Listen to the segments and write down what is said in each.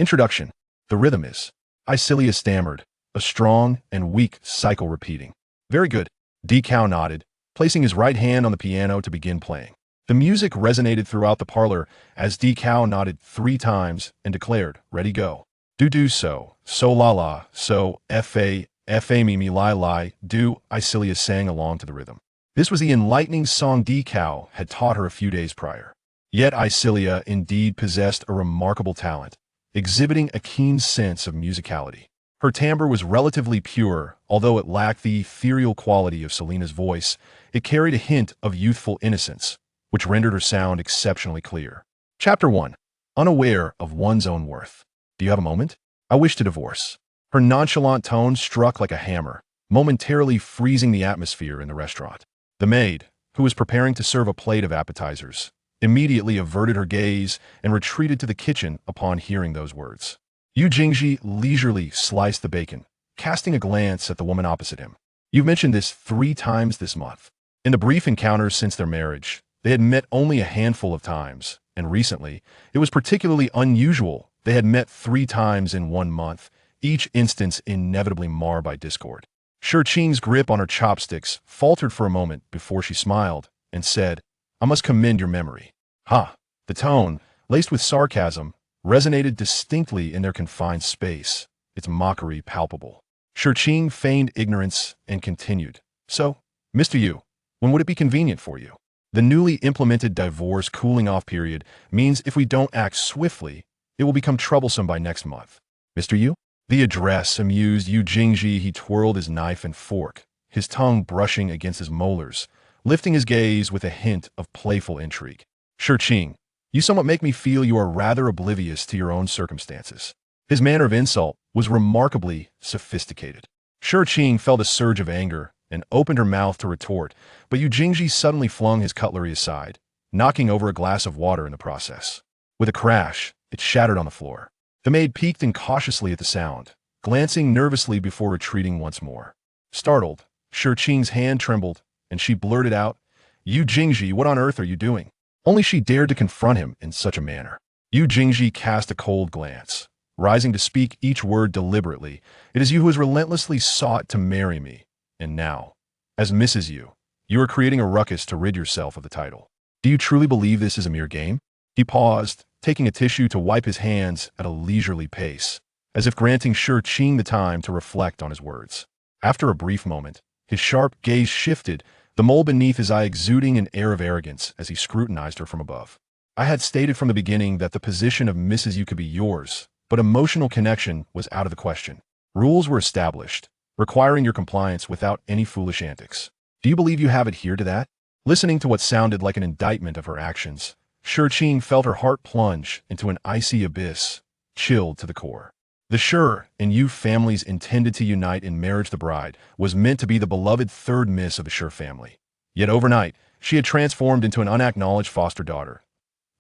Introduction. The rhythm is. Aicilia stammered, a strong and weak cycle repeating. Very good. DeCao nodded, placing his right hand on the piano to begin playing. The music resonated throughout the parlor as DeCao nodded 3 times and declared, ready go. Do so la la, so fa me me lie, do, Aicilia sang along to the rhythm. This was the enlightening song DeCao had taught her a few days prior. Yet Aicilia indeed possessed a remarkable talent, exhibiting a keen sense of musicality. Her timbre was relatively pure, although it lacked the ethereal quality of Selena's voice. It carried a hint of youthful innocence, which rendered her sound exceptionally clear. Chapter 1. Unaware of one's own worth. Do you have a moment? I wish to divorce. Her nonchalant tone struck like a hammer, momentarily freezing the atmosphere in the restaurant. The maid, who was preparing to serve a plate of appetizers, immediately averted her gaze and retreated to the kitchen upon hearing those words. Yu Jingji leisurely sliced the bacon, casting a glance at the woman opposite him. You've mentioned this 3 times this month. In the brief encounters since their marriage, they had met only a handful of times, and recently, it was particularly unusual. They had met 3 times in 1 month, each instance inevitably marred by discord. Shirqing's grip on her chopsticks faltered for a moment before she smiled and said, I must commend your memory. Ha! The tone, laced with sarcasm, resonated distinctly in their confined space, its mockery palpable. Shirqing feigned ignorance and continued. So, Mr. Yu, when would it be convenient for you? The newly implemented divorce cooling-off period means if we don't act swiftly, it will become troublesome by next month. Mr. Yu? The address amused Yu Jingji. He twirled his knife and fork, his tongue brushing against his molars, lifting his gaze with a hint of playful intrigue. Shirqing, you somewhat make me feel you are rather oblivious to your own circumstances. His manner of insult was remarkably sophisticated. Shirqing felt a surge of anger and opened her mouth to retort, but Yu Jingji suddenly flung his cutlery aside, knocking over a glass of water in the process. With a crash, it shattered on the floor. The maid peeked incautiously at the sound, glancing nervously before retreating once more. Startled, Shirqing's hand trembled, and she blurted out, Yu Jingji, what on earth are you doing? Only she dared to confront him in such a manner. Yu Jingji cast a cold glance, rising to speak each word deliberately. It is you who has relentlessly sought to marry me, and now, as Mrs. Yu, you are creating a ruckus to rid yourself of the title. Do you truly believe this is a mere game? He paused, taking a tissue to wipe his hands at a leisurely pace, as if granting Shirqing the time to reflect on his words. After a brief moment, his sharp gaze shifted, the mole beneath his eye exuding an air of arrogance as he scrutinized her from above. I had stated from the beginning that the position of Mrs. Yu could be yours, but emotional connection was out of the question. Rules were established, requiring your compliance without any foolish antics. Do you believe you have adhered to that? Listening to what sounded like an indictment of her actions, Shirqing felt her heart plunge into an icy abyss, chilled to the core. The Shur and Yu families intended to unite in marriage. The bride was meant to be the beloved third miss of the Shur family. Yet overnight, she had transformed into an unacknowledged foster daughter.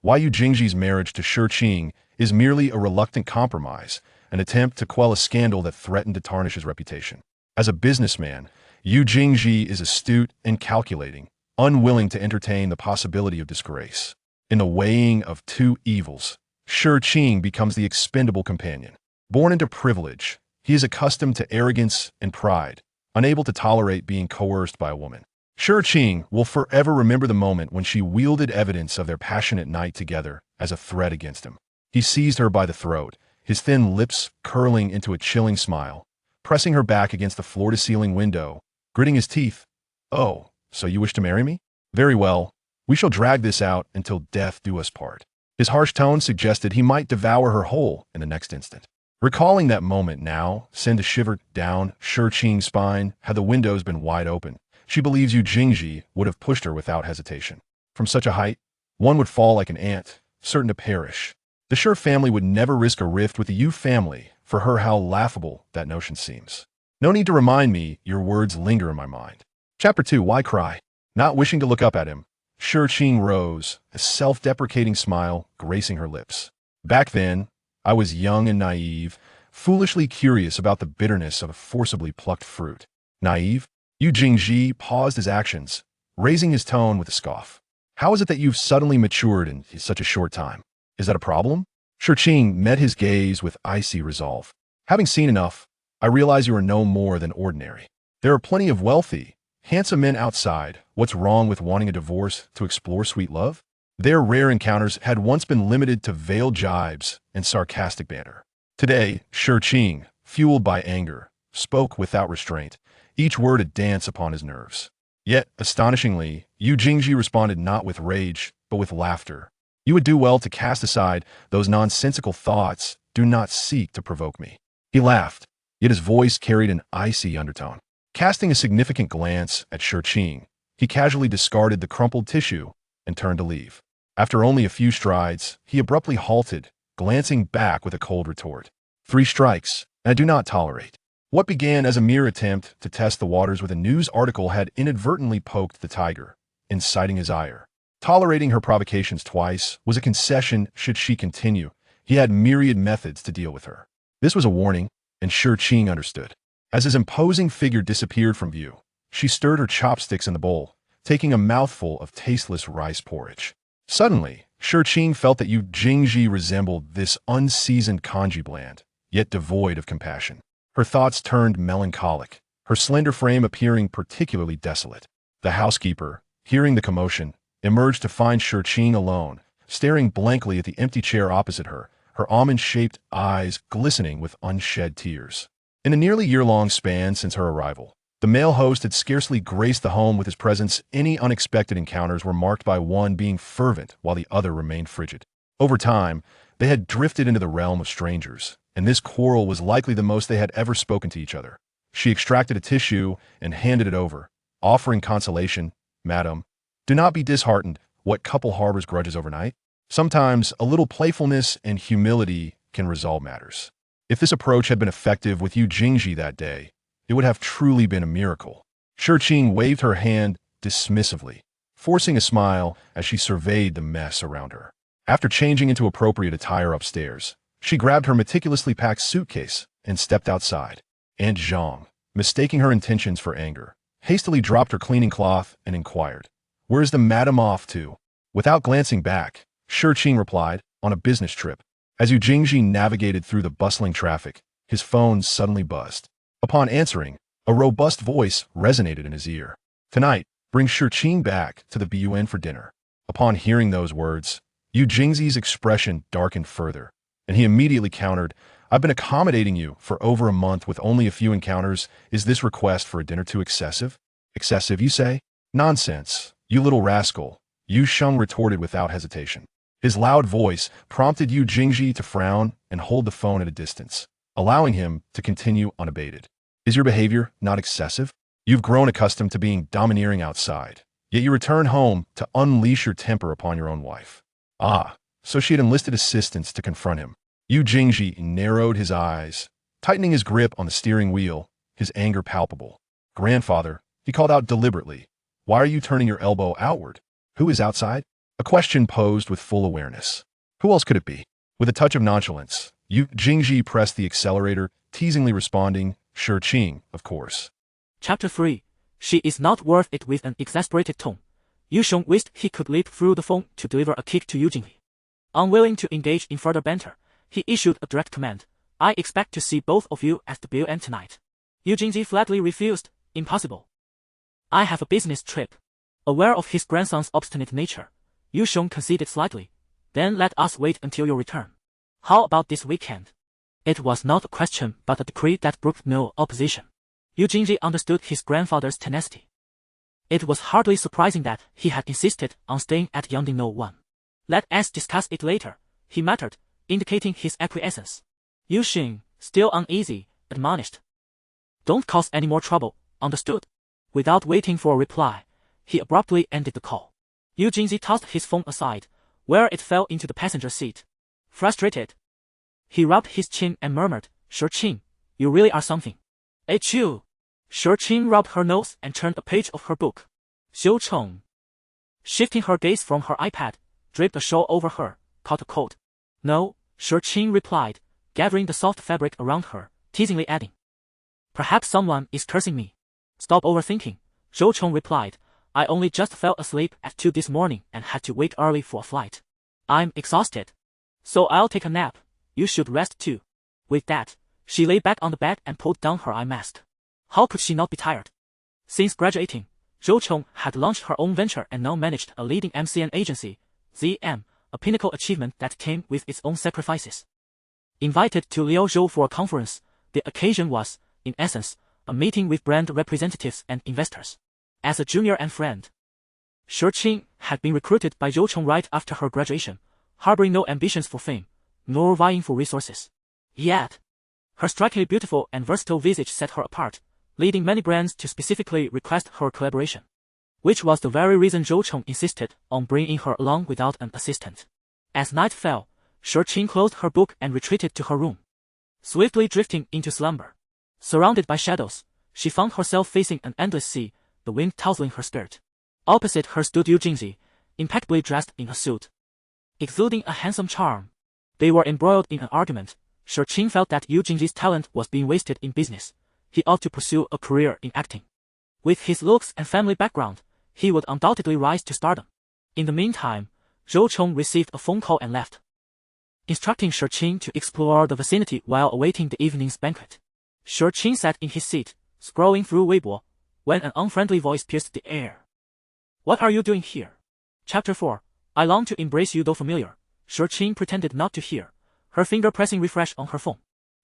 Why Yu Jingji's marriage to Shirqing is merely a reluctant compromise, an attempt to quell a scandal that threatened to tarnish his reputation. As a businessman, Yu Jingji is astute and calculating, unwilling to entertain the possibility of disgrace. In the weighing of 2 evils, Shirqing becomes the expendable companion. Born into privilege, he is accustomed to arrogance and pride, unable to tolerate being coerced by a woman. Shirqing will forever remember the moment when she wielded evidence of their passionate night together as a threat against him. He seized her by the throat, his thin lips curling into a chilling smile, pressing her back against the floor-to-ceiling window, gritting his teeth. Oh, so you wish to marry me? Very well. We shall drag this out until death do us part. His harsh tone suggested he might devour her whole in the next instant. Recalling that moment now sent a shiver down Shirqing's spine. Had the windows been wide open, she believes Yu Jingji would have pushed her without hesitation. From such a height, one would fall like an ant, certain to perish. The Shur family would never risk a rift with the Yu family. For her, how laughable that notion seems. No need to remind me, your words linger in my mind. Chapter 2. Why cry? Not wishing to look up at him, Shirqing rose, a self-deprecating smile gracing her lips. Back then, I was young and naive, foolishly curious about the bitterness of a forcibly plucked fruit. Naive? Yu Jingji paused his actions, raising his tone with a scoff. How is it that you've suddenly matured in such a short time? Is that a problem? Shirqing met his gaze with icy resolve. Having seen enough, I realize you are no more than ordinary. There are plenty of wealthy, handsome men outside. What's wrong with wanting a divorce to explore sweet love? Their rare encounters had once been limited to veiled jibes and sarcastic banter. Today, Shirqing, fueled by anger, spoke without restraint, each word a dance upon his nerves. Yet, astonishingly, Yu Jingji responded not with rage, but with laughter. You would do well to cast aside those nonsensical thoughts. Do not seek to provoke me. He laughed, yet his voice carried an icy undertone. Casting a significant glance at Shirqing, he casually discarded the crumpled tissue and turned to leave. After only a few strides, he abruptly halted, glancing back with a cold retort. 3 strikes, and I do not tolerate. What began as a mere attempt to test the waters with a news article had inadvertently poked the tiger, inciting his ire. Tolerating her provocations twice was a concession should she continue. He had myriad methods to deal with her. This was a warning, and Shirqing understood. As his imposing figure disappeared from view, she stirred her chopsticks in the bowl, taking a mouthful of tasteless rice porridge. Suddenly, Shirqing felt that Yu Jingji resembled this unseasoned congee bland, yet devoid of compassion. Her thoughts turned melancholic, her slender frame appearing particularly desolate. The housekeeper, hearing the commotion, emerged to find Shirqing alone, staring blankly at the empty chair opposite her, her almond-shaped eyes glistening with unshed tears. In a nearly year-long span since her arrival, the male host had scarcely graced the home with his presence. Any unexpected encounters were marked by one being fervent while the other remained frigid. Over time, they had drifted into the realm of strangers, and this quarrel was likely the most they had ever spoken to each other. She extracted a tissue and handed it over, offering consolation. Madam, do not be disheartened. What couple harbors grudges overnight? Sometimes a little playfulness and humility can resolve matters. If this approach had been effective with Yu Jingji that day, it would have truly been a miracle. Shirqing waved her hand dismissively, forcing a smile as she surveyed the mess around her. After changing into appropriate attire upstairs, she grabbed her meticulously packed suitcase and stepped outside. Aunt Zhang, mistaking her intentions for anger, hastily dropped her cleaning cloth and inquired, "Where's the madam off to?" Without glancing back, Shirqing replied, "On a business trip." As Yu Jingji navigated through the bustling traffic, his phone suddenly buzzed. Upon answering, a robust voice resonated in his ear. "Tonight, bring Shirqing back to the BUN for dinner." Upon hearing those words, Yu Jingji's expression darkened further, and he immediately countered, "I've been accommodating you for over a month with only a few encounters. Is this request for a dinner too excessive?" "Excessive, you say? Nonsense, you little rascal," Yu Sheng retorted without hesitation. His loud voice prompted Yu Jingji to frown and hold the phone at a distance, allowing him to continue unabated. "Is your behavior not excessive? You've grown accustomed to being domineering outside, yet you return home to unleash your temper upon your own wife." Ah, so she had enlisted assistance to confront him. Yu Jingji narrowed his eyes, tightening his grip on the steering wheel, his anger palpable. "Grandfather," he called out deliberately, "why are you turning your elbow outward? Who is outside?" A question posed with full awareness. Who else could it be? With a touch of nonchalance, Yu Jingji pressed the accelerator, teasingly responding, "Shirqing, of course." Chapter 3. She is not worth it. With an exasperated tone, Yu Sheng wished he could leap through the phone to deliver a kick to Yu Jingji. Unwilling to engage in further banter, he issued a direct command, "I expect to see both of you at the BUN tonight." Yu Jingji flatly refused, "Impossible. I have a business trip." Aware of his grandson's obstinate nature, Yu Sheng conceded slightly, "Then let us wait until your return. How about this weekend?" It was not a question but a decree that brooked no opposition. Yu Jingji understood his grandfather's tenacity. It was hardly surprising that he had insisted on staying at Yangding No 1. "Let us discuss it later," he muttered, indicating his acquiescence. Yu Sheng, still uneasy, admonished, "Don't cause any more trouble, understood?" Without waiting for a reply, he abruptly ended the call. Yu Jingji tossed his phone aside, where it fell into the passenger seat. Frustrated, he rubbed his chin and murmured, "Shirqing, you really are something." Achoo! Shirqing rubbed her nose and turned a page of her book. Xiu Cheng, shifting her gaze from her iPad, draped a shawl over her, caught a cold. "No," Shirqing replied, gathering the soft fabric around her, teasingly adding, "Perhaps someone is cursing me." "Stop overthinking," Zhou Cheng replied, "I only just fell asleep at 2 this morning and had to wake early for a flight. I'm exhausted." So I'll take a nap. You should rest too. With that, she lay back on the bed and pulled down her eye mask. How could she not be tired? Since graduating, Zhou Chong had launched her own venture and now managed a leading MCN agency, ZM, a pinnacle achievement that came with its own sacrifices. Invited to Liaozhou for a conference, the occasion was, in essence, a meeting with brand representatives and investors. As a junior and friend, Shi Qing had been recruited by Zhou Chong right after her graduation, harboring no ambitions for fame, nor vying for resources. Yet, her strikingly beautiful and versatile visage set her apart, leading many brands to specifically request her collaboration. Which was the very reason Zhou Chong insisted on bringing her along without an assistant. As night fell, Shi Qing closed her book and retreated to her room, swiftly drifting into slumber. Surrounded by shadows, she found herself facing an endless sea, the wind tousling her skirt. Opposite her stood Yu Jingzi, impeccably dressed in a suit, exuding a handsome charm. They were embroiled in an argument. Shi Qing felt that Yu Jingzi's talent was being wasted in business. He ought to pursue a career in acting. With his looks and family background, he would undoubtedly rise to stardom. In the meantime, Zhou Chong received a phone call and left, instructing Shi Qing to explore the vicinity while awaiting the evening's banquet. Shi Qing sat in his seat, scrolling through Weibo, when an unfriendly voice pierced the air. What are you doing here? Chapter 4. I long to embrace you though familiar. Shi Qing pretended not to hear, her finger pressing refresh on her phone.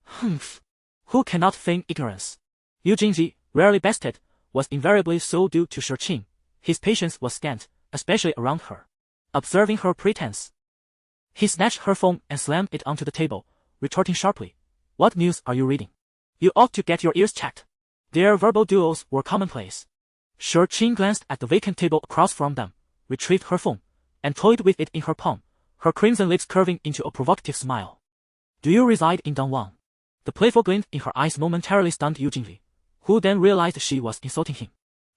Humph. Who cannot feign ignorance? Yu Jingzi, rarely bested, was invariably so due to Shi Qing. His patience was scant, especially around her. Observing her pretense, he snatched her phone and slammed it onto the table, retorting sharply. What news are you reading? You ought to get your ears checked. Their verbal duels were commonplace. Shi Qing glanced at the vacant table across from them, retrieved her phone, and toyed with it in her palm, her crimson lips curving into a provocative smile. Do you reside in Dongwang? The playful glint in her eyes momentarily stunned Yu Jingli, who then realized she was insulting him.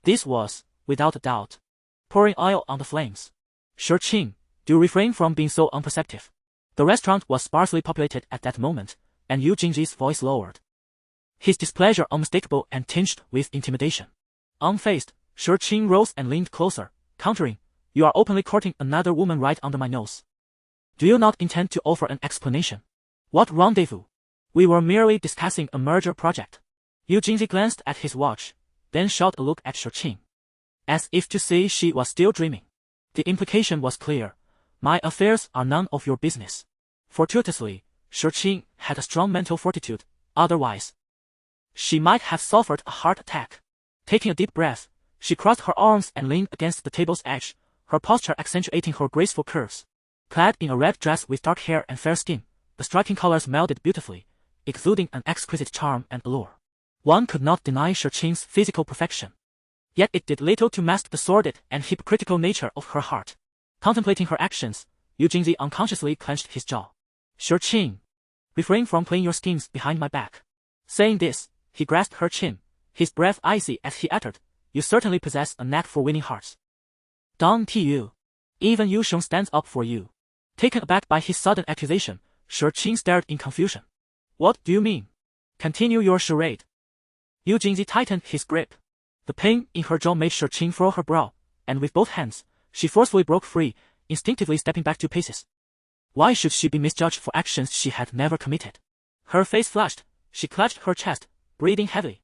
This was, without a doubt, pouring oil on the flames. Shi Qing, do refrain from being so unperceptive. The restaurant was sparsely populated at that moment, and Yu Jingji's voice lowered, his displeasure unmistakable and tinged with intimidation. Unfazed, Shi Qing rose and leaned closer, countering, You are openly courting another woman right under my nose. Do you not intend to offer an explanation? What rendezvous? We were merely discussing a merger project. Yu Jingji glanced at his watch, then shot a look at Shi Qing, as if to say she was still dreaming. The implication was clear. My affairs are none of your business. Fortuitously, Shi Qing had a strong mental fortitude, otherwise she might have suffered a heart attack. Taking a deep breath, she crossed her arms and leaned against the table's edge, her posture accentuating her graceful curves. Clad in a red dress with dark hair and fair skin, the striking colors melded beautifully, exuding an exquisite charm and allure. One could not deny Shi Qing's physical perfection. Yet it did little to mask the sordid and hypocritical nature of her heart. Contemplating her actions, Yu Jingzi unconsciously clenched his jaw. Shi Qing, refrain from playing your schemes behind my back. Saying this, he grasped her chin, his breath icy as he uttered, You certainly possess a knack for winning hearts. Dong Tiu. Even Yu Sheng stands up for you. Taken aback by his sudden accusation, Shi Qing stared in confusion. What do you mean? Continue your charade. Yu Jingzi tightened his grip. The pain in her jaw made Shi Qing furrow her brow, and with both hands, she forcefully broke free, instinctively stepping back 2 paces. Why should she be misjudged for actions she had never committed? Her face flushed, she clutched her chest, breathing heavily.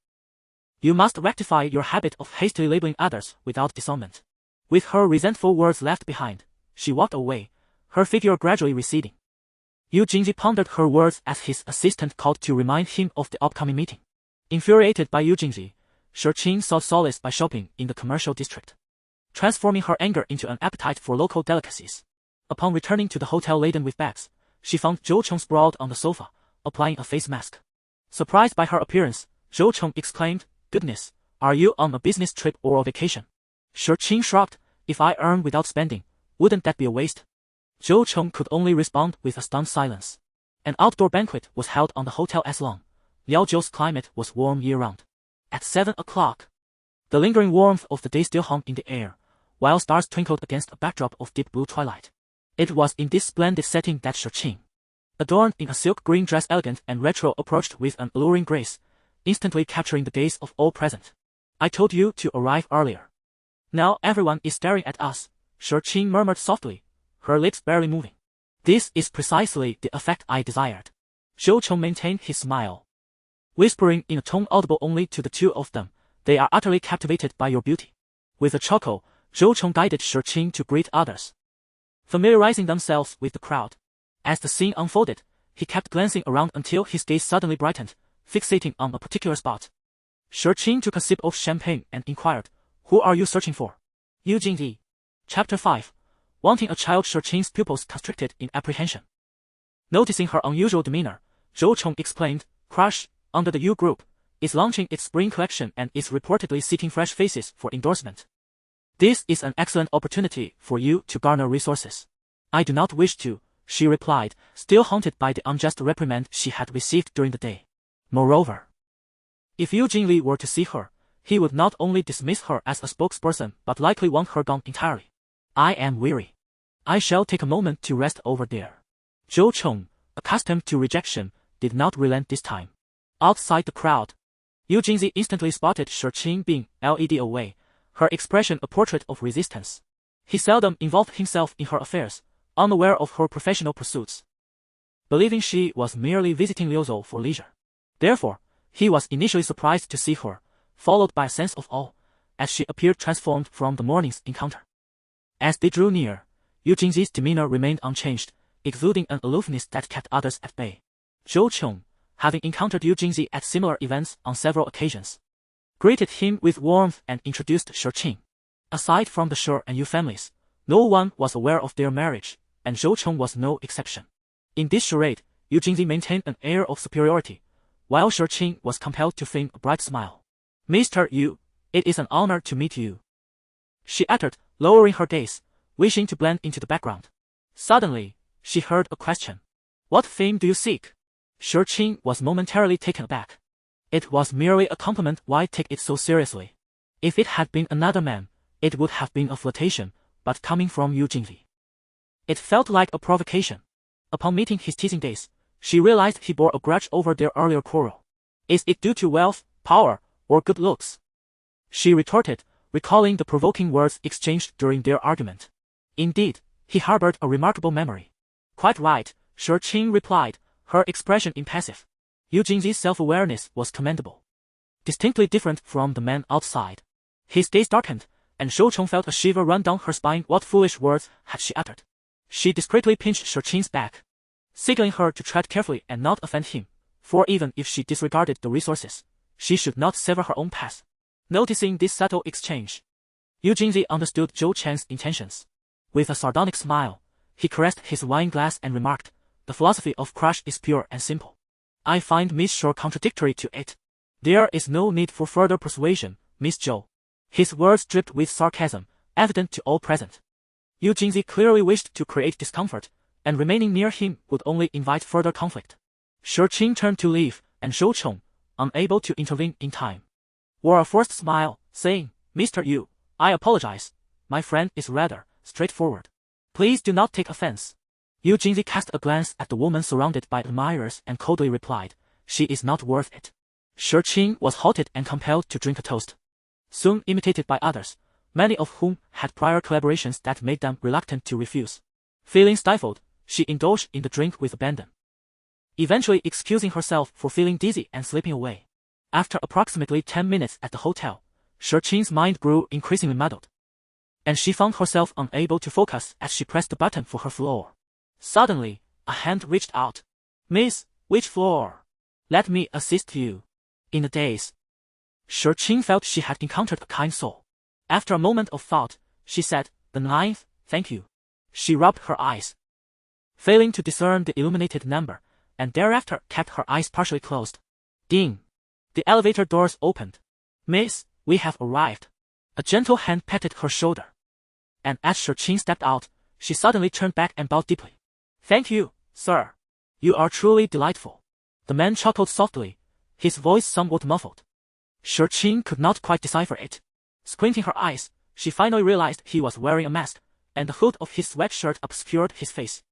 You must rectify your habit of hastily labeling others without discernment. With her resentful words left behind, she walked away, her figure gradually receding. Yu Jingji pondered her words as his assistant called to remind him of the upcoming meeting. Infuriated by Yu Jingji, Shi Qing sought solace by shopping in the commercial district, transforming her anger into an appetite for local delicacies. Upon returning to the hotel laden with bags, she found Zhou Chong sprawled on the sofa, applying a face mask. Surprised by her appearance, Zhou Chong exclaimed, Goodness, are you on a business trip or a vacation? Shi Qing shrugged, If I earn without spending, wouldn't that be a waste? Zhou Chong could only respond with a stunned silence. An outdoor banquet was held on the hotel as long. Liaozhou's climate was warm year-round. At 7 o'clock, the lingering warmth of the day still hung in the air, while stars twinkled against a backdrop of deep blue twilight. It was in this splendid setting that Shi Qing, adorned in a silk green dress elegant and retro, approached with an alluring grace, instantly capturing the gaze of all present. I told you to arrive earlier. Now everyone is staring at us, Shi Qing murmured softly, her lips barely moving. This is precisely the effect I desired. Zhou Cheng maintained his smile, whispering in a tone audible only to the two of them, "They are utterly captivated by your beauty." With a chuckle, Zhou Cheng guided Shi Qing to greet others, familiarizing themselves with the crowd. As the scene unfolded, he kept glancing around until his gaze suddenly brightened, fixating on a particular spot. Shi Qing took a sip of champagne and inquired, "Who are you searching for?" Yu Jingyi. Chapter 5. Wanting a child. Shi Qing's pupils constricted in apprehension. Noticing her unusual demeanor, Zhou Cheng explained, "Crush, under the U Group, is launching its spring collection and is reportedly seeking fresh faces for endorsement. This is an excellent opportunity for you to garner resources." "I do not wish to," she replied, still haunted by the unjust reprimand she had received during the day. Moreover, if Yu Jingli were to see her, he would not only dismiss her as a spokesperson but likely want her gone entirely. "I am weary. I shall take a moment to rest over there." Zhou Cheng, accustomed to rejection, did not relent this time. Outside the crowd, Yu Jingzi instantly spotted Shi Qing being led away, her expression a portrait of resistance. He seldom involved himself in her affairs, unaware of her professional pursuits, believing she was merely visiting Liuzhou for leisure. Therefore, he was initially surprised to see her, followed by a sense of awe, as she appeared transformed from the morning's encounter. As they drew near, Yu Jingzi's demeanor remained unchanged, exuding an aloofness that kept others at bay. Zhou Cheng, having encountered Yu Jingzi at similar events on several occasions, greeted him with warmth and introduced Shi Qing. Aside from the Shi and Yu families, no one was aware of their marriage, and Zhou Cheng was no exception. In this charade, Yu Jingzi maintained an air of superiority, while Shi Qing was compelled to feign a bright smile. "Mr. Yu, it is an honor to meet you," she uttered, lowering her gaze, wishing to blend into the background. Suddenly, she heard a question. "What fame do you seek?" Shi Qing was momentarily taken aback. It was merely a compliment. Why take it so seriously? If it had been another man, it would have been a flirtation, but coming from Yu Jingli, it felt like a provocation. Upon meeting his teasing gaze, she realized he bore a grudge over their earlier quarrel. "Is it due to wealth, power, or good looks?" she retorted, recalling the provoking words exchanged during their argument. Indeed, he harbored a remarkable memory. "Quite right," Shi Qing replied, her expression impassive. Yu Jingzi's self-awareness was commendable, distinctly different from the man outside. His gaze darkened, and Zhou Cheng felt a shiver run down her spine. What foolish words had she uttered? She discreetly pinched Shi Qing's back, signaling her to tread carefully and not offend him, for even if she disregarded the resources, she should not sever her own path. Noticing this subtle exchange, Yu Jingzi understood Zhou Cheng's intentions. With a sardonic smile, he caressed his wine glass and remarked, "The philosophy of crush is pure and simple. I find Miss Zhou contradictory to it." "There is no need for further persuasion, Miss Zhou." His words dripped with sarcasm, evident to all present. Yu Jingzi clearly wished to create discomfort, and remaining near him would only invite further conflict. Shi Qing turned to leave, and Zhou Cheng, unable to intervene in time, wore a forced smile, saying, "Mr. Yu, I apologize. My friend is rather straightforward. Please do not take offense." Yu Jingzi cast a glance at the woman surrounded by admirers and coldly replied, "She is not worth it." Shi Qing was halted and compelled to drink a toast, soon imitated by others, many of whom had prior collaborations that made them reluctant to refuse. Feeling stifled, she indulged in the drink with abandon, eventually excusing herself for feeling dizzy and slipping away. After approximately 10 minutes at the hotel, Shi Qing's mind grew increasingly muddled, and she found herself unable to focus as she pressed the button for her floor. Suddenly, a hand reached out. "Miss, which floor? Let me assist you." In a daze, Shi Qing felt she had encountered a kind soul. After a moment of thought, she said, "The 9th, thank you." She rubbed her eyes, failing to discern the illuminated number, and thereafter kept her eyes partially closed. Ding! The elevator doors opened. "Miss, we have arrived." A gentle hand patted her shoulder, and as Shi Qing stepped out, she suddenly turned back and bowed deeply. "Thank you, sir. You are truly delightful." The man chuckled softly, his voice somewhat muffled. Shi Qing could not quite decipher it. Squinting her eyes, she finally realized he was wearing a mask, and the hood of his sweatshirt obscured his face.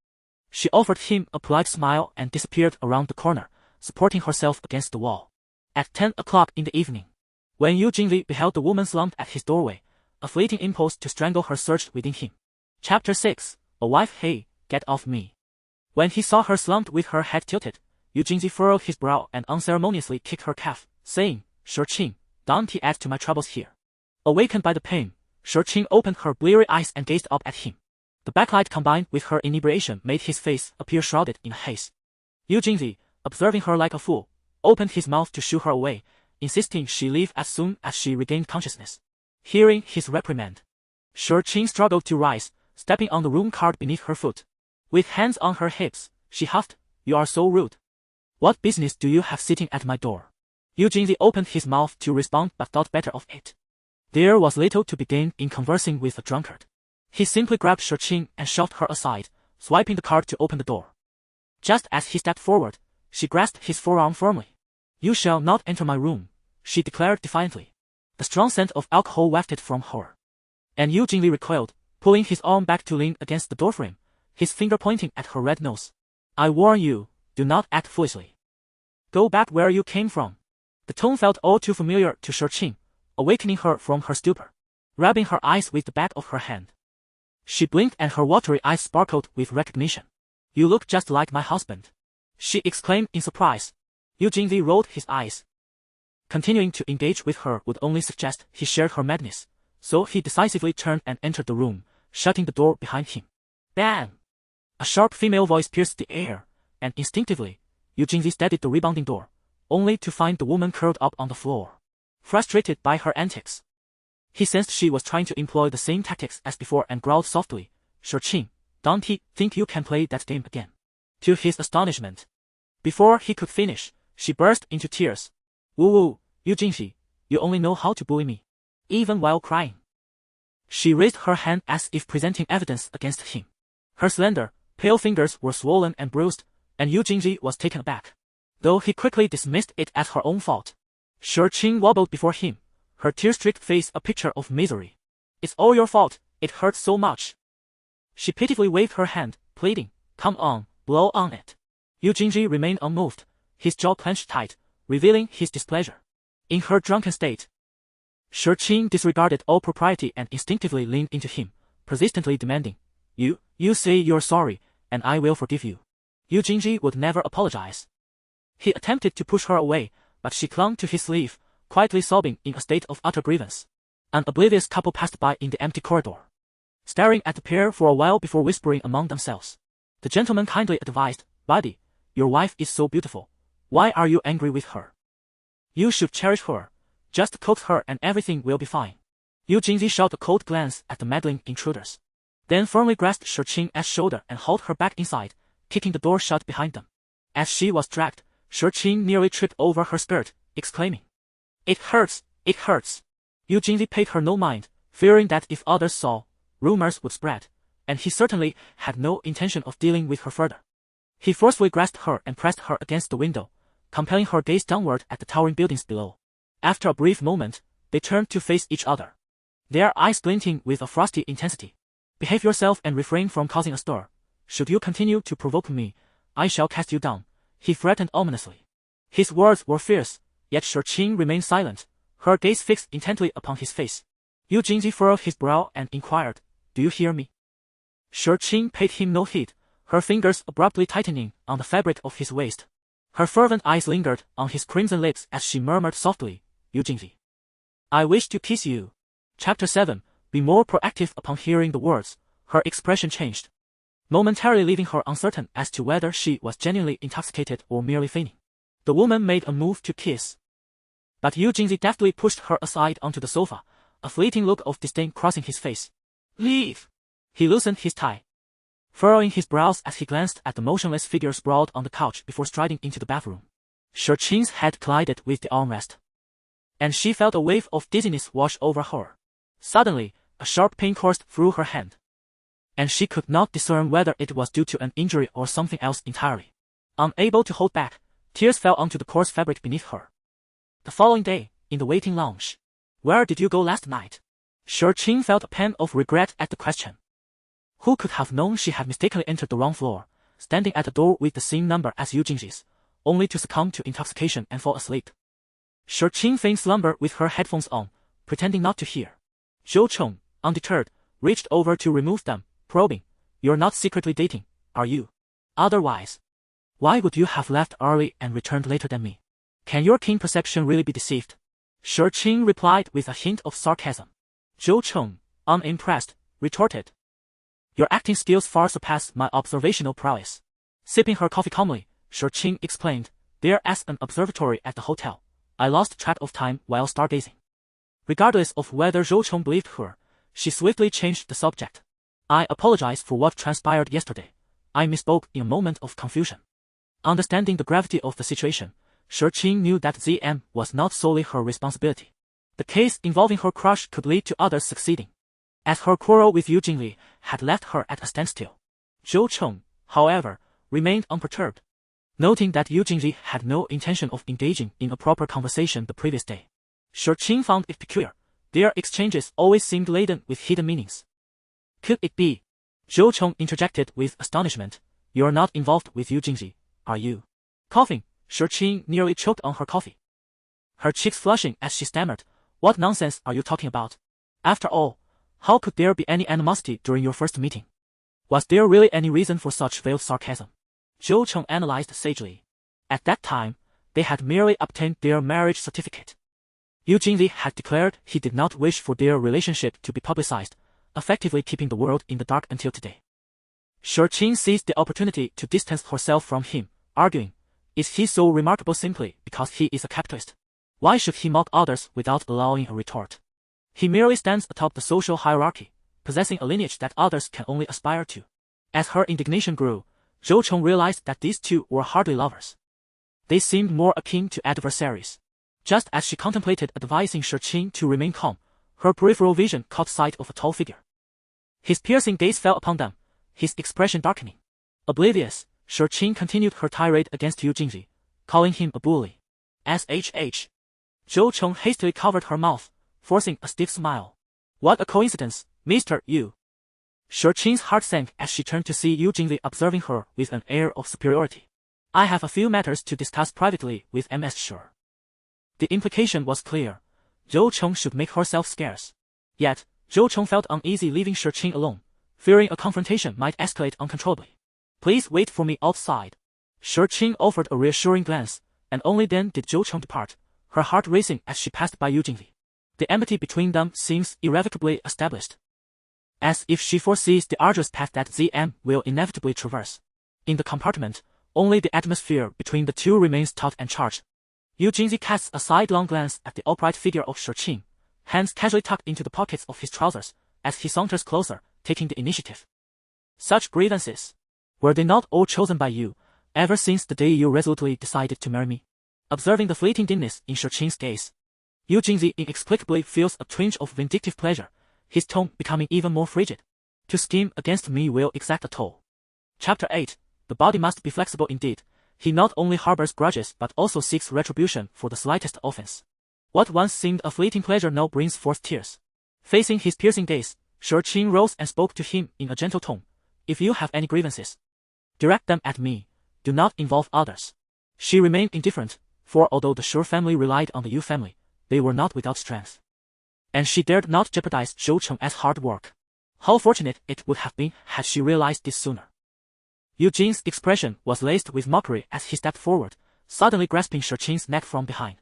She offered him a polite smile and disappeared around the corner, supporting herself against the wall. At 10 o'clock in the evening, when Yu Jingli beheld the woman slumped at his doorway, a fleeting impulse to strangle her surged within him. Chapter 6. A wife. "Hey, get off me. When he saw her slumped with her head tilted, Yu Jingzi furrowed his brow and unceremoniously kicked her calf, saying, "Shurqing, don't add to my troubles here." Awakened by the pain, Shurqing opened her bleary eyes and gazed up at him. The backlight combined with her inebriation made his face appear shrouded in a haze. Yu Jingzi, observing her like a fool, opened his mouth to shoo her away, insisting she leave as soon as she regained consciousness. Hearing his reprimand, Shurqing struggled to rise, stepping on the room card beneath her foot. With hands on her hips, she huffed, "You are so rude. What business do you have sitting at my door?" Yu Jingzi opened his mouth to respond but thought better of it. There was little to be gained in conversing with a drunkard. He simply grabbed Shurqing and shoved her aside, swiping the card to open the door. Just as he stepped forward, she grasped his forearm firmly. "You shall not enter my room," she declared defiantly. The strong scent of alcohol wafted from her. And Yu Jingli recoiled, pulling his arm back to lean against the doorframe, his finger pointing at her red nose. "I warn you, do not act foolishly. Go back where you came from." The tone felt all too familiar to Shurqing, awakening her from her stupor. Rubbing her eyes with the back of her hand, she blinked and her watery eyes sparkled with recognition. "You look just like my husband," she exclaimed in surprise. Yu Jingzi rolled his eyes. Continuing to engage with her would only suggest he shared her madness, so he decisively turned and entered the room, shutting the door behind him. Bang! A sharp female voice pierced the air, and instinctively, Yu Jingzi steadied the rebounding door, only to find the woman curled up on the floor, frustrated by her antics. He sensed she was trying to employ the same tactics as before and growled softly, "Shurqing, don't you think you can play that game again?" To his astonishment, before he could finish, she burst into tears. "Woo, Yu Jingzi, you only know how to bully me. Even while crying." She raised her hand as if presenting evidence against him. Her slender, pale fingers were swollen and bruised, and Yu Jingzi was taken aback, though he quickly dismissed it as her own fault. Shurqing wobbled before him, her tear-streaked face a picture of misery. "It's all your fault, it hurts so much." She pitifully waved her hand, pleading, "Come on, blow on it." Yu Jingzi remained unmoved, his jaw clenched tight, revealing his displeasure. In her drunken state, Shurqing disregarded all propriety and instinctively leaned into him, persistently demanding, You say you're sorry, and I will forgive you." Yu Jingzi would never apologize. He attempted to push her away, but she clung to his sleeve, quietly sobbing in a state of utter grievance. An oblivious couple passed by in the empty corridor, staring at the pair for a while before whispering among themselves. The gentleman kindly advised, "Buddy, your wife is so beautiful. Why are you angry with her? You should cherish her. Just coax her and everything will be fine." Yu Jingzi shot a cold glance at the meddling intruders, then firmly grasped Shurqing's shoulder and hauled her back inside, kicking the door shut behind them. As she was dragged, Shurqing nearly tripped over her skirt, exclaiming, "It hurts, it hurts." Yu Jingzi paid her no mind, fearing that if others saw, rumors would spread, and he certainly had no intention of dealing with her further. He forcefully grasped her and pressed her against the window, compelling her gaze downward at the towering buildings below. After a brief moment, they turned to face each other, their eyes glinting with a frosty intensity. "Behave yourself and refrain from causing a stir. Should you continue to provoke me, I shall cast you down," he threatened ominously. His words were fierce, yet Shurqing remained silent, her gaze fixed intently upon his face. Yu Jingzi furrowed his brow and inquired, "Do you hear me?" Shurqing paid him no heed, her fingers abruptly tightening on the fabric of his waist. Her fervent eyes lingered on his crimson lips as she murmured softly, "Yu Jingzi, I wish to kiss you." Chapter 7. Be more proactive. Upon hearing the words, her expression changed, momentarily leaving her uncertain as to whether she was genuinely intoxicated or merely feigning. The woman made a move to kiss, but Yu Jingzi deftly pushed her aside onto the sofa, a fleeting look of disdain crossing his face. "Leave!" He loosened his tie, furrowing his brows as he glanced at the motionless figure sprawled on the couch before striding into the bathroom. Shurqing's head collided with the armrest, and she felt a wave of dizziness wash over her. Suddenly, a sharp pain coursed through her hand, and she could not discern whether it was due to an injury or something else entirely. Unable to hold back, tears fell onto the coarse fabric beneath her. The following day, in the waiting lounge, "Where did you go last night?" Shurqing felt a pang of regret at the question. Who could have known she had mistakenly entered the wrong floor, standing at a door with the same number as Yu Jingzi's, only to succumb to intoxication and fall asleep. Shurqing feigned slumber with her headphones on, pretending not to hear. Zhou Chong, undeterred, reached over to remove them, probing, "You're not secretly dating, are you?" Otherwise, why would you have left early and returned later than me? Can your keen perception really be deceived? Shurqing replied with a hint of sarcasm. Zhou Cheng, unimpressed, retorted. Your acting skills far surpass my observational prowess. Sipping her coffee calmly, Shurqing explained, there as an observatory at the hotel, I lost track of time while stargazing. Regardless of whether Zhou Cheng believed her, she swiftly changed the subject. I apologize for what transpired yesterday. I misspoke in a moment of confusion. Understanding the gravity of the situation, Shurqing knew that ZM was not solely her responsibility. The case involving her crush could lead to others succeeding. As her quarrel with Yu Jingli had left her at a standstill. Zhou Cheng, however, remained unperturbed. Noting that Yu Jingli had no intention of engaging in a proper conversation the previous day, Shurqing found it peculiar. Their exchanges always seemed laden with hidden meanings. Could it be? Zhou Cheng interjected with astonishment. You're not involved with Yu Jingli, are you? Coughing, Shurqing nearly choked on her coffee. Her cheeks flushing as she stammered, what nonsense are you talking about? After all, how could there be any animosity during your first meeting? Was there really any reason for such veiled sarcasm? Zhou Cheng analyzed sagely. At that time, they had merely obtained their marriage certificate. Yu Jingli had declared he did not wish for their relationship to be publicized, effectively keeping the world in the dark until today. Shurqing seized the opportunity to distance herself from him, arguing, is he so remarkable simply because he is a capitalist? Why should he mock others without allowing a retort? He merely stands atop the social hierarchy, possessing a lineage that others can only aspire to. As her indignation grew, Zhou Cheng realized that these two were hardly lovers. They seemed more akin to adversaries. Just as she contemplated advising Shurqing to remain calm, her peripheral vision caught sight of a tall figure. His piercing gaze fell upon them, his expression darkening. Oblivious, Shurqing continued her tirade against Yu Jingli, calling him a bully. SHH. Zhou Cheng hastily covered her mouth, forcing a stiff smile. What a coincidence, Mr. Yu. Shurqing's heart sank as she turned to see Yu Jingli observing her with an air of superiority. I have a few matters to discuss privately with Ms. Sure. The implication was clear. Zhou Cheng should make herself scarce. Yet, Zhou Cheng felt uneasy leaving Shurqing alone, fearing a confrontation might escalate uncontrollably. Please wait for me outside. Shurqing offered a reassuring glance, and only then did Zhou Cheng depart, her heart racing as she passed by Yu Jingli. The enmity between them seems irrevocably established. As if she foresees the arduous path that ZM will inevitably traverse. In the compartment, only the atmosphere between the two remains taut and charged. Yu Jingli casts a sidelong glance at the upright figure of Shurqing, hands casually tucked into the pockets of his trousers, as he saunters closer, taking the initiative. Such grievances. Were they not all chosen by you, ever since the day you resolutely decided to marry me? Observing the fleeting dimness in Shurqing's gaze, Yu Jingli inexplicably feels a twinge of vindictive pleasure, his tone becoming even more frigid. To scheme against me will exact a toll. Chapter 8. The body must be flexible indeed. He not only harbors grudges but also seeks retribution for the slightest offense. What once seemed a fleeting pleasure now brings forth tears. Facing his piercing gaze, Shurqing rose and spoke to him in a gentle tone. If you have any grievances, direct them at me. Do not involve others. She remained indifferent, for although the Sure family relied on the Yu family, they were not without strength. And she dared not jeopardize Zhou Cheng's hard work. How fortunate it would have been had she realized this sooner. Yu Jing's expression was laced with mockery as he stepped forward, suddenly grasping Shurqing's neck from behind.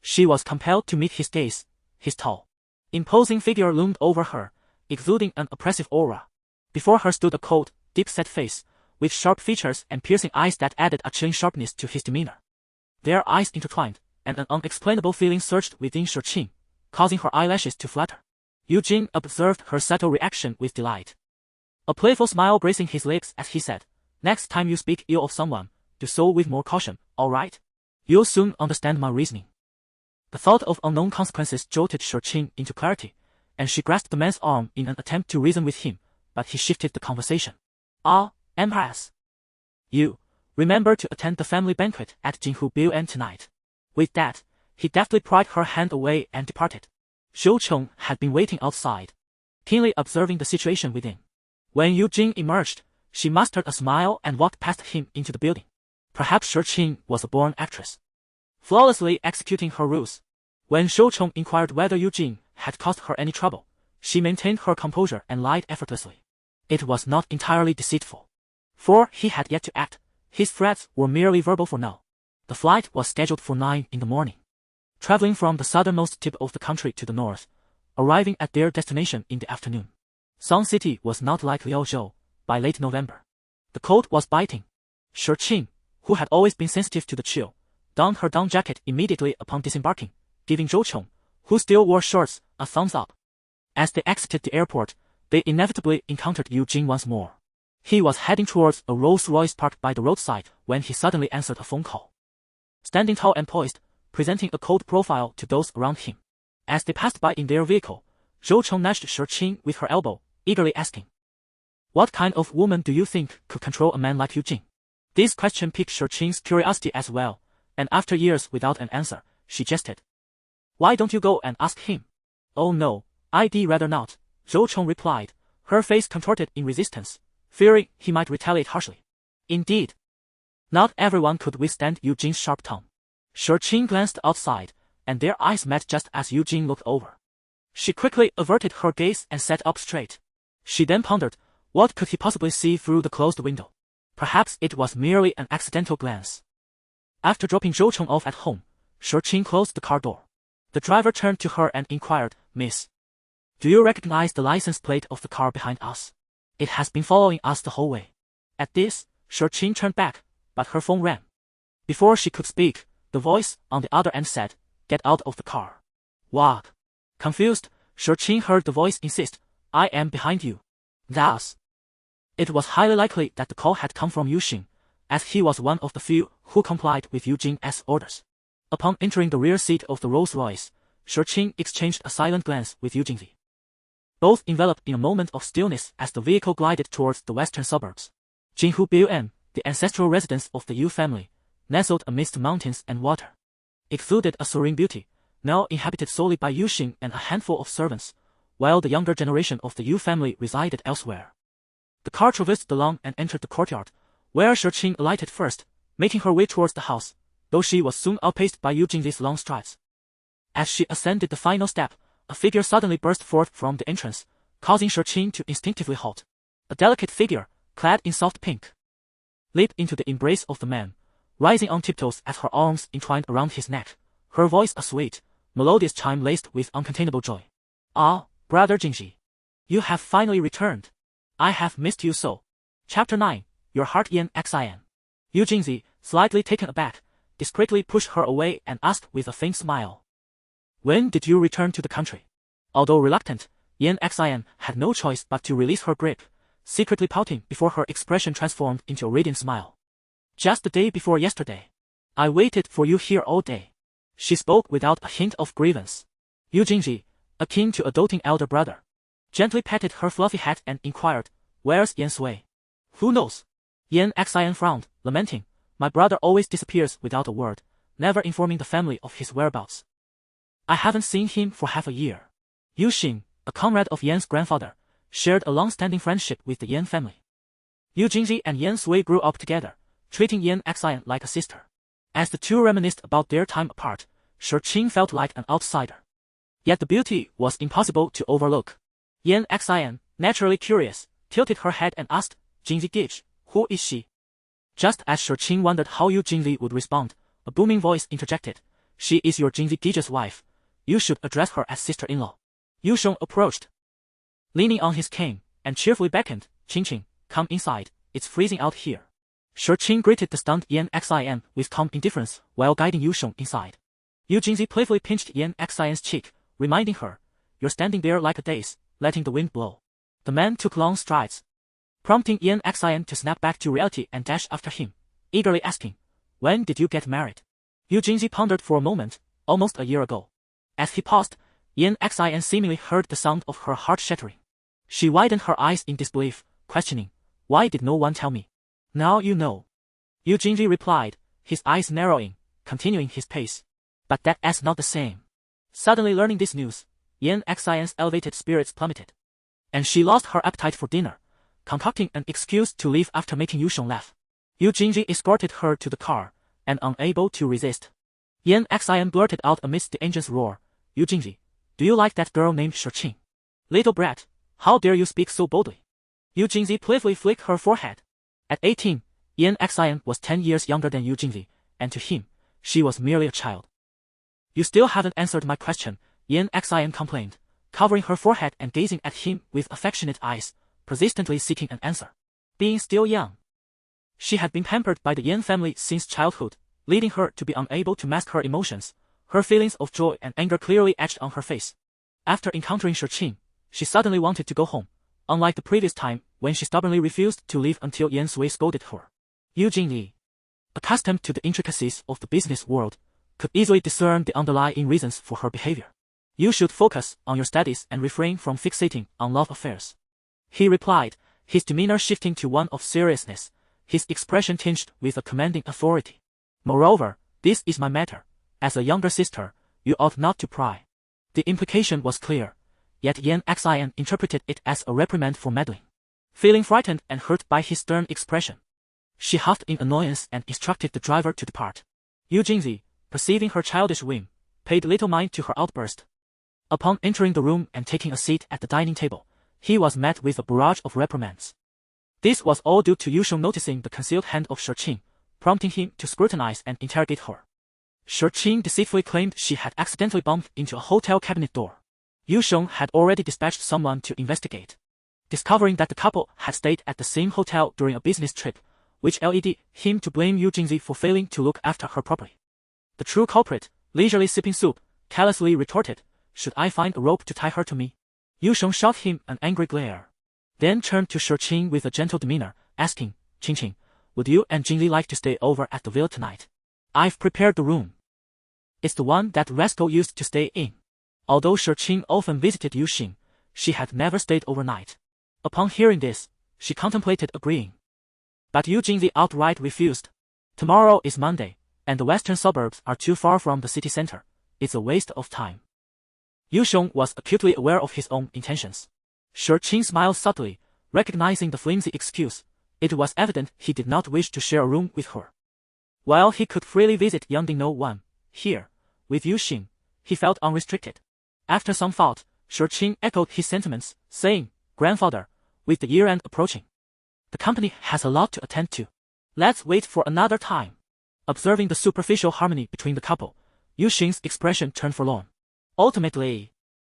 She was compelled to meet his gaze. His tall, imposing figure loomed over her, exuding an oppressive aura. Before her stood a cold, deep-set face, with sharp features and piercing eyes that added a chilling sharpness to his demeanor. Their eyes intertwined, and an unexplainable feeling surged within Shurqing, causing her eyelashes to flutter. Yu Jing observed her subtle reaction with delight. A playful smile gracing his lips as he said, next time you speak ill of someone, do so with more caution, all right? You'll soon understand my reasoning. The thought of unknown consequences jolted Shurqing into clarity, and she grasped the man's arm in an attempt to reason with him, but he shifted the conversation. Ah, Empress. You, remember to attend the family banquet at Jinhu Biuan tonight. With that, he deftly pried her hand away and departed. Zhou Cheng had been waiting outside, keenly observing the situation within. When Yu Jing emerged, she mustered a smile and walked past him into the building. Perhaps Shurqing was a born actress, flawlessly executing her ruse. When Zhou Cheng inquired whether Yu Jing had caused her any trouble, she maintained her composure and lied effortlessly. It was not entirely deceitful. For he had yet to act. His threats were merely verbal for now. The flight was scheduled for 9 in the morning. Traveling from the southernmost tip of the country to the north, arriving at their destination in the afternoon. Sun City was not like Liaozhou by late November. The cold was biting. Shirqing, who had always been sensitive to the chill, donned her down jacket immediately upon disembarking, giving Zhou Chong, who still wore shorts, a thumbs up. As they exited the airport, they inevitably encountered Yu Jing once more. He was heading towards a Rolls-Royce parked by the roadside when he suddenly answered a phone call. Standing tall and poised, presenting a cold profile to those around him. As they passed by in their vehicle, Zhou Chong nudged Shirqing with her elbow, eagerly asking, "What kind of woman do you think could control a man like Yu Jing?" This question piqued Shirqing's curiosity as well, and after years without an answer, she jested. "Why don't you go and ask him?" "Oh no, I'd rather not," Zhou Chong replied, her face contorted in resistance, fearing he might retaliate harshly. Indeed, not everyone could withstand Yu Jing's sharp tongue. Shirqing glanced outside, and their eyes met just as Yu Jing looked over. She quickly averted her gaze and sat up straight. She then pondered, what could he possibly see through the closed window? Perhaps it was merely an accidental glance. After dropping Zhou Chong off at home, Shirqing closed the car door. The driver turned to her and inquired, "Miss, do you recognize the license plate of the car behind us? It has been following us the whole way." At this, Shirqing turned back, but her phone rang. Before she could speak, the voice on the other end said, "Get out of the car." "What?" Confused, Shirqing heard the voice insist, "I am behind you." Thus, it was highly likely that the call had come from Yu Xing, as he was one of the few who complied with Yu Jing's orders. Upon entering the rear seat of the Rolls-Royce, Shirqing exchanged a silent glance with Yu Jingzi. Both enveloped in a moment of stillness as the vehicle glided towards the western suburbs. Jinhu Biuan, the ancestral residence of the Yu family, nestled amidst mountains and water, exuded a serene beauty, now inhabited solely by Yu Xing and a handful of servants, while the younger generation of the Yu family resided elsewhere. The car traversed the lawn and entered the courtyard, where Shirqing alighted first, making her way towards the house, though she was soon outpaced by Yu Jingzi's long strides. As she ascended the final step, a figure suddenly burst forth from the entrance, causing Shirqing to instinctively halt. A delicate figure, clad in soft pink, leaped into the embrace of the man, rising on tiptoes as her arms entwined around his neck, her voice a sweet, melodious chime laced with uncontainable joy. "Ah, brother Jingji. You have finally returned. I have missed you so." Chapter 9, Your Heart Yan Xin. Yu Jingzi, slightly taken aback, discreetly pushed her away and asked with a faint smile, "When did you return to the country?" Although reluctant, Yan Xin had no choice but to release her grip, secretly pouting before her expression transformed into a radiant smile. "Just the day before yesterday. I waited for you here all day." She spoke without a hint of grievance. Yu Jingji, akin to a doting elder brother, gently patted her fluffy head and inquired, "Where's Yan Sui?" "Who knows?" Yan Xin frowned, lamenting, "My brother always disappears without a word, never informing the family of his whereabouts. I haven't seen him for half a year." Yu Xing, a comrade of Yan's grandfather, shared a long-standing friendship with the Yan family. Yu Jingji and Yan Sui grew up together, treating Yan Xin like a sister. As the two reminisced about their time apart, Shirqing felt like an outsider. Yet the beauty was impossible to overlook. Yan Xin, naturally curious, tilted her head and asked, "Jingzi Gij, who is she?" Just as Shirqing wondered how Yu Jingli would respond, a booming voice interjected, "She is your Jingzi Gij's wife. You should address her as sister-in-law." Yu Sheng approached, leaning on his cane, and cheerfully beckoned, "Qingqing, come inside, it's freezing out here." Shirqing greeted the stunned Yan Xin with calm indifference while guiding Yu Sheng inside. Yu Jingzi playfully pinched Yan Xin's cheek, reminding her, "You're standing there like a daisy, letting the wind blow." The man took long strides, prompting Yan Xin to snap back to reality and dash after him, eagerly asking, "When did you get married?" Yu Jingzi pondered for a moment, "Almost a year ago." As he paused, Yan Xin seemingly heard the sound of her heart shattering. She widened her eyes in disbelief, questioning, "Why did no one tell me?" "Now you know," Yu Jingji replied, his eyes narrowing, continuing his pace. "But that's not the same." Suddenly learning this news, Yan Xin's elevated spirits plummeted, and she lost her appetite for dinner, concocting an excuse to leave after making Yu Sheng laugh. Yu Jingji escorted her to the car, and unable to resist, Yan Xin blurted out amidst the engine's roar, "Yu Jingji, do you like that girl named Shirqing?" "Little brat, how dare you speak so boldly?" Yu Jingzi playfully flicked her forehead. At 18, Yan Xian was 10 years younger than Yu Jingli, and to him, she was merely a child. You still haven't answered my question, Yan Xian complained, covering her forehead and gazing at him with affectionate eyes, persistently seeking an answer. Being still young, she had been pampered by the Yan family since childhood, leading her to be unable to mask her emotions. Her feelings of joy and anger clearly etched on her face. After encountering Shurqin, she suddenly wanted to go home, unlike the previous time when she stubbornly refused to leave until Yan Sui scolded her. Yu Jingli, accustomed to the intricacies of the business world, could easily discern the underlying reasons for her behavior. You should focus on your studies and refrain from fixating on love affairs, he replied, his demeanor shifting to one of seriousness, his expression tinged with a commanding authority. Moreover, this is my matter. As a younger sister, you ought not to pry. The implication was clear, yet Yan Xian interpreted it as a reprimand for meddling. Feeling frightened and hurt by his stern expression, she huffed in annoyance and instructed the driver to depart. Yu Jingzi, perceiving her childish whim, paid little mind to her outburst. Upon entering the room and taking a seat at the dining table, he was met with a barrage of reprimands. This was all due to Yusheng noticing the concealed hand of Shurqin, prompting him to scrutinize and interrogate her. Shurqin deceitfully claimed she had accidentally bumped into a hotel cabinet door. Yusheng had already dispatched someone to investigate. Discovering that the couple had stayed at the same hotel during a business trip, which led him to blame Yu Jingzi for failing to look after her properly. The true culprit, leisurely sipping soup, callously retorted, "Should I find a rope to tie her to me?" Yusheng shot him an angry glare, then turned to Shurqin with a gentle demeanor, asking, "Qingqing, would you and Jingli like to stay over at the villa tonight? I've prepared the room. It's the one that rascal used to stay in." Although Shurqin often visited Yusheng, she had never stayed overnight. Upon hearing this, she contemplated agreeing. But Yu Jingli outright refused. "Tomorrow is Monday, and the western suburbs are too far from the city center. It's a waste of time." Yusheng was acutely aware of his own intentions. Shurqin smiled subtly, recognizing the flimsy excuse. It was evident he did not wish to share a room with her. While he could freely visit Yangding 1, here, with Yusheng, he felt unrestricted. After some thought, Shurqin echoed his sentiments, saying, "Grandfather, with the year-end approaching, the company has a lot to attend to. Let's wait for another time." Observing the superficial harmony between the couple, Yusheng's expression turned forlorn. Ultimately,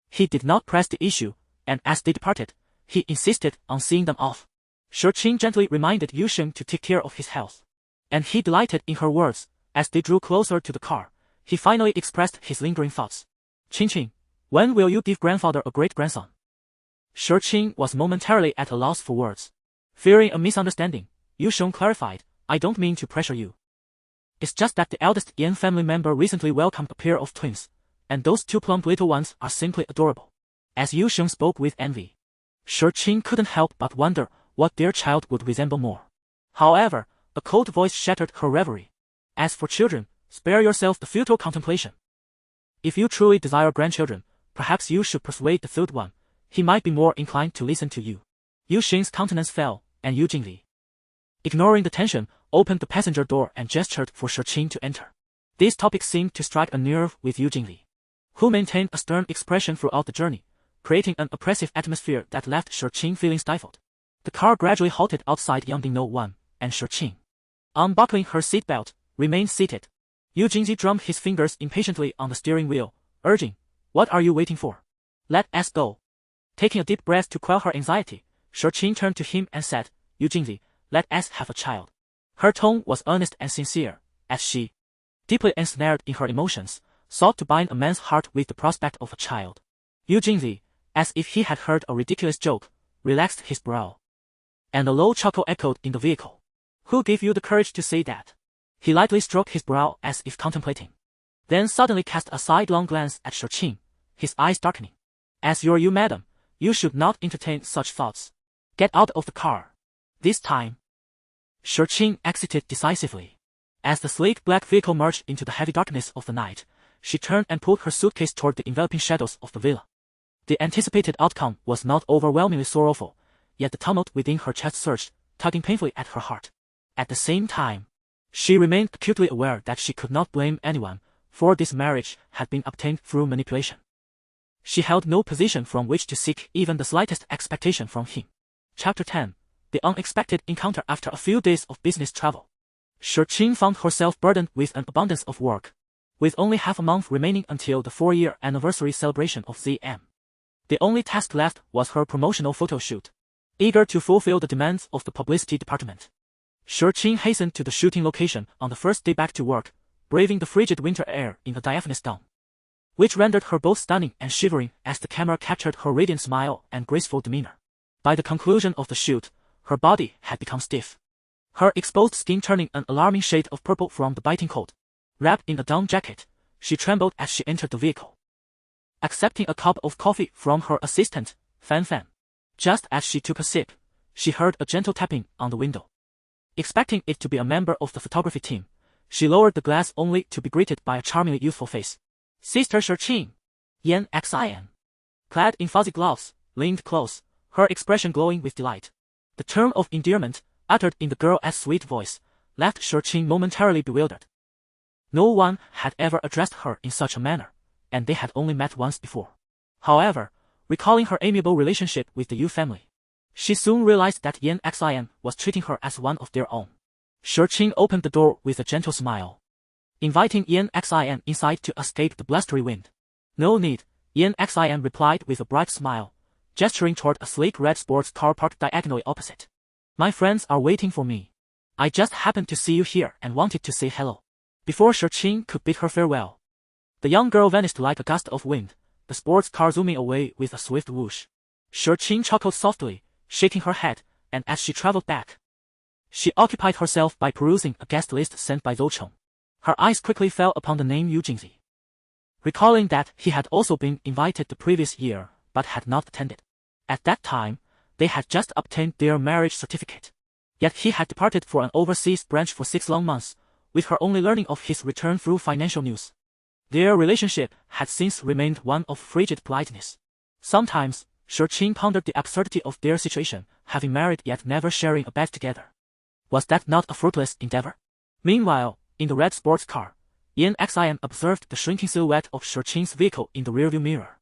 he did not press the issue, and as they departed, he insisted on seeing them off. Shurqin gently reminded Yusheng to take care of his health, and he delighted in her words. As they drew closer to the car, he finally expressed his lingering thoughts. "Qingqing, when will you give grandfather a great-grandson?" Shurqin was momentarily at a loss for words. Fearing a misunderstanding, Yusheng clarified, "I don't mean to pressure you. It's just that the eldest Yan family member recently welcomed a pair of twins, and those two plump little ones are simply adorable." As Yusheng spoke with envy, Shurqin couldn't help but wonder what their child would resemble more. However, a cold voice shattered her reverie. "As for children, spare yourself the futile contemplation. If you truly desire grandchildren, perhaps you should persuade the third one. He might be more inclined to listen to you." Yusheng's countenance fell, and Yu Jingli, ignoring the tension, opened the passenger door and gestured for Shurqin to enter. This topic seemed to strike a nerve with Yu Jingli, who maintained a stern expression throughout the journey, creating an oppressive atmosphere that left Shurqin feeling stifled. The car gradually halted outside Yangding 1, and Shurqin, unbuckling her seatbelt, remained seated. Yu Jingzi drummed his fingers impatiently on the steering wheel, urging, "What are you waiting for? Let us go." Taking a deep breath to quell her anxiety, Shurqin turned to him and said, "Yu Jingzi, let us have a child." Her tone was earnest and sincere, as she, deeply ensnared in her emotions, sought to bind a man's heart with the prospect of a child. Yu Jingzi, as if he had heard a ridiculous joke, relaxed his brow, and a low chuckle echoed in the vehicle. "Who gave you the courage to say that?" He lightly stroked his brow as if contemplating, then suddenly cast a sidelong glance at Shurqin, his eyes darkening. "As you're you, madam, you should not entertain such thoughts. Get out of the car. This time." Shurqin exited decisively. As the sleek black vehicle merged into the heavy darkness of the night, she turned and pulled her suitcase toward the enveloping shadows of the villa. The anticipated outcome was not overwhelmingly sorrowful, yet the tumult within her chest surged, tugging painfully at her heart. At the same time, she remained acutely aware that she could not blame anyone, for this marriage had been obtained through manipulation. She held no position from which to seek even the slightest expectation from him. Chapter 10. the unexpected encounter after a few days of business travel. Shirqing found herself burdened with an abundance of work, with only half a month remaining until the 4-year anniversary celebration of ZM. The only task left was her promotional photo shoot. Eager to fulfill the demands of the publicity department, Shirqing hastened to the shooting location on the first day back to work, braving the frigid winter air in a diaphanous gown, which rendered her both stunning and shivering as the camera captured her radiant smile and graceful demeanor. By the conclusion of the shoot, her body had become stiff, her exposed skin turning an alarming shade of purple from the biting cold. Wrapped in a down jacket, she trembled as she entered the vehicle, accepting a cup of coffee from her assistant, Fan Fan. Just as she took a sip, she heard a gentle tapping on the window. Expecting it to be a member of the photography team, she lowered the glass only to be greeted by a charmingly youthful face. Sister Shirqing, Yan Xin, clad in fuzzy gloves, leaned close, her expression glowing with delight. The term of endearment, uttered in the girl's sweet voice, left Shirqing momentarily bewildered. No one had ever addressed her in such a manner, and they had only met once before. However, recalling her amiable relationship with the Yu family, she soon realized that Yan Xin was treating her as one of their own. Shirqing opened the door with a gentle smile, inviting Yan Xin inside to escape the blustery wind. No need, Yan Xin replied with a bright smile, gesturing toward a sleek red sports car parked diagonally opposite. My friends are waiting for me. I just happened to see you here and wanted to say hello. Before Shirqing could bid her farewell, the young girl vanished like a gust of wind, the sports car zooming away with a swift whoosh. Shirqing chuckled softly, shaking her head, and as she traveled back, she occupied herself by perusing a guest list sent by Zhou Cheng. Her eyes quickly fell upon the name Yu Jingzi. Recalling that he had also been invited the previous year, but had not attended. At that time, they had just obtained their marriage certificate. Yet he had departed for an overseas branch for 6 long months, with her only learning of his return through financial news. Their relationship had since remained one of frigid politeness. Sometimes, Shirqing pondered the absurdity of their situation, having married yet never sharing a bed together. Was that not a fruitless endeavor? Meanwhile, in the red sports car, Yan Xin observed the shrinking silhouette of Shirqing's vehicle in the rearview mirror,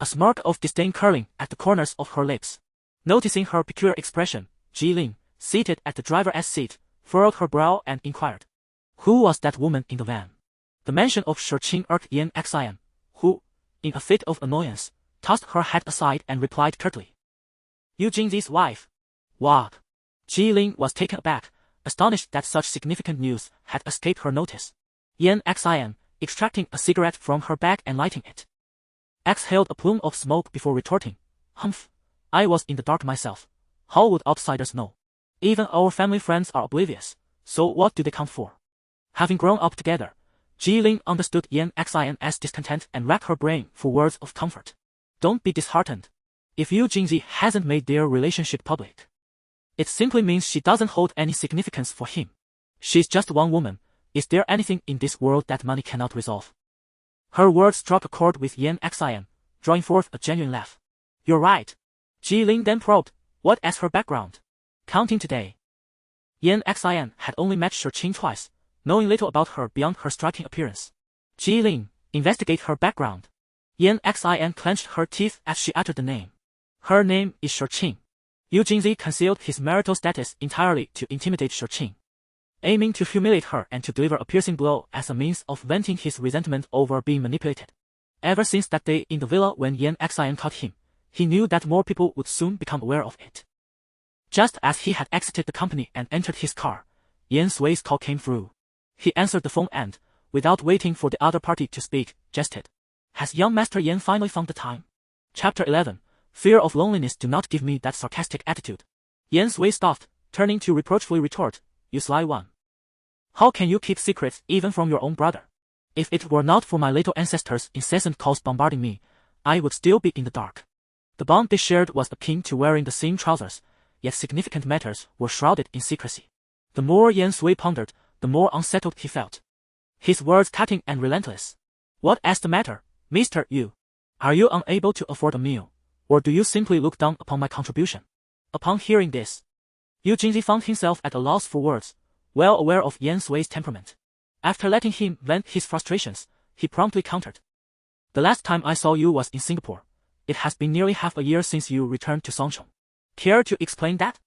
a smirk of disdain curling at the corners of her lips. Noticing her peculiar expression, Jilin, seated at the driver's seat, furrowed her brow and inquired, who was that woman in the van? The mention of Shirqing irked Yan Xin, who, in a fit of annoyance, tossed her head aside and replied curtly, Yu Jingzi's wife. What? Jilin was taken aback, astonished that such significant news had escaped her notice. Yan Xin, extracting a cigarette from her bag and lighting it, exhaled a plume of smoke before retorting, Humph, I was in the dark myself. How would outsiders know? Even our family friends are oblivious, so what do they count for? Having grown up together, Jilin understood Yan Xin's discontent and racked her brain for words of comfort. Don't be disheartened. If Yu Jingzi hasn't made their relationship public, it simply means she doesn't hold any significance for him. She's just one woman. Is there anything in this world that money cannot resolve? Her words struck a chord with Yan Xin, drawing forth a genuine laugh. You're right. Jilin then probed, what as her background? Counting today, Yan Xin had only met Shirqing twice, knowing little about her beyond her striking appearance. Jilin, investigate her background. Yan Xin clenched her teeth as she uttered the name. Her name is Shirqing. Yu Jingzi concealed his marital status entirely to intimidate Shirqing, aiming to humiliate her and to deliver a piercing blow as a means of venting his resentment over being manipulated. Ever since that day in the villa when Yan Xin caught him, he knew that more people would soon become aware of it. Just as he had exited the company and entered his car, Yan Sui's call came through. He answered the phone and, without waiting for the other party to speak, jested. Has young Master Yan finally found the time? Chapter 11. Fear of loneliness. Do not give me that sarcastic attitude. Yan Sui scoffed, turning to reproachfully retort, you sly one. How can you keep secrets even from your own brother? If it were not for my little ancestors' incessant calls bombarding me, I would still be in the dark. The bond they shared was akin to wearing the same trousers, yet significant matters were shrouded in secrecy. The more Yan Sui pondered, the more unsettled he felt. His words cutting and relentless. What is the matter, Mr. Yu? Are you unable to afford a meal, or do you simply look down upon my contribution? Upon hearing this, Yu Jingzi found himself at a loss for words, well aware of Yan Sui's temperament. After letting him vent his frustrations, he promptly countered. The last time I saw you was in Singapore. It has been nearly half a year since you returned to Songcheng. Care to explain that?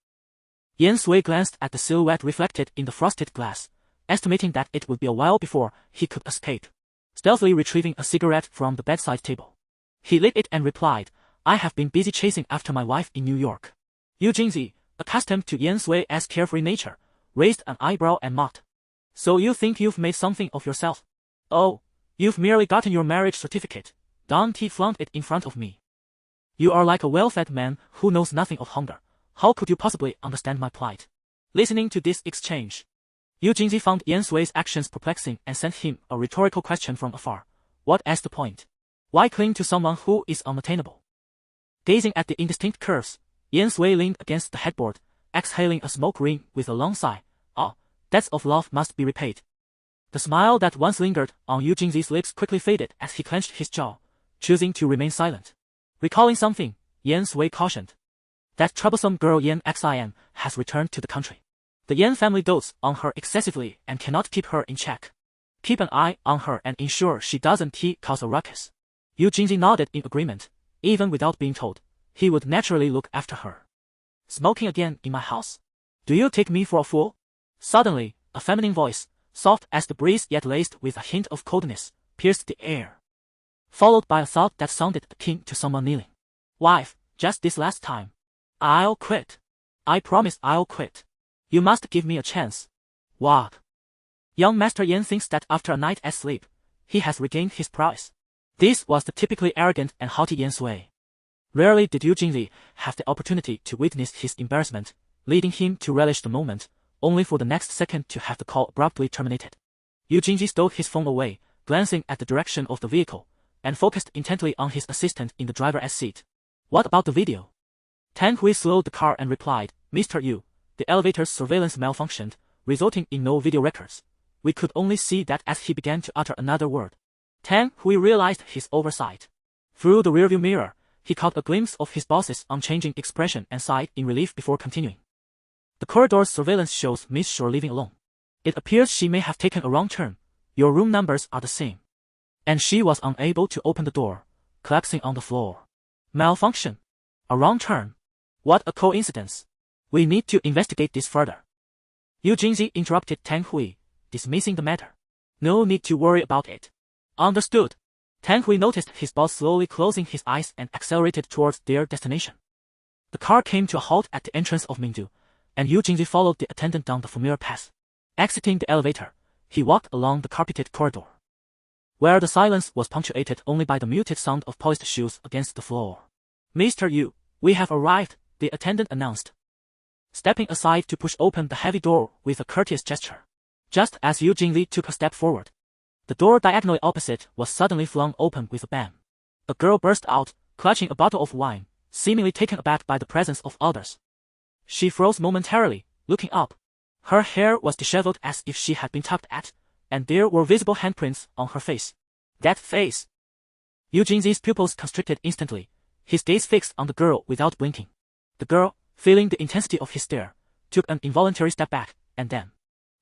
Yan Sui glanced at the silhouette reflected in the frosted glass, estimating that it would be a while before he could escape. Stealthily retrieving a cigarette from the bedside table, he lit it and replied, I have been busy chasing after my wife in New York. Yu Jingzi, accustomed to Yan Sui's carefree nature, raised an eyebrow and mocked. So you think you've made something of yourself? Oh, you've merely gotten your marriage certificate. Don't flaunt it in front of me. You are like a well-fed man who knows nothing of hunger. How could you possibly understand my plight? Listening to this exchange, Yu Jingzi found Yan Sui's actions perplexing and sent him a rhetorical question from afar. What is the point? Why cling to someone who is unattainable? Gazing at the indistinct curves, Yan Sui leaned against the headboard, exhaling a smoke ring with a long sigh. Ah, debts of love must be repaid. The smile that once lingered on Yu Jingzi's lips quickly faded as he clenched his jaw, choosing to remain silent. Recalling something, Yan Sui cautioned. That troublesome girl Yan Xin has returned to the country. The Yan family dotes on her excessively and cannot keep her in check. Keep an eye on her and ensure she doesn't cause a ruckus. Yu Jingzi nodded in agreement. Even without being told, he would naturally look after her. Smoking again in my house? Do you take me for a fool? Suddenly, a feminine voice, soft as the breeze yet laced with a hint of coldness, pierced the air. Followed by a thought that sounded akin to someone kneeling. Wife, just this last time. I'll quit. I promise I'll quit. You must give me a chance. What? Young Master Yan thinks that after a night's sleep, he has regained his prowess. This was the typically arrogant and haughty Yan Sui. Rarely did Yu Jingzi have the opportunity to witness his embarrassment, leading him to relish the moment, only for the next second to have the call abruptly terminated. Yu Jingzi stowed his phone away, glancing at the direction of the vehicle, and focused intently on his assistant in the driver's seat. What about the video? Tang Hui slowed the car and replied, Mr. Yu, the elevator's surveillance malfunctioned, resulting in no video records. We could only see that as he began to utter another word. Tang Hui realized his oversight. Through the rearview mirror, he caught a glimpse of his boss's unchanging expression and sighed in relief before continuing. The corridor's surveillance shows Miss Shore leaving alone. It appears she may have taken a wrong turn. Your room numbers are the same. And she was unable to open the door, collapsing on the floor. Malfunction. A wrong turn. What a coincidence. We need to investigate this further. Yu Jingzi interrupted Tang Hui, dismissing the matter. No need to worry about it. Understood. Tang Hui noticed his boss slowly closing his eyes and accelerated towards their destination. The car came to a halt at the entrance of Mingdu, and Yu Jingzi followed the attendant down the familiar path. Exiting the elevator, he walked along the carpeted corridor, where the silence was punctuated only by the muted sound of polished shoes against the floor. Mr. Yu, we have arrived, the attendant announced, stepping aside to push open the heavy door with a courteous gesture. Just as Yu Jingzi took a step forward, the door diagonally opposite was suddenly flung open with a bang. A girl burst out, clutching a bottle of wine, seemingly taken aback by the presence of others. She froze momentarily, looking up. Her hair was disheveled as if she had been tugged at, and there were visible handprints on her face. That face! Yu Jingzi's pupils constricted instantly, his gaze fixed on the girl without blinking. The girl, feeling the intensity of his stare, took an involuntary step back, and then,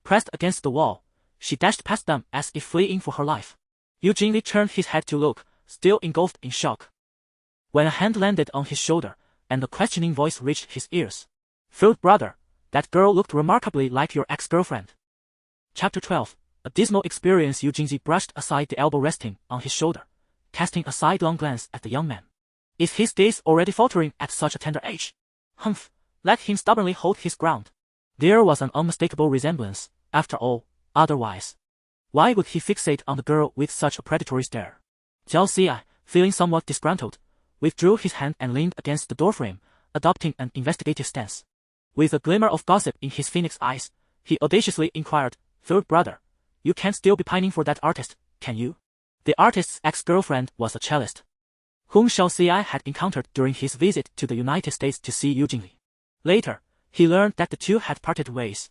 pressed against the wall, she dashed past them as if fleeing for her life. Yu Jingzi turned his head to look, still engulfed in shock, when a hand landed on his shoulder, and a questioning voice reached his ears. Third brother, that girl looked remarkably like your ex-girlfriend. Chapter 12. A dismal experience. Yu Jingzi brushed aside the elbow resting on his shoulder, casting a sidelong glance at the young man. Is his gaze already faltering at such a tender age? Humph, let him stubbornly hold his ground. There was an unmistakable resemblance, after all, otherwise. Why would he fixate on the girl with such a predatory stare? Zhao Xi, feeling somewhat disgruntled, withdrew his hand and leaned against the doorframe, adopting an investigative stance. With a glimmer of gossip in his phoenix eyes, he audaciously inquired, Third brother, you can't still be pining for that artist, can you? The artist's ex-girlfriend was a cellist, whom Zhao Xi had encountered during his visit to the United States to see Yu Jingli. Later, he learned that the two had parted ways,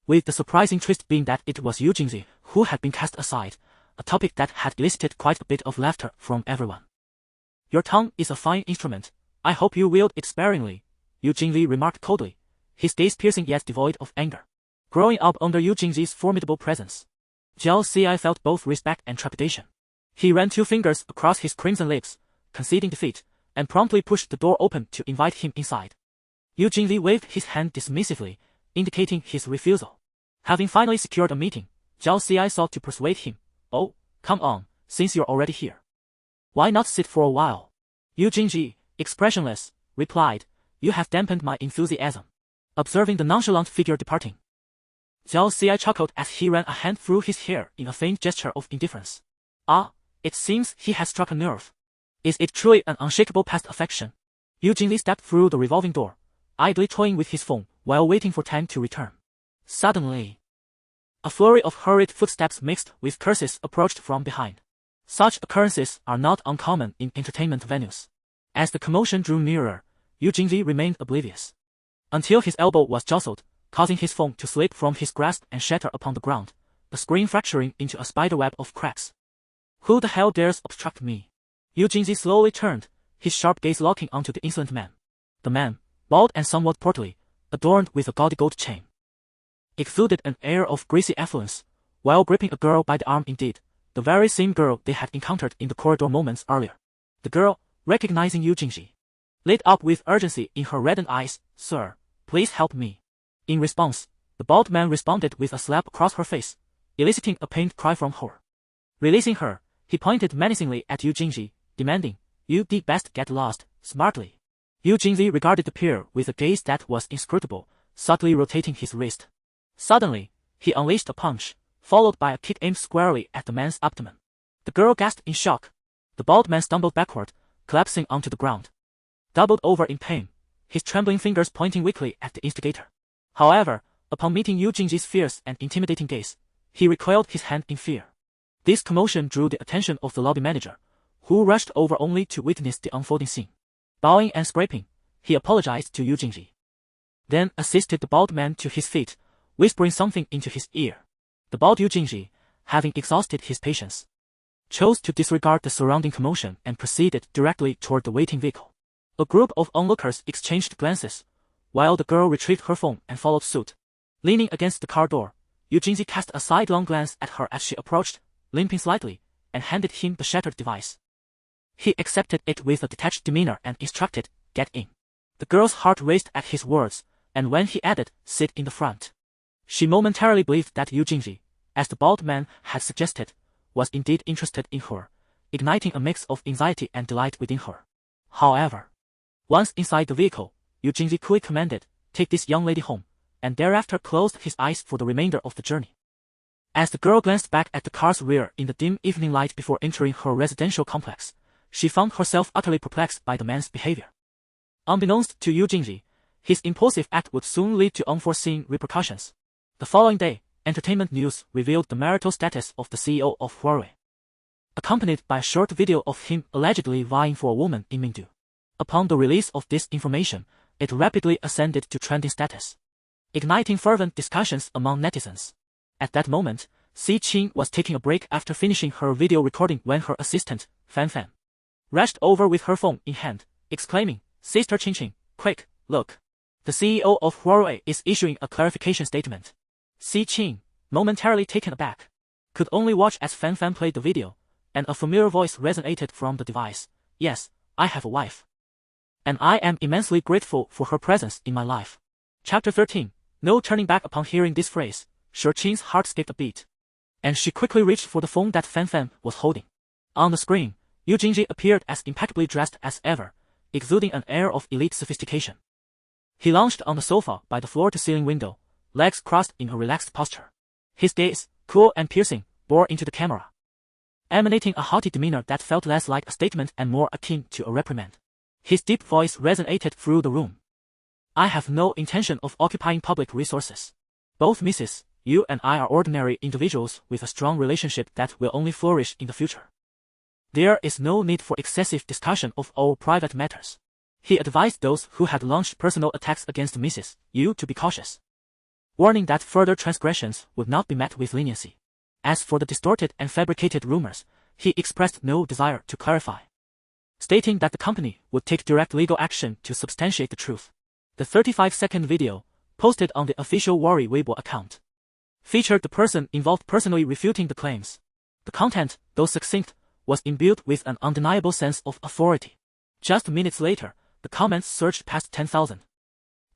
with the surprising twist being that it was Yu Jingzi who had been cast aside, a topic that had elicited quite a bit of laughter from everyone. Your tongue is a fine instrument, I hope you wield it sparingly, Yu Jingli remarked coldly, his gaze piercing yet devoid of anger. Growing up under Yu Jingzi's formidable presence, Zhao Xi felt both respect and trepidation. He ran 2 fingers across his crimson lips, conceding defeat, and promptly pushed the door open to invite him inside. Yu Jingli waved his hand dismissively, indicating his refusal. Having finally secured a meeting, Zhao Ci sought to persuade him. Oh, come on, since you're already here. Why not sit for a while? Yu Jingji, expressionless, replied, you have dampened my enthusiasm. Observing the nonchalant figure departing, Zhao Ci chuckled as he ran a hand through his hair in a faint gesture of indifference. Ah, it seems he has struck a nerve. Is it truly an unshakable past affection? Yu Jingli stepped through the revolving door, idly toying with his phone while waiting for time to return. Suddenly, a flurry of hurried footsteps mixed with curses approached from behind. Such occurrences are not uncommon in entertainment venues. As the commotion drew nearer, Yu Jingli remained oblivious. Until his elbow was jostled, causing his phone to slip from his grasp and shatter upon the ground, the screen fracturing into a spiderweb of cracks. Who the hell dares obstruct me? Yu Jingzi slowly turned, his sharp gaze locking onto the insolent man. The man, bald and somewhat portly, adorned with a gaudy gold chain, exuded an air of greasy affluence, while gripping a girl by the arm indeed, the very same girl they had encountered in the corridor moments earlier. The girl, recognizing Yu Jingji, lit up with urgency in her reddened eyes. Sir, please help me. In response, the bald man responded with a slap across her face, eliciting a pained cry from her. Releasing her, he pointed menacingly at Yu Jingji, demanding, you did best get lost, smartly. Yu Jingji regarded the pair with a gaze that was inscrutable, subtly rotating his wrist. Suddenly, he unleashed a punch, followed by a kick aimed squarely at the man's abdomen. The girl gasped in shock. The bald man stumbled backward, collapsing onto the ground, doubled over in pain, his trembling fingers pointing weakly at the instigator. However, upon meeting Yu Jingji's fierce and intimidating gaze, he recoiled his hand in fear. This commotion drew the attention of the lobby manager, who rushed over only to witness the unfolding scene. Bowing and scraping, he apologized to Yu Jingji, then assisted the bald man to his feet, whispering something into his ear. The bald Yu Jingji, having exhausted his patience, chose to disregard the surrounding commotion and proceeded directly toward the waiting vehicle. A group of onlookers exchanged glances, while the girl retrieved her phone and followed suit. Leaning against the car door, Yu Jingji cast a sidelong glance at her as she approached, limping slightly, and handed him the shattered device. He accepted it with a detached demeanor and instructed, get in. The girl's heart raced at his words, and when he added, sit in the front, she momentarily believed that Yu Jingji, as the bald man had suggested, was indeed interested in her, igniting a mix of anxiety and delight within her. However, once inside the vehicle, Yu Jingji coolly commanded, take this young lady home, and thereafter closed his eyes for the remainder of the journey. As the girl glanced back at the car's rear in the dim evening light before entering her residential complex, she found herself utterly perplexed by the man's behavior. Unbeknownst to Yu Jingji, his impulsive act would soon lead to unforeseen repercussions. The following day, entertainment news revealed the marital status of the CEO of Huawei, accompanied by a short video of him allegedly vying for a woman in Mingdu. Upon the release of this information, it rapidly ascended to trending status, igniting fervent discussions among netizens. At that moment, Si Qing was taking a break after finishing her video recording when her assistant, Fan Fan, rushed over with her phone in hand, exclaiming, Sister Qingqing, quick, look. The CEO of Huawei is issuing a clarification statement. Si Qing, momentarily taken aback, could only watch as Fan Fan played the video, and a familiar voice resonated from the device. Yes, I have a wife, and I am immensely grateful for her presence in my life. Chapter 13. No turning back. Upon hearing this phrase, Shi Qing's heart skipped a beat, and she quickly reached for the phone that Fan Fan was holding. On the screen, Yu Jingji appeared as impeccably dressed as ever, exuding an air of elite sophistication. He lounged on the sofa by the floor-to-ceiling window, legs crossed in a relaxed posture. His gaze, cool and piercing, bore into the camera, emanating a haughty demeanor that felt less like a statement and more akin to a reprimand. His deep voice resonated through the room. I have no intention of occupying public resources. Both Mrs. Yu and I are ordinary individuals with a strong relationship that will only flourish in the future. There is no need for excessive discussion of all private matters. He advised those who had launched personal attacks against Mrs. Yu to be cautious, warning that further transgressions would not be met with leniency. As for the distorted and fabricated rumors, he expressed no desire to clarify, stating that the company would take direct legal action to substantiate the truth. The 35-second video, posted on the official Huawei Weibo account, featured the person involved personally refuting the claims. The content, though succinct, was imbued with an undeniable sense of authority. Just minutes later, the comments surged past 10,000.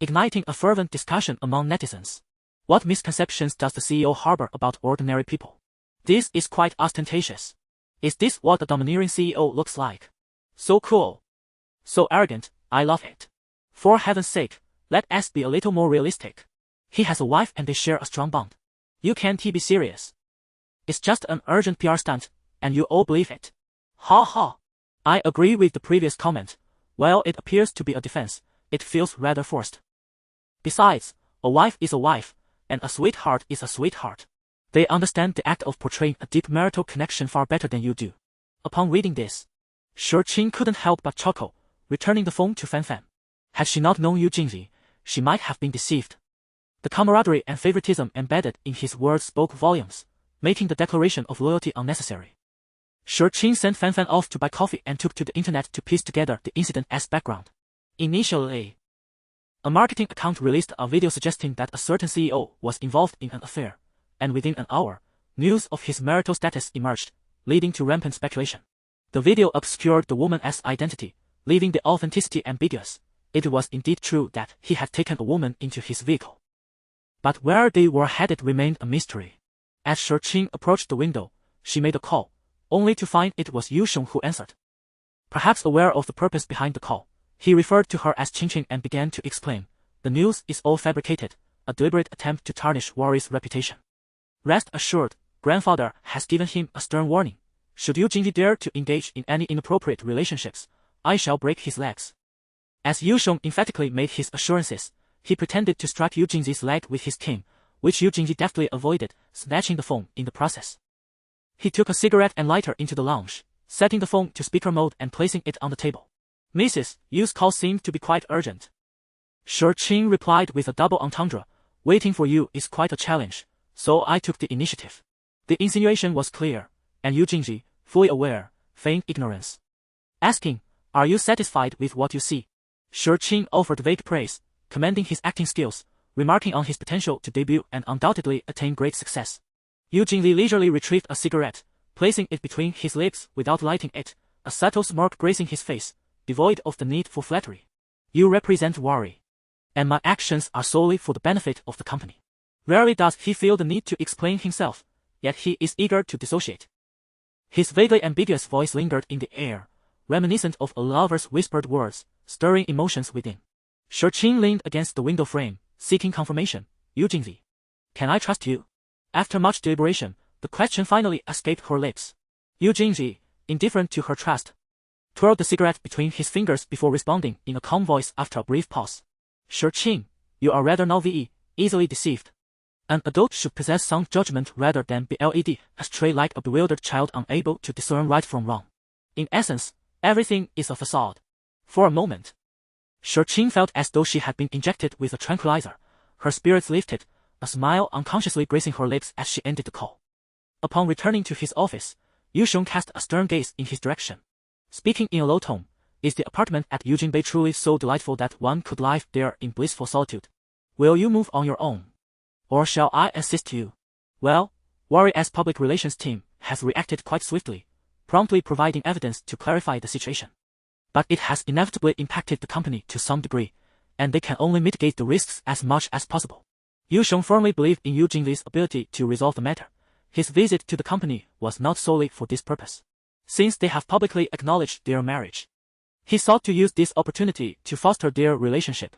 igniting a fervent discussion among netizens. What misconceptions does the CEO harbor about ordinary people? This is quite ostentatious. Is this what a domineering CEO looks like? So cool. So arrogant, I love it. For heaven's sake, let us be a little more realistic. He has a wife and they share a strong bond. You can't be serious. It's just an urgent PR stunt, and you all believe it. Ha ha. I agree with the previous comment. While it appears to be a defense, it feels rather forced. Besides, a wife is a wife, and a sweetheart is a sweetheart. They understand the act of portraying a deep marital connection far better than you do. Upon reading this, Shurqin couldn't help but chuckle, returning the phone to Fanfan. Had she not known Yu Jingyi, she might have been deceived. The camaraderie and favoritism embedded in his words spoke volumes, making the declaration of loyalty unnecessary. Shurqin sent Fanfan off to buy coffee and took to the internet to piece together the incident as background. Initially, a marketing account released a video suggesting that a certain CEO was involved in an affair, and within an hour, news of his marital status emerged, leading to rampant speculation. The video obscured the woman's identity, leaving the authenticity ambiguous. It was indeed true that he had taken a woman into his vehicle. But where they were headed remained a mystery. As Shurqin approached the window, she made a call, only to find it was Yu Sheng who answered. Perhaps aware of the purpose behind the call, he referred to her as Qingqing and began to explain, the news is all fabricated, a deliberate attempt to tarnish Worry's reputation. Rest assured, grandfather has given him a stern warning. Should Yu Jingyi dare to engage in any inappropriate relationships, I shall break his legs. As Yu Sheng emphatically made his assurances, he pretended to strike Yu Jingyi's leg with his cane, which Yu Jingyi deftly avoided, snatching the phone in the process. He took a cigarette and lighter into the lounge, setting the phone to speaker mode and placing it on the table. Mrs. Yu's call seemed to be quite urgent. Shurqin replied with a double entendre, waiting for you is quite a challenge, so I took the initiative. The insinuation was clear, and Yu Jingyi, fully aware, feigned ignorance. Asking, are you satisfied with what you see? Shurqin offered vague praise, commending his acting skills, remarking on his potential to debut and undoubtedly attain great success. Yu Jingyi leisurely retrieved a cigarette, placing it between his lips without lighting it, a subtle smirk gracing his face, devoid of the need for flattery. You represent Worry, and my actions are solely for the benefit of the company. Rarely does he feel the need to explain himself, yet he is eager to dissociate. His vaguely ambiguous voice lingered in the air, reminiscent of a lover's whispered words, stirring emotions within. Shurqin leaned against the window frame, seeking confirmation. Yu Jingyi, can I trust you? After much deliberation, the question finally escaped her lips. Yu Jingyi, indifferent to her trust, twirled the cigarette between his fingers before responding in a calm voice after a brief pause. Shurqin, you are rather naive, easily deceived. An adult should possess sound judgment rather than be led astray like a bewildered child unable to discern right from wrong. In essence, everything is a facade. For a moment, Shurqin felt as though she had been injected with a tranquilizer. Her spirits lifted, a smile unconsciously gracing her lips as she ended the call. Upon returning to his office, Yu Sheng cast a stern gaze in his direction. Speaking in a low tone, is the apartment at Eugene Bay truly so delightful that one could live there in blissful solitude? Will you move on your own? Or shall I assist you? Well, Worry's public relations team has reacted quite swiftly, promptly providing evidence to clarify the situation. But it has inevitably impacted the company to some degree, and they can only mitigate the risks as much as possible. Yu Sheng firmly believed in Yu Jingyi's ability to resolve the matter. His visit to the company was not solely for this purpose. Since they have publicly acknowledged their marriage, he sought to use this opportunity to foster their relationship.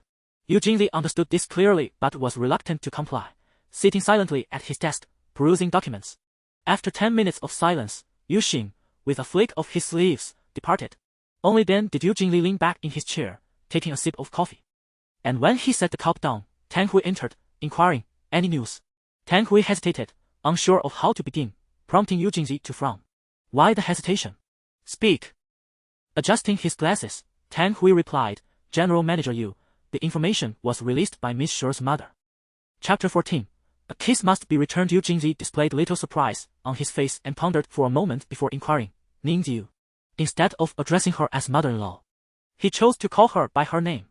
Yu Jingyi understood this clearly but was reluctant to comply, sitting silently at his desk, perusing documents. After 10 minutes of silence, Yu Xing, with a flick of his sleeves, departed. Only then did Yu Jingyi lean back in his chair, taking a sip of coffee. And when he set the cup down, Tang Hui entered, inquiring, any news? Tang Hui hesitated, unsure of how to begin, prompting Yu Jingyi to frown. Why the hesitation? Speak. Adjusting his glasses, Tang Hui replied, General Manager Yu, the information was released by Miss Shu's mother. Chapter 14. A kiss must be returned. Yu Jingyi displayed little surprise on his face and pondered for a moment before inquiring, Ningyu. Instead of addressing her as mother-in-law, he chose to call her by her name.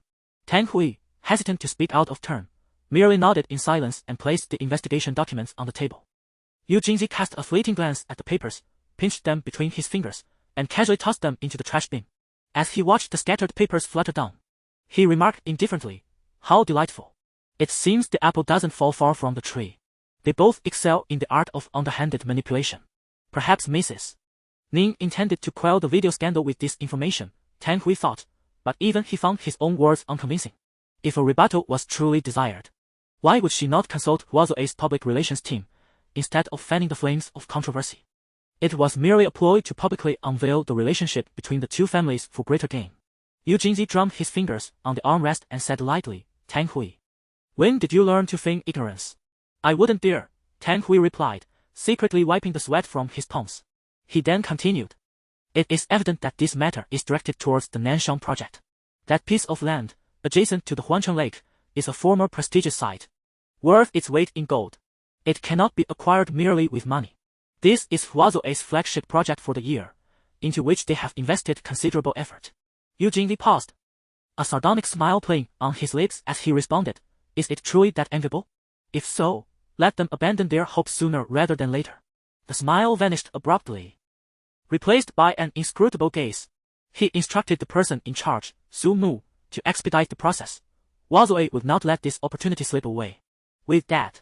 Tang Hui, hesitant to speak out of turn, merely nodded in silence and placed the investigation documents on the table. Yu Jingyi cast a fleeting glance at the papers, pinched them between his fingers, and casually tossed them into the trash bin. As he watched the scattered papers flutter down, he remarked indifferently, How delightful. It seems the apple doesn't fall far from the tree. They both excel in the art of underhanded manipulation. Perhaps Mrs. Ning intended to quell the video scandal with this information, Tang Hui thought, but even he found his own words unconvincing. If a rebuttal was truly desired, why would she not consult Huazuo's public relations team, instead of fanning the flames of controversy? It was merely a ploy to publicly unveil the relationship between the two families for greater gain. Yu Jingzi drummed his fingers on the armrest and said lightly, Tang Hui, when did you learn to feign ignorance? I wouldn't dare, Tang Hui replied, secretly wiping the sweat from his palms. He then continued. It is evident that this matter is directed towards the Nanshan project. That piece of land, adjacent to the Huancheng Lake, is a former prestigious site, worth its weight in gold. It cannot be acquired merely with money. This is Huazuo's flagship project for the year, into which they have invested considerable effort. Yu Jingli paused, a sardonic smile playing on his lips as he responded, is it truly that enviable? If so, let them abandon their hopes sooner rather than later. The smile vanished abruptly, replaced by an inscrutable gaze. He instructed the person in charge, Su Mu, to expedite the process. Huazuo would not let this opportunity slip away. With that,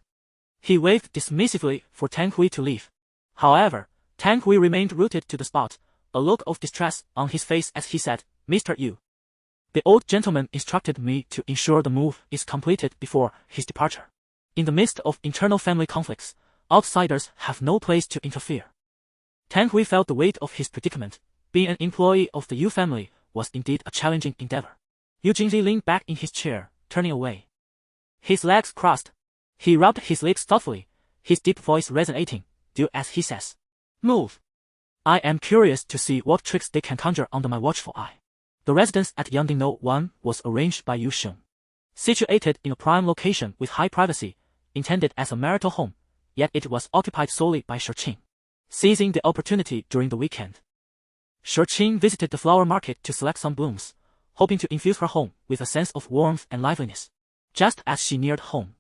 he waved dismissively for Tang Hui to leave. However, Tang Hui remained rooted to the spot, a look of distress on his face as he said, Mr. Yu, the old gentleman instructed me to ensure the move is completed before his departure. In the midst of internal family conflicts, outsiders have no place to interfere. Tang Hui felt the weight of his predicament. Being an employee of the Yu family was indeed a challenging endeavor. Yu Jingzi leaned back in his chair, turning away. His legs crossed. He rubbed his lips thoughtfully, his deep voice resonating. Do as he says. Move. I am curious to see what tricks they can conjure under my watchful eye. The residence at Yangdingno 1 was arranged by Yu Sheng. Situated in a prime location with high privacy, intended as a marital home, yet it was occupied solely by Shirqing. Seizing the opportunity during the weekend, Shirqing visited the flower market to select some blooms, hoping to infuse her home with a sense of warmth and liveliness. Just as she neared home,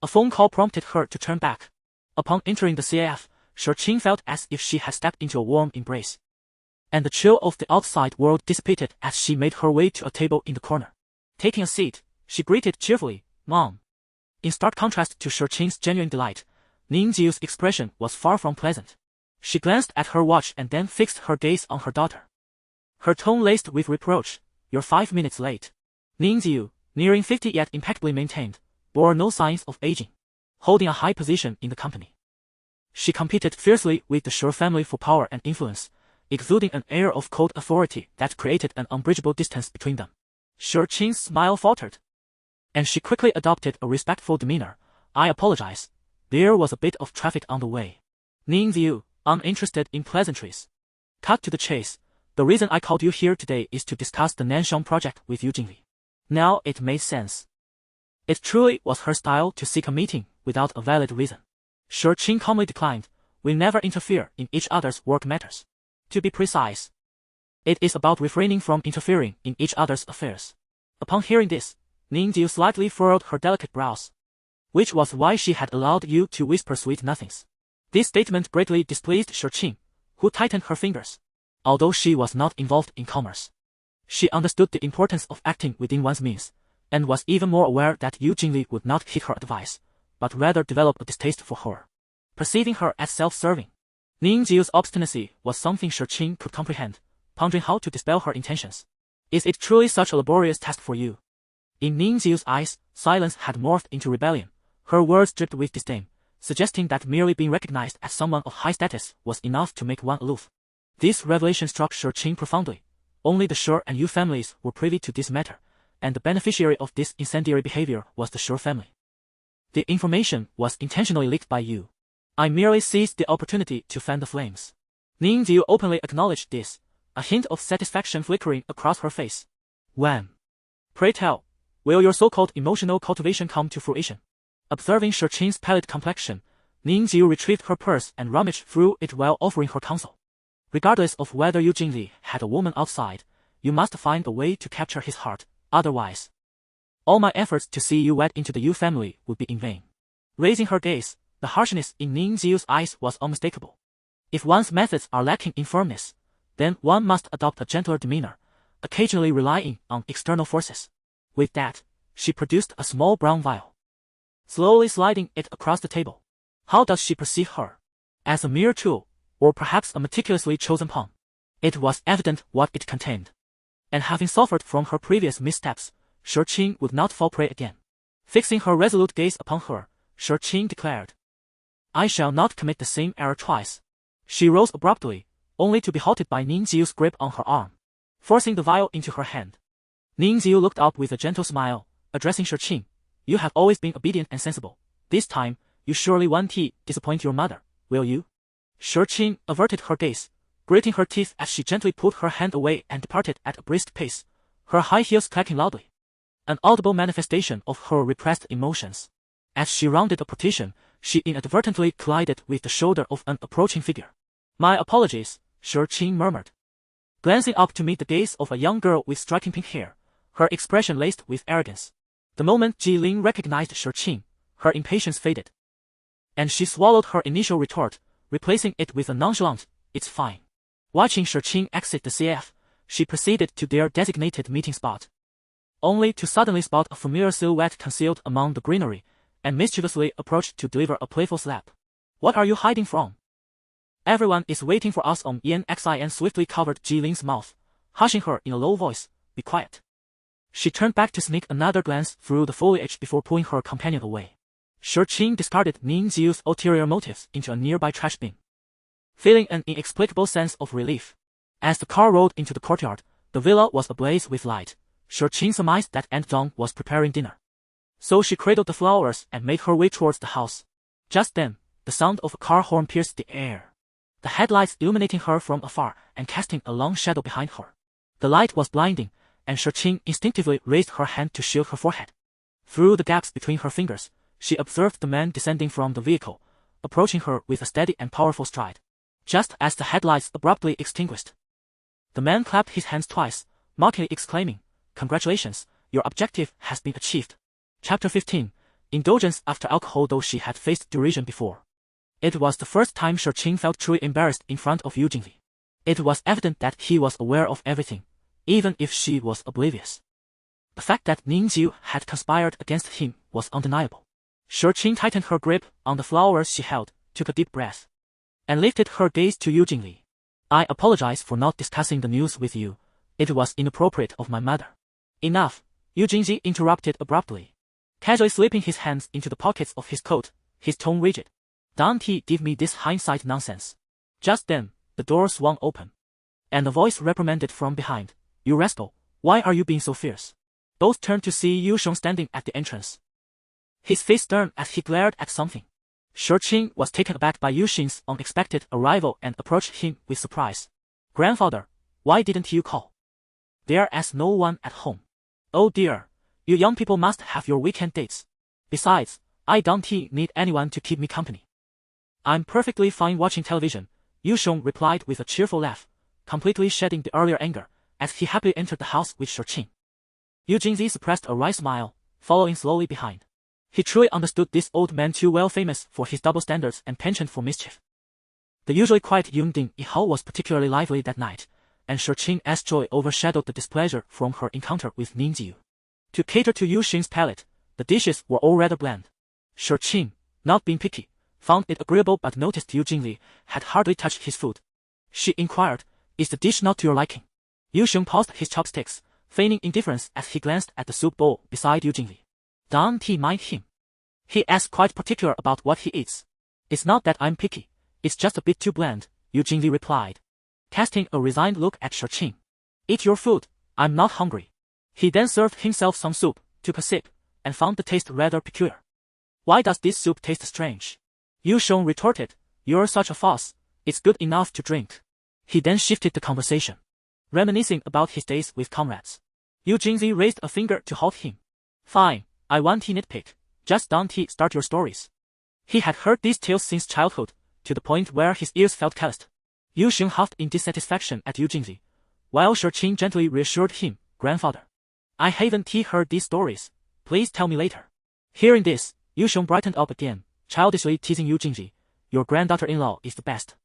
a phone call prompted her to turn back. Upon entering the CAF, Shirqing felt as if she had stepped into a warm embrace, and the chill of the outside world dissipated as she made her way to a table in the corner. Taking a seat, she greeted cheerfully, Mom. In stark contrast to Shirqing's genuine delight, Ning Jiu's expression was far from pleasant. She glanced at her watch and then fixed her gaze on her daughter. Her tone laced with reproach, You're 5 minutes late. Ning Jiu, nearing 50 yet impeccably maintained, bore no signs of aging, holding a high position in the company. She competed fiercely with the Shi family for power and influence, exuding an air of cold authority that created an unbridgeable distance between them. Shirqing's smile faltered, and she quickly adopted a respectful demeanor. I apologize. There was a bit of traffic on the way. Ning Ziyu, uninterested in pleasantries. Cut to the chase. The reason I called you here today is to discuss the Nanshan project with Yu Jingli. Now it made sense. It truly was her style to seek a meeting without a valid reason. Shirqing calmly declined. We never interfere in each other's work matters. To be precise, it is about refraining from interfering in each other's affairs. Upon hearing this, Ning Jiu slightly furrowed her delicate brows, which was why she had allowed Yu to whisper sweet nothings. This statement greatly displeased Shirqing, who tightened her fingers. Although she was not involved in commerce, she understood the importance of acting within one's means, and was even more aware that Yu Jingli would not heed her advice, but rather develop a distaste for her, perceiving her as self-serving. Ning Jiu's obstinacy was something Shirqing could comprehend, pondering how to dispel her intentions. Is it truly such a laborious task for you? In Ning Jiu's eyes, silence had morphed into rebellion. Her words dripped with disdain, suggesting that merely being recognized as someone of high status was enough to make one aloof. This revelation struck Shirqing profoundly. Only the Shi and Yu families were privy to this matter, and the beneficiary of this incendiary behavior was the Shi family. The information was intentionally leaked by Yu. I merely seized the opportunity to fan the flames. Ning Jiu openly acknowledged this, a hint of satisfaction flickering across her face. When? Pray tell, will your so-called emotional cultivation come to fruition? Observing Shirqing's pallid complexion, Ning Jiu retrieved her purse and rummaged through it while offering her counsel. Regardless of whether Yu Jingli had a woman outside, you must find a way to capture his heart, otherwise all my efforts to see you wed into the Yu family would be in vain. Raising her gaze, the harshness in Ning Jiu's eyes was unmistakable. If one's methods are lacking in firmness, then one must adopt a gentler demeanor, occasionally relying on external forces. With that, she produced a small brown vial, slowly sliding it across the table. How does she perceive her? As a mere tool, or perhaps a meticulously chosen pawn? It was evident what it contained. And having suffered from her previous missteps, Shirqing would not fall prey again. Fixing her resolute gaze upon her, Shirqing declared, "I shall not commit the same error twice." She rose abruptly, only to be halted by Ningjiu's grip on her arm, forcing the vial into her hand. Ningjiu looked up with a gentle smile, addressing Shirqing. "You have always been obedient and sensible. This time, you surely won't disappoint your mother, will you?" Shirqing averted her gaze, gritting her teeth as she gently put her hand away and departed at a brisk pace, her high heels clacking loudly, an audible manifestation of her repressed emotions. As she rounded a partition, she inadvertently collided with the shoulder of an approaching figure. "My apologies," Shirqing murmured, glancing up to meet the gaze of a young girl with striking pink hair, her expression laced with arrogance. The moment Jilin recognized Shirqing, her impatience faded, and she swallowed her initial retort, replacing it with a nonchalant, "It's fine." Watching Shirqing exit the CF, she proceeded to their designated meeting spot, only to suddenly spot a familiar silhouette concealed among the greenery, and mischievously approached to deliver a playful slap. "What are you hiding from? Everyone is waiting for us on ENXIN." Swiftly covered Jilin's mouth, hushing her in a low voice, "Be quiet." She turned back to sneak another glance through the foliage before pulling her companion away. Shirqing discarded Ningjiu's ulterior motives into a nearby trash bin, feeling an inexplicable sense of relief. As the car rolled into the courtyard, the villa was ablaze with light. Shirqing surmised that Aunt Dong was preparing dinner, so she cradled the flowers and made her way towards the house. Just then, the sound of a car horn pierced the air, the headlights illuminating her from afar and casting a long shadow behind her. The light was blinding, and Shirqing instinctively raised her hand to shield her forehead. Through the gaps between her fingers, she observed the man descending from the vehicle, approaching her with a steady and powerful stride. Just as the headlights abruptly extinguished, the man clapped his hands twice, mockingly exclaiming, "Congratulations, your objective has been achieved." Chapter 15. Indulgence after alcohol. Though she had faced derision before, it was the first time Shirqing felt truly embarrassed in front of Yu Jingli. It was evident that he was aware of everything, even if she was oblivious. The fact that Ningjiu had conspired against him was undeniable. Shirqing tightened her grip on the flowers she held, took a deep breath, and lifted her gaze to Yu Jingli. "I apologize for not discussing the news with you. It was inappropriate of my mother." "Enough," Yu Jingji interrupted abruptly, casually slipping his hands into the pockets of his coat, his tone rigid. "Don't give me this hindsight nonsense." Just then, the door swung open, and a voice reprimanded from behind, "You rascal, why are you being so fierce?" Both turned to see Yu Sheng standing at the entrance, his face stern as he glared at something. Shirqing was taken aback by Yu Xin's unexpected arrival and approached him with surprise. "Grandfather, why didn't you call? There's no one at home." "Oh dear, you young people must have your weekend dates. Besides, I don't need anyone to keep me company. I'm perfectly fine watching television," Yu Sheng replied with a cheerful laugh, completely shedding the earlier anger, as he happily entered the house with Shirqing. Yu Jingzi suppressed a wry smile, following slowly behind. He truly understood this old man too well, famous for his double standards and penchant for mischief. The usually quiet Yunding Yihao was particularly lively that night, and Shirqing's joy overshadowed the displeasure from her encounter with Ningjiu. To cater to Yu Xin's palate, the dishes were all rather bland. Shirqing, not being picky, found it agreeable but noticed Yu Jingli had hardly touched his food. She inquired, "Is the dish not to your liking?" Yu Sheng paused his chopsticks, feigning indifference as he glanced at the soup bowl beside Yu Jingli. "Don't mind him. He's quite particular about what he eats." "It's not that I'm picky, it's just a bit too bland," Yu Jingli replied, casting a resigned look at Shirqing. "Eat your food, I'm not hungry." He then served himself some soup, took a sip, and found the taste rather peculiar. "Why does this soup taste strange?" Yu Sheng retorted, "You're such a fuss, it's good enough to drink." He then shifted the conversation, reminiscing about his days with comrades. Yu Jingzi raised a finger to halt him. "Fine, I won't nitpick, just don't start your stories." He had heard these tales since childhood, to the point where his ears felt calloused. Yu Sheng huffed in dissatisfaction at Yu Jingzi, while Shirqing gently reassured him, "Grandfather, I haven't heard these stories, please tell me later." Hearing this, Yu Sheng brightened up again, childishly teasing Yu Jingji, "Your granddaughter-in-law is the best."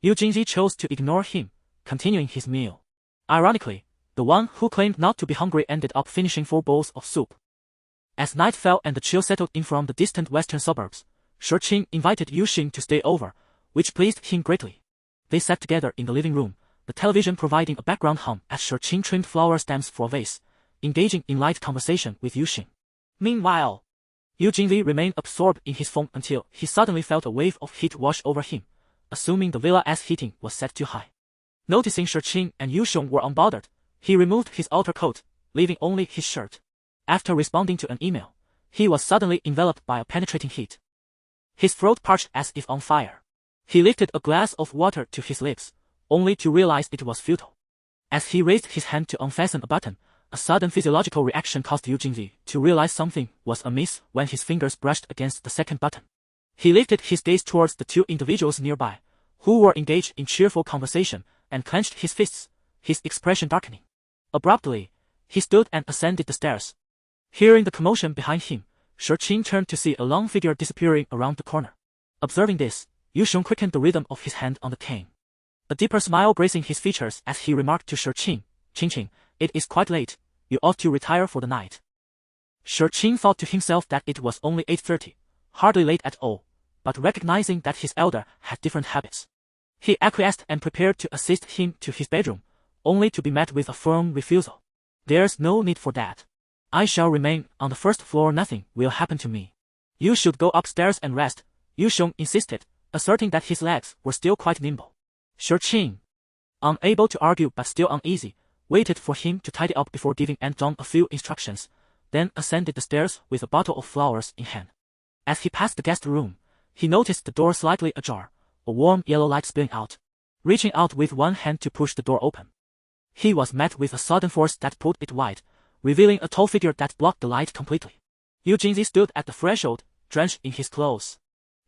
Yu Jingji chose to ignore him, continuing his meal. Ironically, the one who claimed not to be hungry ended up finishing 4 bowls of soup. As night fell and the chill settled in from the distant western suburbs, Shurqin invited Yuxing to stay over, which pleased him greatly. They sat together in the living room, the television providing a background hum as Shurqin trimmed flower stems for a vase, engaging in light conversation with Yuxing. Meanwhile, Yu Jingli remained absorbed in his phone until he suddenly felt a wave of heat wash over him, assuming the villa's heating was set too high. Noticing Shurqin and Yuxiong were unbothered, he removed his outer coat, leaving only his shirt. After responding to an email, he was suddenly enveloped by a penetrating heat. His throat parched as if on fire. He lifted a glass of water to his lips, only to realize it was futile. As he raised his hand to unfasten a button, a sudden physiological reaction caused Yu Jingli to realize something was amiss when his fingers brushed against the second button. He lifted his gaze towards the two individuals nearby, who were engaged in cheerful conversation, and clenched his fists, his expression darkening. Abruptly, he stood and ascended the stairs. Hearing the commotion behind him, Shurqin turned to see a long figure disappearing around the corner. Observing this, Yuxiong quickened the rhythm of his hand on the cane. A deeper smile gracing his features as he remarked to Shurqin, "Qingqing, it is quite late, you ought to retire for the night." Shurqin thought to himself that it was only 8:30, hardly late at all, but recognizing that his elder had different habits, he acquiesced and prepared to assist him to his bedroom, only to be met with a firm refusal. "There's no need for that. I shall remain on the first floor, nothing will happen to me. You should go upstairs and rest," Yuxiong insisted, asserting that his legs were still quite nimble. Shurqin, unable to argue but still uneasy, waited for him to tidy up before giving Aunt Zhang a few instructions, then ascended the stairs with a bottle of flowers in hand. As he passed the guest room, he noticed the door slightly ajar, a warm yellow light spilling out. Reaching out with one hand to push the door open, he was met with a sudden force that pulled it wide, revealing a tall figure that blocked the light completely. Yu Jingzi stood at the threshold, drenched in his clothes.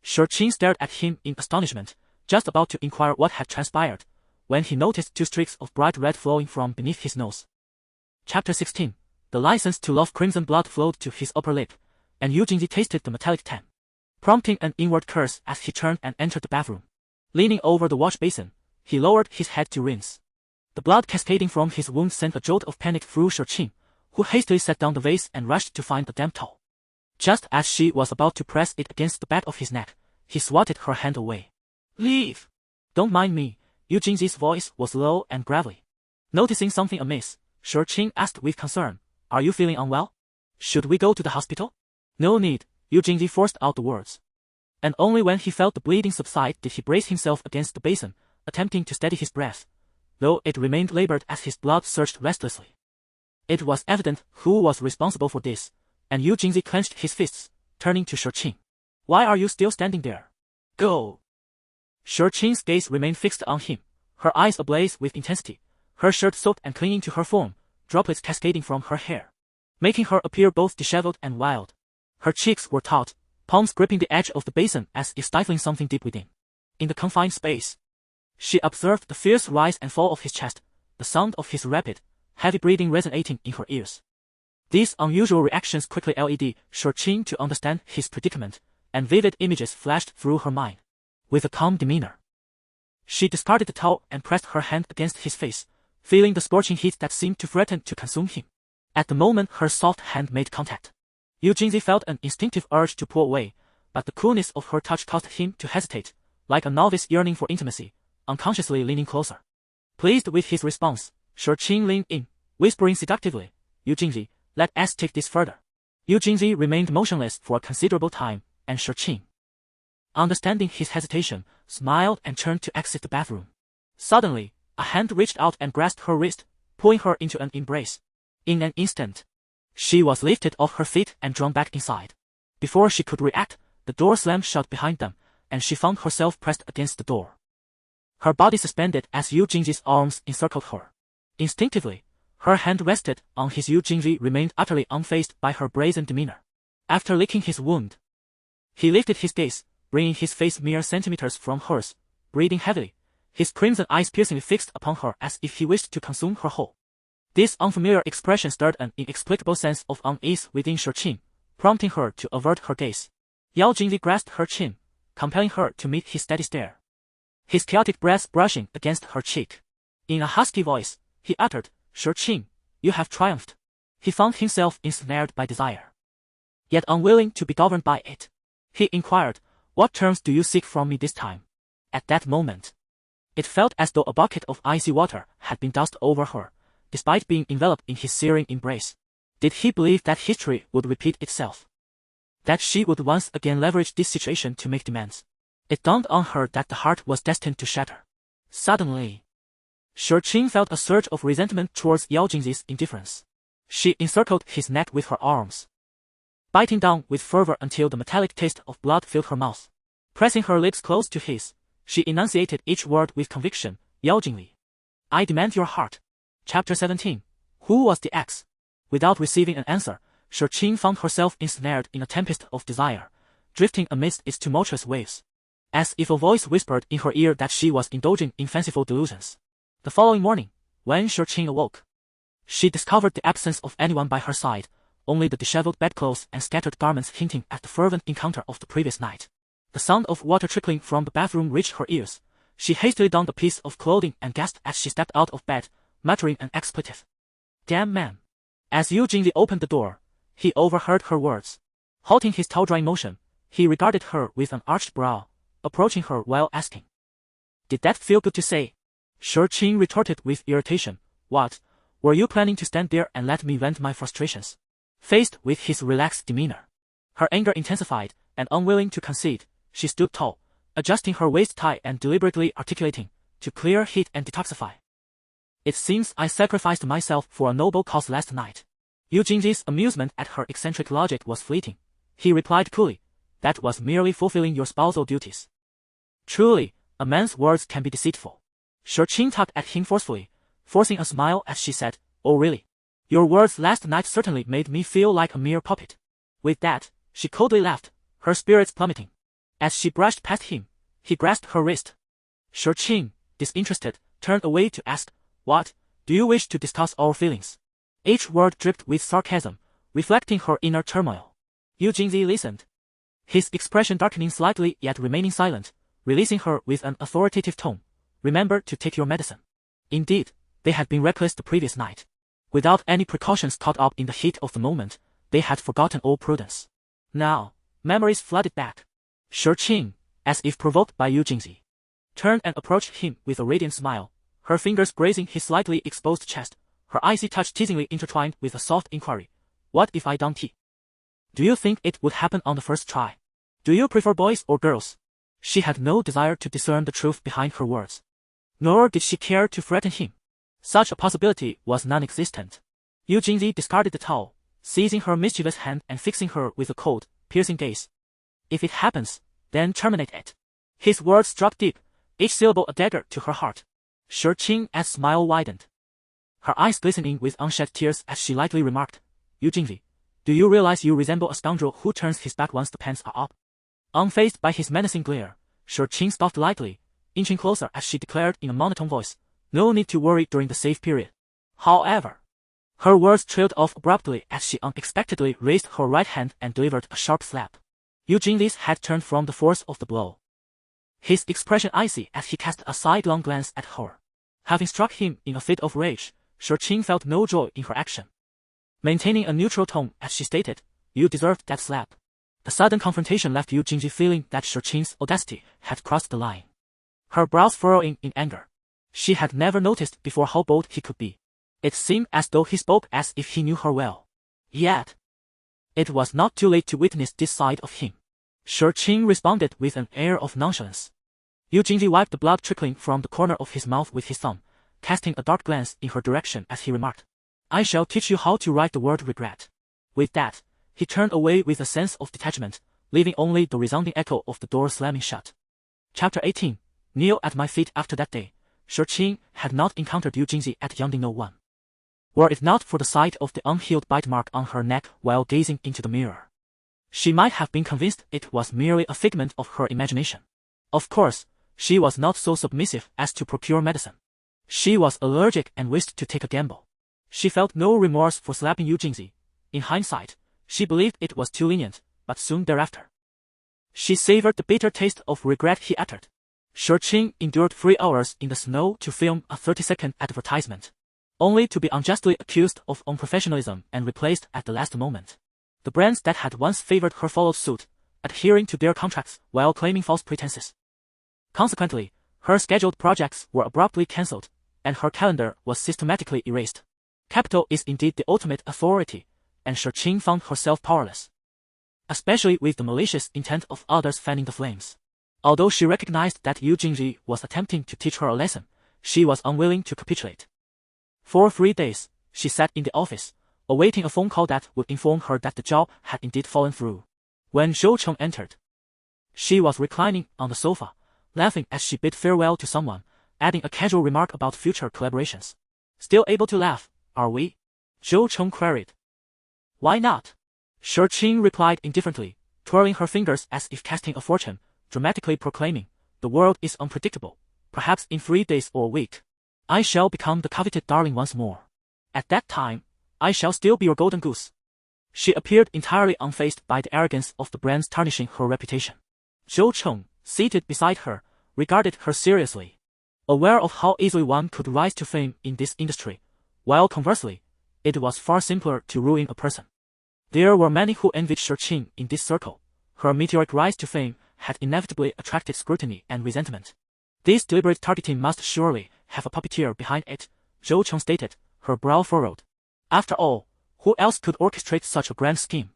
Shurqin stared at him in astonishment, just about to inquire what had transpired, when he noticed two streaks of bright red flowing from beneath his nose. Chapter 16. The license to love. Crimson blood flowed to his upper lip, and Yu Jingzi tasted the metallic tang, prompting an inward curse as he turned and entered the bathroom. Leaning over the wash basin, he lowered his head to rinse. The blood cascading from his wound sent a jolt of panic through Shurqin, who hastily set down the vase and rushed to find the damp towel. Just as she was about to press it against the back of his neck, he swatted her hand away. "Leave! Don't mind me." Yu Jingzi's voice was low and gravelly. Noticing something amiss, Shurqin asked with concern, "Are you feeling unwell? Should we go to the hospital?" "No need," Yu Jingzi forced out the words. And only when he felt the bleeding subside did he brace himself against the basin, attempting to steady his breath, though it remained labored as his blood surged restlessly. It was evident who was responsible for this, and Yu Jingzi clenched his fists, turning to Shurqin. "Why are you still standing there? Go!" Shurqin's gaze remained fixed on him, her eyes ablaze with intensity, her shirt soaked and clinging to her form, droplets cascading from her hair, making her appear both disheveled and wild. Her cheeks were taut, palms gripping the edge of the basin as if stifling something deep within. In the confined space, she observed the fierce rise and fall of his chest, the sound of his rapid, heavy breathing resonating in her ears. These unusual reactions quickly led Shurqin to understand his predicament, and vivid images flashed through her mind. With a calm demeanor, she discarded the towel and pressed her hand against his face, feeling the scorching heat that seemed to threaten to consume him. At the moment her soft hand made contact, Yu Jingzi felt an instinctive urge to pull away, but the coolness of her touch caused him to hesitate, like a novice yearning for intimacy, unconsciously leaning closer. Pleased with his response, Shurqin leaned in, whispering seductively, "Yu Jingzi, let us take this further." Yu Jingzi remained motionless for a considerable time, and Shurqin, understanding his hesitation, smiled and turned to exit the bathroom. Suddenly, a hand reached out and grasped her wrist, pulling her into an embrace. In an instant, she was lifted off her feet and drawn back inside. Before she could react, the door slammed shut behind them, and she found herself pressed against the door. Her body suspended as Yu Jingzi's arms encircled her. Instinctively, her hand rested on his. Yu Jingzi remained utterly unfazed by her brazen demeanor. After licking his wound, he lifted his gaze, bringing his face mere centimeters from hers, breathing heavily, his crimson eyes piercingly fixed upon her as if he wished to consume her whole. This unfamiliar expression stirred an inexplicable sense of unease within Shurqin, prompting her to avert her gaze. Yao Jingzi grasped her chin, compelling her to meet his steady stare, his chaotic breath brushing against her cheek. In a husky voice, he uttered, "Shurqin, you have triumphed." He found himself ensnared by desire. yet unwilling to be governed by it. He inquired, "What terms do you seek from me this time?" At that moment, it felt as though a bucket of icy water had been doused over her, despite being enveloped in his searing embrace. Did he believe that history would repeat itself? That she would once again leverage this situation to make demands? It dawned on her that the heart was destined to shatter. Suddenly, Shurqin felt a surge of resentment towards Yao Jingzi's indifference. She encircled his neck with her arms, biting down with fervor until the metallic taste of blood filled her mouth. Pressing her lips close to his, she enunciated each word with conviction. "Yao Jingli, I demand your heart." Chapter 17. Who was the ex? Without receiving an answer, Shurqin found herself ensnared in a tempest of desire, drifting amidst its tumultuous waves, as if a voice whispered in her ear that she was indulging in fanciful delusions. The following morning, when Shurqin awoke, she discovered the absence of anyone by her side, only the disheveled bedclothes and scattered garments hinting at the fervent encounter of the previous night. The sound of water trickling from the bathroom reached her ears. She hastily donned a piece of clothing and gasped as she stepped out of bed, muttering an expletive. "Damn man." As Yu Jingli opened the door, he overheard her words. Halting his towel-drying motion, he regarded her with an arched brow, approaching her while asking, "Did that feel good to say?" Shurqin retorted with irritation, "What, were you planning to stand there and let me vent my frustrations?" Faced with his relaxed demeanor, her anger intensified, and unwilling to concede, she stood tall, adjusting her waist tie and deliberately articulating, "To clear heat and detoxify. It seems I sacrificed myself for a noble cause last night." Yu Jingji's amusement at her eccentric logic was fleeting. He replied coolly, "That was merely fulfilling your spousal duties." Truly, a man's words can be deceitful. Shurqin tugged at him forcefully, forcing a smile as she said, "Oh really? Your words last night certainly made me feel like a mere puppet." With that, she coldly laughed, her spirits plummeting. As she brushed past him, he grasped her wrist. Shurqin, disinterested, turned away to ask, "What, do you wish to discuss our feelings?" Each word dripped with sarcasm, reflecting her inner turmoil. Yu Jingzi listened, his expression darkening slightly yet remaining silent, releasing her with an authoritative tone. "Remember to take your medicine." Indeed, they had been reckless the previous night. Without any precautions caught up in the heat of the moment, they had forgotten all prudence. Now, memories flooded back. Shurqin, as if provoked by Yu Jingzi, turned and approached him with a radiant smile, her fingers grazing his slightly exposed chest, her icy touch teasingly intertwined with a soft inquiry. "What if I don't? Do you think it would happen on the first try? Do you prefer boys or girls?" She had no desire to discern the truth behind her words, nor did she care to threaten him. Such a possibility was non-existent. Yu Jingzi discarded the towel, seizing her mischievous hand and fixing her with a cold, piercing gaze. "If it happens, then terminate it." His words struck deep, each syllable a dagger to her heart. Shurqin's smile widened, her eyes glistening with unshed tears as she lightly remarked, "Yu Jingzi, do you realize you resemble a scoundrel who turns his back once the pants are up?" Unfazed by his menacing glare, Shurqin scoffed lightly, inching closer as she declared in a monotone voice, "No need to worry during the safe period." However, her words trailed off abruptly as she unexpectedly raised her right hand and delivered a sharp slap. Yu Jingli's head turned from the force of the blow, his expression icy as he cast a sidelong glance at her. Having struck him in a fit of rage, Shurqin felt no joy in her action. Maintaining a neutral tone as she stated, "You deserved that slap." The sudden confrontation left Yu Jingji feeling that Shurqin's audacity had crossed the line, her brows furrowing in anger. She had never noticed before how bold he could be. It seemed as though he spoke as if he knew her well. Yet, it was not too late to witness this side of him. Shurqin responded with an air of nonchalance. Yu Jingji wiped the blood trickling from the corner of his mouth with his thumb, casting a dark glance in her direction as he remarked, "I shall teach you how to write the word regret." With that, he turned away with a sense of detachment, leaving only the resounding echo of the door slamming shut. Chapter 18. Kneel at my feet. After that day, Shurqin had not encountered Yu Jingzi at Yangding No 1. Were it not for the sight of the unhealed bite mark on her neck while gazing into the mirror, she might have been convinced it was merely a figment of her imagination. Of course, she was not so submissive as to procure medicine. She was allergic and wished to take a gamble. She felt no remorse for slapping Yu Jingzi. In hindsight, she believed it was too lenient, but soon thereafter, she savored the bitter taste of regret he uttered. Shurqin endured 3 hours in the snow to film a 30-second advertisement, only to be unjustly accused of unprofessionalism and replaced at the last moment. The brands that had once favored her followed suit, adhering to their contracts while claiming false pretenses. Consequently, her scheduled projects were abruptly cancelled, and her calendar was systematically erased. Capital is indeed the ultimate authority, and Shirqing found herself powerless, especially with the malicious intent of others fanning the flames. Although she recognized that Yu Jingji was attempting to teach her a lesson, she was unwilling to capitulate. For 3 days, she sat in the office, awaiting a phone call that would inform her that the job had indeed fallen through. When Zhou Cheng entered, she was reclining on the sofa, laughing as she bid farewell to someone, adding a casual remark about future collaborations. Still able to laugh, are we? Zhou Cheng queried. Why not? Shirqing replied indifferently, twirling her fingers as if casting a fortune, dramatically proclaiming, the world is unpredictable. Perhaps in 3 days or a week, I shall become the coveted darling once more. At that time, I shall still be your golden goose. She appeared entirely unfazed by the arrogance of the brands tarnishing her reputation. Zhou Cheng, seated beside her, regarded her seriously. Aware of how easily one could rise to fame in this industry, while conversely, it was far simpler to ruin a person. There were many who envied Shirqing in this circle. Her meteoric rise to fame had inevitably attracted scrutiny and resentment. This deliberate targeting must surely have a puppeteer behind it, Zhou Cheng stated, her brow furrowed. After all, who else could orchestrate such a grand scheme?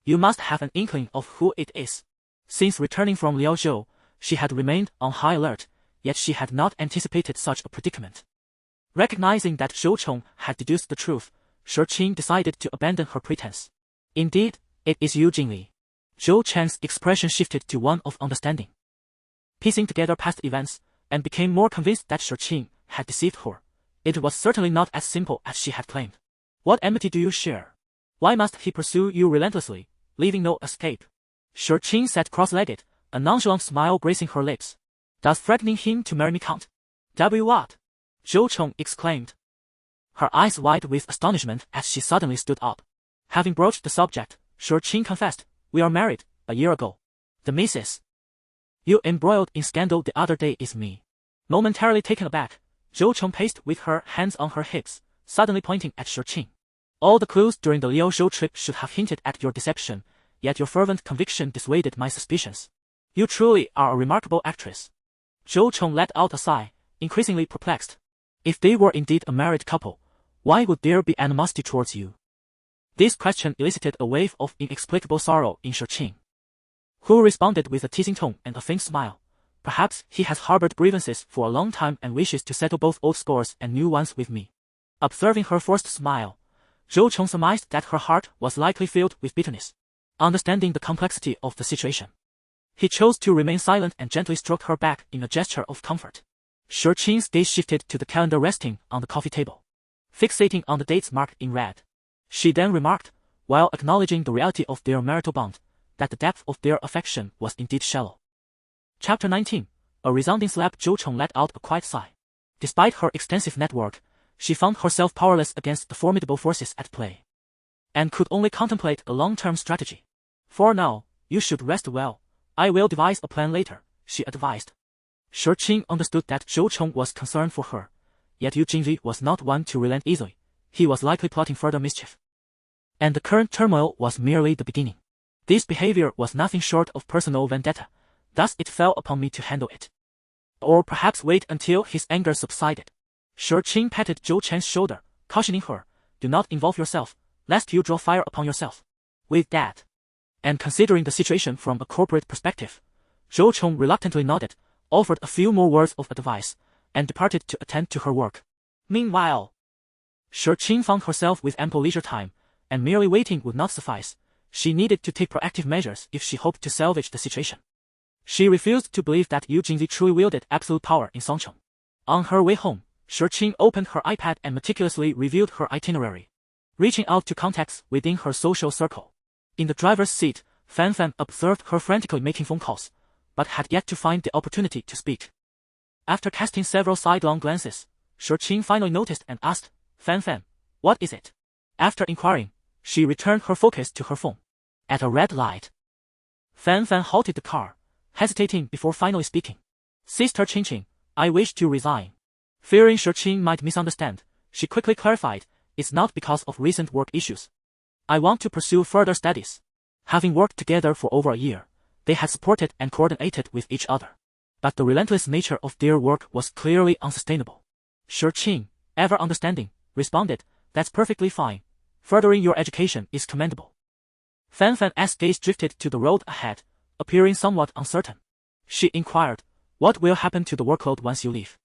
You must have an inkling of who it is. Since returning from Liaozhou, she had remained on high alert, yet she had not anticipated such a predicament. Recognizing that Zhou Cheng had deduced the truth, Shirqing decided to abandon her pretense. Indeed, it is Yu Jingli. Zhou Cheng's expression shifted to one of understanding. Piecing together past events, and became more convinced that Shirqing had deceived her. It was certainly not as simple as she had claimed. What enmity do you share? Why must he pursue you relentlessly, leaving no escape? Shirqing sat cross-legged, a nonchalant smile gracing her lips. Does threatening him to marry me count? What? Zhou Cheng exclaimed, her eyes wide with astonishment as she suddenly stood up. Having broached the subject, Shirqing confessed, we are married, a year ago. The Mrs. you embroiled in scandal the other day is me. Momentarily taken aback, Zhou Cheng paced with her hands on her hips, suddenly pointing at Shirqing. All the clues during the Liaozhou trip should have hinted at your deception, yet your fervent conviction dissuaded my suspicions. You truly are a remarkable actress. Zhou Cheng let out a sigh, increasingly perplexed. If they were indeed a married couple, why would there be animosity towards you? This question elicited a wave of inexplicable sorrow in Shirqing, who responded with a teasing tone and a faint smile. Perhaps he has harbored grievances for a long time and wishes to settle both old scores and new ones with me. Observing her forced smile, Zhou Cheng surmised that her heart was likely filled with bitterness. Understanding the complexity of the situation, he chose to remain silent and gently stroked her back in a gesture of comfort. Shirqing's gaze shifted to the calendar resting on the coffee table, fixating on the dates marked in red. She then remarked, while acknowledging the reality of their marital bond, that the depth of their affection was indeed shallow. Chapter 19. A resounding slap. Zhou Cheng let out a quiet sigh. Despite her extensive network, she found herself powerless against the formidable forces at play, and could only contemplate a long-term strategy. For now, you should rest well. I will devise a plan later, she advised. Shirqing understood that Zhou Cheng was concerned for her, yet Yu Jingli was not one to relent easily. He was likely plotting further mischief, and the current turmoil was merely the beginning. This behavior was nothing short of personal vendetta, thus it fell upon me to handle it. Or perhaps wait until his anger subsided. Shirqing patted Zhou Chen's shoulder, cautioning her, do not involve yourself, lest you draw fire upon yourself. With that, and considering the situation from a corporate perspective, Zhou Cheng reluctantly nodded, offered a few more words of advice, and departed to attend to her work. Meanwhile, Shirqing found herself with ample leisure time, and merely waiting would not suffice. She needed to take proactive measures if she hoped to salvage the situation. She refused to believe that Yu Jingli truly wielded absolute power in Songcheng. On her way home, Shirqing opened her iPad and meticulously reviewed her itinerary, reaching out to contacts within her social circle. In the driver's seat, Fan Fan observed her frantically making phone calls, but had yet to find the opportunity to speak. After casting several sidelong glances, Shirqing finally noticed and asked, Fan Fan, what is it? After inquiring, she returned her focus to her phone. At a red light, Fan Fan halted the car, hesitating before finally speaking. Sister Qingqing, I wish to resign. Fearing Shirqing might misunderstand, she quickly clarified, it's not because of recent work issues. I want to pursue further studies. Having worked together for over a year, they had supported and coordinated with each other. But the relentless nature of their work was clearly unsustainable. Shirqing, ever understanding, responded, "That's perfectly fine. Furthering your education is commendable." Fan Fan's gaze drifted to the road ahead, appearing somewhat uncertain. She inquired, "What will happen to the workload once you leave?"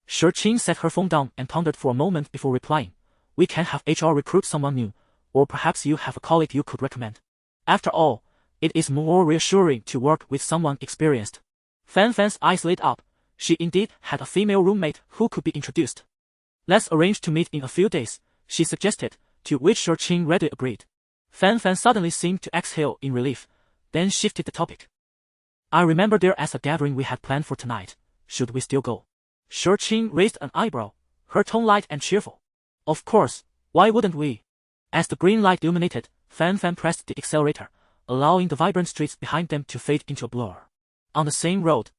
Shirqing set her phone down and pondered for a moment before replying, "We can have HR recruit someone new, or perhaps you have a colleague you could recommend. After all, it is more reassuring to work with someone experienced." Fan Fan's eyes lit up. She indeed had a female roommate who could be introduced. "Let's arrange to meet in a few days," she suggested, to which Shirqing readily agreed. Fan Fan suddenly seemed to exhale in relief, then shifted the topic. "I remember there as a gathering we had planned for tonight. Should we still go?" Shirqing raised an eyebrow, her tone light and cheerful. "Of course, why wouldn't we?" As the green light illuminated, Fan Fan pressed the accelerator, allowing the vibrant streets behind them to fade into a blur. On the same road,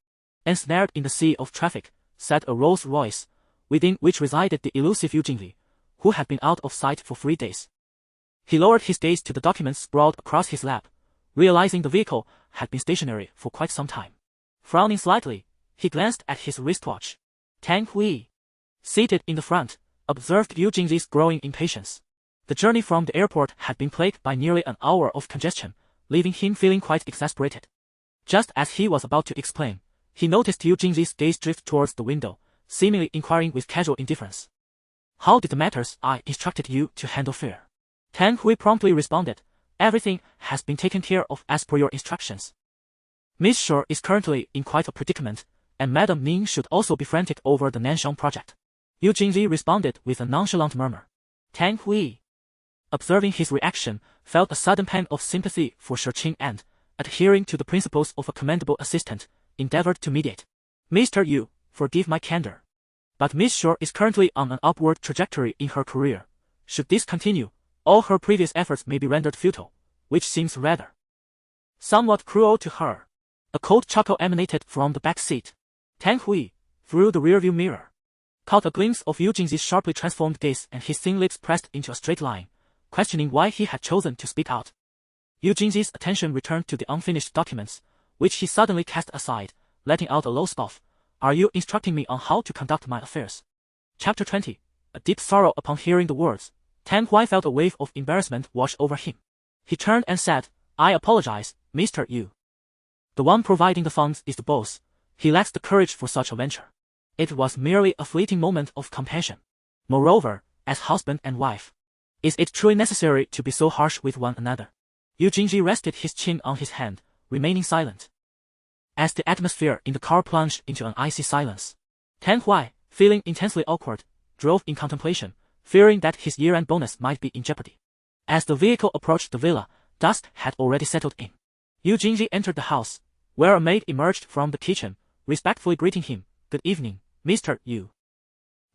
ensnared in the sea of traffic, sat a Rolls-Royce, within which resided the elusive Eugene, who had been out of sight for 3 days. He lowered his gaze to the documents sprawled across his lap, realizing the vehicle had been stationary for quite some time. Frowning slightly, he glanced at his wristwatch. Tang Hui, seated in the front, observed Eugene's growing impatience. The journey from the airport had been plagued by nearly an hour of congestion, leaving him feeling quite exasperated. Just as he was about to explain, he noticed Eugene's gaze drift towards the window, seemingly inquiring with casual indifference. "How did the matters I instructed you to handle fare?" Tang Hui promptly responded, "Everything has been taken care of as per your instructions. Miss Shore is currently in quite a predicament, and Madame Ning should also be frantic over the Nanshang project." Eugene responded with a nonchalant murmur. Tang Hui, observing his reaction, felt a sudden pang of sympathy for Shirqing and, adhering to the principles of a commendable assistant, endeavored to mediate. "Mr. Yu, forgive my candor, but Miss Shore is currently on an upward trajectory in her career. Should this continue, all her previous efforts may be rendered futile, which seems rather somewhat cruel to her." A cold chuckle emanated from the back seat. Tang Hui, through the rearview mirror, caught a glimpse of Eugene's sharply transformed gaze, and his thin lips pressed into a straight line, questioning why he had chosen to speak out. Eugene's attention returned to the unfinished documents, which he suddenly cast aside, letting out a low scoff. "Are you instructing me on how to conduct my affairs?" Chapter 20. A deep sorrow. Upon hearing the words, Tang Hui felt a wave of embarrassment wash over him. He turned and said, "I apologize, Mr. Yu. The one providing the funds is the boss. He lacks the courage for such a venture. It was merely a fleeting moment of compassion. Moreover, as husband and wife, is it truly necessary to be so harsh with one another?" Eugene rested his chin on his hand, remaining silent. As the atmosphere in the car plunged into an icy silence, Tang Hui, feeling intensely awkward, drove in contemplation, fearing that his year-end bonus might be in jeopardy. As the vehicle approached the villa, dusk had already settled in. Eugene entered the house, where a maid emerged from the kitchen, respectfully greeting him. "Good evening, Mr. Yu.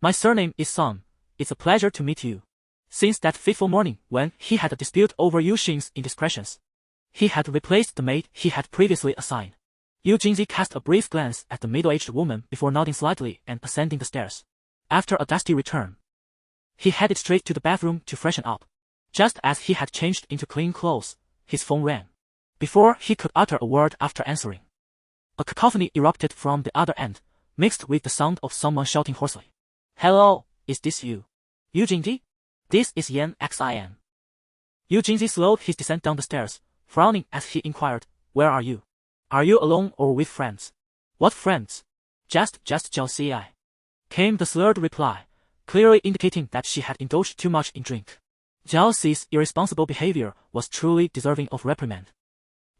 My surname is Song. It's a pleasure to meet you." Since that fateful morning when he had a dispute over Yuxing's indiscretions, he had replaced the maid he had previously assigned. Eugene cast a brief glance at the middle-aged woman before nodding slightly and ascending the stairs. After a dusty return, he headed straight to the bathroom to freshen up. Just as he had changed into clean clothes, his phone rang. Before he could utter a word after answering, a cacophony erupted from the other end, mixed with the sound of someone shouting hoarsely. "Hello, is this you, Eugene? This is Yan Xin." Eugene slowed his descent down the stairs, frowning as he inquired, "Where are you? Are you alone or with friends?" "What friends? Just Aicilia," came the slurred reply, clearly indicating that she had indulged too much in drink. Aicilia's irresponsible behavior was truly deserving of reprimand.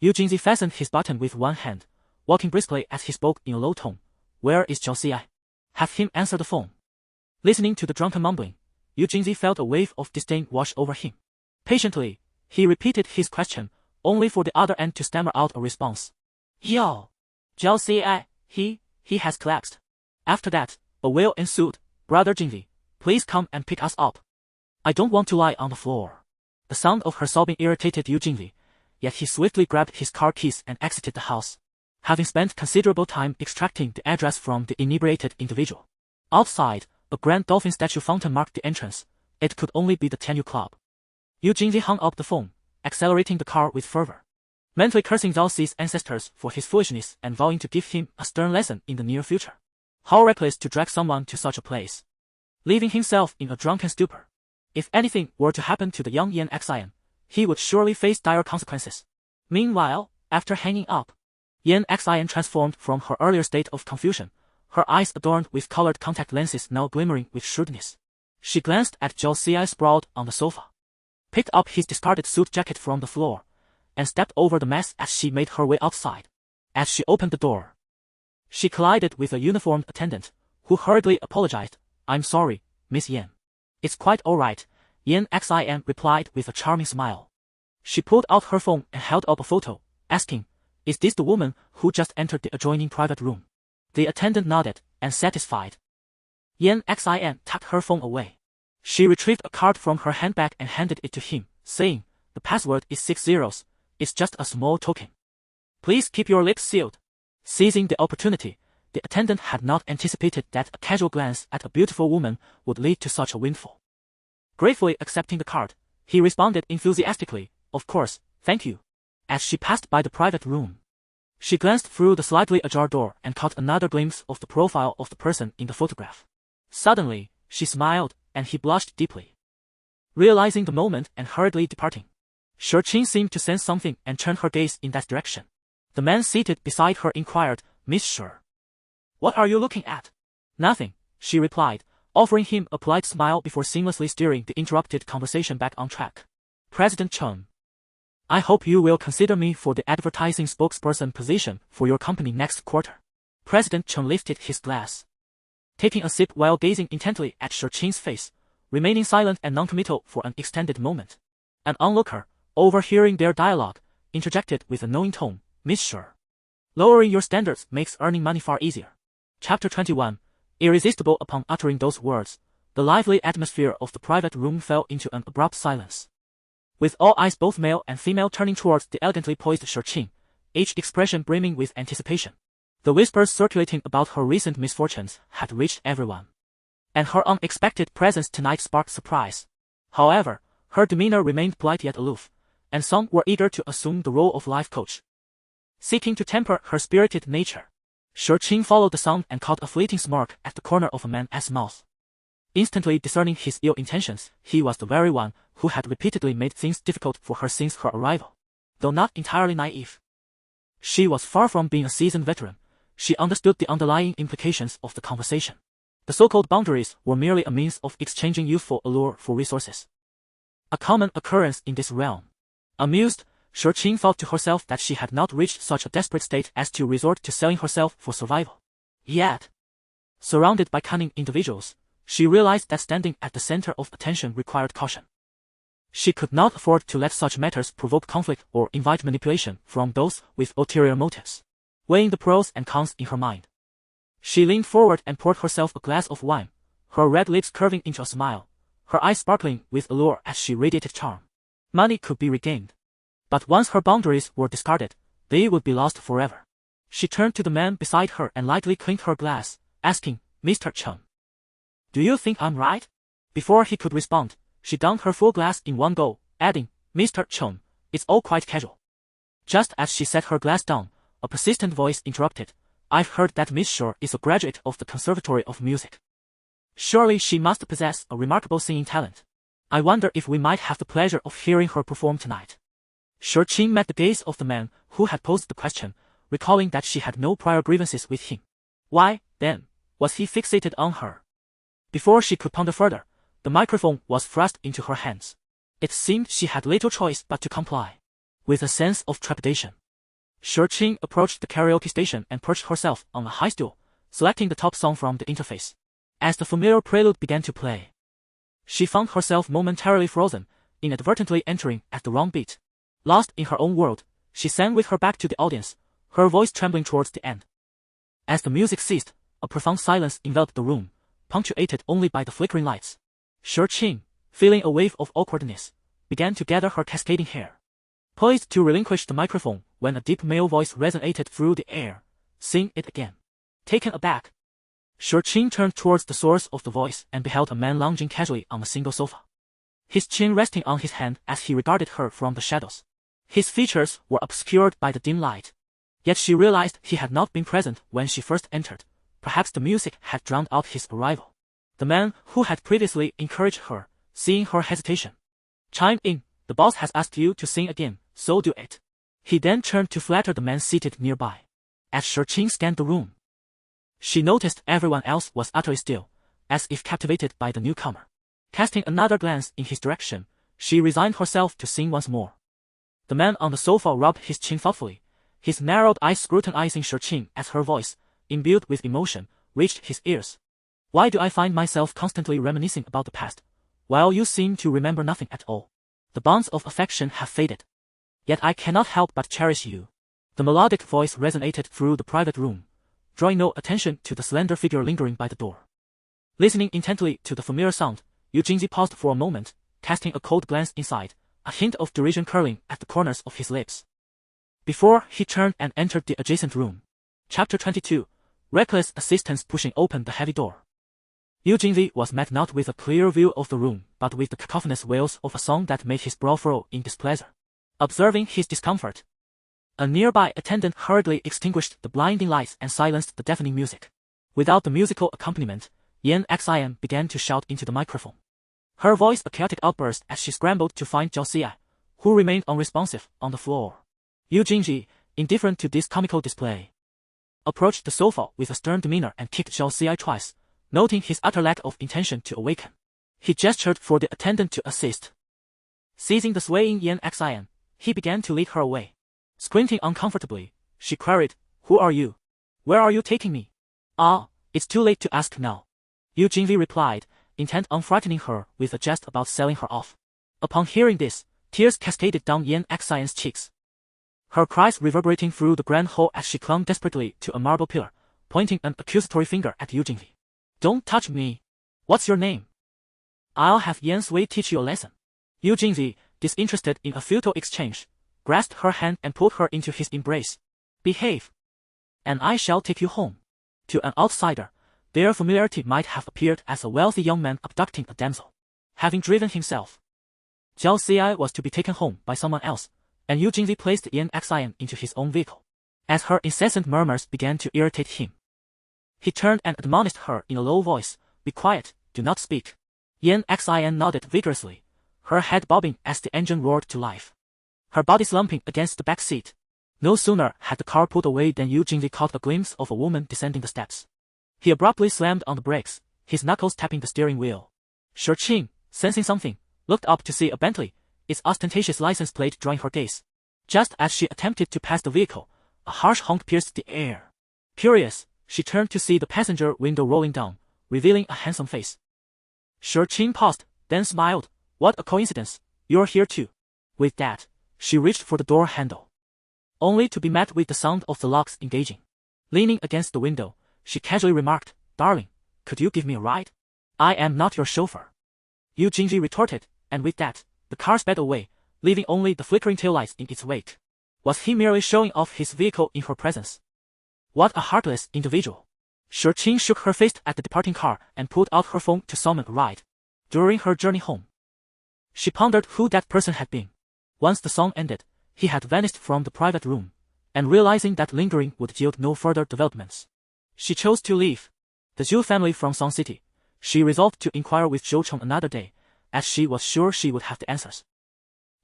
Eugene fastened his button with one hand, walking briskly as he spoke in a low tone. "Where is Aicilia? Have him answer the phone." Listening to the drunken mumbling, Eugene felt a wave of disdain wash over him. Patiently, he repeated his question, only for the other end to stammer out a response. "Yo, Aicilia, he has collapsed." After that, a wail ensued. "Brother Jinvi, please come and pick us up. I don't want to lie on the floor." The sound of her sobbing irritated Eugene, yet he swiftly grabbed his car keys and exited the house, having spent considerable time extracting the address from the inebriated individual. Outside, a grand dolphin statue fountain marked the entrance. It could only be the Tenyu Club. Yu Jingli hung up the phone, accelerating the car with fervor, mentally cursing Zhao Xi's ancestors for his foolishness and vowing to give him a stern lesson in the near future. How reckless to drag someone to such a place, leaving himself in a drunken stupor. If anything were to happen to the young Yan Xian, he would surely face dire consequences. Meanwhile, after hanging up, Yan Xian transformed from her earlier state of confusion, her eyes adorned with colored contact lenses now glimmering with shrewdness. She glanced at Zhao Xi sprawled on the sofa, picked up his discarded suit jacket from the floor, and stepped over the mess as she made her way outside. As she opened the door, she collided with a uniformed attendant, who hurriedly apologized. "I'm sorry, Miss Yan." "It's quite alright," Yan Xian replied with a charming smile. She pulled out her phone and held up a photo, asking, "Is this the woman who just entered the adjoining private room?" The attendant nodded, and satisfied, Yan Xian tucked her phone away. She retrieved a card from her handbag and handed it to him, saying, "The password is 6 zeros, it's just a small token. Please keep your lips sealed." Seizing the opportunity, the attendant had not anticipated that a casual glance at a beautiful woman would lead to such a windfall. Gratefully accepting the card, he responded enthusiastically, "Of course, thank you." As she passed by the private room, she glanced through the slightly ajar door and caught another glimpse of the profile of the person in the photograph. Suddenly, she smiled, and he blushed deeply, realizing the moment and hurriedly departing. Shurqin seemed to sense something and turned her gaze in that direction. The man seated beside her inquired, "Miss Shur, what are you looking at?" "Nothing," she replied, offering him a polite smile before seamlessly steering the interrupted conversation back on track. "President Chen, I hope you will consider me for the advertising spokesperson position for your company next quarter." President Chen lifted his glass, taking a sip while gazing intently at Shurqin's face, remaining silent and noncommittal for an extended moment. An onlooker, overhearing their dialogue, interjected with a knowing tone, "Miss Shur, lowering your standards makes earning money far easier." Chapter 21. Irresistible. Upon uttering those words, the lively atmosphere of the private room fell into an abrupt silence, with all eyes, both male and female, turning towards the elegantly poised Shurqin, each expression brimming with anticipation. The whispers circulating about her recent misfortunes had reached everyone, and her unexpected presence tonight sparked surprise. However, her demeanor remained polite yet aloof, and some were eager to assume the role of life coach, seeking to temper her spirited nature. Shurqin followed the sound and caught a fleeting smirk at the corner of a man's mouth. Instantly discerning his ill intentions, he was the very one who had repeatedly made things difficult for her since her arrival. Though not entirely naive, she was far from being a seasoned veteran. She understood the underlying implications of the conversation. The so-called boundaries were merely a means of exchanging youthful allure for resources, a common occurrence in this realm. Amused, Shurqin thought to herself that she had not reached such a desperate state as to resort to selling herself for survival. Yet, surrounded by cunning individuals, she realized that standing at the center of attention required caution. She could not afford to let such matters provoke conflict or invite manipulation from those with ulterior motives. Weighing the pros and cons in her mind, she leaned forward and poured herself a glass of wine, her red lips curving into a smile, her eyes sparkling with allure as she radiated charm. Money could be regained, but once her boundaries were discarded, they would be lost forever. She turned to the man beside her and lightly clinked her glass, asking, "Mr. Chen, do you think I'm right?" Before he could respond, she downed her full glass in one go, adding, "Mr. Chen, it's all quite casual." Just as she set her glass down, a persistent voice interrupted, "I've heard that Miss Shur is a graduate of the Conservatory of Music. Surely she must possess a remarkable singing talent. I wonder if we might have the pleasure of hearing her perform tonight." Shurqin met the gaze of the man who had posed the question, recalling that she had no prior grievances with him. Why, then, was he fixated on her? Before she could ponder further, the microphone was thrust into her hands. It seemed she had little choice but to comply. With a sense of trepidation, Shurqin approached the karaoke station and perched herself on a high stool, selecting the top song from the interface. As the familiar prelude began to play, she found herself momentarily frozen, inadvertently entering at the wrong beat. Lost in her own world, she sang with her back to the audience, her voice trembling towards the end. As the music ceased, a profound silence enveloped the room, punctuated only by the flickering lights. Shurqin, feeling a wave of awkwardness, began to gather her cascading hair, poised to relinquish the microphone when a deep male voice resonated through the air. "Sing it again." Taken aback, Shurqin turned towards the source of the voice and beheld a man lounging casually on a single sofa. his chin resting on his hand as he regarded her from the shadows. His features were obscured by the dim light. Yet she realized he had not been present when she first entered. Perhaps the music had drowned out his arrival. The man who had previously encouraged her, seeing her hesitation, chimed in, "The boss has asked you to sing again, so do it." He then turned to flatter the man seated nearby. As Shurqing scanned the room, she noticed everyone else was utterly still, as if captivated by the newcomer. Casting another glance in his direction, she resigned herself to sing once more. The man on the sofa rubbed his chin thoughtfully, his narrowed eyes scrutinizing Shurqing as her voice, imbued with emotion, reached his ears. "Why do I find myself constantly reminiscing about the past, while you seem to remember nothing at all? The bonds of affection have faded. Yet I cannot help but cherish you." The melodic voice resonated through the private room, drawing no attention to the slender figure lingering by the door. Listening intently to the familiar sound, Yu Jingzi paused for a moment, casting a cold glance inside, a hint of derision curling at the corners of his lips, before he turned and entered the adjacent room. Chapter 22. Reckless assistance pushing open the heavy door. Yu Jingzi was met not with a clear view of the room, but with the cacophonous wails of a song that made his brow furrow in displeasure. Observing his discomfort, a nearby attendant hurriedly extinguished the blinding lights and silenced the deafening music. Without the musical accompaniment, Yan Xian began to shout into the microphone, her voice a chaotic outburst as she scrambled to find Zhao Xi, who remained unresponsive on the floor. Yu Jingji, indifferent to this comical display, approached the sofa with a stern demeanor and kicked Zhao Xi twice, noting his utter lack of intention to awaken. He gestured for the attendant to assist. Seizing the swaying Yan Xian, he began to lead her away. Squinting uncomfortably, she queried, "Who are you? Where are you taking me?" "Ah, it's too late to ask now," Yu Jingvi replied, intent on frightening her with a jest about selling her off. Upon hearing this, tears cascaded down Yan Xian's cheeks, her cries reverberating through the grand hall as she clung desperately to a marble pillar, pointing an accusatory finger at Yu Jingvi. "Don't touch me. What's your name? I'll have Yan Sui teach you a lesson." Yu Jingvi, disinterested in a futile exchange, grasped her hand and pulled her into his embrace. "Behave, and I shall take you home." To an outsider, their familiarity might have appeared as a wealthy young man abducting a damsel. Having driven himself, Zhao Xi was to be taken home by someone else, and Yu Jingzi placed Yan Xian into his own vehicle. As her incessant murmurs began to irritate him, he turned and admonished her in a low voice, "Be quiet, do not speak." Yan Xian nodded vigorously, her head bobbing as the engine roared to life, her body slumping against the back seat. No sooner had the car pulled away than Yu Jingzi caught a glimpse of a woman descending the steps. He abruptly slammed on the brakes, his knuckles tapping the steering wheel. Shurqing, sensing something, looked up to see a Bentley, its ostentatious license plate drawing her gaze. Just as she attempted to pass the vehicle, a harsh honk pierced the air. Curious, she turned to see the passenger window rolling down, revealing a handsome face. Shurqing paused, then smiled. "What a coincidence, you're here too." With that, she reached for the door handle, only to be met with the sound of the locks engaging. Leaning against the window, she casually remarked, "Darling, could you give me a ride? I am not your chauffeur." Yu Jingji retorted, and with that, the car sped away, leaving only the flickering taillights in its wake. Was he merely showing off his vehicle in her presence? What a heartless individual. Shurqing shook her fist at the departing car and pulled out her phone to summon a ride. During her journey home, she pondered who that person had been. Once the song ended, he had vanished from the private room, and realizing that lingering would yield no further developments, she chose to leave. The Zhu family from Song City, she resolved to inquire with Zhou Cheng another day, as she was sure she would have the answers.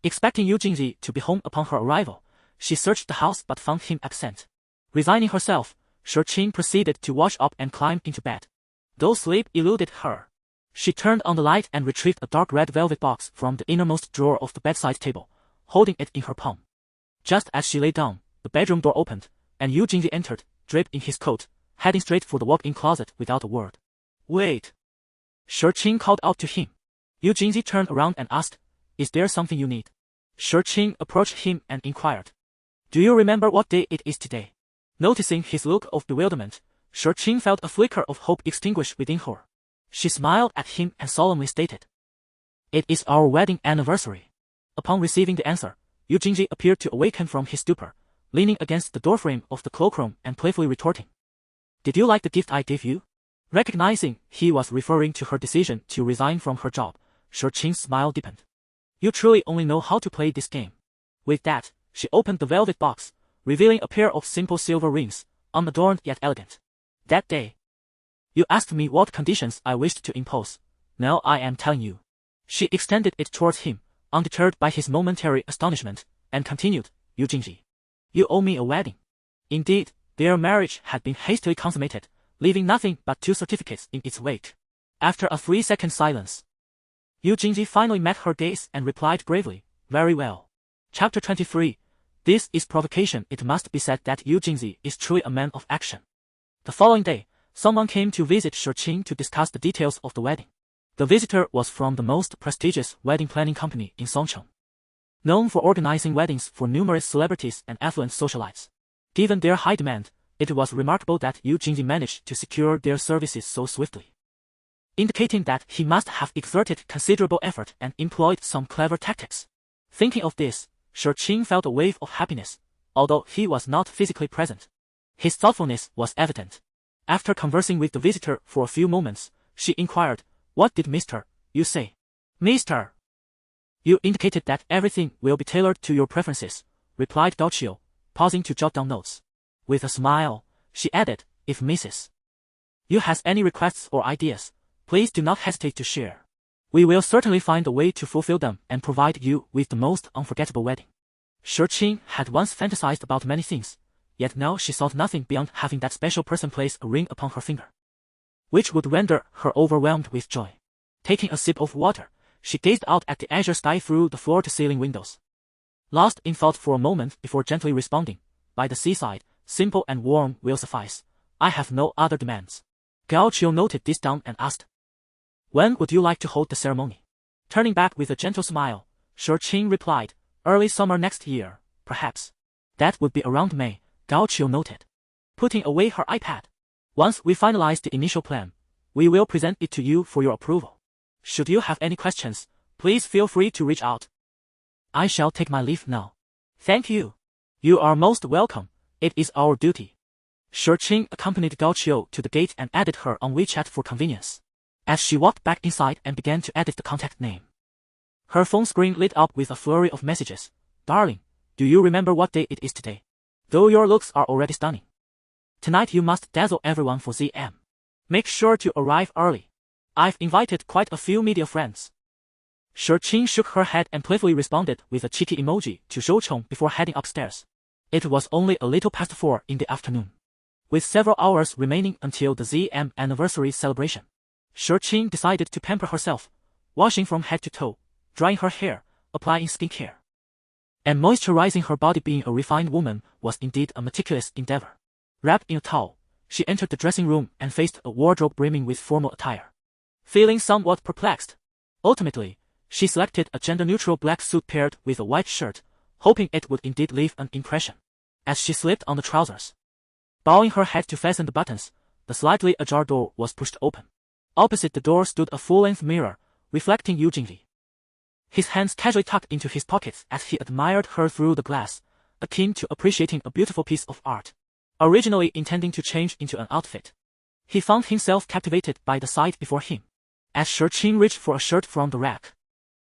Expecting Yu Jingji to be home upon her arrival, she searched the house but found him absent. Resigning herself, Shurqing proceeded to wash up and climb into bed. Though sleep eluded her, she turned on the light and retrieved a dark red velvet box from the innermost drawer of the bedside table, holding it in her palm. Just as she lay down, the bedroom door opened, and Yu Jingji entered, draped in his coat, heading straight for the walk-in closet without a word. "Wait!" Shurqing called out to him. Yu Jingji turned around and asked, "Is there something you need?" Shurqing approached him and inquired, "Do you remember what day it is today?" Noticing his look of bewilderment, Shurqing felt a flicker of hope extinguish within her. She smiled at him and solemnly stated, "It is our wedding anniversary." Upon receiving the answer, Yu Jingji appeared to awaken from his stupor, leaning against the doorframe of the cloakroom and playfully retorting, "Did you like the gift I gave you?" Recognizing he was referring to her decision to resign from her job, Qing's smile deepened. You truly only know how to play this game. With that, she opened the velvet box, revealing a pair of simple silver rings, unadorned yet elegant. That day, you asked me what conditions I wished to impose. Now I am telling you. She extended it towards him, undeterred by his momentary astonishment, and continued, Yu Jingji. You owe me a wedding. Indeed, their marriage had been hastily consummated, leaving nothing but 2 certificates in its wake. After a 3-second silence, Yu Jingji finally met her gaze and replied gravely, Very well. Chapter 23. This is provocation. It must be said that Yu Jingji is truly a man of action. The following day, someone came to visit Qing to discuss the details of the wedding. The visitor was from the most prestigious wedding planning company in Songcheng, known for organizing weddings for numerous celebrities and affluent socialites. Given their high demand, it was remarkable that Yu Jingji managed to secure their services so swiftly, indicating that he must have exerted considerable effort and employed some clever tactics. Thinking of this, Qing felt a wave of happiness, although he was not physically present. His thoughtfulness was evident. After conversing with the visitor for a few moments, she inquired, What did Mr. Yu say? Mr. Yu indicated that everything will be tailored to your preferences, replied Gao, pausing to jot down notes. With a smile, she added, If Mrs. Yu has any requests or ideas, please do not hesitate to share. We will certainly find a way to fulfill them and provide you with the most unforgettable wedding. Qing had once fantasized about many things, yet now she sought nothing beyond having that special person place a ring upon her finger, which would render her overwhelmed with joy. Taking a sip of water, she gazed out at the azure sky through the floor-to-ceiling windows, lost in thought for a moment before gently responding, By the seaside, simple and warm will suffice. I have no other demands. Gao noted this down and asked, When would you like to hold the ceremony? Turning back with a gentle smile, Qing replied, Early summer next year, perhaps. That would be around May, Gao noted, putting away her iPad. Once we finalize the initial plan, we will present it to you for your approval. Should you have any questions, please feel free to reach out. I shall take my leave now. Thank you. You are most welcome. It is our duty. Qing accompanied Gao to the gate and added her on WeChat for convenience. As she walked back inside and began to edit the contact name, her phone screen lit up with a flurry of messages. Darling, do you remember what day it is today? Though your looks are already stunning, tonight you must dazzle everyone for ZM. Make sure to arrive early. I've invited quite a few media friends. Qing shook her head and playfully responded with a cheeky emoji to Zhouchong before heading upstairs. It was only a little past 4 in the afternoon, with several hours remaining until the ZM anniversary celebration. Qing decided to pamper herself, washing from head to toe, drying her hair, applying skincare, and moisturizing her body. Being a refined woman was indeed a meticulous endeavor. Wrapped in a towel, she entered the dressing room and faced a wardrobe brimming with formal attire. Feeling somewhat perplexed, ultimately, she selected a gender-neutral black suit paired with a white shirt, hoping it would indeed leave an impression. As she slipped on the trousers, bowing her head to fasten the buttons, the slightly ajar door was pushed open. Opposite the door stood a full-length mirror, reflecting Yu Jingli. His hands casually tucked into his pockets as he admired her through the glass, akin to appreciating a beautiful piece of art. Originally intending to change into an outfit, he found himself captivated by the sight before him. As Qing reached for a shirt from the rack,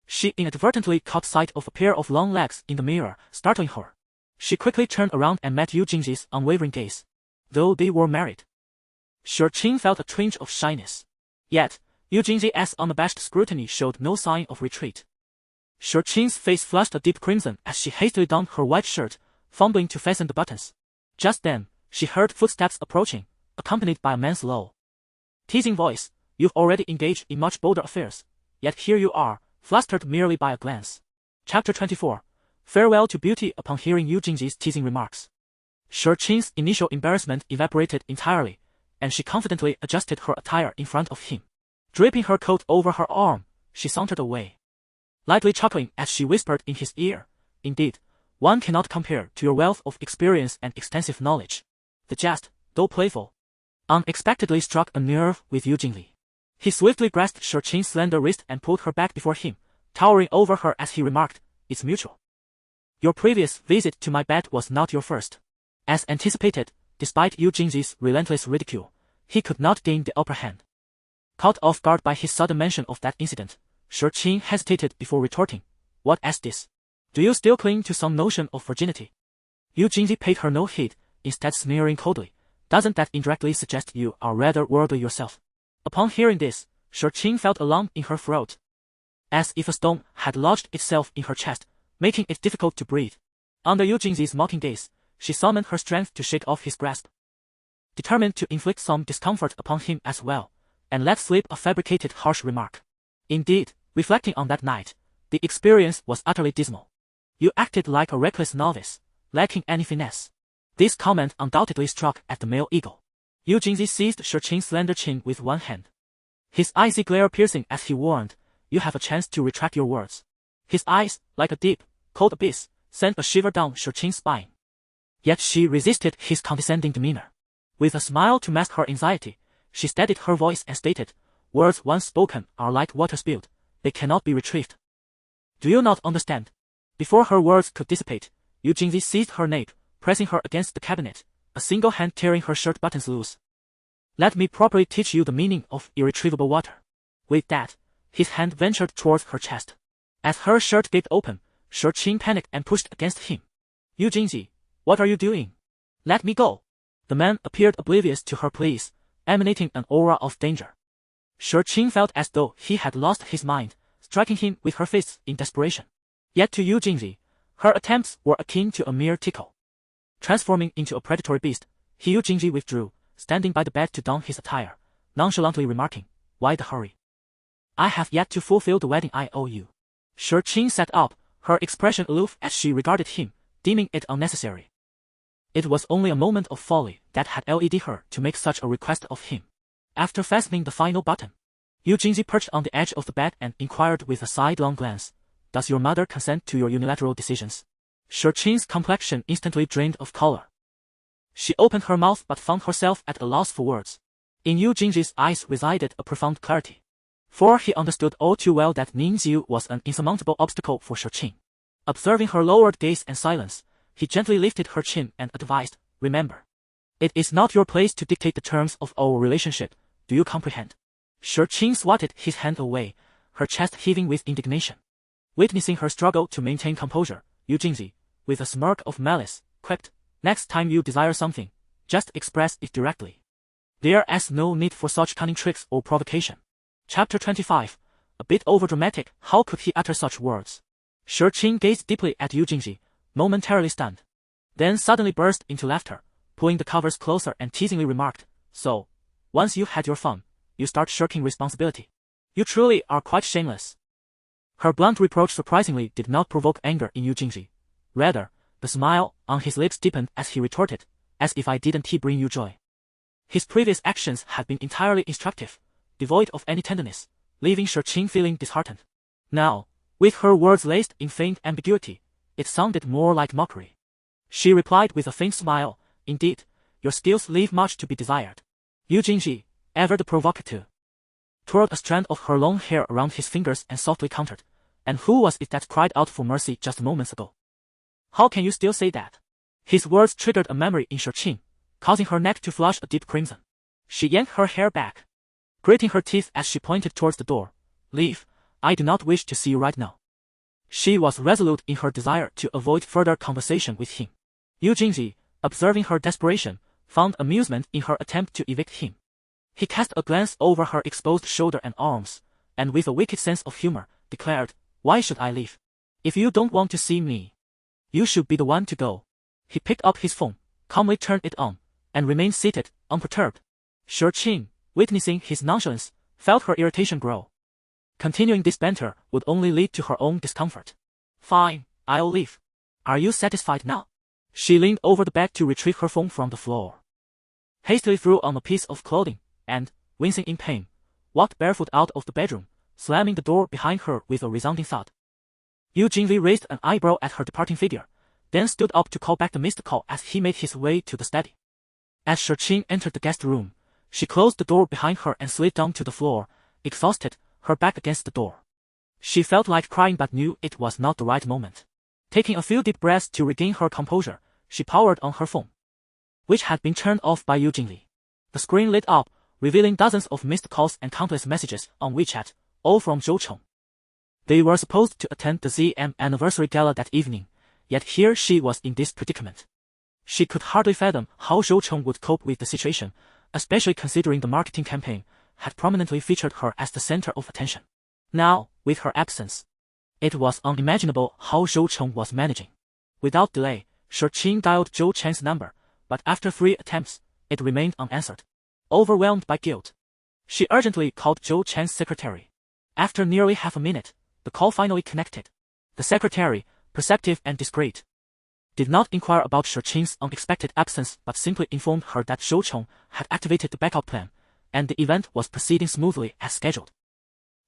she inadvertently caught sight of a pair of long legs in the mirror, startling her. She quickly turned around and met Yu Jingji's unwavering gaze. Though they were married, Qing felt a twinge of shyness. Yet, Yu Jingji's unabashed scrutiny showed no sign of retreat. Qing's face flushed a deep crimson as she hastily donned her white shirt, fumbling to fasten the buttons. Just then, she heard footsteps approaching, accompanied by a man's low, teasing voice. You've already engaged in much bolder affairs, yet here you are, flustered merely by a glance. Chapter 24. Farewell to beauty. Upon hearing Yu Jingji's teasing remarks, Qing's initial embarrassment evaporated entirely, and she confidently adjusted her attire in front of him. Draping her coat over her arm, she sauntered away, lightly chuckling as she whispered in his ear, Indeed, one cannot compare to your wealth of experience and extensive knowledge. The jest, though playful, unexpectedly struck a nerve with Yu Jingli. He swiftly grasped Qing's slender wrist and pulled her back before him, towering over her as he remarked, It's mutual. Your previous visit to my bed was not your first. As anticipated, despite Yu Jingji's relentless ridicule, he could not gain the upper hand. Caught off guard by his sudden mention of that incident, Qing hesitated before retorting. What is this? Do you still cling to some notion of virginity? Yu Jingzi paid her no heed, instead sneering coldly. Doesn't that indirectly suggest you are rather worldly yourself? Upon hearing this, Qing felt a lump in her throat, as if a stone had lodged itself in her chest, making it difficult to breathe. Under Yu Jingzi's mocking gaze, she summoned her strength to shake off his grasp, determined to inflict some discomfort upon him as well, and let slip a fabricated harsh remark. Indeed, reflecting on that night, the experience was utterly dismal. You acted like a reckless novice, lacking any finesse. This comment undoubtedly struck at the male ego. Yu Jingzi seized Qing's slender chin with one hand, his icy glare piercing as he warned, "You have a chance to retract your words." His eyes, like a deep, cold abyss, sent a shiver down Qing's spine. Yet she resisted his condescending demeanor. With a smile to mask her anxiety, she steadied her voice and stated, "Words once spoken are like water spilled, they cannot be retrieved. Do you not understand?" Before her words could dissipate, Yu Jingzi seized her nape, pressing her against the cabinet, a single hand tearing her shirt buttons loose. "Let me properly teach you the meaning of irretrievable water." With that, his hand ventured towards her chest. As her shirt gaped open, Qing panicked and pushed against him. "Yu Jingzi, what are you doing? Let me go." The man appeared oblivious to her pleas, emanating an aura of danger. Qing felt as though he had lost his mind, striking him with her fists in desperation. Yet to Yu Jingzi, her attempts were akin to a mere tickle. Transforming into a predatory beast, Yu Jingzi withdrew, standing by the bed to don his attire, nonchalantly remarking, "Why the hurry? I have yet to fulfill the wedding I owe you." Qing sat up, her expression aloof as she regarded him, deeming it unnecessary. It was only a moment of folly that had led her to make such a request of him. After fastening the final button, Yu Jingzi perched on the edge of the bed and inquired with a sidelong glance, "Does your mother consent to your unilateral decisions?" Qing's complexion instantly drained of color. She opened her mouth but found herself at a loss for words. In Yu Jingzi's eyes resided a profound clarity, for he understood all too well that Ningxiu was an insurmountable obstacle for Qing. Observing her lowered gaze and silence, he gently lifted her chin and advised, "Remember, it is not your place to dictate the terms of our relationship, do you comprehend?" Qing swatted his hand away, her chest heaving with indignation. Witnessing her struggle to maintain composure, Yu Jingzi, with a smirk of malice, quipped, "Next time you desire something, just express it directly. There is no need for such cunning tricks or provocation." Chapter 25. A bit overdramatic, how could he utter such words? Qing gazed deeply at Yu Jingzi, momentarily stunned. Then suddenly burst into laughter, pulling the covers closer and teasingly remarked, "So, once you've had your fun, you start shirking responsibility. You truly are quite shameless." Her blunt reproach surprisingly did not provoke anger in Yu Jingzi. Rather, the smile on his lips deepened as he retorted, "As if I didn't bring you joy." His previous actions had been entirely instructive, devoid of any tenderness, leaving Qing feeling disheartened. Now, with her words laced in faint ambiguity, it sounded more like mockery. She replied with a faint smile, "Indeed, your skills leave much to be desired." Yu Jingzi, ever the provocateur, twirled a strand of her long hair around his fingers and softly countered, "And who was it that cried out for mercy just moments ago? How can you still say that?" His words triggered a memory in Qing, causing her neck to flush a deep crimson. She yanked her hair back, gritting her teeth as she pointed towards the door. "Leave, I do not wish to see you right now." She was resolute in her desire to avoid further conversation with him. Yu Jingzi, observing her desperation, found amusement in her attempt to evict him. He cast a glance over her exposed shoulder and arms, and with a wicked sense of humor, declared, "Why should I leave? If you don't want to see me, you should be the one to go." He picked up his phone, calmly turned it on, and remained seated, unperturbed. Qing, witnessing his nonchalance, felt her irritation grow. Continuing this banter would only lead to her own discomfort. "Fine, I'll leave. Are you satisfied now?" She leaned over the bed to retrieve her phone from the floor, hastily threw on a piece of clothing, and, wincing in pain, walked barefoot out of the bedroom, slamming the door behind her with a resounding thud. Yu Jingzi raised an eyebrow at her departing figure, then stood up to call back the missed call as he made his way to the study. As Qing entered the guest room, she closed the door behind her and slid down to the floor, exhausted, her back against the door. She felt like crying but knew it was not the right moment. Taking a few deep breaths to regain her composure, she powered on her phone, which had been turned off by Yu Jingli. The screen lit up, revealing dozens of missed calls and countless messages on WeChat, all from Zhou Cheng. They were supposed to attend the ZM anniversary gala that evening, yet here she was in this predicament. She could hardly fathom how Zhou Cheng would cope with the situation, especially considering the marketing campaign had prominently featured her as the center of attention. Now, with her absence, it was unimaginable how Zhou Cheng was managing. Without delay, Shi Qing dialed Zhou Cheng's number, but after 3 attempts, it remained unanswered. Overwhelmed by guilt, she urgently called Zhou Cheng's secretary. After nearly half a minute, the call finally connected. The secretary, perceptive and discreet, did not inquire about Shi Qing's unexpected absence but simply informed her that Zhou Cheng had activated the backup plan, and the event was proceeding smoothly as scheduled.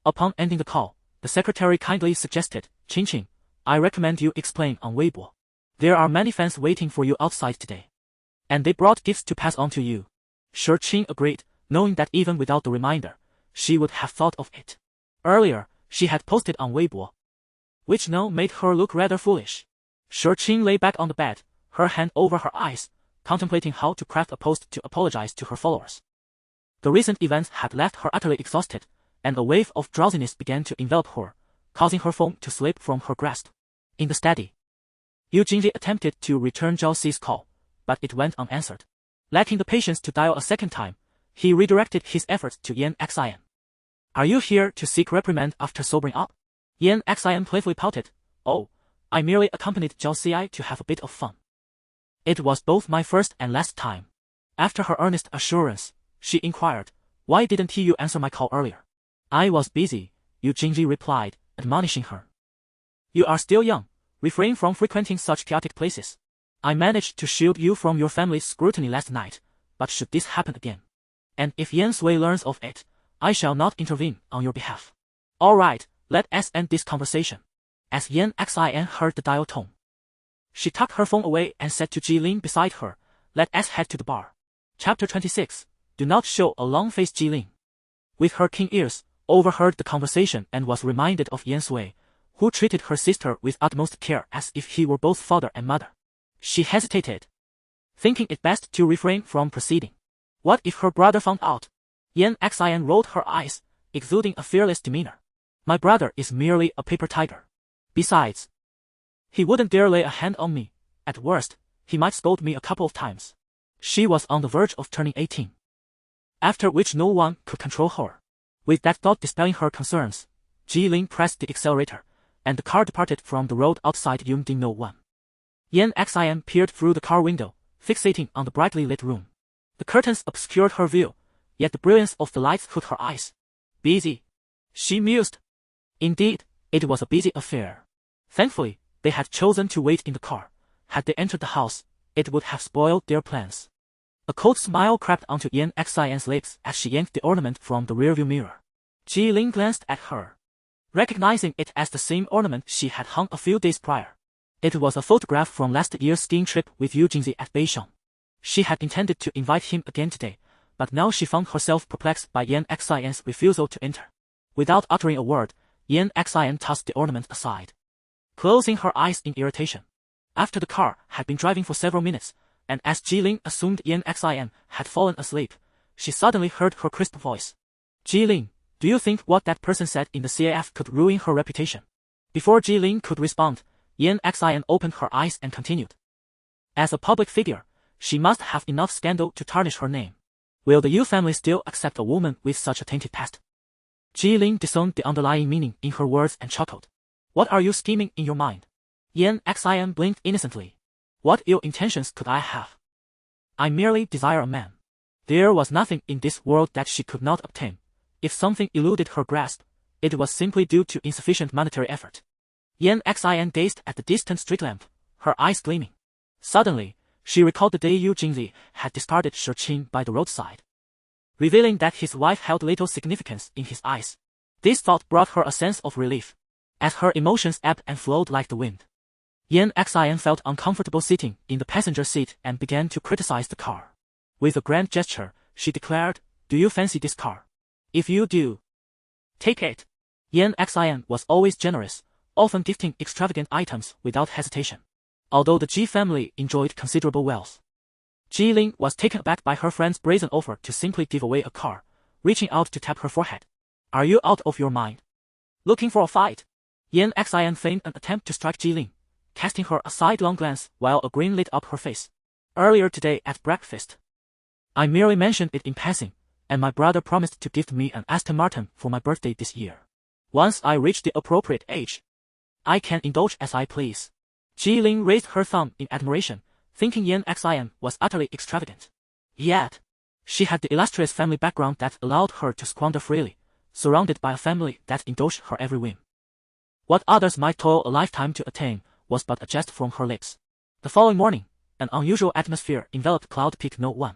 Upon ending the call, the secretary kindly suggested, Qing, I recommend you explain on Weibo. There are many fans waiting for you outside today. And they brought gifts to pass on to you. Shi Qing agreed, knowing that even without the reminder, she would have thought of it. Earlier, she had posted on Weibo, which now made her look rather foolish. Shi Qing lay back on the bed, her hand over her eyes, contemplating how to craft a post to apologize to her followers. The recent events had left her utterly exhausted, and a wave of drowsiness began to envelop her, causing her phone to slip from her grasp. In the study, Yu Jingli attempted to return Zhao Xi's call, but it went unanswered. Lacking the patience to dial a second time, he redirected his efforts to Yan Xian. Are you here to seek reprimand after sobering up? Yan Xian playfully pouted, Oh, I merely accompanied Zhao Xi to have a bit of fun. It was both my first and last time. After her earnest assurance, she inquired, Why didn't you answer my call earlier? I was busy, Yu Jingli replied, admonishing her. You are still young. Refrain from frequenting such chaotic places. I managed to shield you from your family's scrutiny last night, but should this happen again, and if Yan Sui learns of it, I shall not intervene on your behalf. All right, let us end this conversation. As Yan Xian heard the dial tone, she tucked her phone away and said to Jilin beside her, Let us head to the bar. Chapter 26. Do not show a long-faced Jilin, with her keen ears, overheard the conversation and was reminded of Yan Sui, who treated her sister with utmost care as if he were both father and mother. She hesitated, thinking it best to refrain from proceeding. What if her brother found out? Yan Xian rolled her eyes, exuding a fearless demeanor. My brother is merely a paper tiger. Besides, he wouldn't dare lay a hand on me. At worst, he might scold me a couple of times. She was on the verge of turning 18, after which no one could control her. With that thought dispelling her concerns, Jilin pressed the accelerator, and the car departed from the road outside Yongding No 1. Yan Xian peered through the car window, fixating on the brightly lit room. The curtains obscured her view, yet the brilliance of the lights caught her eyes. Busy, she mused. Indeed, it was a busy affair. Thankfully, they had chosen to wait in the car. Had they entered the house, it would have spoiled their plans. A cold smile crept onto Yan Xian's lips as she yanked the ornament from the rearview mirror. Jilin glanced at her, recognizing it as the same ornament she had hung a few days prior. It was a photograph from last year's skiing trip with Yu Jingzi at Beishang. She had intended to invite him again today, but now she found herself perplexed by Yan Xian's refusal to enter. Without uttering a word, Yan Xian tossed the ornament aside, closing her eyes in irritation. After the car had been driving for several minutes, and as Jilin assumed Yan Xian had fallen asleep, she suddenly heard her crisp voice. Jilin, do you think what that person said in the CAF could ruin her reputation? Before Jilin could respond, Yan Xian opened her eyes and continued. As a public figure, she must have enough scandal to tarnish her name. Will the Yu family still accept a woman with such a tainted past? Jilin discerned the underlying meaning in her words and chuckled. What are you scheming in your mind? Yan Xian blinked innocently. What ill intentions could I have? I merely desire a man. There was nothing in this world that she could not obtain. If something eluded her grasp, it was simply due to insufficient monetary effort. Yan Xian gazed at the distant street lamp, her eyes gleaming. Suddenly, she recalled the day Yu Jingli had discarded Shi Qing by the roadside, revealing that his wife held little significance in his eyes. This thought brought her a sense of relief, as her emotions ebbed and flowed like the wind. Yan Xian felt uncomfortable sitting in the passenger seat and began to criticize the car. With a grand gesture, she declared, Do you fancy this car? If you do, take it. Yan Xian was always generous, often gifting extravagant items without hesitation. Although the Ji family enjoyed considerable wealth, Jilin was taken aback by her friend's brazen offer to simply give away a car, reaching out to tap her forehead. Are you out of your mind? Looking for a fight? Yan Xin feigned an attempt to strike Jilin, casting her a sidelong glance while a grin lit up her face. Earlier today at breakfast, I merely mentioned it in passing, and my brother promised to gift me an Aston Martin for my birthday this year. Once I reach the appropriate age, I can indulge as I please. Jilin raised her thumb in admiration, thinking Yan Xin was utterly extravagant. Yet, she had the illustrious family background that allowed her to squander freely, surrounded by a family that indulged her every whim. What others might toil a lifetime to attain was but a jest from her lips. The following morning, an unusual atmosphere enveloped Cloud Peak No. 1.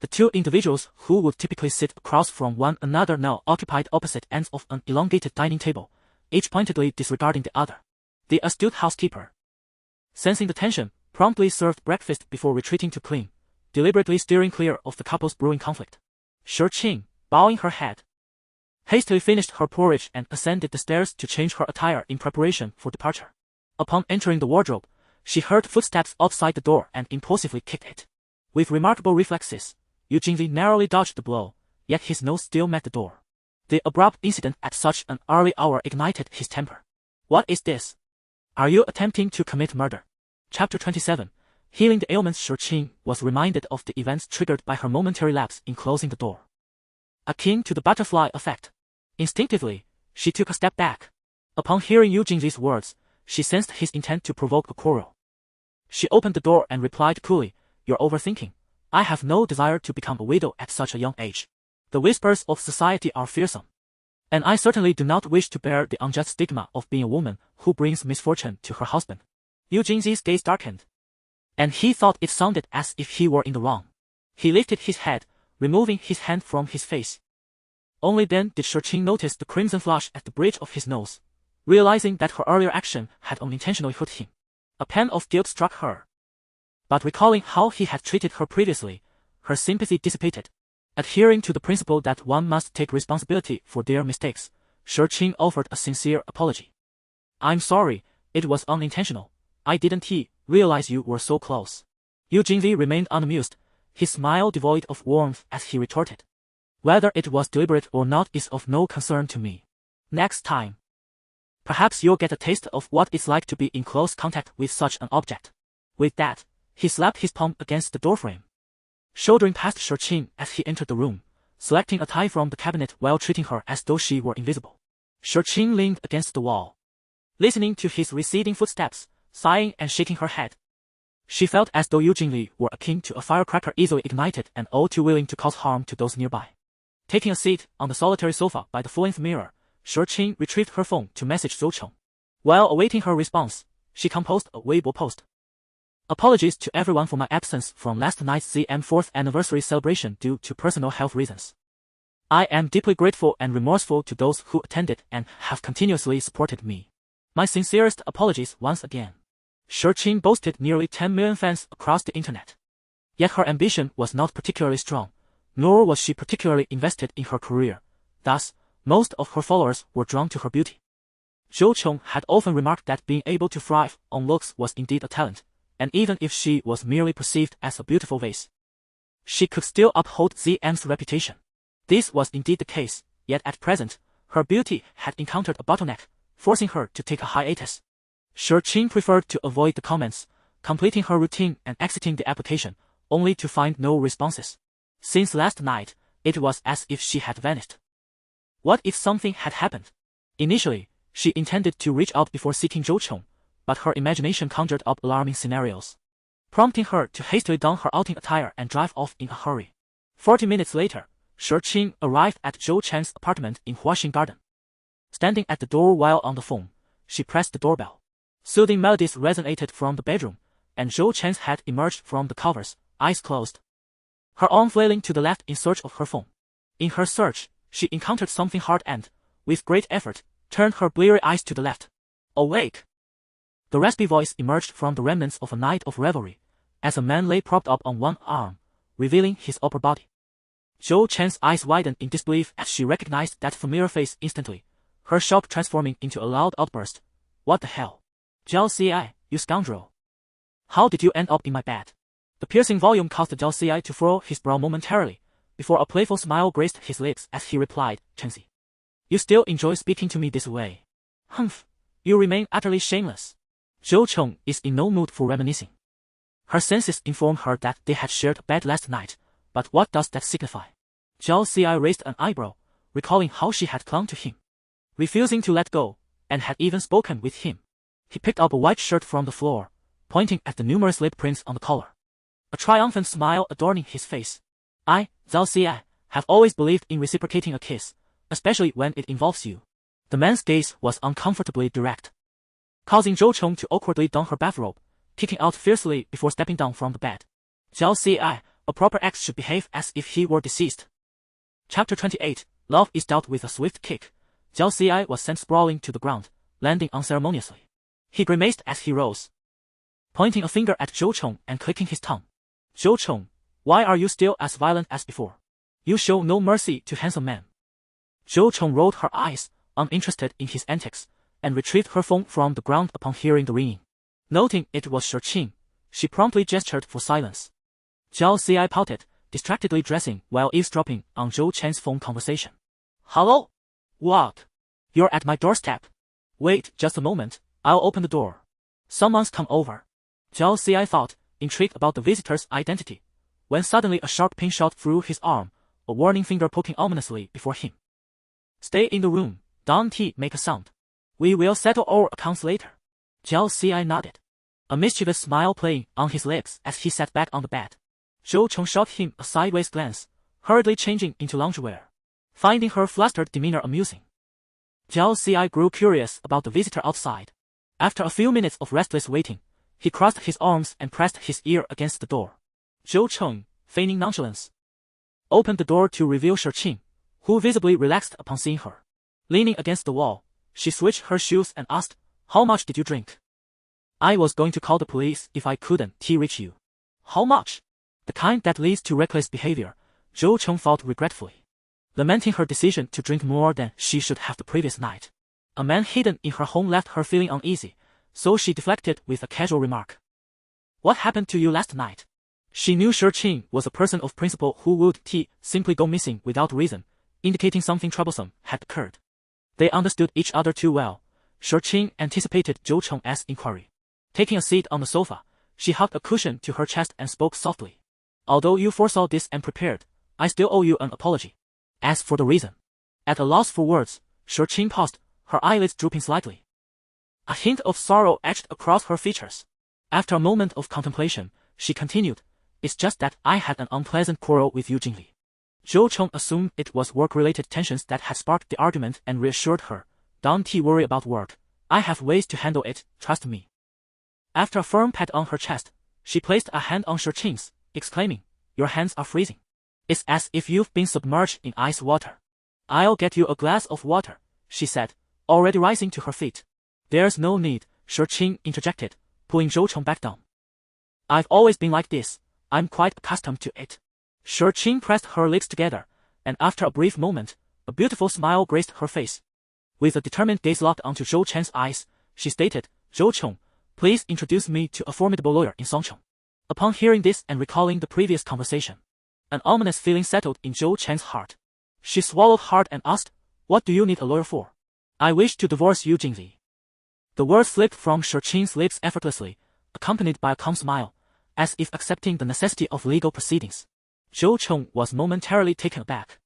The two individuals who would typically sit across from one another now occupied opposite ends of an elongated dining table, each pointedly disregarding the other. The astute housekeeper, sensing the tension, promptly served breakfast before retreating to clean, deliberately steering clear of the couple's brewing conflict. Shurqing, bowing her head, hastily finished her porridge and ascended the stairs to change her attire in preparation for departure. Upon entering the wardrobe, she heard footsteps outside the door and impulsively kicked it. With remarkable reflexes, Yu Jingli narrowly dodged the blow, yet his nose still met the door. The abrupt incident at such an early hour ignited his temper. What is this? Are you attempting to commit murder? Chapter 27. Healing the ailments. Shurqing was reminded of the events triggered by her momentary lapse in closing the door. Akin to the butterfly effect, instinctively, she took a step back. Upon hearing Yu Jingli's words, she sensed his intent to provoke a quarrel. She opened the door and replied coolly, "You're overthinking. I have no desire to become a widow at such a young age. The whispers of society are fearsome, and I certainly do not wish to bear the unjust stigma of being a woman who brings misfortune to her husband." Yu Jingli's gaze darkened, and he thought it sounded as if he were in the wrong. He lifted his head, removing his hand from his face. Only then did Shurqing notice the crimson flush at the bridge of his nose, realizing that her earlier action had unintentionally hurt him. A pang of guilt struck her. But recalling how he had treated her previously, her sympathy dissipated. Adhering to the principle that one must take responsibility for their mistakes, Shurqing offered a sincere apology. "I'm sorry, it was unintentional. I didn't realize you were so close." Yu Jingli remained unamused, his smile devoid of warmth as he retorted, "Whether it was deliberate or not is of no concern to me. Next time, perhaps you'll get a taste of what it's like to be in close contact with such an object." With that, he slapped his palm against the doorframe, shouldering past Shurqing as he entered the room, selecting a tie from the cabinet while treating her as though she were invisible. Shurqing leaned against the wall, listening to his receding footsteps, sighing and shaking her head. She felt as though Yu Jingli were akin to a firecracker easily ignited and all too willing to cause harm to those nearby. Taking a seat on the solitary sofa by the full-length mirror, Shurqing retrieved her phone to message Zhou Cheng. While awaiting her response, she composed a Weibo post. "Apologies to everyone for my absence from last night's ZM 4th anniversary celebration due to personal health reasons. I am deeply grateful and remorseful to those who attended and have continuously supported me. My sincerest apologies once again." Shurqing boasted nearly 10 million fans across the internet. Yet her ambition was not particularly strong, nor was she particularly invested in her career. Thus, most of her followers were drawn to her beauty. Zhou Cheng had often remarked that being able to thrive on looks was indeed a talent, and even if she was merely perceived as a beautiful vase, she could still uphold ZM's reputation. This was indeed the case, yet at present, her beauty had encountered a bottleneck, forcing her to take a hiatus. Shurqing preferred to avoid the comments, completing her routine and exiting the application, only to find no responses. Since last night, it was as if she had vanished. What if something had happened? Initially, she intended to reach out before seeking Zhou Cheng, but her imagination conjured up alarming scenarios, prompting her to hastily don her outing attire and drive off in a hurry. 40 minutes later, Shurqing arrived at Zhou Chen's apartment in Huaxing Garden. Standing at the door while on the phone, she pressed the doorbell. Soothing melodies resonated from the bedroom, and Zhou Chen's head emerged from the covers, eyes closed, her arm flailing to the left in search of her phone. In her search, she encountered something hard and, with great effort, turned her bleary eyes to the left. "Awake!" The raspy voice emerged from the remnants of a night of revelry, as a man lay propped up on one arm, revealing his upper body. Zhou Chen's eyes widened in disbelief as she recognized that familiar face instantly, her shock transforming into a loud outburst. "What the hell? Zhao Ci, you scoundrel! How did you end up in my bed?" The piercing volume caused Zhao Ci to furrow his brow momentarily, before a playful smile graced his lips as he replied, "Chenzi, you still enjoy speaking to me this way?" "Humph, You remain utterly shameless. Zhou Cheng is in no mood for reminiscing. Her senses informed her that they had shared a bed last night, but what does that signify? Zhao Xi raised an eyebrow, recalling how she had clung to him, refusing to let go, and had even spoken with him. He picked up a white shirt from the floor, pointing at the numerous lip prints on the collar, a triumphant smile adorning his face. I, Zhao Xi, have always believed in reciprocating a kiss, especially when it involves you. The man's gaze was uncomfortably direct, causing Zhou Cheng to awkwardly don her bathrobe, kicking out fiercely before stepping down from the bed. Zhao Xi, a proper ex should behave as if he were deceased. Chapter 28, Love is dealt with a swift kick. Zhao Xi was sent sprawling to the ground, landing unceremoniously. He grimaced as he rose, pointing a finger at Zhou Cheng and clicking his tongue. Zhou Cheng, why are you still as violent as before? You show no mercy to handsome men. Zhou Cheng rolled her eyes, uninterested in his antics, and retrieved her phone from the ground upon hearing the ringing. Noting it was Shirqing, she promptly gestured for silence. Zhao Xi pouted, distractedly dressing while eavesdropping on Zhou Chen's phone conversation. Hello? What? You're at my doorstep. Wait just a moment, I'll open the door. Someone's come over. Zhao Xi thought, intrigued about the visitor's identity, when suddenly a sharp pain shot through his arm, a warning finger poking ominously before him. Stay in the room, don't make a sound. We will settle our accounts later. Zhao Xi nodded, a mischievous smile playing on his lips as he sat back on the bed. Zhou Cheng shot him a sideways glance, hurriedly changing into loungewear, finding her flustered demeanor amusing. Zhao Xi grew curious about the visitor outside. After a few minutes of restless waiting, he crossed his arms and pressed his ear against the door. Zhou Cheng, feigning nonchalance, opened the door to reveal Shirqing, who visibly relaxed upon seeing her. Leaning against the wall, she switched her shoes and asked, how much did you drink? I was going to call the police if I couldn't reach you. How much? The kind that leads to reckless behavior, Zhou Cheng thought regretfully, lamenting her decision to drink more than she should have the previous night. A man hidden in her home left her feeling uneasy, so she deflected with a casual remark. What happened to you last night? She knew Shirqing was a person of principle who would simply go missing without reason, indicating something troublesome had occurred. They understood each other too well. Shirqing anticipated Zhou Cheng's inquiry. Taking a seat on the sofa, she hugged a cushion to her chest and spoke softly. Although you foresaw this and prepared, I still owe you an apology. As for the reason. At a loss for words, Shirqing paused, her eyelids drooping slightly. A hint of sorrow etched across her features. After a moment of contemplation, she continued, it's just that I had an unpleasant quarrel with you, Jingli. Zhou Cheng assumed it was work-related tensions that had sparked the argument and reassured her, don't worry about work, I have ways to handle it, trust me. After a firm pat on her chest, she placed a hand on Shirqing's, exclaiming, your hands are freezing. It's as if you've been submerged in ice water. I'll get you a glass of water, she said, already rising to her feet. There's no need, Shirqing interjected, pulling Zhou Cheng back down. I've always been like this, I'm quite accustomed to it. Shirqing pressed her lips together, and after a brief moment, a beautiful smile graced her face. With a determined gaze locked onto Zhou Chen's eyes, she stated, Zhou Cheng, please introduce me to a formidable lawyer in Songcheng. Upon hearing this and recalling the previous conversation, an ominous feeling settled in Zhou Chen's heart. She swallowed hard and asked, what do you need a lawyer for? I wish to divorce you, Jingli. The words slipped from Shirqing's lips effortlessly, accompanied by a calm smile, as if accepting the necessity of legal proceedings. Zhou Cheng was momentarily taken aback,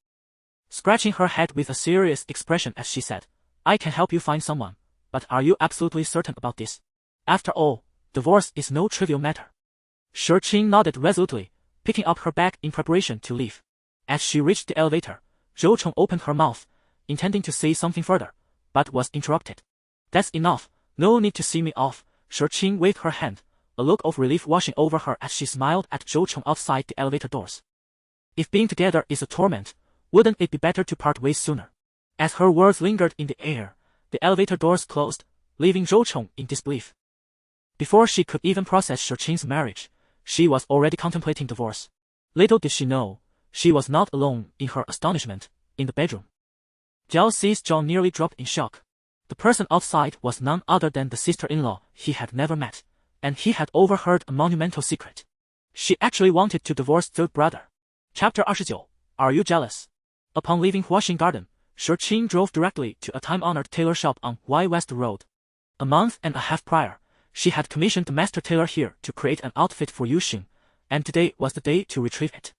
scratching her head with a serious expression as she said, I can help you find someone, but are you absolutely certain about this? After all, divorce is no trivial matter. Shirqing nodded resolutely, picking up her bag in preparation to leave. As she reached the elevator, Zhou Cheng opened her mouth, intending to say something further, but was interrupted. That's enough, no need to see me off, Shirqing waved her hand, a look of relief washing over her as she smiled at Zhou Cheng outside the elevator doors. If being together is a torment, wouldn't it be better to part ways sooner? As her words lingered in the air, the elevator doors closed, leaving Zhou Cheng in disbelief. Before she could even process Shirqing's marriage, she was already contemplating divorce. Little did she know, she was not alone in her astonishment, in the bedroom. Zhao Xi's jaw nearly dropped in shock. The person outside was none other than the sister-in-law he had never met, and he had overheard a monumental secret. She actually wanted to divorce their brother. Chapter 29, Are You Jealous? Upon leaving Huaxing Garden, Shirqing drove directly to a time-honored tailor shop on Y West Road. A month and a half prior, she had commissioned the master tailor here to create an outfit for Yuxing, and today was the day to retrieve it.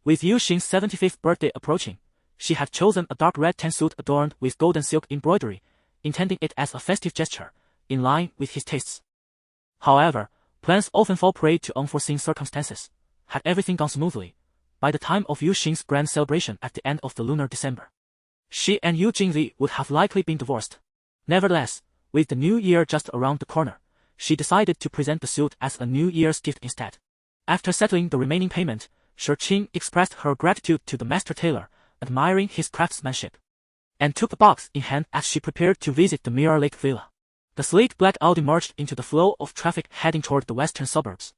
With Yuxing's 75th birthday approaching, she had chosen a dark red tan suit adorned with golden silk embroidery, intending it as a festive gesture, in line with his tastes. However, plans often fall prey to unforeseen circumstances. Had everything gone smoothly, by the time of Yuxing's grand celebration at the end of the lunar December, she and Yu Jingli would have likely been divorced. Nevertheless, with the new year just around the corner, she decided to present the suit as a New Year's gift instead. After settling the remaining payment, Shirqing expressed her gratitude to the master tailor, admiring his craftsmanship, and took the box in hand as she prepared to visit the Mirror Lake Villa. The sleek black Audi merged into the flow of traffic heading toward the western suburbs.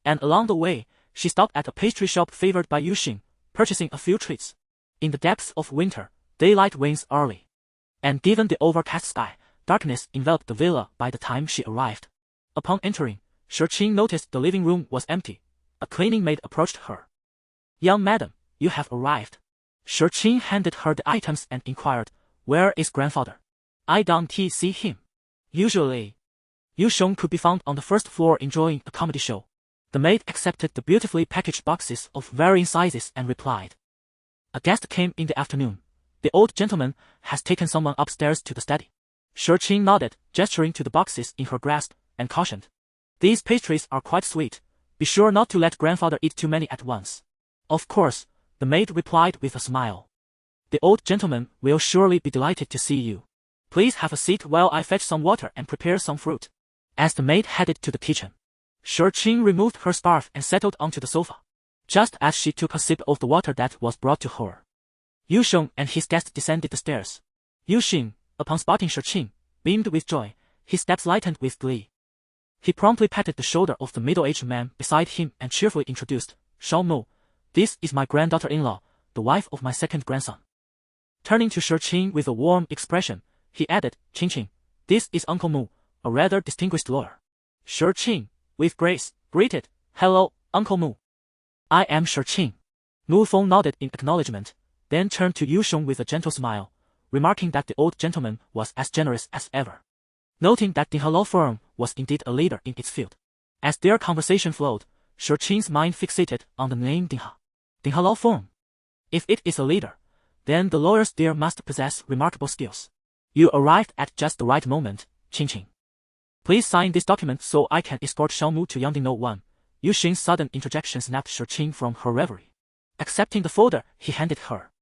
And along the way, she stopped at a pastry shop favored by Yuxing, purchasing a few treats. In the depths of winter, daylight wanes early. And given the overcast sky, darkness enveloped the villa by the time she arrived. Upon entering, Shirqing noticed the living room was empty. A cleaning maid approached her. "Young madam, you have arrived." Shirqing handed her the items and inquired, "Where is grandfather? I don't see him." Usually, Yusheng could be found on the first floor enjoying a comedy show. The maid accepted the beautifully packaged boxes of varying sizes and replied, "A guest came in the afternoon. The old gentleman has taken someone upstairs to the study." Shirqing nodded, gesturing to the boxes in her grasp, and cautioned, "These pastries are quite sweet. Be sure not to let grandfather eat too many at once." "Of course," the maid replied with a smile. "The old gentleman will surely be delighted to see you. Please have a seat while I fetch some water and prepare some fruit." As the maid headed to the kitchen, Shirqing removed her scarf and settled onto the sofa. Just as she took a sip of the water that was brought to her, Yusheng and his guest descended the stairs. Yuxing, upon spotting Shirqing, beamed with joy, his steps lightened with glee. He promptly patted the shoulder of the middle-aged man beside him and cheerfully introduced, "Shao Mu, this is my granddaughter-in-law, the wife of my second grandson." Turning to Shirqing with a warm expression, he added, "Qingqing, this is Uncle Mu, a rather distinguished lawyer." Shirqing, with grace, greeted, "Hello, Uncle Mu. I am Shirqing." Mu Feng nodded in acknowledgement, then turned to Yusheng with a gentle smile, remarking that the old gentleman was as generous as ever. Noting that DeCao law firm was indeed a leader in its field. As their conversation flowed, Shirqing's mind fixated on the name DeCao. DeCao law firm. If it is a leader, then the lawyers there must possess remarkable skills. "You arrived at just the right moment, Qingqing. Please sign this document so I can escort Xiaomu to Yangding No. 1. Yuxing's sudden interjection snapped Shirqing from her reverie. Accepting the folder he handed her,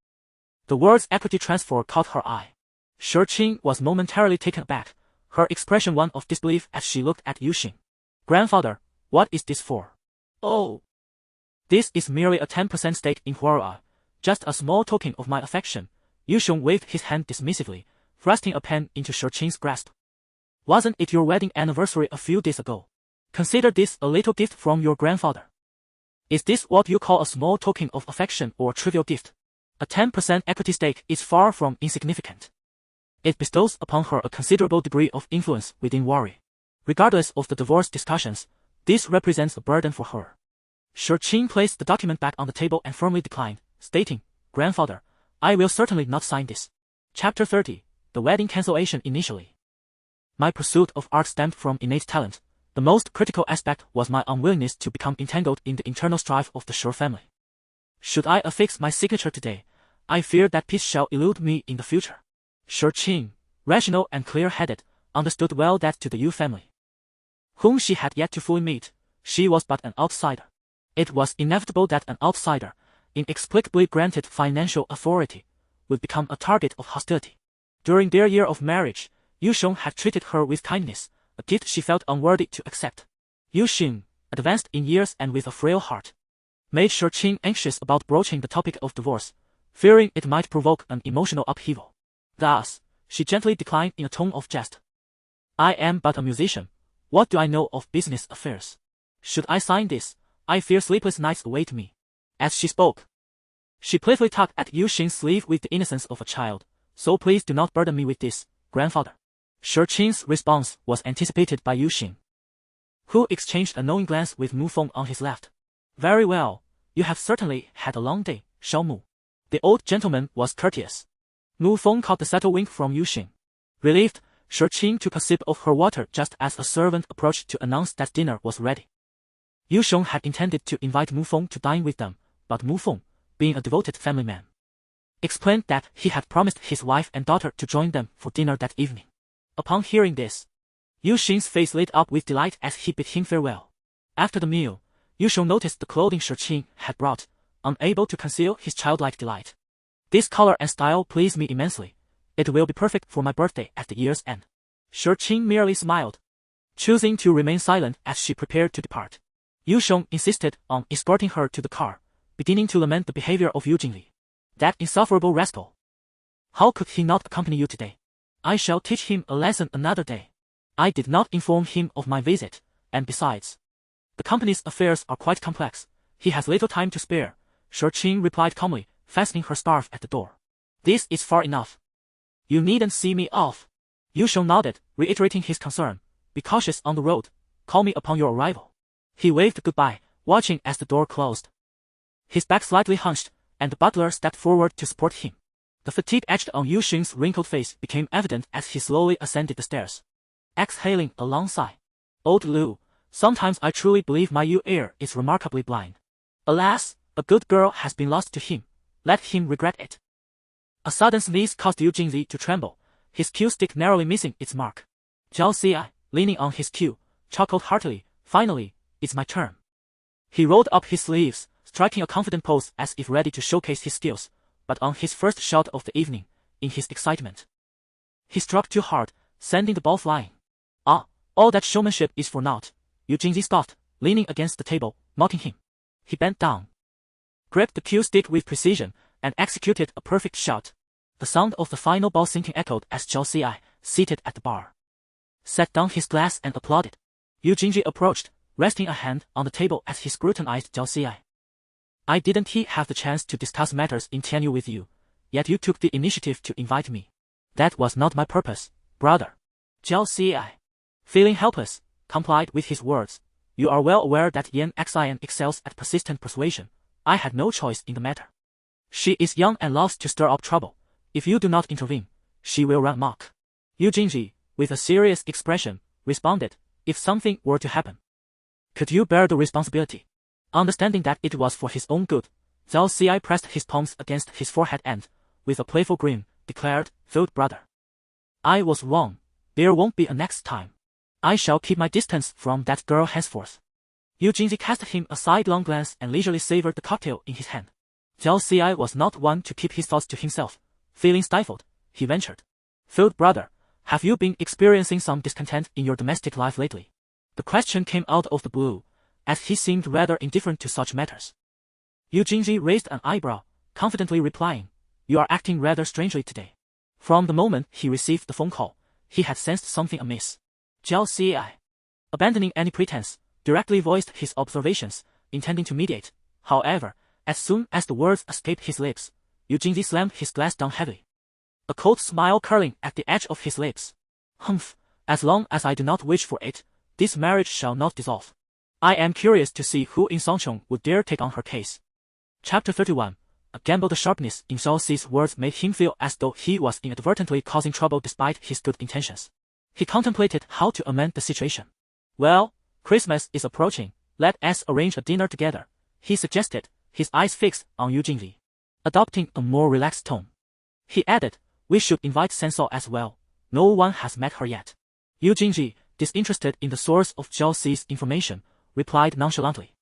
the words equity transfer caught her eye. Shirqing was momentarily taken aback, her expression one of disbelief as she looked at Yuxing. "Grandfather, what is this for?" "Oh, this is merely a 10% stake in Huarua, just a small token of my affection." Yusheng waved his hand dismissively, thrusting a pen into Shirqing's grasp. "Wasn't it your wedding anniversary a few days ago? Consider this a little gift from your grandfather." "Is this what you call a small token of affection or a trivial gift? A 10% equity stake is far from insignificant. It bestows upon her a considerable degree of influence within Wari. Regardless of the divorce discussions, this represents a burden for her." Shirqing placed the document back on the table and firmly declined, stating, "Grandfather, I will certainly not sign this." Chapter 30, The Wedding Cancellation Initially. My pursuit of art stemmed from innate talent. The most critical aspect was my unwillingness to become entangled in the internal strife of the Shur family. Should I affix my signature today, I fear that peace shall elude me in the future. Shirqing, rational and clear-headed, understood well that to the Yu family, whom she had yet to fully meet, she was but an outsider. It was inevitable that an outsider, inexplicably granted financial authority, would become a target of hostility. During their year of marriage, Yusheng had treated her with kindness, a gift she felt unworthy to accept. Yuxing, advanced in years and with a frail heart, made Shirqing anxious about broaching the topic of divorce, fearing it might provoke an emotional upheaval. Thus, she gently declined in a tone of jest. "I am but a musician. What do I know of business affairs? Should I sign this, I fear sleepless nights await me." As she spoke, she playfully tugged at Yuxing's sleeve with the innocence of a child. "So please do not burden me with this, grandfather." Shirqing's response was anticipated by Yuxing, who exchanged a knowing glance with Mu Feng on his left. "Very well, you have certainly had a long day, Shao Mu." The old gentleman was courteous. Mu Feng caught the subtle wink from Yuxing. Relieved, Shi Qing took a sip of her water just as a servant approached to announce that dinner was ready. Yu Sheng had intended to invite Mu Feng to dine with them, but Mu Feng, being a devoted family man, explained that he had promised his wife and daughter to join them for dinner that evening. Upon hearing this, Yu Xing's face lit up with delight as he bid him farewell. After the meal, Yu Sheng noticed the clothing Shi Qing had brought, unable to conceal his childlike delight. This color and style please me immensely. It will be perfect for my birthday at the year's end. Shi Qing merely smiled, choosing to remain silent as she prepared to depart. Yu Sheng insisted on escorting her to the car, beginning to lament the behavior of Yu Jingli. That insufferable rascal. How could he not accompany you today? I shall teach him a lesson another day. I did not inform him of my visit, and besides, the company's affairs are quite complex. He has little time to spare, Shi Qing replied calmly, fastening her scarf at the door. This is far enough. You needn't see me off. Yu Sheng nodded, reiterating his concern. Be cautious on the road. Call me upon your arrival. He waved goodbye, watching as the door closed. His back slightly hunched, and the butler stepped forward to support him. The fatigue etched on Yu Sheng's wrinkled face became evident as he slowly ascended the stairs, exhaling a long sigh. Old Lu, sometimes I truly believe my Yu heir is remarkably blind. Alas, a good girl has been lost to him. Let him regret it. A sudden sneeze caused Yu Jingli to tremble, his cue stick narrowly missing its mark. Zhao Xi, leaning on his cue, chuckled heartily. Finally, it's my turn. He rolled up his sleeves, striking a confident pose as if ready to showcase his skills, but on his first shot of the evening, in his excitement, he struck too hard, sending the ball flying. Ah, all that showmanship is for naught, Yu Jingli scoffed, leaning against the table, mocking him. He bent down, gripped the cue stick with precision, and executed a perfect shot. The sound of the final ball sinking echoed as Zhao Xi, seated at the bar, set down his glass and applauded. Yu Jingli approached, resting a hand on the table as he scrutinized Zhao Xi. I didn't have the chance to discuss matters in tenure with you, yet you took the initiative to invite me. That was not my purpose, brother. Zhao Xi, feeling helpless, complied with his words. You are well aware that Yan Xian excels at persistent persuasion. I had no choice in the matter. She is young and loves to stir up trouble. If you do not intervene, she will run amok. Yu Jingli, with a serious expression, responded, if something were to happen, could you bear the responsibility? Understanding that it was for his own good, Zhao Xi pressed his palms against his forehead and, with a playful grin, declared, Filled brother, I was wrong. There won't be a next time. I shall keep my distance from that girl henceforth. Yu Jingli cast him a sidelong glance and leisurely savored the cocktail in his hand. Zhao Xi was not one to keep his thoughts to himself. Feeling stifled, he ventured, Filled brother, have you been experiencing some discontent in your domestic life lately? The question came out of the blue, as he seemed rather indifferent to such matters. Yu Jingli raised an eyebrow, confidently replying, You are acting rather strangely today. From the moment he received the phone call, he had sensed something amiss. Zhao Xi, abandoning any pretense, directly voiced his observations, intending to mediate. However, as soon as the words escaped his lips, Yu Jingli slammed his glass down heavily, a cold smile curling at the edge of his lips. Humph, as long as I do not wish for it, this marriage shall not dissolve. I am curious to see who in Songcheng would dare take on her case. Chapter 31. A gamble. The sharpness in Zhao Xi's words made him feel as though he was inadvertently causing trouble despite his good intentions. He contemplated how to amend the situation. Well, Christmas is approaching. Let us arrange a dinner together, he suggested, his eyes fixed on Yu Jingli. Adopting a more relaxed tone, he added, We should invite Sensor as well. No one has met her yet. Yu Jingli, disinterested in the source of Zhao Xi's information, replied nonchalantly.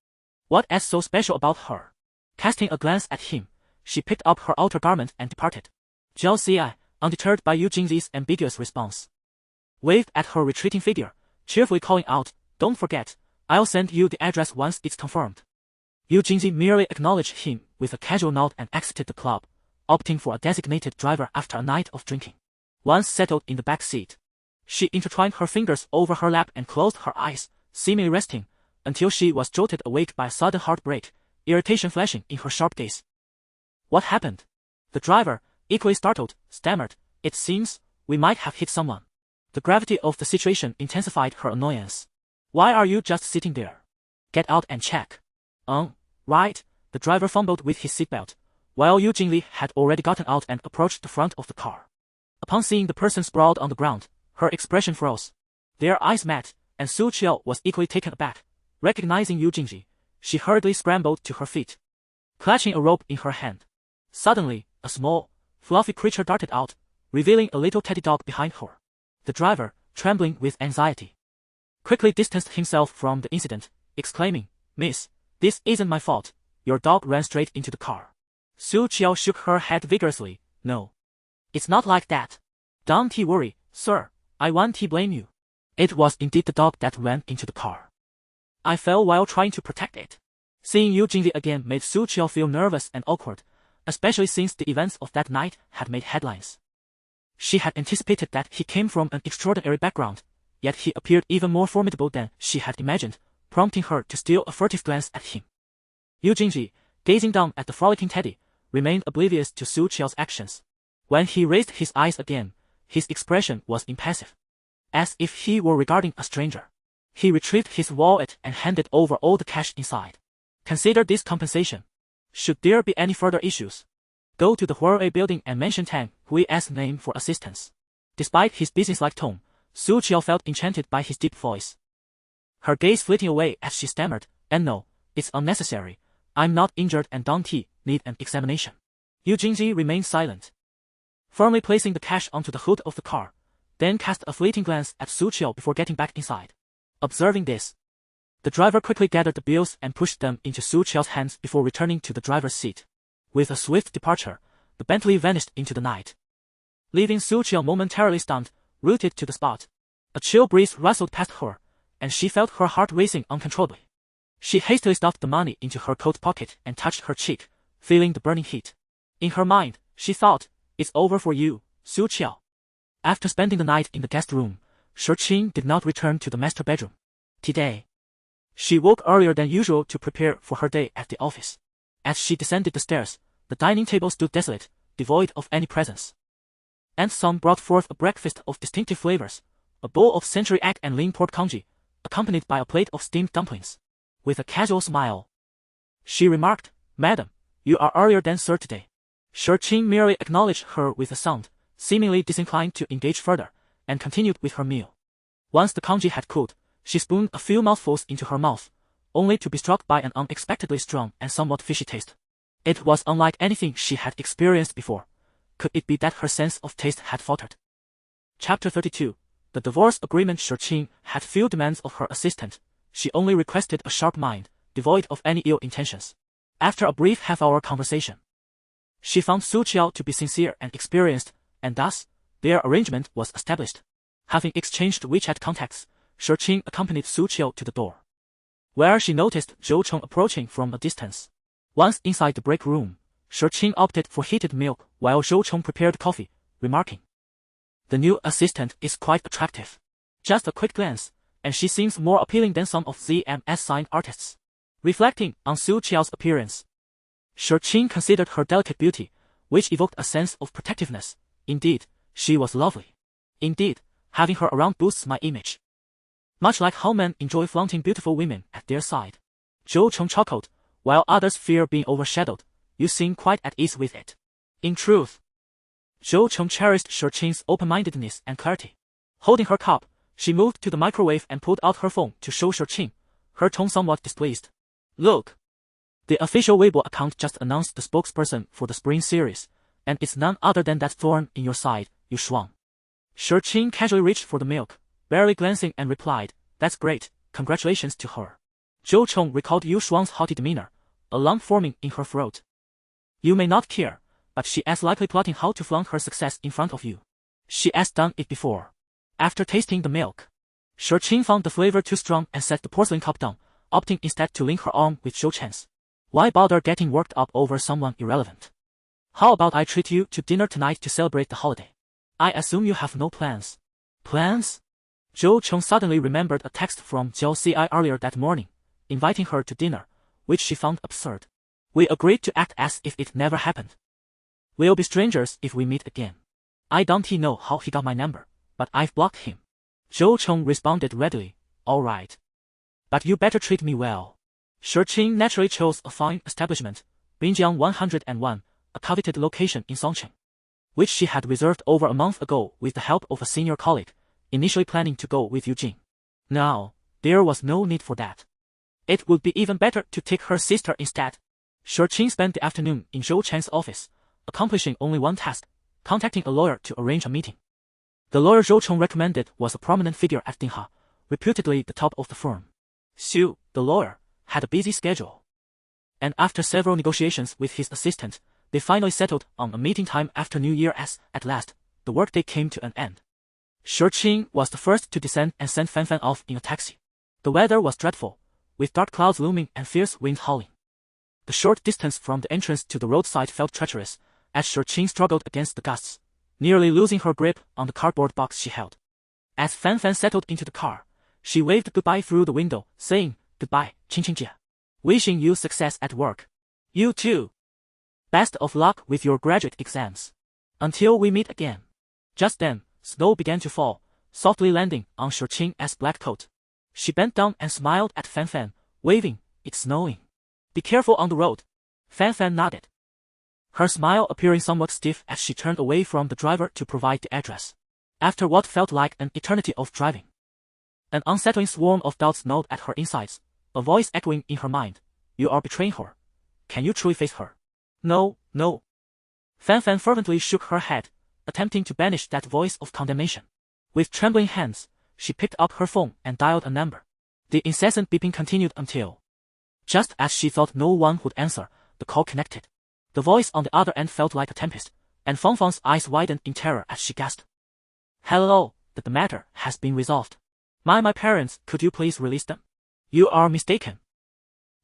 What is so special about her? Casting a glance at him, she picked up her outer garment and departed. Zhao Xi, undeterred by Yu Jingli's ambiguous response, waved at her retreating figure, cheerfully calling out, Don't forget, I'll send you the address once it's confirmed. Yu Jingli merely acknowledged him with a casual nod and exited the club, opting for a designated driver after a night of drinking. Once settled in the back seat, she intertwined her fingers over her lap and closed her eyes, seemingly resting, until she was jolted awake by a sudden heartbreak, irritation flashing in her sharp gaze. What happened? The driver, equally startled, stammered, It seems, we might have hit someone. The gravity of the situation intensified her annoyance. Why are you just sitting there? Get out and check. Right, the driver fumbled with his seatbelt, while Yu Jingli had already gotten out and approached the front of the car. Upon seeing the person sprawled on the ground, Her expression froze. Their eyes met, and Su Qiao was equally taken aback. Recognizing Yu Jingji, she hurriedly scrambled to her feet, clutching a rope in her hand. Suddenly, a small, fluffy creature darted out, revealing a little teddy dog behind her. The driver, trembling with anxiety, quickly distanced himself from the incident, exclaiming, "Miss, this isn't my fault. Your dog ran straight into the car." Su Qiao shook her head vigorously. "No. It's not like that. Don't worry, sir. I won't blame you. It was indeed the dog that ran into the car. I fell while trying to protect it." Seeing Yu Jingli again made Su Qiao feel nervous and awkward, especially since the events of that night had made headlines. She had anticipated that he came from an extraordinary background, yet he appeared even more formidable than she had imagined, prompting her to steal a furtive glance at him. Yu Jingji, gazing down at the frolicking teddy, remained oblivious to Su Qiao's actions. When he raised his eyes again, his expression was impassive, as if he were regarding a stranger. He retrieved his wallet and handed over all the cash inside. "Consider this compensation. Should there be any further issues, go to the Huawei building and mention Tang Hui's name for assistance." Despite his businesslike tone, Su Qiao felt enchanted by his deep voice. Her gaze flitting away as she stammered, "And no, it's unnecessary. I'm not injured and don't need an examination." Yu Jingji remained silent, firmly placing the cash onto the hood of the car, then cast a fleeting glance at Su Qiao before getting back inside. Observing this, the driver quickly gathered the bills and pushed them into Su Qiao's hands before returning to the driver's seat. With a swift departure, the Bentley vanished into the night, leaving Su Qiao momentarily stunned, rooted to the spot. A chill breeze rustled past her, and she felt her heart racing uncontrollably. She hastily stuffed the money into her coat pocket and touched her cheek, feeling the burning heat. In her mind, she thought, "It's over for you, Su Qiao." After spending the night in the guest room, Shi Qing did not return to the master bedroom. Today, she woke earlier than usual to prepare for her day at the office. As she descended the stairs, the dining table stood desolate, devoid of any presence. Aunt Song brought forth a breakfast of distinctive flavors, a bowl of century egg and lean pork congee, accompanied by a plate of steamed dumplings. With a casual smile, she remarked, "Madam, you are earlier than sir today." Shi Qing merely acknowledged her with a sound, seemingly disinclined to engage further, and continued with her meal. Once the congee had cooled, she spooned a few mouthfuls into her mouth, only to be struck by an unexpectedly strong and somewhat fishy taste. It was unlike anything she had experienced before. Could it be that her sense of taste had faltered? Chapter 32. The divorce agreement. Shi Qing had few demands of her assistant. She only requested a sharp mind, devoid of any ill intentions. After a brief half-hour conversation, she found Su Qiao to be sincere and experienced, and thus, their arrangement was established. Having exchanged WeChat contacts, Shi Qing accompanied Su Qiao to the door, where she noticed Zhou Cheng approaching from a distance. Once inside the break room, Shi Qing opted for heated milk while Zhou Cheng prepared coffee, remarking, "The new assistant is quite attractive. Just a quick glance, and she seems more appealing than some of ZM's signed artists." Reflecting on Su Qiao's appearance, Shi Qing considered her delicate beauty, which evoked a sense of protectiveness. Indeed, she was lovely. Indeed, having her around boosts my image. Much like how men enjoy flaunting beautiful women at their side. Zhou Cheng chuckled, while others fear being overshadowed. "You seem quite at ease with it." In truth, Zhou Cheng cherished Shi Qing's open-mindedness and clarity. Holding her cup, she moved to the microwave and pulled out her phone to show Shi Qing, her tone somewhat displeased. "Look. The official Weibo account just announced the spokesperson for the spring series, and it's none other than that thorn in your side, Yu Shuang." Shi Qing casually reached for the milk, barely glancing, and replied, "That's great, congratulations to her." Zhou Cheng recalled Yu Shuang's haughty demeanor, a lump forming in her throat. "You may not care, but she is likely plotting how to flaunt her success in front of you. She has done it before." After tasting the milk, Shi Qing found the flavor too strong and set the porcelain cup down, opting instead to link her arm with Zhou Chen's. "Why bother getting worked up over someone irrelevant? How about I treat you to dinner tonight to celebrate the holiday? I assume you have no plans." "Plans?" Zhou Cheng suddenly remembered a text from Jiao Ci earlier that morning, inviting her to dinner, which she found absurd. "We agreed to act as if it never happened. We'll be strangers if we meet again. I don't know how he got my number, but I've blocked him." Zhou Cheng responded readily, "All right. But you better treat me well." Shi Qing naturally chose a fine establishment, Binjiang 101, a coveted location in Songcheng, which she had reserved over a month ago with the help of a senior colleague, initially planning to go with Eugene. Now, there was no need for that. It would be even better to take her sister instead. Shurqing spent the afternoon in Zhou Chen's office, accomplishing only one task, contacting a lawyer to arrange a meeting. The lawyer Zhou Cheng recommended was a prominent figure at Dingha, reputedly the top of the firm. Xu, the lawyer, had a busy schedule. And after several negotiations with his assistant, they finally settled on a meeting time after New Year as, at last, the workday came to an end. Shurqing was the first to descend and sent Fan Fan off in a taxi. The weather was dreadful, with dark clouds looming and fierce winds howling. The short distance from the entrance to the roadside felt treacherous, as Shurqing struggled against the gusts, nearly losing her grip on the cardboard box she held. As Fan Fan settled into the car, she waved goodbye through the window, saying, "Goodbye, Qingqingjie. Wishing you success at work. You too. Best of luck with your graduate exams. Until we meet again." Just then, snow began to fall, softly landing on Shurqing's black coat. She bent down and smiled at Fan Fan, waving, "It's snowing. Be careful on the road." Fan Fan nodded, her smile appearing somewhat stiff as she turned away from the driver to provide the address. After what felt like an eternity of driving, an unsettling swarm of doubts gnawed at her insides, a voice echoing in her mind, "You are betraying her. Can you truly face her?" "No, no." Fan Fan fervently shook her head, attempting to banish that voice of condemnation. With trembling hands, she picked up her phone and dialed a number. The incessant beeping continued until, just as she thought no one would answer, the call connected. The voice on the other end felt like a tempest, and Fang Fang's eyes widened in terror as she gasped. "Hello, the matter has been resolved. My parents, could you please release them?" "You are mistaken.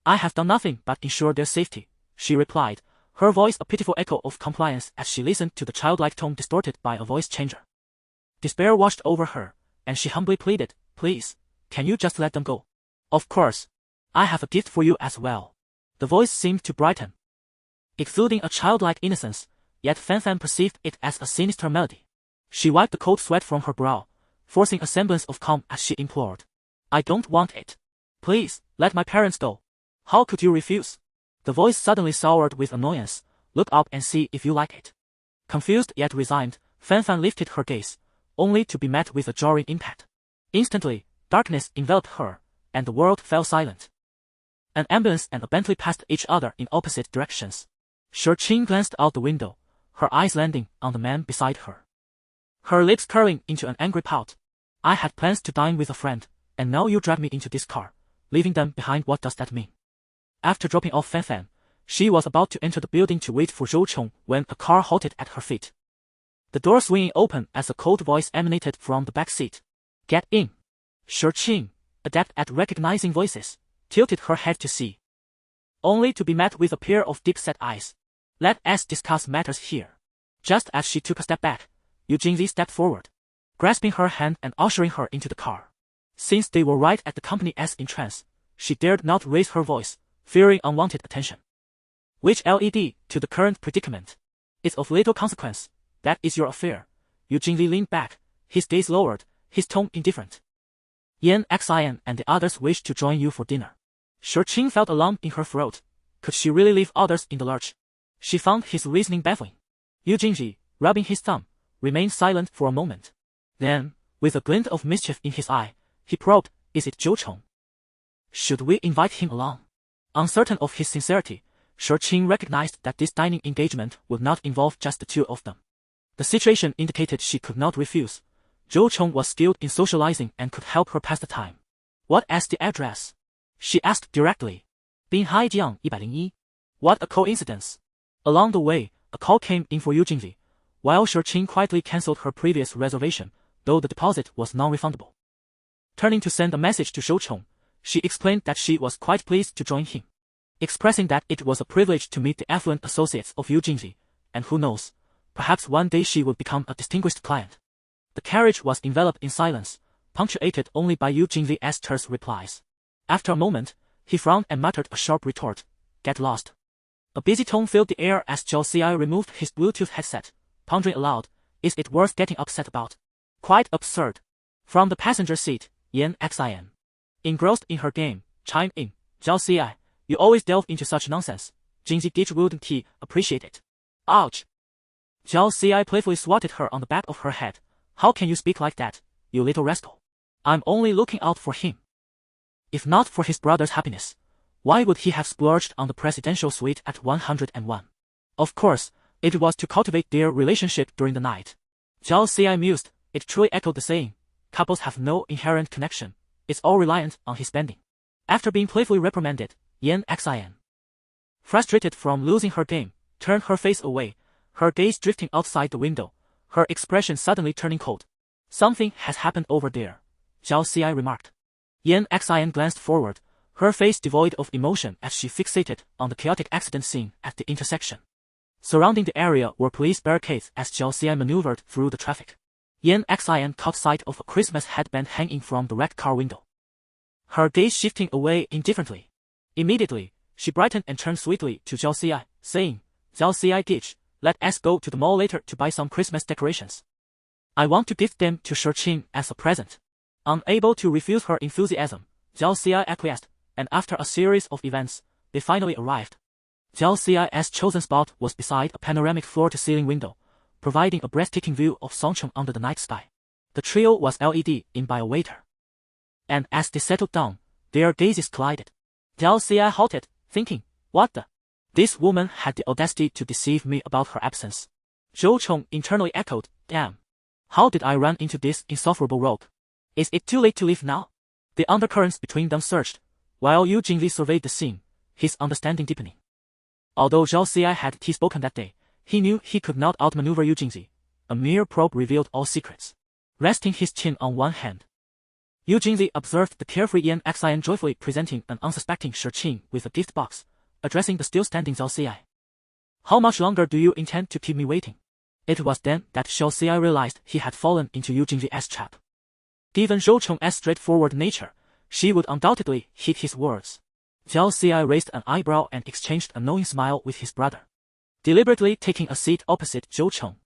I have done nothing but ensure their safety," she replied, her voice a pitiful echo of compliance as she listened to the childlike tone distorted by a voice changer. Despair washed over her, and she humbly pleaded, "Please, can you just let them go?" "Of course. I have a gift for you as well." The voice seemed to brighten, exuding a childlike innocence, yet Fan Fan perceived it as a sinister melody. She wiped the cold sweat from her brow, forcing a semblance of calm as she implored, "I don't want it. Please, let my parents go. How could you refuse?" The voice suddenly soured with annoyance. "Look up and see if you like it." Confused yet resigned, Fan Fan lifted her gaze, only to be met with a jarring impact. Instantly, darkness enveloped her, and the world fell silent. An ambulance and a Bentley passed each other in opposite directions. Shurqing glanced out the window, her eyes landing on the man beside her, her lips curling into an angry pout. "I had plans to dine with a friend, and now you drag me into this car, leaving them behind. What does that mean?" After dropping off Fan Fan, she was about to enter the building to wait for Zhou Cheng when a car halted at her feet. The door swinging open as a cold voice emanated from the back seat. "Get in." Shurqing, adept at recognizing voices, tilted her head to see, only to be met with a pair of deep-set eyes. "Let us discuss matters here." Just as she took a step back, Eugene stepped forward, grasping her hand and ushering her into the car. Since they were right at the company's entrance, she dared not raise her voice, fearing unwanted attention. "Which led to the current predicament? It's of little consequence. That is your affair." Eugene leaned back, his gaze lowered, his tone indifferent. "Yan Xian and the others wish to join you for dinner." Shurqing felt a lump in her throat. Could she really leave others in the lurch? She found his reasoning baffling. Eugene, rubbing his thumb, remained silent for a moment. Then, with a glint of mischief in his eye, he probed, "Is it Zhou Cheng? Should we invite him along?" Uncertain of his sincerity, Shurqing recognized that this dining engagement would not involve just the two of them. The situation indicated she could not refuse. Zhou Cheng was skilled in socializing and could help her pass the time. "What is the address?" she asked directly. "Binhaijiang 101. What a coincidence." Along the way, a call came in for Eugene, while Shurqing quietly cancelled her previous reservation, though the deposit was non-refundable. Turning to send a message to Zhou Cheng, she explained that she was quite pleased to join him, expressing that it was a privilege to meet the affluent associates of Eugene, and who knows, perhaps one day she would become a distinguished client. The carriage was enveloped in silence, punctuated only by Eugene's terse replies. After a moment, he frowned and muttered a sharp retort, "Get lost." A busy tone filled the air as Zhao Ci removed his Bluetooth headset, pondering aloud, "Is it worth getting upset about? Quite absurd." From the passenger seat, Yan Xian, engrossed in her game, chimed in, "Zhao Ci, you always delve into such nonsense. Jinxie Ditch wouldn't he appreciate it?" "Ouch." Zhao Ci playfully swatted her on the back of her head. "How can you speak like that, you little rascal. I'm only looking out for him. If not for his brother's happiness, why would he have splurged on the presidential suite at 101? Of course, it was to cultivate their relationship during the night. Zhao Xi mused. It truly echoed the saying, couples have no inherent connection, it's all reliant on his spending. After being playfully reprimanded, Yan Xin, frustrated from losing her game, turned her face away, her gaze drifting outside the window, her expression suddenly turning cold. Something has happened over there, Zhao Xi remarked. Yan Xin glanced forward, her face devoid of emotion as she fixated on the chaotic accident scene at the intersection. Surrounding the area were police barricades as Zhao Xi maneuvered through the traffic. Yan Xin caught sight of a Christmas headband hanging from the red car window. Her gaze shifting away indifferently. Immediately, she brightened and turned sweetly to Zhao Xi, saying, Zhao Xi Gitch, let us go to the mall later to buy some Christmas decorations. I want to gift them to Shurqing as a present. Unable to refuse her enthusiasm, Zhao Xi acquiesced, and after a series of events, they finally arrived. Zhao Xi's chosen spot was beside a panoramic floor-to-ceiling window, providing a breathtaking view of Songcheng under the night sky. The trio was LED in by a waiter. And as they settled down, their gazes collided. Zhao Xi halted, thinking, what the? This woman had the audacity to deceive me about her absence. Zhou Chong internally echoed, damn. How did I run into this insufferable rogue? Is it too late to leave now? The undercurrents between them surged, while Yu Jingli surveyed the scene, his understanding deepening. Although Zhao Xi had spoken that day, he knew he could not outmaneuver Yu Jingli. A mere probe revealed all secrets. Resting his chin on one hand, Yu Jingli observed the carefree Yan Xin joyfully presenting an unsuspecting Shurqing with a gift box, addressing the still-standing Zhao Xi. How much longer do you intend to keep me waiting? It was then that Zhao Xi realized he had fallen into Yu Jingli's trap. Given Zhou Cheng's straightforward nature, she would undoubtedly heed his words. Zhao Xi raised an eyebrow and exchanged a knowing smile with his brother, deliberately taking a seat opposite Zhou Cheng.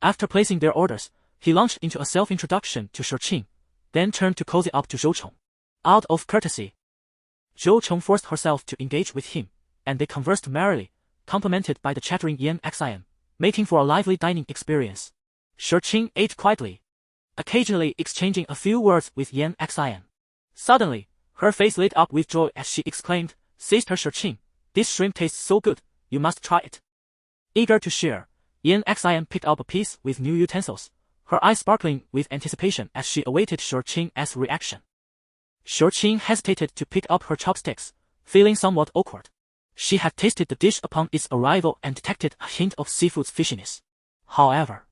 After placing their orders, he launched into a self-introduction to Shurqing, then turned to cozy up to Zhou Cheng. Out of courtesy, Zhou Cheng forced herself to engage with him, and they conversed merrily, complemented by the chattering Yan Xin, making for a lively dining experience. Shurqing ate quietly, occasionally exchanging a few words with Yan Xin. Suddenly, her face lit up with joy as she exclaimed, Sister Shurqing, this shrimp tastes so good, you must try it. Eager to share, Yan Xin picked up a piece with new utensils, her eyes sparkling with anticipation as she awaited Shurqing's reaction. Shurqing hesitated to pick up her chopsticks, feeling somewhat awkward. She had tasted the dish upon its arrival and detected a hint of seafood's fishiness. However,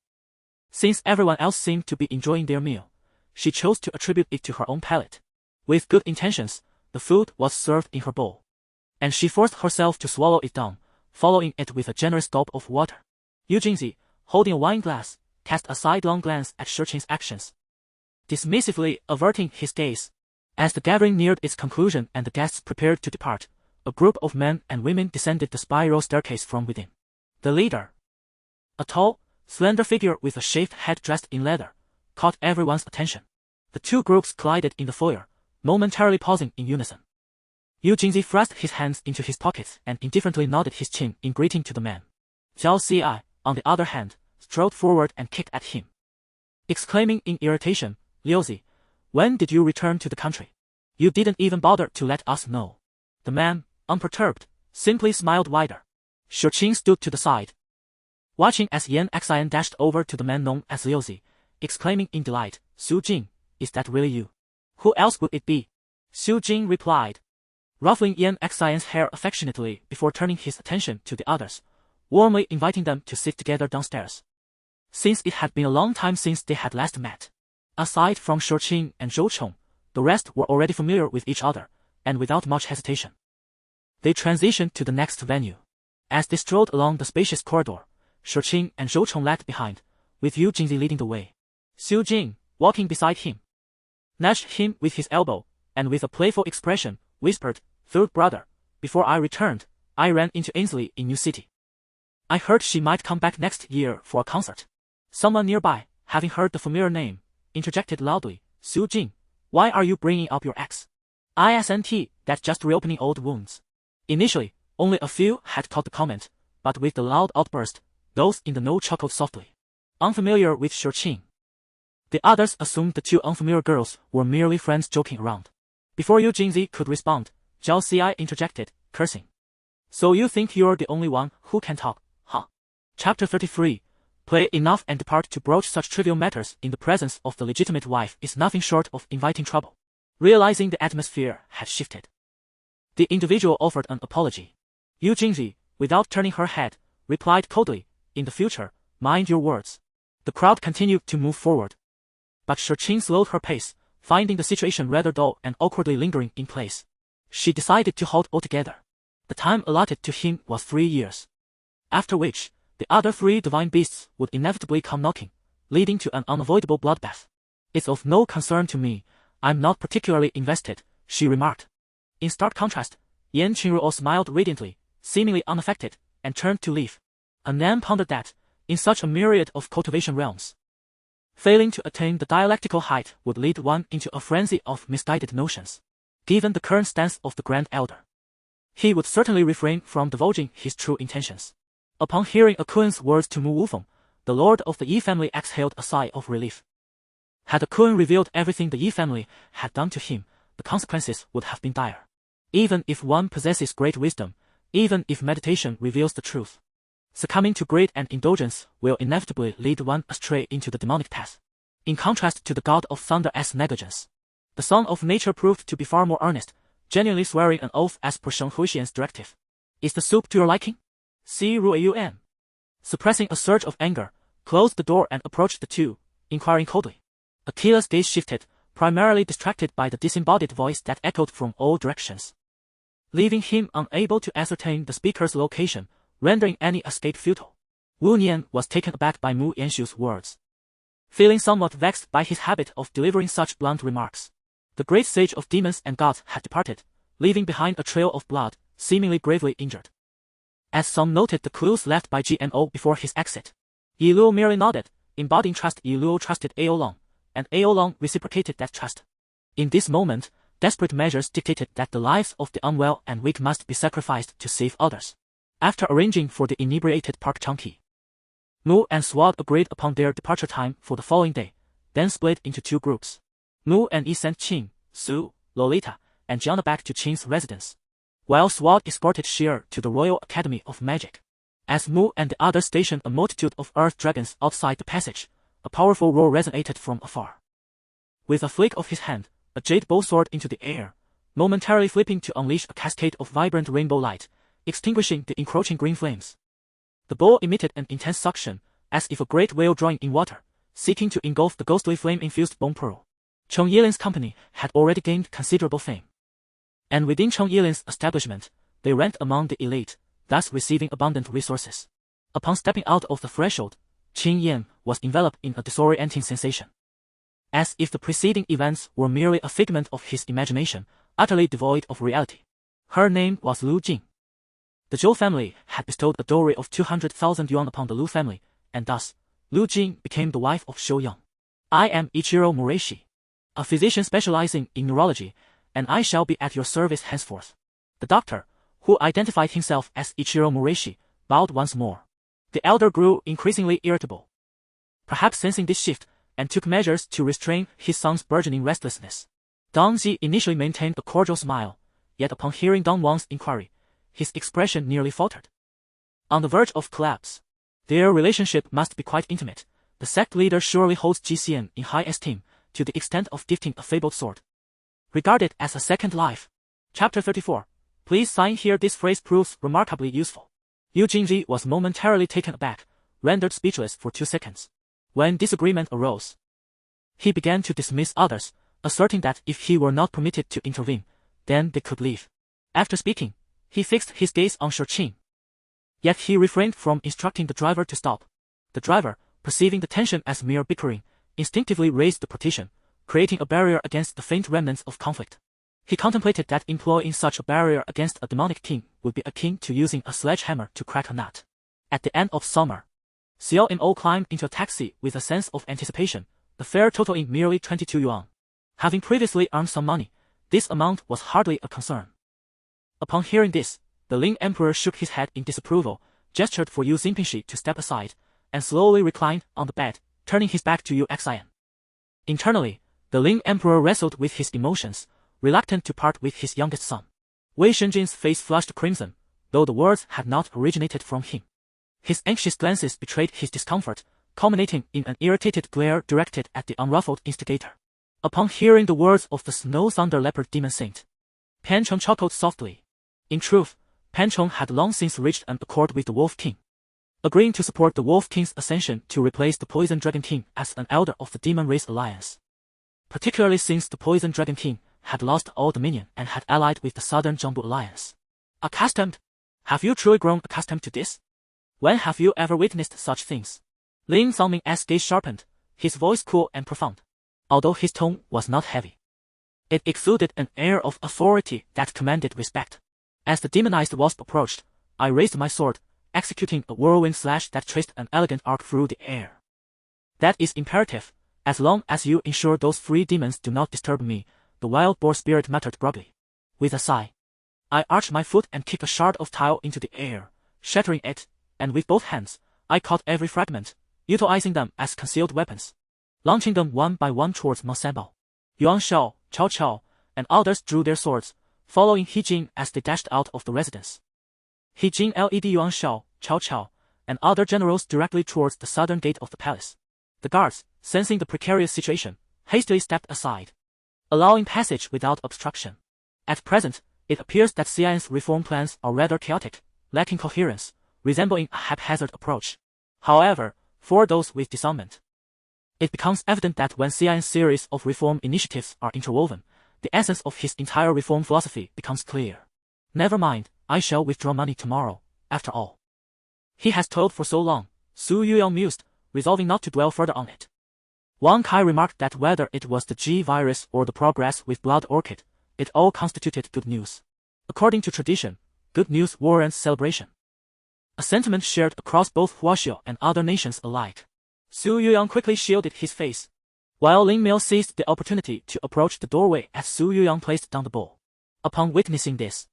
since everyone else seemed to be enjoying their meal, she chose to attribute it to her own palate. With good intentions, the food was served in her bowl, and she forced herself to swallow it down, following it with a generous gulp of water. Yu Jingzi, holding a wine glass, cast a sidelong glance at Shurqing's actions, dismissively averting his gaze. As the gathering neared its conclusion and the guests prepared to depart, a group of men and women descended the spiral staircase from within. The leader, a tall, slender figure with a shaved head dressed in leather, caught everyone's attention. The two groups collided in the foyer, momentarily pausing in unison. Yu Jingzi thrust his hands into his pockets and indifferently nodded his chin in greeting to the man. Zhao Xi, on the other hand, strode forward and kicked at him, exclaiming in irritation, Liuzi, when did you return to the country? You didn't even bother to let us know. The man, unperturbed, simply smiled wider. Shurqing stood to the side, watching as Yan Xin dashed over to the man known as Liuzi, exclaiming in delight, Su Jing, is that really you? Who else would it be? Su Jing replied, ruffling Yan Xin's hair affectionately before turning his attention to the others, warmly inviting them to sit together downstairs. Since it had been a long time since they had last met, aside from Shurqing and Zhou Cheng, the rest were already familiar with each other, and without much hesitation, they transitioned to the next venue. As they strolled along the spacious corridor, Shurqing and Zhou Cheng lagged behind, with Yu Jingzi leading the way. Su Jing, walking beside him, nudged him with his elbow, and with a playful expression, whispered, Third brother, before I returned, I ran into Ainsley in New City. I heard she might come back next year for a concert. Someone nearby, having heard the familiar name, interjected loudly, Su Jing, why are you bringing up your ex? ISNT, that's just reopening old wounds. Initially, only a few had caught the comment, but with the loud outburst, those in the know chuckled softly. Unfamiliar with Shurqing, The others assumed the two unfamiliar girls were merely friends joking around. Before Yu Jingzi could respond, Zhao Xi interjected, cursing. So you think you're the only one who can talk, huh? Chapter 33. Play enough and depart. To broach such trivial matters in the presence of the legitimate wife is nothing short of inviting trouble. Realizing the atmosphere had shifted, the individual offered an apology. Yu Jingzi, without turning her head, replied coldly, in the future, mind your words. The crowd continued to move forward, but Shurqin slowed her pace, finding the situation rather dull and awkwardly lingering in place. She decided to halt altogether. The time allotted to him was 3 years. After which, the other 3 divine beasts would inevitably come knocking, leading to an unavoidable bloodbath. It's of no concern to me, I'm not particularly invested, she remarked. In stark contrast, Yan Qinruo smiled radiantly, seemingly unaffected, and turned to leave. Nan pondered that, in such a myriad of cultivation realms, failing to attain the dialectical height would lead one into a frenzy of misguided notions. Given the current stance of the Grand Elder, he would certainly refrain from divulging his true intentions. Upon hearing Akuan's words to Mu Wufeng, the lord of the Yi family exhaled a sigh of relief. Had Akuan revealed everything the Yi family had done to him, the consequences would have been dire. Even if one possesses great wisdom, even if meditation reveals the truth, succumbing to greed and indulgence will inevitably lead one astray into the demonic path. In contrast to the god of thunder's negligence, the son of nature proved to be far more earnest, genuinely swearing an oath as per Sheng Huixian's directive. Is the soup to your liking? Si Ruiyuan, suppressing a surge of anger, closed the door and approached the two, inquiring coldly. Aicila's gaze shifted, primarily distracted by the disembodied voice that echoed from all directions, leaving him unable to ascertain the speaker's location, rendering any escape futile. Wu Nian was taken aback by Mu Yanshu's words, feeling somewhat vexed by his habit of delivering such blunt remarks. The great sage of demons and gods had departed, leaving behind a trail of blood, seemingly gravely injured. As some noted the clues left by GMO before his exit, Yi Luo merely nodded, embodying trust. Yi Luo trusted Aolong, and Aolong reciprocated that trust. In this moment, desperate measures dictated that the lives of the unwell and weak must be sacrificed to save others. After arranging for the inebriated Park Changqi, Mu and Swad agreed upon their departure time for the following day, then split into 2 groups. Mu and Yi sent Qing, Su, Lolita, and Gianna back to Qing's residence, while Swad escorted Sheer to the Royal Academy of Magic. As Mu and the others stationed a multitude of earth dragons outside the passage, a powerful roar resonated from afar. With a flick of his hand, a jade bow soared into the air, momentarily flipping to unleash a cascade of vibrant rainbow light, extinguishing the encroaching green flames. The bow emitted an intense suction, as if a great whale drawing in water, seeking to engulf the ghostly flame-infused bone pearl. Cheng Yilin's company had already gained considerable fame, and within Cheng Yilin's establishment, they ranked among the elite, thus receiving abundant resources. Upon stepping out of the threshold, Qing Yan was enveloped in a disorienting sensation, as if the preceding events were merely a figment of his imagination, utterly devoid of reality. Her name was Lu Jing. The Zhou family had bestowed a dowry of 200,000 yuan upon the Lu family, and thus, Lu Jing became the wife of Shou Yang. I am Ichiro Mureishi, a physician specializing in neurology, and I shall be at your service henceforth. The doctor, who identified himself as Ichiro Mureishi, bowed once more. The elder grew increasingly irritable, perhaps sensing this shift, and took measures to restrain his son's burgeoning restlessness. Dong Ji initially maintained a cordial smile, yet upon hearing Dong Wang's inquiry, his expression nearly faltered. On the verge of collapse. Their relationship must be quite intimate. The sect leader surely holds GCN in high esteem, to the extent of gifting a fabled sword, regarded as a second life. Chapter 34. Please sign here. This phrase proves remarkably useful. Yu Jingji was momentarily taken aback, rendered speechless for 2 seconds. When disagreement arose, he began to dismiss others, asserting that if he were not permitted to intervene, then they could leave. After speaking, he fixed his gaze on Shurqin. Yet he refrained from instructing the driver to stop. The driver, perceiving the tension as mere bickering, instinctively raised the partition, creating a barrier against the faint remnants of conflict. He contemplated that employing such a barrier against a demonic king would be akin to using a sledgehammer to crack a nut. At the end of summer, Xiao Mo climbed into a taxi with a sense of anticipation, the fare totaling merely 22 yuan. Having previously earned some money, this amount was hardly a concern. Upon hearing this, the Ling Emperor shook his head in disapproval, gestured for Yu Xinpingshi to step aside, and slowly reclined on the bed, turning his back to Yu Xian. Internally, the Ling Emperor wrestled with his emotions, reluctant to part with his youngest son. Wei Shenjin's face flushed crimson, though the words had not originated from him. His anxious glances betrayed his discomfort, culminating in an irritated glare directed at the unruffled instigator. Upon hearing the words of the Snow Thunder Leopard Demon Saint, Pan Cheng chuckled softly. In truth, Pan Cheng had long since reached an accord with the Wolf King, agreeing to support the Wolf King's ascension to replace the Poison Dragon King as an elder of the Demon Race Alliance. Particularly since the Poison Dragon King had lost all dominion and had allied with the Southern Zhongbu Alliance. Accustomed? Have you truly grown accustomed to this? When have you ever witnessed such things? Lin Zongming's gaze sharpened, his voice cool and profound, although his tone was not heavy. It exuded an air of authority that commanded respect. As the demonized wasp approached, I raised my sword, executing a whirlwind slash that traced an elegant arc through the air. That is imperative, as long as you ensure those free demons do not disturb me, the wild boar spirit muttered broadly. With a sigh, I arched my foot and kicked a shard of tile into the air, shattering it, and with both hands, I caught every fragment, utilizing them as concealed weapons, launching them one by one towards Meng Sanbao. Yuan Shao, Chao Chao, and others drew their swords, following He Jing as they dashed out of the residence. He Jing led Yuan Shao, Chao Chao, and other generals directly towards the southern gate of the palace. The guards, sensing the precarious situation, hastily stepped aside, allowing passage without obstruction. At present, it appears that Xian's reform plans are rather chaotic, lacking coherence, resembling a haphazard approach. However, for those with discernment, it becomes evident that when Xian's series of reform initiatives are interwoven, the essence of his entire reform philosophy becomes clear. Never mind, I shall withdraw money tomorrow, after all. He has toiled for so long, Su Yuyang mused, resolving not to dwell further on it. Wang Kai remarked that whether it was the G virus or the progress with Blood Orchid, it all constituted good news. According to tradition, good news warrants celebration. A sentiment shared across both Huaxiao and other nations alike. Su Yuyang quickly shielded his face, while Lin Miao seized the opportunity to approach the doorway as Su Yuyang placed down the bowl. Upon witnessing this,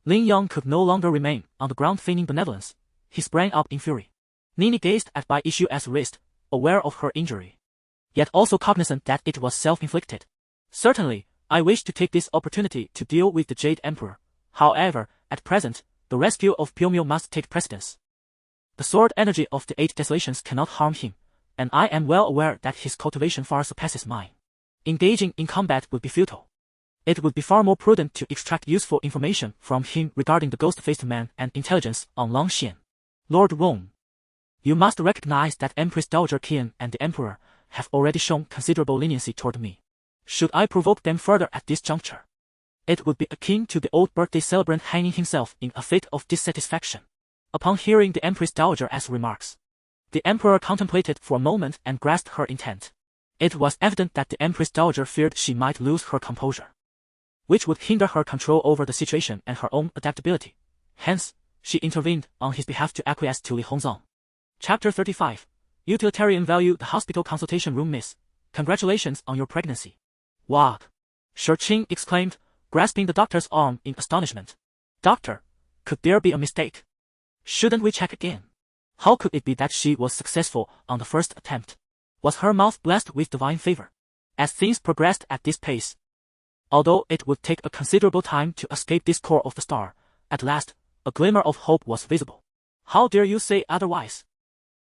Lin Yang could no longer remain on the ground feigning benevolence. He sprang up in fury. Nini gazed at Bai Ishu's wrist, aware of her injury, yet also cognizant that it was self-inflicted. Certainly, I wish to take this opportunity to deal with the Jade Emperor. However, at present, the rescue of Piomio must take precedence. The sword energy of the 8 desolations cannot harm him, and I am well aware that his cultivation far surpasses mine. Engaging in combat would be futile. It would be far more prudent to extract useful information from him regarding the ghost-faced man and intelligence on Longxian. Lord Rong, you must recognize that Empress Dowager Qian and the Emperor have already shown considerable leniency toward me. Should I provoke them further at this juncture, it would be akin to the old birthday celebrant hanging himself in a fit of dissatisfaction. Upon hearing the Empress Dowager's remarks, the Emperor contemplated for a moment and grasped her intent. It was evident that the Empress Dowager feared she might lose her composure, which would hinder her control over the situation and her own adaptability. Hence, she intervened on his behalf to acquiesce to Li Hongzong. Chapter 35. Utilitarian Value. The hospital consultation room. Miss, congratulations on your pregnancy. What? Shi Qing exclaimed, grasping the doctor's arm in astonishment. Doctor, could there be a mistake? Shouldn't we check again? How could it be that she was successful on the first attempt? Was her mouth blessed with divine favor? As things progressed at this pace, although it would take a considerable time to escape this core of the star, at last, a glimmer of hope was visible. How dare you say otherwise?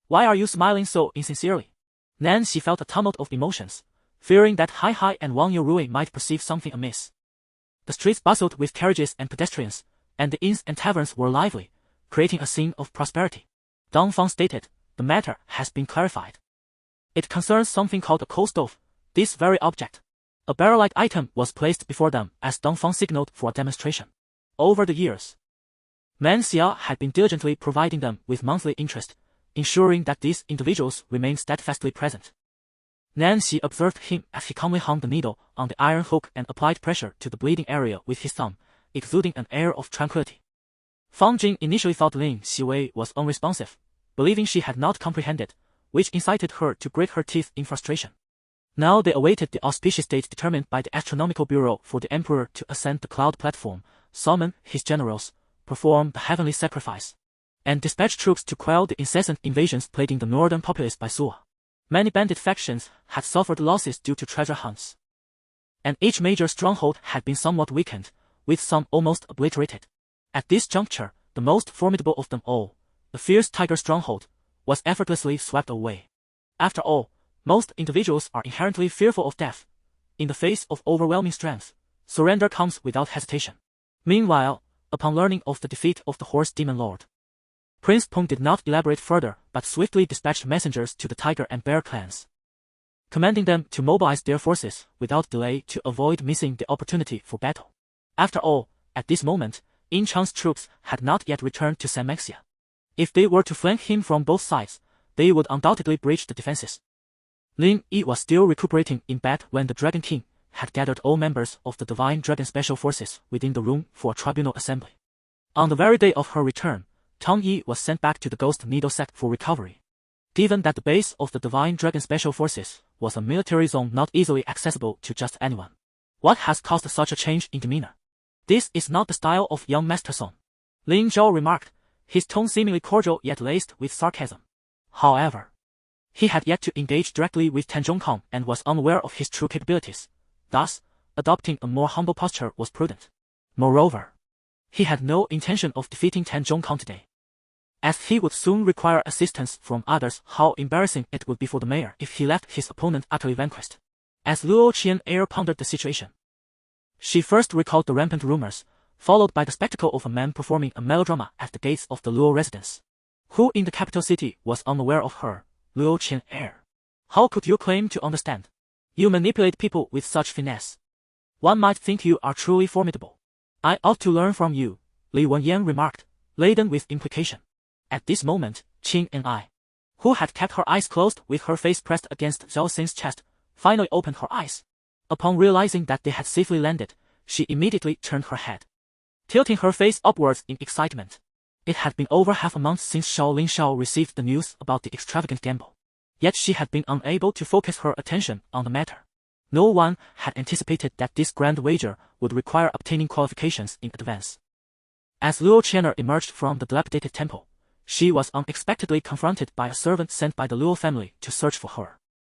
Why are you smiling so insincerely? Nancy felt a tumult of emotions, fearing that Hai and Wang Yurui might perceive something amiss. The streets bustled with carriages and pedestrians, and the inns and taverns were lively, creating a scene of prosperity. Dong Fang stated, the matter has been clarified. It concerns something called a coal stove, this very object. A barrel-like item was placed before them as Dong Fang signaled for a demonstration. Over the years, Man Xia had been diligently providing them with monthly interest, ensuring that these individuals remained steadfastly present. Nancy observed him as he calmly hung the needle on the iron hook and applied pressure to the bleeding area with his thumb, exuding an air of tranquility. Fang Jing initially thought Lin Xiwei was unresponsive, believing she had not comprehended, which incited her to grit her teeth in frustration. Now they awaited the auspicious date determined by the Astronomical Bureau for the Emperor to ascend the cloud platform, summon his generals, perform the heavenly sacrifice, and dispatch troops to quell the incessant invasions plaguing the northern populace by Suo. Many bandit factions had suffered losses due to treasure hunts, and each major stronghold had been somewhat weakened, with some almost obliterated. At this juncture, the most formidable of them all, the fierce tiger stronghold, was effortlessly swept away. After all, most individuals are inherently fearful of death. In the face of overwhelming strength, surrender comes without hesitation. Meanwhile, upon learning of the defeat of the horse demon lord, Prince Peng did not elaborate further but swiftly dispatched messengers to the tiger and bear clans, commanding them to mobilize their forces without delay to avoid missing the opportunity for battle. After all, at this moment, In Chang's troops had not yet returned to Sanmexia. If they were to flank him from both sides, they would undoubtedly breach the defenses. Lin Yi was still recuperating in bed when the Dragon King had gathered all members of the Divine Dragon Special Forces within the room for a tribunal assembly. On the very day of her return, Tang Yi was sent back to the Ghost Needle Sect for recovery. Given that the base of the Divine Dragon Special Forces was a military zone not easily accessible to just anyone, what has caused such a change in demeanor? This is not the style of young Master Song, Lin Zhao remarked, his tone seemingly cordial yet laced with sarcasm. However, he had yet to engage directly with Tan Zhongkang and was unaware of his true capabilities. Thus, adopting a more humble posture was prudent. Moreover, he had no intention of defeating Tan Zhongkang today, as he would soon require assistance from others. How embarrassing it would be for the mayor if he left his opponent utterly vanquished. As Luo Qian pondered the situation, she first recalled the rampant rumors, followed by the spectacle of a man performing a melodrama at the gates of the Luo residence. Who in the capital city was unaware of her, Luo Qian? How could you claim to understand? You manipulate people with such finesse. One might think you are truly formidable. I ought to learn from you, Li Wenyan remarked, laden with implication. At this moment, Qing and I, who had kept her eyes closed with her face pressed against Zhao Xin's chest, finally opened her eyes. Upon realizing that they had safely landed, she immediately turned her head, tilting her face upwards in excitement. It had been over half a month since Shao Linshao received the news about the extravagant gamble. Yet she had been unable to focus her attention on the matter. No one had anticipated that this grand wager would require obtaining qualifications in advance. As Luo Qianer emerged from the dilapidated temple, she was unexpectedly confronted by a servant sent by the Luo family to search for her,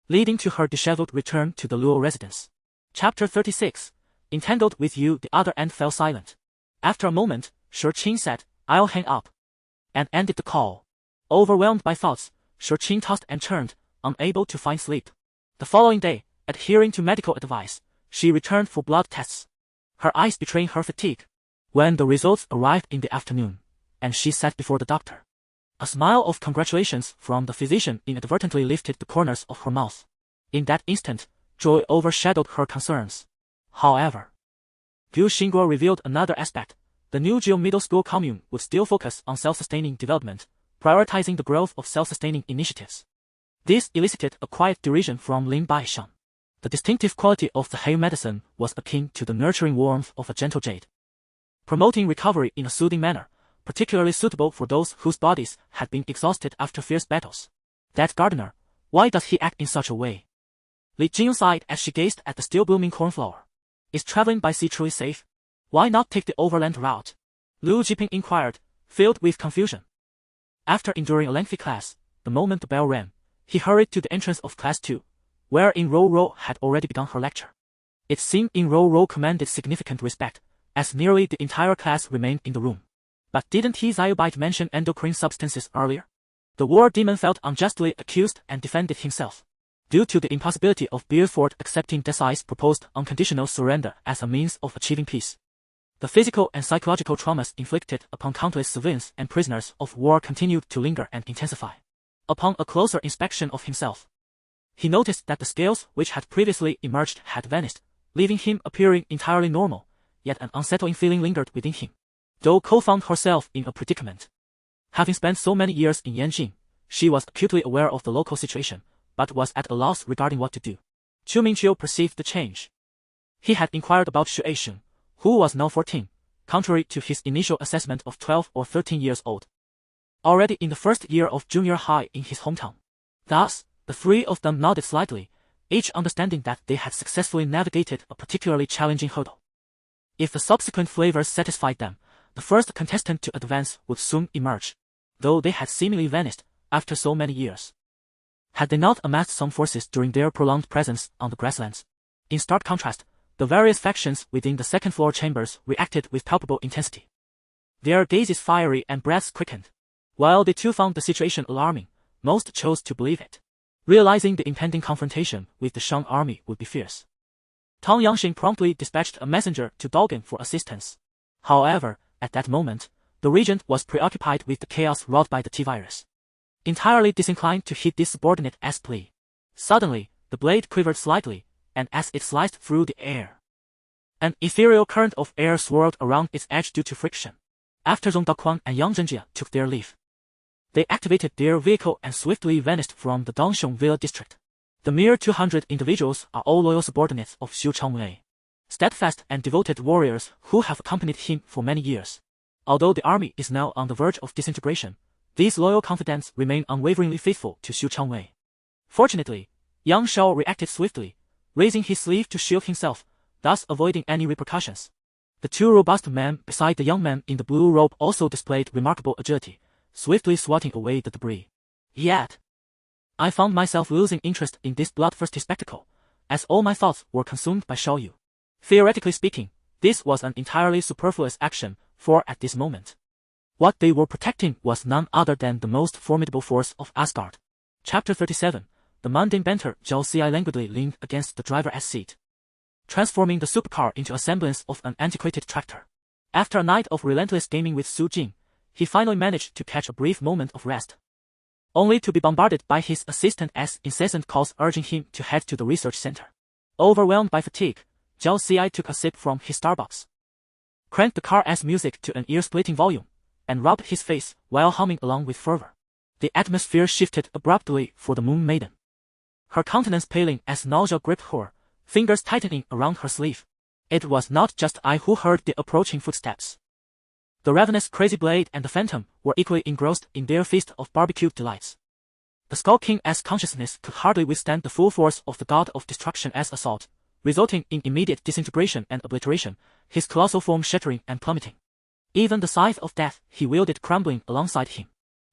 leading to her disheveled return to the Luo residence. Chapter 36. Entangled with you. The other end fell silent. After a moment, Shi Qing said, I'll hang up, and ended the call. Overwhelmed by thoughts, Shi Qing tossed and turned, unable to find sleep. The following day, adhering to medical advice, she returned for blood tests, her eyes betraying her fatigue. When the results arrived in the afternoon, and she sat before the doctor, a smile of congratulations from the physician inadvertently lifted the corners of her mouth. In that instant, joy overshadowed her concerns. However, Gu Xingguo revealed another aspect. The new Jiu Middle School commune would still focus on self-sustaining development, prioritizing the growth of self-sustaining initiatives. This elicited a quiet derision from Lin Baishan. The distinctive quality of the Hei medicine was akin to the nurturing warmth of a gentle jade, promoting recovery in a soothing manner, particularly suitable for those whose bodies had been exhausted after fierce battles. That gardener, why does he act in such a way? Li Jing sighed as she gazed at the still-blooming cornflower. Is traveling by sea truly safe? Why not take the overland route? Lu Jiping inquired, filled with confusion. After enduring a lengthy class, the moment the bell rang, he hurried to the entrance of Class 2, where In Ro Ro had already begun her lecture. It seemed In Ro Ro commanded significant respect, as nearly the entire class remained in the room. But didn't he Xiaobite mention endocrine substances earlier? The war demon felt unjustly accused and defended himself. Due to the impossibility of Beaufort accepting Desai's proposed unconditional surrender as a means of achieving peace, the physical and psychological traumas inflicted upon countless civilians and prisoners of war continued to linger and intensify. Upon a closer inspection of himself, he noticed that the scales which had previously emerged had vanished, leaving him appearing entirely normal, yet an unsettling feeling lingered within him. DeCao found herself in a predicament. Having spent so many years in Yanjing, she was acutely aware of the local situation, but was at a loss regarding what to do. Chu Mingqiu perceived the change. He had inquired about Xu Aishun, who was now 14, contrary to his initial assessment of 12 or 13 years old, already in the first year of junior high in his hometown. Thus, the three of them nodded slightly, each understanding that they had successfully navigated a particularly challenging hurdle. If the subsequent flavors satisfied them, the first contestant to advance would soon emerge, though they had seemingly vanished after so many years. Had they not amassed some forces during their prolonged presence on the grasslands? In stark contrast, the various factions within the second-floor chambers reacted with palpable intensity. Their gazes fiery and breaths quickened. While they too found the situation alarming, most chose to believe it, realizing the impending confrontation with the Shang army would be fierce. Tang Yangxing promptly dispatched a messenger to Dalgan for assistance. However, at that moment, the regent was preoccupied with the chaos wrought by the T-virus. Entirely disinclined to heed this subordinate-esque plea. Suddenly, the blade quivered slightly, and as it sliced through the air, an ethereal current of air swirled around its edge due to friction. After Zhong Daquan and Yang Zhenjia took their leave, they activated their vehicle and swiftly vanished from the Dongxiong Villa district. The mere 200 individuals are all loyal subordinates of Xu Changwei, steadfast and devoted warriors who have accompanied him for many years. Although the army is now on the verge of disintegration, these loyal confidants remain unwaveringly faithful to Xu Changwei. Fortunately, Yang Shao reacted swiftly, raising his sleeve to shield himself, thus avoiding any repercussions. The two robust men beside the young man in the blue robe also displayed remarkable agility, swiftly swatting away the debris. Yet, I found myself losing interest in this bloodthirsty spectacle, as all my thoughts were consumed by Shao Yu. Theoretically speaking, this was an entirely superfluous action, for at this moment, what they were protecting was none other than the most formidable force of Asgard. Chapter 37. The mundane banter. Zhao Xi languidly leaned against the driver's seat, transforming the supercar into a semblance of an antiquated tractor. After a night of relentless gaming with Su Jing, he finally managed to catch a brief moment of rest, only to be bombarded by his assistant's incessant calls urging him to head to the research center. Overwhelmed by fatigue, Zhao Xi took a sip from his Starbucks, cranked the car's music to an ear-splitting volume, and rubbed his face while humming along with fervor. The atmosphere shifted abruptly for the Moon Maiden. Her countenance paling as nausea gripped her, fingers tightening around her sleeve. It was not just I who heard the approaching footsteps. The ravenous Crazy Blade and the Phantom were equally engrossed in their feast of barbecued delights. The Skull King's consciousness could hardly withstand the full force of the God of Destruction's assault, resulting in immediate disintegration and obliteration, his colossal form shattering and plummeting. Even the scythe of death he wielded crumbling alongside him.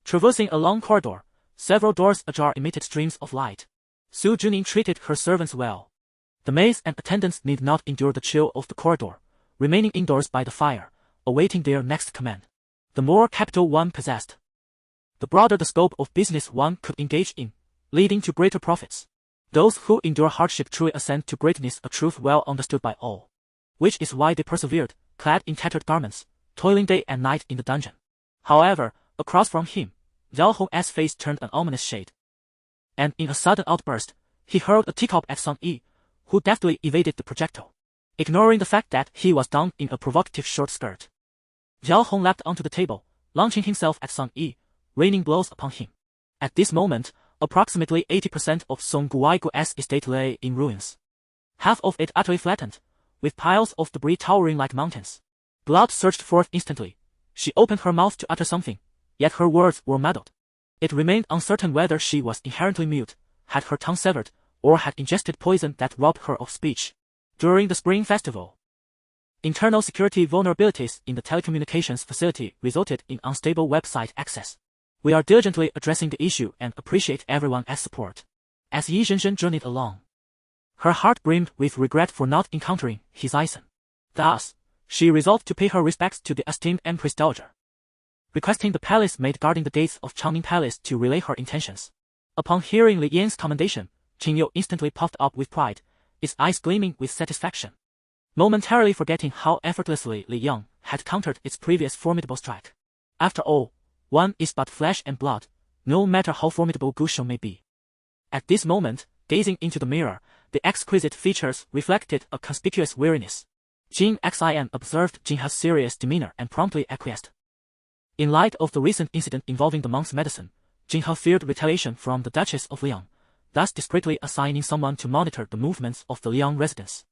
Traversing a long corridor, several doors ajar emitted streams of light. Su Junin treated her servants well. The maids and attendants need not endure the chill of the corridor, remaining indoors by the fire, awaiting their next command. The more capital one possessed, the broader the scope of business one could engage in, leading to greater profits. Those who endure hardship truly ascend to greatness, a truth well understood by all. Which is why they persevered, clad in tattered garments, toiling day and night in the dungeon. However, across from him, Zhao Hong's face turned an ominous shade. And in a sudden outburst, he hurled a teacup at Sun Yi, who deftly evaded the projectile, ignoring the fact that he was donned in a provocative short skirt. Zhao Hong leapt onto the table, launching himself at Sun Yi, raining blows upon him. At this moment, approximately 80% of Song Guaiguo's estate lay in ruins. Half of it utterly flattened, with piles of debris towering like mountains. Blood surged forth instantly. She opened her mouth to utter something, yet her words were muddled. It remained uncertain whether she was inherently mute, had her tongue severed, or had ingested poison that robbed her of speech. During the Spring Festival, internal security vulnerabilities in the telecommunications facility resulted in unstable website access. We are diligently addressing the issue and appreciate everyone's support. As Yi Zhenzhen journeyed along, her heart brimmed with regret for not encountering his Eisen. Thus, she resolved to pay her respects to the esteemed Empress Dowager, requesting the palace maid guarding the gates of Changning Palace to relay her intentions. Upon hearing Li Yan's commendation, Qin Yu instantly puffed up with pride, his eyes gleaming with satisfaction, momentarily forgetting how effortlessly Li Yang had countered its previous formidable strike. After all, one is but flesh and blood, no matter how formidable Gu Shou may be. At this moment, gazing into the mirror, the exquisite features reflected a conspicuous weariness. Jin Xin observed Jinha's serious demeanor and promptly acquiesced. In light of the recent incident involving the monk's medicine, Jinha feared retaliation from the Duchess of Liang, thus discreetly assigning someone to monitor the movements of the Liang residents.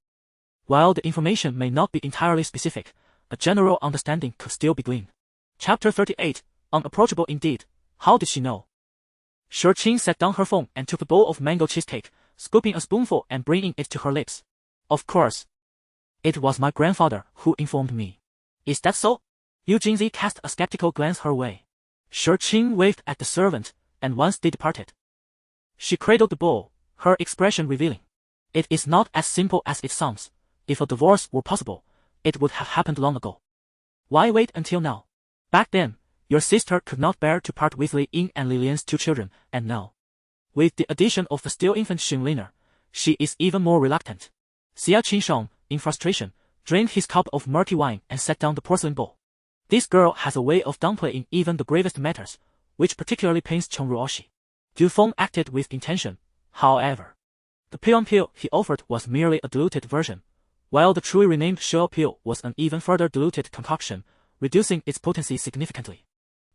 While the information may not be entirely specific, a general understanding could still be gleaned. Chapter 38. Unapproachable indeed. How did she know? Shi Qing set down her phone and took a bowl of mango cheesecake, scooping a spoonful and bringing it to her lips. Of course. It was my grandfather who informed me. Is that so? Yu Jingzi cast a skeptical glance her way. Shi Qing waved at the servant, and once they departed, She cradled the bull, her expression revealing. It is not as simple as it sounds. If a divorce were possible, it would have happened long ago. Why wait until now? Back then, your sister could not bear to part with Li Ying and Lilian's 2 children, and now, with the addition of the still infant Selena, she is even more reluctant. Xia Qinsheng, in frustration, drained his cup of murky wine and set down the porcelain bowl. This girl has a way of downplaying even the gravest matters, which particularly pains Cheng Ruoxi. Du Feng acted with intention, however. The Pion pill he offered was merely a diluted version, while the truly renamed Shell pill was an even further diluted concoction, reducing its potency significantly.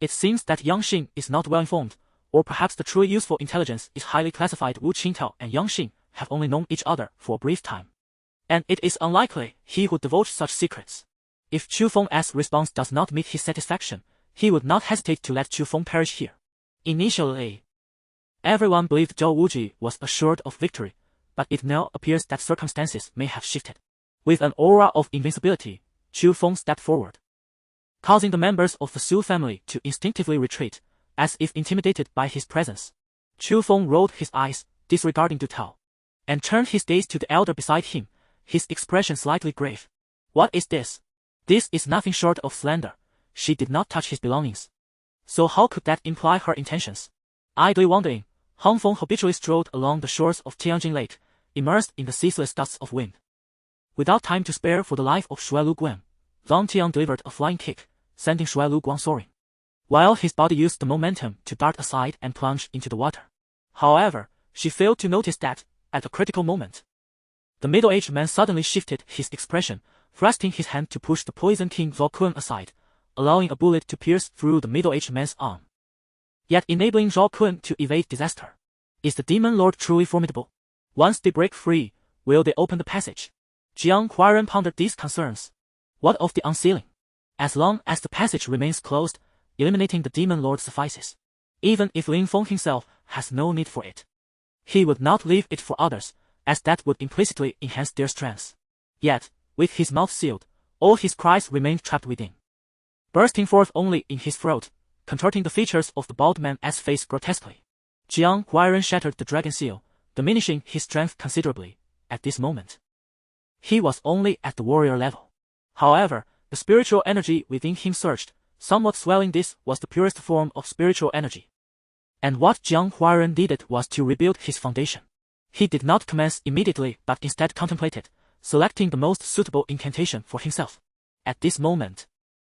It seems that Yang Xin is not well informed, or perhaps the truly useful intelligence is highly classified. Wu Qingtao and Yang Xin have only known each other for a brief time, and it is unlikely he would divulge such secrets. If Chu Feng's response does not meet his satisfaction, he would not hesitate to let Chu Feng perish here. Initially, everyone believed Zhou Wuji was assured of victory, but it now appears that circumstances may have shifted. With an aura of invincibility, Chu Feng stepped forward, causing the members of the Su family to instinctively retreat, as if intimidated by his presence. Chu Feng rolled his eyes, disregarding DeCao, and turned his gaze to the elder beside him, his expression slightly grave. What is this? This is nothing short of slander. She did not touch his belongings. So how could that imply her intentions? Idly wondering, Hong Feng habitually strolled along the shores of Tianjin Lake, immersed in the ceaseless gusts of wind. Without time to spare for the life of Shui Lu Guan, Zhang Tian delivered a flying kick, sending Shui Lu Guan soaring, while his body used the momentum to dart aside and plunge into the water. However, she failed to notice that, at a critical moment, the middle-aged man suddenly shifted his expression, thrusting his hand to push the Poison King Zhao Kun aside, allowing a bullet to pierce through the middle-aged man's arm, yet enabling Zhao Kun to evade disaster. Is the Demon Lord truly formidable? Once they break free, will they open the passage? Jiang Huairen pondered these concerns. What of the unsealing? As long as the passage remains closed, eliminating the Demon Lord suffices. Even if Lin Feng himself has no need for it, he would not leave it for others, as that would implicitly enhance their strengths. Yet, with his mouth sealed, all his cries remained trapped within, bursting forth only in his throat, contorting the features of the bald man's face grotesquely. Jiang Huairen shattered the dragon seal, diminishing his strength considerably. At this moment, he was only at the warrior level. However, the spiritual energy within him surged, somewhat swelling. This was the purest form of spiritual energy. And what Jiang Huairen needed was to rebuild his foundation. He did not commence immediately but instead contemplated, selecting the most suitable incantation for himself. At this moment,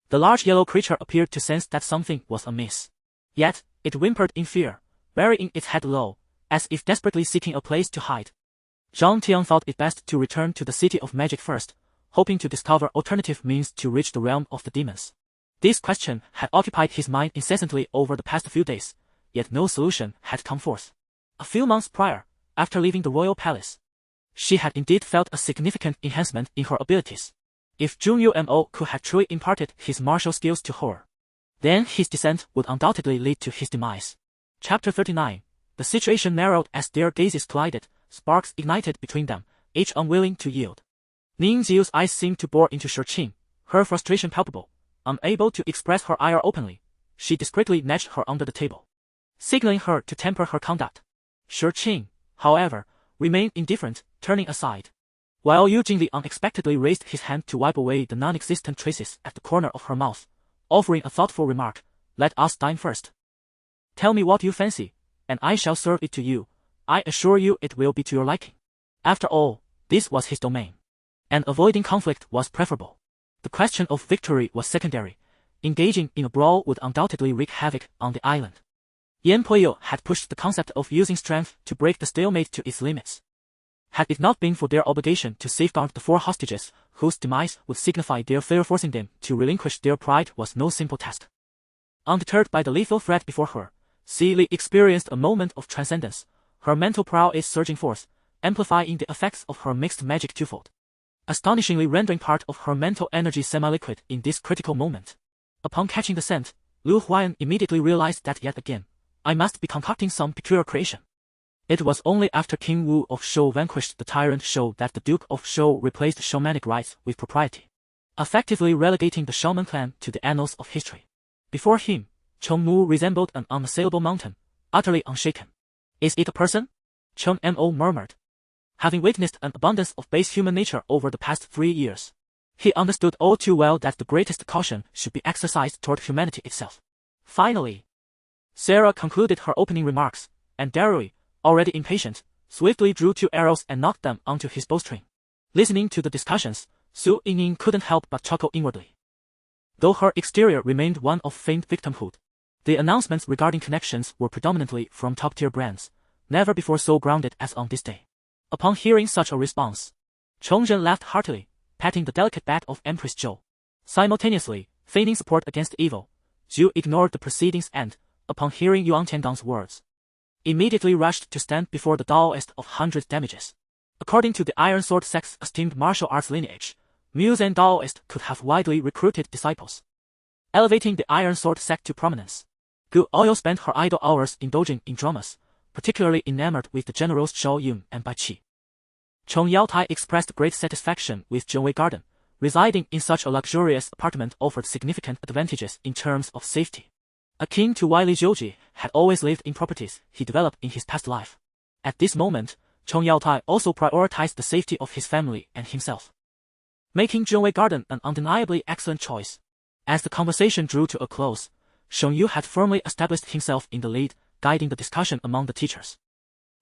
the large yellow creature appeared to sense that something was amiss. Yet, it whimpered in fear, burying its head low, as if desperately seeking a place to hide. Zhang Tian thought it best to return to the City of Magic first, hoping to discover alternative means to reach the realm of the demons. This question had occupied his mind incessantly over the past few days, yet no solution had come forth. A few months prior, after leaving the royal palace, she had indeed felt a significant enhancement in her abilities. If Zhong Yumo could have truly imparted his martial skills to her, then his descent would undoubtedly lead to his demise. Chapter 39. The situation narrowed as their gazes collided, sparks ignited between them, each unwilling to yield. Ning Ziu's eyes seemed to bore into Shi Qing, her frustration palpable. Unable to express her ire openly, she discreetly nudged her under the table, signaling her to temper her conduct. Shi Qing, however, remained indifferent, turning aside, while Yu Jingli unexpectedly raised his hand to wipe away the non-existent traces at the corner of her mouth, offering a thoughtful remark. Let us dine first. Tell me what you fancy, and I shall serve it to you. I assure you it will be to your liking. After all, this was his domain, and avoiding conflict was preferable. The question of victory was secondary. Engaging in a brawl would undoubtedly wreak havoc on the island. Yan Puyo had pushed the concept of using strength to break the stalemate to its limits. Had it not been for their obligation to safeguard the 4 hostages, whose demise would signify their failure, forcing them to relinquish their pride was no simple task. Undeterred by the lethal threat before her, Li experienced a moment of transcendence, her mental prowess surging forth, amplifying the effects of her mixed magic twofold, astonishingly rendering part of her mental energy semi-liquid in this critical moment. Upon catching the scent, Lu Huan immediately realized that yet again, I must be concocting some peculiar creation. It was only after King Wu of Shou vanquished the tyrant Shou that the Duke of Shou replaced shamanic rites with propriety, effectively relegating the shaman clan to the annals of history. Before him, Chengmu resembled an unassailable mountain, utterly unshaken. Is it a person? Chen Mo murmured. Having witnessed an abundance of base human nature over the past 3 years, he understood all too well that the greatest caution should be exercised toward humanity itself. Finally, Sarah concluded her opening remarks, and Darui, already impatient, swiftly drew 2 arrows and knocked them onto his bowstring. Listening to the discussions, Su Yingning couldn't help but chuckle inwardly. Though her exterior remained one of feigned victimhood, the announcements regarding connections were predominantly from top-tier brands, never before so grounded as on this day. Upon hearing such a response, Chongzhen laughed heartily, patting the delicate back of Empress Zhou. Simultaneously, feigning support against evil, Zhu ignored the proceedings and, upon hearing Yuan Tiangong's words, immediately rushed to stand before the Taoist of 100 damages. According to the Iron Sword sect's esteemed martial arts lineage, Muse and Taoist could have widely recruited disciples, elevating the Iron Sword sect to prominence. Gu Oil spent her idle hours indulging in dramas, particularly enamored with the generals Zhao Yun and Bai Qi. Chong Yaotai expressed great satisfaction with Zhongwei Garden. Residing in such a luxurious apartment offered significant advantages in terms of safety. Akin to Wily Zhouji had always lived in properties he developed in his past life. At this moment, Chong Yaotai also prioritized the safety of his family and himself, making Zhongwei Garden an undeniably excellent choice. As the conversation drew to a close, Sheng Yu had firmly established himself in the lead, guiding the discussion among the teachers.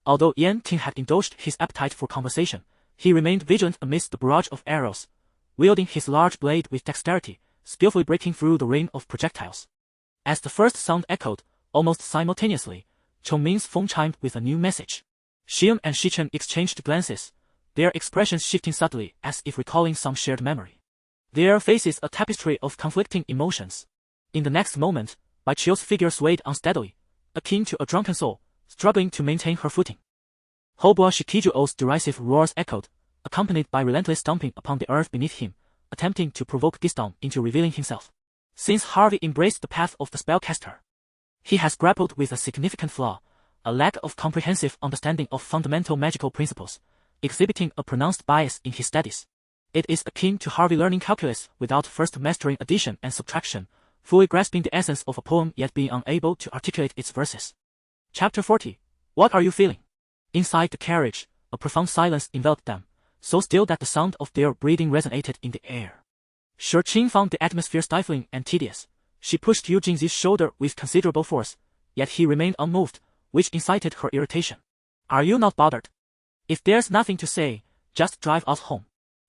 Although Yan Ting had indulged his appetite for conversation, he remained vigilant amidst the barrage of arrows, wielding his large blade with dexterity, skillfully breaking through the rain of projectiles. As the first sound echoed, almost simultaneously, Chongming's phone chimed with a new message. Xian and Shichen exchanged glances, their expressions shifting subtly as if recalling some shared memory. Their faces a tapestry of conflicting emotions. In the next moment, Bai Qiu's figure swayed unsteadily, akin to a drunken soul, struggling to maintain her footing. Hobua Shikijuo's derisive roars echoed, accompanied by relentless stomping upon the earth beneath him, attempting to provoke Gisdom into revealing himself. Since Harvey embraced the path of the spellcaster, he has grappled with a significant flaw, a lack of comprehensive understanding of fundamental magical principles, exhibiting a pronounced bias in his studies. It is akin to Harvey learning calculus without first mastering addition and subtraction, fully grasping the essence of a poem yet being unable to articulate its verses. Chapter 40. What are you feeling? Inside the carriage, a profound silence enveloped them, so still that the sound of their breathing resonated in the air. Shi Qing found the atmosphere stifling and tedious. She pushed Yu Jingzi's shoulder with considerable force, yet he remained unmoved, which incited her irritation. Are you not bothered? If there's nothing to say, just drive us home.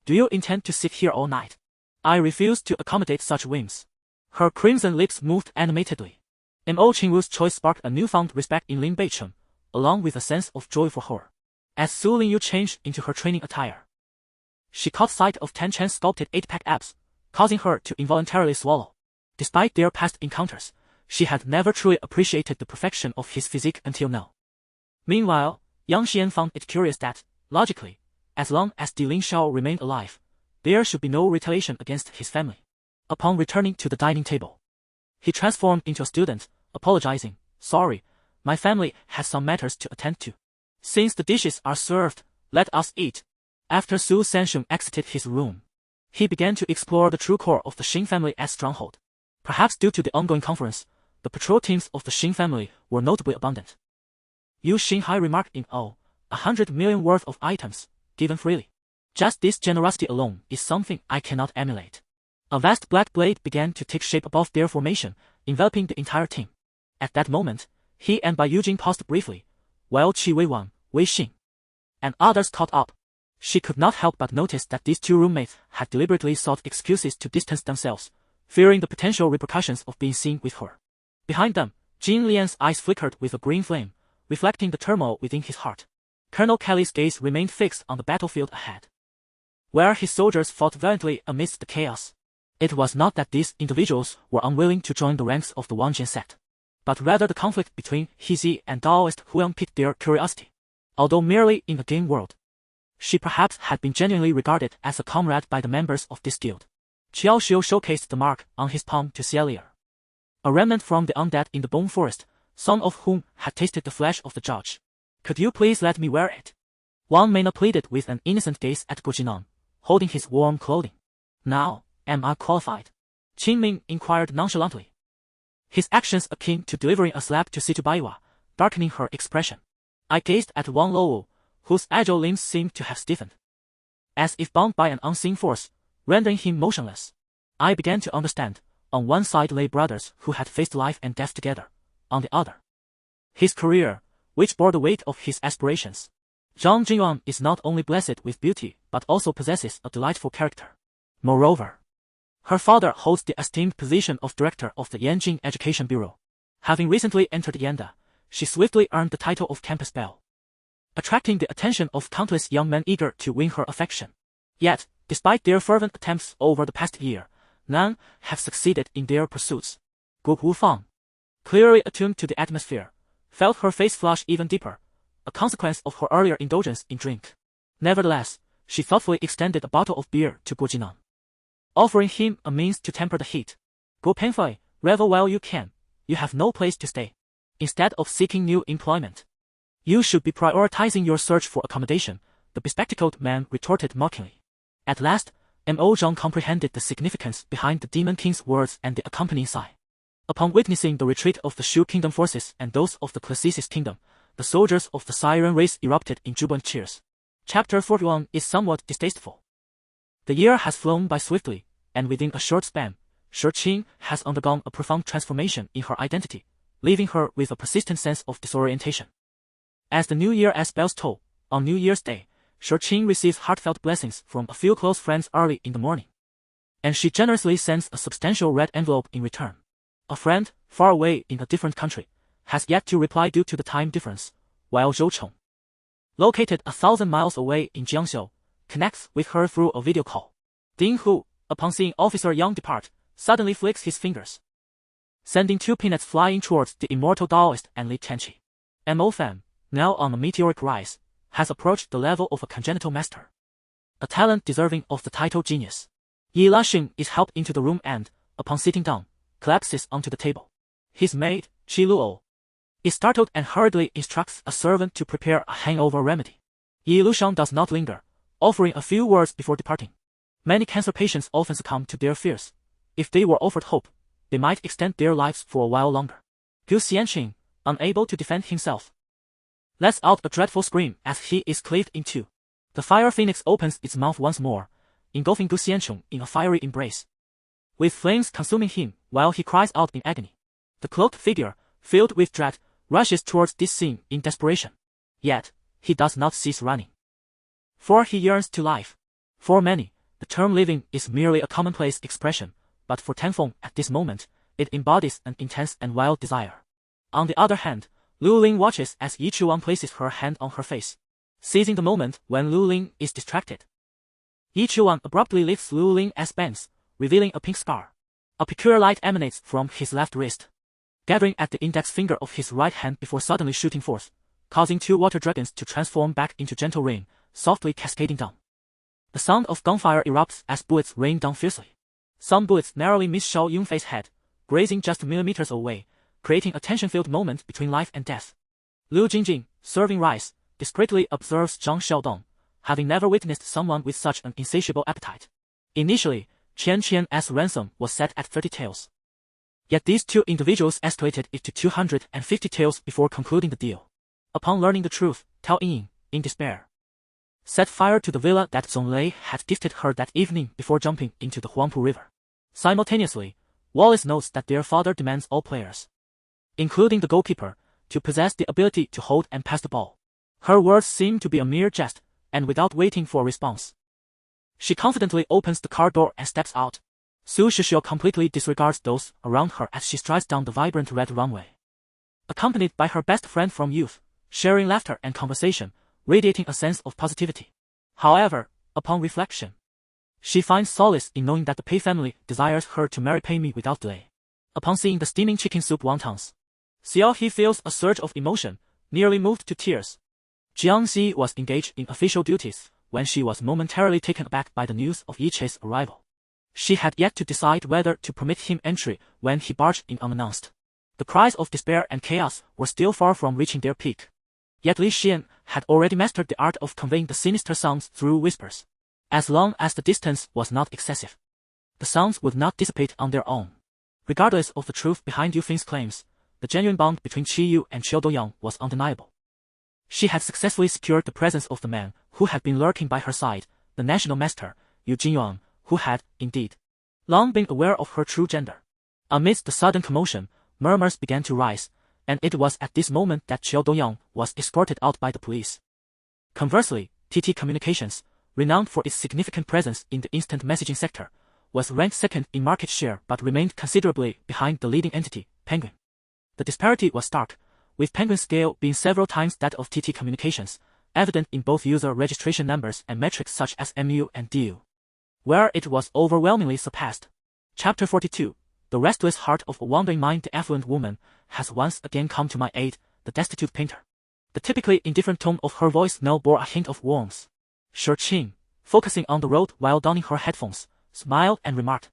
Do you intend to sit here all night? I refuse to accommodate such whims. Her crimson lips moved animatedly. Mo Qingwu's choice sparked a newfound respect in Lin Beicheng, along with a sense of joy for her. As Su Lingyu changed into her training attire, she caught sight of Tan Chen's sculpted 8-pack abs, causing her to involuntarily swallow. Despite their past encounters, she had never truly appreciated the perfection of his physique until now. Meanwhile, Yang Xian found it curious that, logically, as long as Di Lingshao remained alive, there should be no retaliation against his family. Upon returning to the dining table, he transformed into a student, apologizing, "Sorry, my family has some matters to attend to. Since the dishes are served, let us eat." After Su Sansheng exited his room, he began to explore the true core of the Xing family as stronghold. Perhaps due to the ongoing conference, the patrol teams of the Xing family were notably abundant. Yu Xinhai remarked in awe, 100 million worth of items, given freely. Just this generosity alone is something I cannot emulate. A vast black blade began to take shape above their formation, enveloping the entire team. At that moment, he and Bai Yujing paused briefly, while Qi Weiwan, Wei Xing, and others caught up. She could not help but notice that these two roommates had deliberately sought excuses to distance themselves, fearing the potential repercussions of being seen with her. Behind them, Jin Lian's eyes flickered with a green flame, reflecting the turmoil within his heart. Colonel Kelly's gaze remained fixed on the battlefield ahead, where his soldiers fought valiantly amidst the chaos. It was not that these individuals were unwilling to join the ranks of the Wangjian sect, but rather the conflict between Hizi and Taoist Huang piqued their curiosity. Although merely in the game world, she perhaps had been genuinely regarded as a comrade by the members of this guild. Qiao Xiu showcased the mark on his palm to Aicilia, a remnant from the undead in the bone forest, some of whom had tasted the flesh of the judge. Could you please let me wear it? Wang Meina pleaded with an innocent gaze at Gujinan, holding his warm clothing. Now, am I qualified? Qin Ming inquired nonchalantly, his actions akin to delivering a slap to Situbaiwa, darkening her expression. I gazed at Wang Luo, whose agile limbs seemed to have stiffened, as if bound by an unseen force, rendering him motionless. I began to understand. On one side lay brothers who had faced life and death together. On the other, his career, which bore the weight of his aspirations. Zhang Jinyuan is not only blessed with beauty, but also possesses a delightful character. Moreover, her father holds the esteemed position of director of the Yanjing Education Bureau. Having recently entered Yanda, she swiftly earned the title of campus belle, attracting the attention of countless young men eager to win her affection. Yet, despite their fervent attempts over the past year, none have succeeded in their pursuits. Gu Wufang, clearly attuned to the atmosphere, felt her face flush even deeper, a consequence of her earlier indulgence in drink. Nevertheless, she thoughtfully extended a bottle of beer to Gu Jinan, offering him a means to temper the heat. Go painfully, revel while you can. You have no place to stay. Instead of seeking new employment, you should be prioritizing your search for accommodation, the bespectacled man retorted mockingly. At last, M.O. Zhang comprehended the significance behind the Demon King's words and the accompanying sigh. Upon witnessing the retreat of the Shu Kingdom forces and those of the Classicis Kingdom, the soldiers of the Siren race erupted in jubilant cheers. Chapter 41 is somewhat distasteful. The year has flown by swiftly, and within a short span, Shi Qing has undergone a profound transformation in her identity, leaving her with a persistent sense of disorientation. As the New Year's bells toll, on New Year's Day, Shi Qing receives heartfelt blessings from a few close friends early in the morning, and she generously sends a substantial red envelope in return. A friend, far away in a different country, has yet to reply due to the time difference, while Zhou Cheng, located 1,000 miles away in Jiangsu, connects with her through a video call. Ding Hu, upon seeing Officer Yang depart, suddenly flicks his fingers, sending 2 peanuts flying towards the immortal Taoist and Li Tianqi. Mo Fan, now on a meteoric rise, has approached the level of a congenital master, a talent deserving of the title genius. Yi Laxing is helped into the room and, upon sitting down, collapses onto the table. His maid, Qi Luo, is startled and hurriedly instructs a servant to prepare a hangover remedy. Yi Lushang does not linger, offering a few words before departing. Many cancer patients often succumb to their fears. If they were offered hope, they might extend their lives for a while longer. Gu Xianqing, unable to defend himself, lets out a dreadful scream as he is cleaved in two. The fire phoenix opens its mouth once more, engulfing Gu Xianqing in a fiery embrace, with flames consuming him while he cries out in agony. The cloaked figure, filled with dread, rushes towards this scene in desperation. Yet, he does not cease running, for he yearns to life. For many, the term living is merely a commonplace expression, but for Tanfeng at this moment, it embodies an intense and wild desire. On the other hand, Lu Ling watches as Yi Chuan places her hand on her face, seizing the moment when Lu Ling is distracted. Yi Chuan abruptly lifts Lu Ling as bends, revealing a pink scar. A peculiar light emanates from his left wrist, gathering at the index finger of his right hand before suddenly shooting forth, causing 2 water dragons to transform back into gentle rain, softly cascading down. The sound of gunfire erupts as bullets rain down fiercely. Some bullets narrowly miss Shao Yunfei's head, grazing just millimeters away, creating a tension-filled moment between life and death. Lu Jingjing, serving rice, discreetly observes Zhang Xiaodong, having never witnessed someone with such an insatiable appetite. Initially, Qian Qian's ransom was set at 30 taels. Yet these 2 individuals escalated it to 250 taels before concluding the deal. Upon learning the truth, Tao Ying, in despair, set fire to the villa that Zonglei had gifted her that evening before jumping into the Huangpu River. Simultaneously, Wallace notes that their father demands all players, including the goalkeeper, to possess the ability to hold and pass the ball. Her words seem to be a mere jest, and without waiting for a response, she confidently opens the car door and steps out. Su Shishio completely disregards those around her as she strides down the vibrant red runway, accompanied by her best friend from youth, sharing laughter and conversation, radiating a sense of positivity. However, upon reflection, she finds solace in knowing that the Pei family desires her to marry Pei Mi without delay. Upon seeing the steaming chicken soup wontons, Xiao He feels a surge of emotion, nearly moved to tears. Jiang Xi was engaged in official duties when she was momentarily taken aback by the news of Yi Chei's arrival. She had yet to decide whether to permit him entry when he barged in unannounced. The cries of despair and chaos were still far from reaching their peak. Yet Li Xian had already mastered the art of conveying the sinister sounds through whispers. As long as the distance was not excessive, the sounds would not dissipate on their own. Regardless of the truth behind Yu Feng's claims, the genuine bond between Qi Yu and Qiu Douyang was undeniable. She had successfully secured the presence of the man who had been lurking by her side, the national master, Yu Jinyuan, who had, indeed, long been aware of her true gender. Amidst the sudden commotion, murmurs began to rise, and it was at this moment that Qiao Dongyang was escorted out by the police. Conversely, TT Communications, renowned for its significant presence in the instant messaging sector, was ranked second in market share but remained considerably behind the leading entity, Penguin. The disparity was stark, with Penguin's scale being several times that of TT Communications, evident in both user registration numbers and metrics such as MU and DU, where it was overwhelmingly surpassed. Chapter 42. The restless heart of a wandering mind. The affluent woman has once again come to my aid, the destitute painter. The typically indifferent tone of her voice now bore a hint of warmth. Sure Chin, focusing on the road while donning her headphones, smiled and remarked,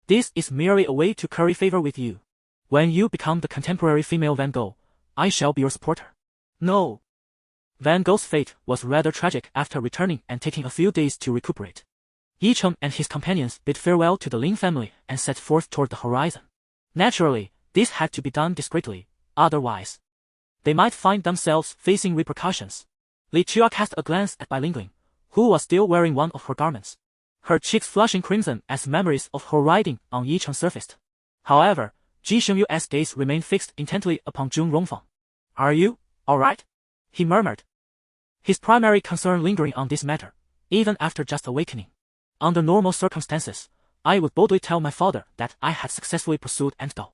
"This is merely a way to curry favor with you. When you become the contemporary female Van Gogh, I shall be your supporter." No. Van Gogh's fate was rather tragic after returning and taking a few days to recuperate. Yi Cheng and his companions bid farewell to the Lin family and set forth toward the horizon. Naturally, this had to be done discreetly, otherwise they might find themselves facing repercussions. Li Chua cast a glance at Bai Lingling, who was still wearing one of her garments, her cheeks flushing crimson as memories of her riding on Yi Cheng surfaced. However, Ji Shengyu's gaze remained fixed intently upon Zhong Rongfang. "Are you all right?" he murmured, his primary concern lingering on this matter, even after just awakening. Under normal circumstances, I would boldly tell my father that I had successfully pursued DeCao,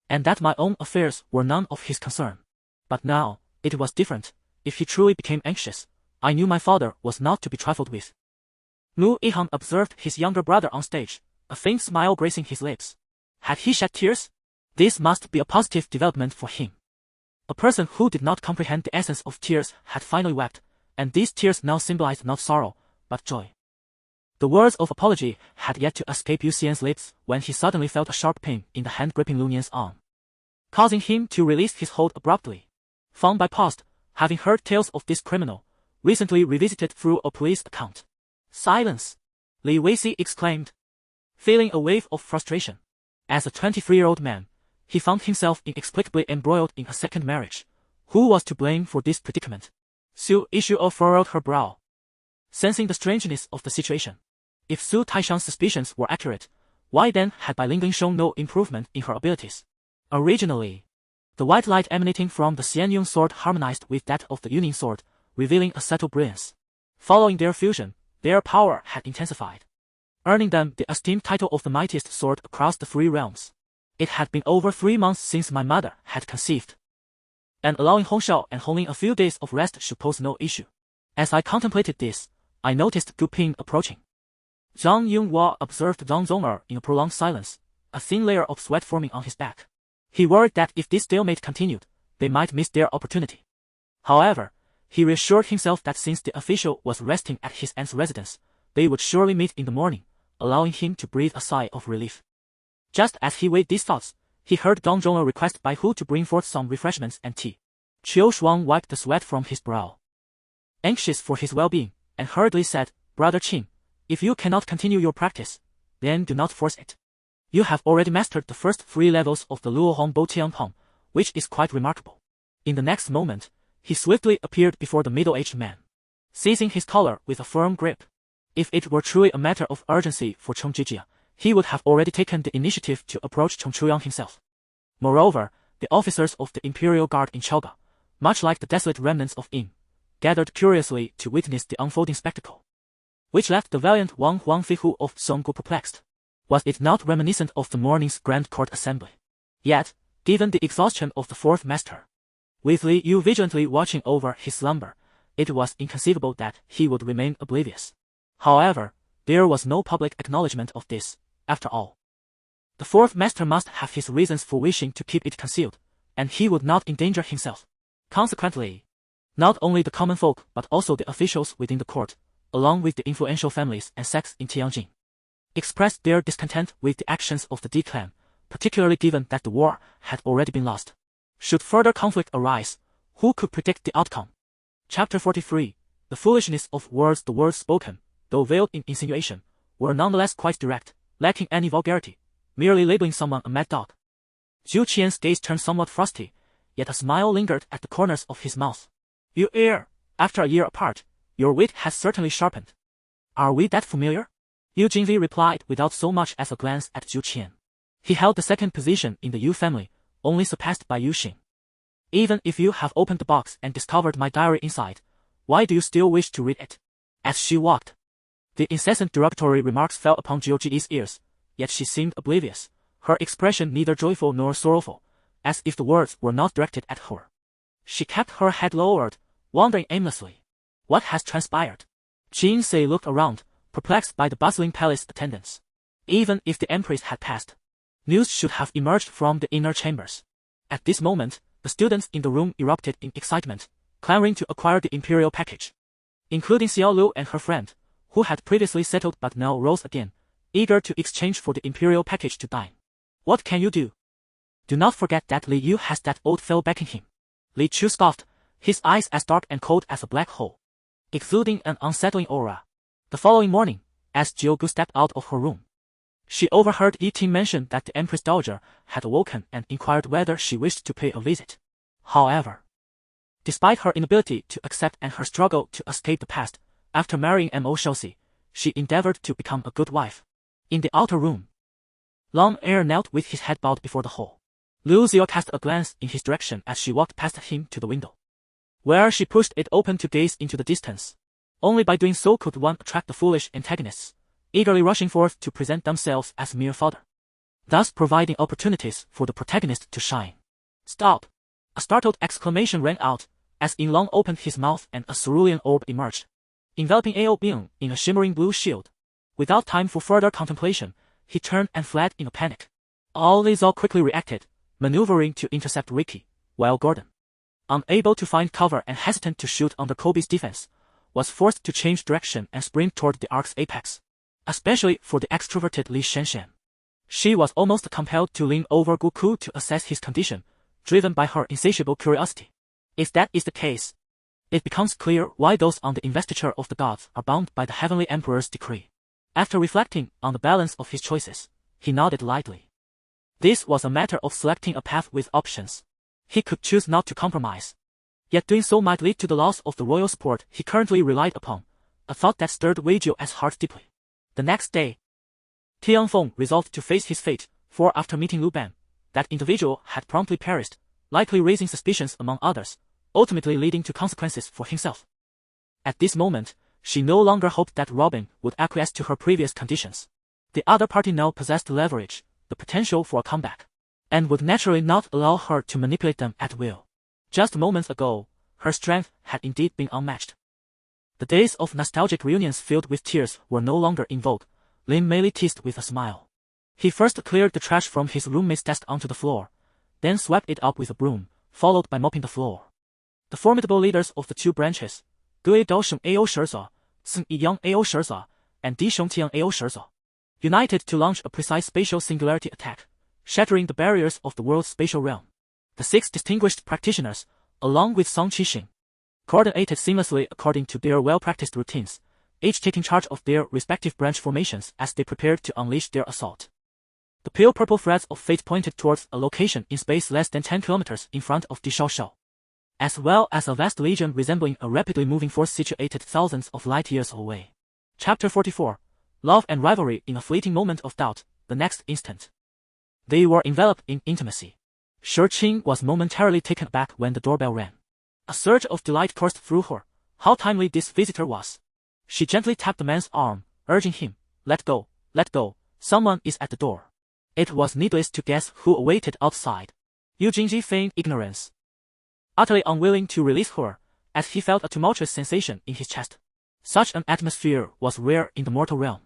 and that my own affairs were none of his concern. But now, it was different. If he truly became anxious, I knew my father was not to be trifled with. Lu Yihan observed his younger brother on stage, a faint smile gracing his lips. Had he shed tears? This must be a positive development for him. A person who did not comprehend the essence of tears had finally wept, and these tears now symbolized not sorrow, but joy. The words of apology had yet to escape Yu Xian's lips when he suddenly felt a sharp pain in the hand gripping Lu Nian's arm, causing him to release his hold abruptly. Fang Bai paused, having heard tales of this criminal, recently revisited through a police account. "Silence!" Li Weiqi exclaimed, feeling a wave of frustration. As a 23-year-old man, he found himself inexplicably embroiled in a second marriage. Who was to blame for this predicament? Su Ishuo furrowed her brow, sensing the strangeness of the situation. If Su Taishan's suspicions were accurate, why then had Bai Lingling shown no improvement in her abilities? Originally, the white light emanating from the Xianyun sword harmonized with that of the Yuning sword, revealing a subtle brilliance. Following their fusion, their power had intensified, earning them the esteemed title of the mightiest sword across the three realms. It had been over 3 months since my mother had conceived, and allowing Hong Shao and Hong Ling a few days of rest should pose no issue. As I contemplated this, I noticed Gu Ping approaching. Zhang Yunhua observed Zhang Zonger in a prolonged silence, a thin layer of sweat forming on his back. He worried that if this stalemate continued, they might miss their opportunity. However, he reassured himself that since the official was resting at his aunt's residence, they would surely meet in the morning, allowing him to breathe a sigh of relief. Just as he weighed these thoughts, he heard Zhang Zonger request Bai Hu to bring forth some refreshments and tea. Qiu Shuang wiped the sweat from his brow, anxious for his well-being, and hurriedly said, "Brother Qin, if you cannot continue your practice, then do not force it. You have already mastered the first 3 levels of the Luohong Bo Tianpeng, which is quite remarkable." In the next moment, he swiftly appeared before the middle-aged man, seizing his collar with a firm grip. If it were truly a matter of urgency for Cheng Jijia, he would have already taken the initiative to approach Cheng Chuyang himself. Moreover, the officers of the Imperial Guard in Chaoga, much like the desolate remnants of Yin, gathered curiously to witness the unfolding spectacle, which left the valiant Wang Huangfeihu of Songgu perplexed. Was it not reminiscent of the morning's Grand Court Assembly? Yet, given the exhaustion of the fourth master, with Li Yu vigilantly watching over his slumber, it was inconceivable that he would remain oblivious. However, there was no public acknowledgement of this. After all, the fourth master must have his reasons for wishing to keep it concealed, and he would not endanger himself. Consequently, not only the common folk but also the officials within the court, along with the influential families and sects in Tianjin, expressed their discontent with the actions of the D clan, particularly given that the war had already been lost. Should further conflict arise, who could predict the outcome? Chapter 43. The foolishness of words. The words spoken, though veiled in insinuation, were nonetheless quite direct, lacking any vulgarity, merely labeling someone a mad dog. Zhu Qian's gaze turned somewhat frosty, yet a smile lingered at the corners of his mouth. You err. After a year apart, your wit has certainly sharpened. Are we that familiar? Yu Jingli replied without so much as a glance at Zhu Qian. He held the second position in the Yu family, only surpassed by Yu Xing. Even if you have opened the box and discovered my diary inside, why do you still wish to read it? As she walked, the incessant derogatory remarks fell upon Zhou Ji's ears, yet she seemed oblivious, her expression neither joyful nor sorrowful, as if the words were not directed at her. She kept her head lowered, wondering aimlessly. What has transpired? Jin Sei looked around, perplexed by the bustling palace attendants. Even if the empress had passed, news should have emerged from the inner chambers. At this moment, the students in the room erupted in excitement, clamoring to acquire the imperial package. Including Xiao Lu and her friend, who had previously settled but now rose again, eager to exchange for the imperial package to dine. What can you do? Do not forget that Li Yu has that old fellow backing him. Li Chu scoffed, his eyes as dark and cold as a black hole, exuding an unsettling aura. The following morning, as Jiu stepped out of her room, she overheard Yi Ting mention that the Empress Dowager had awoken and inquired whether she wished to pay a visit. However, despite her inability to accept and her struggle to escape the past, after marrying Mo Shouxi, she endeavored to become a good wife. In the outer room, Long Er knelt with his head bowed before the hall. Liu Xiao cast a glance in his direction as she walked past him to the window, where she pushed it open to gaze into the distance. Only by doing so could one attract the foolish antagonists, eagerly rushing forth to present themselves as mere fodder, thus providing opportunities for the protagonist to shine. Stop! A startled exclamation rang out, as Yin Long opened his mouth and a cerulean orb emerged, enveloping Ao Bing in a shimmering blue shield. Without time for further contemplation, he turned and fled in a panic. All Li Zhao quickly reacted, maneuvering to intercept Ricky, while Gordon, unable to find cover and hesitant to shoot under Kobe's defense, was forced to change direction and sprint toward the arc's apex, especially for the extroverted Li Shenshen. She was almost compelled to lean over Guku to assess his condition, driven by her insatiable curiosity. If that is the case, it becomes clear why those on the investiture of the gods are bound by the Heavenly Emperor's decree. After reflecting on the balance of his choices, he nodded lightly. This was a matter of selecting a path with options. He could choose not to compromise. Yet doing so might lead to the loss of the royal support he currently relied upon, a thought that stirred Wei Jiu's heart deeply. The next day, Tian Feng resolved to face his fate, for after meeting Lu Ban, that individual had promptly perished, likely raising suspicions among others, ultimately leading to consequences for himself. At this moment, she no longer hoped that Robin would acquiesce to her previous conditions. The other party now possessed leverage, the potential for a comeback, and would naturally not allow her to manipulate them at will. Just moments ago, her strength had indeed been unmatched. The days of nostalgic reunions filled with tears were no longer in vogue. Lin merely teased with a smile. He first cleared the trash from his roommate's desk onto the floor, then swept it up with a broom, followed by mopping the floor. The formidable leaders of the two branches, Gui Daosheng Ao Shizhe, Seng Yang Ao Shizhe, and Di Shongtian Ao Shizhe, united to launch a precise spatial singularity attack, shattering the barriers of the world's spatial realm. The 6 distinguished practitioners, along with Song Qixing, coordinated seamlessly according to their well-practiced routines, each taking charge of their respective branch formations as they prepared to unleash their assault. The pale purple threads of fate pointed towards a location in space less than 10 kilometers in front of Dishaoshao, as well as a vast legion resembling a rapidly moving force situated thousands of light years away. Chapter 44. Love and rivalry in a fleeting moment of doubt, the next instant. They were enveloped in intimacy. Shi Qing was momentarily taken aback when the doorbell rang. A surge of delight coursed through her. How timely this visitor was. She gently tapped the man's arm, urging him, let go, someone is at the door. It was needless to guess who awaited outside. Yu Jingji feigned ignorance, utterly unwilling to release her, as he felt a tumultuous sensation in his chest. Such an atmosphere was rare in the mortal realm.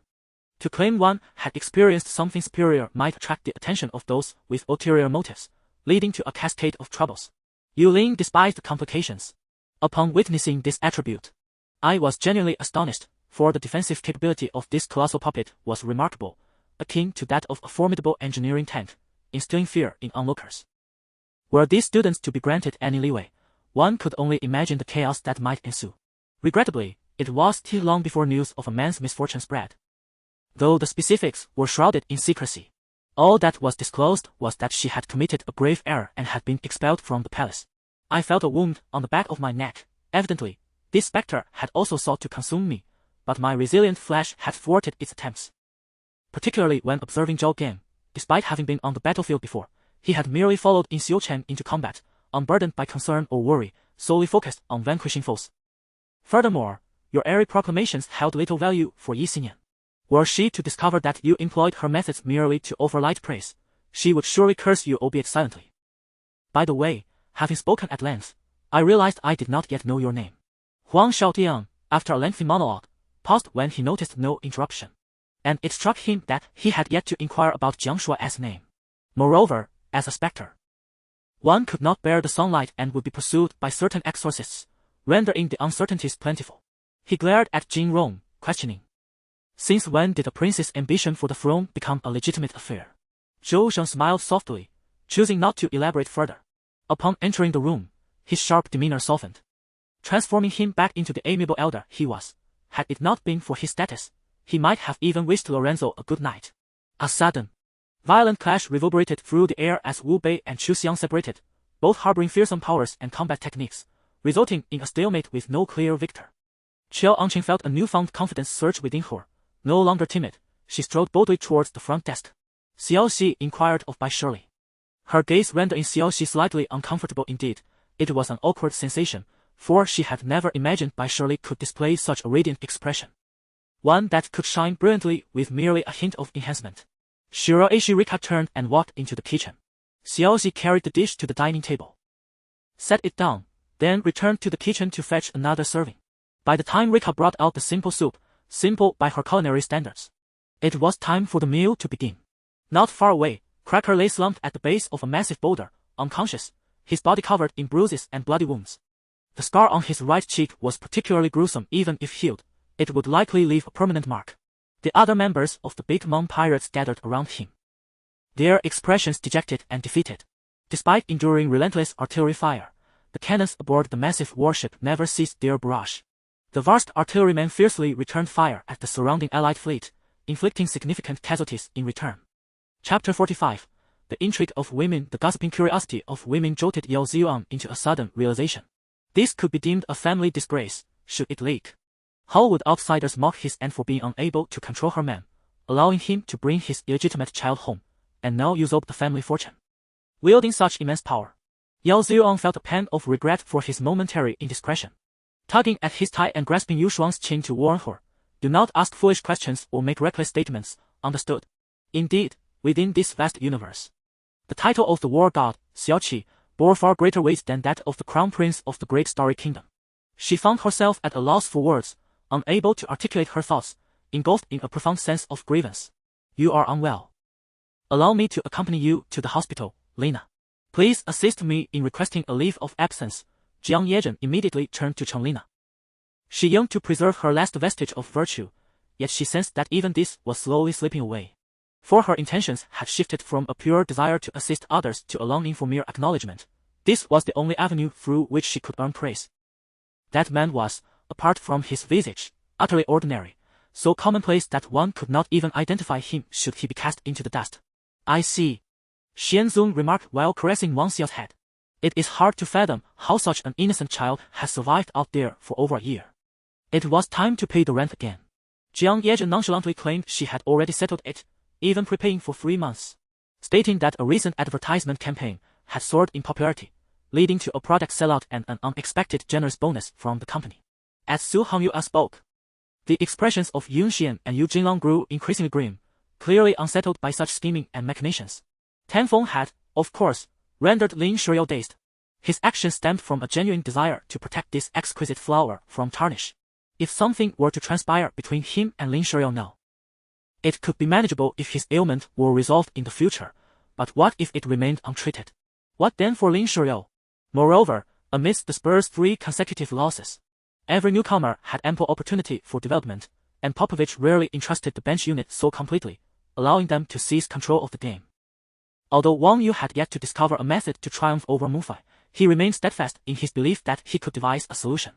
To claim one had experienced something superior might attract the attention of those with ulterior motives, leading to a cascade of troubles. Yu Ling despised the complications. Upon witnessing this attribute, I was genuinely astonished, for the defensive capability of this colossal puppet was remarkable, akin to that of a formidable engineering tank, instilling fear in onlookers. Were these students to be granted any leeway, one could only imagine the chaos that might ensue. Regrettably, it was still long before news of a man's misfortune spread. Though the specifics were shrouded in secrecy, all that was disclosed was that she had committed a grave error and had been expelled from the palace. I felt a wound on the back of my neck, Evidently, this spectre had also sought to consume me, but my resilient flesh had thwarted its attempts. Particularly when observing Zhao Gan, despite having been on the battlefield before, he had merely followed in Xiu Chen into combat, unburdened by concern or worry, solely focused on vanquishing foes. Furthermore, your airy proclamations held little value for Yi Xinyan. Were she to discover that you employed her methods merely to offer light praise, she would surely curse you, albeit silently. By the way, having spoken at length, I realized I did not yet know your name. Huang Shaotian, after a lengthy monologue, paused when he noticed no interruption. And it struck him that he had yet to inquire about Jiang Shuai's name. Moreover, as a spectre, one could not bear the sunlight and would be pursued by certain exorcists, rendering the uncertainties plentiful. He glared at Jin Rong, questioning. Since when did a prince's ambition for the throne become a legitimate affair? Zhou Sheng smiled softly, choosing not to elaborate further. Upon entering the room, his sharp demeanor softened, transforming him back into the amiable elder he was. Had it not been for his status, he might have even wished Lorenzo a good night. A sudden, violent clash reverberated through the air as Wu Bei and Chu Xiang separated, both harboring fearsome powers and combat techniques, resulting in a stalemate with no clear victor. Qiao Anqing felt a newfound confidence surge within her. No longer timid, she strode boldly towards the front desk. Xiao Xi inquired of Bai Shirley. Her gaze rendered Xiao Xi slightly uncomfortable indeed. It was an awkward sensation, for she had never imagined Bai Shirley could display such a radiant expression. One that could shine brilliantly with merely a hint of enhancement. Shiro Aicilia turned and walked into the kitchen. Xiao Xi carried the dish to the dining table, set it down, then returned to the kitchen to fetch another serving. By the time Rika brought out the simple soup, simple by her culinary standards, it was time for the meal to begin. Not far away, Cracker lay slumped at the base of a massive boulder, unconscious, his body covered in bruises and bloody wounds. The scar on his right cheek was particularly gruesome. Even if healed, it would likely leave a permanent mark. The other members of the Big Mom pirates gathered around him, their expressions dejected and defeated. Despite enduring relentless artillery fire, the cannons aboard the massive warship never ceased their barrage. The vast artillerymen fiercely returned fire at the surrounding Allied fleet, inflicting significant casualties in return. Chapter 45. The intrigue of women. The gossiping curiosity of women jolted Yao Ziyuan into a sudden realization. This could be deemed a family disgrace, should it leak. How would outsiders mock his aunt for being unable to control her man, allowing him to bring his illegitimate child home, and now usurp the family fortune? Wielding such immense power, Yao Ziyuan felt a pang of regret for his momentary indiscretion. Tugging at his tie and grasping Yu Shuang's chin to warn her, do not ask foolish questions or make reckless statements, understood? Indeed, within this vast universe, the title of the war god, Xiaoqi, bore far greater weight than that of the crown prince of the great starry kingdom. She found herself at a loss for words, unable to articulate her thoughts, engulfed in a profound sense of grievance. You are unwell. Allow me to accompany you to the hospital, Lena. Please assist me in requesting a leave of absence. Jiang Yezhen immediately turned to Lena. She yearned to preserve her last vestige of virtue, yet she sensed that even this was slowly slipping away. For her intentions had shifted from a pure desire to assist others to a longing for mere acknowledgement. This was the only avenue through which she could earn praise. That man was, apart from his visage, utterly ordinary, so commonplace that one could not even identify him should he be cast into the dust. I see, Xian Zun remarked while caressing Wang Xiao's head. It is hard to fathom how such an innocent child has survived out there for over a year. It was time to pay the rent again. Jiang Yezhen nonchalantly claimed she had already settled it, even prepaying for 3 months, stating that a recent advertisement campaign had soared in popularity, leading to a product sellout and an unexpected generous bonus from the company. As Su Hangyue spoke, the expressions of Yun Xian and Yu Jinlang grew increasingly grim, clearly unsettled by such scheming and machinations. Tan Feng had, of course, rendered Lin Shuyao dazed. His action stemmed from a genuine desire to protect this exquisite flower from tarnish. If something were to transpire between him and Lin Shuyao now, it could be manageable if his ailment were resolved in the future, but what if it remained untreated? What then for Lin Shuyao? Moreover, amidst the Spurs' 3 consecutive losses, every newcomer had ample opportunity for development, and Popovich rarely entrusted the bench unit so completely, allowing them to seize control of the game. Although Wang Yu had yet to discover a method to triumph over Mufai, he remained steadfast in his belief that he could devise a solution.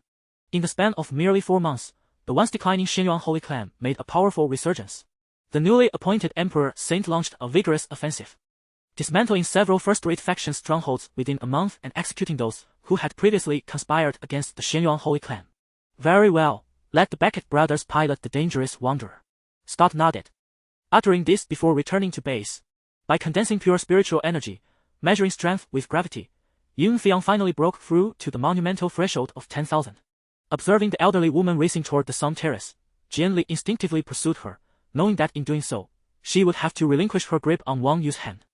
In the span of merely 4 months, the once declining Xinyuan Holy Clan made a powerful resurgence. The newly appointed Emperor Saint launched a vigorous offensive. dismantling several first-rate faction strongholds within a month and executing those who had previously conspired against the Shenyang Holy Clan. Very well, let the Beckett brothers pilot the dangerous wanderer. Scott nodded. Uttering this before returning to base. By condensing pure spiritual energy, measuring strength with gravity, Yunfiang finally broke through to the monumental threshold of 10,000. Observing the elderly woman racing toward the Sun Terrace, Jian Li instinctively pursued her, knowing that in doing so, she would have to relinquish her grip on Wang Yu's hand.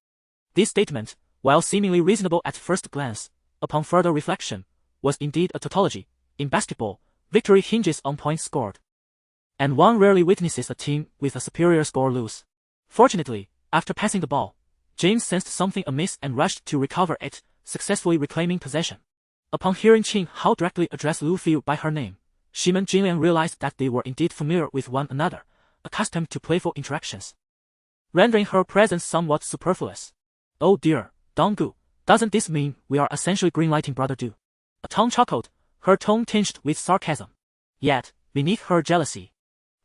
This statement, while seemingly reasonable at first glance, upon further reflection, was indeed a tautology. In basketball, victory hinges on points scored. And one rarely witnesses a team with a superior score lose. Fortunately, after passing the ball, James sensed something amiss and rushed to recover it, successfully reclaiming possession. Upon hearing Qing Hao directly address Lu Fiu by her name, Shimen Jinliang realized that they were indeed familiar with one another, accustomed to playful interactions, rendering her presence somewhat superfluous. Oh dear, Donggu, doesn't this mean we are essentially greenlighting Brother Du? A tongue chuckled, her tone tinged with sarcasm. Yet, beneath her jealousy,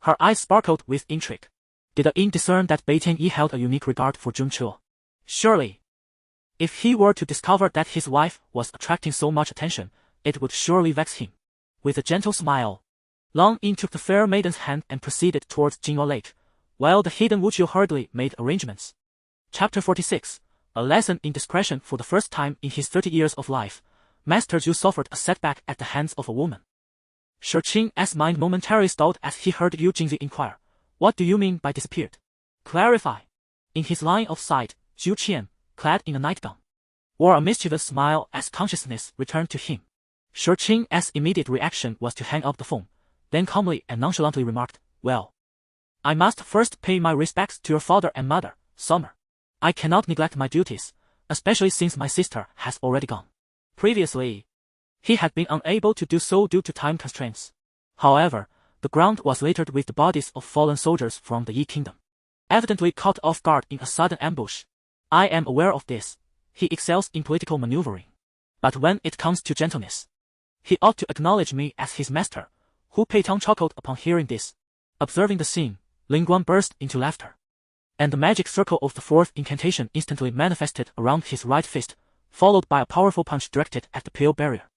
her eyes sparkled with intrigue. Did the Yin discern that Bei Tianyi held a unique regard for Jun Chuo? Surely. If he were to discover that his wife was attracting so much attention, it would surely vex him. With a gentle smile, Long Yin took the fair maiden's hand and proceeded towards Jinghua Lake, while the hidden Wu Qiu hurriedly made arrangements. Chapter 46, a lesson in discretion. For the first time in his 30 years of life, Master Zhu suffered a setback at the hands of a woman. Shi Qing's mind momentarily stalled as he heard Yu Jingzi inquire, "What do you mean by disappeared? Clarify." In his line of sight, Zhu Qian, clad in a nightgown, wore a mischievous smile as consciousness returned to him. Shi Qing's immediate reaction was to hang up the phone, then calmly and nonchalantly remarked, "Well, I must first pay my respects to your father and mother, Summer. I cannot neglect my duties, especially since my sister has already gone." Previously, he had been unable to do so due to time constraints. However, the ground was littered with the bodies of fallen soldiers from the Yi Kingdom, evidently caught off guard in a sudden ambush. "I am aware of this. He excels in political maneuvering. But when it comes to gentleness, he ought to acknowledge me as his master." Hu Peitong chuckled upon hearing this. Observing the scene, Ling Guan burst into laughter. And the magic circle of the fourth incantation instantly manifested around his right fist, followed by a powerful punch directed at the pale barrier.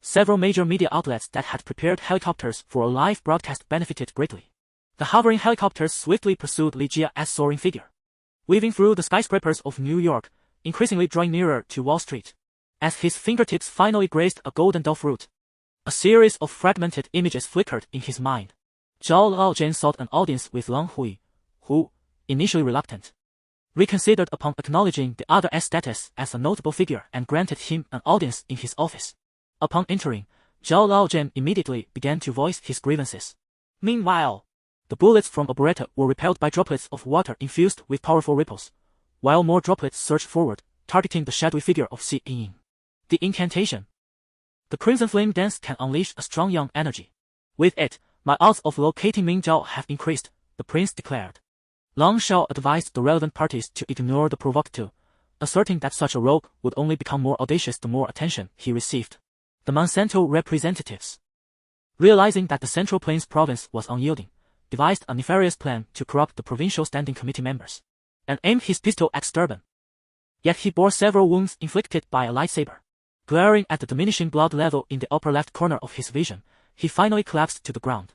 Several major media outlets that had prepared helicopters for a live broadcast benefited greatly. The hovering helicopters swiftly pursued Li Jia's soaring figure, weaving through the skyscrapers of New York, increasingly drawing nearer to Wall Street. As his fingertips finally grazed a golden dove fruit, a series of fragmented images flickered in his mind. Zhao Laozhen sought an audience with Lang Hui, who, initially reluctant, reconsidered upon acknowledging the other's status as a notable figure and granted him an audience in his office. Upon entering, Zhao Laozhen immediately began to voice his grievances. Meanwhile, the bullets from a Beretta were repelled by droplets of water infused with powerful ripples, while more droplets surged forward, targeting the shadowy figure of Xi Ying. The incantation. The Crimson Flame Dance can unleash a strong yang energy. With it, my odds of locating Ming Zhao have increased, the prince declared. Lang Shao advised the relevant parties to ignore the provocateur, asserting that such a rogue would only become more audacious the more attention he received. The Monsanto representatives, realizing that the Central Plains province was unyielding, devised a nefarious plan to corrupt the provincial standing committee members, and aimed his pistol at Sturban. Yet he bore several wounds inflicted by a lightsaber. Glaring at the diminishing blood level in the upper left corner of his vision, he finally collapsed to the ground,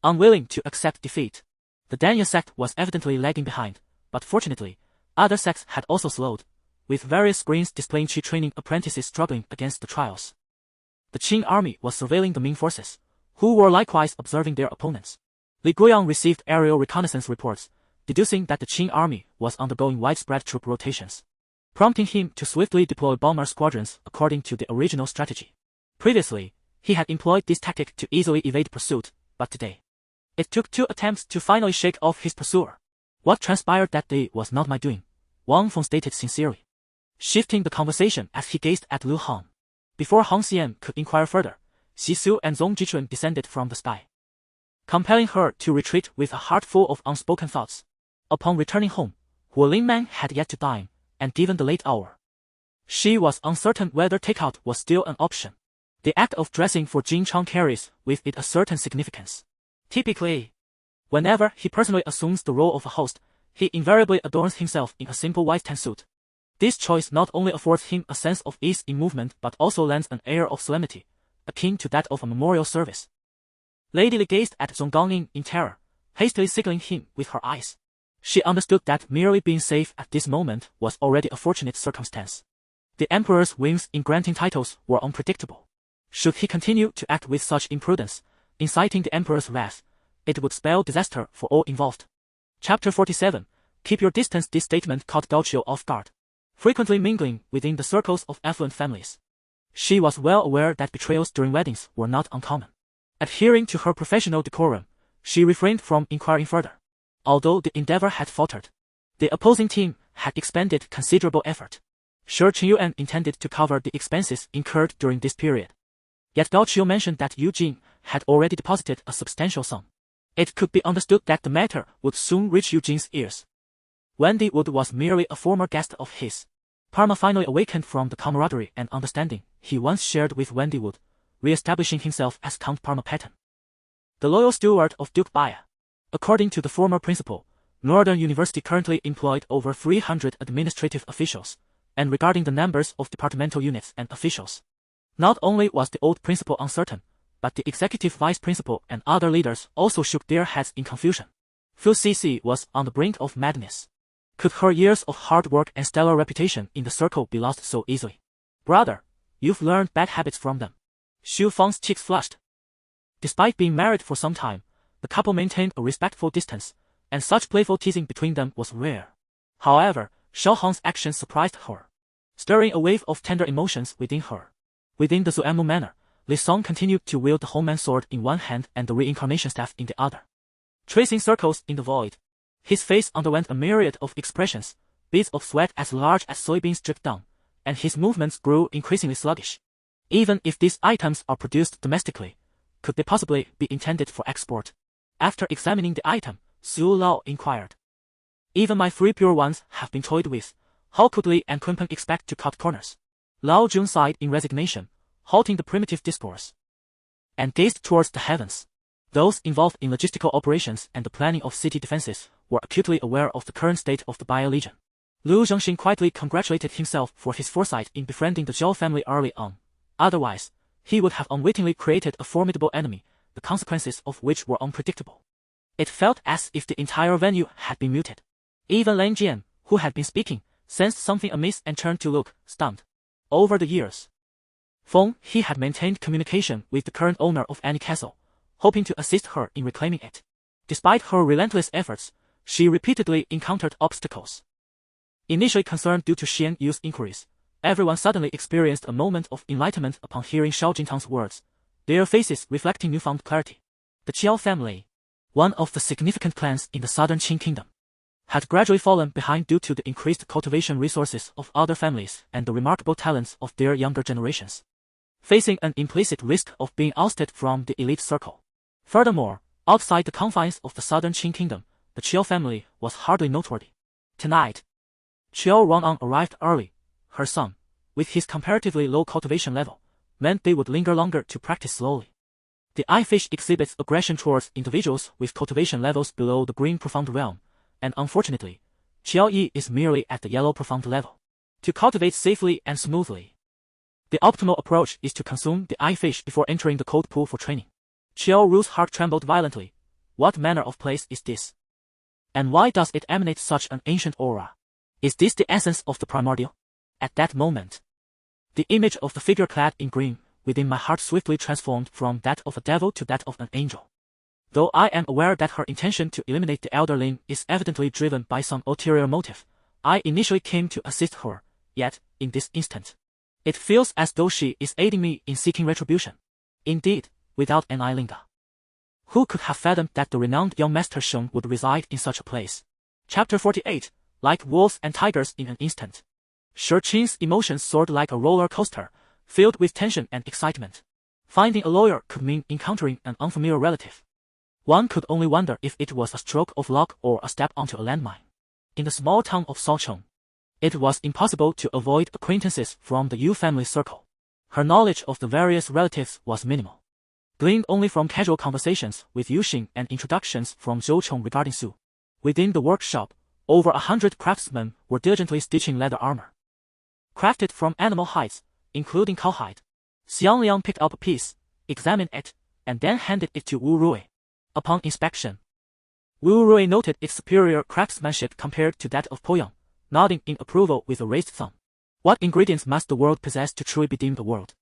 unwilling to accept defeat. The Danya sect was evidently lagging behind, but fortunately, other sects had also slowed, with various screens displaying Qi training apprentices struggling against the trials. The Qing army was surveilling the Ming forces, who were likewise observing their opponents. Li Guiyang received aerial reconnaissance reports, deducing that the Qing army was undergoing widespread troop rotations, prompting him to swiftly deploy bomber squadrons according to the original strategy. Previously, he had employed this tactic to easily evade pursuit, but today, it took 2 attempts to finally shake off his pursuer. "What transpired that day was not my doing," Wang Feng stated sincerely, shifting the conversation as he gazed at Lu Hong. Before Hong Xian could inquire further, Xi Su and Zong Jichun descended from the sky, compelling her to retreat with a heart full of unspoken thoughts. Upon returning home, Hu Lingman had yet to dine, and given the late hour, she was uncertain whether takeout was still an option. The act of dressing for Jin Chang carries with it a certain significance. Typically, whenever he personally assumes the role of a host, he invariably adorns himself in a simple white tan suit, This choice not only affords him a sense of ease in movement but also lends an air of solemnity, akin to that of a memorial service. Lady Li gazed at Zhong Gangyin in terror, hastily signaling him with her eyes. She understood that merely being safe at this moment was already a fortunate circumstance. The emperor's whims in granting titles were unpredictable. Should he continue to act with such imprudence, inciting the emperor's wrath, it would spell disaster for all involved. Chapter 47. Keep your distance. This statement caught Gao Qiu off guard. Frequently mingling within the circles of affluent families, she was well aware that betrayals during weddings were not uncommon. Adhering to her professional decorum, she refrained from inquiring further. Although the endeavor had faltered, the opposing team had expended considerable effort. Sure, Qinyuan intended to cover the expenses incurred during this period. Yet Gao Qiu mentioned that Yu Jing had already deposited a substantial sum. It could be understood that the matter would soon reach Yu Jing's ears. Wendy Wood was merely a former guest of his. Parma finally awakened from the camaraderie and understanding he once shared with Wendy Wood, re-establishing himself as Count Parma Patton, the loyal steward of Duke Baya. According to the former principal, Northern University currently employed over 300 administrative officials, and regarding the numbers of departmental units and officials, not only was the old principal uncertain, but the executive vice principal and other leaders also shook their heads in confusion. Fu Cixi was on the brink of madness. Could her years of hard work and stellar reputation in the circle be lost so easily? Brother, you've learned bad habits from them. Xu Fang's cheeks flushed. Despite being married for some time, the couple maintained a respectful distance, and such playful teasing between them was rare. However, Xiao Hong's actions surprised her, stirring a wave of tender emotions within her. Within the Zuanmu manor, Li Song continued to wield the Hongman sword in one hand and the reincarnation staff in the other. Tracing circles in the void, his face underwent a myriad of expressions, beads of sweat as large as soybeans dripped down, and his movements grew increasingly sluggish. Even if these items are produced domestically, could they possibly be intended for export? After examining the item, Su Lao inquired. Even my three pure ones have been toyed with. How could Li and Kunpeng expect to cut corners? Lao Jun sighed in resignation, halting the primitive discourse, and gazed towards the heavens. Those involved in logistical operations and the planning of city defenses were acutely aware of the current state of the Baya Legion. Lu Zhengxin quietly congratulated himself for his foresight in befriending the Zhao family early on. Otherwise, he would have unwittingly created a formidable enemy, the consequences of which were unpredictable. It felt as if the entire venue had been muted. Even Lan Jian, who had been speaking, sensed something amiss and turned to look, stunned. Over the years, he had maintained communication with the current owner of any castle, hoping to assist her in reclaiming it. Despite her relentless efforts, she repeatedly encountered obstacles. Initially concerned due to Xian Yu's inquiries, everyone suddenly experienced a moment of enlightenment upon hearing Shao Jintang's words, their faces reflecting newfound clarity. The Qiao family, one of the significant clans in the southern Qin kingdom, had gradually fallen behind due to the increased cultivation resources of other families and the remarkable talents of their younger generations, facing an implicit risk of being ousted from the elite circle. Furthermore, outside the confines of the southern Qin kingdom, the Qiao family was hardly noteworthy. Tonight, Qiao Rong'an arrived early. Her son, with his comparatively low cultivation level, meant they would linger longer to practice slowly. The eye fish exhibits aggression towards individuals with cultivation levels below the green profound realm, and unfortunately, Qiao Yi is merely at the yellow profound level. To cultivate safely and smoothly, the optimal approach is to consume the eye fish before entering the cold pool for training. Qiao Ru's heart trembled violently. What manner of place is this? And why does it emanate such an ancient aura? Is this the essence of the primordial? At that moment, the image of the figure clad in green within my heart swiftly transformed from that of a devil to that of an angel. Though I am aware that her intention to eliminate the elder Lin is evidently driven by some ulterior motive, I initially came to assist her, yet, in this instant, it feels as though she is aiding me in seeking retribution. Indeed, without an Ailinga, who could have fathomed that the renowned young Master Sheng would reside in such a place? Chapter 48. Like wolves and tigers in an instant. Shi Qin's emotions soared like a roller coaster, filled with tension and excitement. Finding a lawyer could mean encountering an unfamiliar relative. One could only wonder if it was a stroke of luck or a step onto a landmine. In the small town of Saocheng, it was impossible to avoid acquaintances from the Yu family circle. Her knowledge of the various relatives was minimal, gleaned only from casual conversations with Yu Xing and introductions from Zhou Chong regarding Su. Within the workshop, over 100 craftsmen were diligently stitching leather armor. crafted from animal hides, including cowhide. Xiangliang picked up a piece, examined it, and then handed it to Wu Rui. Upon inspection, Wu Rui noted its superior craftsmanship compared to that of Poyang, nodding in approval with a raised thumb. What ingredients must the world possess to truly be deemed a world?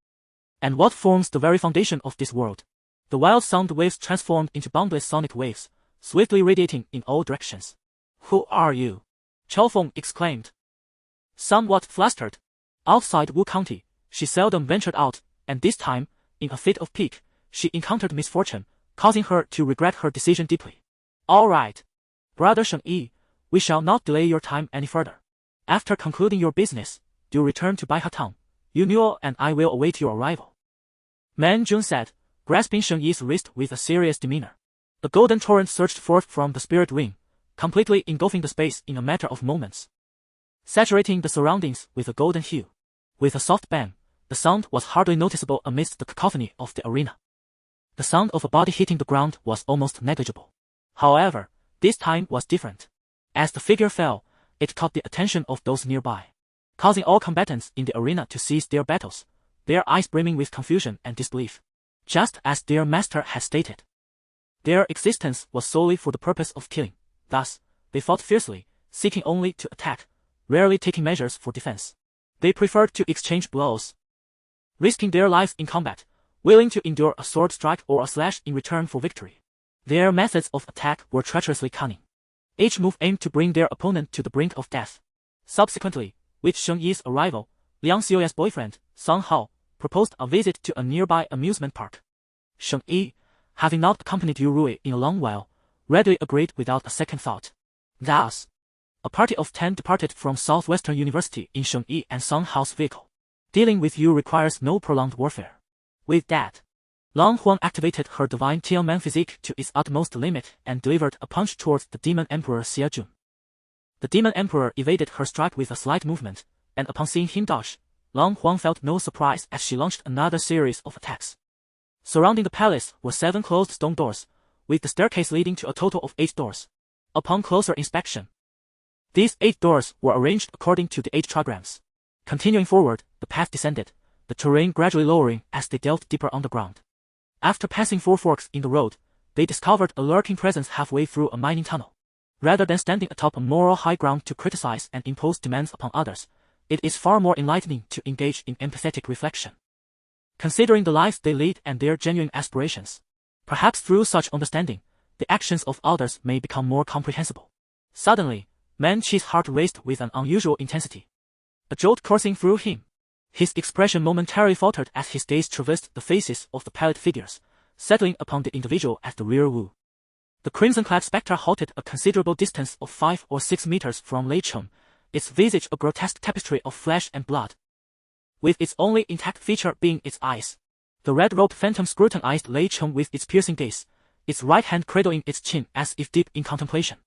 And what forms the very foundation of this world? The wild sound waves transformed into boundless sonic waves, swiftly radiating in all directions. Who are you? Chao Feng exclaimed. Somewhat flustered. Outside Wu County, she seldom ventured out, and this time, in a fit of pique, she encountered misfortune, causing her to regret her decision deeply. All right. Brother Sheng Yi, we shall not delay your time any further. After concluding your business, do return to Baiha Town. Yu Nuo and I will await your arrival. Man Jun said, grasping Sheng Yi's wrist with a serious demeanor. A golden torrent surged forth from the spirit ring, completely engulfing the space in a matter of moments, saturating the surroundings with a golden hue. With a soft bang, the sound was hardly noticeable amidst the cacophony of the arena. The sound of a body hitting the ground was almost negligible. However, this time was different. As the figure fell, it caught the attention of those nearby, causing all combatants in the arena to cease their battles, their eyes brimming with confusion and disbelief. Just as their master had stated, their existence was solely for the purpose of killing. Thus, they fought fiercely, seeking only to attack, rarely taking measures for defense. They preferred to exchange blows, risking their lives in combat, willing to endure a sword strike or a slash in return for victory. Their methods of attack were treacherously cunning. Each move aimed to bring their opponent to the brink of death. Subsequently, with Sheng Yi's arrival, Liang Xiuya's boyfriend, Song Hao, proposed a visit to a nearby amusement park. Sheng Yi, having not accompanied Yu Rui in a long while, readily agreed without a second thought. Thus, a party of 10 departed from Southwestern University in Sheng Yi and Song Hao's vehicle. Dealing with Yu requires no prolonged warfare. With that, Lang Huang activated her divine Tianman physique to its utmost limit and delivered a punch towards the Demon Emperor Xia Jun. The Demon Emperor evaded her strike with a slight movement, and upon seeing him dodge, Lang Huang felt no surprise as she launched another series of attacks. Surrounding the palace were 7 closed stone doors, with the staircase leading to a total of 8 doors. Upon closer inspection, these 8 doors were arranged according to the 8 trigrams. Continuing forward, the path descended, the terrain gradually lowering as they delved deeper underground. After passing 4 forks in the road, they discovered a lurking presence halfway through a mining tunnel. Rather than standing atop a moral high ground to criticize and impose demands upon others, it is far more enlightening to engage in empathetic reflection, considering the lives they lead and their genuine aspirations. Perhaps through such understanding, the actions of others may become more comprehensible. Suddenly, Man Chi's heart raced with an unusual intensity. A jolt coursing through him. His expression momentarily faltered as his gaze traversed the faces of the pallid figures, settling upon the individual at the rear Wu. The crimson-clad spectre halted a considerable distance of 5 or 6 meters from Lei Cheng, its visage a grotesque tapestry of flesh and blood, with its only intact feature being its eyes. The red-robed phantom scrutinized Lei Cheng with its piercing gaze, its right hand cradling its chin as if deep in contemplation.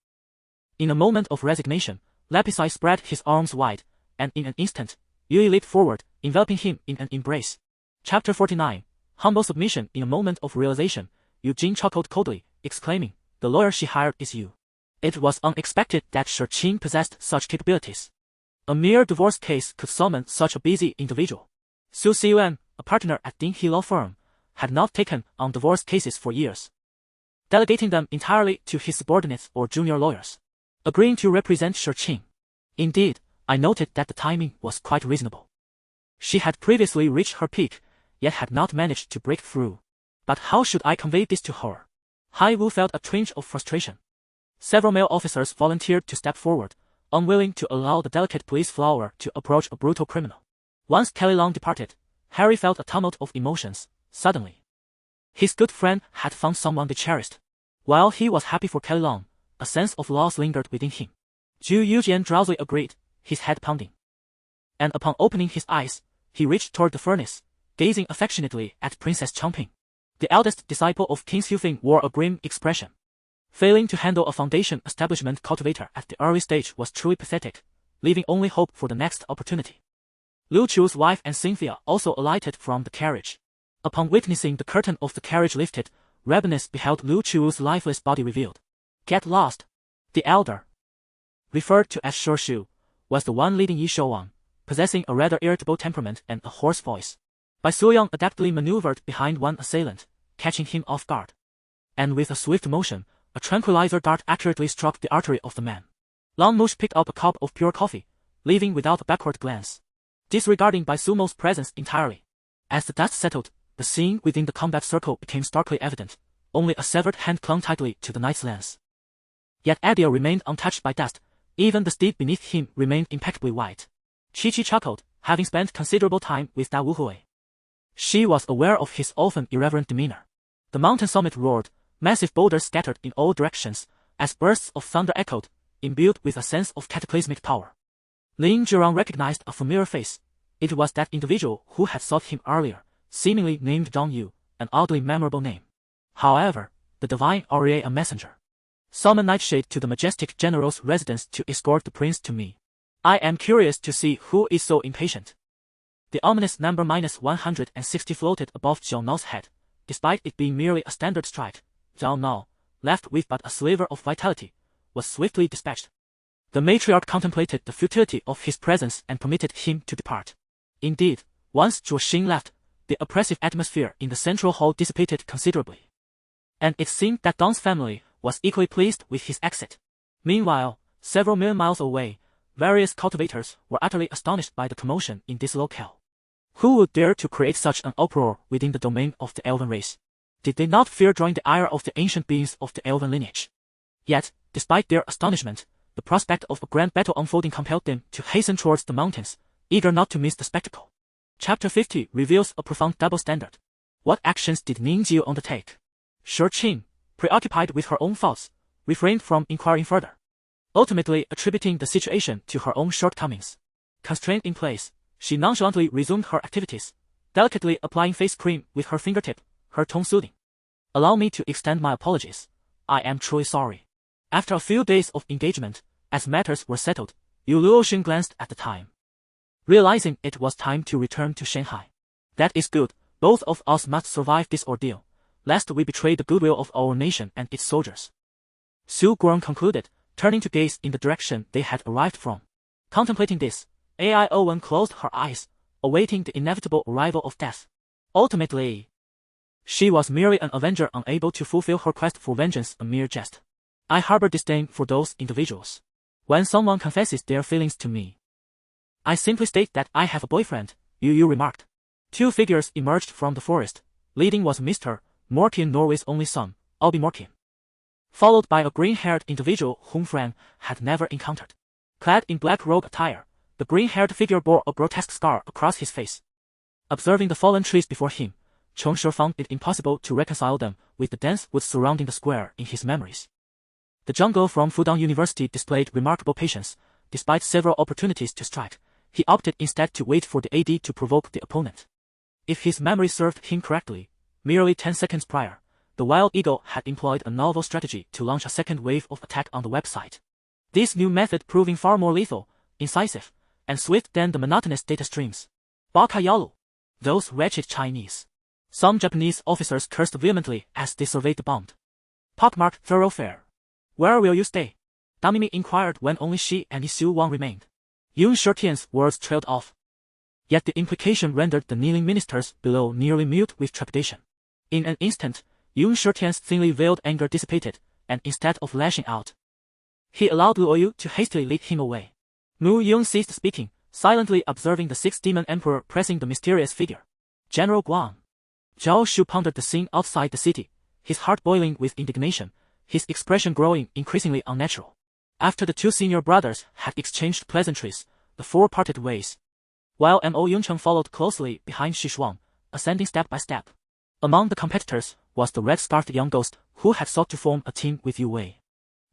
In a moment of resignation, Lapisi spread his arms wide, and in an instant, Yui leaped forward, enveloping him in an embrace. Chapter 49. Humble submission. In a moment of realization, Eugene chuckled coldly, exclaiming, "The lawyer she hired is you." It was unexpected that Shi Qing possessed such capabilities. A mere divorce case could summon such a busy individual. Su Xiyuan, a partner at Ding He Law Firm, had not taken on divorce cases for years, delegating them entirely to his subordinates or junior lawyers, agreeing to represent Shi Qing. Indeed, I noted that the timing was quite reasonable. She had previously reached her peak, yet had not managed to break through. But how should I convey this to her? Hai Wu felt a twinge of frustration. Several male officers volunteered to step forward, unwilling to allow the delicate police flower to approach a brutal criminal. Once Kelly Long departed, Harry felt a tumult of emotions. Suddenly, his good friend had found someone they cherished. While he was happy for Kelly Long, a sense of loss lingered within him. Zhu Yujian drowsily agreed, his head pounding. And upon opening his eyes, he reached toward the furnace, gazing affectionately at Princess Changping. The eldest disciple of King Xiufeng wore a grim expression. Failing to handle a foundation establishment cultivator at the early stage was truly pathetic, leaving only hope for the next opportunity. Lu Chu's wife and Cynthia also alighted from the carriage. Upon witnessing the curtain of the carriage lifted, Ravenous beheld Lu Chu's lifeless body revealed. Get lost. The elder, referred to as Shu, was the one leading Yi Shouwang, possessing a rather irritable temperament and a hoarse voice. Bai Suyang adeptly maneuvered behind one assailant, catching him off guard. And with a swift motion, a tranquilizer dart accurately struck the artery of the man. Long Mush picked up a cup of pure coffee, leaving without a backward glance, disregarding Bai Sumo's presence entirely. As the dust settled, the scene within the combat circle became starkly evident. Only a severed hand clung tightly to the knight's lance. Yet Adil remained untouched by dust. Even the steed beneath him remained impeccably white. Chi-Chi chuckled, having spent considerable time with Da Wuhui. She was aware of his often irreverent demeanor. The mountain summit roared, massive boulders scattered in all directions, as bursts of thunder echoed, imbued with a sense of cataclysmic power. Lin Zhirang recognized a familiar face. It was that individual who had sought him earlier, seemingly named Zhang Yu, an oddly memorable name. However, the divine Aurier a messenger. Summon Nightshade to the majestic general's residence to escort the prince to me. I am curious to see who is so impatient. The ominous number -160 floated above Zhao Nao's head. Despite it being merely a standard strike, Zhao Nao, left with but a sliver of vitality, was swiftly dispatched. The matriarch contemplated the futility of his presence and permitted him to depart. Indeed, once Zhuo Xin left, the oppressive atmosphere in the central hall dissipated considerably. And it seemed that Dong's family was equally pleased with his exit. Meanwhile, several million miles away, various cultivators were utterly astonished by the commotion in this locale. Who would dare to create such an uproar within the domain of the elven race? Did they not fear drawing the ire of the ancient beings of the elven lineage? Yet, despite their astonishment, the prospect of a grand battle unfolding compelled them to hasten towards the mountains, eager not to miss the spectacle. Chapter 50 reveals a profound double standard. What actions did Ningjiu undertake? Shi Qing, preoccupied with her own faults, refrained from inquiring further, ultimately attributing the situation to her own shortcomings. Constrained in place, she nonchalantly resumed her activities, delicately applying face cream with her fingertip, her tone soothing. Allow me to extend my apologies. I am truly sorry. After a few days of engagement, as matters were settled, Yu Luoxin glanced at the time, realizing it was time to return to Shanghai. That is good. Both of us must survive this ordeal, lest we betray the goodwill of our nation and its soldiers. Su Guang concluded, turning to gaze in the direction they had arrived from. Contemplating this, Ai Owen closed her eyes, awaiting the inevitable arrival of death. Ultimately, she was merely an avenger unable to fulfill her quest for vengeance, a mere jest. I harbor disdain for those individuals. When someone confesses their feelings to me, I simply state that I have a boyfriend, Yu remarked. Two figures emerged from the forest. Leading was Mr. Morkin, Norway's only son, Albie Morkin, followed by a green-haired individual whom Fran had never encountered. Clad in black robe attire, the green-haired figure bore a grotesque scar across his face. Observing the fallen trees before him, Chongshi found it impossible to reconcile them with the dense woods surrounding the square in his memories. The jungle from Fudan University displayed remarkable patience. Despite several opportunities to strike, he opted instead to wait for the AD to provoke the opponent. If his memory served him correctly, merely 10 seconds prior, the Wild Eagle had employed a novel strategy to launch a second wave of attack on the website. This new method proving far more lethal, incisive, and swift than the monotonous data streams. Baka Yalu. Those wretched Chinese. Some Japanese officers cursed vehemently as they surveyed the bombed, pockmarked thoroughfare. Where will you stay? Damimi inquired when only she and Su Wang remained. Yun Shirtian's words trailed off. Yet the implication rendered the kneeling ministers below nearly mute with trepidation. In an instant, Yun Shirtian's thinly veiled anger dissipated, and instead of lashing out, he allowed Luo Yu to hastily lead him away. Mu Yun ceased speaking, silently observing the sixth demon emperor pressing the mysterious figure. General Guang. Zhao Shu pondered the scene outside the city, his heart boiling with indignation, his expression growing increasingly unnatural. After the two senior brothers had exchanged pleasantries, the four parted ways, while Mo Yuncheng followed closely behind Shuang, ascending step by step. Among the competitors was the red-scarfed young ghost who had sought to form a team with Yu Wei,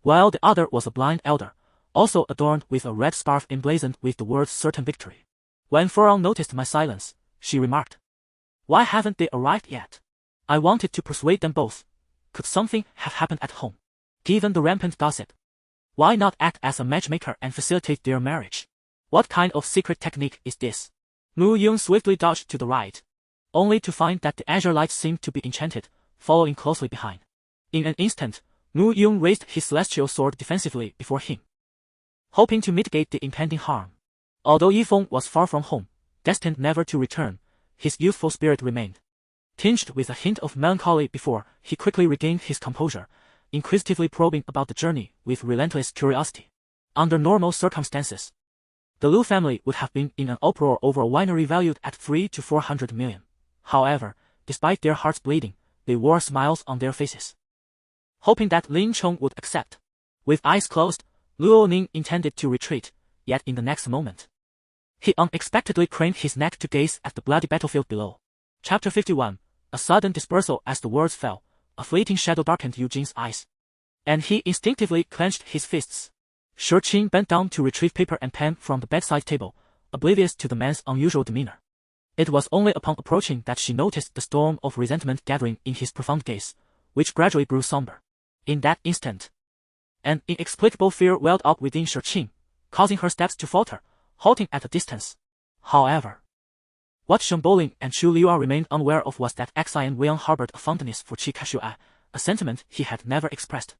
while the other was a blind elder, also adorned with a red scarf emblazoned with the words certain victory. When Furong noticed my silence, she remarked, "Why haven't they arrived yet?" I wanted to persuade them both. Could something have happened at home? Given the rampant gossip, why not act as a matchmaker and facilitate their marriage? What kind of secret technique is this? Mu Yun swiftly dodged to the right, only to find that the azure light seemed to be enchanted, following closely behind. In an instant, Mu Yun raised his celestial sword defensively before him, hoping to mitigate the impending harm. Although Yifeng was far from home, destined never to return, his youthful spirit remained. Tinged with a hint of melancholy before he quickly regained his composure, inquisitively probing about the journey with relentless curiosity. Under normal circumstances, the Liu family would have been in an uproar over a winery valued at 3 to 400 million. However, despite their hearts bleeding, they wore smiles on their faces, hoping that Lin Chong would accept. With eyes closed, Luo Ning intended to retreat, yet in the next moment, he unexpectedly craned his neck to gaze at the bloody battlefield below. Chapter 51. A sudden dispersal. As the words fell, a fleeting shadow darkened Eugene's eyes, and he instinctively clenched his fists. Shi Qing bent down to retrieve paper and pen from the bedside table, oblivious to the man's unusual demeanor. It was only upon approaching that she noticed the storm of resentment gathering in his profound gaze, which gradually grew somber. In that instant, an inexplicable fear welled up within Shi Qing, causing her steps to falter, halting at a distance. However, what Shen Boling and Chu Liu'er remained unaware of was that Xian Weiyang harbored a fondness for Qi Kashu'ai, a sentiment he had never expressed.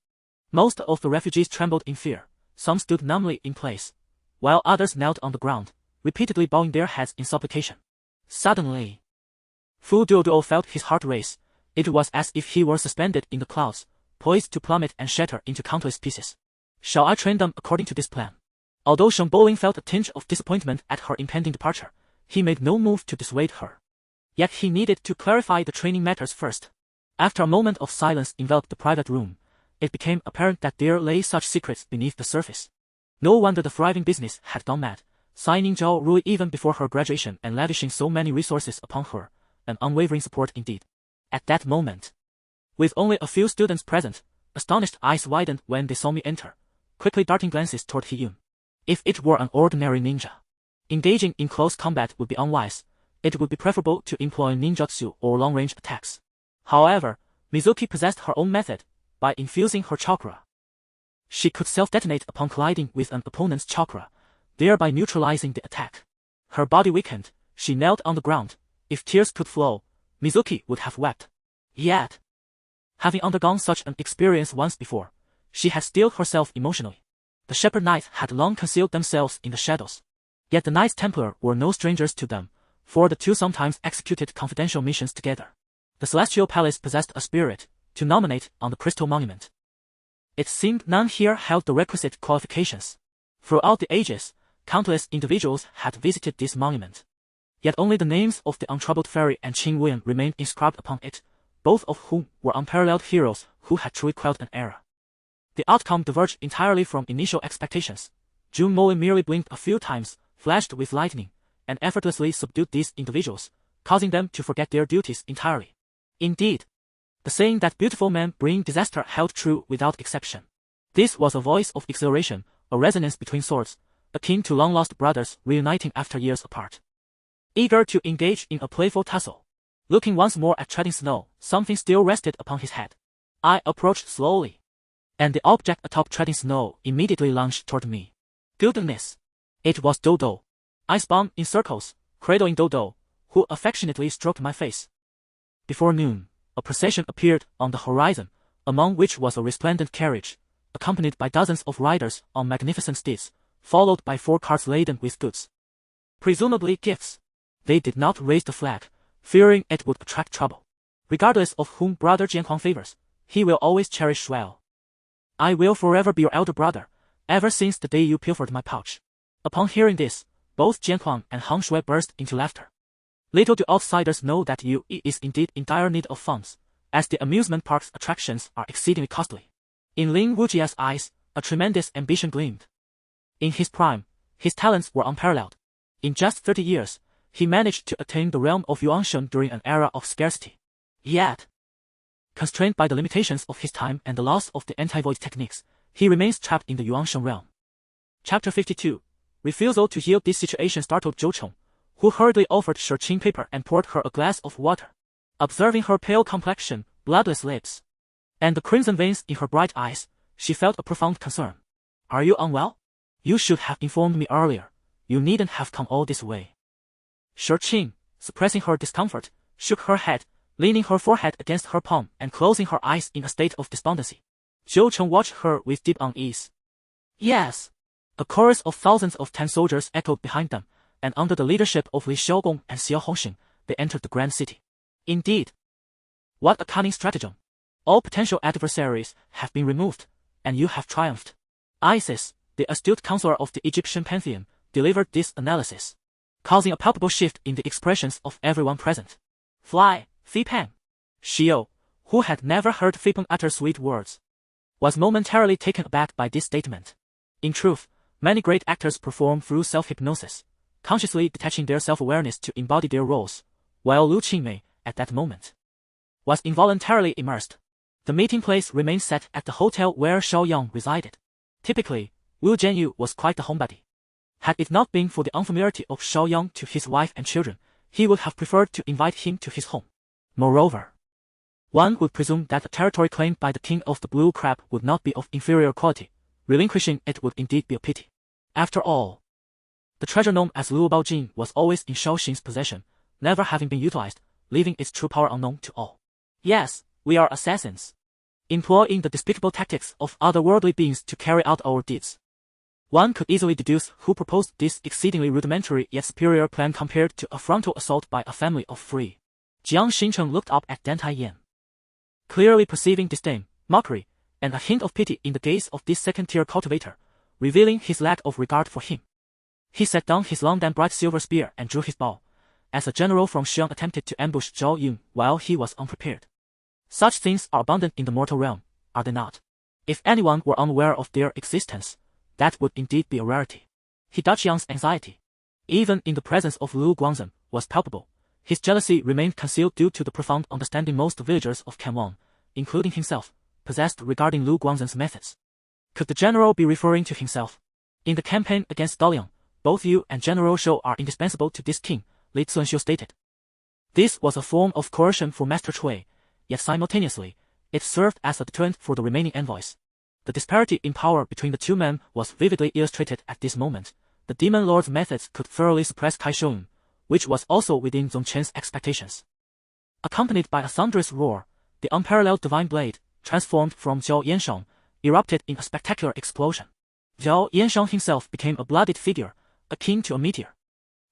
Most of the refugees trembled in fear, some stood numbly in place, while others knelt on the ground, repeatedly bowing their heads in supplication. Suddenly, Fu Duoduo felt his heart race. It was as if he were suspended in the clouds, poised to plummet and shatter into countless pieces. Shall I train them according to this plan? Although Shen Boling felt a tinge of disappointment at her impending departure, he made no move to dissuade her. Yet he needed to clarify the training matters first. After a moment of silence enveloped the private room, it became apparent that there lay such secrets beneath the surface. No wonder the thriving business had gone mad, signing Zhao Rui even before her graduation and lavishing so many resources upon her, an unwavering support indeed. At that moment, with only a few students present, astonished eyes widened when they saw me enter, quickly darting glances toward He-Yun. If it were an ordinary ninja, engaging in close combat would be unwise. It would be preferable to employ ninjutsu or long-range attacks. However, Mizuki possessed her own method. By infusing her chakra, she could self-detonate upon colliding with an opponent's chakra, thereby neutralizing the attack. Her body weakened, she knelt on the ground. If tears could flow, Mizuki would have wept. Yet, having undergone such an experience once before, she had steeled herself emotionally. The Shepherd Knights had long concealed themselves in the shadows. Yet the Knights Templar were no strangers to them, for the two sometimes executed confidential missions together. The Celestial Palace possessed a spirit to nominate on the Crystal Monument. It seemed none here held the requisite qualifications. Throughout the ages, countless individuals had visited this monument. Yet only the names of the untroubled fairy and Qing Wen remained inscribed upon it, both of whom were unparalleled heroes who had truly quelled an era. The outcome diverged entirely from initial expectations. Jun Moe merely blinked a few times, flashed with lightning, and effortlessly subdued these individuals, causing them to forget their duties entirely. Indeed, the saying that beautiful men bring disaster held true without exception. This was a voice of exhilaration, a resonance between swords, akin to long-lost brothers reuniting after years apart. Eager to engage in a playful tussle, looking once more at treading snow, something still rested upon his head. I approached slowly, and the object atop treading snow immediately lunged toward me. Goodness! It was Dodo. I spun in circles, cradling Dodo, who affectionately stroked my face. Before noon, a procession appeared on the horizon, among which was a resplendent carriage, accompanied by dozens of riders on magnificent steeds, followed by 4 carts laden with goods. Presumably gifts. They did not raise the flag, fearing it would attract trouble. Regardless of whom Brother Jianhuang favors, he will always cherish Shuel. I will forever be your elder brother, ever since the day you pilfered my pouch. Upon hearing this, both Jianhuang and Hang Shui burst into laughter. Little do outsiders know that Yu is indeed in dire need of funds, as the amusement park's attractions are exceedingly costly. In Lin Wujia's eyes, a tremendous ambition gleamed. In his prime, his talents were unparalleled. In just 30 years, he managed to attain the realm of Yuanshen during an era of scarcity. Yet, constrained by the limitations of his time and the loss of the anti-void techniques, he remains trapped in the Yuanshen realm. Chapter 52. Refusal to yield. This situation startled Zhou Chong, who hurriedly offered Shi Qing paper and poured her a glass of water. Observing her pale complexion, bloodless lips, and the crimson veins in her bright eyes, she felt a profound concern. Are you unwell? You should have informed me earlier. You needn't have come all this way. Shi Qing, suppressing her discomfort, shook her head, leaning her forehead against her palm and closing her eyes in a state of despondency. Zhou Cheng watched her with deep unease. Yes. A chorus of thousands of Tan soldiers echoed behind them, and under the leadership of Li Xiaogong and Xiao Hongxing, they entered the grand city. Indeed, what a cunning stratagem! All potential adversaries have been removed, and you have triumphed. Isis, the astute counselor of the Egyptian pantheon, delivered this analysis, causing a palpable shift in the expressions of everyone present. Fly, Fipeng. Xiao, who had never heard Fipeng utter sweet words, was momentarily taken aback by this statement. In truth, many great actors perform through self-hypnosis, consciously detaching their self-awareness to embody their roles, while Lu Qingmei, at that moment, was involuntarily immersed. The meeting place remained set at the hotel where Shao Yang resided. Typically, Wu Jianyu was quite the homebody. Had it not been for the unfamiliarity of Shao Yang to his wife and children, he would have preferred to invite him to his home. Moreover, one would presume that the territory claimed by the king of the blue crab would not be of inferior quality. Relinquishing it would indeed be a pity. After all, the treasure known as Luo Baojin was always in Shao Xin's possession, never having been utilized, leaving its true power unknown to all. Yes, we are assassins, employing the despicable tactics of otherworldly beings to carry out our deeds. One could easily deduce who proposed this exceedingly rudimentary yet superior plan compared to a frontal assault by a family of free. Jiang Xincheng looked up at Dan Taiyan, clearly perceiving disdain, mockery, and a hint of pity in the gaze of this second-tier cultivator, revealing his lack of regard for him. He set down his long and bright silver spear and drew his bow, as a general from Xi'an attempted to ambush Zhao Yun while he was unprepared. Such things are abundant in the mortal realm, are they not? If anyone were unaware of their existence, that would indeed be a rarity. Hidachiang's anxiety, even in the presence of Lu Guangzhen, was palpable. His jealousy remained concealed due to the profound understanding most villagers of Canwang, including himself, possessed regarding Lu Guangzhen's methods. Could the general be referring to himself? In the campaign against Daliang, both you and General Shou are indispensable to this king, Li Zunxiu stated. This was a form of coercion for Master Cui, yet simultaneously, it served as a deterrent for the remaining envoys. The disparity in power between the two men was vividly illustrated at this moment. The Demon Lord's methods could thoroughly suppress Kai Shoun, which was also within Zong Chen's expectations. Accompanied by a thunderous roar, the unparalleled divine blade, transformed from Zhao Yanshang, erupted in a spectacular explosion. Zhao Yanshang himself became a bloodied figure, akin to a meteor,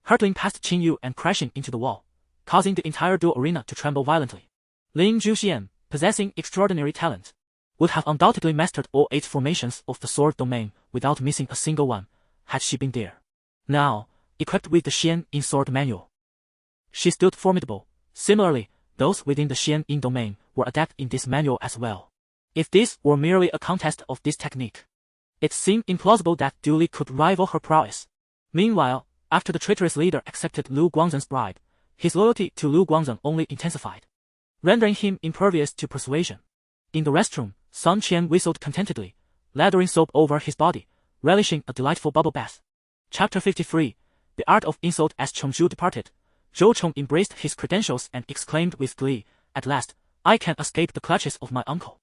hurtling past Qin Yu and crashing into the wall, causing the entire duel arena to tremble violently. Lin Zhuxian, possessing extraordinary talent, would have undoubtedly mastered all 8 formations of the sword domain without missing a single one, had she been there. Now, equipped with the Xian Yin sword manual, she stood formidable. Similarly, those within the Xian Yin domain were adept in this manual as well. If this were merely a contest of this technique, it seemed implausible that Du Li could rival her prowess. Meanwhile, after the traitorous leader accepted Lu Guangzhen's bribe, his loyalty to Lu Guangzhen only intensified, rendering him impervious to persuasion. In the restroom, Sun Qian whistled contentedly, lathering soap over his body, relishing a delightful bubble bath. Chapter 53, The Art of Insult. As Chengzhu departed, Zhou Chong embraced his credentials and exclaimed with glee, "At last, I can escape the clutches of my uncle.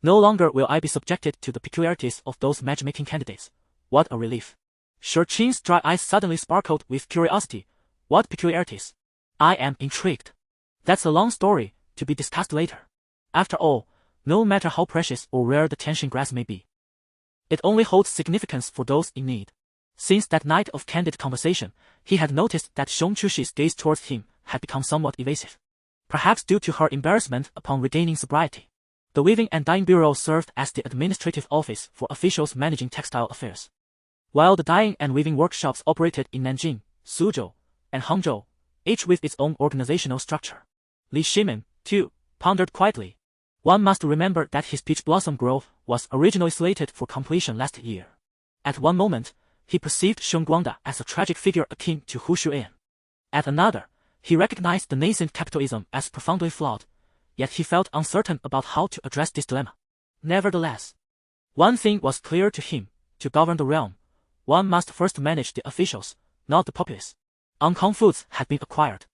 No longer will I be subjected to the peculiarities of those matchmaking candidates. What a relief." Shi Qin's dry eyes suddenly sparkled with curiosity. What peculiarities? I am intrigued. That's a long story, to be discussed later. After all, no matter how precious or rare the Tianxin grass may be, it only holds significance for those in need. Since that night of candid conversation, he had noticed that Xiong Chushi's gaze towards him had become somewhat evasive. Perhaps due to her embarrassment upon regaining sobriety. The Weaving and Dyeing Bureau served as the administrative office for officials managing textile affairs, while the dyeing and weaving workshops operated in Nanjing, Suzhou, and Hangzhou, each with its own organizational structure. Li Shimin, too, pondered quietly. One must remember that his peach blossom grove was originally slated for completion last year. At one moment, he perceived Xiong Guangda as a tragic figure akin to Hu Xuan. At another, he recognized the nascent capitalism as profoundly flawed, yet he felt uncertain about how to address this dilemma. Nevertheless, one thing was clear to him: to govern the realm, one must first manage the officials, not the populace. Ancon Foods had been acquired,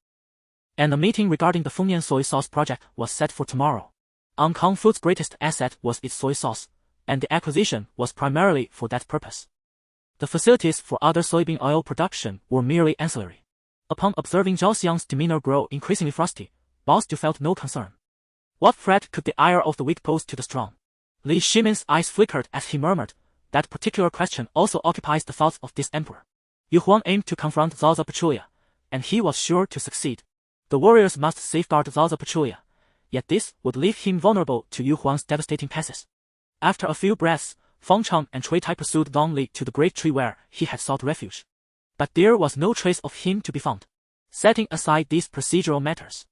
and a meeting regarding the Fengnian soy sauce project was set for tomorrow. Ancon Foods' greatest asset was its soy sauce, and the acquisition was primarily for that purpose. The facilities for other soybean oil production were merely ancillary. Upon observing Zhao Xiang's demeanor grow increasingly frosty, Boss Du felt no concern. What threat could the ire of the weak pose to the strong? Li Shimin's eyes flickered as he murmured, That particular question also occupies the thoughts of this emperor. Yu Huang aimed to confront Zhao Pachulia, and he was sure to succeed. The warriors must safeguard Zhao Pachulia, yet this would leave him vulnerable to Yu Huang's devastating passes. After a few breaths, Feng Chang and Cui Tai pursued Dong Li to the great tree where he had sought refuge. But there was no trace of him to be found. Setting aside these procedural matters,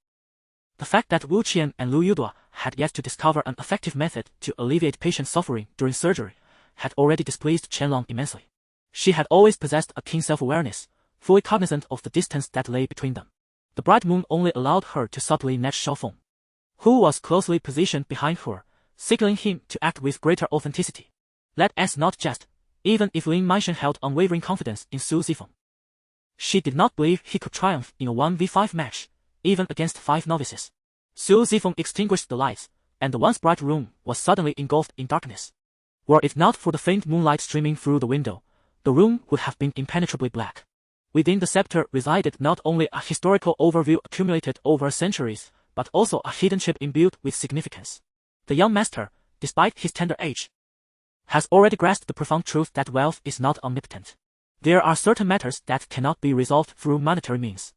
the fact that Wu Qian and Lu Yudua had yet to discover an effective method to alleviate patient suffering during surgery had already displeased Qianlong immensely. She had always possessed a keen self-awareness, fully cognizant of the distance that lay between them. The bright moon only allowed her to subtly nudge Xiaofeng, who was closely positioned behind her, signaling him to act with greater authenticity. Let us not jest, even if Lin Maishan held unwavering confidence in Su Zifeng. She did not believe he could triumph in a 1v5 match, even against 5 novices. Su Zifeng extinguished the lights, and the once bright room was suddenly engulfed in darkness. Were it not for the faint moonlight streaming through the window, the room would have been impenetrably black. Within the scepter resided not only a historical overview accumulated over centuries, but also a hidden chip imbued with significance. The young master, despite his tender age, has already grasped the profound truth that wealth is not omnipotent. There are certain matters that cannot be resolved through monetary means,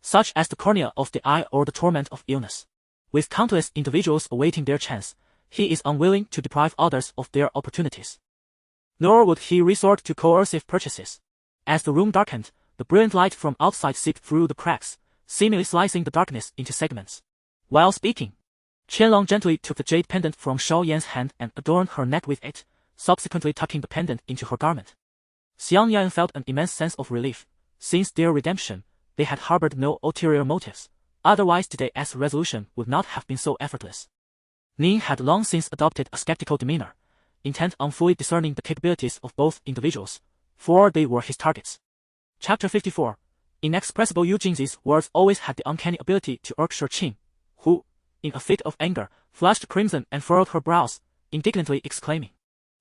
such as the cornea of the eye or the torment of illness. With countless individuals awaiting their chance, he is unwilling to deprive others of their opportunities. Nor would he resort to coercive purchases. As the room darkened, the brilliant light from outside seeped through the cracks, seemingly slicing the darkness into segments. While speaking, Qianlong gently took the jade pendant from Shao Yan's hand and adorned her neck with it, subsequently tucking the pendant into her garment. Xiang Yan felt an immense sense of relief. Since their redemption, they had harbored no ulterior motives, otherwise today's resolution would not have been so effortless. Ning had long since adopted a skeptical demeanor, intent on fully discerning the capabilities of both individuals, for they were his targets. Chapter 54. Inexpressible Yu Jingzi's words always had the uncanny ability to irk Shi Qing, who, in a fit of anger, flushed crimson and furrowed her brows, indignantly exclaiming,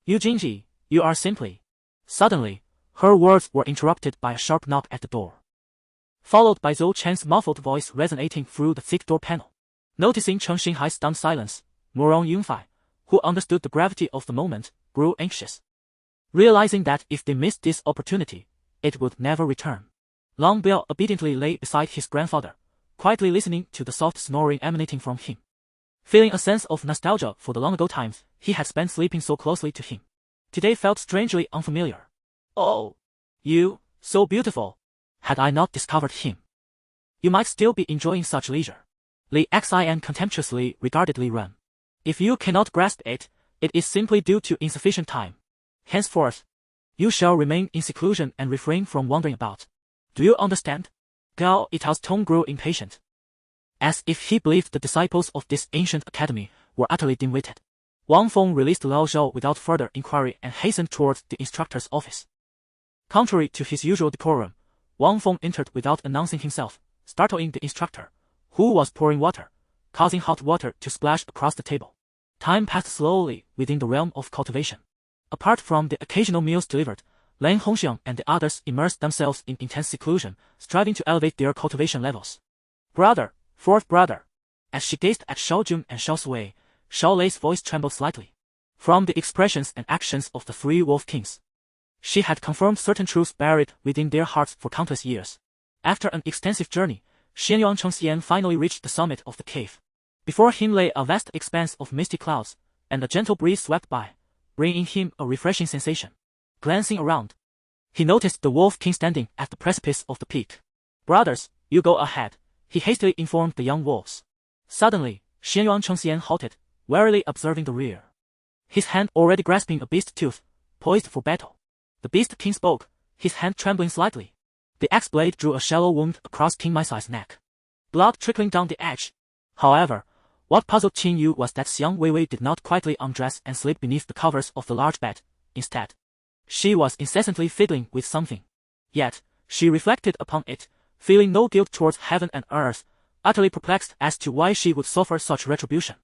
"Yu Jingji, you are simply..." Suddenly, her words were interrupted by a sharp knock at the door, followed by Zhou Chen's muffled voice resonating through the thick door panel. Noticing Chen Xinhai's stunned silence, Murong Yunfei, who understood the gravity of the moment, grew anxious. Realizing that if they missed this opportunity, it would never return. Long Biao obediently lay beside his grandfather, quietly listening to the soft snoring emanating from him. Feeling a sense of nostalgia for the long-ago times he had spent sleeping so closely to him, today felt strangely unfamiliar. "Oh, you, so beautiful. Had I not discovered him, you might still be enjoying such leisure." Li Xin contemptuously regarded Li Ren. "If you cannot grasp it, it is simply due to insufficient time. Henceforth, you shall remain in seclusion and refrain from wandering about. Do you understand?" Gao Itao's tone grew impatient, as if he believed the disciples of this ancient academy were utterly dim-witted. Wang Feng released Lao Zhao without further inquiry and hastened towards the instructor's office. Contrary to his usual decorum, Wang Feng entered without announcing himself, startling the instructor, who was pouring water, causing hot water to splash across the table. Time passed slowly within the realm of cultivation. Apart from the occasional meals delivered, Lan Hongxiang and the others immersed themselves in intense seclusion, striving to elevate their cultivation levels. "Brother, fourth brother." As she gazed at Shao Jun and Shao Sui, Shao Lei's voice trembled slightly. From the expressions and actions of the 3 wolf kings, she had confirmed certain truths buried within their hearts for countless years. After an extensive journey, Xianyuan Chengxian finally reached the summit of the cave. Before him lay a vast expanse of misty clouds, and a gentle breeze swept by, bringing him a refreshing sensation. Glancing around, he noticed the Wolf King standing at the precipice of the peak. "Brothers, you go ahead," he hastily informed the young wolves. Suddenly, Xianyuan Chengxian halted, warily observing the rear. His hand already grasping a beast tooth, poised for battle. The Beast King spoke, his hand trembling slightly. The axe blade drew a shallow wound across King Maisai's neck, blood trickling down the edge. However, what puzzled Qin Yu was that Xiang Weiwei did not quietly undress and sleep beneath the covers of the large bed. Instead, she was incessantly fiddling with something. Yet, she reflected upon it, feeling no guilt towards heaven and earth, utterly perplexed as to why she would suffer such retribution.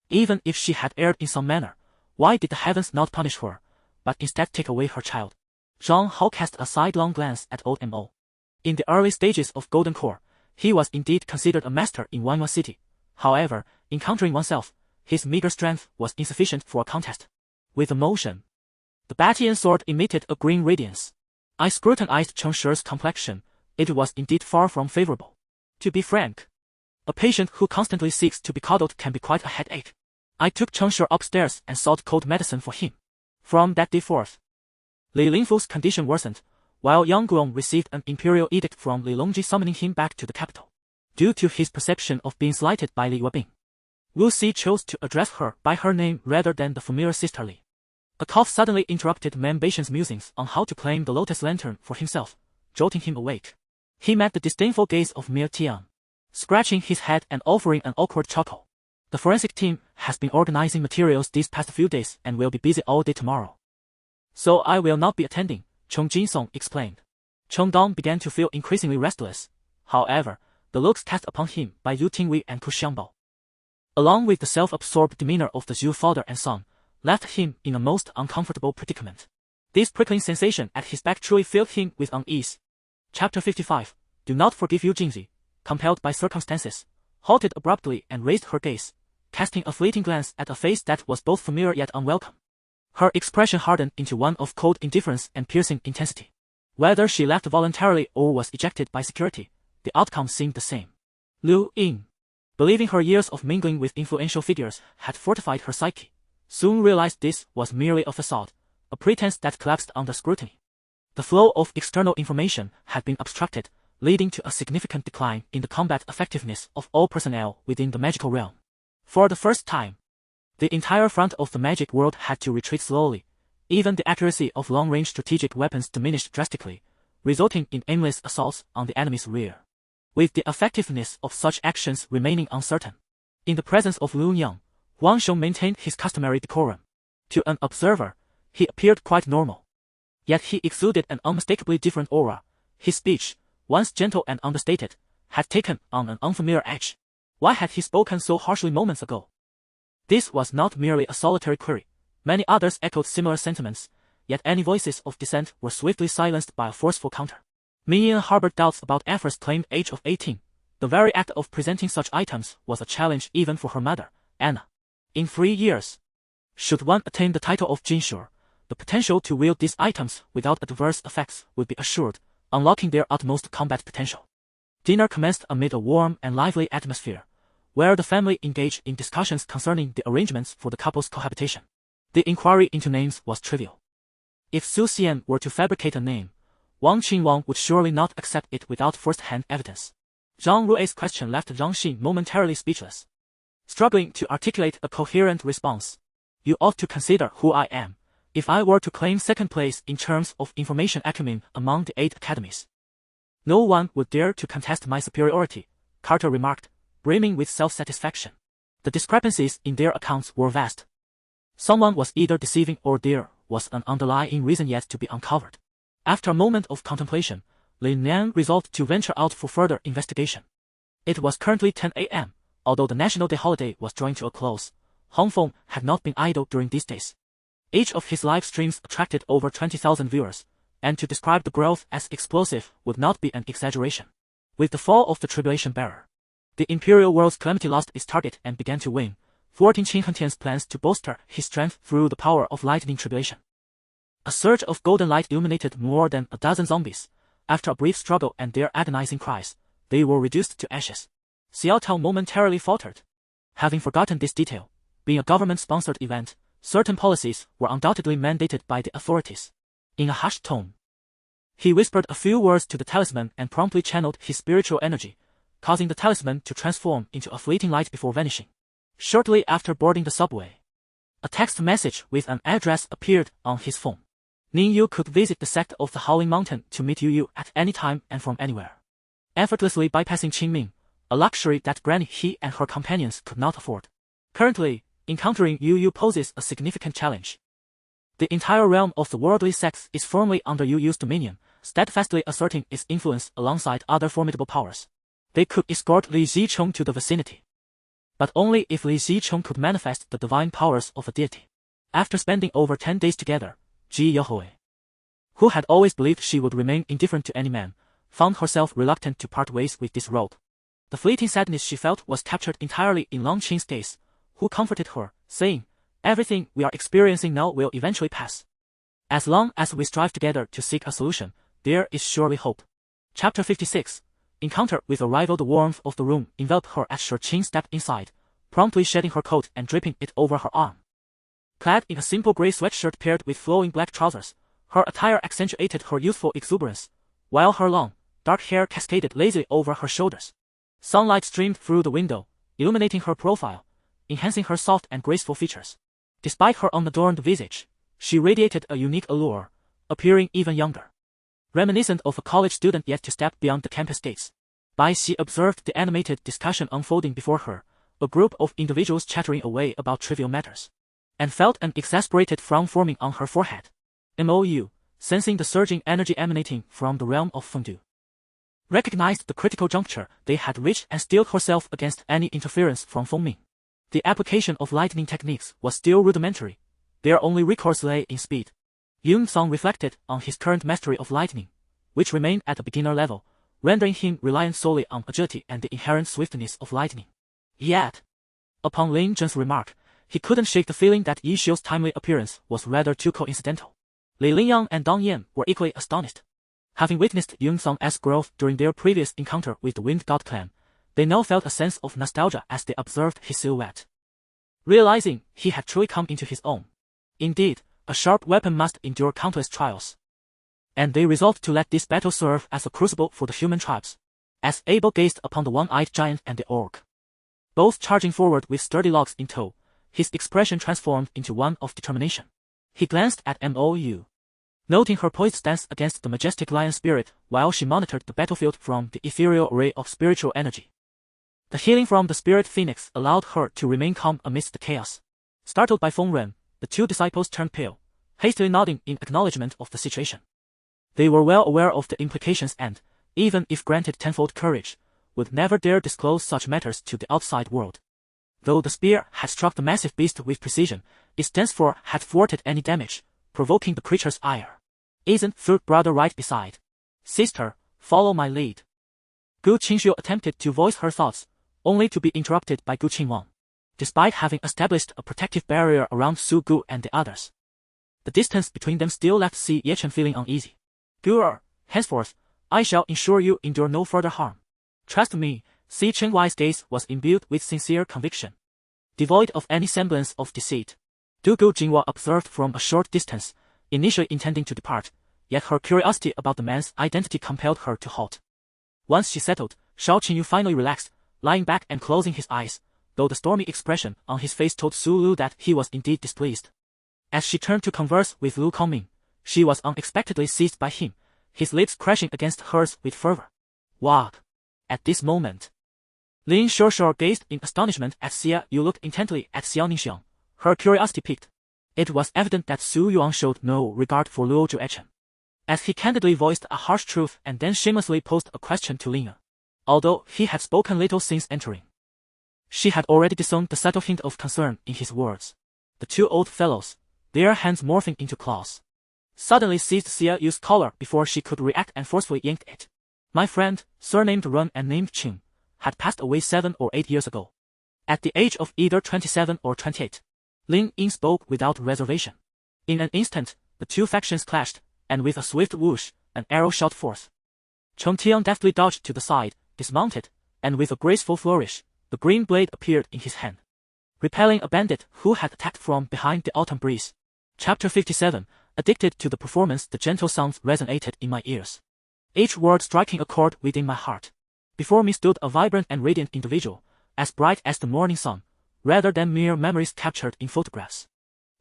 Even if she had erred in some manner, why did the heavens not punish her, but instead take away her child? Zhang Hao cast a sidelong glance at old Mo. In the early stages of Golden Core, he was indeed considered a master in Wangyuan City. However, encountering oneself, his meager strength was insufficient for a contest. With a motion, The Batian sword emitted a green radiance. I scrutinized Chen Shi's complexion. It was indeed far from favorable. To be frank, a patient who constantly seeks to be coddled can be quite a headache. I took Chen Shi upstairs and sought cold medicine for him. From that day forth, Li Lingfu's condition worsened, while Yang Guang received an imperial edict from Li Longji summoning him back to the capital. Due to his perception of being slighted by Li Yuebing, Wu Si chose to address her by her name rather than the familiar sister Li. A cough suddenly interrupted Man Baishan's musings on how to claim the lotus lantern for himself, jolting him awake. He met the disdainful gaze of Mir Tian, scratching his head and offering an awkward chuckle. The forensic team has been organizing materials these past few days and will be busy all day tomorrow. So I will not be attending, Cheng Jinsong explained. Cheng Dong began to feel increasingly restless. However, the looks cast upon him by Yu Tingwei and Ku Xiangbao, along with the self-absorbed demeanor of the Zhu father and son, left him in a most uncomfortable predicament. This prickling sensation at his back truly filled him with unease. Chapter 55. Do not forgive Yu Jingzi, compelled by circumstances, halted abruptly and raised her gaze, casting a fleeting glance at a face that was both familiar yet unwelcome. Her expression hardened into one of cold indifference and piercing intensity. Whether she left voluntarily or was ejected by security, the outcome seemed the same. Liu Ying, believing her years of mingling with influential figures had fortified her psyche, soon realized this was merely a facade, a pretense that collapsed under scrutiny. The flow of external information had been obstructed, leading to a significant decline in the combat effectiveness of all personnel within the magical realm. For the first time, the entire front of the magic world had to retreat slowly. Even the accuracy of long-range strategic weapons diminished drastically, resulting in aimless assaults on the enemy's rear, with the effectiveness of such actions remaining uncertain. In the presence of Lu Yang, Wang Xiong maintained his customary decorum. To an observer, he appeared quite normal. Yet he exuded an unmistakably different aura. His speech, once gentle and understated, had taken on an unfamiliar edge. Why had he spoken so harshly moments ago? This was not merely a solitary query. Many others echoed similar sentiments, yet any voices of dissent were swiftly silenced by a forceful counter. Minyan harbored doubts about Aphra's claimed age of 18. The very act of presenting such items was a challenge even for her mother, Anna. In 3 years, should one attain the title of Jinsure, the potential to wield these items without adverse effects would be assured, unlocking their utmost combat potential. Dinner commenced amid a warm and lively atmosphere, where the family engaged in discussions concerning the arrangements for the couple's cohabitation. The inquiry into names was trivial. If Su Xian were to fabricate a name, Wang Qinwang would surely not accept it without first-hand evidence. Zhang Rui's question left Zhang Xin momentarily speechless, struggling to articulate a coherent response. You ought to consider who I am, if I were to claim second place in terms of information acumen among the 8 academies. No one would dare to contest my superiority, Carter remarked, brimming with self-satisfaction. The discrepancies in their accounts were vast. Someone was either deceiving or there was an underlying reason yet to be uncovered. After a moment of contemplation, Lin Nian resolved to venture out for further investigation. It was currently 10 a.m. Although the National Day holiday was drawing to a close, Hong Feng had not been idle during these days. Each of his live streams attracted over 20,000 viewers, and to describe the growth as explosive would not be an exaggeration. With the fall of the Tribulation Bearer, the Imperial World's calamity lost its target and began to wane, thwarting Qin Hentian's plans to bolster his strength through the power of lightning tribulation. A surge of golden light illuminated more than a dozen zombies. After a brief struggle and their agonizing cries, they were reduced to ashes. Xiao Tao momentarily faltered. Having forgotten this detail, being a government-sponsored event, certain policies were undoubtedly mandated by the authorities. In a hushed tone, he whispered a few words to the talisman and promptly channeled his spiritual energy, causing the talisman to transform into a fleeting light before vanishing. Shortly after boarding the subway, a text message with an address appeared on his phone. Ning Yu could visit the sect of the Howling Mountain to meet Yu Yu at any time and from anywhere, effortlessly bypassing Qingming, a luxury that Granny he and her companions could not afford. Currently, encountering Yu Yu poses a significant challenge. The entire realm of the worldly sects is firmly under Yu Yu's dominion, steadfastly asserting its influence alongside other formidable powers. They could escort Li Zichong to the vicinity, but only if Li Zichong could manifest the divine powers of a deity. After spending over 10 days together, Ji Yahui, who had always believed she would remain indifferent to any man, found herself reluctant to part ways with this rogue. The fleeting sadness she felt was captured entirely in Long Qin's gaze, who comforted her, saying, "Everything we are experiencing now will eventually pass." As long as we strive together to seek a solution, there is surely hope. Chapter 56. Encounter with a rival. The warmth of the room enveloped her as Shurqin stepped inside, promptly shedding her coat and draping it over her arm. Clad in a simple gray sweatshirt paired with flowing black trousers, her attire accentuated her youthful exuberance, while her long, dark hair cascaded lazily over her shoulders. Sunlight streamed through the window, illuminating her profile, enhancing her soft and graceful features. Despite her unadorned visage, she radiated a unique allure, appearing even younger. Reminiscent of a college student yet to step beyond the campus gates. She observed the animated discussion unfolding before her, a group of individuals chattering away about trivial matters, and felt an exasperated frown forming on her forehead. Sensing the surging energy emanating from the realm of fondue, recognized the critical juncture they had reached and steeled herself against any interference from Fengming. The application of lightning techniques was still rudimentary. Their only recourse lay in speed. Yun-song reflected on his current mastery of lightning, which remained at a beginner level, rendering him reliant solely on agility and the inherent swiftness of lightning. Yet, upon Lin Zhen's remark, he couldn't shake the feeling that Yi Xiu's timely appearance was rather too coincidental. Li Lingyang and Dong Yan were equally astonished. Having witnessed Yun-song's growth during their previous encounter with the Wind God clan, they now felt a sense of nostalgia as they observed his silhouette, realizing he had truly come into his own. Indeed, a sharp weapon must endure countless trials, and they resolved to let this battle serve as a crucible for the human tribes. As Abel gazed upon the one-eyed giant and the orc, both charging forward with sturdy logs in tow, his expression transformed into one of determination. He glanced at Mou, noting her poised stance against the majestic lion spirit while she monitored the battlefield from the ethereal array of spiritual energy. The healing from the spirit phoenix allowed her to remain calm amidst the chaos. Startled by Feng Ren, the two disciples turned pale, hastily nodding in acknowledgement of the situation. They were well aware of the implications and, even if granted tenfold courage, would never dare disclose such matters to the outside world. Though the spear had struck the massive beast with precision, its dense fur had thwarted any damage, provoking the creature's ire. Isn't third brother right beside? Sister, follow my lead. Gu Qingxiu attempted to voice her thoughts, only to be interrupted by Gu Qingwang. Despite having established a protective barrier around Su Gu and the others, the distance between them still left Si Yechen feeling uneasy. Gu-er, henceforth, I shall ensure you endure no further harm. Trust me. Si Chenwai's gaze was imbued with sincere conviction, devoid of any semblance of deceit. Gu Jingwa observed from a short distance, initially intending to depart, yet her curiosity about the man's identity compelled her to halt. Once she settled, Shao Qinyu finally relaxed, lying back and closing his eyes, though the stormy expression on his face told Su Lu that he was indeed displeased. As she turned to converse with Lu Kongming, she was unexpectedly seized by him, his lips crashing against hers with fervor. What? At this moment, Lin Shorshor gazed in astonishment at Xia Yu looked intently at Xiao Ningxiang, her curiosity piqued. It was evident that Su Yuan showed no regard for Luo Zhuechen, as he candidly voiced a harsh truth and then shamelessly posed a question to Lin. Although he had spoken little since entering, she had already discerned the subtle hint of concern in his words. The two old fellows, their hands morphing into claws, suddenly seized Xia Yu's collar before she could react and forcefully yanked it. My friend, surnamed Run and named Qing, had passed away 7 or 8 years ago. At the age of either 27 or 28, Lin Ying spoke without reservation. In an instant, the two factions clashed, and with a swift whoosh, an arrow shot forth. Cheng Tian deftly dodged to the side, dismounted, and with a graceful flourish, the green blade appeared in his hand, repelling a bandit who had attacked from behind the autumn breeze. Chapter 57. Addicted to the performance, the gentle sounds resonated in my ears, each word striking a chord within my heart. Before me stood a vibrant and radiant individual, as bright as the morning sun, rather than mere memories captured in photographs.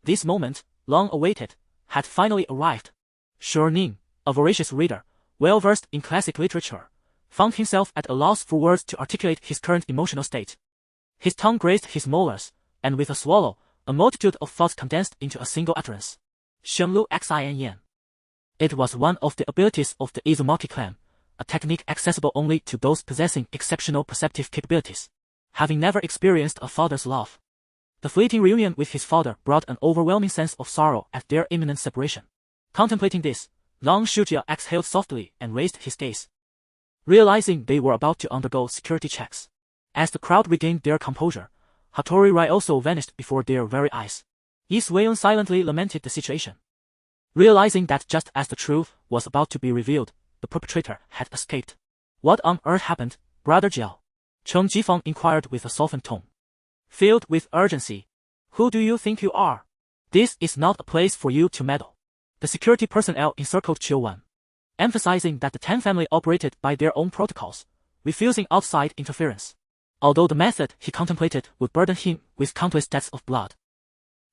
This moment, long awaited, had finally arrived. Sure Ning, a voracious reader, well versed in classic literature, found himself at a loss for words to articulate his current emotional state. His tongue grazed his molars, and with a swallow, a multitude of thoughts condensed into a single utterance. Shenglu Xin Yan. It was one of the abilities of the Izumaki clan, a technique accessible only to those possessing exceptional perceptive capabilities. Having never experienced a father's love, the fleeting reunion with his father brought an overwhelming sense of sorrow at their imminent separation. Contemplating this, Long Shujia exhaled softly and raised his gaze, realizing they were about to undergo security checks. As the crowd regained their composure, Hattori Rai also vanished before their very eyes. Yi Suiyun silently lamented the situation. Realizing that just as the truth was about to be revealed, the perpetrator had escaped. What on earth happened, Brother Jiao? Chen Jifeng inquired with a softened tone. Filled with urgency. Who do you think you are? This is not a place for you to meddle. The security personnel encircled Qiu Wan, emphasizing that the Tan family operated by their own protocols, refusing outside interference. Although the method he contemplated would burden him with countless deaths of blood,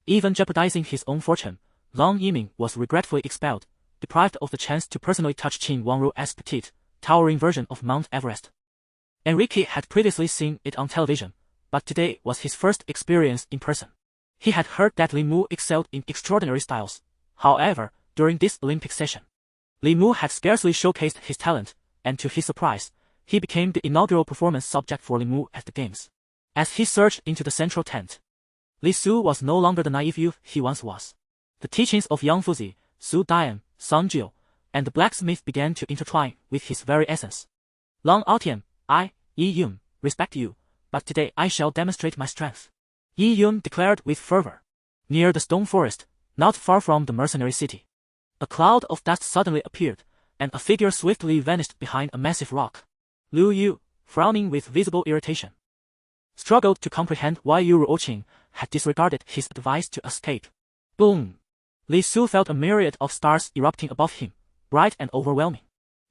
even jeopardizing his own fortune, Long Yiming was regretfully expelled, deprived of the chance to personally touch Qin Wangru's petite, towering version of Mount Everest. Enrique had previously seen it on television, but today was his first experience in person. He had heard that Li Mu excelled in extraordinary styles. However, during this Olympic session, Li Mu had scarcely showcased his talent, and to his surprise, he became the inaugural performance subject for Li Mu at the games. As he surged into the central tent, Li Su was no longer the naive youth he once was. The teachings of Yang Fuzi, Su Dian, Sun Jiu, and the blacksmith began to intertwine with his very essence. Long Aotian, I, Yi Yun, respect you, but today I shall demonstrate my strength, Yi Yun declared with fervor. Near the stone forest, not far from the mercenary city, a cloud of dust suddenly appeared, and a figure swiftly vanished behind a massive rock. Lu Yu, frowning with visible irritation, struggled to comprehend why Yu Ruoqing had disregarded his advice to escape. Boom! Li Su felt a myriad of stars erupting above him, bright and overwhelming.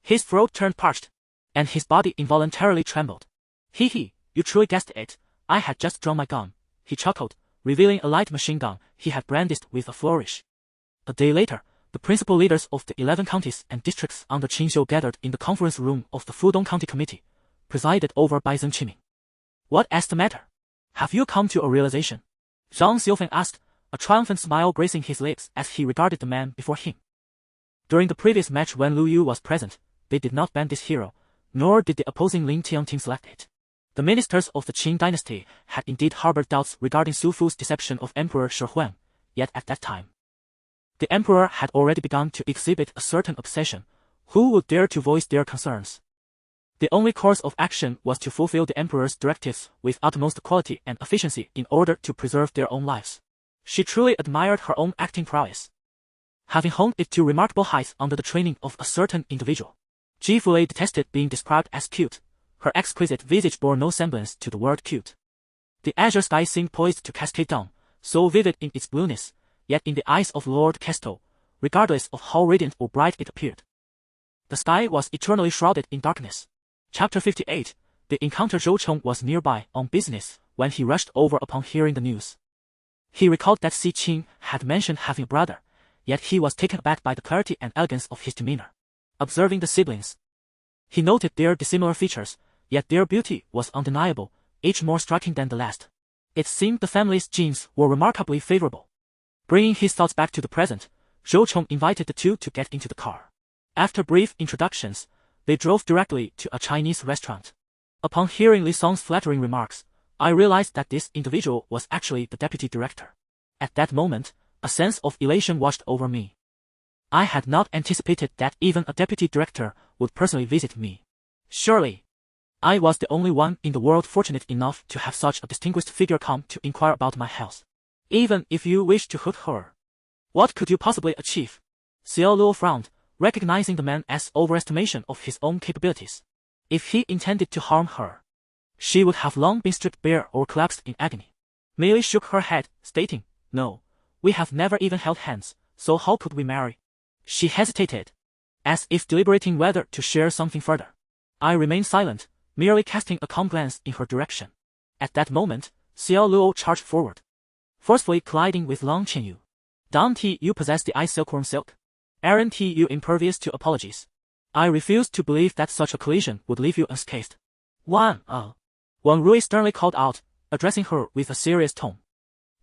His throat turned parched, and his body involuntarily trembled. Hee, you truly guessed it, I had just drawn my gun, he chuckled, revealing a light machine gun he had brandished with a flourish. A day later, the principal leaders of the 11 counties and districts under Qinxiu gathered in the conference room of the Fudong County Committee, presided over by Zheng Qiming. What is the matter? Have you come to a realization? Zhang Xiufeng asked, a triumphant smile gracing his lips as he regarded the man before him. During the previous match when Lu Yu was present, they did not ban this hero, nor did the opposing Lin Tian team select it. The ministers of the Qin dynasty had indeed harbored doubts regarding Su Fu's deception of Emperor Shi Huang, yet at that time, the emperor had already begun to exhibit a certain obsession. Who would dare to voice their concerns? The only course of action was to fulfill the emperor's directives with utmost quality and efficiency in order to preserve their own lives. She truly admired her own acting prowess, having honed it to remarkable heights under the training of a certain individual. Ji Fulei detested being described as cute. Her exquisite visage bore no semblance to the word cute. The azure sky seemed poised to cascade down, so vivid in its blueness, yet in the eyes of Lord Kesto, regardless of how radiant or bright it appeared, the sky was eternally shrouded in darkness. Chapter 58. The encounter. Zhou Cheng was nearby on business when he rushed over upon hearing the news. He recalled that Si Qing had mentioned having a brother, yet he was taken aback by the clarity and elegance of his demeanor. Observing the siblings, he noted their dissimilar features, yet their beauty was undeniable, each more striking than the last. It seemed the family's genes were remarkably favorable. Bringing his thoughts back to the present, Zhou Cheng invited the two to get into the car. After brief introductions, they drove directly to a Chinese restaurant. Upon hearing Li Song's flattering remarks, I realized that this individual was actually the deputy director. At that moment, a sense of elation washed over me. I had not anticipated that even a deputy director would personally visit me. Surely, I was the only one in the world fortunate enough to have such a distinguished figure come to inquire about my health. Even if you wish to hurt her, what could you possibly achieve? Xiao Luo frowned, recognizing the man as overestimation of his own capabilities. If he intended to harm her, she would have long been stripped bare or collapsed in agony. Mei shook her head, stating, no, we have never even held hands, so how could we marry? She hesitated, as if deliberating whether to share something further. I remained silent, merely casting a calm glance in her direction. At that moment, Xiao Luo charged forward, forcefully colliding with Long Qianyu. Dan Ti, you possess the ice silkworm silk. Aaron Ti, you impervious to apologies. I refuse to believe that such a collision would leave you unscathed. Wang Rui sternly called out, addressing her with a serious tone.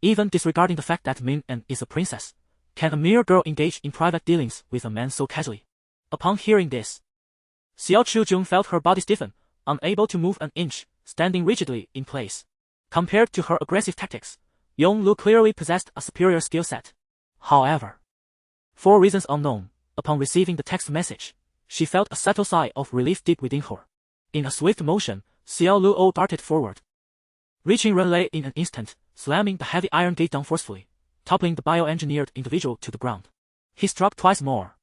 Even disregarding the fact that Min En is a princess, can a mere girl engage in private dealings with a man so casually? Upon hearing this, Xiao Chuzhong felt her body stiffen, unable to move an inch, standing rigidly in place. Compared to her aggressive tactics, Yong Lu clearly possessed a superior skill set. However, for reasons unknown, upon receiving the text message, she felt a subtle sigh of relief deep within her. In a swift motion, Xiao Luo darted forward, reaching Renlei in an instant, slamming the heavy iron gate down forcefully, toppling the bioengineered individual to the ground. He struck twice more,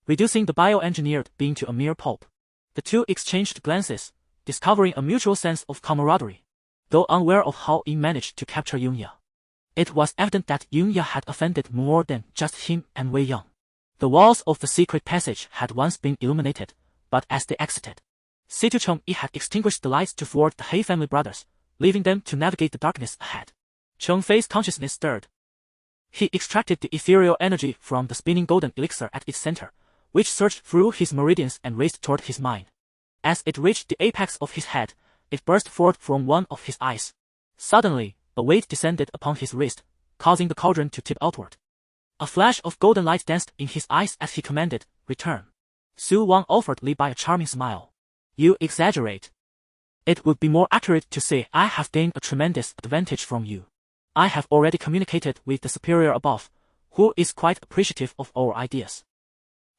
reducing the bioengineered being to a mere pulp. The two exchanged glances, discovering a mutual sense of camaraderie, though unaware of how he managed to capture Yunya. It was evident that Yunya had offended more than just him and Wei Yang. The walls of the secret passage had once been illuminated, but as they exited, Situ Cheng-yi had extinguished the lights to thwart the He family brothers, leaving them to navigate the darkness ahead. Cheng Fei's consciousness stirred. He extracted the ethereal energy from the spinning golden elixir at its center, which surged through his meridians and raced toward his mind. As it reached the apex of his head, it burst forth from one of his eyes. Suddenly, a weight descended upon his wrist, causing the cauldron to tip outward. A flash of golden light danced in his eyes as he commanded, "Return." Su Wang offered Li Bai a charming smile. "You exaggerate. It would be more accurate to say I have gained a tremendous advantage from you. I have already communicated with the superior above, who is quite appreciative of our ideas."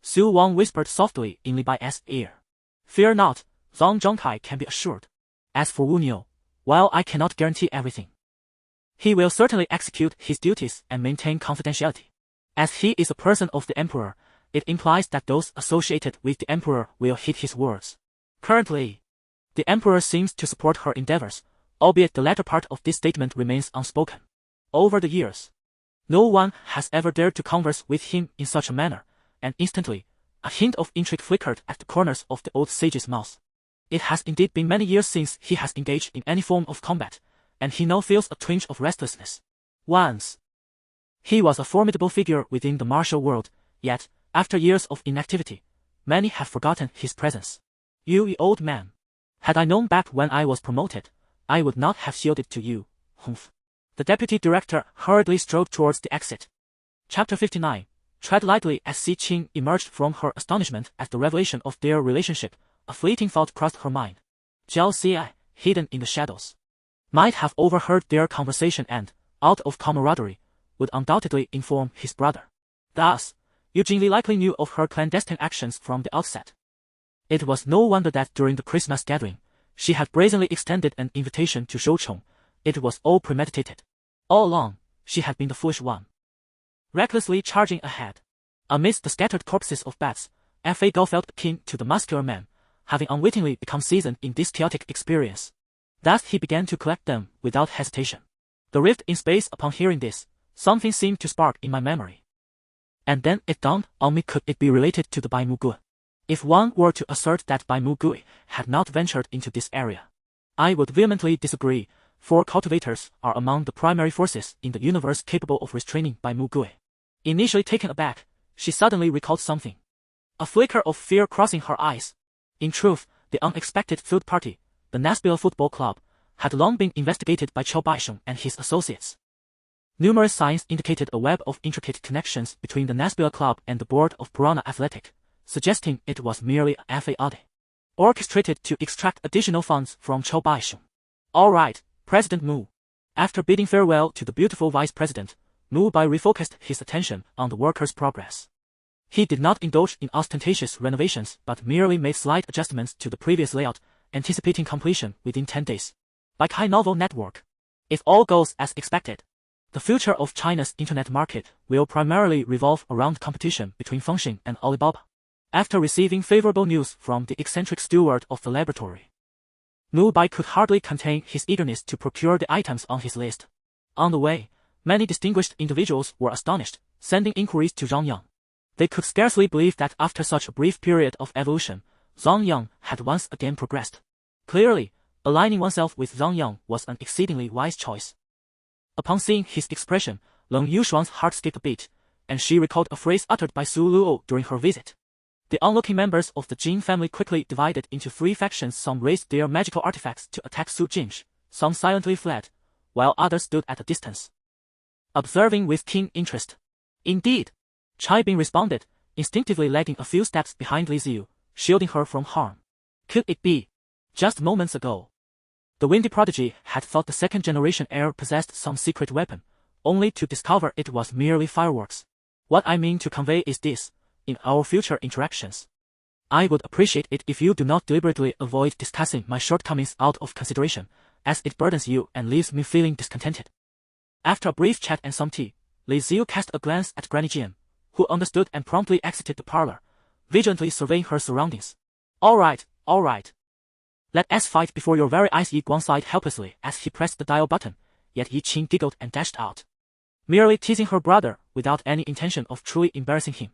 Su Wang whispered softly in Li Bai's ear. "Fear not, Zhang Zhongkai can be assured. As for Wu Niu, while I cannot guarantee everything, he will certainly execute his duties and maintain confidentiality. As he is a person of the Emperor, it implies that those associated with the Emperor will heed his words. Currently, the Emperor seems to support her endeavors, albeit the latter part of this statement remains unspoken. Over the years, no one has ever dared to converse with him in such a manner, and instantly, a hint of intrigue flickered at the corners of the old sage's mouth. It has indeed been many years since he has engaged in any form of combat, and he now feels a twinge of restlessness. Once, he was a formidable figure within the martial world, yet, after years of inactivity, many have forgotten his presence. "You old man. Had I known back when I was promoted, I would not have shielded to you, humph." The deputy director hurriedly strode towards the exit. Chapter 59. Tread lightly. As Si Qing emerged from her astonishment at the revelation of their relationship, a fleeting thought crossed her mind. Zhao Xi, hidden in the shadows, might have overheard their conversation and, out of camaraderie, would undoubtedly inform his brother. Thus, Eugene Li likely knew of her clandestine actions from the outset. It was no wonder that during the Christmas gathering, she had brazenly extended an invitation to Shouchong. It was all premeditated. All along, she had been the foolish one, recklessly charging ahead. Amidst the scattered corpses of bats, Fa Gao felt akin to the muscular man, having unwittingly become seasoned in this chaotic experience. Thus he began to collect them without hesitation. The rift in space. Upon hearing this, something seemed to spark in my memory. And then it dawned on me, could it be related to the Bai Mu Gui? If one were to assert that Bai Mu Gui had not ventured into this area, I would vehemently disagree, for cultivators are among the primary forces in the universe capable of restraining Bai Mu Gui. Initially taken aback, she suddenly recalled something. A flicker of fear crossing her eyes. In truth, the unexpected field party, the Nasbila Football Club, had long been investigated by Qiao Baisheng and his associates. Numerous signs indicated a web of intricate connections between the Nasbila Club and the board of Piranha Athletic, suggesting it was merely a FAD, orchestrated to extract additional funds from Qiao Baisheng. "All right, President Mu." After bidding farewell to the beautiful vice president, Mu Bai refocused his attention on the worker's progress. He did not indulge in ostentatious renovations but merely made slight adjustments to the previous layout, anticipating completion within 10 days. By Kai Novel Network. If all goes as expected, the future of China's internet market will primarily revolve around competition between Fengxing and Alibaba. After receiving favorable news from the eccentric steward of the laboratory, Mu Bai could hardly contain his eagerness to procure the items on his list. On the way, many distinguished individuals were astonished, sending inquiries to Zhang Yang. They could scarcely believe that after such a brief period of evolution, Zhang Yang had once again progressed. Clearly, aligning oneself with Zhang Yang was an exceedingly wise choice. Upon seeing his expression, Leng Yushuang's heart skipped a beat, and she recalled a phrase uttered by Su Luo during her visit. The onlooking members of the Jin family quickly divided into 3 factions. Some raised their magical artifacts to attack Su Jinsh, some silently fled, while others stood at a distance, observing with keen interest. Indeed, Chai Bing responded, instinctively lagging a few steps behind Li Ziyu, shielding her from harm. Could it be? Just moments ago, the windy prodigy had thought the second-generation heir possessed some secret weapon, only to discover it was merely fireworks. What I mean to convey is this: in our future interactions, I would appreciate it if you do not deliberately avoid discussing my shortcomings out of consideration, as it burdens you and leaves me feeling discontented. After a brief chat and some tea, Li Ziyu cast a glance at Granny Jian, who understood and promptly exited the parlor, vigilantly surveying her surroundings. All right. Let us fight before your very eyes. Yi Guang sighed helplessly as he pressed the dial button, yet Yi Qing giggled and dashed out, merely teasing her brother without any intention of truly embarrassing him.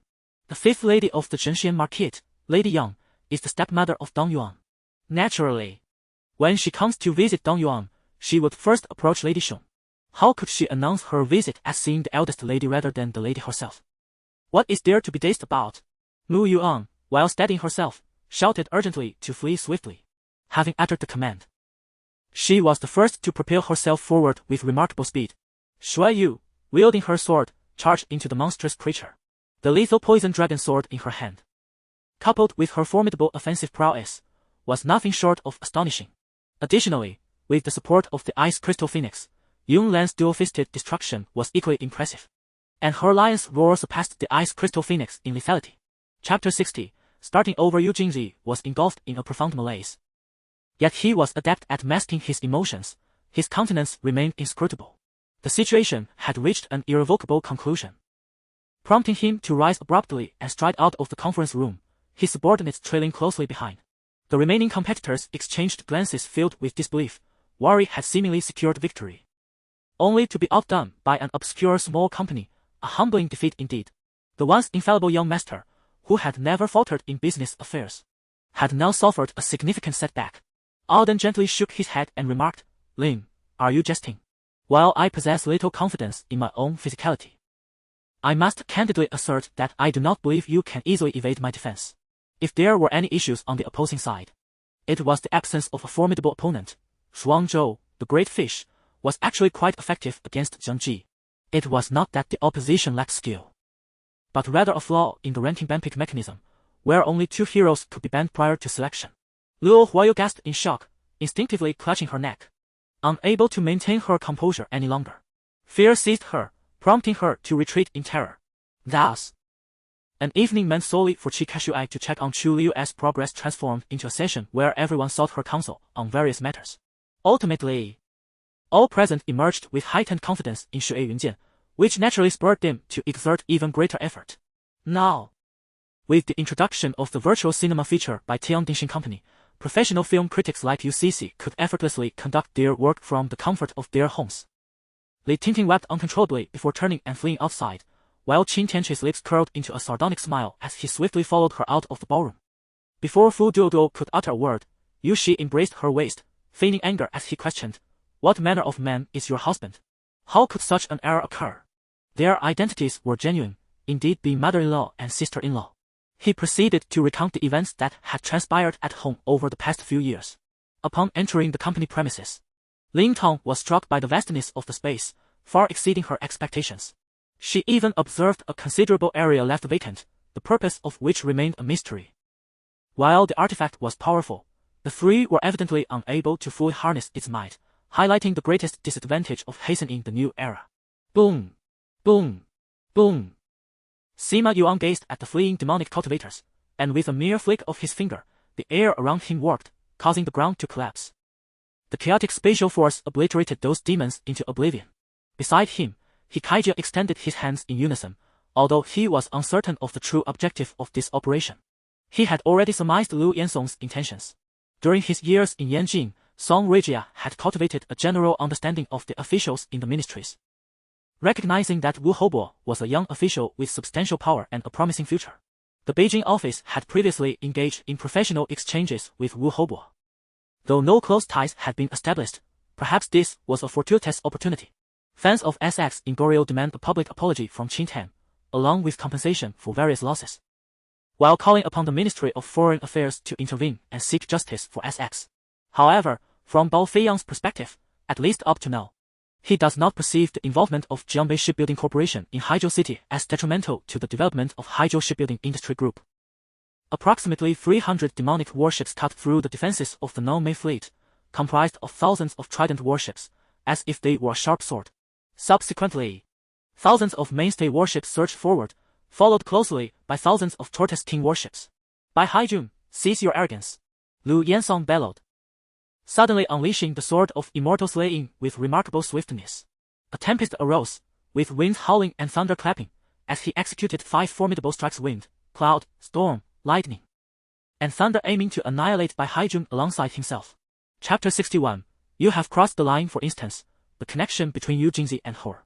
The fifth lady of the Zhenxian market, Lady Yang, is the stepmother of Dong Yuan. Naturally, when she comes to visit Dong Yuan, she would first approach Lady Xiong. How could she announce her visit as seeing the eldest lady rather than the lady herself? What is there to be dazed about? Lu Yuan, while steadying herself, shouted urgently to flee swiftly. Having uttered the command, she was the first to propel herself forward with remarkable speed. Shui Yu, wielding her sword, charged into the monstrous creature, the lethal poison dragon sword in her hand, coupled with her formidable offensive prowess, was nothing short of astonishing. Additionally, with the support of the Ice Crystal Phoenix, Yun Lan's dual-fisted destruction was equally impressive, and her lion's roar surpassed the Ice Crystal Phoenix in lethality. Chapter 60. Starting over, Yu Jingzi was engulfed in a profound malaise. Yet he was adept at masking his emotions. His countenance remained inscrutable. The situation had reached an irrevocable conclusion, prompting him to rise abruptly and stride out of the conference room, his subordinates trailing closely behind. The remaining competitors exchanged glances filled with disbelief. Wari had seemingly secured victory, only to be outdone by an obscure small company, a humbling defeat indeed. The once infallible young master, who had never faltered in business affairs, had now suffered a significant setback. Alden gently shook his head and remarked, Lin, are you jesting? While I possess little confidence in my own physicality, I must candidly assert that I do not believe you can easily evade my defense. If there were any issues on the opposing side, it was the absence of a formidable opponent. Shuangzhou, the great fish, was actually quite effective against Zheng Ji. It was not that the opposition lacked skill, but rather a flaw in the ranking ban pick mechanism, where only 2 heroes could be banned prior to selection. Luo Huayu gasped in shock, instinctively clutching her neck, unable to maintain her composure any longer. Fear seized her, prompting her to retreat in terror. Thus, an evening meant solely for Qi Kashuai to check on Chu Liu's progress transformed into a session where everyone sought her counsel on various matters. Ultimately, all present emerged with heightened confidence in Shui Yunjian, which naturally spurred them to exert even greater effort. Now, with the introduction of the virtual cinema feature by Tian Dingxin Company, professional film critics like UCC could effortlessly conduct their work from the comfort of their homes. Li Tingting wept uncontrollably before turning and fleeing outside, while Qin Tianchui's lips curled into a sardonic smile as he swiftly followed her out of the ballroom. Before Fu Duoduo could utter a word, Yu Shi embraced her waist, feigning anger as he questioned, What manner of man is your husband? How could such an error occur? Their identities were genuine, indeed being mother-in-law and sister-in-law. He proceeded to recount the events that had transpired at home over the past few years. Upon entering the company premises, Ling Tong was struck by the vastness of the space, far exceeding her expectations. She even observed a considerable area left vacant, the purpose of which remained a mystery. While the artifact was powerful, the three were evidently unable to fully harness its might, highlighting the greatest disadvantage of hastening the new era. Boom! Boom! Boom! Sima Yuan gazed at the fleeing demonic cultivators, and with a mere flick of his finger, the air around him warped, causing the ground to collapse. The chaotic spatial force obliterated those demons into oblivion. Beside him, Hikaija extended his hands in unison, although he was uncertain of the true objective of this operation. He had already surmised Lu Yansong's intentions. During his years in Yanjing, Song Ruijia had cultivated a general understanding of the officials in the ministries. Recognizing that Wu Houbo was a young official with substantial power and a promising future, the Beijing office had previously engaged in professional exchanges with Wu Houbo. Though no close ties had been established, perhaps this was a fortuitous opportunity. Fans of SX in Goryeo demand a public apology from Qin Tan, along with compensation for various losses, while calling upon the Ministry of Foreign Affairs to intervene and seek justice for SX. However, from Bao Feiyang's perspective, at least up to now, he does not perceive the involvement of Jiangbei Shipbuilding Corporation in Haizhou City as detrimental to the development of Haizhou Shipbuilding Industry Group. Approximately 300 demonic warships cut through the defenses of the non-Mei fleet, comprised of thousands of trident warships, as if they were a sharp sword. Subsequently, thousands of mainstay warships surged forward, followed closely by thousands of Tortoise King warships. By Haijun, cease your arrogance! Lu Yansong bellowed, suddenly unleashing the sword of immortal slaying with remarkable swiftness. A tempest arose, with winds howling and thunder clapping, as he executed 5 formidable strikes: wind, cloud, storm, lightning, and thunder, aiming to annihilate Bai Haijun alongside himself. Chapter 61. You have crossed the line. For instance, the connection between Yu Jingzi and her.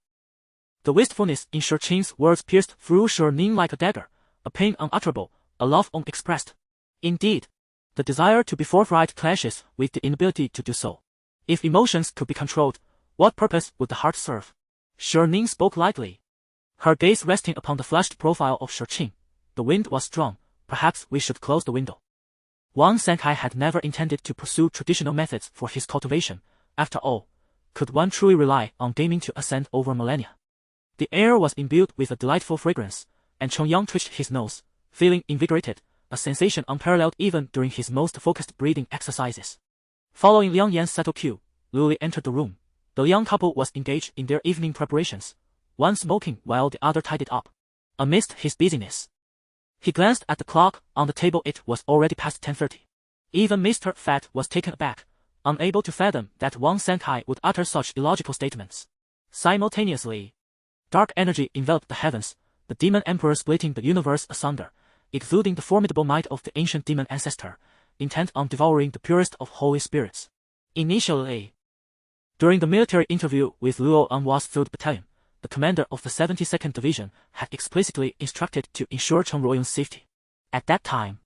The wistfulness in Shi Qing's words pierced through Shi Ning like a dagger, a pain unutterable, a love unexpressed. Indeed, the desire to be forthright clashes with the inability to do so. If emotions could be controlled, what purpose would the heart serve? Shi Ning spoke lightly, her gaze resting upon the flushed profile of Shi Qing. The wind was strong. Perhaps we should close the window. Wang Sankai had never intended to pursue traditional methods for his cultivation. After all, could one truly rely on gaming to ascend over millennia? The air was imbued with a delightful fragrance, and Chong Yang twitched his nose, feeling invigorated, a sensation unparalleled even during his most focused breathing exercises. Following Liang Yan's subtle cue, Lu Li entered the room. The young couple was engaged in their evening preparations, one smoking while the other tidied up. Amidst his busyness, he glanced at the clock on the table. It was already past 10:30. Even Mr. Fat was taken aback, unable to fathom that Wang Sankai would utter such illogical statements. Simultaneously, dark energy enveloped the heavens, the demon emperor splitting the universe asunder, exuding the formidable might of the ancient demon ancestor, intent on devouring the purest of holy spirits. Initially, during the military interview with Luo Anhua's 3rd Battalion, the commander of the 72nd Division had explicitly instructed to ensure Cheng Ruoyun's safety. At that time,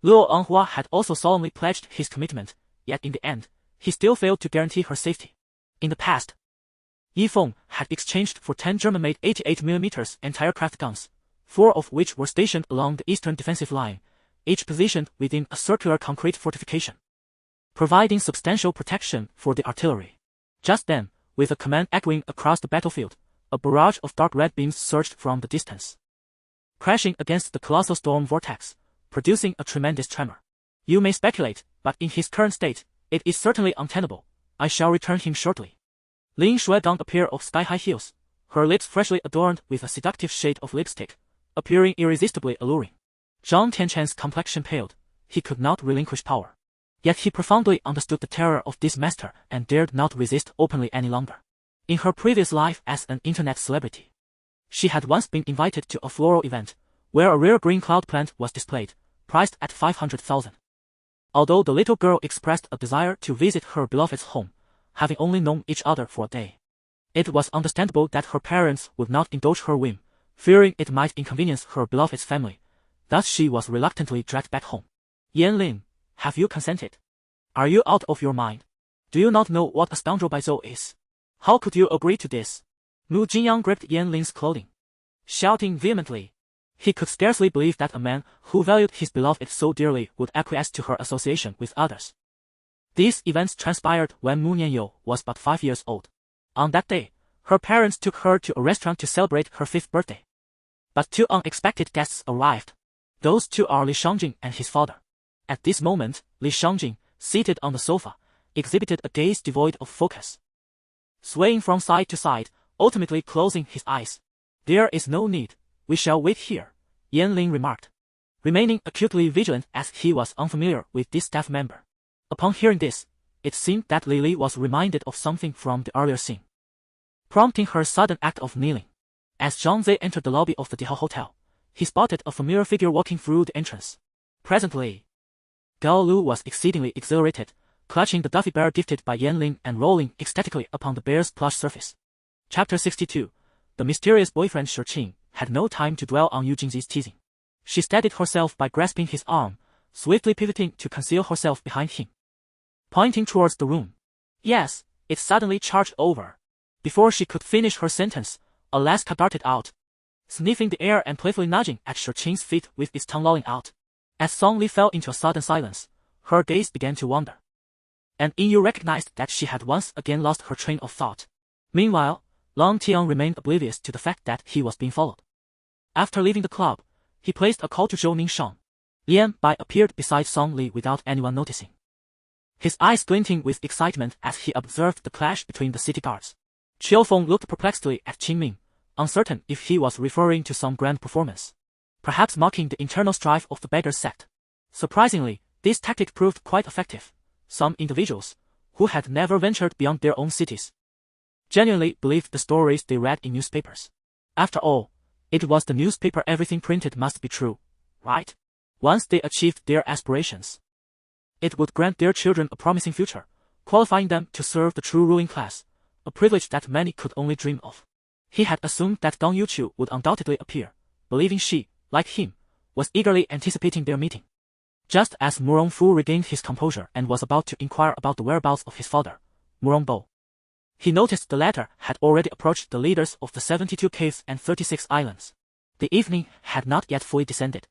Luo Anhua had also solemnly pledged his commitment, yet in the end, he still failed to guarantee her safety. In the past, Yi Feng had exchanged for 10 German-made 88mm anti-aircraft guns, 4 of which were stationed along the eastern defensive line, each positioned within a circular concrete fortification, providing substantial protection for the artillery. Just then, with a command echoing across the battlefield, a barrage of dark red beams surged from the distance, crashing against the colossal storm vortex, producing a tremendous tremor. You may speculate, but in his current state, it is certainly untenable. I shall return him shortly. Lin Shui donned a pair of sky-high heels, her lips freshly adorned with a seductive shade of lipstick, appearing irresistibly alluring. Zhang Tianchen's complexion paled. He could not relinquish power. Yet he profoundly understood the terror of this master and dared not resist openly any longer. In her previous life as an internet celebrity, she had once been invited to a floral event, where a rare green cloud plant was displayed, priced at 500,000. Although the little girl expressed a desire to visit her beloved's home, having only known each other for a day, it was understandable that her parents would not indulge her whim, fearing it might inconvenience her beloved's family. Thus she was reluctantly dragged back home. Yan Lin, have you consented? Are you out of your mind? Do you not know what a scoundrel Baizhou is? How could you agree to this? Mu Jinyang gripped Yan Lin's clothing, shouting vehemently. He could scarcely believe that a man who valued his beloved so dearly would acquiesce to her association with others. These events transpired when Mu Nianyou was but 5 years old. On that day, her parents took her to a restaurant to celebrate her 5th birthday. But 2 unexpected guests arrived. Those 2 are Li Shangjing and his father. At this moment, Li Shangjing, seated on the sofa, exhibited a gaze devoid of focus, swaying from side to side, ultimately closing his eyes. There is no need. We shall wait here, Yan Ling remarked, remaining acutely vigilant as he was unfamiliar with this staff member. Upon hearing this, it seemed that Li was reminded of something from the earlier scene, prompting her sudden act of kneeling. As Zhang Zhe entered the lobby of the DeCao Hotel, he spotted a familiar figure walking through the entrance. Presently, Gao Lu was exceedingly exhilarated, clutching the Duffy bear gifted by Yan Ling and rolling ecstatically upon the bear's plush surface. Chapter 62. The mysterious boyfriend Shi Qing had no time to dwell on Yu Jingzi's teasing. She steadied herself by grasping his arm, swiftly pivoting to conceal herself behind him, pointing towards the room. Yes, it suddenly charged over. Before she could finish her sentence, Alaska darted out, sniffing the air and playfully nudging at Shi Qing's feet with its tongue lolling out. As Song Li fell into a sudden silence, her gaze began to wander, and Yin recognized that she had once again lost her train of thought. Meanwhile, Long Tian remained oblivious to the fact that he was being followed. After leaving the club, he placed a call to Zhou Ningshang. Lian Bai appeared beside Song Li without anyone noticing, his eyes glinting with excitement as he observed the clash between the city guards. Qiu Feng looked perplexedly at Qing Ming, uncertain if he was referring to some grand performance, perhaps mocking the internal strife of the beggar sect. Surprisingly, this tactic proved quite effective. Some individuals, who had never ventured beyond their own cities, genuinely believed the stories they read in newspapers. After all, It was the newspaper everything printed must be true, right? Once they achieved their aspirations, it would grant their children a promising future, qualifying them to serve the true ruling class, a privilege that many could only dream of. He had assumed that Dong Yuqiu would undoubtedly appear, believing she, like him, was eagerly anticipating their meeting. Just as Murong Fu regained his composure and was about to inquire about the whereabouts of his father, Murong Bo, he noticed the latter had already approached the leaders of the 72 caves and 36 islands. The evening had not yet fully descended.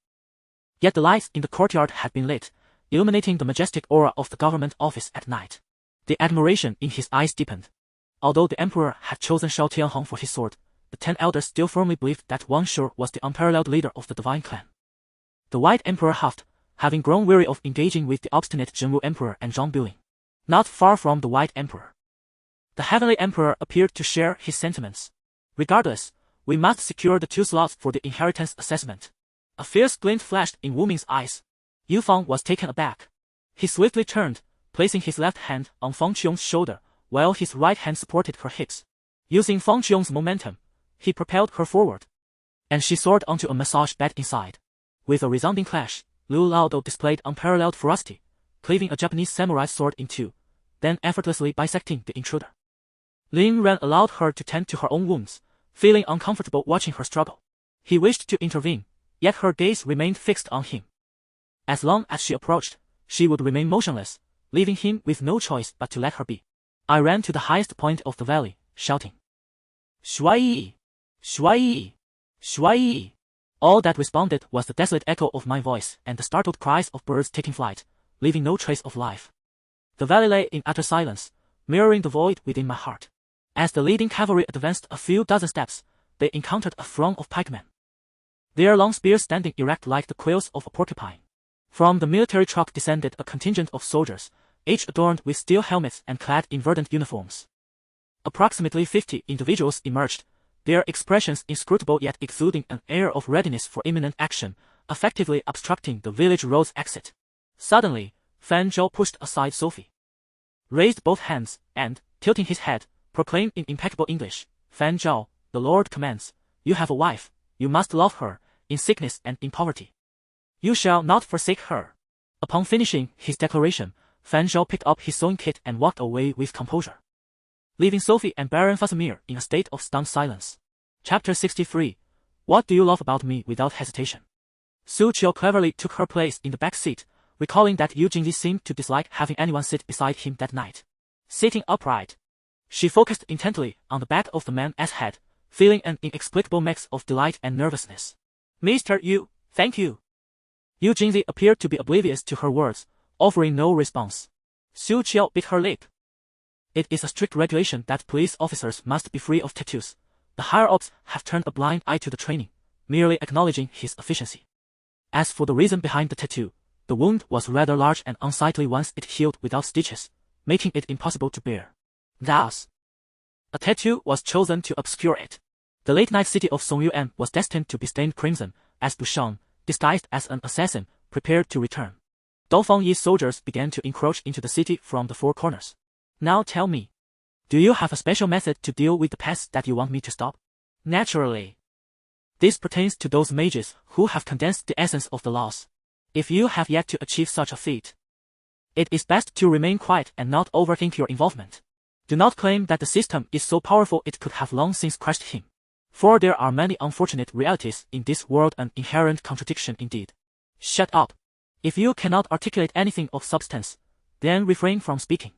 Yet the lights in the courtyard had been lit, illuminating the majestic aura of the government office at night. The admiration in his eyes deepened. Although the emperor had chosen Shao Tianhong for his sword, the 10 elders still firmly believed that Wang Shu was the unparalleled leader of the divine clan. The White Emperor huffed, having grown weary of engaging with the obstinate Zhenwu Emperor and Zhang Biling. Not far from the White Emperor, the Heavenly Emperor appeared to share his sentiments. Regardless, we must secure the 2 slots for the inheritance assessment. A fierce glint flashed in Wu Ming's eyes. Yu Fang was taken aback. He swiftly turned, placing his left hand on Fang Qiong's shoulder, while his right hand supported her hips. Using Fang Qiong's momentum, he propelled her forward, and she soared onto a massage bed inside. With a resounding clash, Liu Laodo displayed unparalleled ferocity, cleaving a Japanese samurai sword in 2, then effortlessly bisecting the intruder. Lin Ran allowed her to tend to her own wounds, feeling uncomfortable watching her struggle. He wished to intervene, yet her gaze remained fixed on him. As long as she approached, she would remain motionless, leaving him with no choice but to let her be. I ran to the highest point of the valley, shouting, "Shuai! Shuai! Shuai!" All that responded was the desolate echo of my voice and the startled cries of birds taking flight, leaving no trace of life. The valley lay in utter silence, mirroring the void within my heart. As the leading cavalry advanced a few dozen steps, they encountered a throng of pikemen, their long spears standing erect like the quills of a porcupine. From the military truck descended a contingent of soldiers, each adorned with steel helmets and clad in verdant uniforms. Approximately 50 individuals emerged, their expressions inscrutable yet exuding an air of readiness for imminent action, effectively obstructing the village road's exit. Suddenly, Fan Zhou pushed aside Sophie, raised both hands, and, tilting his head, proclaimed in impeccable English, "Fan Zhou, the Lord commands, you have a wife, you must love her, in sickness and in poverty. You shall not forsake her." Upon finishing his declaration, Fan Zhou picked up his sewing kit and walked away with composure, leaving Sophie and Baron Fasimir in a state of stunned silence. Chapter 63. What do you love about me? Without hesitation, Su Qiu cleverly took her place in the back seat, recalling that Yu Jingli seemed to dislike having anyone sit beside him that night. Sitting upright, she focused intently on the back of the man's head, feeling an inexplicable mix of delight and nervousness. "Mr. Yu, thank you." Yu Jingli appeared to be oblivious to her words, offering no response. Su Qiu bit her lip. It is a strict regulation that police officers must be free of tattoos. The higher-ups have turned a blind eye to the training, merely acknowledging his efficiency. As for the reason behind the tattoo, the wound was rather large and unsightly once it healed without stitches, making it impossible to bear. Thus, a tattoo was chosen to obscure it. The late-night city of Songyuan was destined to be stained crimson, as Bushan, disguised as an assassin, prepared to return. Dongfang Yi's soldiers began to encroach into the city from the 4 corners. "Now tell me, do you have a special method to deal with the pests that you want me to stop?" "Naturally. This pertains to those mages who have condensed the essence of the laws. If you have yet to achieve such a feat, it is best to remain quiet and not overthink your involvement. Do not claim that the system is so powerful it could have long since crushed him. For there are many unfortunate realities in this world, an inherent contradiction indeed." "Shut up. If you cannot articulate anything of substance, then refrain from speaking.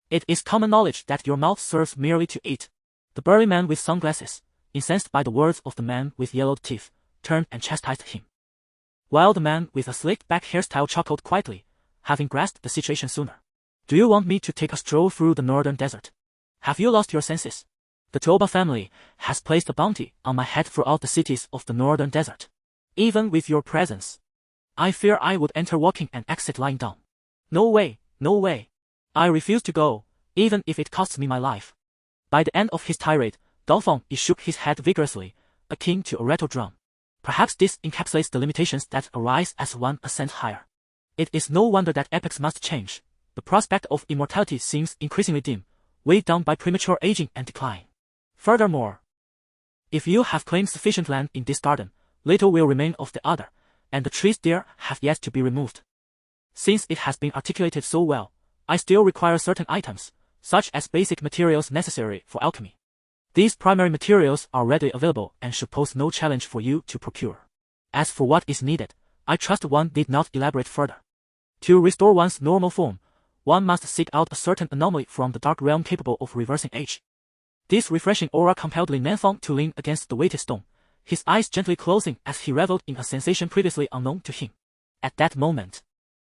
It is common knowledge that your mouth serves merely to eat." The burly man with sunglasses, incensed by the words of the man with yellowed teeth, turned and chastised him, while the man with a slicked-back hairstyle chuckled quietly, having grasped the situation sooner. "Do you want me to take a stroll through the northern desert? Have you lost your senses? The Toba family has placed a bounty on my head throughout the cities of the northern desert. Even with your presence, I fear I would enter walking and exit lying down. No way, no way. I refuse to go, even if it costs me my life." By the end of his tirade, Dongfang Yi shook his head vigorously, akin to a rattle drum. Perhaps this encapsulates the limitations that arise as one ascends higher. It is no wonder that epochs must change. The prospect of immortality seems increasingly dim, weighed down by premature aging and decline. Furthermore, If you have claimed sufficient land in this garden, little will remain of the other, and the trees there have yet to be removed. Since it has been articulated so well, I still require certain items, such as basic materials necessary for alchemy. These primary materials are readily available and should pose no challenge for you to procure. As for what is needed, I trust one need not elaborate further. To restore one's normal form, one must seek out a certain anomaly from the dark realm capable of reversing age. This refreshing aura compelled Lin Nanfang to lean against the weighted stone, his eyes gently closing as he reveled in a sensation previously unknown to him. At that moment,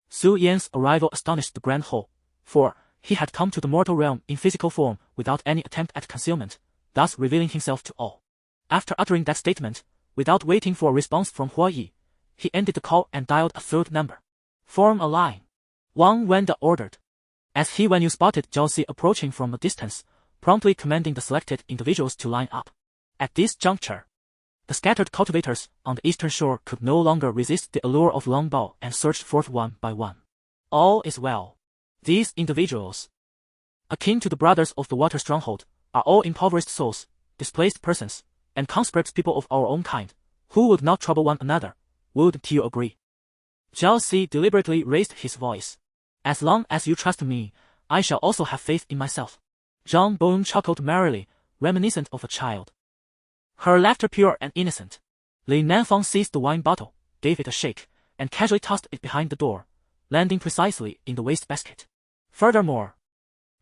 Su Yan's arrival astonished the Grand Hall, for he had come to the mortal realm in physical form without any attempt at concealment, thus revealing himself to all. After uttering that statement, without waiting for a response from Hua Yi, he ended the call and dialed a third number. Form a line, Wang Wenda ordered. As he Wenyu spotted Zhao Si approaching from a distance, promptly commanding the selected individuals to line up. At this juncture, the scattered cultivators on the eastern shore could no longer resist the allure of Long Bao and surged forth one by one. All is well. These individuals, akin to the brothers of the water stronghold, are all impoverished souls, displaced persons, and conscript people of our own kind, who would not trouble one another. Wouldn't you agree? Zhao Si deliberately raised his voice. As long as you trust me, I shall also have faith in myself. Zhang Bong chuckled merrily, reminiscent of a child. Her laughter pure and innocent. Lin Nanfang seized the wine bottle, gave it a shake, and casually tossed it behind the door, landing precisely in the wastebasket. Furthermore,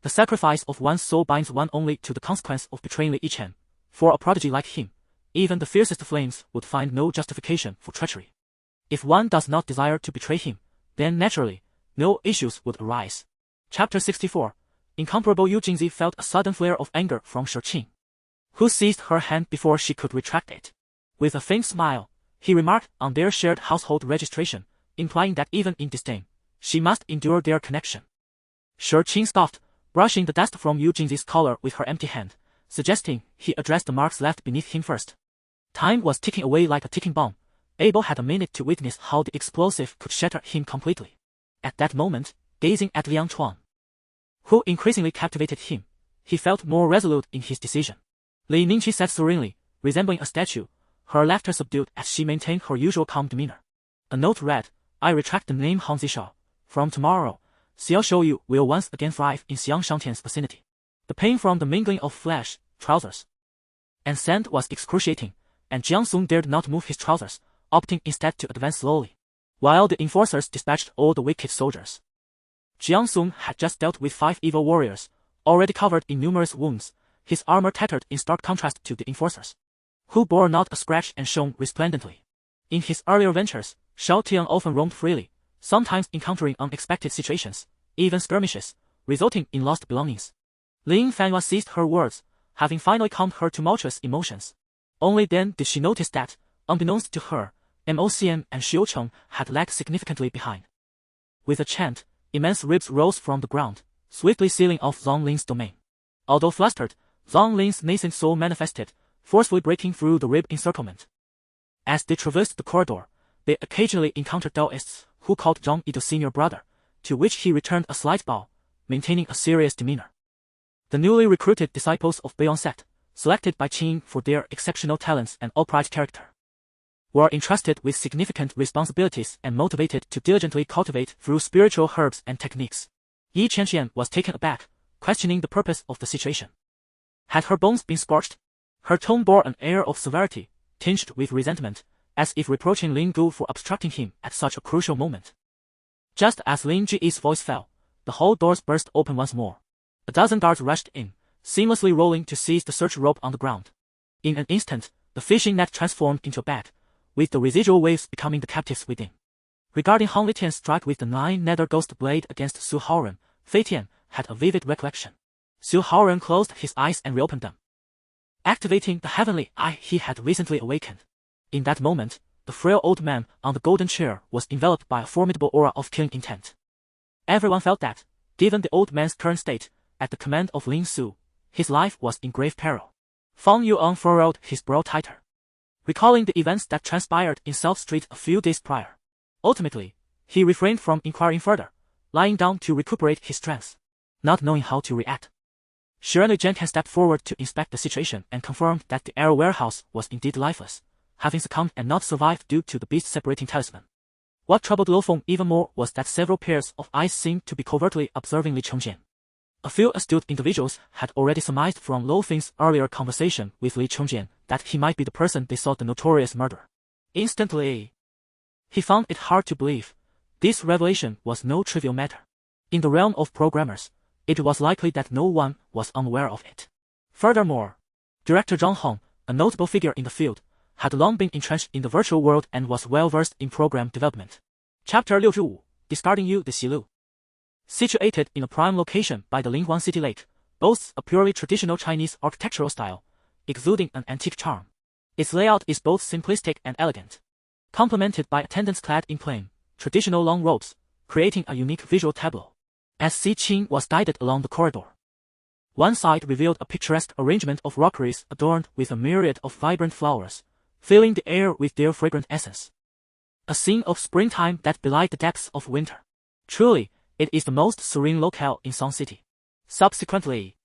the sacrifice of one's soul binds one only to the consequence of betraying Li Yichen. For a prodigy like him, even the fiercest flames would find no justification for treachery. If one does not desire to betray him, then naturally, no issues would arise. Chapter 64. Incomparable Yu Jingzi felt a sudden flare of anger from Shi Qing, who seized her hand before she could retract it. With a faint smile, he remarked on their shared household registration, implying that even in disdain, she must endure their connection. Shi Qing scoffed, brushing the dust from Yu Jingzi's collar with her empty hand, suggesting he address the marks left beneath him first. Time was ticking away like a ticking bomb. Abel had a minute to witness how the explosive could shatter him completely. At that moment, gazing at Liang Chuan, who increasingly captivated him, he felt more resolute in his decision. Li Ningqi sat serenely, resembling a statue, her laughter subdued as she maintained her usual calm demeanor. A note read, I retract the name Han Zishao. From tomorrow, Xiao Shouyu will once again thrive in Xiang Shangtian's vicinity. The pain from the mingling of flesh, trousers, and sand was excruciating, and Jiang Song dared not move his trousers, opting instead to advance slowly, while the enforcers dispatched all the wicked soldiers. Jiang Song had just dealt with 5 evil warriors, already covered in numerous wounds, his armor tattered in stark contrast to the enforcers, who bore not a scratch and shone resplendently. In his earlier ventures, Shao Tian often roamed freely, sometimes encountering unexpected situations, even skirmishes, resulting in lost belongings. Lin Fanhua seized her words, having finally calmed her tumultuous emotions. Only then did she notice that, unbeknownst to her, MOCM and Xiucheng had lagged significantly behind. With a chant, immense ribs rose from the ground, swiftly sealing off Zhang Lin's domain. Although flustered, Zhang Lin's nascent soul manifested, forcefully breaking through the rib encirclement. As they traversed the corridor, they occasionally encountered Daoists who called Zhang Yi the senior brother, to which he returned a slight bow, maintaining a serious demeanor. The newly recruited disciples of Bayon sect, selected by Qing for their exceptional talents and upright character, were entrusted with significant responsibilities and motivated to diligently cultivate through spiritual herbs and techniques. Yi Qianxian was taken aback, questioning the purpose of the situation. Had her bones been scorched? Her tone bore an air of severity, tinged with resentment, as if reproaching Lin Gu for obstructing him at such a crucial moment. Just as Lin Ji's voice fell, the hall doors burst open once more. A dozen guards rushed in, seamlessly rolling to seize the search rope on the ground. In an instant, the fishing net transformed into a bag, with the residual waves becoming the captives within. Regarding Han Litian's strike with the 9-nether ghost blade against Su Haoren, Fei Tian had a vivid recollection. Su Haoren closed his eyes and reopened them, activating the heavenly eye he had recently awakened. In that moment, the frail old man on the golden chair was enveloped by a formidable aura of killing intent. Everyone felt that, given the old man's current state, at the command of Lin Su, his life was in grave peril. Fang Yuan furrowed his brow tighter, recalling the events that transpired in South Street a few days prior. Ultimately, he refrained from inquiring further, lying down to recuperate his strength, not knowing how to react. Shiranui Jenkan stepped forward to inspect the situation and confirmed that the air warehouse was indeed lifeless, having succumbed and not survived due to the beast-separating talisman. What troubled Lo Feng even more was that several pairs of eyes seemed to be covertly observing Li Chengjian. A few astute individuals had already surmised from Lo Feng's earlier conversation with Li Chengjian that he might be the person they sought, the notorious murderer. Instantly, he found it hard to believe. This revelation was no trivial matter. In the realm of programmers, it was likely that no one was unaware of it. Furthermore, Director Zhang Hong, a notable figure in the field, had long been entrenched in the virtual world and was well-versed in program development. Chapter 65, Discarding You, the Xilu. Situated in a prime location by the Linghuan City Lake, boasts a purely traditional Chinese architectural style, exuding an antique charm. Its layout is both simplistic and elegant, complemented by attendants clad in plain, traditional long robes, creating a unique visual tableau. As Si Qing was guided along the corridor, one side revealed a picturesque arrangement of rockeries adorned with a myriad of vibrant flowers, filling the air with their fragrant essence. A scene of springtime that belied the depths of winter. Truly, it is the most serene locale in Song City. Subsequently,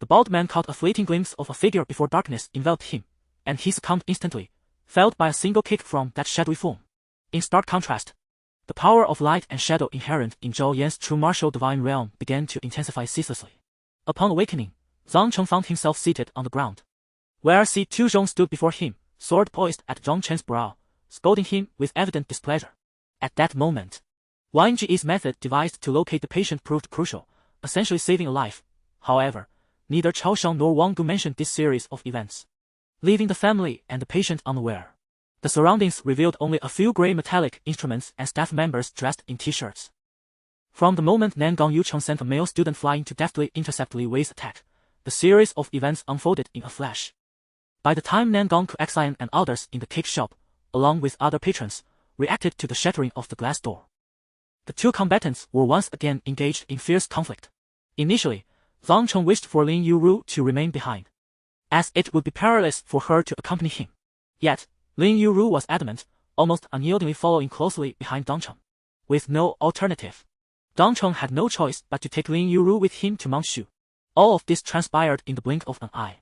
the bald man caught a fleeting glimpse of a figure before darkness enveloped him, and he succumbed instantly, felled by a single kick from that shadowy form. In stark contrast, the power of light and shadow inherent in Zhou Yan's true martial divine realm began to intensify ceaselessly. Upon awakening, Zhang Cheng found himself seated on the ground, where Si Tuzhong stood before him, sword poised at Zhang Chen's brow, scolding him with evident displeasure. At that moment, Wang Ji's method devised to locate the patient proved crucial, essentially saving a life. However, neither Chao Sheng nor Wang Gu mentioned this series of events, leaving the family and the patient unaware. The surroundings revealed only a few gray metallic instruments and staff members dressed in t-shirts. From the moment Nangang Yucheng sent a male student flying to deftly intercept Li Wei's attack, the series of events unfolded in a flash. By the time Nangang Kuxian and others in the cake shop, along with other patrons, reacted to the shattering of the glass door, the two combatants were once again engaged in fierce conflict. Initially, Zhang Cheng wished for Lin Yuru to remain behind, as it would be perilous for her to accompany him. Yet, Lin Yuru was adamant, almost unyieldingly following closely behind Dang Cheng. With no alternative, Dang Cheng had no choice but to take Lin Yuru with him to Mount Shu. All of this transpired in the blink of an eye,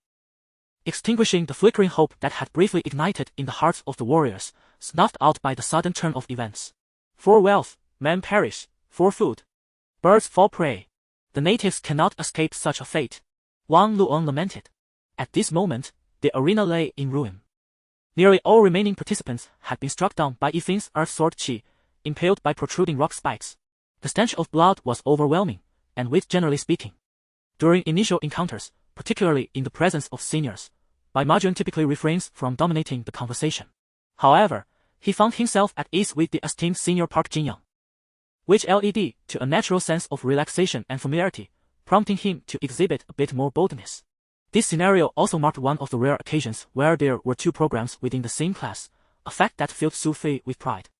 extinguishing the flickering hope that had briefly ignited in the hearts of the warriors, snuffed out by the sudden turn of events. For wealth, men perish. For food, birds fall prey. The natives cannot escape such a fate, Wang Luong lamented. At this moment, the arena lay in ruin. Nearly all remaining participants had been struck down by Yifeng's earth sword Qi, impaled by protruding rock spikes. The stench of blood was overwhelming, and with generally speaking, during initial encounters, particularly in the presence of seniors, Bai Majun typically refrains from dominating the conversation. However, he found himself at ease with the esteemed senior Park Jinyang, which led to a natural sense of relaxation and familiarity, prompting him to exhibit a bit more boldness. This scenario also marked one of the rare occasions where there were two programs within the same class, a fact that filled Su Fei with pride.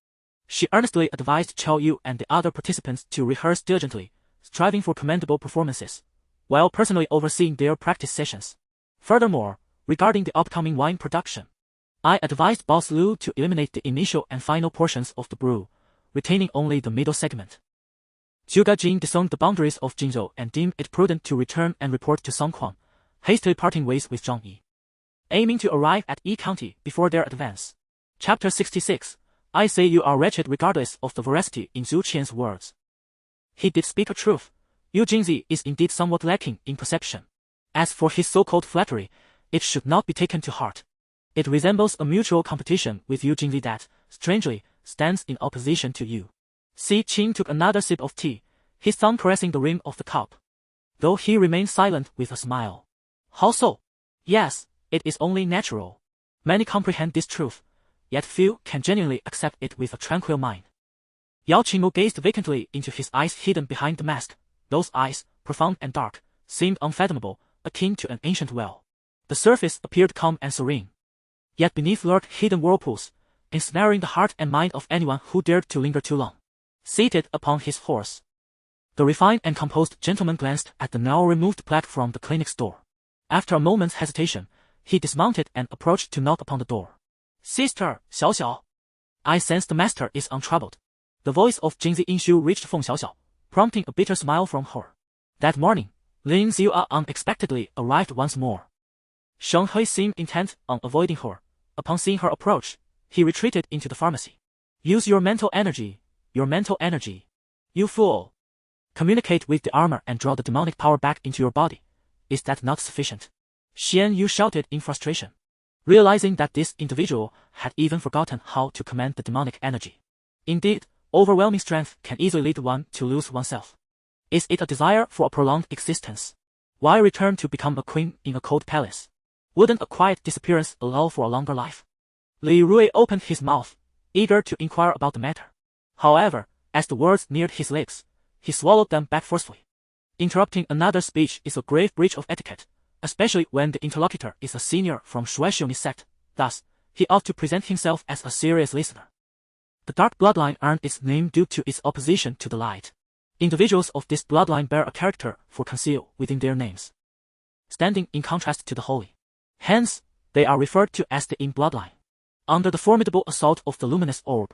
She earnestly advised Chao Yu and the other participants to rehearse diligently, striving for commendable performances, while personally overseeing their practice sessions. Furthermore, regarding the upcoming wine production, I advised Boss Lu to eliminate the initial and final portions of the brew, retaining only the middle segment. Zhuge Jin discerned the boundaries of Jinzhou and deemed it prudent to return and report to Song Quan, hastily parting ways with Zhang Yi, aiming to arrive at Yi County before their advance. Chapter 66. I say you are wretched regardless of the veracity in Zhu Qian's words. He did speak a truth. Yu Jingzi is indeed somewhat lacking in perception. As for his so-called flattery, it should not be taken to heart. It resembles a mutual competition with Yu Jingzi that, strangely, stands in opposition to you. Si Qing took another sip of tea, his thumb caressing the rim of the cup, though he remained silent with a smile. How so? Yes, it is only natural. Many comprehend this truth, yet few can genuinely accept it with a tranquil mind. Yao Qingmu gazed vacantly into his eyes hidden behind the mask. Those eyes, profound and dark, seemed unfathomable, akin to an ancient well. The surface appeared calm and serene, yet beneath lurked hidden whirlpools, ensnaring the heart and mind of anyone who dared to linger too long. Seated upon his horse, the refined and composed gentleman glanced at the now removed plaque from the clinic's door. After a moment's hesitation, he dismounted and approached to knock upon the door. Sister, Xiao Xiao. I sense the master is untroubled. The voice of Jingzi Inshu reached Feng Xiaoxiao, prompting a bitter smile from her. That morning, Lin Xiua unexpectedly arrived once more. Sheng Hui seemed intent on avoiding her. Upon seeing her approach, he retreated into the pharmacy. Use your mental energy, you fool. Communicate with the armor and draw the demonic power back into your body. Is that not sufficient? Xian Yu shouted in frustration, realizing that this individual had even forgotten how to command the demonic energy. Indeed, overwhelming strength can easily lead one to lose oneself. Is it a desire for a prolonged existence? Why return to become a queen in a cold palace? Wouldn't a quiet disappearance allow for a longer life? Li Rui opened his mouth, eager to inquire about the matter. However, as the words neared his lips, he swallowed them back forcefully. Interrupting another speech is a grave breach of etiquette, especially when the interlocutor is a senior from Shuaishuni's sect. Thus, he ought to present himself as a serious listener. The dark bloodline earned its name due to its opposition to the light. Individuals of this bloodline bear a character for conceal within their names, standing in contrast to the holy. Hence, they are referred to as the Yin bloodline. Under the formidable assault of the luminous orb,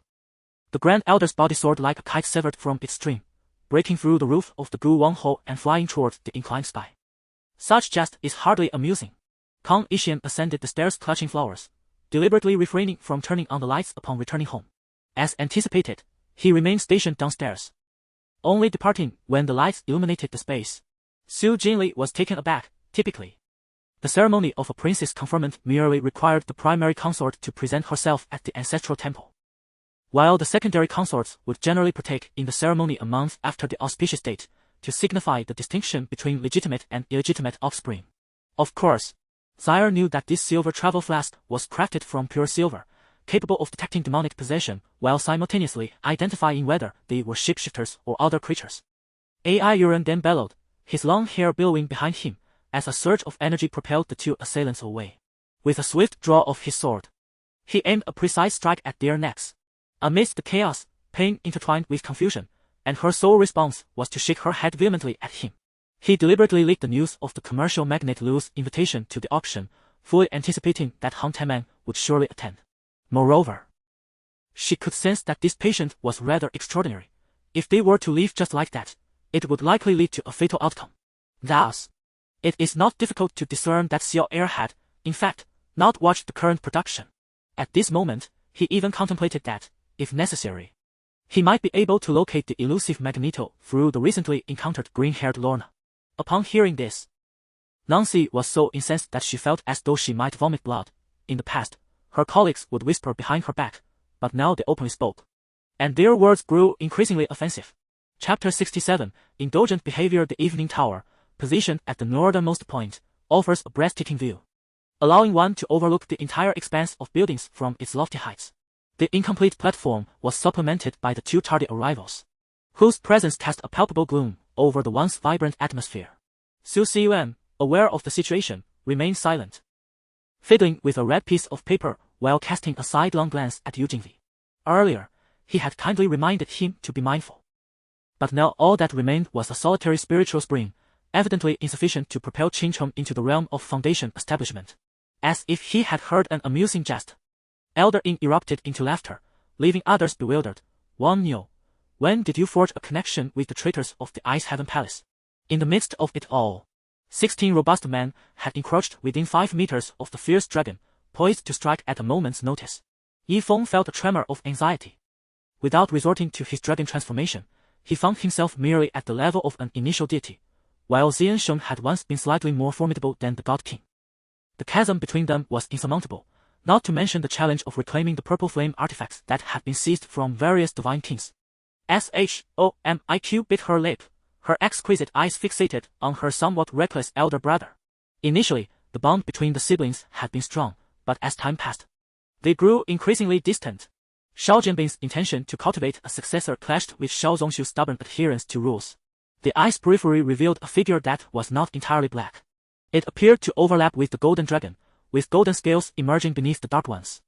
the Grand Elder's body soared like a kite severed from its string, breaking through the roof of the Gu Wang Ho and flying toward the inclined sky. Such jest is hardly amusing. Kang Yixian ascended the stairs clutching flowers, deliberately refraining from turning on the lights upon returning home. As anticipated, he remained stationed downstairs, only departing when the lights illuminated the space. Su Jinli was taken aback. Typically, the ceremony of a princess conferment merely required the primary consort to present herself at the ancestral temple, while the secondary consorts would generally partake in the ceremony a month after the auspicious date, to signify the distinction between legitimate and illegitimate offspring. Of course, Zaire knew that this silver travel flask was crafted from pure silver, capable of detecting demonic possession while simultaneously identifying whether they were shapeshifters or other creatures. Ai Yuren then bellowed, his long hair billowing behind him, as a surge of energy propelled the two assailants away. With a swift draw of his sword, he aimed a precise strike at their necks. Amidst the chaos, pain intertwined with confusion, and her sole response was to shake her head vehemently at him. He deliberately leaked the news of the commercial magnate Lu's invitation to the auction, fully anticipating that Han Taman would surely attend. Moreover, she could sense that this patient was rather extraordinary. If they were to leave just like that, it would likely lead to a fatal outcome. Thus, it is not difficult to discern that Xiao Er had, in fact, not watched the current production. At this moment, he even contemplated that, if necessary, he might be able to locate the elusive Magneto through the recently encountered green-haired Lorna. Upon hearing this, Nancy was so incensed that she felt as though she might vomit blood. In the past, her colleagues would whisper behind her back, but now they openly spoke, and their words grew increasingly offensive. Chapter 67, Indulgent Behavior. The Evening Tower, positioned at the northernmost point, offers a breathtaking view, allowing one to overlook the entire expanse of buildings from its lofty heights. The incomplete platform was supplemented by the two tardy arrivals, whose presence cast a palpable gloom over the once vibrant atmosphere. Su Xiyuan, aware of the situation, remained silent, fiddling with a red piece of paper while casting a sidelong glance at Yu Jingli. Earlier, he had kindly reminded him to be mindful, but now all that remained was a solitary spiritual spring, evidently insufficient to propel Qingcheng into the realm of foundation establishment. As if he had heard an amusing jest, Elder Yin erupted into laughter, leaving others bewildered. Wang Niu, when did you forge a connection with the traitors of the Ice Heaven Palace? In the midst of it all, 16 robust men had encroached within 5 meters of the fierce dragon, poised to strike at a moment's notice. Yi Feng felt a tremor of anxiety. Without resorting to his dragon transformation, he found himself merely at the level of an initial deity, while Xian Sheng had once been slightly more formidable than the God King. The chasm between them was insurmountable, not to mention the challenge of reclaiming the purple flame artifacts that had been seized from various divine kings. Shomiq bit her lip, her exquisite eyes fixated on her somewhat reckless elder brother. Initially, the bond between the siblings had been strong, but as time passed, they grew increasingly distant. Shao Jianbing's intention to cultivate a successor clashed with Shao Zongshu's stubborn adherence to rules. The eye's periphery revealed a figure that was not entirely black. It appeared to overlap with the golden dragon, with golden scales emerging beneath the dark ones.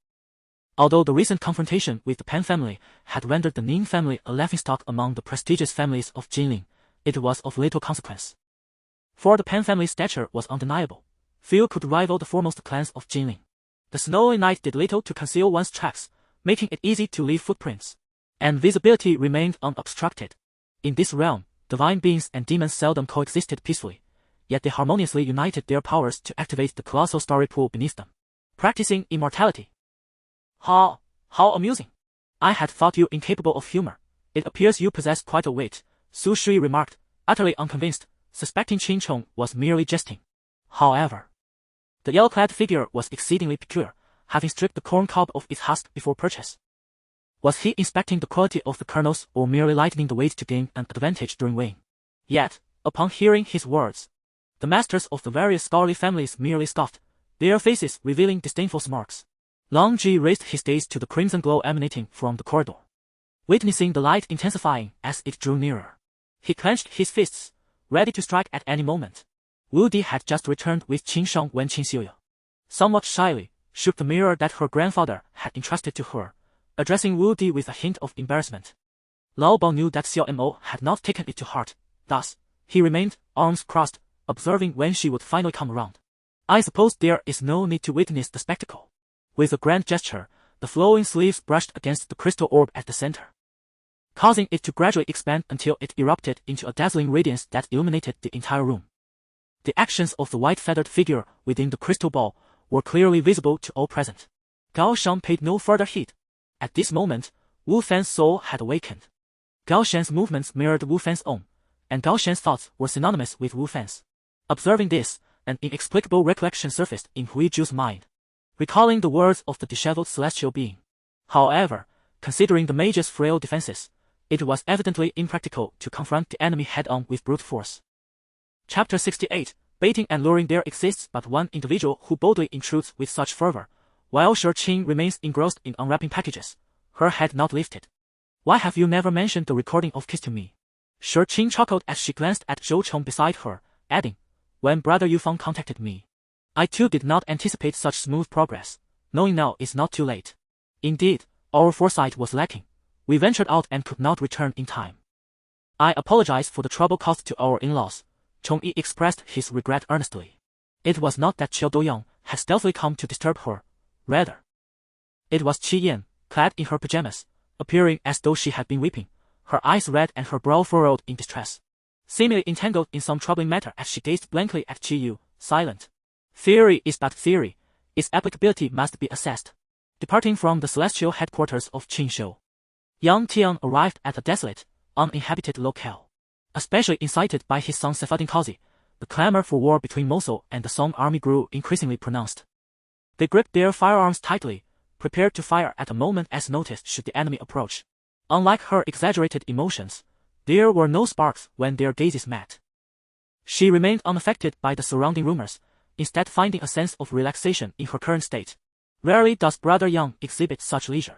Although the recent confrontation with the Pan family had rendered the Ning family a laughingstock among the prestigious families of Jinling, it was of little consequence. For the Pan family's stature was undeniable. Few could rival the foremost clans of Jinling. The snowy night did little to conceal one's tracks, making it easy to leave footprints, and visibility remained unobstructed. In this realm, divine beings and demons seldom coexisted peacefully. yet they harmoniously united their powers to activate the colossal story pool beneath them. Practicing immortality. How amusing. I had thought you incapable of humor. It appears you possess quite a wit, Su Shui remarked, utterly unconvinced, suspecting Qin Chong was merely jesting. However, the yellow-clad figure was exceedingly peculiar, having stripped the corn cob of its husk before purchase. Was he inspecting the quality of the kernels or merely lightening the weight to gain an advantage during weighing? Yet, upon hearing his words, the masters of the various scholarly families merely scoffed, their faces revealing disdainful smirks. Long Ji raised his gaze to the crimson glow emanating from the corridor. Witnessing the light intensifying as it drew nearer, he clenched his fists, ready to strike at any moment. Wu Di had just returned with Qin Shang when Aicilia, somewhat shyly, shook the mirror that her grandfather had entrusted to her, addressing Wu Di with a hint of embarrassment. Lao Bao knew that Xiao Mo had not taken it to heart, thus, he remained, arms crossed, observing when she would finally come around. I suppose there is no need to witness the spectacle. With a grand gesture, the flowing sleeves brushed against the crystal orb at the center, causing it to gradually expand until it erupted into a dazzling radiance that illuminated the entire room. The actions of the white-feathered figure within the crystal ball were clearly visible to all present. Gao Shan paid no further heed. At this moment, Wu Fan's soul had awakened. Gao Shan's movements mirrored Wu Fan's own, and Gao Shan's thoughts were synonymous with Wu Fan's. Observing this, an inexplicable recollection surfaced in Hui Zhu's mind, recalling the words of the disheveled celestial being. However, considering the mage's frail defenses, it was evidently impractical to confront the enemy head-on with brute force. Chapter 68. Baiting and luring. There exists but one individual who boldly intrudes with such fervor, while Shi Qing remains engrossed in unwrapping packages, her head not lifted. Why have you never mentioned the recording of Kiss to Me? Shi Qing chuckled as she glanced at Zhou Chong beside her, adding, when Brother Yufeng contacted me, I too did not anticipate such smooth progress, knowing now is not too late. Indeed, our foresight was lacking. We ventured out and could not return in time. I apologize for the trouble caused to our in-laws. Chong Yi expressed his regret earnestly. It was not that Qiao Douyang had stealthily come to disturb her, rather, it was Qi Yan, clad in her pajamas, appearing as though she had been weeping, her eyes red and her brow furrowed in distress, seemingly entangled in some troubling matter as she gazed blankly at Qi Yu, silent. Theory is but theory, its applicability must be assessed. Departing from the celestial headquarters of Qin Shou, Yang Tian arrived at a desolate, uninhabited locale. Especially incited by his son Sephiroth Kazi, the clamor for war between Mosul and the Song army grew increasingly pronounced. They gripped their firearms tightly, prepared to fire at a moment as noticed should the enemy approach. Unlike her exaggerated emotions, there were no sparks when their gazes met. She remained unaffected by the surrounding rumors, instead finding a sense of relaxation in her current state. Rarely does Brother Yang exhibit such leisure.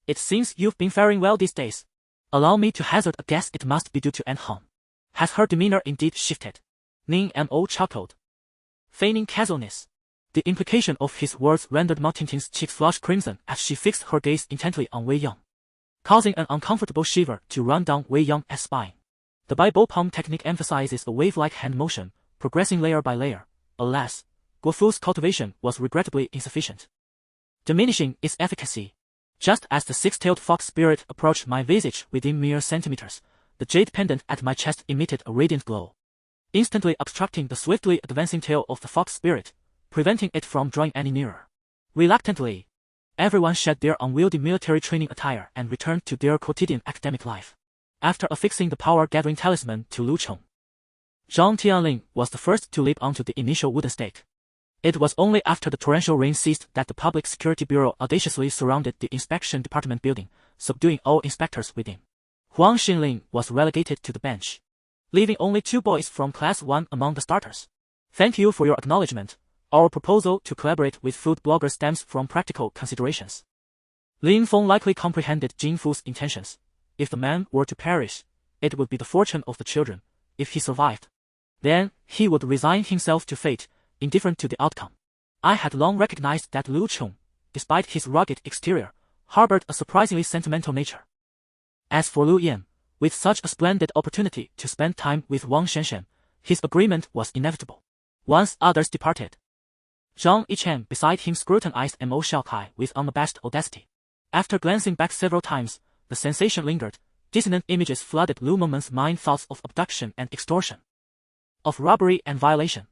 It seems you've been faring well these days. Allow me to hazard a guess, it must be due to Anhong. Has her demeanor indeed shifted? Ning Mo chuckled, feigning casualness. The implication of his words rendered Ma Tingting's cheeks flush crimson as she fixed her gaze intently on Wei Yang, causing an uncomfortable shiver to run down Wei Yang's spine. The Bible palm technique emphasizes a wave-like hand motion, progressing layer by layer. Alas, Guofu's cultivation was regrettably insufficient, diminishing its efficacy. Just as the six-tailed fox spirit approached my visage within mere centimeters, the jade pendant at my chest emitted a radiant glow, instantly obstructing the swiftly advancing tail of the fox spirit, preventing it from drawing any nearer. Reluctantly, everyone shed their unwieldy military training attire and returned to their quotidian academic life. After affixing the power-gathering talisman to Lu Chong, Zhang Tianling was the first to leap onto the initial wooden stake. It was only after the torrential rain ceased that the Public Security Bureau audaciously surrounded the inspection department building, subduing all inspectors within. Huang Xinling was relegated to the bench, leaving only 2 boys from Class 1 among the starters. Thank you for your acknowledgement. Our proposal to collaborate with food bloggers stems from practical considerations. Lin Feng likely comprehended Jin Fu's intentions. If the man were to perish, it would be the fortune of the children. If he survived, then he would resign himself to fate, indifferent to the outcome. I had long recognized that Lu Chong, despite his rugged exterior, harbored a surprisingly sentimental nature. As for Lu Yan, with such a splendid opportunity to spend time with Wang Shanshan, his agreement was inevitable. Once others departed, Zhang Yichen beside him scrutinized Mo Xiaokai with unabashed audacity. After glancing back several times, the sensation lingered. Dissonant images flooded Lu Mengmen's mind, thoughts of abduction and extortion. of robbery and violation.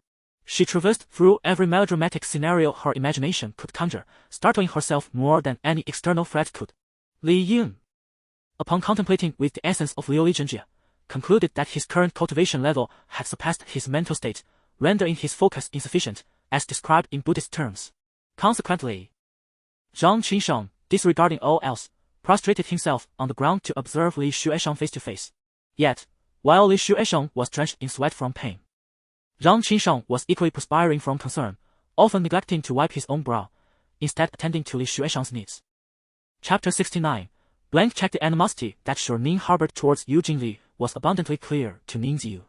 She traversed through every melodramatic scenario her imagination could conjure, startling herself more than any external threat could. Li Yun, upon contemplating with the essence of Liu Zhenjie, concluded that his current cultivation level had surpassed his mental state, rendering his focus insufficient, as described in Buddhist terms. Consequently, Zhang Qinsheng, disregarding all else, prostrated himself on the ground to observe Li Xuesheng face to face. Yet, while Li Xuesheng was drenched in sweat from pain, Zhang Qinsheng was equally perspiring from concern, often neglecting to wipe his own brow, instead attending to Li Xuesheng's needs. Chapter 69. Blank check. The animosity that Ning harbored towards Yu Jinli was abundantly clear to Ningziu.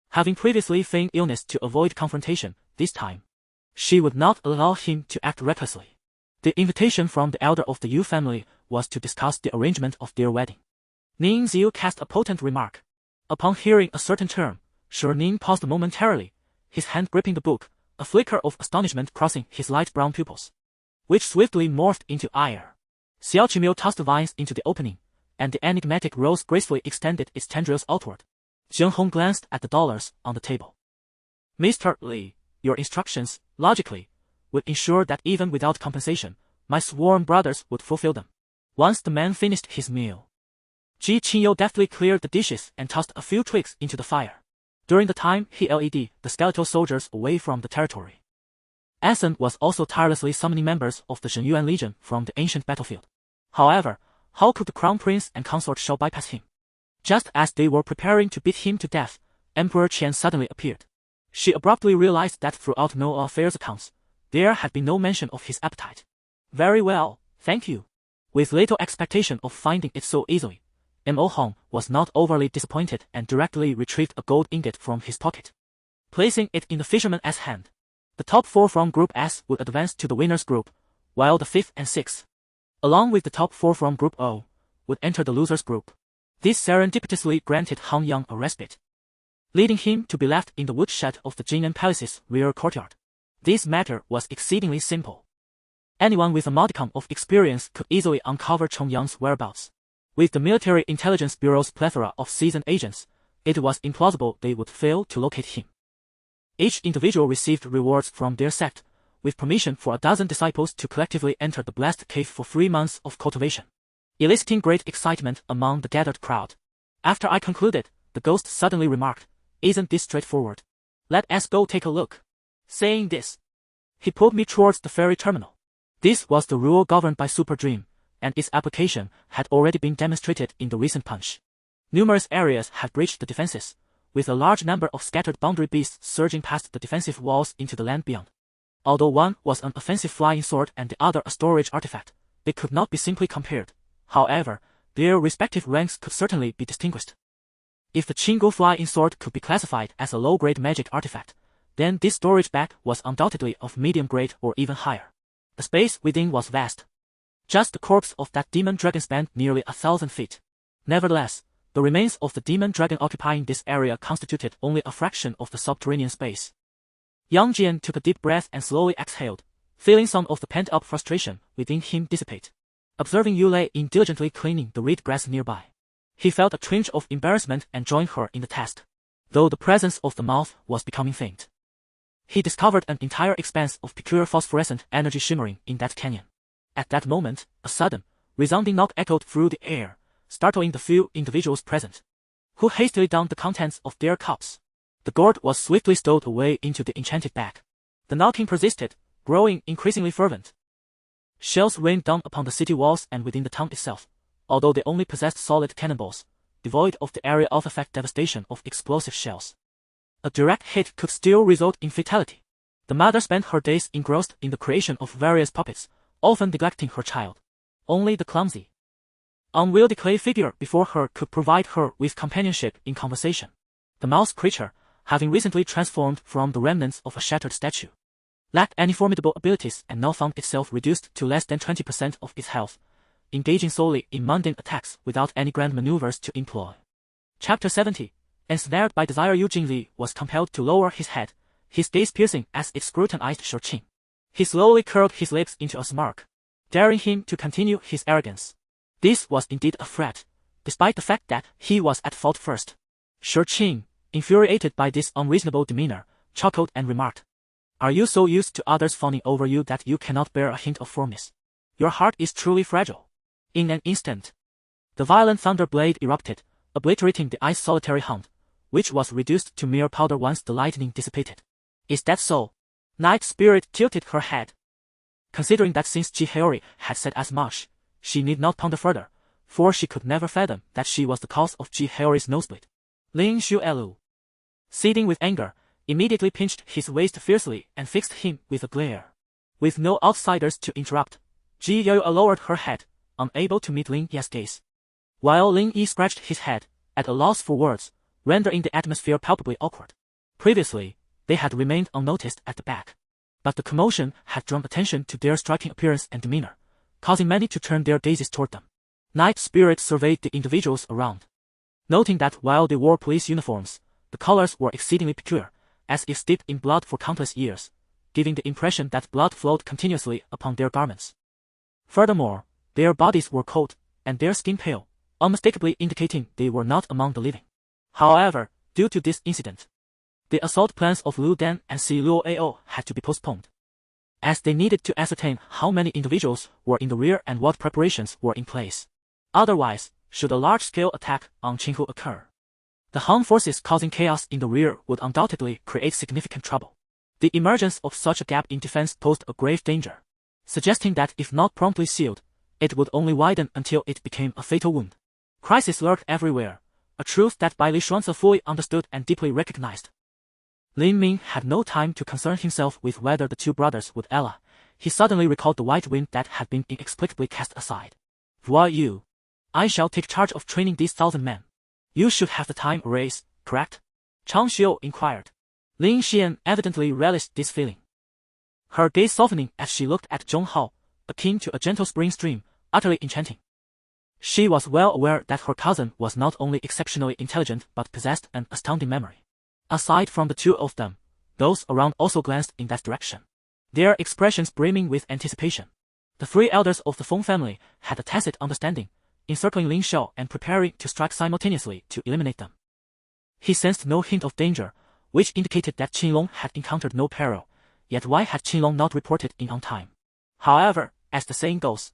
Having previously feigned illness to avoid confrontation, this time, she would not allow him to act recklessly. The invitation from the elder of the Yu family was to discuss the arrangement of their wedding. Ningziu cast a potent remark. Upon hearing a certain term, Ning paused momentarily, his hand gripping the book, a flicker of astonishment crossing his light brown pupils, which swiftly morphed into ire. Xiao Qimil tossed the vines into the opening, and the enigmatic rose gracefully extended its tendrils outward. Zheng Hong glanced at the dollars on the table. Mr. Li, your instructions, logically, would ensure that even without compensation, my sworn brothers would fulfill them. Once the man finished his meal, Ji Qinyo deftly cleared the dishes and tossed a few twigs into the fire. During the time he led the skeletal soldiers away from the territory, Asen was also tirelessly summoning members of the Shenyuan Legion from the ancient battlefield. However, how could the crown prince and consort Shao bypass him? Just as they were preparing to beat him to death, Emperor Qian suddenly appeared. She abruptly realized that throughout no affairs accounts, there had been no mention of his appetite. Very well, thank you. With little expectation of finding it so easily, M.O. Hong was not overly disappointed and directly retrieved a gold ingot from his pocket, placing it in the fisherman S hand. The top 4 from Group S would advance to the winners group, while the 5th and 6th, along with the top 4 from Group O, would enter the losers group. This serendipitously granted Han Yang a respite, leading him to be left in the woodshed of the Jing'an Palace's rear courtyard. This matter was exceedingly simple. Anyone with a modicum of experience could easily uncover Chong Yang's whereabouts. With the Military Intelligence Bureau's plethora of seasoned agents, it was implausible they would fail to locate him. Each individual received rewards from their sect, with permission for 12 disciples to collectively enter the blessed cave for 3 months of cultivation, eliciting great excitement among the gathered crowd. After I concluded, the ghost suddenly remarked, "Isn't this straightforward? Let us go take a look." Saying this, he pulled me towards the ferry terminal. This was the rule governed by Super Dream, and its application had already been demonstrated in the recent punch. Numerous areas had breached the defenses, with a large number of scattered boundary beasts surging past the defensive walls into the land beyond. Although one was an offensive flying sword and the other a storage artifact, they could not be simply compared. However, their respective ranks could certainly be distinguished. If the Qinggu flying sword could be classified as a low-grade magic artifact, then this storage bag was undoubtedly of medium grade or even higher. The space within was vast. Just the corpse of that demon dragon spanned nearly 1,000 feet. Nevertheless, the remains of the demon dragon occupying this area constituted only a fraction of the subterranean space. Yang Jian took a deep breath and slowly exhaled, feeling some of the pent-up frustration within him dissipate. Observing Yu Lei diligently cleaning the reed grass nearby, he felt a twinge of embarrassment and joined her in the task, though the presence of the mouth was becoming faint. He discovered an entire expanse of peculiar phosphorescent energy shimmering in that canyon. At that moment, a sudden, resounding knock echoed through the air, startling the few individuals present, who hastily downed the contents of their cups. The gourd was swiftly stowed away into the enchanted bag. The knocking persisted, growing increasingly fervent. Shells rained down upon the city walls and within the town itself, although they only possessed solid cannonballs, devoid of the area of effect devastation of explosive shells. A direct hit could still result in fatality. The mother spent her days engrossed in the creation of various puppets, often neglecting her child. Only the clumsy, unwieldy clay figure before her could provide her with companionship in conversation. The mouse creature, having recently transformed from the remnants of a shattered statue, lacked any formidable abilities and now found itself reduced to less than 20% of its health, engaging solely in mundane attacks without any grand maneuvers to employ. Chapter 70. Ensnared by desire, Yu Jinli was compelled to lower his head, his gaze piercing as it scrutinized Shurqing. He slowly curled his lips into a smirk, daring him to continue his arrogance. This was indeed a threat, despite the fact that he was at fault first. Shurqing, infuriated by this unreasonable demeanor, chuckled and remarked, "Are you so used to others fawning over you that you cannot bear a hint of firmness? Your heart is truly fragile." In an instant, the violent thunder blade erupted, obliterating the ice solitary hound, which was reduced to mere powder once the lightning dissipated. "Is that so?" Night Spirit tilted her head. Considering that since Ji-Haori had said as much, she need not ponder further, for she could never fathom that she was the cause of Ji-Haori's nosebleed. Lin Shuelu, seething with anger, immediately pinched his waist fiercely and fixed him with a glare. With no outsiders to interrupt, Ji-Haori lowered her head, unable to meet Lin Yi's gaze. While Lin Yi scratched his head, at a loss for words, rendering the atmosphere palpably awkward. Previously, they had remained unnoticed at the back, but the commotion had drawn attention to their striking appearance and demeanor, causing many to turn their gazes toward them. Night Spirit surveyed the individuals around, noting that while they wore police uniforms, the colors were exceedingly peculiar, as if steeped in blood for countless years, giving the impression that blood flowed continuously upon their garments. Furthermore, their bodies were cold, and their skin pale, unmistakably indicating they were not among the living. However, due to this incident, the assault plans of Lu Dan and Si Luo Ao had to be postponed, as they needed to ascertain how many individuals were in the rear and what preparations were in place. Otherwise, should a large-scale attack on Qinghu occur, the Han forces causing chaos in the rear would undoubtedly create significant trouble. The emergence of such a gap in defense posed a grave danger, suggesting that if not promptly sealed, it would only widen until it became a fatal wound. Crisis lurked everywhere, a truth that Bai Li Xuanzi fully understood and deeply recognized. Lin Ming had no time to concern himself with whether the two brothers would ally. He suddenly recalled the white wind that had been inexplicably cast aside. "You, I shall take charge of training these 1,000 men. You should have the time a race, correct?" Chang Xiu inquired. Lin Xian evidently relished this feeling, her gaze softening as she looked at Zhong Hao, akin to a gentle spring stream, utterly enchanting. She was well aware that her cousin was not only exceptionally intelligent but possessed an astounding memory. Aside from the two of them, those around also glanced in that direction, their expressions brimming with anticipation. The three elders of the Feng family had a tacit understanding, encircling Lin Xiao and preparing to strike simultaneously to eliminate them. He sensed no hint of danger, which indicated that Qinlong had encountered no peril, yet why had Qinlong not reported in on time? However, as the saying goes,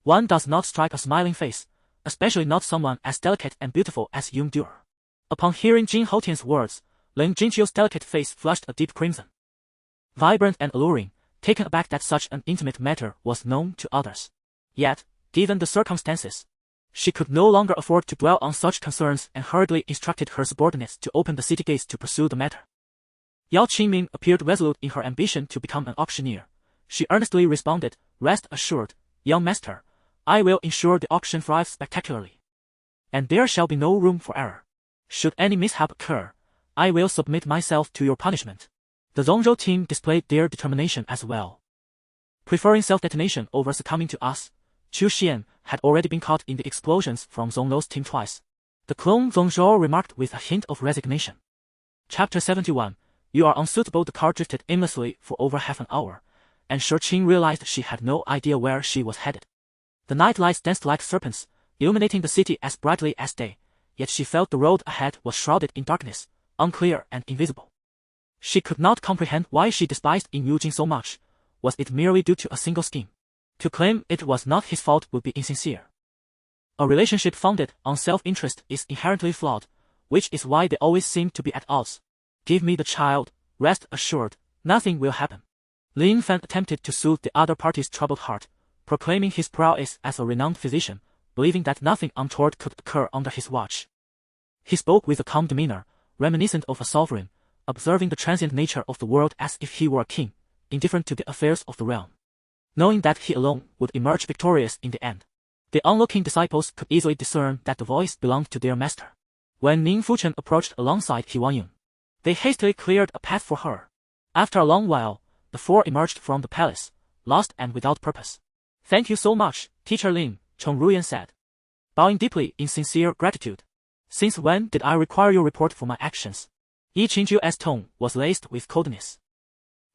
one does not strike a smiling face, especially not someone as delicate and beautiful as Yung Duer. Upon hearing Jin Houtian's words, Lin Jinqiu's delicate face flushed a deep crimson. Vibrant and alluring, taken aback that such an intimate matter was known to others. Yet, given the circumstances, she could no longer afford to dwell on such concerns and hurriedly instructed her subordinates to open the city gates to pursue the matter. Yao Qingming appeared resolute in her ambition to become an auctioneer. She earnestly responded, "Rest assured, young master, I will ensure the auction thrives spectacularly, and there shall be no room for error. Should any mishap occur, I will submit myself to your punishment." The Zhongzhou team displayed their determination as well. Preferring self-detonation over succumbing to us, Chu Xian had already been caught in the explosions from Zhonglou's team twice. The clone Zhongzhou remarked with a hint of resignation. Chapter 71. You are unsuitable. The car drifted aimlessly for over half an hour, and Shurqing realized she had no idea where she was headed. The night lights danced like serpents, illuminating the city as brightly as day, yet she felt the road ahead was shrouded in darkness, unclear and invisible. She could not comprehend why she despised Yin Yujing so much. Was it merely due to a single scheme? To claim it was not his fault would be insincere. A relationship founded on self-interest is inherently flawed, which is why they always seem to be at odds. Give me the child, rest assured, nothing will happen. Lin Fan attempted to soothe the other party's troubled heart, proclaiming his prowess as a renowned physician, believing that nothing untoward could occur under his watch. He spoke with a calm demeanor, reminiscent of a sovereign, observing the transient nature of the world as if he were a king, indifferent to the affairs of the realm, knowing that he alone would emerge victorious in the end. The onlooking disciples could easily discern that the voice belonged to their master. When Ning Fuchen approached alongside He Wangyun, they hastily cleared a path for her. After a long while, the four emerged from the palace, lost and without purpose. "Thank you so much, Teacher Lin," Cheng Ruyan said, bowing deeply in sincere gratitude. "Since when did I require your report for my actions?" Yi Qingju's tone was laced with coldness.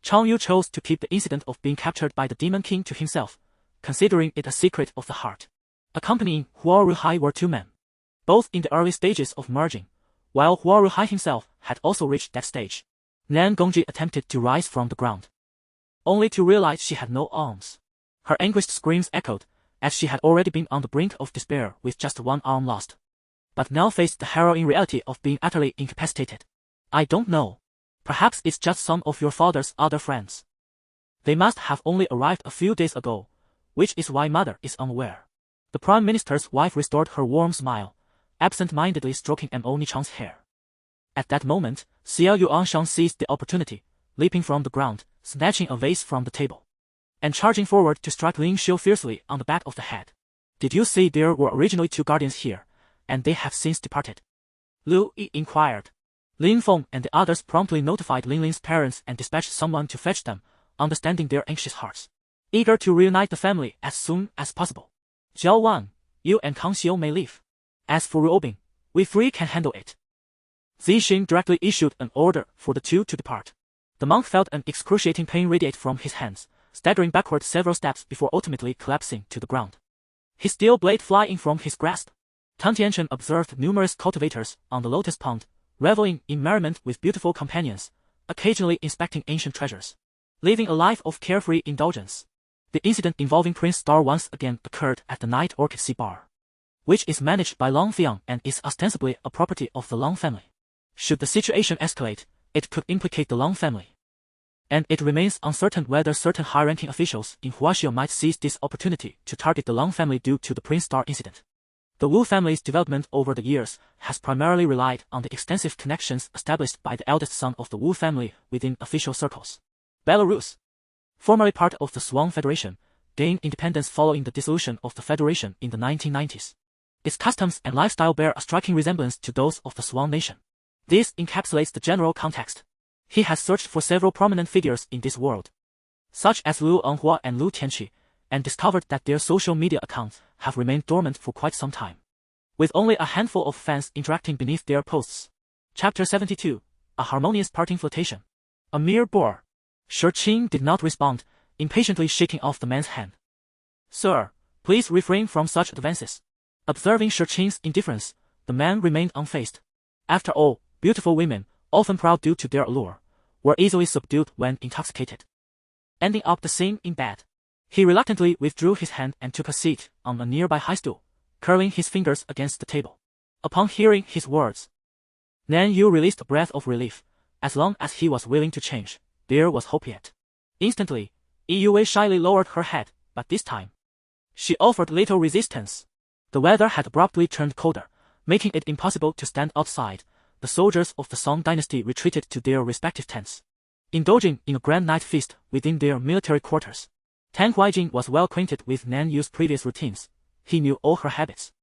Chang Yu chose to keep the incident of being captured by the Demon King to himself, considering it a secret of the heart. Accompanying Huo Ruhai were two men, both in the early stages of merging, while Hua Ruhai himself had also reached that stage. Nan Gongji attempted to rise from the ground, only to realize she had no arms. Her anguished screams echoed, as she had already been on the brink of despair with just one arm lost, but now faced the harrowing reality of being utterly incapacitated. I don't know. Perhaps it's just some of your father's other friends. They must have only arrived a few days ago, which is why mother is unaware. The Prime Minister's wife restored her warm smile, absent-mindedly stroking Mo Nichang's hair. At that moment, Xia Yuanshan seized the opportunity, leaping from the ground, snatching a vase from the table, and charging forward to strike Lin Xiu fiercely on the back of the head. Did you see there were originally 2 guardians here, and they have since departed? Lu Yi inquired. Lin Feng and the others promptly notified Lin Lin's parents and dispatched someone to fetch them, understanding their anxious hearts, eager to reunite the family as soon as possible. Jiao Wan, you and Kang Xiu may leave. As for Ruobing, we 3 can handle it. Zixin directly issued an order for the 2 to depart. The monk felt an excruciating pain radiate from his hands, staggering backward several steps before ultimately collapsing to the ground, his steel blade flying from his grasp. Tan Tianchen observed numerous cultivators on the lotus pond, reveling in merriment with beautiful companions, occasionally inspecting ancient treasures, living a life of carefree indulgence. The incident involving Prince Star once again occurred at the Night Orchid Sea Bar, which is managed by Long Fiang and is ostensibly a property of the Long family. Should the situation escalate, it could implicate the Long family, and it remains uncertain whether certain high-ranking officials in Huaxia might seize this opportunity to target the Long family due to the Prince Star incident. The Wu family's development over the years has primarily relied on the extensive connections established by the eldest son of the Wu family within official circles. Belarus, formerly part of the Swan Federation, gained independence following the dissolution of the Federation in the 1990s. Its customs and lifestyle bear a striking resemblance to those of the Swan nation. This encapsulates the general context. He has searched for several prominent figures in this world, such as Liu Enhua and Lu Tianqi, and discovered that their social media accounts have remained dormant for quite some time, with only a handful of fans interacting beneath their posts. Chapter 72, A Harmonious Parting Flirtation. A mere bore. Shi Qing did not respond, impatiently shaking off the man's hand. Sir, please refrain from such advances. Observing Shi Qing's indifference, the man remained unfazed. After all, beautiful women, often proud due to their allure, were easily subdued when intoxicated. Ending up the scene in bed, he reluctantly withdrew his hand and took a seat on a nearby high stool, curling his fingers against the table. Upon hearing his words, Nan Yu released a breath of relief. As long as he was willing to change, there was hope yet. Instantly, Yue shyly lowered her head, but this time, she offered little resistance. The weather had abruptly turned colder, making it impossible to stand outside. The soldiers of the Song dynasty retreated to their respective tents, indulging in a grand night feast within their military quarters. Tang Huaijing was well acquainted with Nan Yu's previous routines. He knew all her habits,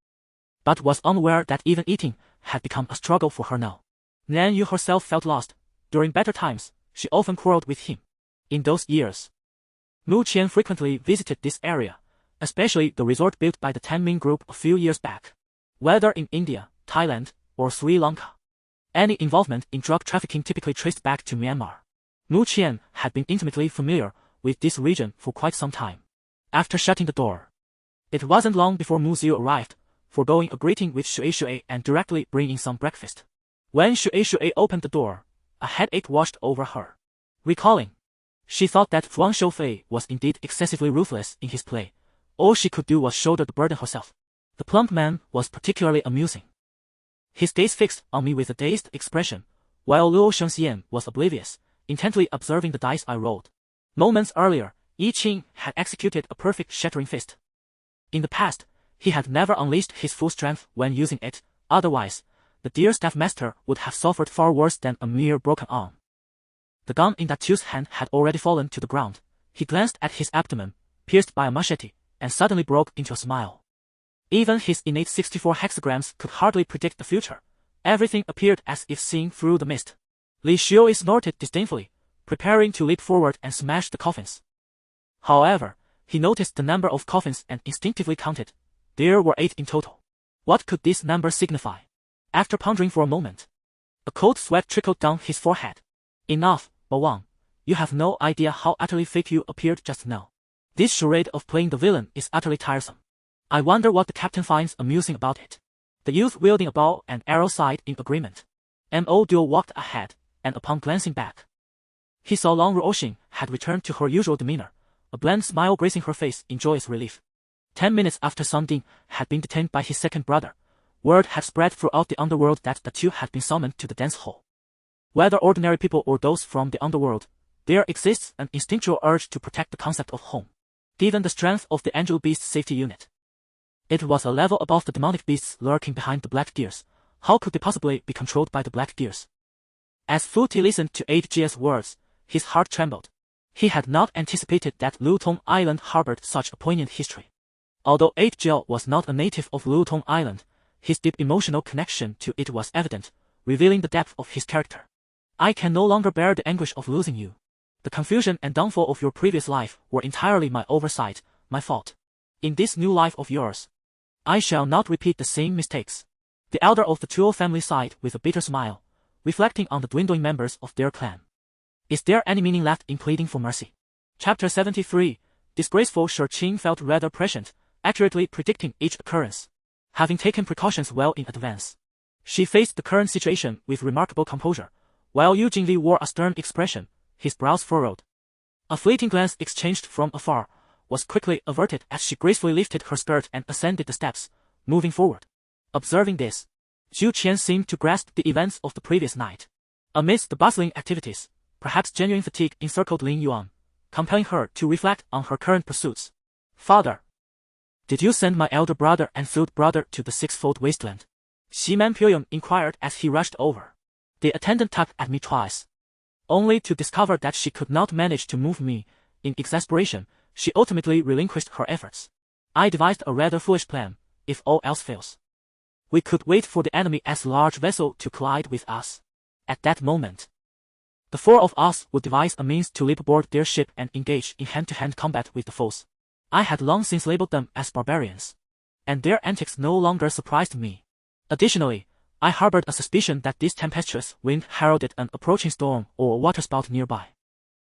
but was unaware that even eating had become a struggle for her now. Nan Yu herself felt lost. During better times, she often quarreled with him. In those years, Mu Qian frequently visited this area, especially the resort built by the Tanmin Group a few years back. Whether in India, Thailand, or Sri Lanka, any involvement in drug trafficking typically traced back to Myanmar. Mu Qian had been intimately familiar with this region for quite some time. After shutting the door, it wasn't long before Mu Xiu arrived, foregoing a greeting with Shui and directly bringing some breakfast. When Shui opened the door, a headache washed over her. Recalling, she thought that Fuang Shoufei was indeed excessively ruthless in his play. All she could do was shoulder the burden herself. The plump man was particularly amusing, his gaze fixed on me with a dazed expression, while Luo Shengxian was oblivious, intently observing the dice I rolled. Moments earlier, Yi Qing had executed a perfect shattering fist. In the past, he had never unleashed his full strength when using it. Otherwise, the dear staff master would have suffered far worse than a mere broken arm. The gun in that Tu's hand had already fallen to the ground. He glanced at his abdomen, pierced by a machete, and suddenly broke into a smile. Even his innate 64 hexagrams could hardly predict the future. Everything appeared as if seen through the mist. Li Xiu snorted disdainfully, preparing to leap forward and smash the coffins. However, he noticed the number of coffins and instinctively counted. There were 8 in total. What could this number signify? After pondering for a moment, a cold sweat trickled down his forehead. Enough, Bawang. You have no idea how utterly fake you appeared just now. This charade of playing the villain is utterly tiresome. I wonder what the captain finds amusing about it. The youth wielding a bow and arrow sighed in agreement. Mo Duo walked ahead, and upon glancing back, he saw Long Ruoxing had returned to her usual demeanor, a bland smile gracing her face in joyous relief. 10 minutes after Song Ding had been detained by his second brother, word had spread throughout the underworld that the two had been summoned to the dance hall. Whether ordinary people or those from the underworld, there exists an instinctual urge to protect the concept of home, given the strength of the Angel Beast Safety Unit. It was a level above the demonic beasts lurking behind the Black Gears. How could they possibly be controlled by the Black Gears? As Fu Ti listened to Aicialia's words, his heart trembled. He had not anticipated that Lutong Island harbored such a poignant history. Although Aicilia was not a native of Lutong Island, his deep emotional connection to it was evident, revealing the depth of his character. I can no longer bear the anguish of losing you. The confusion and downfall of your previous life were entirely my oversight, my fault. In this new life of yours, I shall not repeat the same mistakes. The elder of the Tuo family sighed with a bitter smile, reflecting on the dwindling members of their clan. Is there any meaning left in pleading for mercy? Chapter 73. Disgraceful Shurqing felt rather prescient, accurately predicting each occurrence. Having taken precautions well in advance, she faced the current situation with remarkable composure, while Yu Jingli wore a stern expression, his brows furrowed. A fleeting glance exchanged from afar was quickly averted as she gracefully lifted her skirt and ascended the steps, moving forward. Observing this, Zhu Qian seemed to grasp the events of the previous night. Amidst the bustling activities, perhaps genuine fatigue encircled Lin Yuan, compelling her to reflect on her current pursuits. Father, did you send my elder brother and third brother to the sixfold wasteland? Ximan Pyong inquired as he rushed over. The attendant tugged at me twice, only to discover that she could not manage to move me. In exasperation, she ultimately relinquished her efforts. I devised a rather foolish plan. If all else fails, we could wait for the enemy's large vessel to collide with us. At that moment, the four of us would devise a means to leap aboard their ship and engage in hand-to-hand combat with the foes. I had long since labeled them as barbarians, and their antics no longer surprised me. Additionally, I harbored a suspicion that this tempestuous wind heralded an approaching storm or a waterspout nearby.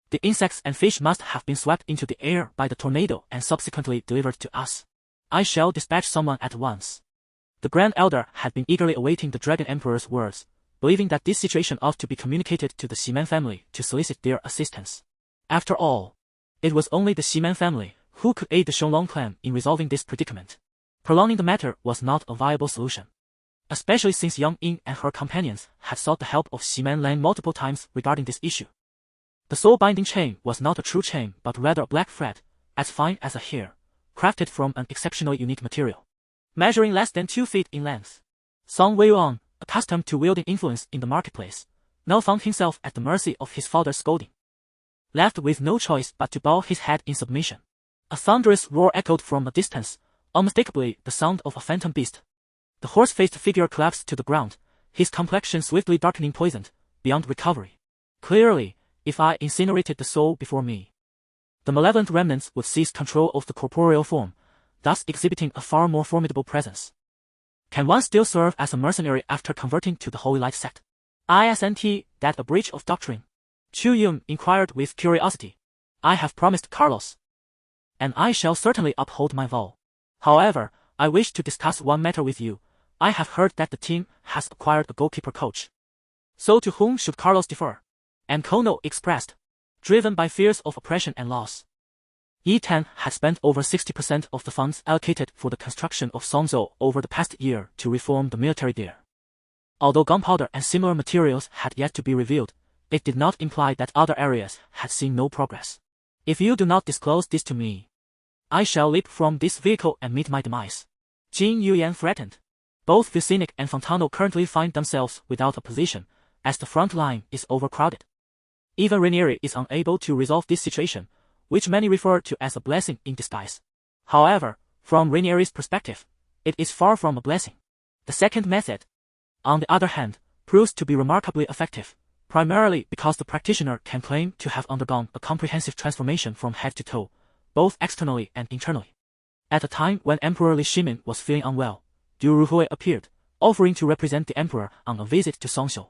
The insects and fish must have been swept into the air by the tornado and subsequently delivered to us. I shall dispatch someone at once. The Grand Elder had been eagerly awaiting the Dragon Emperor's words, believing that this situation ought to be communicated to the Ximen family to solicit their assistance. After all, it was only the Ximen family who could aid the Shonglong clan in resolving this predicament. Prolonging the matter was not a viable solution, especially since Yang Ying and her companions had sought the help of Ximen Lang multiple times regarding this issue. The soul-binding chain was not a true chain but rather a black thread, as fine as a hair, crafted from an exceptionally unique material, measuring less than 2 feet in length. Song Weiyuan, accustomed to wielding influence in the marketplace, now found himself at the mercy of his father's scolding. Left with no choice but to bow his head in submission. A thunderous roar echoed from a distance, unmistakably the sound of a phantom beast. The horse-faced figure collapsed to the ground, his complexion swiftly darkening poisoned, beyond recovery. Clearly, if I incinerated the soul before me, the malevolent remnants would seize control of the corporeal form, thus exhibiting a far more formidable presence. Can one still serve as a mercenary after converting to the Holy Light sect? Isn't that a breach of doctrine? Chu Yun inquired with curiosity. I have promised Carlos, and I shall certainly uphold my vow. However, I wish to discuss one matter with you. I have heard that the team has acquired a goalkeeper coach. So to whom should Carlos defer? And Kono expressed, driven by fears of oppression and loss. Yi Tan had spent over 60% of the funds allocated for the construction of Songzhou over the past year to reform the military there. Although gunpowder and similar materials had yet to be revealed, it did not imply that other areas had seen no progress. If you do not disclose this to me, I shall leap from this vehicle and meet my demise. Jin Yuyan threatened. Both Vicinic and Fontano currently find themselves without a position, as the front line is overcrowded. Even Ranieri is unable to resolve this situation, which many refer to as a blessing in disguise. However, from Ranieri's perspective, it is far from a blessing. The second method, on the other hand, proves to be remarkably effective, primarily because the practitioner can claim to have undergone a comprehensive transformation from head to toe, both externally and internally. At a time when Emperor Li Shimin was feeling unwell, Du Ruhui appeared, offering to represent the emperor on a visit to Songzhou.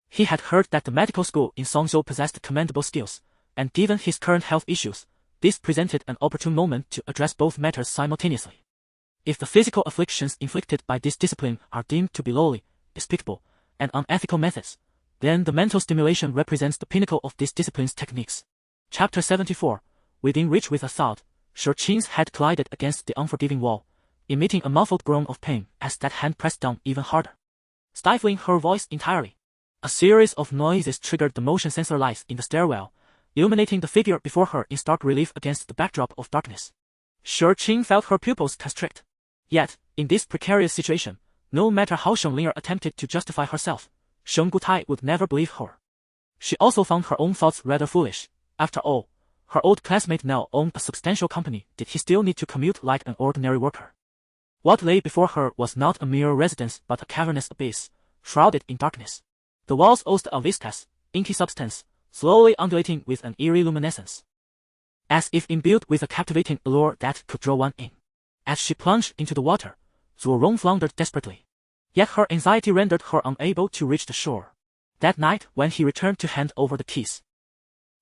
He had heard that the medical school in Songzhou possessed commendable skills, and given his current health issues, this presented an opportune moment to address both matters simultaneously. If the physical afflictions inflicted by this discipline are deemed to be lowly, despicable, and unethical methods, then the mental stimulation represents the pinnacle of this discipline's techniques. Chapter 74. Within reach with a thought, Shurqin's head collided against the unforgiving wall, emitting a muffled groan of pain as that hand pressed down even harder, stifling her voice entirely. A series of noises triggered the motion sensor lights in the stairwell, illuminating the figure before her in stark relief against the backdrop of darkness. Shurqin felt her pupils constrict. Yet, in this precarious situation, no matter how Selena attempted to justify herself, Sheng Gutai would never believe her. She also found her own thoughts rather foolish. After all, her old classmate now owned a substantial company. Did he still need to commute like an ordinary worker? What lay before her was not a mere residence but a cavernous abyss, shrouded in darkness. The walls oozed a viscous, inky substance, slowly undulating with an eerie luminescence, as if imbued with a captivating allure that could draw one in. As she plunged into the water, Zhuo Rong floundered desperately. Yet her anxiety rendered her unable to reach the shore. That night, when he returned to hand over the keys,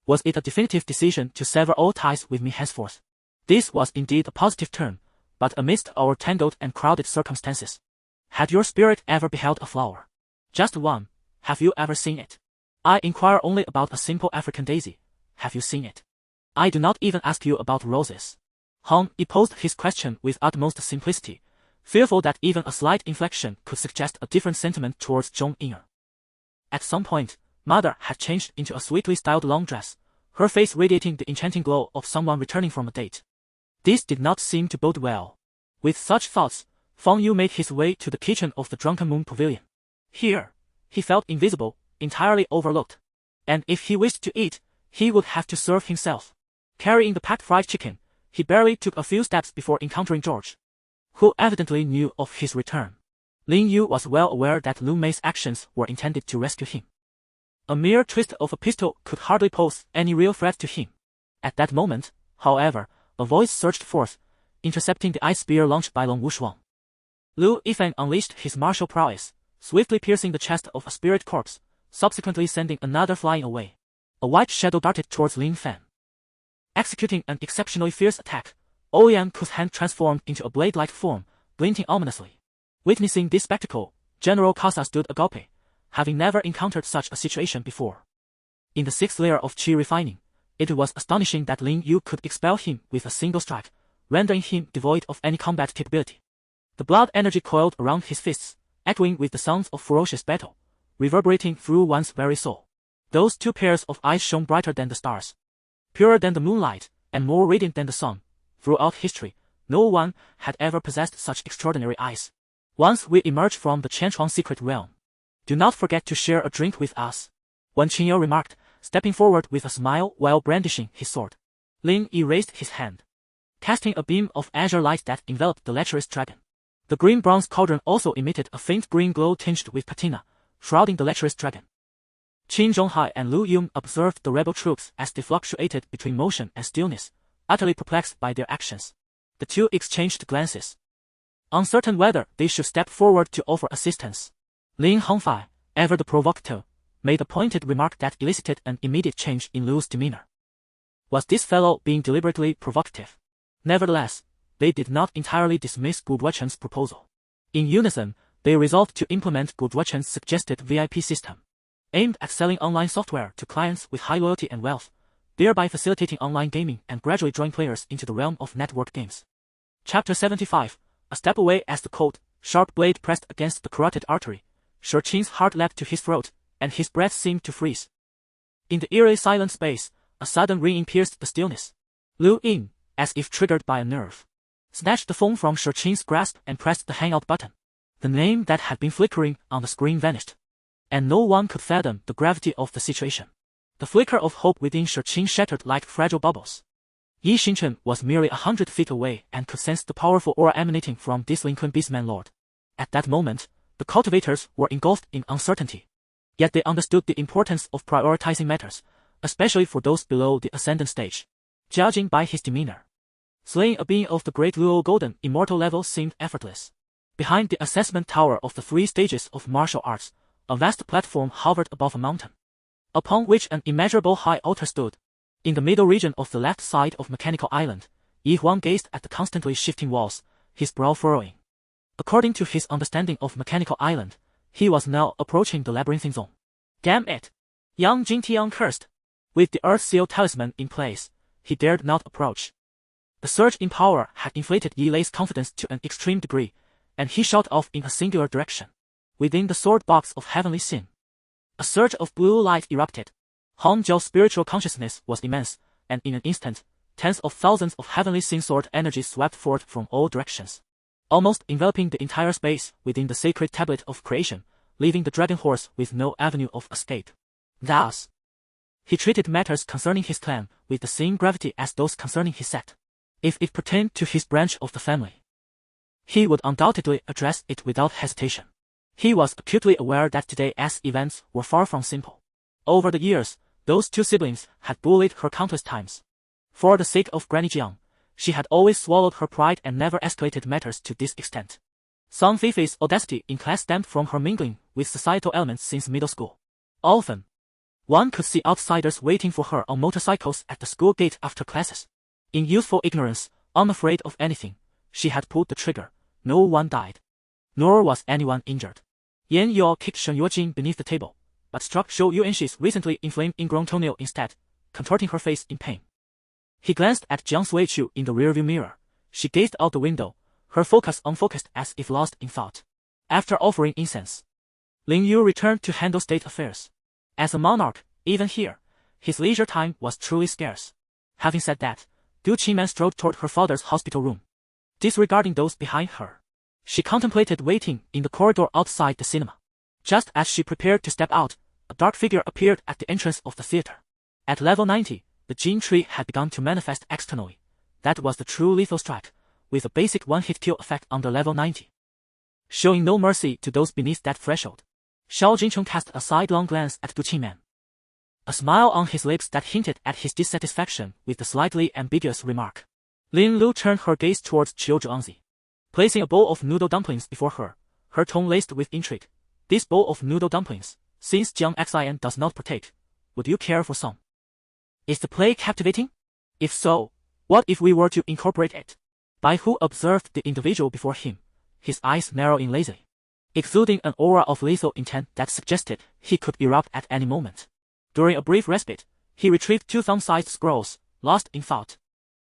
was it a definitive decision to sever all ties with me henceforth? This was indeed a positive turn, but amidst our tangled and crowded circumstances. Had your spirit ever beheld a flower? Just one. Have you ever seen it? I inquire only about a simple African daisy. Have you seen it? I do not even ask you about roses. Hong Yi posed his question with utmost simplicity, fearful that even a slight inflection could suggest a different sentiment towards Zhong Ying. At some point, Mother had changed into a sweetly styled long dress, her face radiating the enchanting glow of someone returning from a date. This did not seem to bode well. With such thoughts, Fang Yu made his way to the kitchen of the Drunken Moon Pavilion. Here, he felt invisible, entirely overlooked. And if he wished to eat, he would have to serve himself. Carrying the packed fried chicken, he barely took a few steps before encountering George, who evidently knew of his return. Lin Yu was well aware that Lu Mei's actions were intended to rescue him. A mere twist of a pistol could hardly pose any real threat to him. At that moment, however, a voice surged forth, intercepting the ice spear launched by Long Wushuang. Lu Yifeng unleashed his martial prowess, swiftly piercing the chest of a spirit corpse, subsequently sending another flying away. A white shadow darted towards Lin Fan. Executing an exceptionally fierce attack, Ouyang Ku's hand transformed into a blade-like form, glinting ominously. Witnessing this spectacle, General Kasa stood agape, having never encountered such a situation before. In the sixth layer of Qi refining, it was astonishing that Lin Yu could expel him with a single strike, rendering him devoid of any combat capability. The blood energy coiled around his fists, echoing with the sounds of ferocious battle, reverberating through one's very soul. Those two pairs of eyes shone brighter than the stars, purer than the moonlight, and more radiant than the sun. Throughout history, no one had ever possessed such extraordinary eyes. Once we emerge from the Qianchuan secret realm, do not forget to share a drink with us, Wen Qingyou remarked, stepping forward with a smile while brandishing his sword. Lin Yi raised his hand, casting a beam of azure light that enveloped the lecherous dragon. The green bronze cauldron also emitted a faint green glow tinged with patina, shrouding the lecherous dragon. Qin Zhonghai and Lu Yun observed the rebel troops as they fluctuated between motion and stillness, utterly perplexed by their actions. The two exchanged glances, uncertain whether they should step forward to offer assistance. Lin Hongfei, ever the provocateur, made a pointed remark that elicited an immediate change in Lu's demeanor. Was this fellow being deliberately provocative? Nevertheless, they did not entirely dismiss Gu Duochen's proposal. In unison, they resolved to implement Gu Duochen's suggested VIP system, aimed at selling online software to clients with high loyalty and wealth, thereby facilitating online gaming and gradually drawing players into the realm of network games. Chapter 75. A step away as the cold, sharp blade pressed against the carotid artery, Shurqin's heart leapt to his throat, and his breath seemed to freeze. In the eerily silent space, a sudden ringing pierced the stillness. Lu Ying, as if triggered by a nerve, snatched the phone from Shurqin's grasp and pressed the hangout button. The name that had been flickering on the screen vanished, and no one could fathom the gravity of the situation. The flicker of hope within Shurqin shattered like fragile bubbles. Yi Xinchen was merely 100 feet away and could sense the powerful aura emanating from this Lin Kun beastman lord. At that moment, the cultivators were engulfed in uncertainty. Yet they understood the importance of prioritizing matters, especially for those below the ascendant stage. Judging by his demeanor, slaying a being of the great Luo Golden immortal level seemed effortless. Behind the assessment tower of the 3 stages of martial arts, a vast platform hovered above a mountain, upon which an immeasurable high altar stood. In the middle region of the left side of Mechanical Island, Yi Huang gazed at the constantly shifting walls, his brow furrowing. According to his understanding of Mechanical Island, He was now approaching the labyrinthine zone. Damn it! Young Jin Tian cursed. With the Earth Seal talisman in place, he dared not approach. The surge in power had inflated Yi Lei's confidence to an extreme degree, and he shot off in a singular direction. Within the sword box of heavenly sin, a surge of blue light erupted. Hong Jiao's spiritual consciousness was immense, and in an instant, tens of thousands of heavenly sin sword energy swept forth from all directions, almost enveloping the entire space within the sacred tablet of creation, leaving the dragon horse with no avenue of escape. Thus, he treated matters concerning his clan with the same gravity as those concerning his sect. If it pertained to his branch of the family, he would undoubtedly address it without hesitation. He was acutely aware that today's events were far from simple. Over the years, those two siblings had bullied her countless times. For the sake of Granny Jiang, she had always swallowed her pride and never escalated matters to this extent. Song Feifei's audacity in class stemmed from her mingling with societal elements since middle school. Often, one could see outsiders waiting for her on motorcycles at the school gate after classes. In youthful ignorance, unafraid of anything, she had pulled the trigger. No one died, nor was anyone injured. Yan Yuo kicked Shen Yuojin beneath the table, but struck Shou Yuanxi's recently inflamed ingrown toenail instead, contorting her face in pain. He glanced at Jiang Suichu in the rearview mirror. She gazed out the window, her focus unfocused as if lost in thought. After offering incense, Ling Yu returned to handle state affairs. As a monarch, even here, his leisure time was truly scarce. Having said that, Du Qingman strode toward her father's hospital room. Disregarding those behind her, she contemplated waiting in the corridor outside the cinema. Just as she prepared to step out, a dark figure appeared at the entrance of the theater. At level 90, the Jin tree had begun to manifest externally. That was the true lethal strike, with a basic one-hit kill effect under level 90. Showing no mercy to those beneath that threshold, Xiao Jincheng cast a sidelong glance at Du Qingman. A smile on his lips that hinted at his dissatisfaction with the slightly ambiguous remark. Lin Lu turned her gaze towards Qiu Zhuangzi. Placing a bowl of noodle dumplings before her, her tone laced with intrigue. This bowl of noodle dumplings, since Jiang Xian does not partake, would you care for some? Is the play captivating? If so, what if we were to incorporate it? Bai Hu observed the individual before him, his eyes narrowing lazily, exuding an aura of lethal intent that suggested he could erupt at any moment. During a brief respite, he retrieved two thumb-sized scrolls, lost in thought.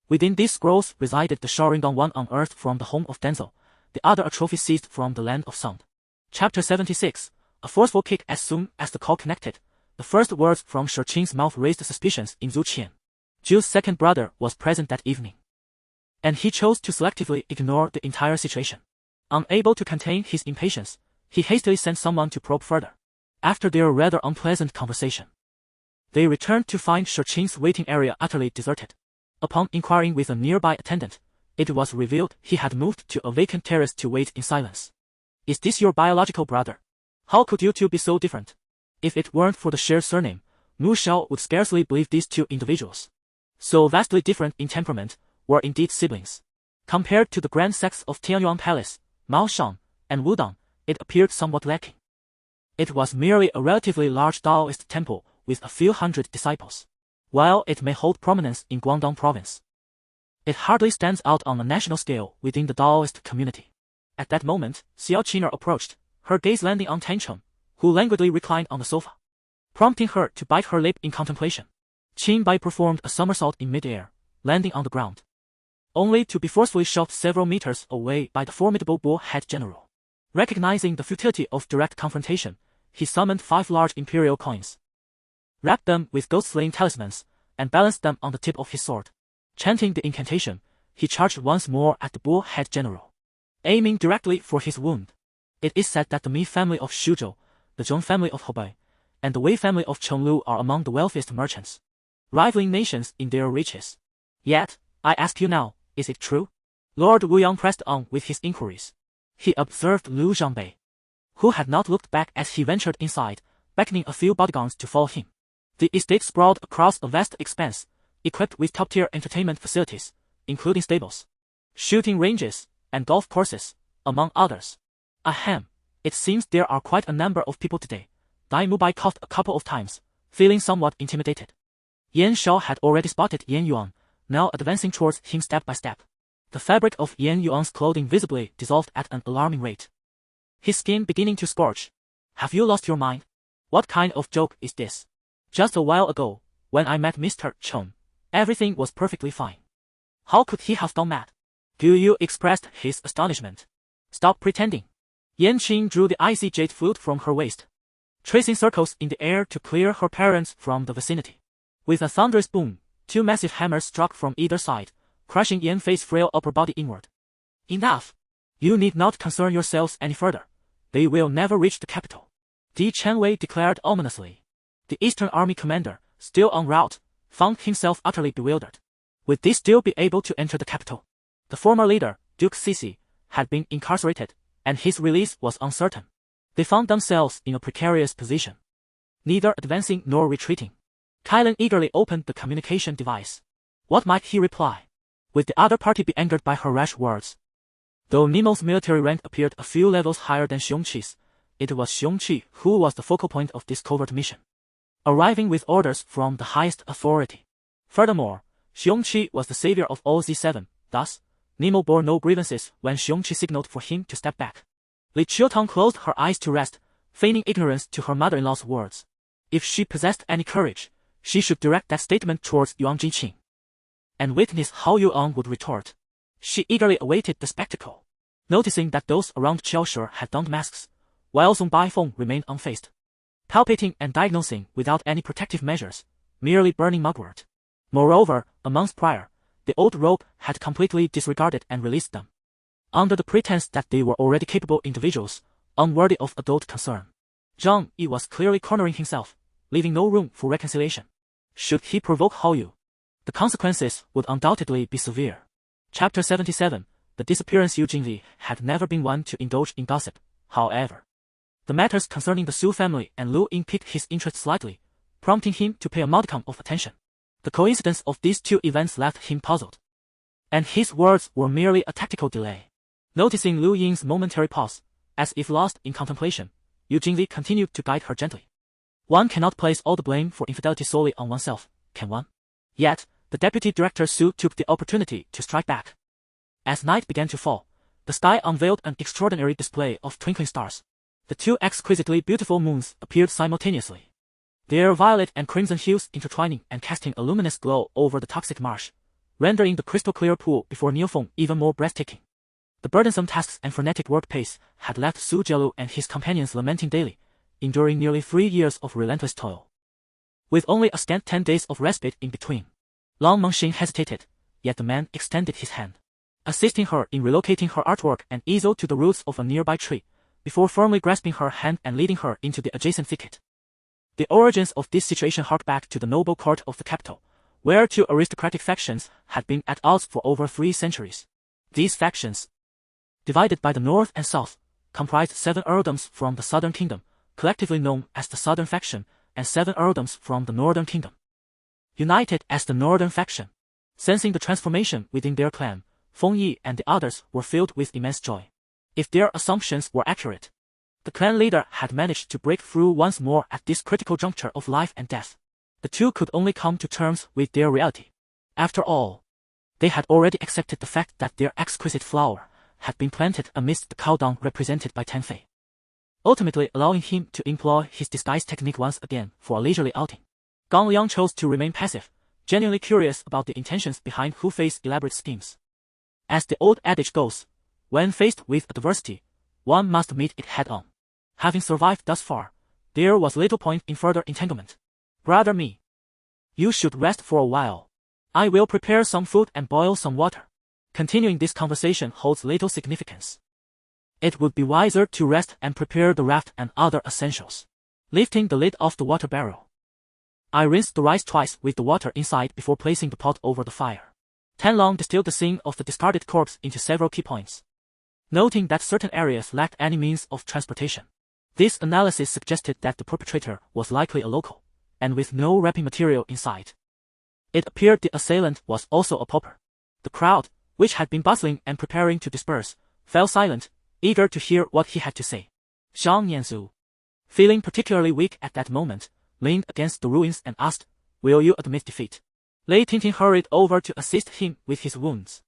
Within these scrolls resided the Sharingan, one unearthed from the home of Denzel, the other a trophy seized from the land of sound. Chapter 76, a forceful kick. As soon as the call connected, the first words from Shi Qing's mouth raised suspicions in Zhu Qian. Ju's second brother was present that evening, and he chose to selectively ignore the entire situation. Unable to contain his impatience, he hastily sent someone to probe further. After their rather unpleasant conversation, they returned to find Shi Qing's waiting area utterly deserted. Upon inquiring with a nearby attendant, it was revealed he had moved to a vacant terrace to wait in silence. Is this your biological brother? How could you two be so different? If it weren't for the shared surname, Mu Xiao would scarcely believe these two individuals, so vastly different in temperament, were indeed siblings. Compared to the grand sects of Tianyuan Palace, Maoshan, and Wudang, it appeared somewhat lacking. It was merely a relatively large Taoist temple with a few hundred disciples. While it may hold prominence in Guangdong province, it hardly stands out on a national scale within the Taoist community. At that moment, Xiao Qiner approached, her gaze landing on Tancheng, who languidly reclined on the sofa, prompting her to bite her lip in contemplation. Qin Bai performed a somersault in midair, landing on the ground, only to be forcefully shoved several meters away by the formidable bull-head general. Recognizing the futility of direct confrontation, he summoned 5 large imperial coins, wrapped them with ghost-slaying talismans, and balanced them on the tip of his sword. Chanting the incantation, he charged once more at the bull-head general, aiming directly for his wound. It is said that the Mi family of Shuzhou, the Zhong family of Hebei, and the Wei family of Chenglu are among the wealthiest merchants, rivaling nations in their riches. Yet, I ask you now, is it true? Lord Wuyang pressed on with his inquiries. He observed Lu Zhangbei, who had not looked back as he ventured inside, beckoning a few bodyguards to follow him. The estate sprawled across a vast expanse, equipped with top-tier entertainment facilities, including stables, shooting ranges, and golf courses, among others. Ahem, it seems there are quite a number of people today. Dai Mubai coughed a couple of times, feeling somewhat intimidated. Yan Shao had already spotted Yan Yuan, now advancing towards him step by step. The fabric of Yan Yuan's clothing visibly dissolved at an alarming rate, his skin beginning to scorch. Have you lost your mind? What kind of joke is this? Just a while ago, when I met Mr. Chen, everything was perfectly fine. How could he have gone mad? Gu Yu expressed his astonishment. Stop pretending. Yan Qing drew the icy jade flute from her waist, tracing circles in the air to clear her parents from the vicinity. With a thunderous boom, two massive hammers struck from either side, crushing Yan Fei's frail upper body inward. Enough! You need not concern yourselves any further. They will never reach the capital. Di Chenwei declared ominously. The Eastern Army commander, still en route, found himself utterly bewildered. Would they still be able to enter the capital? The former leader, Duke Sisi, had been incarcerated, and his release was uncertain. They found themselves in a precarious position, neither advancing nor retreating. Kylan eagerly opened the communication device. What might he reply? Would the other party be angered by her rash words? Though Nemo's military rank appeared a few levels higher than Xiongqi's, it was Xiongqi who was the focal point of this covert mission, arriving with orders from the highest authority. Furthermore, Xiongqi was the savior of all Z7, thus, Nemo bore no grievances when Xiongqi signaled for him to step back. Li Qiutang closed her eyes to rest, feigning ignorance to her mother-in-law's words. If she possessed any courage, she should direct that statement towards Yuan Jinqing, and witness how Yuan would retort. She eagerly awaited the spectacle, noticing that those around Qiaoshe had donned masks, while Song Baifeng remained unfazed, palpating and diagnosing without any protective measures, merely burning mugwort. Moreover, a month prior, the old rope had completely disregarded and released them, under the pretense that they were already capable individuals, unworthy of adult concern. Zhang Yi was clearly cornering himself, leaving no room for reconciliation. Should he provoke Hao Yu, the consequences would undoubtedly be severe. Chapter 77, The disappearance. Yu Jingli had never been one to indulge in gossip, however. The matters concerning the Su family and Lu Ying piqued his interest slightly, prompting him to pay a modicum of attention. The coincidence of these two events left him puzzled, and his words were merely a tactical delay. Noticing Lu Ying's momentary pause, as if lost in contemplation, Yu Jingli continued to guide her gently. One cannot place all the blame for infidelity solely on oneself, can one? Yet, the deputy director Su took the opportunity to strike back. As night began to fall, the sky unveiled an extraordinary display of twinkling stars. The two exquisitely beautiful moons appeared simultaneously, their violet and crimson hues intertwining and casting a luminous glow over the toxic marsh, rendering the crystal-clear pool before Niufeng even more breathtaking. The burdensome tasks and frenetic work pace had left Su Jielu and his companions lamenting daily, enduring nearly 3 years of relentless toil, with only a scant 10 days of respite in between. Long Mengxing hesitated, yet the man extended his hand, assisting her in relocating her artwork and easel to the roots of a nearby tree, before firmly grasping her hand and leading her into the adjacent thicket. The origins of this situation hark back to the noble court of the capital, where two aristocratic factions had been at odds for over 3 centuries. These factions, divided by the north and south, comprised 7 earldoms from the southern kingdom, collectively known as the southern faction, and 7 earldoms from the northern kingdom, united as the northern faction. Sensing the transformation within their clan, Feng Yi and the others were filled with immense joy. If their assumptions were accurate, the clan leader had managed to break through once more at this critical juncture of life and death. The two could only come to terms with their reality. After all, they had already accepted the fact that their exquisite flower had been planted amidst the cow dung represented by Tanfei, ultimately allowing him to employ his disguise technique once again for a leisurely outing. Gang Liang chose to remain passive, genuinely curious about the intentions behind Hu Fei's elaborate schemes. As the old adage goes, when faced with adversity, one must meet it head-on. Having survived thus far, there was little point in further entanglement. Brother Me, you should rest for a while. I will prepare some food and boil some water. Continuing this conversation holds little significance. It would be wiser to rest and prepare the raft and other essentials. Lifting the lid off the water barrel, I rinsed the rice twice with the water inside before placing the pot over the fire. Tanlong distilled the scene of the discarded corpse into several key points, noting that certain areas lacked any means of transportation. This analysis suggested that the perpetrator was likely a local, and with no wrapping material inside. It appeared the assailant was also a pauper. The crowd, which had been bustling and preparing to disperse, fell silent, eager to hear what he had to say. Zhang Yanzu, feeling particularly weak at that moment, leaned against the ruins and asked, "Will you admit defeat?" Lei Tintin hurried over to assist him with his wounds.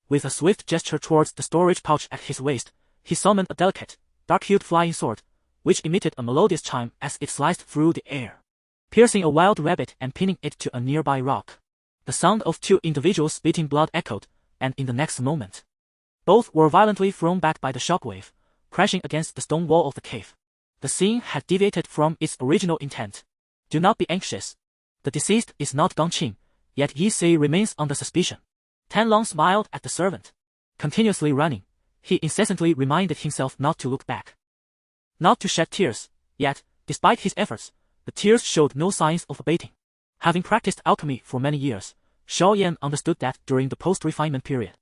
With a swift gesture towards the storage pouch at his waist, he summoned a delicate, dark-hued flying sword, which emitted a melodious chime as it sliced through the air, piercing a wild rabbit and pinning it to a nearby rock. The sound of two individuals spitting blood echoed, and in the next moment, both were violently thrown back by the shockwave, crashing against the stone wall of the cave. The scene had deviated from its original intent. Do not be anxious. The deceased is not Gong Qing, yet Yi Sei remains under suspicion. Tan Long smiled at the servant. Continuously running, he incessantly reminded himself not to look back, not to shed tears, yet, despite his efforts, the tears showed no signs of abating. Having practiced alchemy for many years, Xiao Yan understood that during the post-refinement period,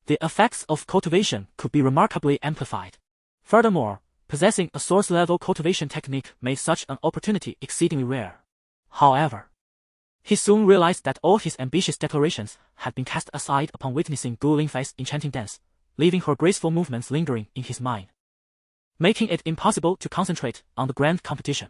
the effects of cultivation could be remarkably amplified. Furthermore, possessing a source-level cultivation technique made such an opportunity exceedingly rare. However, he soon realized that all his ambitious declarations had been cast aside upon witnessing Gu Lingfei's enchanting dance, leaving her graceful movements lingering in his mind, making it impossible to concentrate on the grand competition.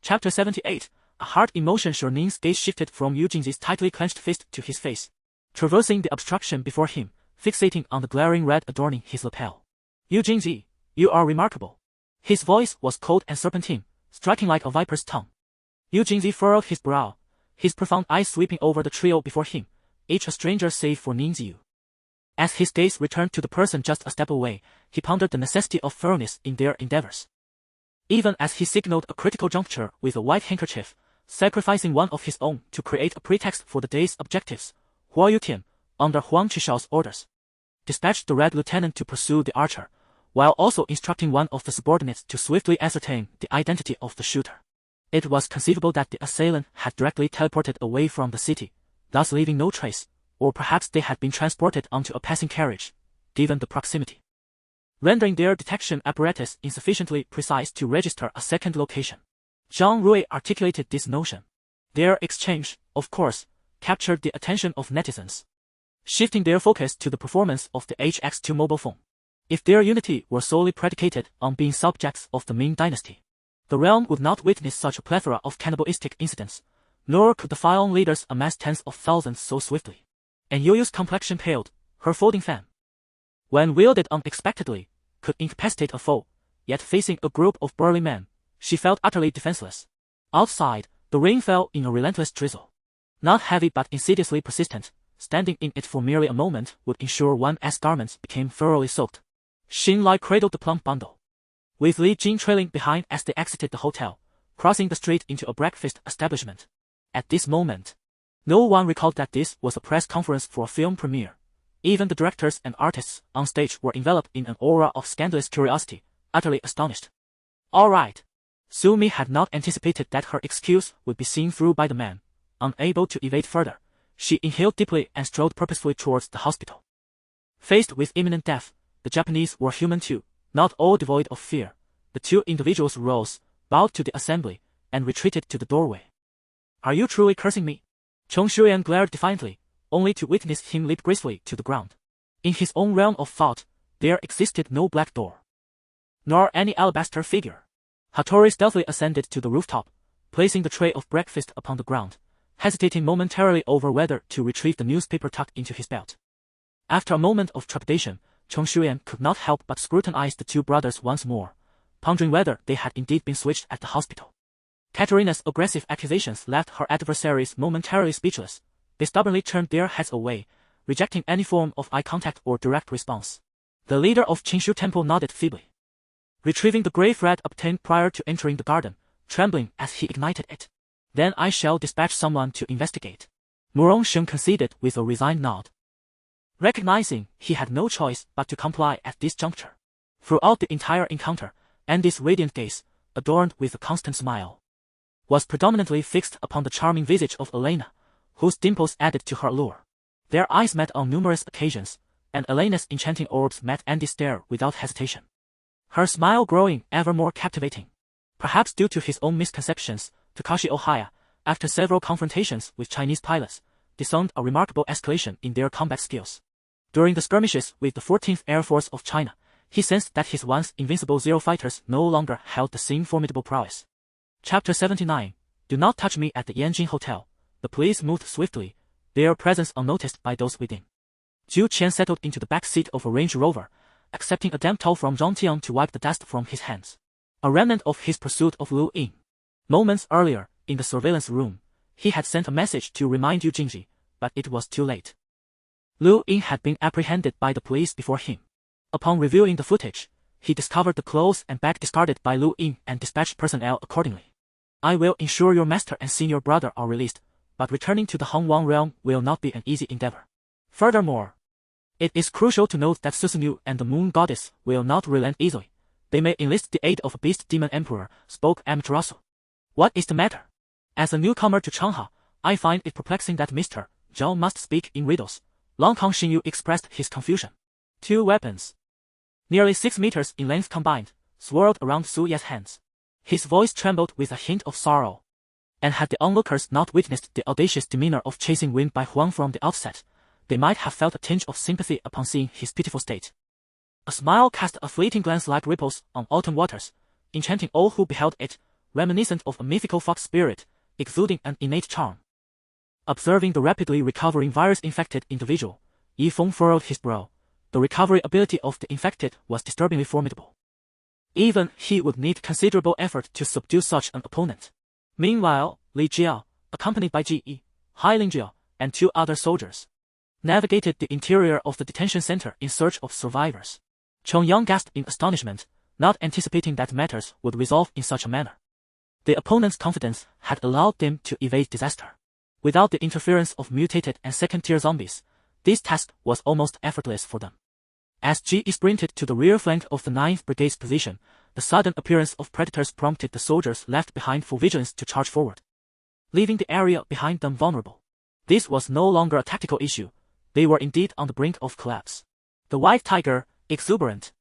Chapter 78. A hard emotion. Sherning's gaze shifted from Yu Jingzi's tightly clenched fist to his face, traversing the obstruction before him, fixating on the glaring red adorning his lapel. Yu Jingzi, you are remarkable. His voice was cold and serpentine, striking like a viper's tongue. Yu Jingzi furrowed his brow, his profound eyes sweeping over the trio before him, each a stranger save for Ningziu. As his gaze returned to the person just a step away, he pondered the necessity of thoroughness in their endeavors. Even as he signaled a critical juncture with a white handkerchief, sacrificing one of his own to create a pretext for the day's objectives, Huo Yutian, under Huang Qishao's orders, dispatched the Red Lieutenant to pursue the archer, while also instructing one of the subordinates to swiftly ascertain the identity of the shooter. It was conceivable that the assailant had directly teleported away from the city, thus leaving no trace, or perhaps they had been transported onto a passing carriage, given the proximity, rendering their detection apparatus insufficiently precise to register a second location. Zhang Rui articulated this notion. Their exchange, of course, captured the attention of netizens, shifting their focus to the performance of the HX2 mobile phone. If their unity were solely predicated on being subjects of the Ming dynasty, the realm would not witness such a plethora of cannibalistic incidents, nor could the Fion leaders amass tens of thousands so swiftly. And Yoyo's complexion paled, her folding fan, when wielded unexpectedly, could incapacitate a foe, yet facing a group of burly men, she felt utterly defenseless. Outside, the rain fell in a relentless drizzle. Not heavy but insidiously persistent, standing in it for merely a moment would ensure one's garments became thoroughly soaked. Xin Lai cradled the plump bundle, with Li Jing trailing behind as they exited the hotel, crossing the street into a breakfast establishment. At this moment, no one recalled that this was a press conference for a film premiere. Even the directors and artists on stage were enveloped in an aura of scandalous curiosity, utterly astonished. All right. Su Mi had not anticipated that her excuse would be seen through by the man. Unable to evade further, she inhaled deeply and strode purposefully towards the hospital. Faced with imminent death, the Japanese were human too, not all devoid of fear. The two individuals rose, bowed to the assembly, and retreated to the doorway. Are you truly cursing me? Chong Shuyan glared defiantly, only to witness him leap gracefully to the ground. In his own realm of thought, there existed no black door, nor any alabaster figure. Hattori stealthily ascended to the rooftop, placing the tray of breakfast upon the ground, hesitating momentarily over whether to retrieve the newspaper tucked into his belt. After a moment of trepidation, Chong Shuyan could not help but scrutinize the two brothers once more, pondering whether they had indeed been switched at the hospital. Katerina's aggressive accusations left her adversaries momentarily speechless. They stubbornly turned their heads away, rejecting any form of eye contact or direct response. The leader of Qingshu Temple nodded feebly, retrieving the gray thread obtained prior to entering the garden, trembling as he ignited it. Then I shall dispatch someone to investigate. Murong Sheng conceded with a resigned nod, recognizing he had no choice but to comply at this juncture. Throughout the entire encounter, Andy's radiant gaze, adorned with a constant smile, was predominantly fixed upon the charming visage of Elena, whose dimples added to her allure. Their eyes met on numerous occasions, and Elena's enchanting orbs met Andy's stare without hesitation, her smile growing ever more captivating. Perhaps due to his own misconceptions, Takashi Ohaya, after several confrontations with Chinese pilots, discerned a remarkable escalation in their combat skills. During the skirmishes with the 14th Air Force of China, he sensed that his once invincible Zero fighters no longer held the same formidable prowess. Chapter 79. Do not touch me at the Yanjin Hotel. The police moved swiftly, their presence unnoticed by those within. Zhu Qian settled into the back seat of a Range Rover, accepting a damp towel from Zhang Tian to wipe the dust from his hands. a remnant of his pursuit of Lu Ying. Moments earlier, in the surveillance room, he had sent a message to remind Yu Jingji, but it was too late. Lu Ying had been apprehended by the police before him. Upon reviewing the footage, he discovered the clothes and bag discarded by Lu Ying and dispatched personnel accordingly. I will ensure your master and senior brother are released, but returning to the Hongwang realm will not be an easy endeavor. Furthermore, it is crucial to note that Susanyu and the Moon Goddess will not relent easily. They may enlist the aid of a beast demon emperor, spoke Amaterasu. What is the matter? As a newcomer to Changha, I find it perplexing that Mr. Zhao must speak in riddles. Long Kong Xinyu expressed his confusion. 2 weapons, nearly 6 meters in length combined, swirled around Su Ye's hands. His voice trembled with a hint of sorrow. And had the onlookers not witnessed the audacious demeanor of chasing wind by Huang from the outset, they might have felt a tinge of sympathy upon seeing his pitiful state. A smile cast a fleeting glance like ripples on autumn waters, enchanting all who beheld it, reminiscent of a mythical fox spirit, exuding an innate charm. Observing the rapidly recovering virus-infected individual, Yi Feng furrowed his brow. The recovery ability of the infected was disturbingly formidable. Even he would need considerable effort to subdue such an opponent. Meanwhile, Li Jiao, accompanied by Ji Yi, Hai Lingjia, and 2 other soldiers, navigated the interior of the detention center in search of survivors. Chong Yang gasped in astonishment, not anticipating that matters would resolve in such a manner. The opponent's confidence had allowed them to evade disaster. Without the interference of mutated and second-tier zombies, this task was almost effortless for them. As Ji sprinted to the rear flank of the 9th Brigade's position, the sudden appearance of predators prompted the soldiers left behind for vigilance to charge forward, leaving the area behind them vulnerable. This was no longer a tactical issue. They were indeed on the brink of collapse. The White Tiger, exuberant,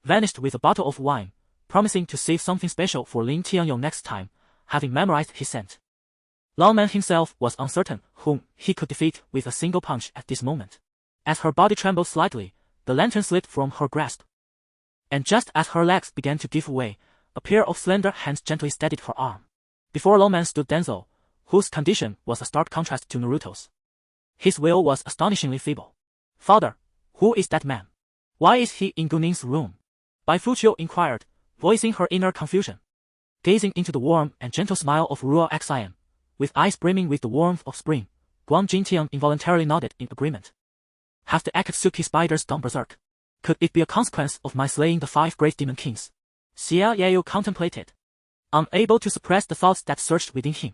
vanished with a bottle of wine, promising to save something special for Lin Tianyong next time, having memorized his scent. Longman himself was uncertain whom he could defeat with a single punch at this moment. As her body trembled slightly, the lantern slid from her grasp. And just as her legs began to give way, a pair of slender hands gently steadied her arm. Before Longman stood Denzo, whose condition was a stark contrast to Naruto's. His will was astonishingly feeble. Father, who is that man? Why is he in Guning's room? Bai Fuqiu inquired, voicing her inner confusion. Gazing into the warm and gentle smile of Ruo Xian, with eyes brimming with the warmth of spring, Guang Jintian involuntarily nodded in agreement. Have the Akatsuki spiders gone berserk? Could it be a consequence of my slaying the 5 great demon kings? Xia Yayu contemplated, unable to suppress the thoughts that surged within him.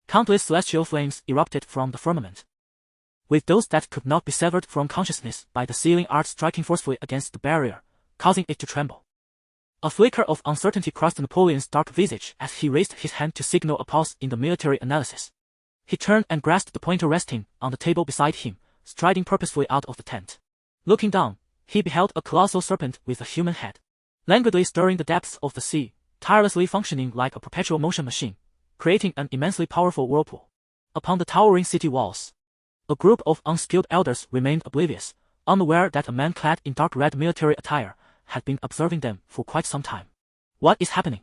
Countless celestial flames erupted from the firmament, with those that could not be severed from consciousness by the sealing art striking forcefully against the barrier, causing it to tremble. A flicker of uncertainty crossed Napoleon's dark visage as he raised his hand to signal a pause in the military analysis. He turned and grasped the pointer resting on the table beside him, striding purposefully out of the tent. Looking down, he beheld a colossal serpent with a human head, languidly stirring the depths of the sea, tirelessly functioning like a perpetual motion machine, creating an immensely powerful whirlpool. Upon the towering city walls, a group of unskilled elders remained oblivious, unaware that a man clad in dark red military attire had been observing them for quite some time. What is happening?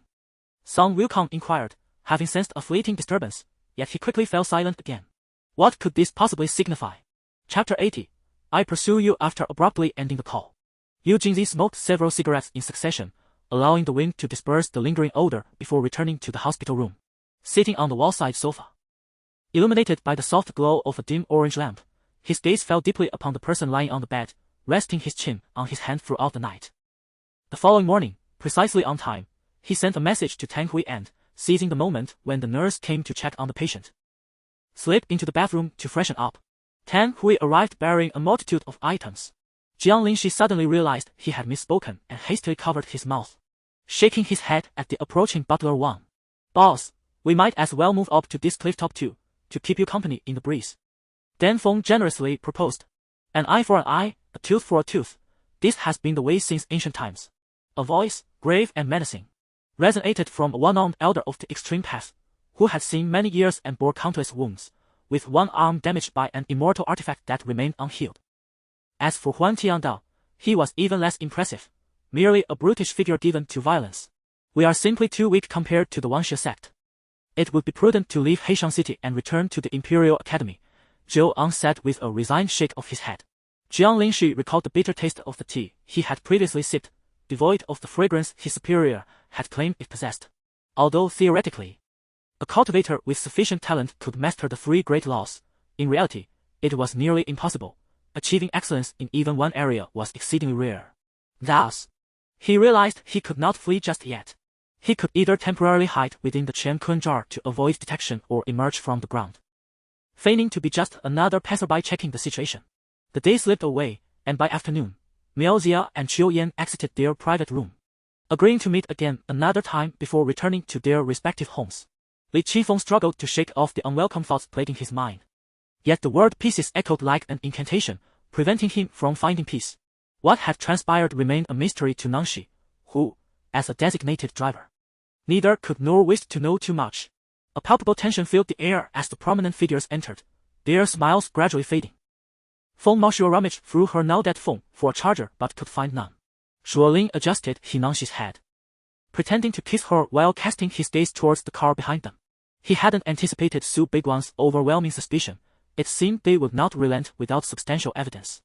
Song Wukong inquired, having sensed a fleeting disturbance, yet he quickly fell silent again. What could this possibly signify? Chapter 80. I pursue you. After abruptly ending the call, Yu Jingzi smoked several cigarettes in succession, allowing the wind to disperse the lingering odor before returning to the hospital room. Sitting on the wall-side sofa, illuminated by the soft glow of a dim orange lamp, his gaze fell deeply upon the person lying on the bed, resting his chin on his hand throughout the night. The following morning, precisely on time, he sent a message to Tang Hui and, seizing the moment when the nurse came to check on the patient, slipped into the bathroom to freshen up. Tang Hui arrived bearing a multitude of items. Jiang Lingshi suddenly realized he had misspoken and hastily covered his mouth, shaking his head at the approaching butler Wang. Boss, we might as well move up to this clifftop too, to keep you company in the breeze. Dan Feng generously proposed. An eye for an eye, a tooth for a tooth. This has been the way since ancient times. A voice, grave and menacing, resonated from a one-armed elder of the extreme path, who had seen many years and bore countless wounds, with one arm damaged by an immortal artifact that remained unhealed. As for Huan Tiandao, he was even less impressive, merely a brutish figure given to violence. We are simply too weak compared to the Wanxia sect. It would be prudent to leave Heishan City and return to the Imperial Academy, Zhou Ang said with a resigned shake of his head. Jiang Lingshi recalled the bitter taste of the tea he had previously sipped, devoid of the fragrance his superior had claimed it possessed. Although theoretically, a cultivator with sufficient talent could master the three great laws, in reality, it was nearly impossible. Achieving excellence in even one area was exceedingly rare. Thus, he realized he could not flee just yet. He could either temporarily hide within the Chen-kun jar to avoid detection or emerge from the ground, feigning to be just another passerby checking the situation. The day slipped away, and by afternoon, Miao Xia and Qiu Yan exited their private room, agreeing to meet again another time before returning to their respective homes. Li Qifeng struggled to shake off the unwelcome thoughts plaguing his mind. Yet the word pieces echoed like an incantation, preventing him from finding peace. What had transpired remained a mystery to Nangxi, who, as a designated driver, neither could nor wished to know too much. A palpable tension filled the air as the prominent figures entered, their smiles gradually fading. Feng Maoxiu rummaged through her now-dead phone for a charger but could find none. Shuolin adjusted Nangxi's head, pretending to kiss her while casting his gaze towards the car behind them. He hadn't anticipated Su Biguan's overwhelming suspicion. It seemed they would not relent without substantial evidence.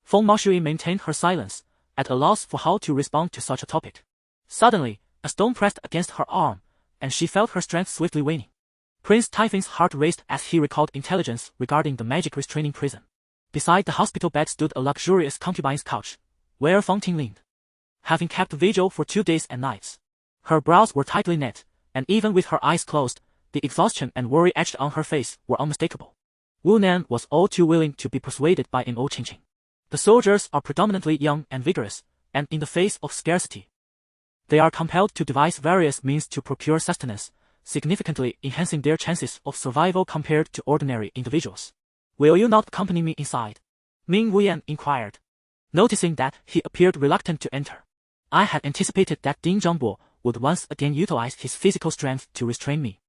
Feng Maoxiu maintained her silence, at a loss for how to respond to such a topic. Suddenly, a stone pressed against her arm, and she felt her strength swiftly waning. Prince Typhon's heart raced as he recalled intelligence regarding the magic restraining prison. Beside the hospital bed stood a luxurious concubine's couch, where Feng Ting leaned, having kept vigil for 2 days and nights. Her brows were tightly knit, and even with her eyes closed, the exhaustion and worry etched on her face were unmistakable. Wu Nan was all too willing to be persuaded by Mo Qingqing. The soldiers are predominantly young and vigorous, and in the face of scarcity, they are compelled to devise various means to procure sustenance, significantly enhancing their chances of survival compared to ordinary individuals. Will you not accompany me inside? Ming Wuyan inquired, noticing that he appeared reluctant to enter. I had anticipated that Ding Zhangbo would once again utilize his physical strength to restrain me.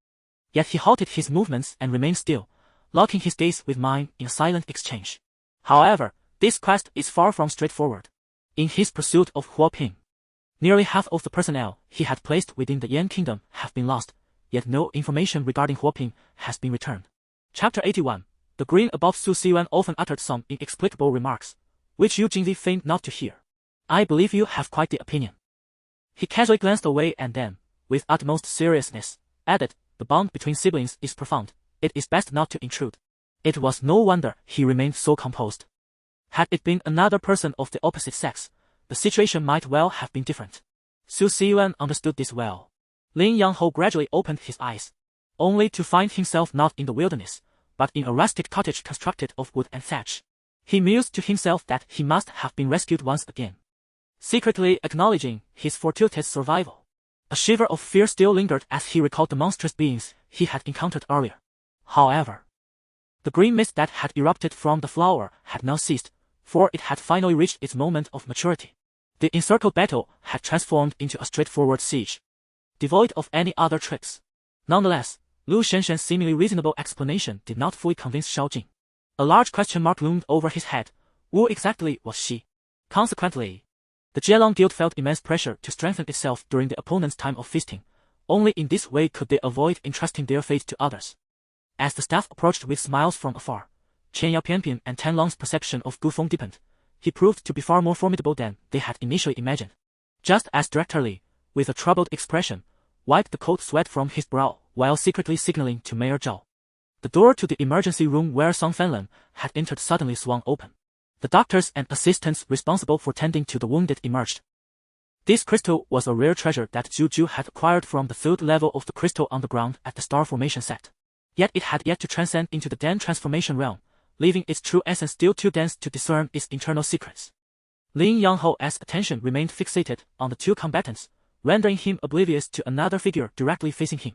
Yet he halted his movements and remained still, locking his gaze with mine in a silent exchange. However, this quest is far from straightforward. In his pursuit of Huoping, nearly half of the personnel he had placed within the Yan Kingdom have been lost, yet no information regarding Huoping has been returned. Chapter 81. The green above Su Xiwan often uttered some inexplicable remarks, which Yu Jingli feigned not to hear. I believe you have quite the opinion. He casually glanced away and then, with utmost seriousness, added, the bond between siblings is profound. It is best not to intrude. It was no wonder he remained so composed. Had it been another person of the opposite sex, the situation might well have been different. Su Xiwan understood this well. Lin Yangho gradually opened his eyes, only to find himself not in the wilderness, but in a rustic cottage constructed of wood and thatch. He mused to himself that he must have been rescued once again, secretly acknowledging his fortuitous survival. A shiver of fear still lingered as he recalled the monstrous beings he had encountered earlier. However, the green mist that had erupted from the flower had now ceased, for it had finally reached its moment of maturity. The encircled battle had transformed into a straightforward siege, devoid of any other tricks. Nonetheless, Lu Shenshen's seemingly reasonable explanation did not fully convince Shao Jing. A large question mark loomed over his head. Who exactly was she? Consequently, the Jielong Guild felt immense pressure to strengthen itself during the opponent's time of feasting. Only in this way could they avoid entrusting their fate to others. As the staff approached with smiles from afar, Chen Yaopianpian and Tan Long's perception of Gu Feng deepened. He proved to be far more formidable than they had initially imagined. Just as Director Li, with a troubled expression, wiped the cold sweat from his brow while secretly signaling to Mayor Zhao. The door to the emergency room where Song Fanlan had entered suddenly swung open. The doctors and assistants responsible for tending to the wounded emerged. This crystal was a rare treasure that Zhu Zhu had acquired from the third level of the crystal underground at the Star Formation set. Yet it had yet to transcend into the Dan transformation realm, leaving its true essence still too dense to discern its internal secrets. Lin Yangho's attention remained fixated on the two combatants, rendering him oblivious to another figure directly facing him.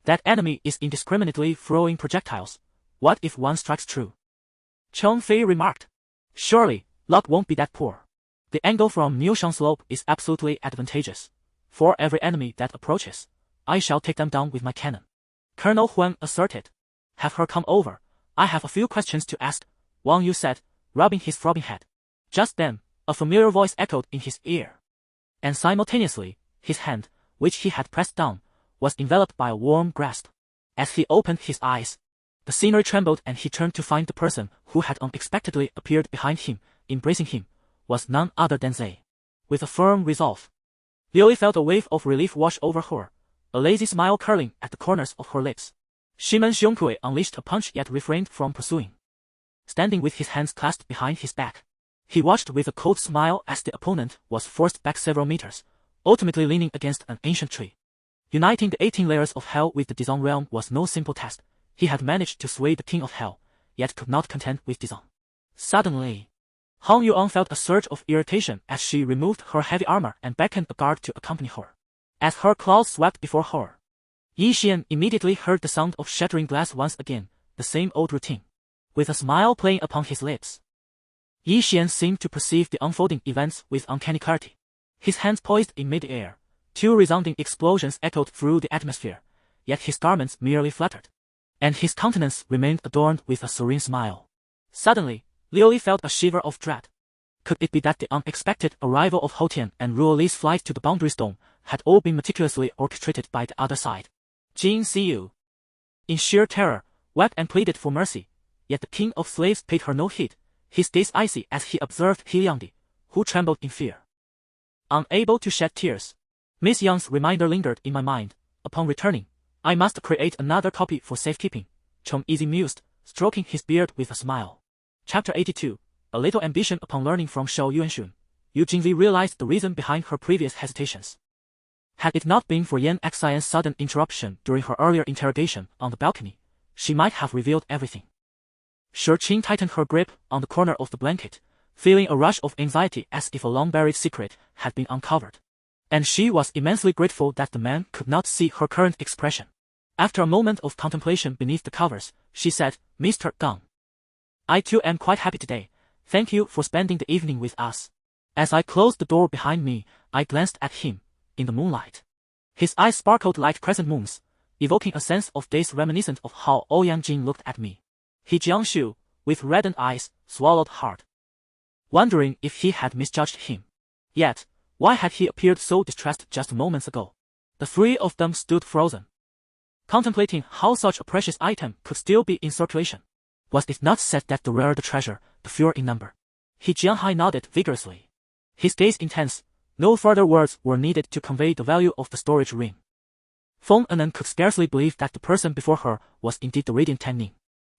That enemy is indiscriminately throwing projectiles. What if one strikes true? Cheng Fei remarked. Surely, luck won't be that poor. The angle from Niushang Slope is absolutely advantageous. For every enemy that approaches, I shall take them down with my cannon. Colonel Huan asserted. Have her come over. I have a few questions to ask, Wang Yu said, rubbing his throbbing head. Just then, a familiar voice echoed in his ear. And simultaneously, his hand, which he had pressed down, was enveloped by a warm grasp. As he opened his eyes, the scenery trembled and he turned to find the person who had unexpectedly appeared behind him, embracing him, was none other than Zhe. With a firm resolve, Liu felt a wave of relief wash over her, a lazy smile curling at the corners of her lips. Shimon Xiongkui unleashed a punch yet refrained from pursuing. Standing with his hands clasped behind his back, he watched with a cold smile as the opponent was forced back several meters, ultimately leaning against an ancient tree. Uniting the 18 layers of hell with the Dizon realm was no simple task. He had managed to sway the king of hell, yet could not contend with Dizon. Suddenly, Hong Yuan felt a surge of irritation as she removed her heavy armor and beckoned a guard to accompany her. As her claws swept before her, Yi Xian immediately heard the sound of shattering glass once again, the same old routine. With a smile playing upon his lips, Yi Xian seemed to perceive the unfolding events with uncanny clarity. His hands poised in mid-air, 2 resounding explosions echoed through the atmosphere, yet his garments merely fluttered, and his countenance remained adorned with a serene smile. Suddenly, Liu felt a shiver of dread. Could it be that the unexpected arrival of Hou Tian and Ruo Li's flight to the boundary stone had all been meticulously orchestrated by the other side? Jin Xiu, in sheer terror, wept and pleaded for mercy, yet the king of slaves paid her no heed, his gaze icy as he observed He Liangdi, who trembled in fear. Unable to shed tears, Miss Young's reminder lingered in my mind. Upon returning, I must create another copy for safekeeping, Chong Easy mused, stroking his beard with a smile. Chapter 82, A little ambition. Upon learning from Shao Yuanxun, Yu Jingli realized the reason behind her previous hesitations. Had it not been for Yan Xian's sudden interruption during her earlier interrogation on the balcony, she might have revealed everything. Shi Qing tightened her grip on the corner of the blanket, feeling a rush of anxiety as if a long-buried secret had been uncovered. And she was immensely grateful that the man could not see her current expression. After a moment of contemplation beneath the covers, she said, "Mr. Gang, I too am quite happy today. Thank you for spending the evening with us." As I closed the door behind me, I glanced at him, in the moonlight. His eyes sparkled like crescent moons, evoking a sense of days reminiscent of how Ouyang Jin looked at me. He Jiangshu, with reddened eyes, swallowed hard, wondering if he had misjudged him. Yet, why had he appeared so distressed just moments ago? The 3 of them stood frozen, contemplating how such a precious item could still be in circulation. Was it not said that the rarer the treasure, the fewer in number? He Jianghai nodded vigorously, his gaze intense. No further words were needed to convey the value of the storage ring. Feng Anan could scarcely believe that the person before her was indeed the radiant Tan Ning.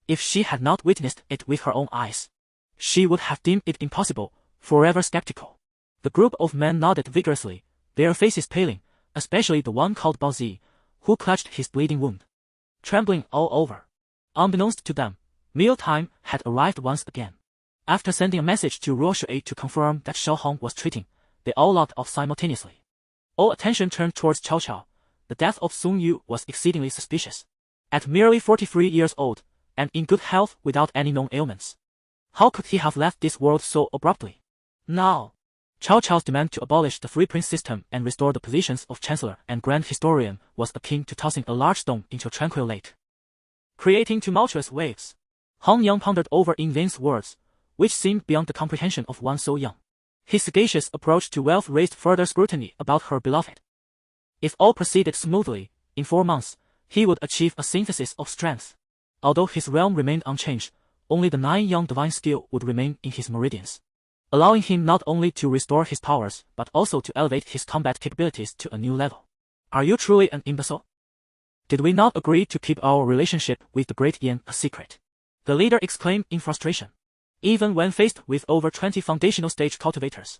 If she had not witnessed it with her own eyes, she would have deemed it impossible, forever skeptical. The group of men nodded vigorously, their faces paling, especially the one called Bao Zi, who clutched his bleeding wound, trembling all over. Unbeknownst to them, mealtime had arrived once again. After sending a message to Ruo Shui to confirm that Shao Hong was treating, they all logged off simultaneously. All attention turned towards Cao Cao. The death of Song Yu was exceedingly suspicious. At merely 43 years old, and in good health without any known ailments, how could he have left this world so abruptly? Now, Cao Cao's demand to abolish the Free Prince system and restore the positions of Chancellor and Grand Historian was akin to tossing a large stone into a tranquil lake, creating tumultuous waves. Hong Yang pondered over Yin Wen's words, which seemed beyond the comprehension of one so young. His sagacious approach to wealth raised further scrutiny about her beloved. If all proceeded smoothly, in 4 months, he would achieve a synthesis of strength. Although his realm remained unchanged, only the 9 young divine skill would remain in his meridians, allowing him not only to restore his powers but also to elevate his combat capabilities to a new level. Are you truly an imbecile? Did we not agree to keep our relationship with the great Yan a secret? The leader exclaimed in frustration. Even when faced with over 20 foundational stage cultivators,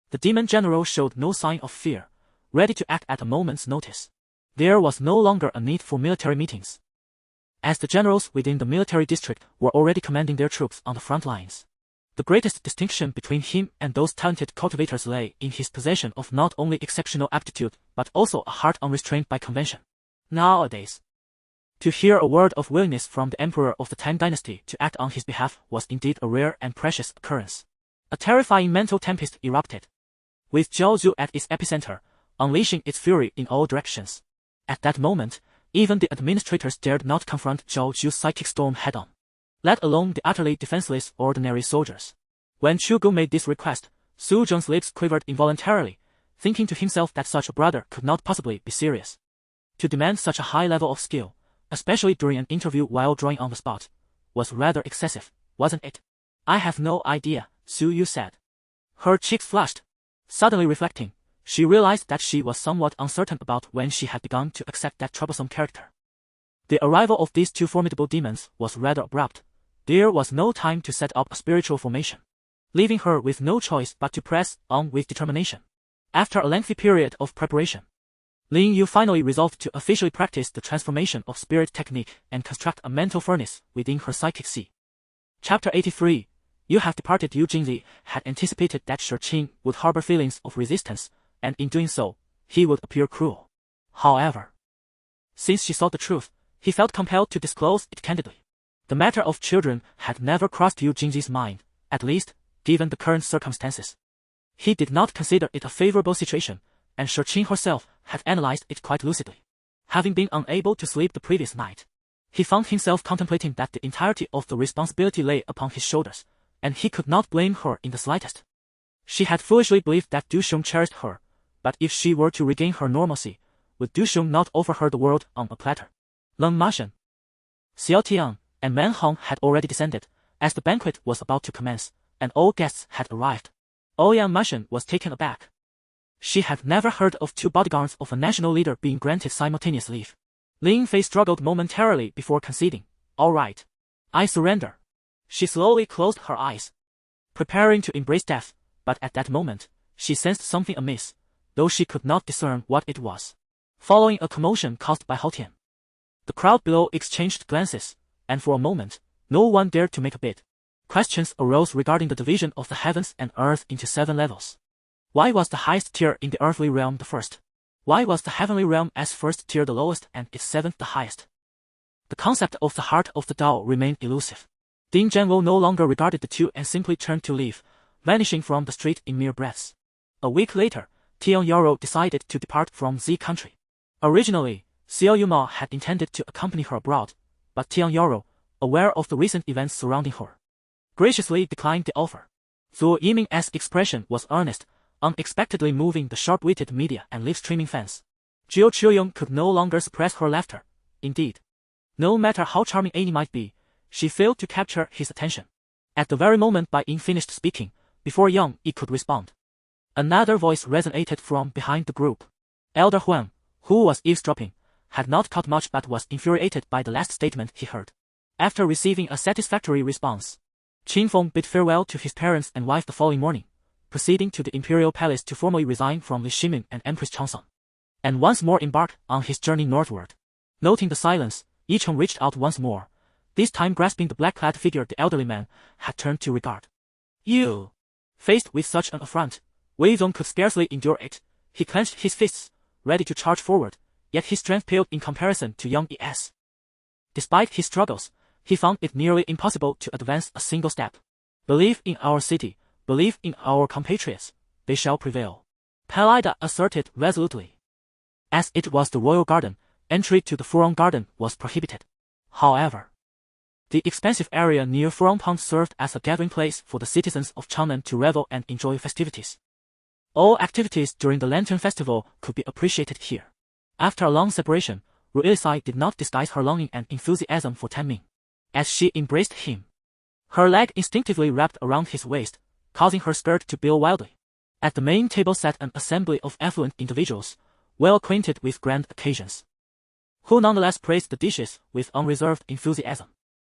the demon general showed no sign of fear, ready to act at a moment's notice. There was no longer a need for military meetings, as the generals within the military district were already commanding their troops on the front lines. The greatest distinction between him and those talented cultivators lay in his possession of not only exceptional aptitude but also a heart unrestrained by convention. Nowadays, to hear a word of willingness from the emperor of the Tang dynasty to act on his behalf was indeed a rare and precious occurrence. A terrifying mental tempest erupted, with Zhao Zhu at its epicenter, unleashing its fury in all directions. At that moment, even the administrators dared not confront Zhao Zhu's psychic storm head-on, let alone the utterly defenseless ordinary soldiers. When Chu Gu made this request, Su Zheng's lips quivered involuntarily, thinking to himself that such a brother could not possibly be serious. To demand such a high level of skill, especially during an interview while drawing on the spot, was rather excessive, wasn't it? I have no idea, Su Yu said. Her cheeks flushed. Suddenly reflecting, She realized that she was somewhat uncertain about when she had begun to accept that troublesome character. The arrival of these two formidable demons was rather abrupt. There was no time to set up a spiritual formation, leaving her with no choice but to press on with determination. After a lengthy period of preparation, Lin Yu finally resolved to officially practice the transformation of spirit technique and construct a mental furnace within her psychic sea. Chapter 83. You have departed. Yu Jingli had anticipated that Shi Qing would harbor feelings of resistance, and in doing so, he would appear cruel. However, since she saw the truth, he felt compelled to disclose it candidly. The matter of children had never crossed Yu Jingli's mind, at least, given the current circumstances. He did not consider it a favorable situation, and Shi Qing herself had analyzed it quite lucidly. Having been unable to sleep the previous night, he found himself contemplating that the entirety of the responsibility lay upon his shoulders, and he could not blame her in the slightest. She had foolishly believed that Du Xiong cherished her, but if she were to regain her normalcy, would Du Xiong not offer her the world on a platter? Leng Mashan, Xiao Tian, and Man Hong had already descended, as the banquet was about to commence, and all guests had arrived. Ouyang Mashan was taken aback. She had never heard of two bodyguards of a national leader being granted simultaneous leave. Lin Fei struggled momentarily before conceding. All right. I surrender. She slowly closed her eyes, preparing to embrace death, but at that moment, she sensed something amiss, though she could not discern what it was. Following a commotion caused by Hao Tian, the crowd below exchanged glances, and for a moment, no one dared to make a bid. Questions arose regarding the division of the heavens and earth into 7 levels. Why was the highest tier in the earthly realm the first? Why was the heavenly realm as first tier the lowest and its 7th the highest? The concept of the heart of the Tao remained elusive. Ding Zhenwu no longer regarded the two and simply turned to leave, vanishing from the street in mere breaths. A week later, Tian Yaro decided to depart from Z country. Originally, Xiao Yuma had intended to accompany her abroad, but Tian Yaro, aware of the recent events surrounding her, graciously declined the offer. Zhu Yiming's expression was earnest, unexpectedly moving the sharp-witted media and live-streaming fans. Jiu Chuyong could no longer suppress her laughter. Indeed, no matter how charming Annie might be, she failed to capture his attention. At the very moment Bai Yin finished speaking, before Yang Yi could respond, another voice resonated from behind the group. Elder Huang, who was eavesdropping, had not caught much but was infuriated by the last statement he heard. After receiving a satisfactory response, Qin Feng bid farewell to his parents and wife the following morning, proceeding to the imperial palace to formally resign from Li Shimin and Empress Changsong, and once more embarked on his journey northward. Noting the silence, Yi Cheng reached out once more, this time grasping the black-clad figure the elderly man had turned to regard. You! Faced with such an affront, Wei Zong could scarcely endure it. He clenched his fists, ready to charge forward, yet his strength paled in comparison to Yang Yi's. Despite his struggles, he found it nearly impossible to advance a single step. Believe in our city, believe in our compatriots, they shall prevail, Palida asserted resolutely. As it was the royal garden, entry to the Furong garden was prohibited. However, the expansive area near Furong Pond served as a gathering place for the citizens of Changnan to revel and enjoy festivities. All activities during the Lantern Festival could be appreciated here. After a long separation, Ruilisai did not disguise her longing and enthusiasm for Tan Ming. As she embraced him, her leg instinctively wrapped around his waist, causing her skirt to bill wildly. At the main table sat an assembly of affluent individuals, well acquainted with grand occasions, who nonetheless praised the dishes with unreserved enthusiasm.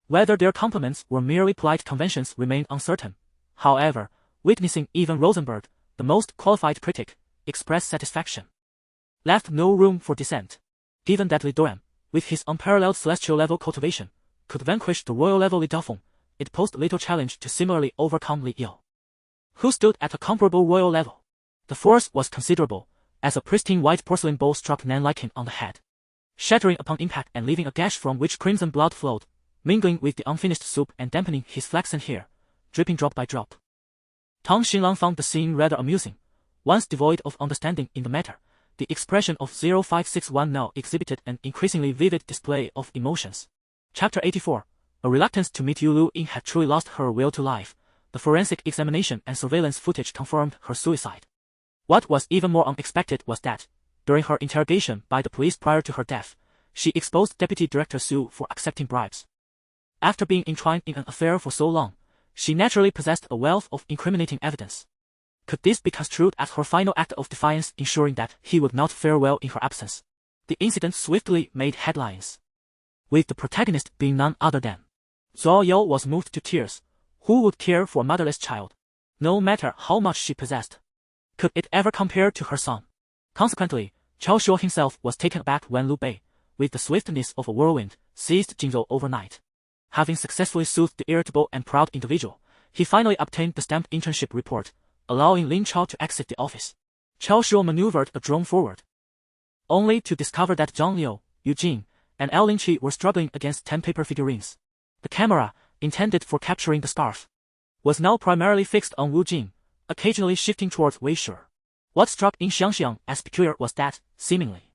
Whether their compliments were merely polite conventions remained uncertain. However, witnessing even Rosenberg, the most qualified critic, express satisfaction left no room for dissent. Given that Li Duan, with his unparalleled celestial level cultivation, could vanquish the royal level Li Daofeng, it posed little challenge to similarly overcome Li Yao, who stood at a comparable royal level. The force was considerable, as a pristine white porcelain bowl struck Nan Likin on the head, shattering upon impact and leaving a gash from which crimson blood flowed, mingling with the unfinished soup and dampening his flaxen hair, dripping drop by drop. Tang Xinlang found the scene rather amusing. Once devoid of understanding in the matter, the expression of 0561 now exhibited an increasingly vivid display of emotions. Chapter 84. A reluctance to meet Yu Lu Ying had truly lost her will to life. The forensic examination and surveillance footage confirmed her suicide. What was even more unexpected was that, during her interrogation by the police prior to her death, she exposed Deputy Director Su for accepting bribes. After being entwined in an affair for so long, she naturally possessed a wealth of incriminating evidence. Could this be construed as her final act of defiance, ensuring that he would not fare well in her absence? The incident swiftly made headlines, with the protagonist being none other than Zhao Yao was moved to tears. Who would care for a motherless child, no matter how much she possessed? Could it ever compare to her son? Consequently, Chao Shuo himself was taken aback when Lu Bei, with the swiftness of a whirlwind, seized Jingzhou overnight. Having successfully soothed the irritable and proud individual, he finally obtained the stamped internship report, allowing Lin Chao to exit the office. Chao Shuo maneuvered a drone forward, only to discover that Zhang Liu, Yu Jing, and El Lingqi were struggling against 10 paper figurines. The camera, intended for capturing the scarf, was now primarily fixed on Wu Jing, occasionally shifting towards Wei Shi. What struck in Xiangxiang as peculiar was that, seemingly,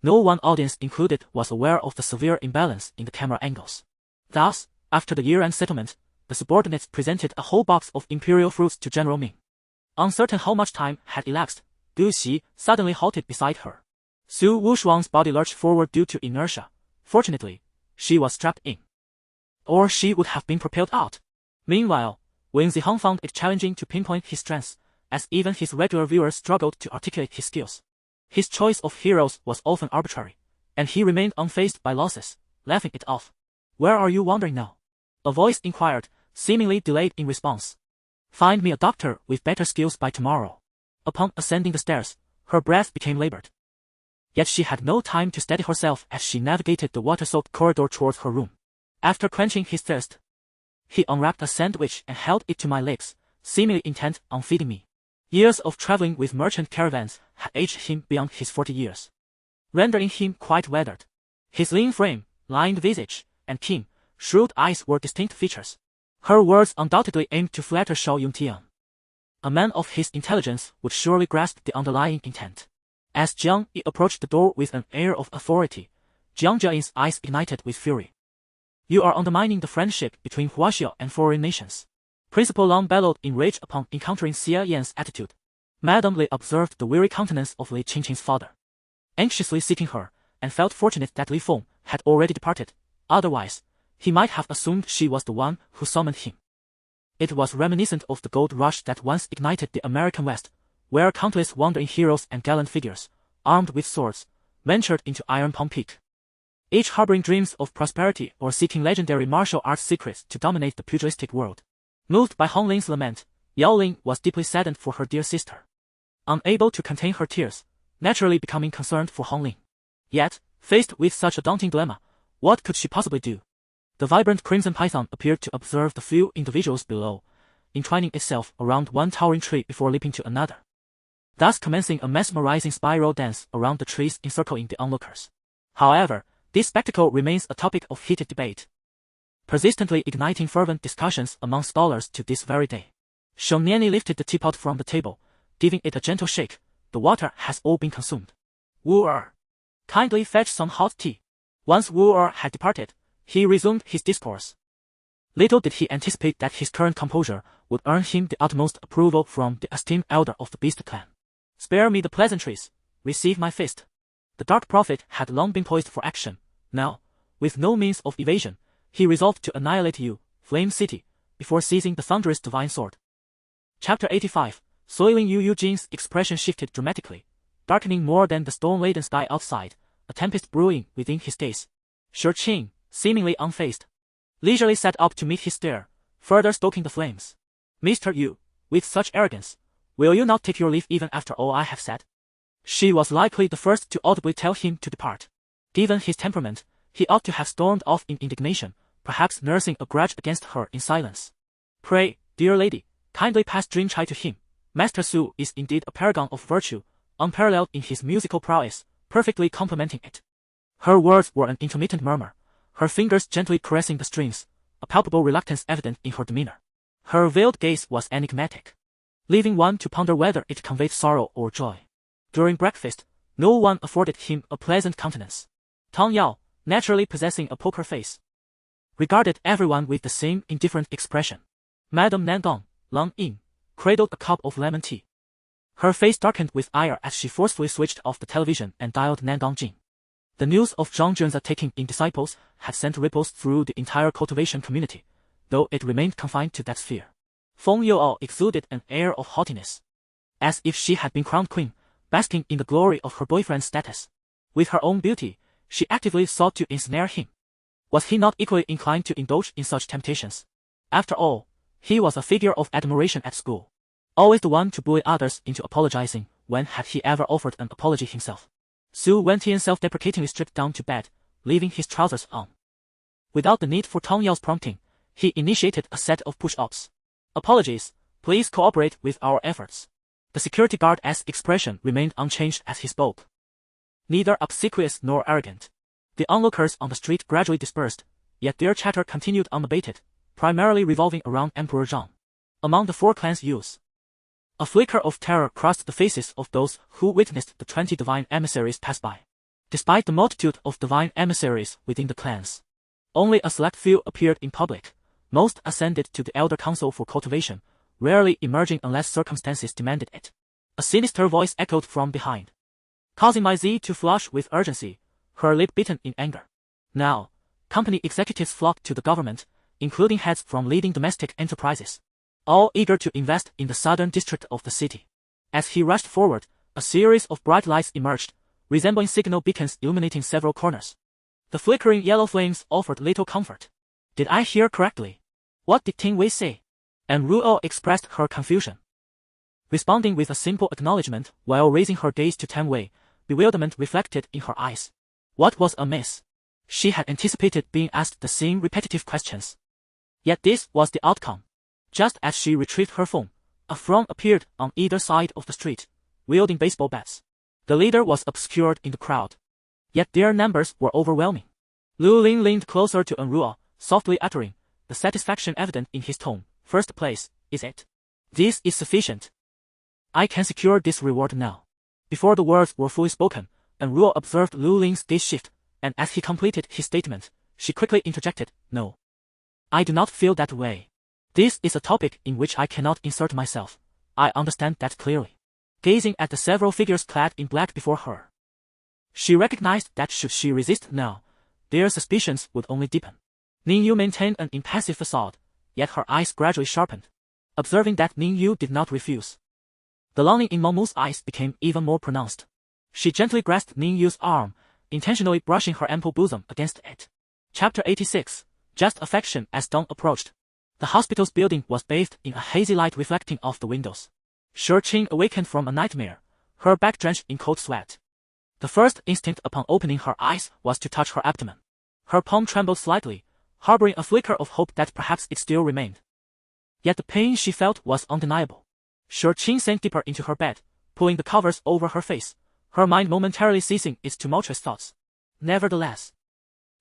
no one audience included was aware of the severe imbalance in the camera angles. Thus, after the year-end settlement, the subordinates presented a whole box of imperial fruits to General Ming. Uncertain how much time had elapsed, Du Xi suddenly halted beside her. Su Wushuang's body lurched forward due to inertia. Fortunately, she was strapped in, or she would have been propelled out. Meanwhile, Wen Zihang found it challenging to pinpoint his strengths, as even his regular viewers struggled to articulate his skills. His choice of heroes was often arbitrary, and he remained unfazed by losses, laughing it off. "Where are you wandering now?" a voice inquired, seemingly delayed in response. "Find me a doctor with better skills by tomorrow." Upon ascending the stairs, her breath became labored. Yet she had no time to steady herself as she navigated the water-soaked corridor towards her room. After quenching his thirst, he unwrapped a sandwich and held it to my lips, seemingly intent on feeding me. Years of traveling with merchant caravans had aged him beyond his 40 years, rendering him quite weathered. His lean frame, lined visage, and keen, shrewd eyes were distinct features. Her words undoubtedly aimed to flatter Shao Yongtian. A man of his intelligence would surely grasp the underlying intent. As Jiang Yi approached the door with an air of authority, Jiang Jiayin's eyes ignited with fury. "You are undermining the friendship between Huaxia and foreign nations." Principal Long bellowed in rage upon encountering Xia Yan's attitude. Madame Li observed the weary countenance of Li Qingqing's father, anxiously seeking her, and felt fortunate that Li Feng had already departed. Otherwise, he might have assumed she was the one who summoned him. It was reminiscent of the gold rush that once ignited the American West, where countless wandering heroes and gallant figures, armed with swords, ventured into Iron Palm Peak, each harboring dreams of prosperity or seeking legendary martial arts secrets to dominate the pugilistic world. Moved by Hong Lin's lament, Yao Ling was deeply saddened for her dear sister. Unable to contain her tears, naturally becoming concerned for Hong Ling. Yet, faced with such a daunting dilemma, what could she possibly do? The vibrant crimson python appeared to observe the few individuals below, entwining itself around one towering tree before leaping to another, thus commencing a mesmerizing spiral dance around the trees encircling the onlookers. However, this spectacle remains a topic of heated debate, persistently igniting fervent discussions among scholars to this very day. Sheng Nianli lifted the teapot from the table, giving it a gentle shake. "The water has all been consumed. Wu Er, kindly fetch some hot tea." Once Wu Er had departed, he resumed his discourse. Little did he anticipate that his current composure would earn him the utmost approval from the esteemed elder of the Beast clan. "Spare me the pleasantries, receive my fist." The Dark Prophet had long been poised for action. Now, with no means of evasion, he resolved to annihilate you, Flame City, before seizing the thunderous divine sword. Chapter 85. Soiling Yu Jing's expression shifted dramatically, darkening more than the storm-laden sky outside, a tempest brewing within his gaze. Shi Qing, seemingly unfazed, leisurely sat up to meet his stare, further stoking the flames. "Mr. Yu, with such arrogance, will you not take your leave even after all I have said?" She was likely the first to audibly tell him to depart. Given his temperament, he ought to have stormed off in indignation, perhaps nursing a grudge against her in silence. "Pray, dear lady, kindly pass Jin Chai to him. Master Su is indeed a paragon of virtue, unparalleled in his musical prowess, perfectly complementing it." Her words were an intermittent murmur, her fingers gently caressing the strings, a palpable reluctance evident in her demeanor. Her veiled gaze was enigmatic, leaving one to ponder whether it conveyed sorrow or joy. During breakfast, no one afforded him a pleasant countenance. Tang Yao, naturally possessing a poker face, regarded everyone with the same indifferent expression. Madame Nandong, Lang Ying, cradled a cup of lemon tea. Her face darkened with ire as she forcefully switched off the television and dialed Nandong Jin. The news of Zhang Jun's taking in disciples had sent ripples through the entire cultivation community, though it remained confined to that sphere. Feng Youao exuded an air of haughtiness. as if she had been crowned queen, basking in the glory of her boyfriend's status. With her own beauty, she actively sought to ensnare him. Was he not equally inclined to indulge in such temptations? After all, he was a figure of admiration at school. Always the one to bully others into apologizing. When had he ever offered an apology himself? Su Wentian self-deprecatingly stripped down to bed, leaving his trousers on. Without the need for Tong Yao's prompting, he initiated a set of push-ups. Apologies, please cooperate with our efforts. The security guard's expression remained unchanged as he spoke. Neither obsequious nor arrogant. The onlookers on the street gradually dispersed, yet their chatter continued unabated, primarily revolving around Emperor Zhang. Among the Four Clans youths, a flicker of terror crossed the faces of those who witnessed the 20 divine emissaries pass by. Despite the multitude of divine emissaries within the clans, only a select few appeared in public. Most ascended to the Elder Council for cultivation, rarely emerging unless circumstances demanded it. A sinister voice echoed from behind, causing my Z to flush with urgency, her lip bitten in anger. Now, company executives flocked to the government, including heads from leading domestic enterprises, all eager to invest in the southern district of the city. As he rushed forward, a series of bright lights emerged, resembling signal beacons illuminating several corners. The flickering yellow flames offered little comfort. Did I hear correctly? What did Ting Wei say? And Ruo expressed her confusion. Responding with a simple acknowledgement while raising her gaze to Tang Wei, bewilderment reflected in her eyes. What was amiss? She had anticipated being asked the same repetitive questions. Yet this was the outcome. Just as she retrieved her phone, a throng appeared on either side of the street, wielding baseball bats. The leader was obscured in the crowd, yet their numbers were overwhelming. Lu Ling leaned closer to Enruo, softly uttering, the satisfaction evident in his tone. First place, is it? This is sufficient. I can secure this reward now. Before the words were fully spoken, Enruo observed Lu Ling's gaze shift, and as he completed his statement, she quickly interjected, No. I do not feel that way. This is a topic in which I cannot insert myself. I understand that clearly. Gazing at the several figures clad in black before her, she recognized that should she resist now, their suspicions would only deepen. Ning Yu maintained an impassive facade, yet her eyes gradually sharpened. Observing that Ning Yu did not refuse, the longing in Meng Mu's eyes became even more pronounced. She gently grasped Ning Yu's arm, intentionally brushing her ample bosom against it. Chapter 86. Just affection. As dawn approached, the hospital's building was bathed in a hazy light reflecting off the windows. Shi Qing awakened from a nightmare, her back drenched in cold sweat. The first instinct upon opening her eyes was to touch her abdomen. Her palm trembled slightly, harboring a flicker of hope that perhaps it still remained. Yet the pain she felt was undeniable. Shi Qing sank deeper into her bed, pulling the covers over her face, her mind momentarily ceasing its tumultuous thoughts. Nevertheless,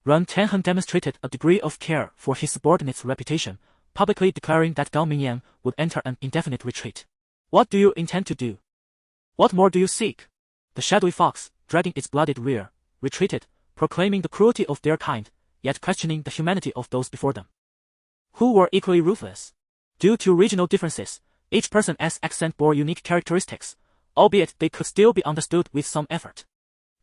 Ren Tianhen demonstrated a degree of care for his subordinate's reputation, publicly declaring that Gao Mingyan would enter an indefinite retreat. What do you intend to do? What more do you seek? The shadowy fox, dragging its bloodied rear, retreated, proclaiming the cruelty of their kind, yet questioning the humanity of those before them, who were equally ruthless. Due to regional differences, each person's accent bore unique characteristics, albeit they could still be understood with some effort.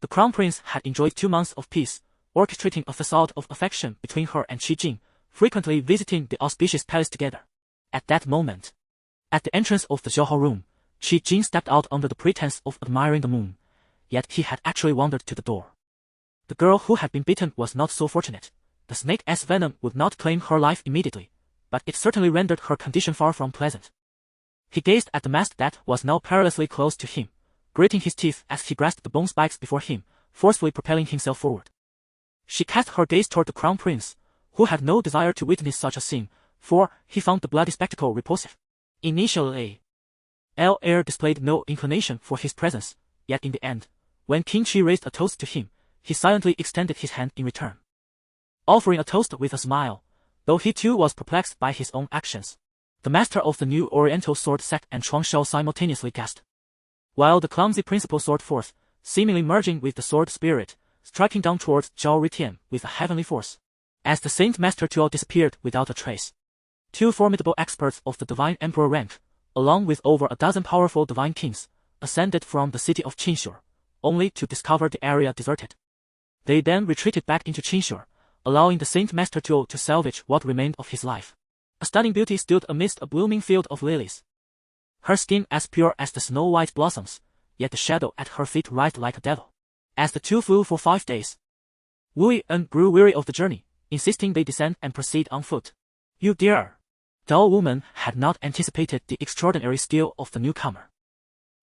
The crown prince had enjoyed 2 months of peace, orchestrating a facade of affection between her and Qi Jing, frequently visiting the auspicious palace together. At that moment, at the entrance of the Zhouhao room, Qi Jing stepped out under the pretense of admiring the moon, yet he had actually wandered to the door. The girl who had been bitten was not so fortunate. The snake's venom would not claim her life immediately, but it certainly rendered her condition far from pleasant. He gazed at the mask that was now perilously close to him, gritting his teeth as he grasped the bone spikes before him, forcefully propelling himself forward. She cast her gaze toward the crown prince, who had no desire to witness such a scene, for he found the bloody spectacle repulsive. Initially, Air displayed no inclination for his presence, yet in the end, when King Qi raised a toast to him, he silently extended his hand in return, offering a toast with a smile, though he too was perplexed by his own actions. The master of the new Oriental sword set and Chuang Shao simultaneously gasped, while the clumsy principal soared forth, seemingly merging with the sword spirit, striking down towards Zhao Ritian with a heavenly force. As the Saint Master Tuo disappeared without a trace, 2 formidable experts of the Divine Emperor rank, along with over a dozen powerful divine kings, ascended from the city of Qinshur, only to discover the area deserted. They then retreated back into Qinshur, allowing the Saint Master Tuo to salvage what remained of his life. A stunning beauty stood amidst a blooming field of lilies. her skin as pure as the snow-white blossoms, yet the shadow at her feet writhed like a devil. As the two flew for 5 days, Wu Yi grew weary of the journey, insisting they descend and proceed on foot. You dear! The old woman had not anticipated the extraordinary skill of the newcomer,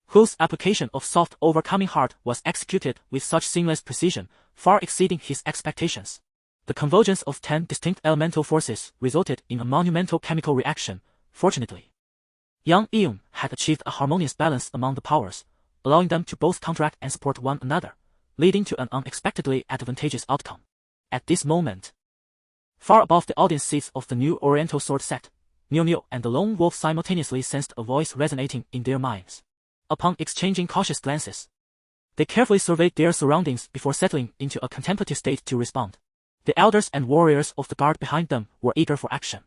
whose application of soft overcoming heart was executed with such seamless precision, far exceeding his expectations. The convergence of 10 distinct elemental forces resulted in a monumental chemical reaction. Fortunately, young Eun had achieved a harmonious balance among the powers, allowing them to both counteract and support one another, leading to an unexpectedly advantageous outcome. At this moment, far above the audience seats of the new Oriental sword set, Niu and the Lone Wolf simultaneously sensed a voice resonating in their minds. Upon exchanging cautious glances, they carefully surveyed their surroundings before settling into a contemplative state to respond. The elders and warriors of the guard behind them were eager for action.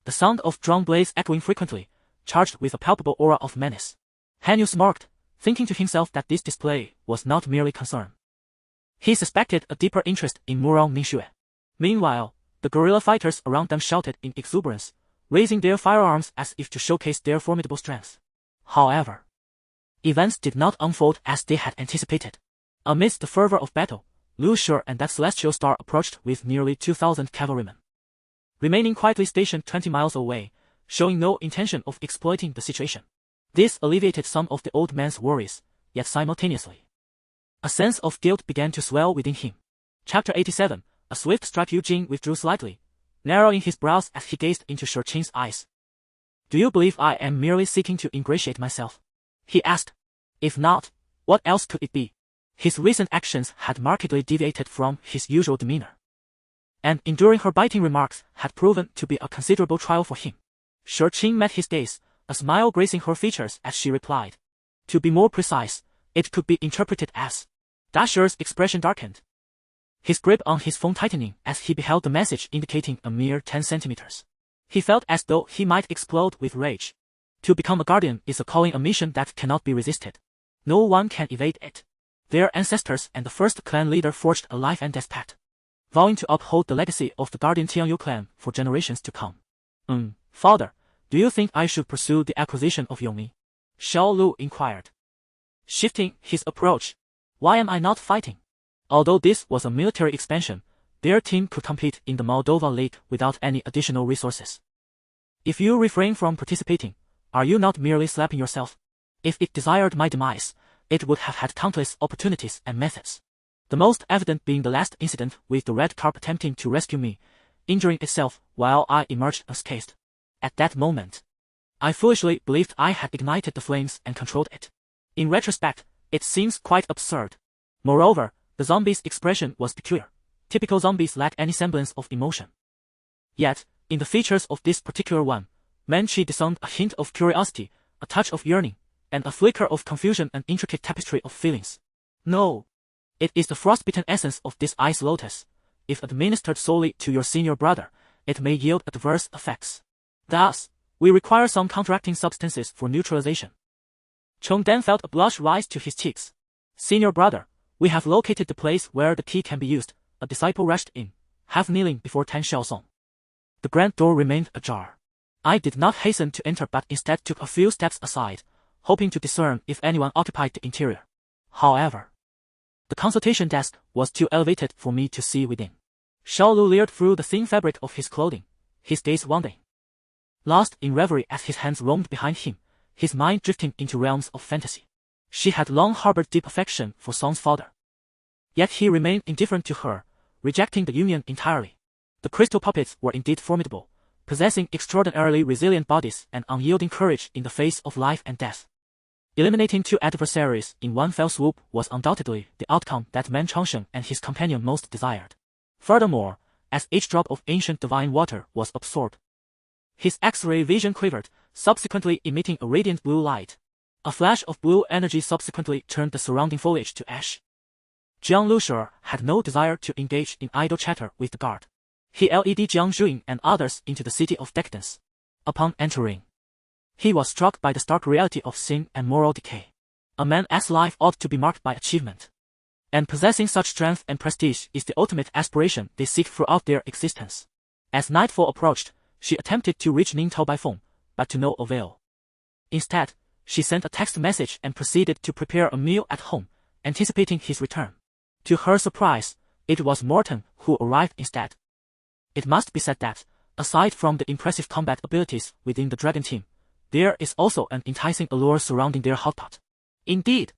The sound of drum blades echoing frequently, charged with a palpable aura of menace. Han Yu smirked, thinking to himself that this display was not merely concern. He suspected a deeper interest in Murong Ningxue. Meanwhile, the guerrilla fighters around them shouted in exuberance, raising their firearms as if to showcase their formidable strength. However, events did not unfold as they had anticipated. Amidst the fervor of battle, Lu Shi and that celestial star approached with nearly 2,000 cavalrymen, remaining quietly stationed 20 miles away, showing no intention of exploiting the situation. This alleviated some of the old man's worries, yet simultaneously, a sense of guilt began to swell within him. Chapter 87. A swift strike. Yu Jing withdrew slightly, narrowing his brows as he gazed into Shi Qing's eyes. Do you believe I am merely seeking to ingratiate myself? He asked. If not, what else could it be? His recent actions had markedly deviated from his usual demeanor, and enduring her biting remarks had proven to be a considerable trial for him. Shi Qing met his gaze, a smile gracing her features as she replied. To be more precise, it could be interpreted as. Da Shi's expression darkened, his grip on his phone tightening as he beheld the message indicating a mere 10 centimeters. He felt as though he might explode with rage. To become a guardian is a calling, a mission that cannot be resisted. No one can evade it. Their ancestors and the first clan leader forged a life and death pact, vowing to uphold the legacy of the guardian Tianyu clan for generations to come. Father, do you think I should pursue the acquisition of Yongli? Xiao Lu inquired, shifting his approach. Why am I not fighting? Although this was a military expansion, their team could compete in the Moldova League without any additional resources. If you refrain from participating, are you not merely slapping yourself? If it desired my demise, it would have had countless opportunities and methods. The most evident being the last incident with the red carp attempting to rescue me, injuring itself while I emerged unscathed. At that moment, I foolishly believed I had ignited the flames and controlled it. In retrospect, it seems quite absurd. Moreover, the zombie's expression was peculiar. Typical zombies lack any semblance of emotion. Yet, in the features of this particular one, Manchi discerned a hint of curiosity, a touch of yearning, and a flicker of confusion, an intricate tapestry of feelings. No. It is the frostbitten essence of this ice lotus. If administered solely to your senior brother, it may yield adverse effects. Thus, we require some counteracting substances for neutralization. Chong then felt a blush rise to his cheeks. Senior brother, we have located the place where the key can be used, a disciple rushed in, half kneeling before Tan Xiaosong. The grand door remained ajar. I did not hasten to enter but instead took a few steps aside, hoping to discern if anyone occupied the interior. However, the consultation desk was too elevated for me to see within. Xiao Lu leered through the thin fabric of his clothing, his gaze wandering, lost in reverie as his hands roamed behind him, his mind drifting into realms of fantasy. She had long harbored deep affection for Song's father. Yet he remained indifferent to her, rejecting the union entirely. The crystal puppets were indeed formidable, possessing extraordinarily resilient bodies and unyielding courage in the face of life and death. Eliminating 2 adversaries in one fell swoop was undoubtedly the outcome that Man Changsheng and his companion most desired. Furthermore, as each drop of ancient divine water was absorbed, his X-ray vision quivered, subsequently emitting a radiant blue light. A flash of blue energy subsequently turned the surrounding foliage to ash. Jiang Lushi had no desire to engage in idle chatter with the guard. He led Jiang Zhuing and others into the city of decadence. Upon entering, he was struck by the stark reality of sin and moral decay. A man's life ought to be marked by achievement, and possessing such strength and prestige is the ultimate aspiration they seek throughout their existence. As nightfall approached, she attempted to reach Ningtao by phone, but to no avail. Instead, she sent a text message and proceeded to prepare a meal at home, anticipating his return. To her surprise, it was Morton who arrived instead. It must be said that, aside from the impressive combat abilities within the dragon team, there is also an enticing allure surrounding their hot pot. Indeed,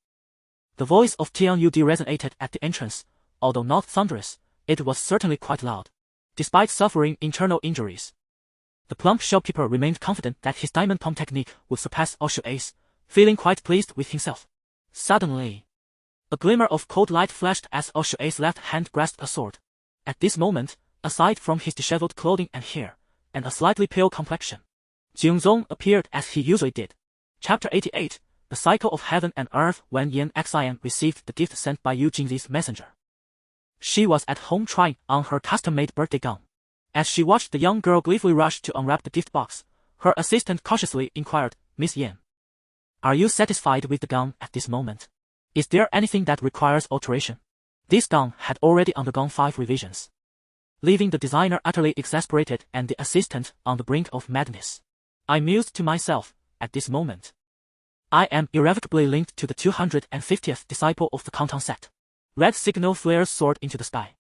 the voice of Tian Yudi resonated at the entrance. Although not thunderous, it was certainly quite loud. Despite suffering internal injuries, the plump shopkeeper remained confident that his diamond palm technique would surpass Aicilia, feeling quite pleased with himself. Suddenly, a glimmer of cold light flashed as Aicilia's left hand grasped a sword. At this moment, aside from his disheveled clothing and hair, and a slightly pale complexion, Jingzong appeared as he usually did. Chapter 88, The Cycle of Heaven and Earth. When Yan Xian received the gift sent by Yu Jingzi's messenger, she was at home trying on her custom-made birthday gown. As she watched the young girl gleefully rush to unwrap the gift box, her assistant cautiously inquired, "Miss Yan, are you satisfied with the gown at this moment? Is there anything that requires alteration?" This gown had already undergone 5 revisions, leaving the designer utterly exasperated and the assistant on the brink of madness. I mused to myself, at this moment, I am irrevocably linked to the 250th disciple of the Countdown set. Red signal flares soared into the sky,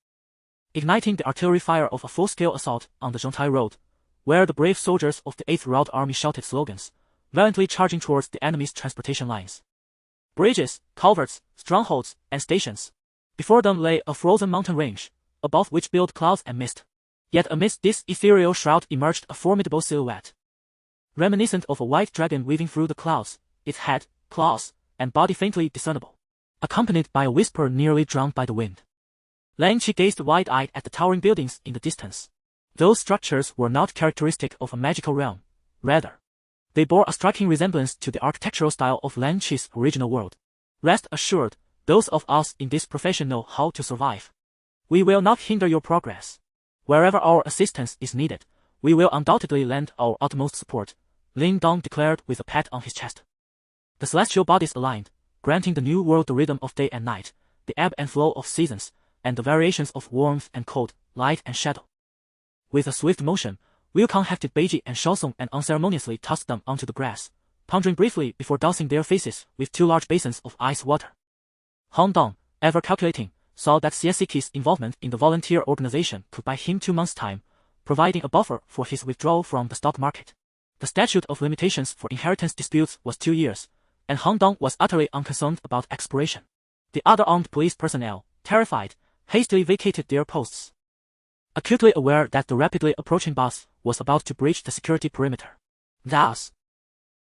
igniting the artillery fire of a full-scale assault on the Zhongtai Road, where the brave soldiers of the 8th Route Army shouted slogans, valiantly charging towards the enemy's transportation lines. Bridges, culverts, strongholds, and stations. Before them lay a frozen mountain range, above which billowed clouds and mist. Yet amidst this ethereal shroud emerged a formidable silhouette, reminiscent of a white dragon weaving through the clouds, its head, claws, and body faintly discernible, accompanied by a whisper nearly drowned by the wind. Lan Qi gazed wide-eyed at the towering buildings in the distance. Those structures were not characteristic of a magical realm. Rather, they bore a striking resemblance to the architectural style of Lan Qi's original world. Rest assured, those of us in this profession know how to survive. We will not hinder your progress. Wherever our assistance is needed, we will undoubtedly lend our utmost support, Lin Dong declared with a pat on his chest. The celestial bodies aligned, granting the new world the rhythm of day and night, the ebb and flow of seasons, and the variations of warmth and cold, light and shadow. With a swift motion, Wilkong hefted Beiji and Shaosong and unceremoniously tossed them onto the grass, pondering briefly before dousing their faces with 2 large basins of ice water. Han Dong, ever calculating, saw that Xiesiki's involvement in the volunteer organization could buy him 2 months' time, providing a buffer for his withdrawal from the stock market. The statute of limitations for inheritance disputes was 2 years, and Han Dong was utterly unconcerned about expiration. The other armed police personnel, terrified, hastily vacated their posts, acutely aware that the rapidly approaching boss was about to breach the security perimeter. Thus,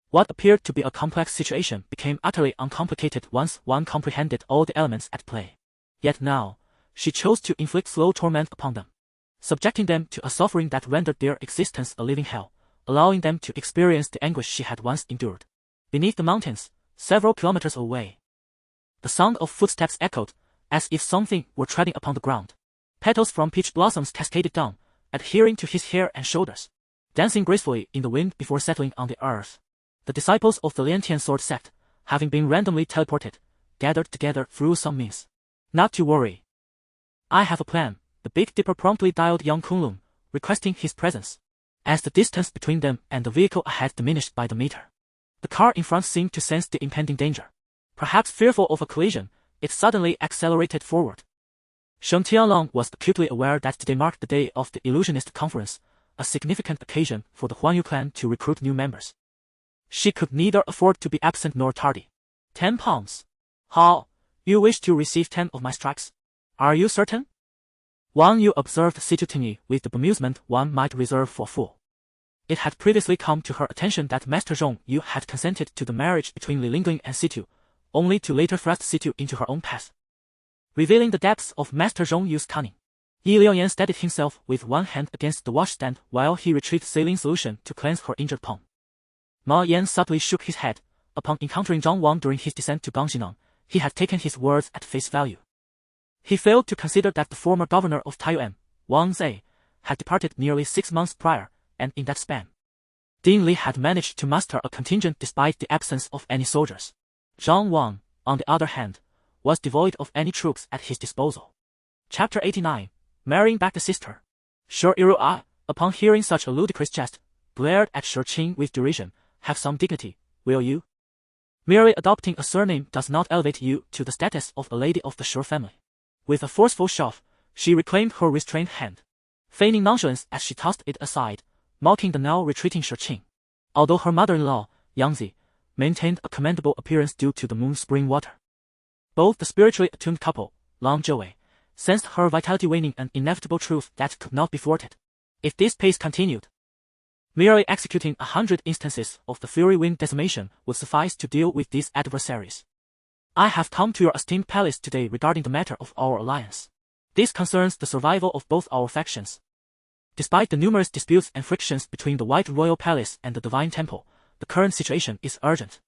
what appeared to be a complex situation became utterly uncomplicated once one comprehended all the elements at play. Yet now, she chose to inflict slow torment upon them, subjecting them to a suffering that rendered their existence a living hell, allowing them to experience the anguish she had once endured. Beneath the mountains, several kilometers away, the sound of footsteps echoed, as if something were treading upon the ground. Petals from peach blossoms cascaded down, adhering to his hair and shoulders, dancing gracefully in the wind before settling on the earth. The disciples of the Liantian sword sect, having been randomly teleported, gathered together through some means. Not to worry. I have a plan, the Big Dipper promptly dialed young Kunlun, requesting his presence. As the distance between them and the vehicle ahead diminished by the meter, the car in front seemed to sense the impending danger. Perhaps fearful of a collision, it suddenly accelerated forward. Shen Tianlong was acutely aware that today marked the day of the Illusionist Conference, a significant occasion for the Huanyu clan to recruit new members. She could neither afford to be absent nor tardy. 10 pounds. How? You wish to receive 10 of my strikes? Are you certain? Wang Yu observed Situ with the bemusement one might reserve for a fool. It had previously come to her attention that Master Zhong Yu had consented to the marriage between Li Lingling and Situ, only to later thrust Situ into her own path, revealing the depths of Master Zhong Yu's cunning. Yi Liaoyan steadied himself with one hand against the washstand while he retrieved saline solution to cleanse her injured palm. Ma Yan subtly shook his head. Upon encountering Zhang Wang during his descent to Gangxinang, he had taken his words at face value. He failed to consider that the former governor of Taiyuan, Wang Zai, had departed nearly 6 months prior, and in that span, Dean Li had managed to muster a contingent despite the absence of any soldiers. Zhang Wang, on the other hand, was devoid of any troops at his disposal. Chapter 89, Marrying back the sister. Shi Irua, upon hearing such a ludicrous jest, glared at Shi Qing with derision. Have some dignity, will you? Merely adopting a surname does not elevate you to the status of a lady of the Shore family. With a forceful shove, she reclaimed her restrained hand, feigning nonchalance as she tossed it aside, mocking the now retreating Shurqing. Although her mother-in-law, Yangzi, maintained a commendable appearance due to the moon's spring water. Both the spiritually attuned couple, Long Zhouwei, sensed her vitality waning, an inevitable truth that could not be thwarted. If this pace continued, merely executing 100 instances of the Fury Wind decimation would suffice to deal with these adversaries. I have come to your esteemed palace today regarding the matter of our alliance. This concerns the survival of both our factions. Despite the numerous disputes and frictions between the White Royal Palace and the Divine Temple, the current situation is urgent.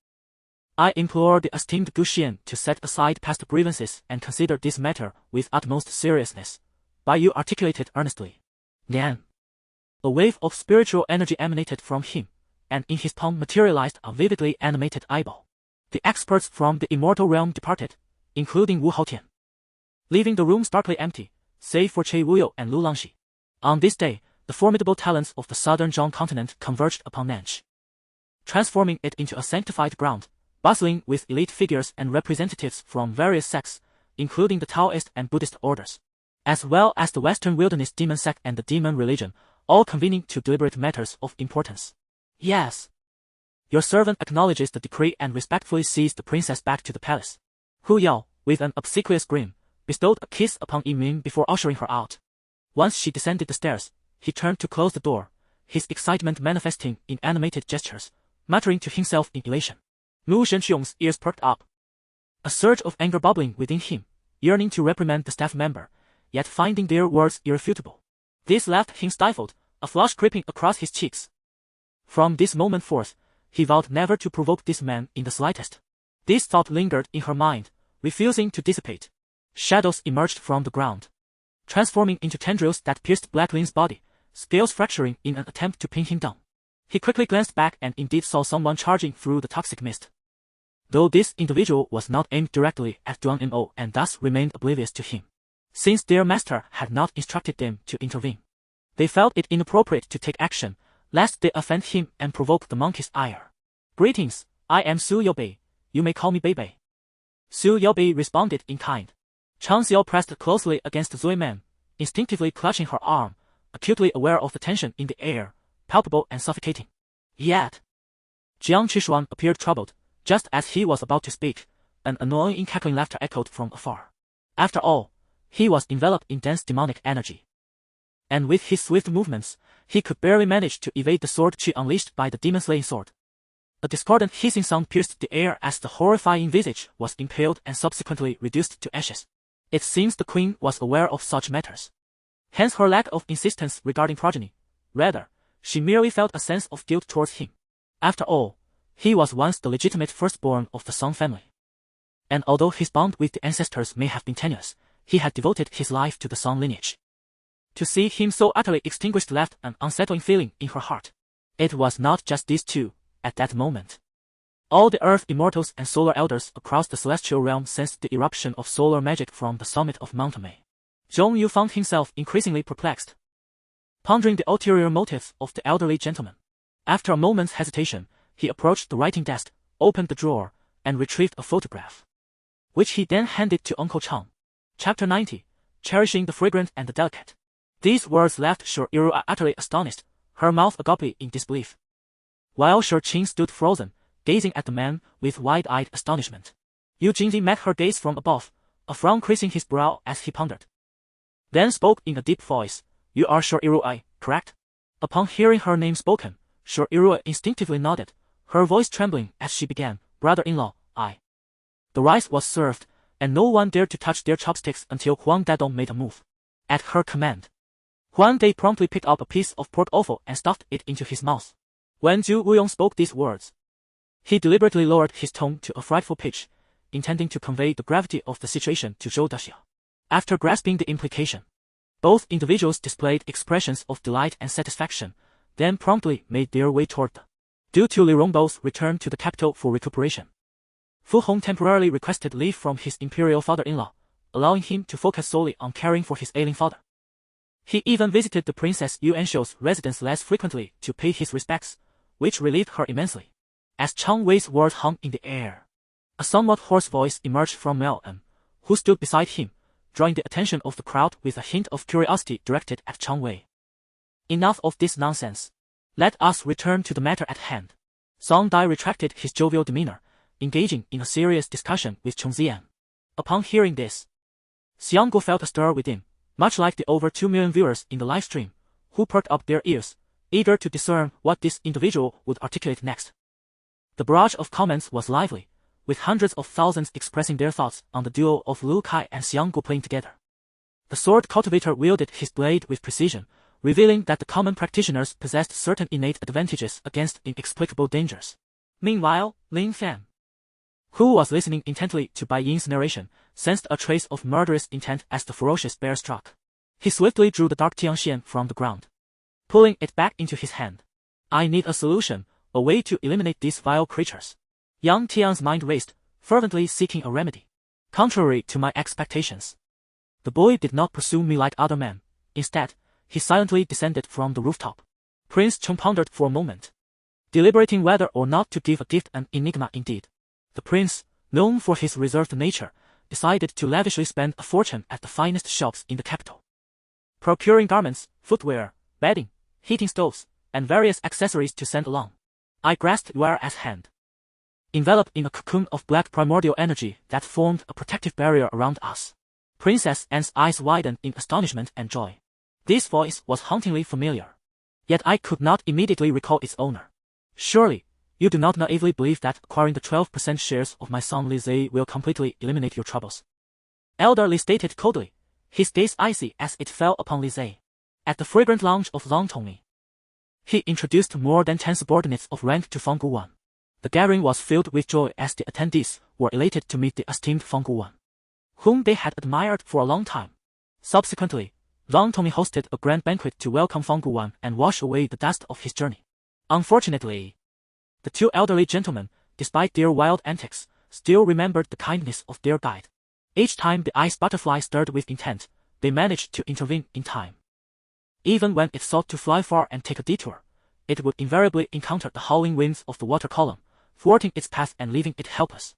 I implore the esteemed Gu Xian to set aside past grievances and consider this matter with utmost seriousness. Bai Yu articulated earnestly. Nian. A wave of spiritual energy emanated from him, and in his palm materialized a vividly animated eyeball. The experts from the immortal realm departed, including Wu Haotian, leaving the room starkly empty, save for Cui Wuyo and Lu Langxi. On this day, the formidable talents of the southern Zhong continent converged upon Nanch, transforming it into a sanctified ground, bustling with elite figures and representatives from various sects, including the Taoist and Buddhist orders, as well as the Western Wilderness Demon sect and the Demon religion, all convening to deliberate matters of importance. Yes. Your servant acknowledges the decree and respectfully sees the princess back to the palace. Hu Yao, with an obsequious grin, bestowed a kiss upon Yiming before ushering her out. Once she descended the stairs, he turned to close the door, his excitement manifesting in animated gestures, muttering to himself in elation. Mu Shenqiong's ears perked up, a surge of anger bubbling within him, yearning to reprimand the staff member, yet finding their words irrefutable. This left him stifled, a flush creeping across his cheeks. From this moment forth, he vowed never to provoke this man in the slightest. This thought lingered in her mind, refusing to dissipate. Shadows emerged from the ground, transforming into tendrils that pierced Black Lin's body, scales fracturing in an attempt to pin him down. He quickly glanced back and indeed saw someone charging through the toxic mist. Though this individual was not aimed directly at Duan Mo and thus remained oblivious to him, since their master had not instructed them to intervene. They felt it inappropriate to take action, lest they offend him and provoke the monkey's ire. Greetings, I am Su Yaobei, you may call me Beibei. Su Yaobei responded in kind. Chang Xiao pressed closely against Zui Man, instinctively clutching her arm, acutely aware of the tension in the air, palpable and suffocating. Yet, Jiang Qishuan appeared troubled, just as he was about to speak. An annoying cackling laughter echoed from afar. After all, he was enveloped in dense demonic energy, and with his swift movements, he could barely manage to evade the sword chi unleashed by the demon-slaying sword. A discordant hissing sound pierced the air as the horrifying visage was impaled and subsequently reduced to ashes. It seems the queen was aware of such matters. Hence her lack of insistence regarding progeny. Rather, she merely felt a sense of guilt towards him. After all, he was once the legitimate firstborn of the Song family. And although his bond with the ancestors may have been tenuous, he had devoted his life to the Song lineage. To see him so utterly extinguished left an unsettling feeling in her heart. It was not just these two, at that moment. All the Earth Immortals and Solar Elders across the celestial realm sensed the eruption of solar magic from the summit of Mount Mei. Zhong Yu found himself increasingly perplexed, pondering the ulterior motives of the elderly gentleman. After a moment's hesitation, he approached the writing desk, opened the drawer, and retrieved a photograph, which he then handed to Uncle Chang. Chapter 90, Cherishing the Fragrant and the Delicate. These words left Shu Irua utterly astonished, her mouth agape in disbelief, while Shu Qing stood frozen, gazing at the man with wide-eyed astonishment. Yu Jingji met her gaze from above, a frown creasing his brow as he pondered. Then spoke in a deep voice, "You are Shu Irua, correct?" Upon hearing her name spoken, Shu Irua instinctively nodded, her voice trembling as she began, "Brother-in-law, I." The rice was served, and no one dared to touch their chopsticks until Huang Dadong made a move. At her command, Huang Dai promptly picked up a piece of pork offal and stuffed it into his mouth. When Zhu Wuyong spoke these words, he deliberately lowered his tone to a frightful pitch, intending to convey the gravity of the situation to Zhou Daxia. After grasping the implication, both individuals displayed expressions of delight and satisfaction, then promptly made their way toward the Due to Li Rongbo's return to the capital for recuperation, Fu Hong temporarily requested leave from his imperial father-in-law, allowing him to focus solely on caring for his ailing father. He even visited the Princess Yuan Shou's residence less frequently to pay his respects, which relieved her immensely. As Chang Wei's words hung in the air, a somewhat hoarse voice emerged from Mel M, who stood beside him, drawing the attention of the crowd with a hint of curiosity directed at Chang Wei. Enough of this nonsense. Let us return to the matter at hand. Song Dai retracted his jovial demeanor, engaging in a serious discussion with Chong Zian. Upon hearing this, Xianggu felt a stir within, much like the over 2 million viewers in the live stream, who perked up their ears, eager to discern what this individual would articulate next. The barrage of comments was lively, with hundreds of thousands expressing their thoughts on the duo of Lu Kai and Xianggu playing together. The sword cultivator wielded his blade with precision, revealing that the common practitioners possessed certain innate advantages against inexplicable dangers. Meanwhile, Lin Fan, who was listening intently to Bai Yin's narration, sensed a trace of murderous intent as the ferocious bear struck. He swiftly drew the dark Tianxian from the ground, pulling it back into his hand. I need a solution, a way to eliminate these vile creatures. Yang Tian's mind raced, fervently seeking a remedy. Contrary to my expectations, the boy did not pursue me like other men. Instead, he silently descended from the rooftop. Prince Cheng pondered for a moment, deliberating whether or not to give a gift, an enigma indeed. The prince, known for his reserved nature, decided to lavishly spend a fortune at the finest shops in the capital, procuring garments, footwear, bedding, heating stoves, and various accessories to send along. I grasped Yuer's hand, enveloped in a cocoon of black primordial energy that formed a protective barrier around us. Princess Anne's eyes widened in astonishment and joy. This voice was hauntingly familiar, yet I could not immediately recall its owner. Surely, you do not naively believe that acquiring the 12% shares of my son Li Zhe will completely eliminate your troubles? Elder Li stated coldly, his gaze icy as it fell upon Li Zhe. At the fragrant lounge of Long Tongmi, he introduced more than 10 subordinates of rank to Feng Guwan. The gathering was filled with joy as the attendees were elated to meet the esteemed Feng Guwan, whom they had admired for a long time. Subsequently, Long Tongmi hosted a grand banquet to welcome Feng Guwan and wash away the dust of his journey. Unfortunately, the two elderly gentlemen, despite their wild antics, still remembered the kindness of their guide. Each time the ice butterfly stirred with intent, they managed to intervene in time. Even when it sought to fly far and take a detour, it would invariably encounter the howling winds of the water column, thwarting its path and leaving it helpless.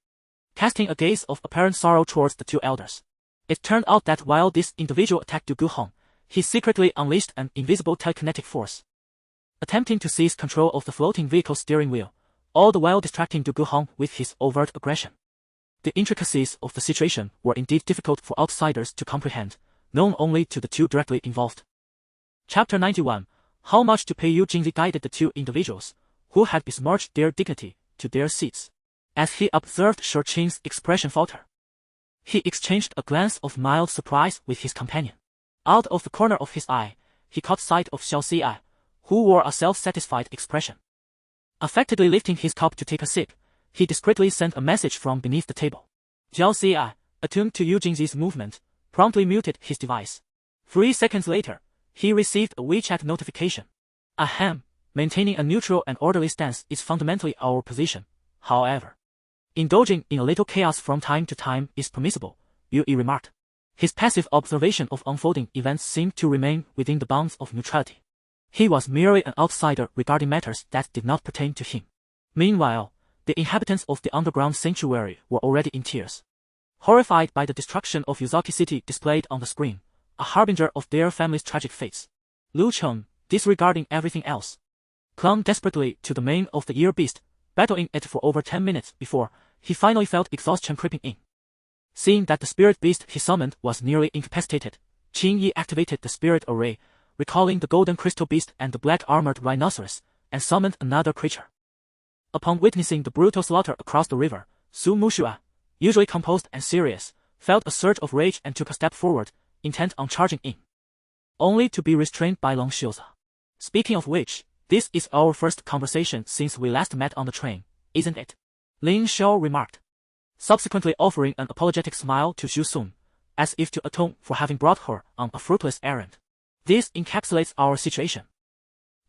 Casting a gaze of apparent sorrow towards the two elders, it turned out that while this individual attacked Du Guhong, he secretly unleashed an invisible telekinetic force, attempting to seize control of the floating vehicle's steering wheel, all the while distracting Du Guhong with his overt aggression. The intricacies of the situation were indeed difficult for outsiders to comprehend, known only to the two directly involved. Chapter 91. How much to pay? Yu Jingzi guided the two individuals, who had besmirched their dignity, to their seats. As he observed Shi Qing's expression falter, he exchanged a glance of mild surprise with his companion. Out of the corner of his eye, he caught sight of Xiao Xi, who wore a self-satisfied expression. Affectedly lifting his cup to take a sip, he discreetly sent a message from beneath the table. Xiao Xi, attuned to Yu Jingzi's movement, promptly muted his device. 3 seconds later, he received a WeChat notification. Ahem, maintaining a neutral and orderly stance is fundamentally our position. However, indulging in a little chaos from time to time is permissible, Yu Yi remarked. His passive observation of unfolding events seemed to remain within the bounds of neutrality. He was merely an outsider regarding matters that did not pertain to him. Meanwhile, the inhabitants of the underground sanctuary were already in tears, horrified by the destruction of Yuzaki City displayed on the screen, a harbinger of their family's tragic fates. Lu Cheng, disregarding everything else, clung desperately to the mane of the ear beast, battling it for over 10 minutes before he finally felt exhaustion creeping in. Seeing that the spirit beast he summoned was nearly incapacitated, Qin Yi activated the spirit array, recalling the golden crystal beast and the black armored rhinoceros, and summoned another creature. Upon witnessing the brutal slaughter across the river, Su Mushua, usually composed and serious, felt a surge of rage and took a step forward, intent on charging in, only to be restrained by Long Xiuza. Speaking of which, this is our first conversation since we last met on the train, isn't it? Lin Xiao remarked, subsequently offering an apologetic smile to Xu Sun, as if to atone for having brought her on a fruitless errand. This encapsulates our situation.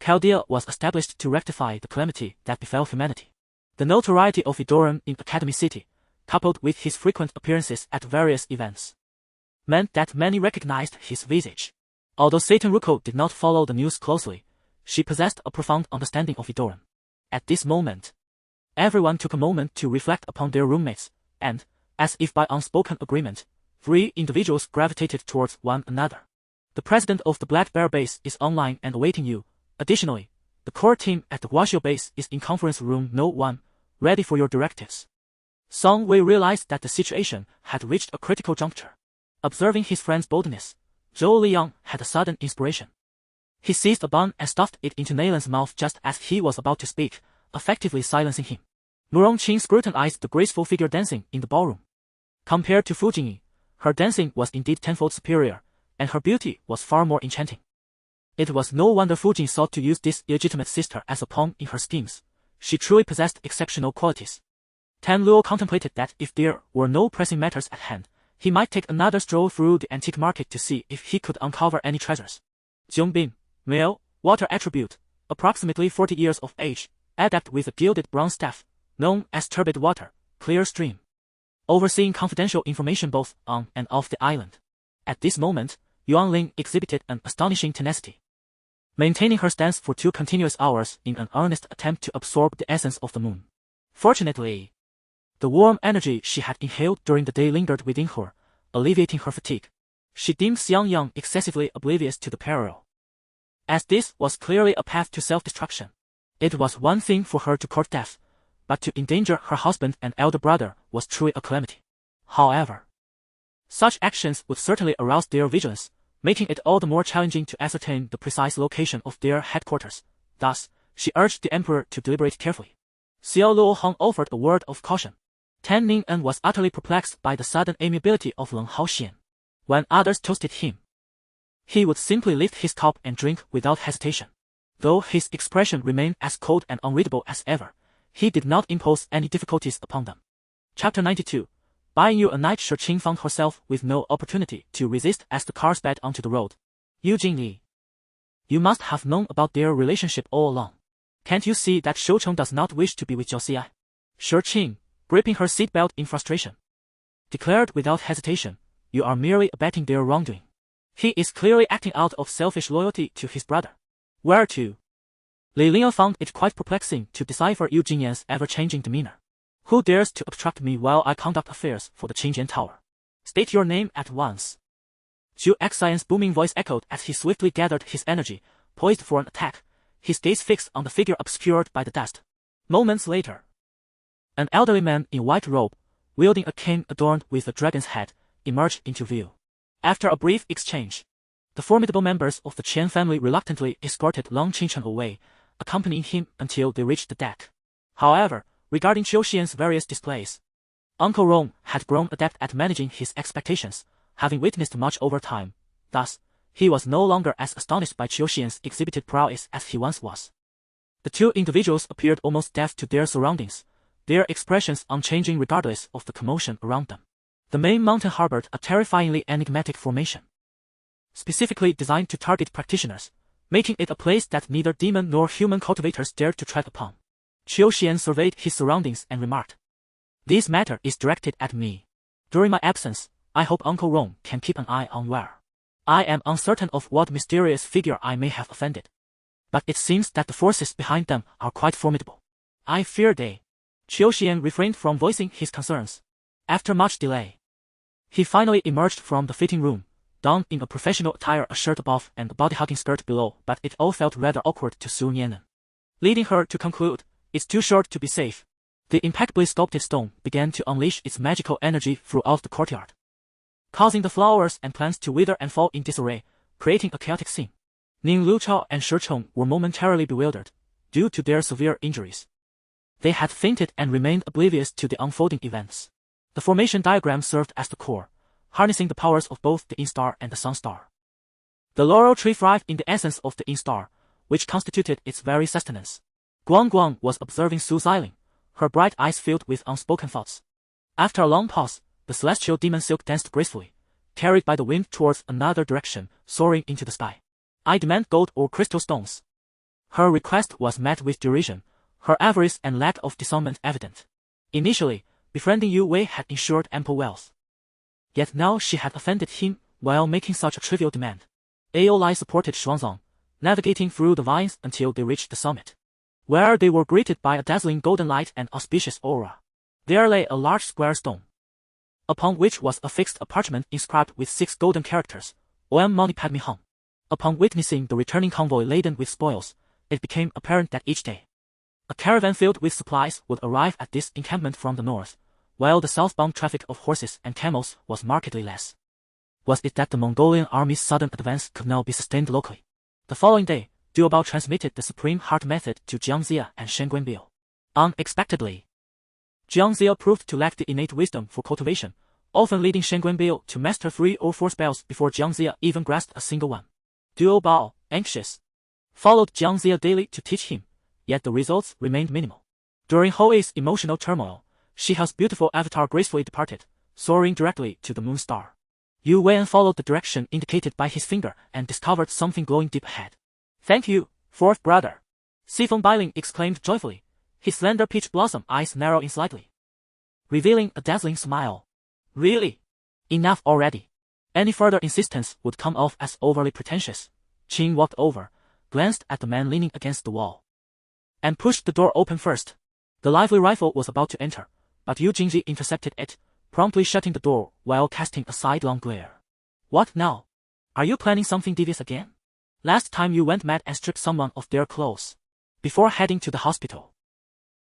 Chaldea was established to rectify the calamity that befell humanity. The notoriety of Edoran in Academy City, coupled with his frequent appearances at various events, meant that many recognized his visage. Although Satan Ruko did not follow the news closely, she possessed a profound understanding of Edoran. At this moment, Everyone took a moment to reflect upon their roommates, and, as if by unspoken agreement, 3 individuals gravitated towards one another. The president of the Black Bear base is online and awaiting you. Additionally, the core team at the Guashio base is in conference room No. 1, ready for your directives. Song Wei realized that the situation had reached a critical juncture. Observing his friend's boldness, Zhou Liang had a sudden inspiration. He seized a bun and stuffed it into Nalan's mouth just as he was about to speak, effectively silencing him. Murongqing scrutinized the graceful figure dancing in the ballroom. Compared to Fujinyi, her dancing was indeed tenfold superior, and her beauty was far more enchanting. It was no wonder Fujinyi sought to use this illegitimate sister as a pawn in her schemes. She truly possessed exceptional qualities. Tan Luo contemplated that if there were no pressing matters at hand, he might take another stroll through the antique market to see if he could uncover any treasures. Zhongbin, male, water attribute, approximately 40 years of age, adept with a gilded bronze staff, known as turbid water, clear stream. Overseeing confidential information both on and off the island. At this moment, Yuan Ling exhibited an astonishing tenacity. Maintaining her stance for 2 continuous hours in an earnest attempt to absorb the essence of the moon. Fortunately, the warm energy she had inhaled during the day lingered within her, alleviating her fatigue. She deemed Xiang Yang excessively oblivious to the peril. As this was clearly a path to self-destruction. It was one thing for her to court death, but to endanger her husband and elder brother was truly a calamity. However, such actions would certainly arouse their vigilance, making it all the more challenging to ascertain the precise location of their headquarters. Thus, she urged the emperor to deliberate carefully. Xiao Luohong offered a word of caution. Tan Ning'an was utterly perplexed by the sudden amiability of Leng Haoxian. When others toasted him, he would simply lift his cup and drink without hesitation. Though his expression remained as cold and unreadable as ever, he did not impose any difficulties upon them. Chapter 92. Buying you a night shirt. Qing found herself with no opportunity to resist as the car sped onto the road. Eugene Li. You must have known about their relationship all along. Can't you see that Shou Cheng does not wish to be with Zhou Xi? Shi Qing, gripping her seatbelt in frustration, declared without hesitation, you are merely abetting their wrongdoing. He is clearly acting out of selfish loyalty to his brother. Where to? Li Lian found it quite perplexing to decipher Eugene Yan's ever-changing demeanor. Who dares to obstruct me while I conduct affairs for the Qingjian Tower? State your name at once. Zhu Xian's booming voice echoed as he swiftly gathered his energy, poised for an attack, his gaze fixed on the figure obscured by the dust. Moments later, an elderly man in white robe, wielding a cane adorned with a dragon's head, emerged into view. After a brief exchange, the formidable members of the Qian family reluctantly escorted Long Qingchen away, accompanying him until they reached the deck. However, regarding Qiu Xian's various displays, Uncle Rong had grown adept at managing his expectations, having witnessed much over time. Thus, he was no longer as astonished by Qiu Xian's exhibited prowess as he once was. The 2 individuals appeared almost deaf to their surroundings, their expressions unchanging regardless of the commotion around them. The main mountain harbored a terrifyingly enigmatic formation, specifically designed to target practitioners, making it a place that neither demon nor human cultivators dared to tread upon. Qiu Xian surveyed his surroundings and remarked, this matter is directed at me. During my absence, I hope Uncle Rong can keep an eye on where. I am uncertain of what mysterious figure I may have offended, but it seems that the forces behind them are quite formidable. I fear they. Qiu Xian refrained from voicing his concerns. After much delay, he finally emerged from the fitting room, donned in a professional attire, a shirt above and a body-hugging skirt below, but it all felt rather awkward to Sun Yan'an, leading her to conclude, it's too short to be safe. The impeccably sculpted stone began to unleash its magical energy throughout the courtyard, causing the flowers and plants to wither and fall in disarray, creating a chaotic scene. Ning Luchao and Shi Cheng were momentarily bewildered, due to their severe injuries. They had fainted and remained oblivious to the unfolding events. The formation diagram served as the core, harnessing the powers of both the Yin star and the Sun star. The laurel tree thrived in the essence of the Yin star, which constituted its very sustenance. Guang Guang was observing Su Xiling, her bright eyes filled with unspoken thoughts. After a long pause, the celestial demon silk danced gracefully, carried by the wind towards another direction, soaring into the sky. I demand gold or crystal stones. Her request was met with derision, her avarice and lack of discernment evident. Initially, befriending Yu Wei had ensured ample wealth. Yet now she had offended him while making such a trivial demand. Aolai supported Xuanzang, navigating through the vines until they reached the summit. where they were greeted by a dazzling golden light and auspicious aura. There lay a large square stone, upon which was affixed a parchment inscribed with 6 golden characters, Om Mani Padme Hum. Upon witnessing the returning convoy laden with spoils, it became apparent that each day a caravan filled with supplies would arrive at this encampment from the north, while the southbound traffic of horses and camels was markedly less. Was it that the Mongolian army's sudden advance could now be sustained locally? The following day, DeCao transmitted the Supreme Heart Method to Jiangxia and Shenguanbiu. Unexpectedly, Jiangxia proved to lack the innate wisdom for cultivation, often leading Shenguanbiu to master 3 or 4 spells before Jiangxia even grasped a single one. DeCao, anxious, followed Jiangxia daily to teach him, yet the results remained minimal. During Hoei's emotional turmoil, Shiha's beautiful avatar gracefully departed, soaring directly to the moon star. Yu Wen followed the direction indicated by his finger and discovered something glowing deep ahead. Thank you, fourth brother. Sifeng Bailing exclaimed joyfully, his slender peach blossom eyes narrowing slightly, revealing a dazzling smile. Really? Enough already. Any further insistence would come off as overly pretentious. Qin walked over, glanced at the man leaning against the wall, and pushed the door open first. The lively rifle was about to enter, but Yu Jingji intercepted it, promptly shutting the door while casting a sidelong glare. What now? Are you planning something devious again? Last time you went mad and stripped someone of their clothes before heading to the hospital.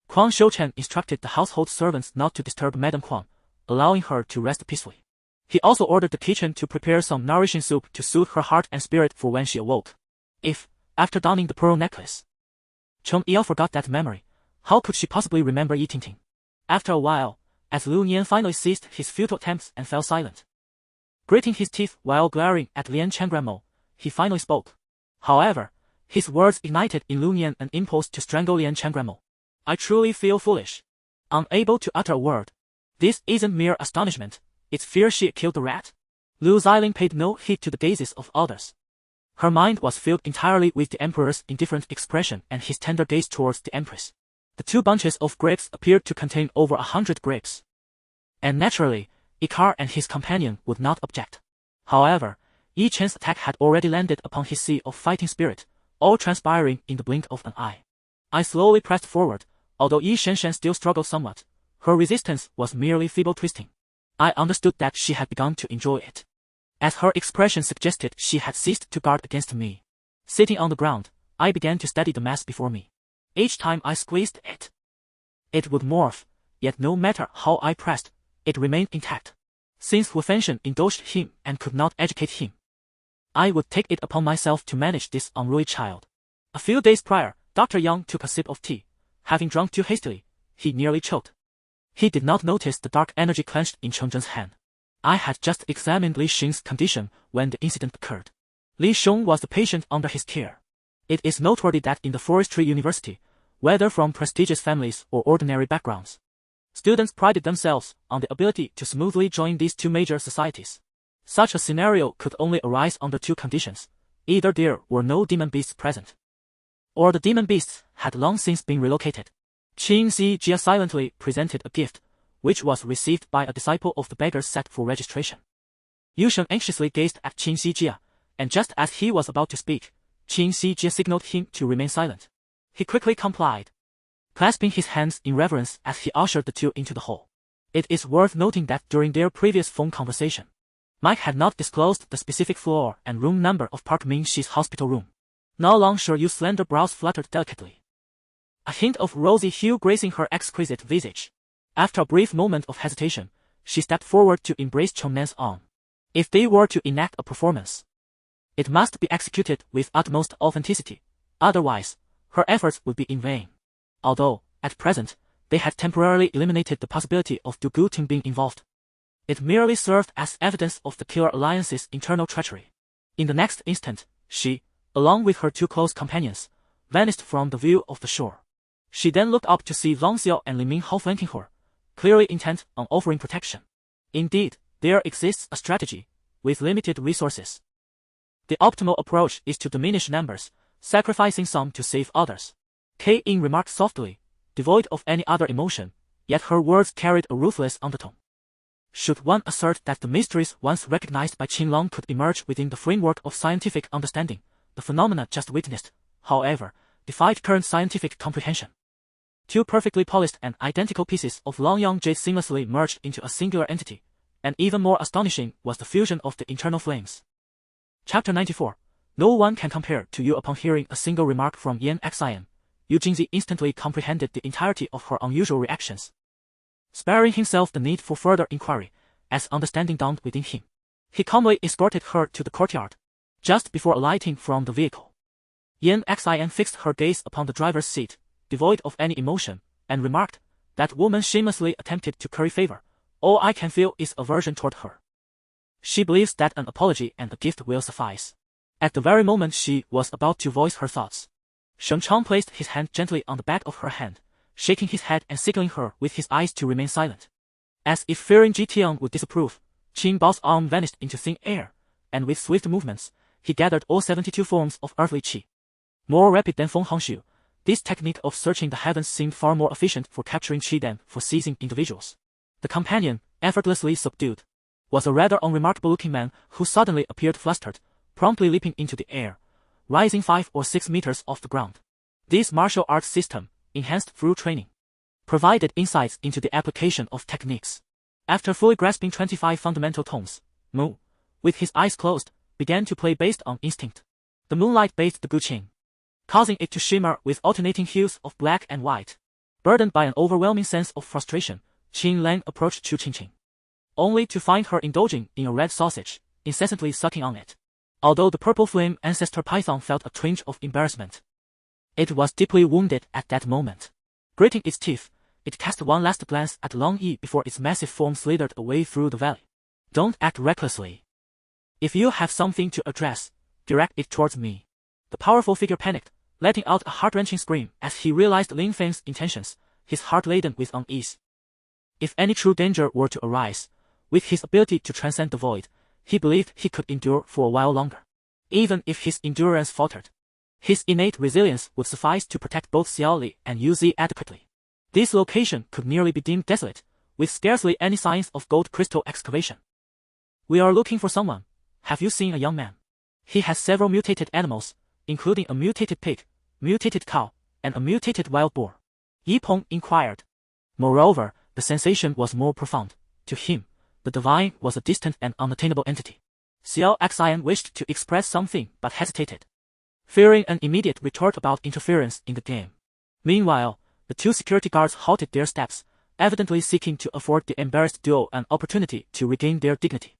Quang Shouchen instructed the household servants not to disturb Madame Quang, allowing her to rest peacefully. He also ordered the kitchen to prepare some nourishing soup to soothe her heart and spirit for when she awoke. If, after donning the pearl necklace, Cheng Yao forgot that memory, how could she possibly remember eating ting? After a while, as Lu Nian finally ceased his futile attempts and fell silent, gritting his teeth while glaring at Lian Chengranmo, he finally spoke. However, his words ignited in Lu Nian an impulse to strangle Lian Chengranmo. I truly feel foolish. Unable to utter a word. This isn't mere astonishment, it's fear she killed the rat. Lu Xiling paid no heed to the gazes of others. Her mind was filled entirely with the Emperor's indifferent expression and his tender gaze towards the Empress. The 2 bunches of grapes appeared to contain over 100 grapes. And naturally, Ikar and his companion would not object. However, Yi Chen's attack had already landed upon his sea of fighting spirit, all transpiring in the blink of an eye. I slowly pressed forward, although Yi Shenshen still struggled somewhat. Her resistance was merely feeble twisting. I understood that she had begun to enjoy it, as her expression suggested she had ceased to guard against me. Sitting on the ground, I began to study the mass before me. Each time I squeezed it, it would morph, yet no matter how I pressed, it remained intact. Since Wu Fenshen indulged him and could not educate him, I would take it upon myself to manage this unruly child. A few days prior, Dr. Yang took a sip of tea. Having drunk too hastily, he nearly choked. He did not notice the dark energy clenched in Cheng Zhen's hand. I had just examined Li Xing's condition when the incident occurred. Li Xiong was the patient under his care. It is noteworthy that in the Forestry University, whether from prestigious families or ordinary backgrounds, students prided themselves on the ability to smoothly join these 2 major societies. Such a scenario could only arise under 2 conditions. Either there were no demon beasts present, or the demon beasts had long since been relocated. Qin Xijia silently presented a gift, which was received by a disciple of the beggars set for registration. Yu Sheng anxiously gazed at Qin Xijia, and just as he was about to speak, Qin Xijia signaled him to remain silent. He quickly complied, clasping his hands in reverence as he ushered the 2 into the hall. It is worth noting that during their previous phone conversation, Mike had not disclosed the specific floor and room number of Park Ming-shi's hospital room. No longer Yu's slender brows fluttered delicately, a hint of rosy hue gracing her exquisite visage. After a brief moment of hesitation, she stepped forward to embrace Chongmen's arm. If they were to enact a performance, it must be executed with utmost authenticity, otherwise, her efforts would be in vain. Although, at present, they had temporarily eliminated the possibility of Du Guting being involved. It merely served as evidence of the Killer Alliance's internal treachery. In the next instant, she, along with her 2 close companions, vanished from the view of the shore. She then looked up to see Long Xiao and Li Minghao flanking her, clearly intent on offering protection. Indeed, there exists a strategy, with limited resources. The optimal approach is to diminish numbers, sacrificing some to save others. K-In remarked softly, devoid of any other emotion, yet her words carried a ruthless undertone. Should one assert that the mysteries once recognized by Qinlong could emerge within the framework of scientific understanding, the phenomena just witnessed, however, defied current scientific comprehension. Two perfectly polished and identical pieces of long young jade seamlessly merged into a singular entity, and even more astonishing was the fusion of the internal flames. Chapter 94. No one can compare to you. Upon hearing a single remark from Yan Xian, Yu Jingzi instantly comprehended the entirety of her unusual reactions. Sparing himself the need for further inquiry, as understanding dawned within him, he calmly escorted her to the courtyard. Just before alighting from the vehicle, Yan Xian fixed her gaze upon the driver's seat, devoid of any emotion, and remarked, "That woman shamelessly attempted to curry favor. All I can feel is aversion toward her. She believes that an apology and a gift will suffice." At the very moment she was about to voice her thoughts, Sheng Chang placed his hand gently on the back of her hand, shaking his head and signaling her with his eyes to remain silent. As if fearing Ji Tian would disapprove, Qin Bao's arm vanished into thin air, and with swift movements, he gathered all 72 forms of earthly qi. More rapid than Feng Hangshu, this technique of searching the heavens seemed far more efficient for capturing qi than for seizing individuals. The companion, effortlessly subdued, was a rather unremarkable-looking man who suddenly appeared flustered, promptly leaping into the air, rising 5 or 6 meters off the ground. This martial arts system, enhanced through training, provided insights into the application of techniques. After fully grasping 25 fundamental tones, Mu, with his eyes closed, began to play based on instinct. The moonlight bathed the guqin, causing it to shimmer with alternating hues of black and white. Burdened by an overwhelming sense of frustration, Qin Lang approached Chu Qingqing, only to find her indulging in a red sausage, incessantly sucking on it. Although the purple flame ancestor python felt a twinge of embarrassment, it was deeply wounded at that moment. Gritting its teeth, it cast one last glance at Long Yi before its massive form slithered away through the valley. "Don't act recklessly. If you have something to address, direct it towards me." The powerful figure panicked, letting out a heart-wrenching scream as he realized Lin Feng's intentions, his heart laden with unease. If any true danger were to arise, with his ability to transcend the void, he believed he could endure for a while longer. Even if his endurance faltered, his innate resilience would suffice to protect both Xiao Li and Yu Zi adequately. This location could nearly be deemed desolate, with scarcely any signs of gold crystal excavation. "We are looking for someone. Have you seen a young man? He has several mutated animals, including a mutated pig, mutated cow, and a mutated wild boar," Yi Peng inquired. Moreover, the sensation was more profound. To him, the divine was a distant and unattainable entity. Xiao Xian wished to express something but hesitated, fearing an immediate retort about interference in the game. Meanwhile, the two security guards halted their steps, evidently seeking to afford the embarrassed duo an opportunity to regain their dignity.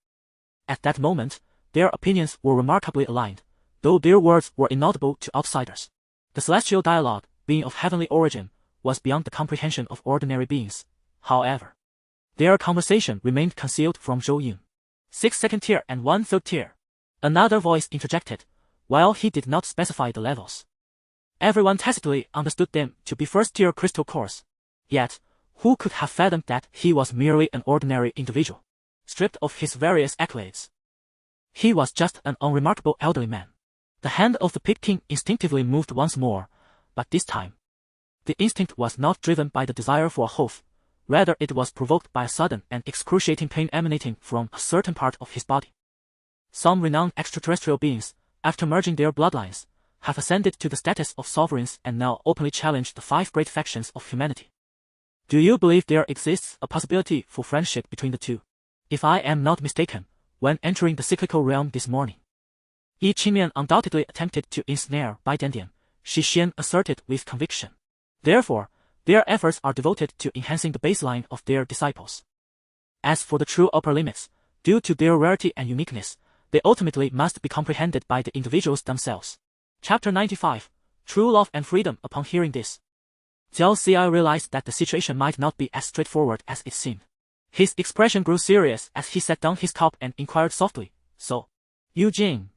At that moment, their opinions were remarkably aligned, though their words were inaudible to outsiders. The celestial dialogue, being of heavenly origin, was beyond the comprehension of ordinary beings. However, their conversation remained concealed from Zhou Yun. 6 second tier and 1 third tier. Another voice interjected, while he did not specify the levels. Everyone tacitly understood them to be first tier crystal cores. Yet, who could have fathomed that he was merely an ordinary individual, stripped of his various accolades? He was just an unremarkable elderly man. The hand of the Pig King instinctively moved once more, but this time, the instinct was not driven by the desire for a hoof. Rather, it was provoked by a sudden and excruciating pain emanating from a certain part of his body. Some renowned extraterrestrial beings, after merging their bloodlines, have ascended to the status of sovereigns and now openly challenge the 5 great factions of humanity. Do you believe there exists a possibility for friendship between the two? If I am not mistaken, when entering the cyclical realm this morning, Yi Qingmian undoubtedly attempted to ensnare Bai Diandian, Shi Xian asserted with conviction. Therefore, their efforts are devoted to enhancing the baseline of their disciples. As for the true upper limits, due to their rarity and uniqueness, they ultimately must be comprehended by the individuals themselves. Chapter 95. True Love and Freedom. Upon hearing this, Jiao Xi realized that the situation might not be as straightforward as it seemed. His expression grew serious as he set down his cup and inquired softly, "So, Yu Jing?"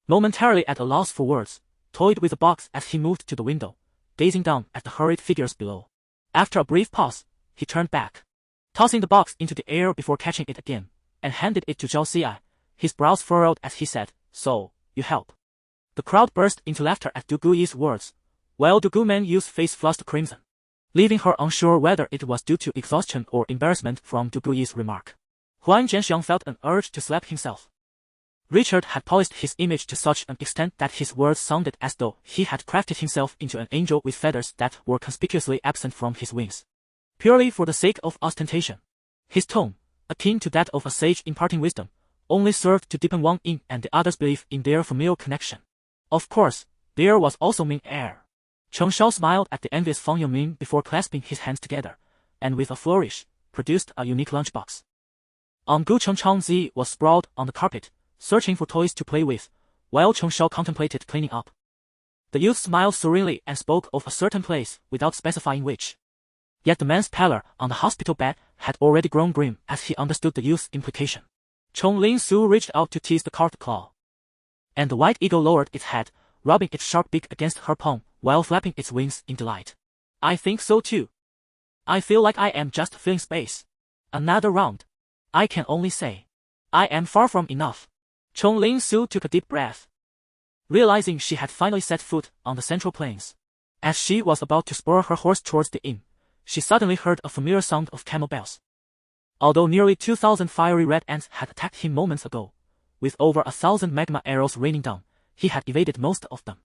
Momentarily at a loss for words, toyed with the box as he moved to the window, gazing down at the hurried figures below. After a brief pause, he turned back, tossing the box into the air before catching it again, and handed it to Zhao Xi. His brows furrowed as he said, "So, you help." The crowd burst into laughter at Du Guyi's words, while Du Gumen's face flushed crimson, leaving her unsure whether it was due to exhaustion or embarrassment from Du Guyi's remark. Huan Zhenxiang felt an urge to slap himself. Richard had polished his image to such an extent that his words sounded as though he had crafted himself into an angel with feathers that were conspicuously absent from his wings, purely for the sake of ostentation. His tone, akin to that of a sage imparting wisdom, only served to deepen one in and the other's belief in their familial connection. Of course, there was also mean air. Chen Shao smiled at the envious Fang Yongming before clasping his hands together, and with a flourish, produced a unique lunchbox. Gu Chengchangzi was sprawled on the carpet, searching for toys to play with, while Chen Shao contemplated cleaning up. The youth smiled serenely and spoke of a certain place without specifying which. Yet the man's pallor on the hospital bed had already grown grim as he understood the youth's implication. Chong Ling Su reached out to tease the carved claw, and the white eagle lowered its head, rubbing its sharp beak against her palm while flapping its wings in delight. I think so too. I feel like I am just filling space. Another round. I can only say, I am far from enough. Chong Ling Su took a deep breath, realizing she had finally set foot on the Central Plains. As she was about to spur her horse towards the inn, she suddenly heard a familiar sound of camel bells. Although nearly 2,000 fiery red ants had attacked him moments ago, with over 1,000 magma arrows raining down, he had evaded most of them.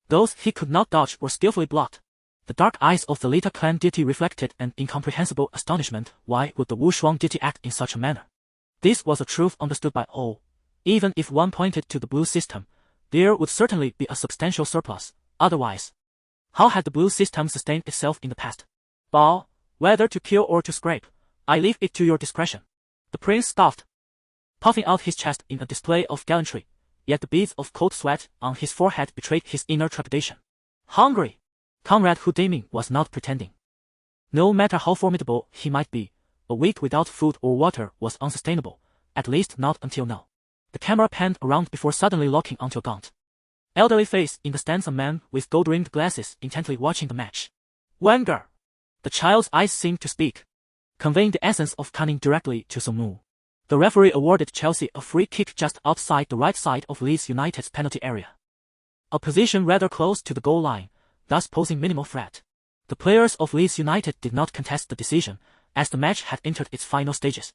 Those he could not dodge were skillfully blocked. The dark eyes of the Lita clan deity reflected an incomprehensible astonishment. Why would the Wu Shuang deity act in such a manner? This was a truth understood by all. Even if one pointed to the blue system, there would certainly be a substantial surplus. Otherwise, how had the blue system sustained itself in the past? Bao, whether to kill or to scrape, I leave it to your discretion. The prince scoffed, puffing out his chest in a display of gallantry, yet the beads of cold sweat on his forehead betrayed his inner trepidation. Hungry? Comrade Hu Daming was not pretending. No matter how formidable he might be, a week without food or water was unsustainable, at least not until now. The camera panned around before suddenly locking onto a gaunt, elderly face in the stands, a man with gold-rimmed glasses intently watching the match. Wenger! The child's eyes seemed to speak, conveying the essence of cunning directly to Songmu. The referee awarded Chelsea a free kick just outside the right side of Leeds United's penalty area, a position rather close to the goal line, thus posing minimal threat. The players of Leeds United did not contest the decision, as the match had entered its final stages,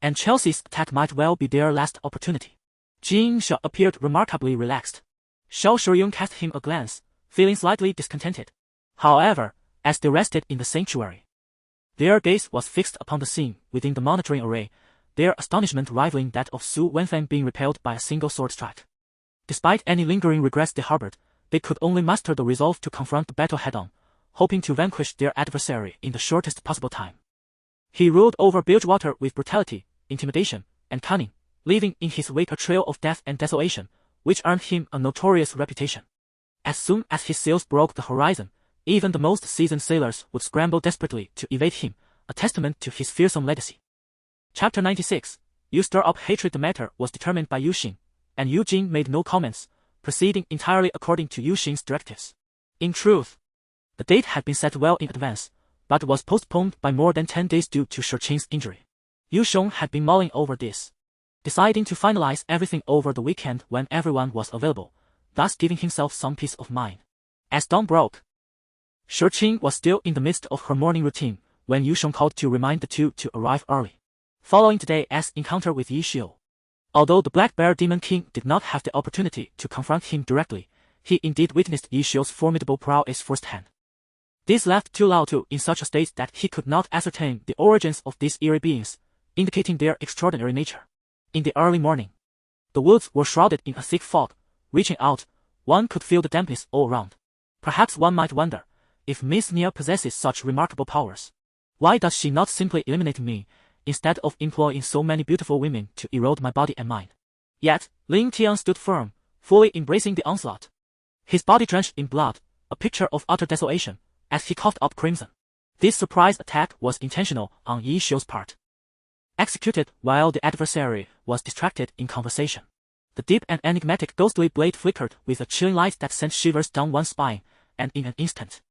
and Chelsea's attack might well be their last opportunity. Jin Shao appeared remarkably relaxed. Shao Shiyun cast him a glance, feeling slightly discontented. However, as they rested in the sanctuary, their gaze was fixed upon the scene within the monitoring array, their astonishment rivaling that of Su Wenfeng being repelled by a single sword strike. Despite any lingering regrets they harbored, they could only muster the resolve to confront the battle head-on, hoping to vanquish their adversary in the shortest possible time. He ruled over Bilgewater with brutality, intimidation, and cunning, leaving in his wake a trail of death and desolation, which earned him a notorious reputation. As soon as his sails broke the horizon, even the most seasoned sailors would scramble desperately to evade him, a testament to his fearsome legacy. Chapter 96. You stir up hatred. The matter was determined by Yu Xin, and Yu Jin made no comments, proceeding entirely according to Yu Xin's directives. In truth, the date had been set well in advance, but was postponed by more than 10 days due to Shi Qing's injury. Yu Xiong had been mulling over this, deciding to finalize everything over the weekend when everyone was available, thus giving himself some peace of mind. As dawn broke, Shi Qing was still in the midst of her morning routine when Yu Xiong called to remind the two to arrive early, following today's encounter with Yi Xiu. Although the Black Bear Demon King did not have the opportunity to confront him directly, he indeed witnessed Yi Xiu's formidable prowess firsthand. This left Tu Lao Tu in such a state that he could not ascertain the origins of these eerie beings, indicating their extraordinary nature. In the early morning, the woods were shrouded in a thick fog. Reaching out, one could feel the dampness all around. Perhaps one might wonder, if Miss Nia possesses such remarkable powers, why does she not simply eliminate me, instead of employing so many beautiful women to erode my body and mind? Yet, Ling Tian stood firm, fully embracing the onslaught. His body drenched in blood, a picture of utter desolation, as he coughed up crimson. This surprise attack was intentional on Yi Xiu's part, executed while the adversary was distracted in conversation. The deep and enigmatic ghostly blade flickered with a chilling light that sent shivers down one's spine, and in an instant,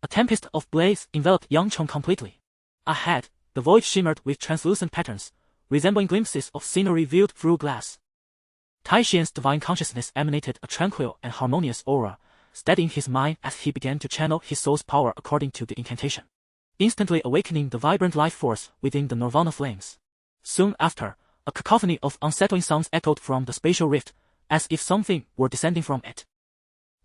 a tempest of blades enveloped Yang Chong completely. Ahead, the void shimmered with translucent patterns, resembling glimpses of scenery viewed through glass. Tai Xian's divine consciousness emanated a tranquil and harmonious aura, steadying his mind as he began to channel his soul's power according to the incantation, instantly awakening the vibrant life force within the Nirvana flames. Soon after, A cacophony of unsettling sounds echoed from the spatial rift, as if something were descending from it,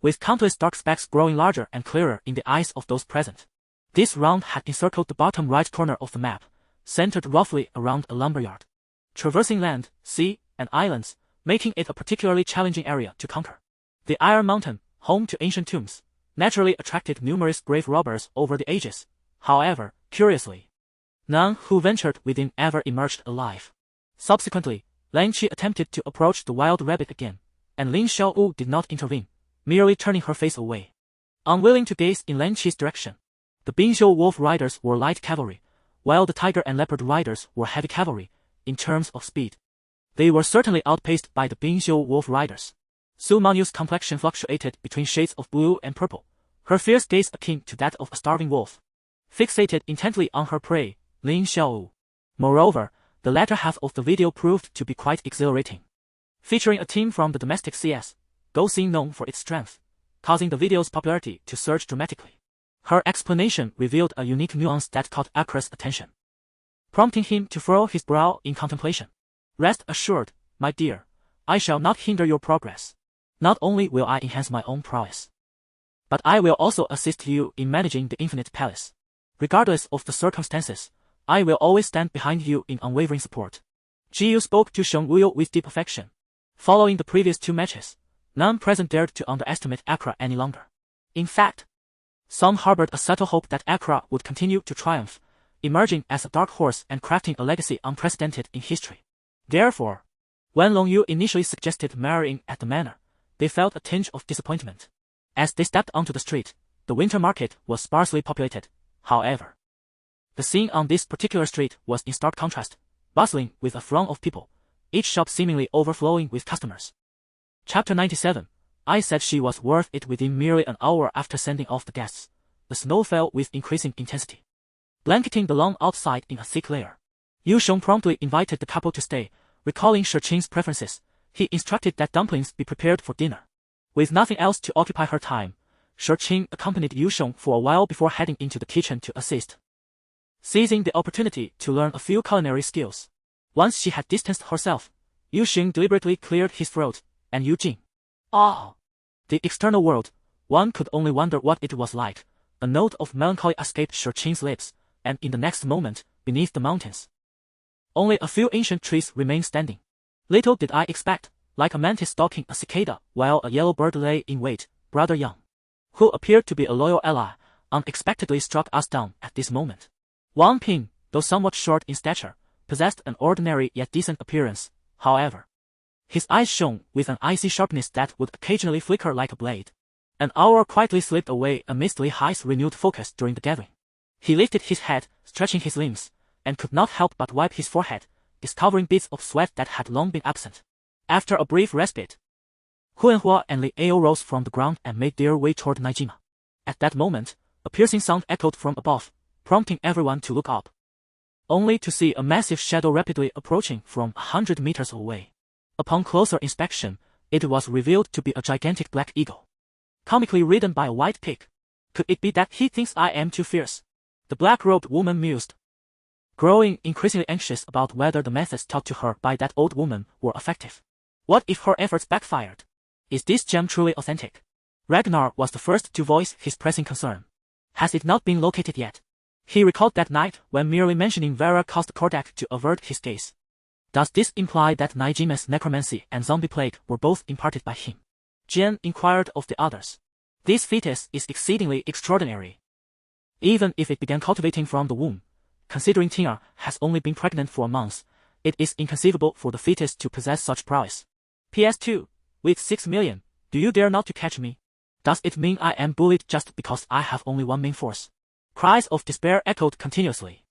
with countless dark specks growing larger and clearer in the eyes of those present. This round had encircled the bottom right corner of the map, centered roughly around a lumberyard, traversing land, sea, and islands, making it a particularly challenging area to conquer. The Iron Mountain, home to ancient tombs, naturally attracted numerous grave robbers over the ages. However, curiously, none who ventured within ever emerged alive. Subsequently, Lan Qi attempted to approach the wild rabbit again, and Lin Xiaowu did not intervene, merely turning her face away. Unwilling to gaze in Lan Qi's direction, the Binxiu wolf riders were light cavalry, while the tiger and leopard riders were heavy cavalry. In terms of speed, they were certainly outpaced by the Binxiu wolf riders. Su Manu's complexion fluctuated between shades of blue and purple, her fierce gaze akin to that of a starving wolf, fixated intently on her prey, Lin Xiaowu. Moreover, the latter half of the video proved to be quite exhilarating, featuring a team from the domestic CS, Go scene known for its strength, causing the video's popularity to surge dramatically. Her explanation revealed a unique nuance that caught Akra's attention, prompting him to furrow his brow in contemplation. Rest assured, my dear, I shall not hinder your progress. Not only will I enhance my own prowess, but I will also assist you in managing the infinite palace. Regardless of the circumstances, I will always stand behind you in unwavering support. Jiyu spoke to Sheng Wuyo with deep affection. Following the previous two matches, none present dared to underestimate Akra any longer. In fact, some harbored a subtle hope that Akra would continue to triumph, emerging as a dark horse and crafting a legacy unprecedented in history. Therefore, when Long Yu initially suggested marrying at the manor, they felt a tinge of disappointment. As they stepped onto the street, the winter market was sparsely populated. However, the scene on this particular street was in stark contrast, bustling with a throng of people, each shop seemingly overflowing with customers. Chapter 97. I said she was worth it. Within merely an hour after sending off the guests, the snow fell with increasing intensity, blanketing the lawn outside in a thick layer. Yu Sheng promptly invited the couple to stay. Recalling Shi Qing's preferences, he instructed that dumplings be prepared for dinner. With nothing else to occupy her time, Shi Qing accompanied Yu Sheng for a while before heading into the kitchen to assist, seizing the opportunity to learn a few culinary skills. Once she had distanced herself, Yu Sheng deliberately cleared his throat, and Yu Jing. Ah! The external world, one could only wonder what it was like. A note of melancholy escaped Shi Qing's lips, and in the next moment, beneath the mountains, only a few ancient trees remained standing. Little did I expect, like a mantis stalking a cicada while a yellow bird lay in wait, Brother Yang, who appeared to be a loyal ally, unexpectedly struck us down at this moment. Wang Ping, though somewhat short in stature, possessed an ordinary yet decent appearance. However, his eyes shone with an icy sharpness that would occasionally flicker like a blade. An hour quietly slipped away amidst Li Hai's renewed focus during the gathering. He lifted his head, stretching his limbs, and could not help but wipe his forehead, discovering bits of sweat that had long been absent. After a brief respite, Huanhua and Li Ao rose from the ground and made their way toward Naijima. At that moment, a piercing sound echoed from above, prompting everyone to look up, only to see a massive shadow rapidly approaching from 100 meters away. Upon closer inspection, it was revealed to be a gigantic black eagle, comically ridden by a white pig. Could it be that he thinks I am too fierce? The black-robed woman mused, growing increasingly anxious about whether the methods taught to her by that old woman were effective. What if her efforts backfired? Is this gem truly authentic? Ragnar was the first to voice his pressing concern. Has it not been located yet? He recalled that night when merely mentioning Vera caused Kordak to avert his gaze. Does this imply that Naijima's necromancy and zombie plague were both imparted by him? Jian inquired of the others. This fetus is exceedingly extraordinary. Even if it began cultivating from the womb, considering Tina has only been pregnant for a month, it is inconceivable for the fetus to possess such prowess. PS2, with 6 million, do you dare not to catch me? Does it mean I am bullied just because I have only one main force? Cries of despair echoed continuously.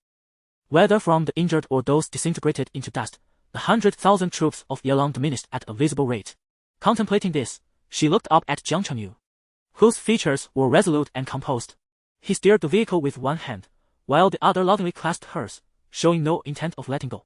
Whether from the injured or those disintegrated into dust, the 100,000 troops of Yelong diminished at a visible rate. Contemplating this, she looked up at Jiang Chengyu, whose features were resolute and composed. He steered the vehicle with one hand, while the other lovingly clasped hers, showing no intent of letting go.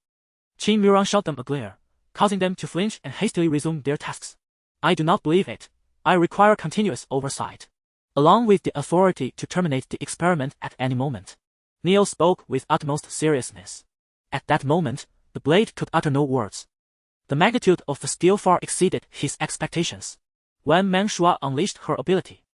Qin Muran shot them a glare, causing them to flinch and hastily resume their tasks. I do not believe it. I require continuous oversight, along with the authority to terminate the experiment at any moment. Neil spoke with utmost seriousness. At that moment, The blade could utter no words. The magnitude of the steel far exceeded his expectations. When Meng Shuai unleashed her ability,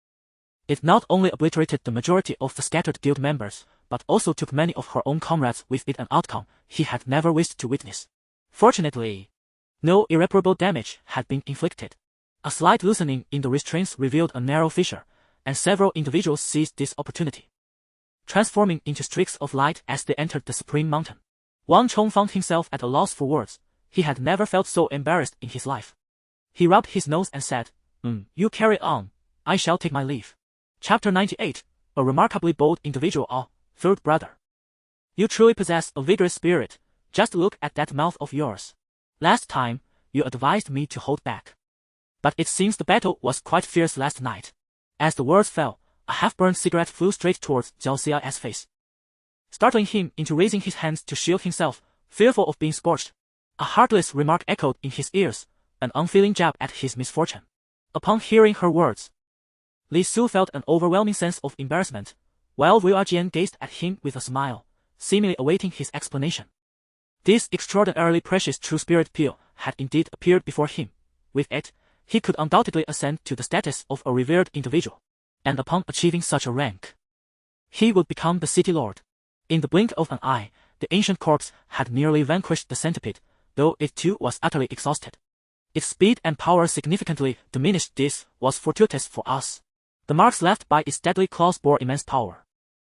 it not only obliterated the majority of the scattered guild members, but also took many of her own comrades with it, an outcome he had never wished to witness. Fortunately, no irreparable damage had been inflicted. A slight loosening in the restraints revealed a narrow fissure, and several individuals seized this opportunity, transforming into streaks of light as they entered the Supreme Mountain. Wang Chong found himself at a loss for words. He had never felt so embarrassed in his life. He rubbed his nose and said, You carry on. I shall take my leave. Chapter 98. A remarkably bold individual. Third brother. You truly possess a vigorous spirit. Just look at that mouth of yours. Last time, you advised me to hold back. But it seems the battle was quite fierce last night. As the words fell, a half-burned cigarette flew straight towards Zhao Xiao's face, startling him into raising his hands to shield himself, fearful of being scorched. A heartless remark echoed in his ears, an unfeeling jab at his misfortune. Upon hearing her words, Li Su felt an overwhelming sense of embarrassment, while Wu Jian gazed at him with a smile, seemingly awaiting his explanation. This extraordinarily precious true spirit peel had indeed appeared before him. With it, he could undoubtedly ascend to the status of a revered individual, and upon achieving such a rank, he would become the city lord. In the blink of an eye, the ancient corpse had nearly vanquished the centipede, though it too was utterly exhausted. Its speed and power significantly diminished. This was fortuitous for us. The marks left by its deadly claws bore immense power,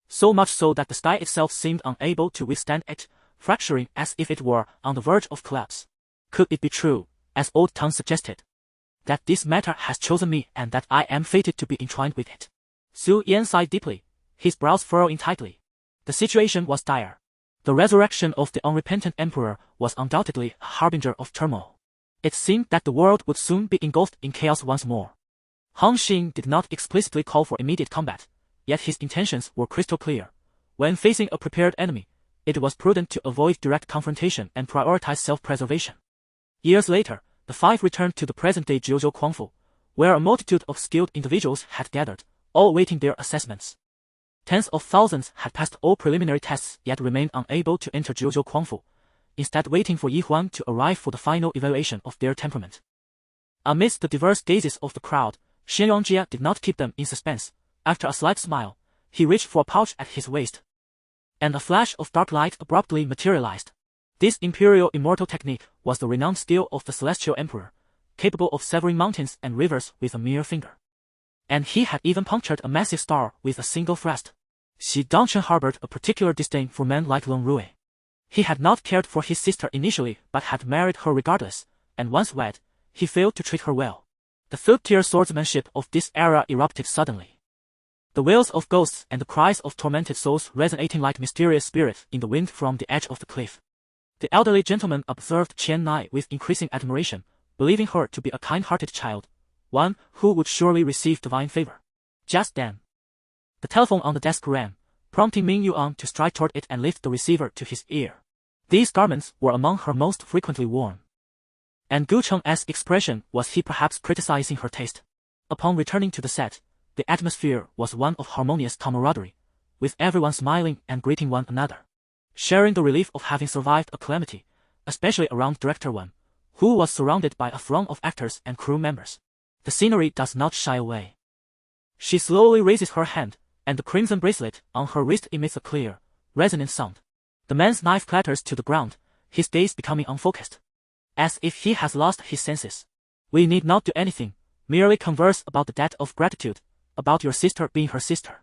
so much so that the sky itself seemed unable to withstand it, fracturing as if it were on the verge of collapse. Could it be true, as Old Tongue suggested, that this matter has chosen me and that I am fated to be entwined with it? Su Yan sighed deeply, his brows furrowing tightly. The situation was dire. The resurrection of the unrepentant emperor was undoubtedly a harbinger of turmoil. It seemed that the world would soon be engulfed in chaos once more. Hang Xing did not explicitly call for immediate combat, yet his intentions were crystal clear. When facing a prepared enemy, it was prudent to avoid direct confrontation and prioritize self-preservation. Years later, the five returned to the present-day Jiuzhou Quangfu, where a multitude of skilled individuals had gathered, all waiting their assessments. Tens of thousands had passed all preliminary tests yet remained unable to enter Jiuzhou Quangfu, instead waiting for Yi Huan to arrive for the final evaluation of their temperament. Amidst the diverse gazes of the crowd, Shen Yongjia did not keep them in suspense. After a slight smile, he reached for a pouch at his waist, and a flash of dark light abruptly materialized. This imperial immortal technique was the renowned skill of the celestial emperor, capable of severing mountains and rivers with a mere finger. And he had even punctured a massive star with a single thrust. Xi Dongchen harbored a particular disdain for men like Long Rui. He had not cared for his sister initially but had married her regardless, and once wed, he failed to treat her well. The third-tier swordsmanship of this era erupted suddenly. The wails of ghosts and the cries of tormented souls resonating like mysterious spirits in the wind from the edge of the cliff. The elderly gentleman observed Qian Nai with increasing admiration, believing her to be a kind-hearted child, one who would surely receive divine favor. Just then, the telephone on the desk rang, prompting Ming Yuan to stride toward it and lift the receiver to his ear. These garments were among her most frequently worn, and Gu Cheng's expression was he perhaps criticizing her taste. Upon returning to the set, the atmosphere was one of harmonious camaraderie, with everyone smiling and greeting one another, sharing the relief of having survived a calamity, especially around Director Wan, who was surrounded by a throng of actors and crew members. The scenery does not shy away. She slowly raises her hand, and the crimson bracelet on her wrist emits a clear, resonant sound. The man's knife clatters to the ground, his gaze becoming unfocused, as if he has lost his senses. We need not do anything, merely converse about the debt of gratitude, about your sister being her sister.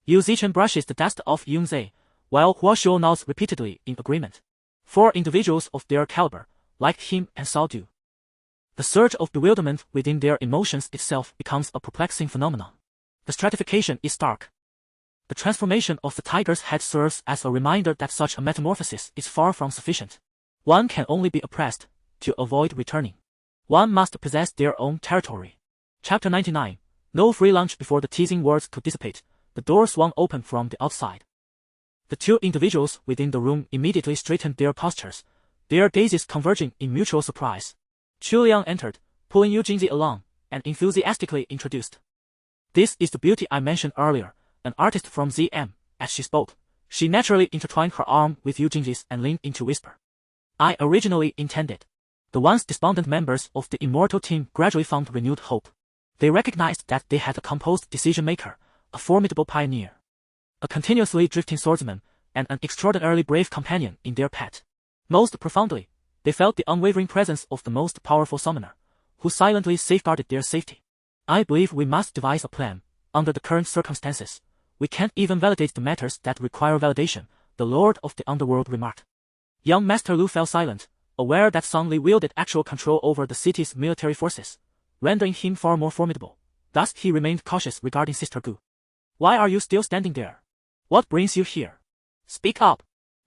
Yu Zichen brushes the dust off Yunzei, while Hua Shuo nods repeatedly in agreement. For individuals of their caliber, like him and Sao Du, the surge of bewilderment within their emotions itself becomes a perplexing phenomenon. The stratification is stark. The transformation of the tiger's head serves as a reminder that such a metamorphosis is far from sufficient. One can only be oppressed, to avoid returning. One must possess their own territory. Chapter 99. No free lunch. Before the teasing words could dissipate, the door swung open from the outside. The two individuals within the room immediately straightened their postures, their gazes converging in mutual surprise. Chu Liang entered, pulling Yu Jingzi along, and enthusiastically introduced. This is the beauty I mentioned earlier, an artist from ZM. As she spoke, she naturally intertwined her arm with Yu Jingzi's and leaned in to whisper. I originally intended. The once despondent members of the immortal team gradually found renewed hope. They recognized that they had a composed decision-maker, a formidable pioneer, a continuously drifting swordsman, and an extraordinarily brave companion in their path. Most profoundly, they felt the unwavering presence of the most powerful summoner, who silently safeguarded their safety. I believe we must devise a plan. Under the current circumstances, we can't even validate the matters that require validation, the Lord of the Underworld remarked. Young Master Lu fell silent, aware that Song Li wielded actual control over the city's military forces, rendering him far more formidable. Thus he remained cautious regarding Sister Gu. Why are you still standing there? What brings you here? Speak up,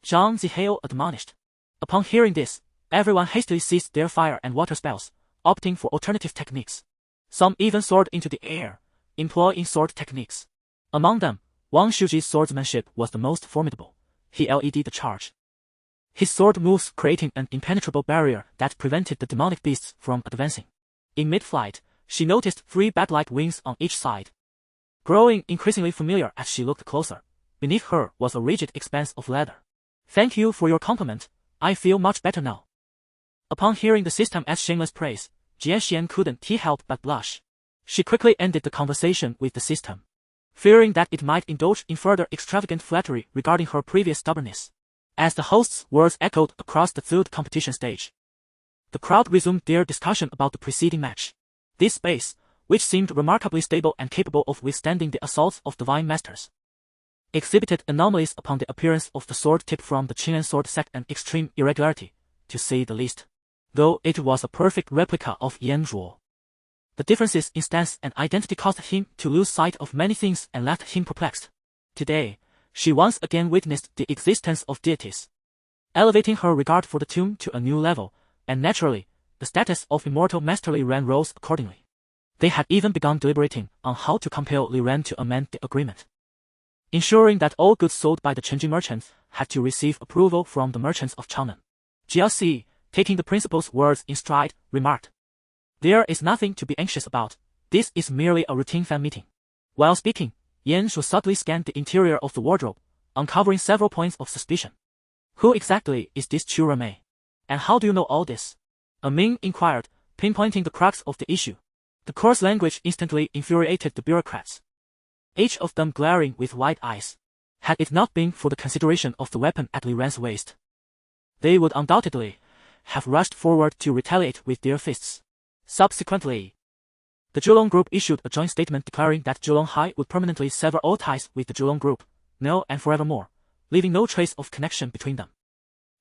Zhang Zihao admonished. Upon hearing this, everyone hastily ceased their fire and water spells, opting for alternative techniques. Some even soared into the air, employing sword techniques. Among them, Wang Shuji's swordsmanship was the most formidable. He led the charge, his sword moves creating an impenetrable barrier that prevented the demonic beasts from advancing. In mid-flight, she noticed 3 bat-like wings on each side. Growing increasingly familiar as she looked closer, beneath her was a rigid expanse of leather. Thank you for your compliment, I feel much better now. Upon hearing the system's shameless praise, Jian Xian couldn't help but blush. She quickly ended the conversation with the system, fearing that it might indulge in further extravagant flattery regarding her previous stubbornness. As the host's words echoed across the third competition stage, the crowd resumed their discussion about the preceding match. This space, which seemed remarkably stable and capable of withstanding the assaults of divine masters, exhibited anomalies upon the appearance of the sword tip from the Qing'an sword set and extreme irregularity, to say the least, though it was a perfect replica of Yan Zhuo. The differences in stance and identity caused him to lose sight of many things and left him perplexed. Today, she once again witnessed the existence of deities, elevating her regard for the tomb to a new level, and naturally, the status of immortal Master Li Ran rose accordingly. They had even begun deliberating on how to compel Li Ran to amend the agreement, ensuring that all goods sold by the Chenji merchants had to receive approval from the merchants of Chang'an. Jiaxi, taking the principal's words in stride, remarked, "There is nothing to be anxious about. This is merely a routine fan meeting." While speaking, Yan Shu subtly scanned the interior of the wardrobe, uncovering several points of suspicion. Who exactly is this Chu Ramei? And how do you know all this? A Ming inquired, pinpointing the crux of the issue. The coarse language instantly infuriated the bureaucrats, each of them glaring with wide eyes. Had it not been for the consideration of the weapon at Li Ran's waist, they would undoubtedly have rushed forward to retaliate with their fists. Subsequently, the Zhulong Group issued a joint statement declaring that Zhulong High would permanently sever all ties with the Zhulong Group, now and forevermore, leaving no trace of connection between them.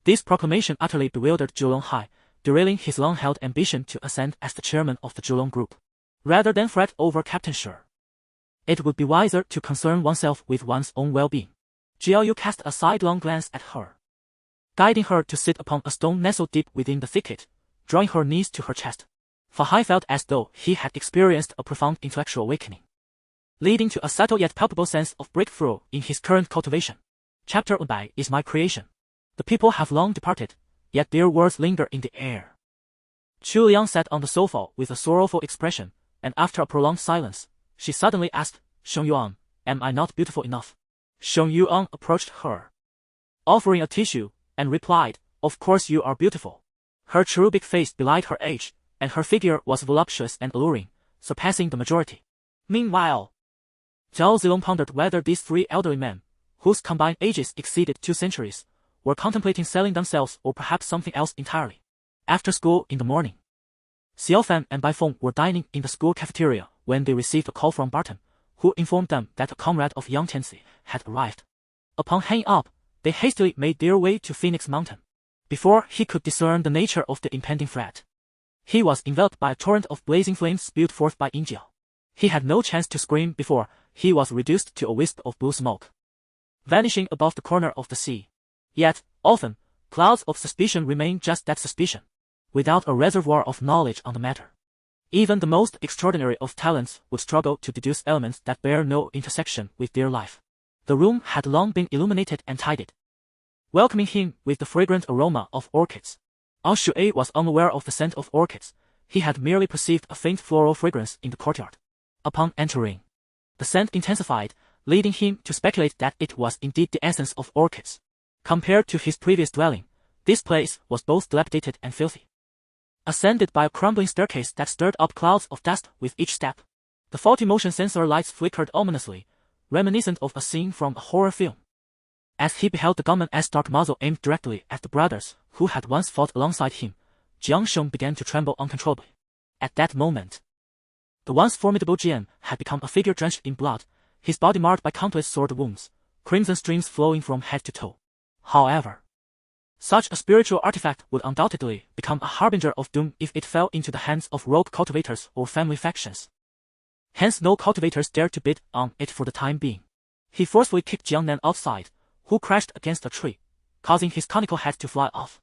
This proclamation utterly bewildered Zhulong High, derailing his long-held ambition to ascend as the chairman of the Zhulong Group. Rather than fret over captainship, it would be wiser to concern oneself with one's own well-being. Jiao Yu cast a sidelong glance at her, guiding her to sit upon a stone nestled deep within the thicket, drawing her knees to her chest. Fa Hai felt as though he had experienced a profound intellectual awakening, leading to a subtle yet palpable sense of breakthrough in his current cultivation. Chapter 1 is my creation. The people have long departed, yet their words linger in the air. Chu Liang sat on the sofa with a sorrowful expression, and after a prolonged silence, she suddenly asked, "Sheng Yuan, am I not beautiful enough?" Sheng Yuan approached her, offering a tissue, and replied, "Of course you are beautiful." Her cherubic face belied her age, and her figure was voluptuous and alluring, surpassing the majority. Meanwhile, Zhao Zilong pondered whether these 3 elderly men, whose combined ages exceeded 2 centuries, were contemplating selling themselves or perhaps something else entirely. After school in the morning, Xiao Fan and Bai Feng were dining in the school cafeteria when they received a call from Barton, who informed them that a comrade of Yang Tianzi had arrived. Upon hanging up, they hastily made their way to Phoenix Mountain. Before he could discern the nature of the impending threat, he was enveloped by a torrent of blazing flames spewed forth by Injiao. He had no chance to scream before he was reduced to a wisp of blue smoke, vanishing above the corner of the sea. Yet, often, clouds of suspicion remain just that suspicion, without a reservoir of knowledge on the matter. Even the most extraordinary of talents would struggle to deduce elements that bear no intersection with their life. The room had long been illuminated and tidied, welcoming him with the fragrant aroma of orchids. Ao Shui was unaware of the scent of orchids. He had merely perceived a faint floral fragrance in the courtyard. Upon entering, the scent intensified, leading him to speculate that it was indeed the essence of orchids. Compared to his previous dwelling, This place was both dilapidated and filthy. Ascended by a crumbling staircase that stirred up clouds of dust with each step. The faulty motion sensor lights flickered ominously, reminiscent of a scene from a horror film. As he beheld the gunman's dark muzzle aimed directly at the brothers who had once fought alongside him, Jiang Sheng began to tremble uncontrollably. At that moment, the once formidable Jian had become a figure drenched in blood, his body marred by countless sword wounds, crimson streams flowing from head to toe. However, such a spiritual artifact would undoubtedly become a harbinger of doom if it fell into the hands of rogue cultivators or family factions. Hence no cultivators dared to bid on it for the time being. He forcefully kicked Jiang Nan outside, who crashed against a tree, causing his conical head to fly off,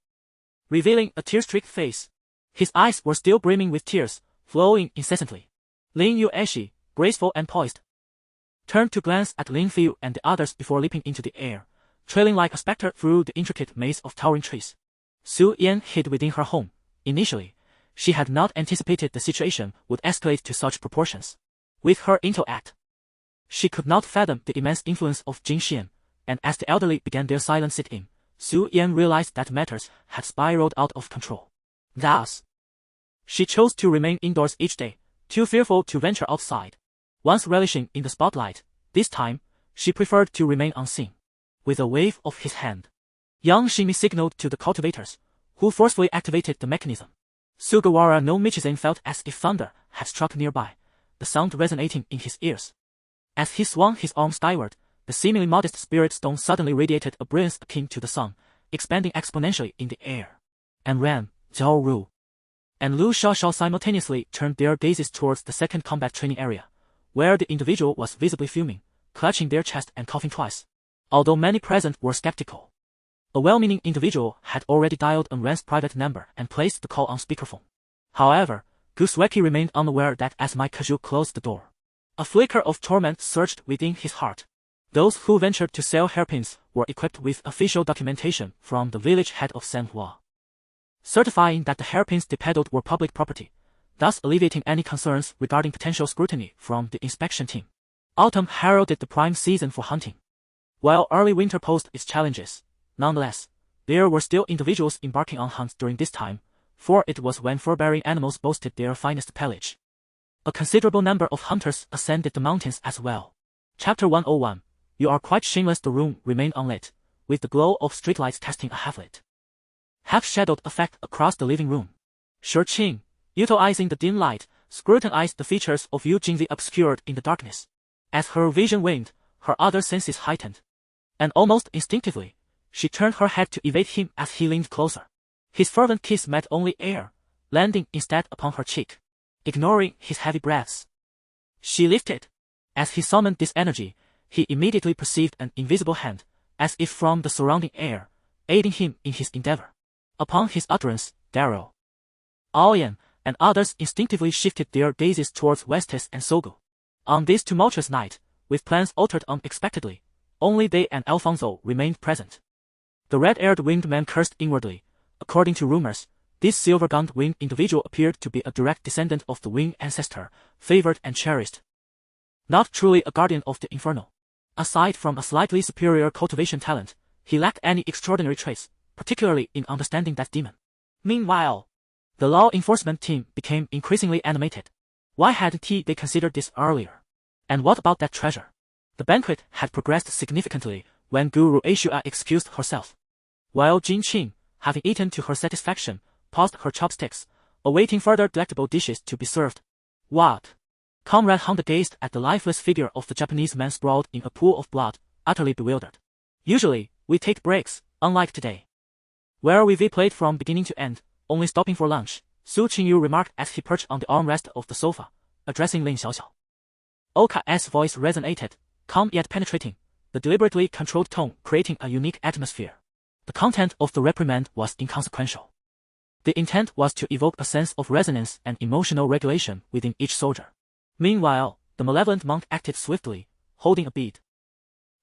revealing a tear-streaked face. His eyes were still brimming with tears, flowing incessantly. Lin Yueshi, graceful and poised, turned to glance at Lin Fiu and the others before leaping into the air, trailing like a spectre through the intricate maze of towering trees. Su Yan hid within her home. Initially, she had not anticipated the situation would escalate to such proportions. With her intellect, she could not fathom the immense influence of Jin Xian, and as the elderly began their silent sit-in, Su Yan realized that matters had spiraled out of control. Thus, she chose to remain indoors each day, too fearful to venture outside. Once relishing in the spotlight, this time, she preferred to remain unseen. With a wave of his hand, Yang Shimi signaled to the cultivators, who forcefully activated the mechanism. Sugawara no Michizen felt as if thunder had struck nearby, the sound resonating in his ears. As he swung his arm skyward, the seemingly modest spirit stone suddenly radiated a brilliance akin to the sun, expanding exponentially in the air. And Ran, Zhao Ru, and Lu Shaoshao simultaneously turned their gazes towards the second combat training area, where the individual was visibly fuming, clutching their chest and coughing twice. Although many present were skeptical, a well-meaning individual had already dialed Ran's private number and placed the call on speakerphone. However, Gusweki remained unaware that as Mai Kaju closed the door, a flicker of torment surged within his heart. Those who ventured to sell hairpins were equipped with official documentation from the village head of Sanhua, certifying that the hairpins they peddled were public property, thus alleviating any concerns regarding potential scrutiny from the inspection team. Autumn heralded the prime season for hunting. While early winter posed its challenges, nonetheless, there were still individuals embarking on hunts during this time, for it was when fur-bearing animals boasted their finest pelage. A considerable number of hunters ascended the mountains as well. Chapter 101. You are quite shameless. The room remained unlit, with the glow of streetlights casting a half-shadowed effect across the living room. Shi Qing, utilizing the dim light, scrutinized the features of Yu Jingli obscured in the darkness. As her vision waned, her other senses heightened, and almost instinctively, she turned her head to evade him as he leaned closer. His fervent kiss met only air, landing instead upon her cheek. Ignoring his heavy breaths, she lifted. As he summoned this energy, he immediately perceived an invisible hand, as if from the surrounding air, aiding him in his endeavor. Upon his utterance, Darrow, Aoyan, and others instinctively shifted their gazes towards Westes and Sogu. On this tumultuous night, with plans altered unexpectedly, only they and Alfonso remained present. The red-haired winged man cursed inwardly. According to rumors, this silver-gunned winged individual appeared to be a direct descendant of the winged ancestor, favored and cherished. Not truly a guardian of the Inferno. Aside from a slightly superior cultivation talent, he lacked any extraordinary traits, particularly in understanding that demon. Meanwhile, the law enforcement team became increasingly animated. Why hadn't they considered this earlier? And what about that treasure? The banquet had progressed significantly when Guru Aicilia excused herself, while Jin Qing, having eaten to her satisfaction, paused her chopsticks, awaiting further delectable dishes to be served. What? Comrade Honda gazed at the lifeless figure of the Japanese man sprawled in a pool of blood, utterly bewildered. Usually, we take breaks, unlike today, where we played from beginning to end, only stopping for lunch, Su Qingyu remarked as he perched on the armrest of the sofa, addressing Lin Xiaoxiao. Oka's voice resonated, calm yet penetrating, the deliberately controlled tone creating a unique atmosphere. The content of the reprimand was inconsequential. The intent was to evoke a sense of resonance and emotional regulation within each soldier. Meanwhile, the malevolent monk acted swiftly, holding a bead,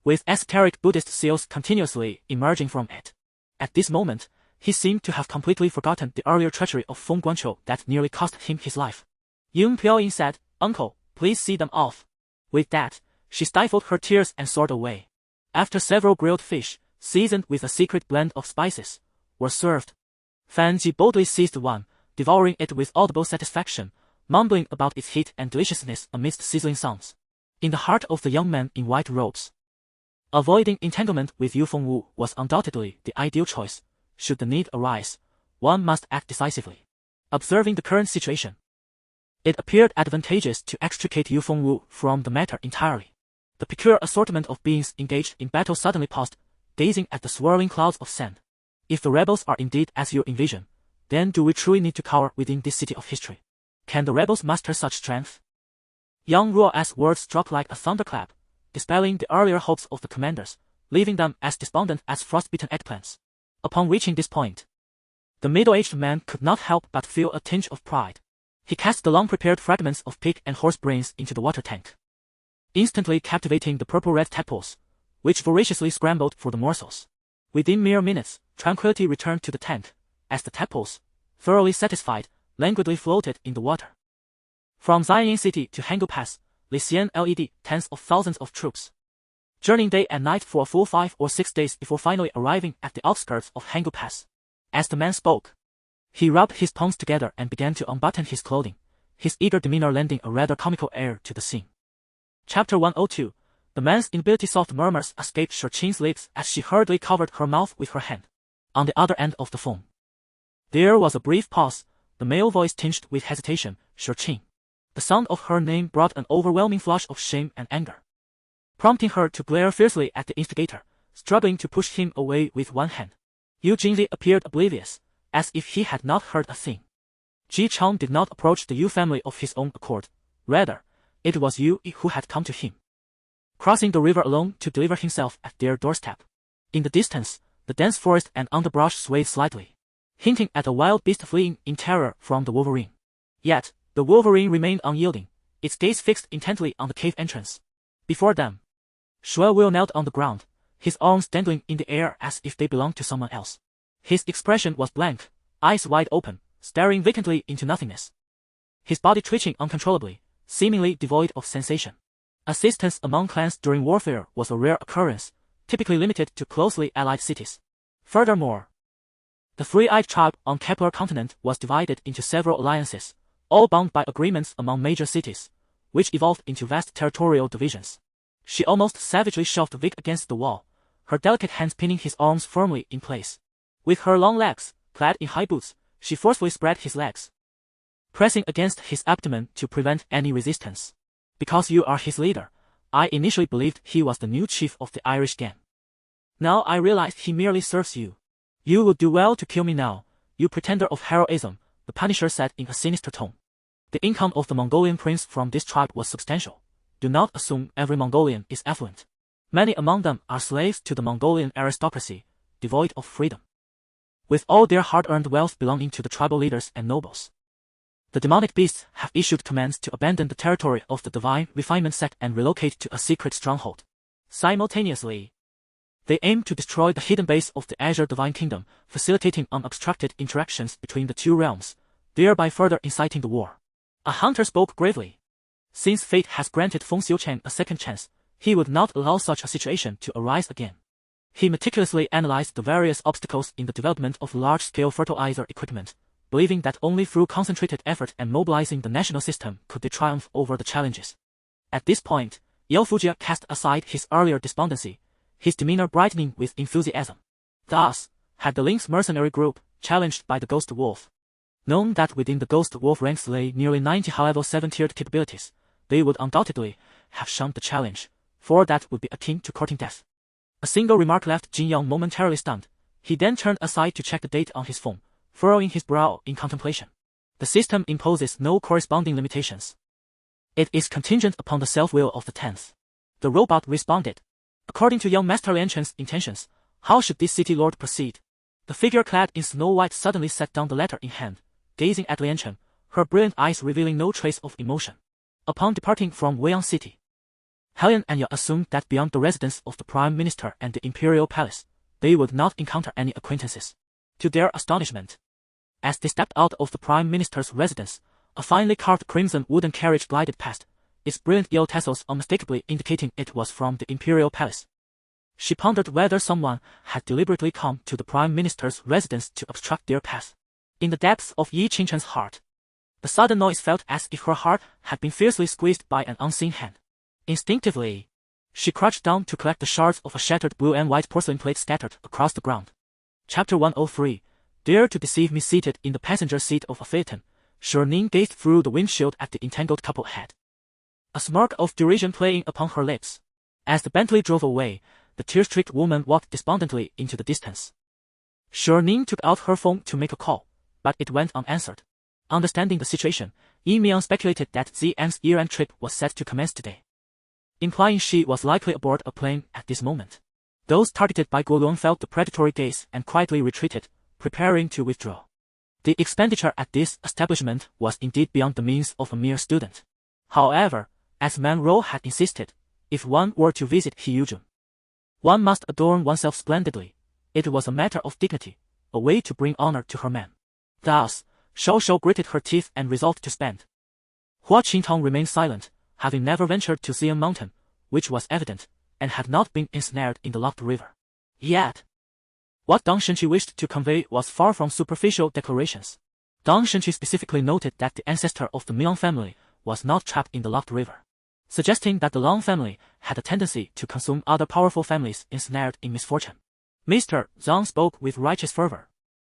with esoteric Buddhist seals continuously emerging from it. At this moment, he seemed to have completely forgotten the earlier treachery of Feng Guanqiu that nearly cost him his life. Yun Piaoyin said, "Uncle, please see them off." With that, she stifled her tears and soared away. After several grilled fish, seasoned with a secret blend of spices, were served. Fan Ji boldly seized one, devouring it with audible satisfaction, mumbling about its heat and deliciousness amidst sizzling sounds. In the heart of the young man in white robes, avoiding entanglement with Yu Fengwu was undoubtedly the ideal choice. Should the need arise, one must act decisively. Observing the current situation, it appeared advantageous to extricate Yu Fengwu from the matter entirely. The peculiar assortment of beings engaged in battle suddenly paused, gazing at the swirling clouds of sand. If the rebels are indeed as you envision, then do we truly need to cower within this city of history? Can the rebels muster such strength? Young Ruo's words struck like a thunderclap, dispelling the earlier hopes of the commanders, leaving them as despondent as frostbitten eggplants. Upon reaching this point, the middle-aged man could not help but feel a tinge of pride. He cast the long-prepared fragments of pig and horse brains into the water tank, instantly captivating the purple-red tadpoles, which voraciously scrambled for the morsels. Within mere minutes, tranquility returned to the tank, as the tadpoles, thoroughly satisfied, languidly floated in the water. From Xianyin City to Hangul Pass, Lysian led tens of thousands of troops, journeying day and night for a full 5 or 6 days before finally arriving at the outskirts of Hangul Pass. As the man spoke, he rubbed his palms together and began to unbutton his clothing, his eager demeanor lending a rather comical air to the scene. Chapter 102. The man's inability. Soft murmurs escaped Shurqin's lips as she hurriedly covered her mouth with her hand. On the other end of the phone, there was a brief pause, the male voice tinged with hesitation. Shurqin. The sound of her name brought an overwhelming flush of shame and anger, prompting her to glare fiercely at the instigator, struggling to push him away with one hand. Yu Jinli appeared oblivious, as if he had not heard a thing. Ji Chang did not approach the Yu family of his own accord. Rather, it was Yu who had come to him, crossing the river alone to deliver himself at their doorstep. In the distance, the dense forest and underbrush swayed slightly, hinting at a wild beast fleeing in terror from the wolverine. Yet, the wolverine remained unyielding, its gaze fixed intently on the cave entrance. Before them, Shuai Will knelt on the ground, his arms dangling in the air as if they belonged to someone else. His expression was blank, eyes wide open, staring vacantly into nothingness. His body twitching uncontrollably, seemingly devoid of sensation. Assistance among clans during warfare was a rare occurrence, typically limited to closely allied cities. Furthermore, the three-eyed tribe on Kepler continent was divided into several alliances, all bound by agreements among major cities, which evolved into vast territorial divisions. She almost savagely shoved Vic against the wall, her delicate hands pinning his arms firmly in place. With her long legs, clad in high boots, she forcefully spread his legs, pressing against his abdomen to prevent any resistance. Because you are his leader, I initially believed he was the new chief of the Irish gang. Now I realize he merely serves you. You would do well to kill me now, you pretender of heroism, the Punisher said in a sinister tone. The income of the Mongolian prince from this tribe was substantial. Do not assume every Mongolian is affluent. Many among them are slaves to the Mongolian aristocracy, devoid of freedom, with all their hard-earned wealth belonging to the tribal leaders and nobles. The demonic beasts have issued commands to abandon the territory of the Divine Refinement sect and relocate to a secret stronghold. Simultaneously, they aim to destroy the hidden base of the Azure Divine Kingdom, facilitating unobstructed interactions between the two realms, thereby further inciting the war. A hunter spoke gravely. Since fate has granted Feng Xiucheng a second chance, he would not allow such a situation to arise again. He meticulously analyzed the various obstacles in the development of large-scale fertilizer equipment, believing that only through concentrated effort and mobilizing the national system could they triumph over the challenges. At this point, Yao Fujia cast aside his earlier despondency, his demeanor brightening with enthusiasm. Thus, had the Lynx mercenary group, challenged by the Ghost Wolf, known that within the Ghost Wolf ranks lay nearly 90 high-level 7-tiered capabilities, they would undoubtedly have shunned the challenge, for that would be akin to courting death. A single remark left Jin Yang momentarily stunned. He then turned aside to check the date on his phone, furrowing his brow in contemplation. The system imposes no corresponding limitations. It is contingent upon the self-will of the 10th. The robot responded. According to young Master Lian Chen's intentions, how should this city lord proceed? The figure clad in snow white suddenly set down the letter in hand, gazing at Lian Chen, her brilliant eyes revealing no trace of emotion. Upon departing from Weiyang City, Helian and Ya assumed that beyond the residence of the Prime Minister and the Imperial Palace, they would not encounter any acquaintances. To their astonishment, as they stepped out of the Prime Minister's residence, a finely carved crimson wooden carriage glided past, its brilliant yellow tassels unmistakably indicating it was from the Imperial Palace. She pondered whether someone had deliberately come to the Prime Minister's residence to obstruct their path. In the depths of Yi Qingchen's heart, the sudden noise felt as if her heart had been fiercely squeezed by an unseen hand. Instinctively, she crouched down to collect the shards of a shattered blue and white porcelain plate scattered across the ground. Chapter 103. Dare to deceive me. Seated in the passenger seat of a phaeton, Ning gazed through the windshield at the entangled couple ahead, a smirk of derision playing upon her lips. As the Bentley drove away, the tear-streaked woman walked despondently into the distance. Ning took out her phone to make a call, but it went unanswered. Understanding the situation, Yi Miang speculated that Zhang's year-end trip was set to commence today, implying she was likely aboard a plane at this moment. Those targeted by Guoluan felt the predatory gaze and quietly retreated, preparing to withdraw. The expenditure at this establishment was indeed beyond the means of a mere student. However, as Man Ro had insisted, if one were to visit Hyujum, one must adorn oneself splendidly. It was a matter of dignity, a way to bring honor to her man. Thus, Shou gritted her teeth and resolved to spend. Hua Qingtong remained silent, having never ventured to Xian Mountain, which was evident, and had not been ensnared in the locked river. Yet, what Dang Shenqi wished to convey was far from superficial declarations. Dang Shenqi specifically noted that the ancestor of the Miang family was not trapped in the locked river, suggesting that the Long family had a tendency to consume other powerful families ensnared in misfortune. Mr. Zhang spoke with righteous fervor,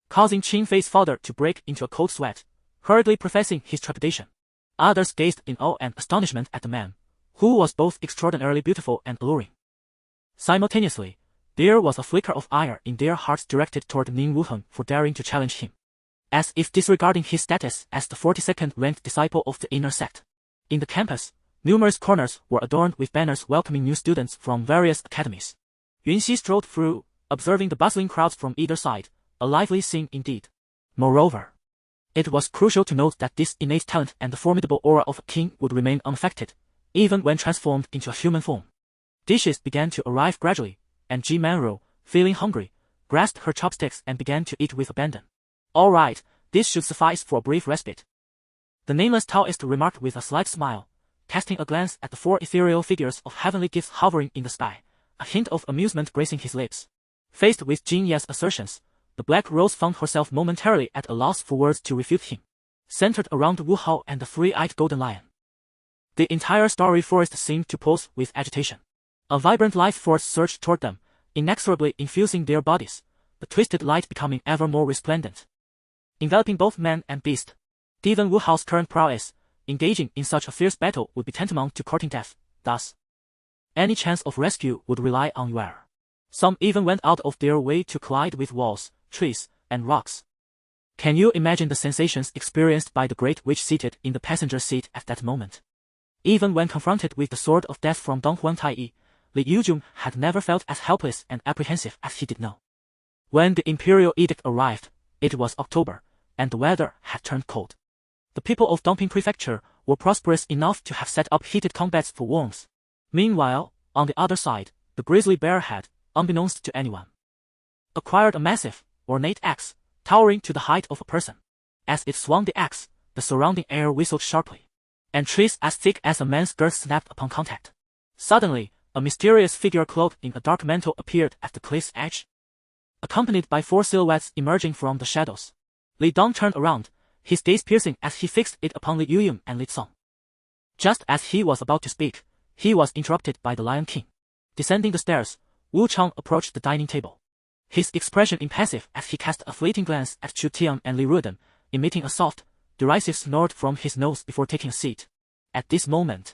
causing Qin Fei's father to break into a cold sweat, hurriedly professing his trepidation. Others gazed in awe and astonishment at the man, who was both extraordinarily beautiful and alluring. Simultaneously, there was a flicker of ire in their hearts directed toward Ning Wuheng for daring to challenge him, as if disregarding his status as the 42nd ranked disciple of the inner sect. In the campus, numerous corners were adorned with banners welcoming new students from various academies. Yunxi strolled through, observing the bustling crowds from either side, a lively scene indeed. Moreover, it was crucial to note that this innate talent and the formidable aura of a king would remain unaffected, even when transformed into a human form. Dishes began to arrive gradually, and Ji Manro, feeling hungry, grasped her chopsticks and began to eat with abandon. All right, this should suffice for a brief respite, the nameless Taoist remarked with a slight smile, casting a glance at the 4 ethereal figures of heavenly gifts hovering in the sky, a hint of amusement gracing his lips. Faced with Jin Ye's assertions, the Black Rose found herself momentarily at a loss for words to refute him. Centered around Wu Hao and the 3-eyed golden lion, the entire starry forest seemed to pulse with agitation. A vibrant life force surged toward them, inexorably infusing their bodies, the twisted light becoming ever more resplendent, enveloping both man and beast. Given Wu Hao's current prowess, engaging in such a fierce battle would be tantamount to courting death. Thus, any chance of rescue would rely on Yuer. Some even went out of their way to collide with walls, trees, and rocks. Can you imagine the sensations experienced by the great witch seated in the passenger seat at that moment? Even when confronted with the sword of death from Donghuan Taiyi, Li Yuzhong had never felt as helpless and apprehensive as he did now. When the imperial edict arrived, it was October, and the weather had turned cold. The people of Dongping Prefecture were prosperous enough to have set up heated combats for warmth. Meanwhile, on the other side, the grizzly bear had, unbeknownst to anyone, acquired a massive, ornate axe, towering to the height of a person. As it swung the axe, the surrounding air whistled sharply, and trees as thick as a man's girth snapped upon contact. Suddenly, a mysterious figure cloaked in a dark mantle appeared at the cliff's edge, accompanied by 4 silhouettes emerging from the shadows. Li Dong turned around, his gaze piercing as he fixed it upon Li Yuyun and Li Song. Just as he was about to speak, he was interrupted by the Lion King. Descending the stairs, Wu Chang approached the dining table, his expression impassive as he cast a fleeting glance at Chu Tian and Li Ruden, emitting a soft, derisive snort from his nose before taking a seat. At this moment,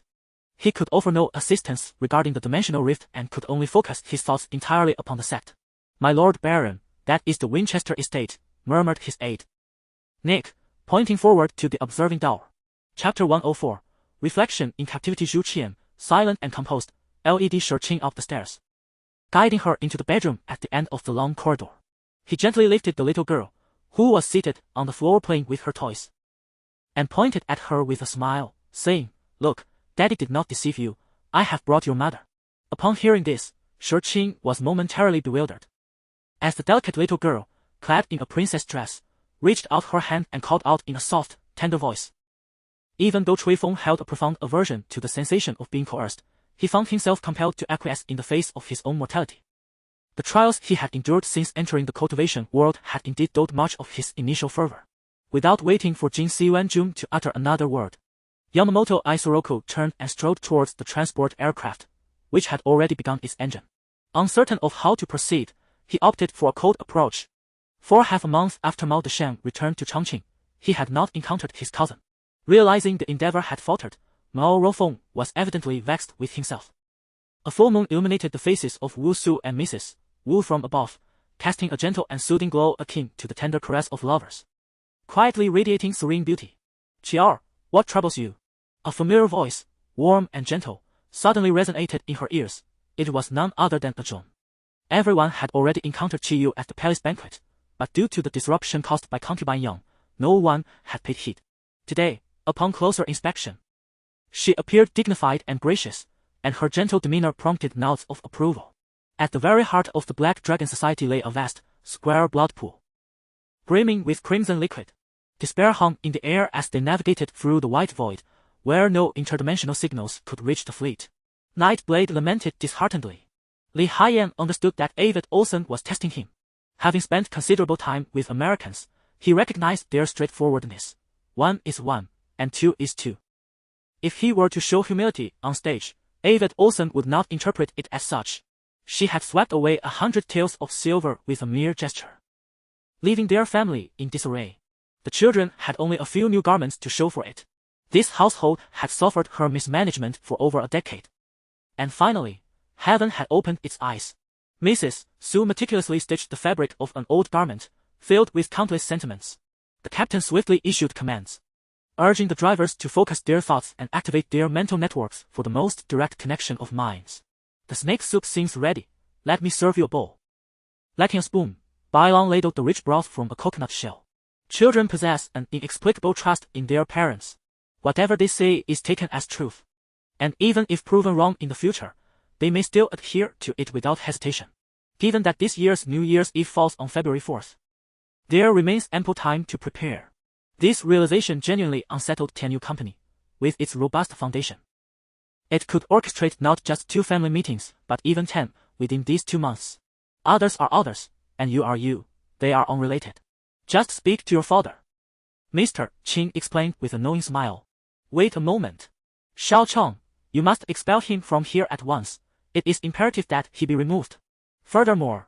he could offer no assistance regarding the dimensional rift and could only focus his thoughts entirely upon the sect. My Lord Baron, that is the Winchester estate, murmured his aide, Nick, pointing forward to the observing door. Chapter 104. Reflection in Captivity. Zhu Qian, silent and composed, LED searching up the stairs, guiding her into the bedroom at the end of the long corridor. He gently lifted the little girl, who was seated on the floor playing with her toys, and pointed at her with a smile, saying, Look, Daddy did not deceive you, I have brought your mother. Upon hearing this, Shi Qing was momentarily bewildered, as the delicate little girl, clad in a princess dress, reached out her hand and called out in a soft, tender voice. Even though Cui Feng held a profound aversion to the sensation of being coerced, he found himself compelled to acquiesce in the face of his own mortality. The trials he had endured since entering the cultivation world had indeed dulled much of his initial fervor. Without waiting for Jin Siuan-jun to utter another word, Yamamoto Isoroku turned and strode towards the transport aircraft, which had already begun its engine. Uncertain of how to proceed, he opted for a cold approach. For half a month after Mao Deshan returned to Chongqing, he had not encountered his cousin. Realizing the endeavor had faltered, Mao Rofeng was evidently vexed with himself. A full moon illuminated the faces of Wu Su and Mrs. Wu from above, casting a gentle and soothing glow akin to the tender caress of lovers. Quietly radiating serene beauty. "Chiar, what troubles you?" A familiar voice, warm and gentle, suddenly resonated in her ears. It was none other than Ajun. Everyone had already encountered Chiyu at the palace banquet, but due to the disruption caused by concubine Yang, no one had paid heed. Today, upon closer inspection, she appeared dignified and gracious, and her gentle demeanor prompted nods of approval. At the very heart of the Black Dragon Society lay a vast, square blood pool, brimming with crimson liquid. Despair hung in the air as they navigated through the white void, where no interdimensional signals could reach the fleet. Nightblade lamented disheartenedly. Li Haiyan understood that Avid Olsen was testing him. Having spent considerable time with Americans, he recognized their straightforwardness. 1 is 1, and 2 is 2. If he were to show humility on stage, Avid Olsen would not interpret it as such. She had swept away 100 taels of silver with a mere gesture, leaving their family in disarray. The children had only a few new garments to show for it. This household had suffered her mismanagement for over a decade. And finally, heaven had opened its eyes. Mrs. Su meticulously stitched the fabric of an old garment, filled with countless sentiments. The captain swiftly issued commands, urging the drivers to focus their thoughts and activate their mental networks for the most direct connection of minds. "The snake soup seems ready. Let me serve you a bowl." Lacking a spoon, Bailong ladled the rich broth from a coconut shell. Children possess an inexplicable trust in their parents. Whatever they say is taken as truth. And even if proven wrong in the future, they may still adhere to it without hesitation. Given that this year's New Year's Eve falls on February 4th, there remains ample time to prepare. This realization genuinely unsettled Tianyu Company, with its robust foundation. It could orchestrate not just 2 family meetings, but even 10, within these 2 months. Others are others, and you are you. They are unrelated. Just speak to your father. Mr. Qing explained with a knowing smile. Wait a moment. Xiao Chong, you must expel him from here at once. It is imperative that he be removed. Furthermore,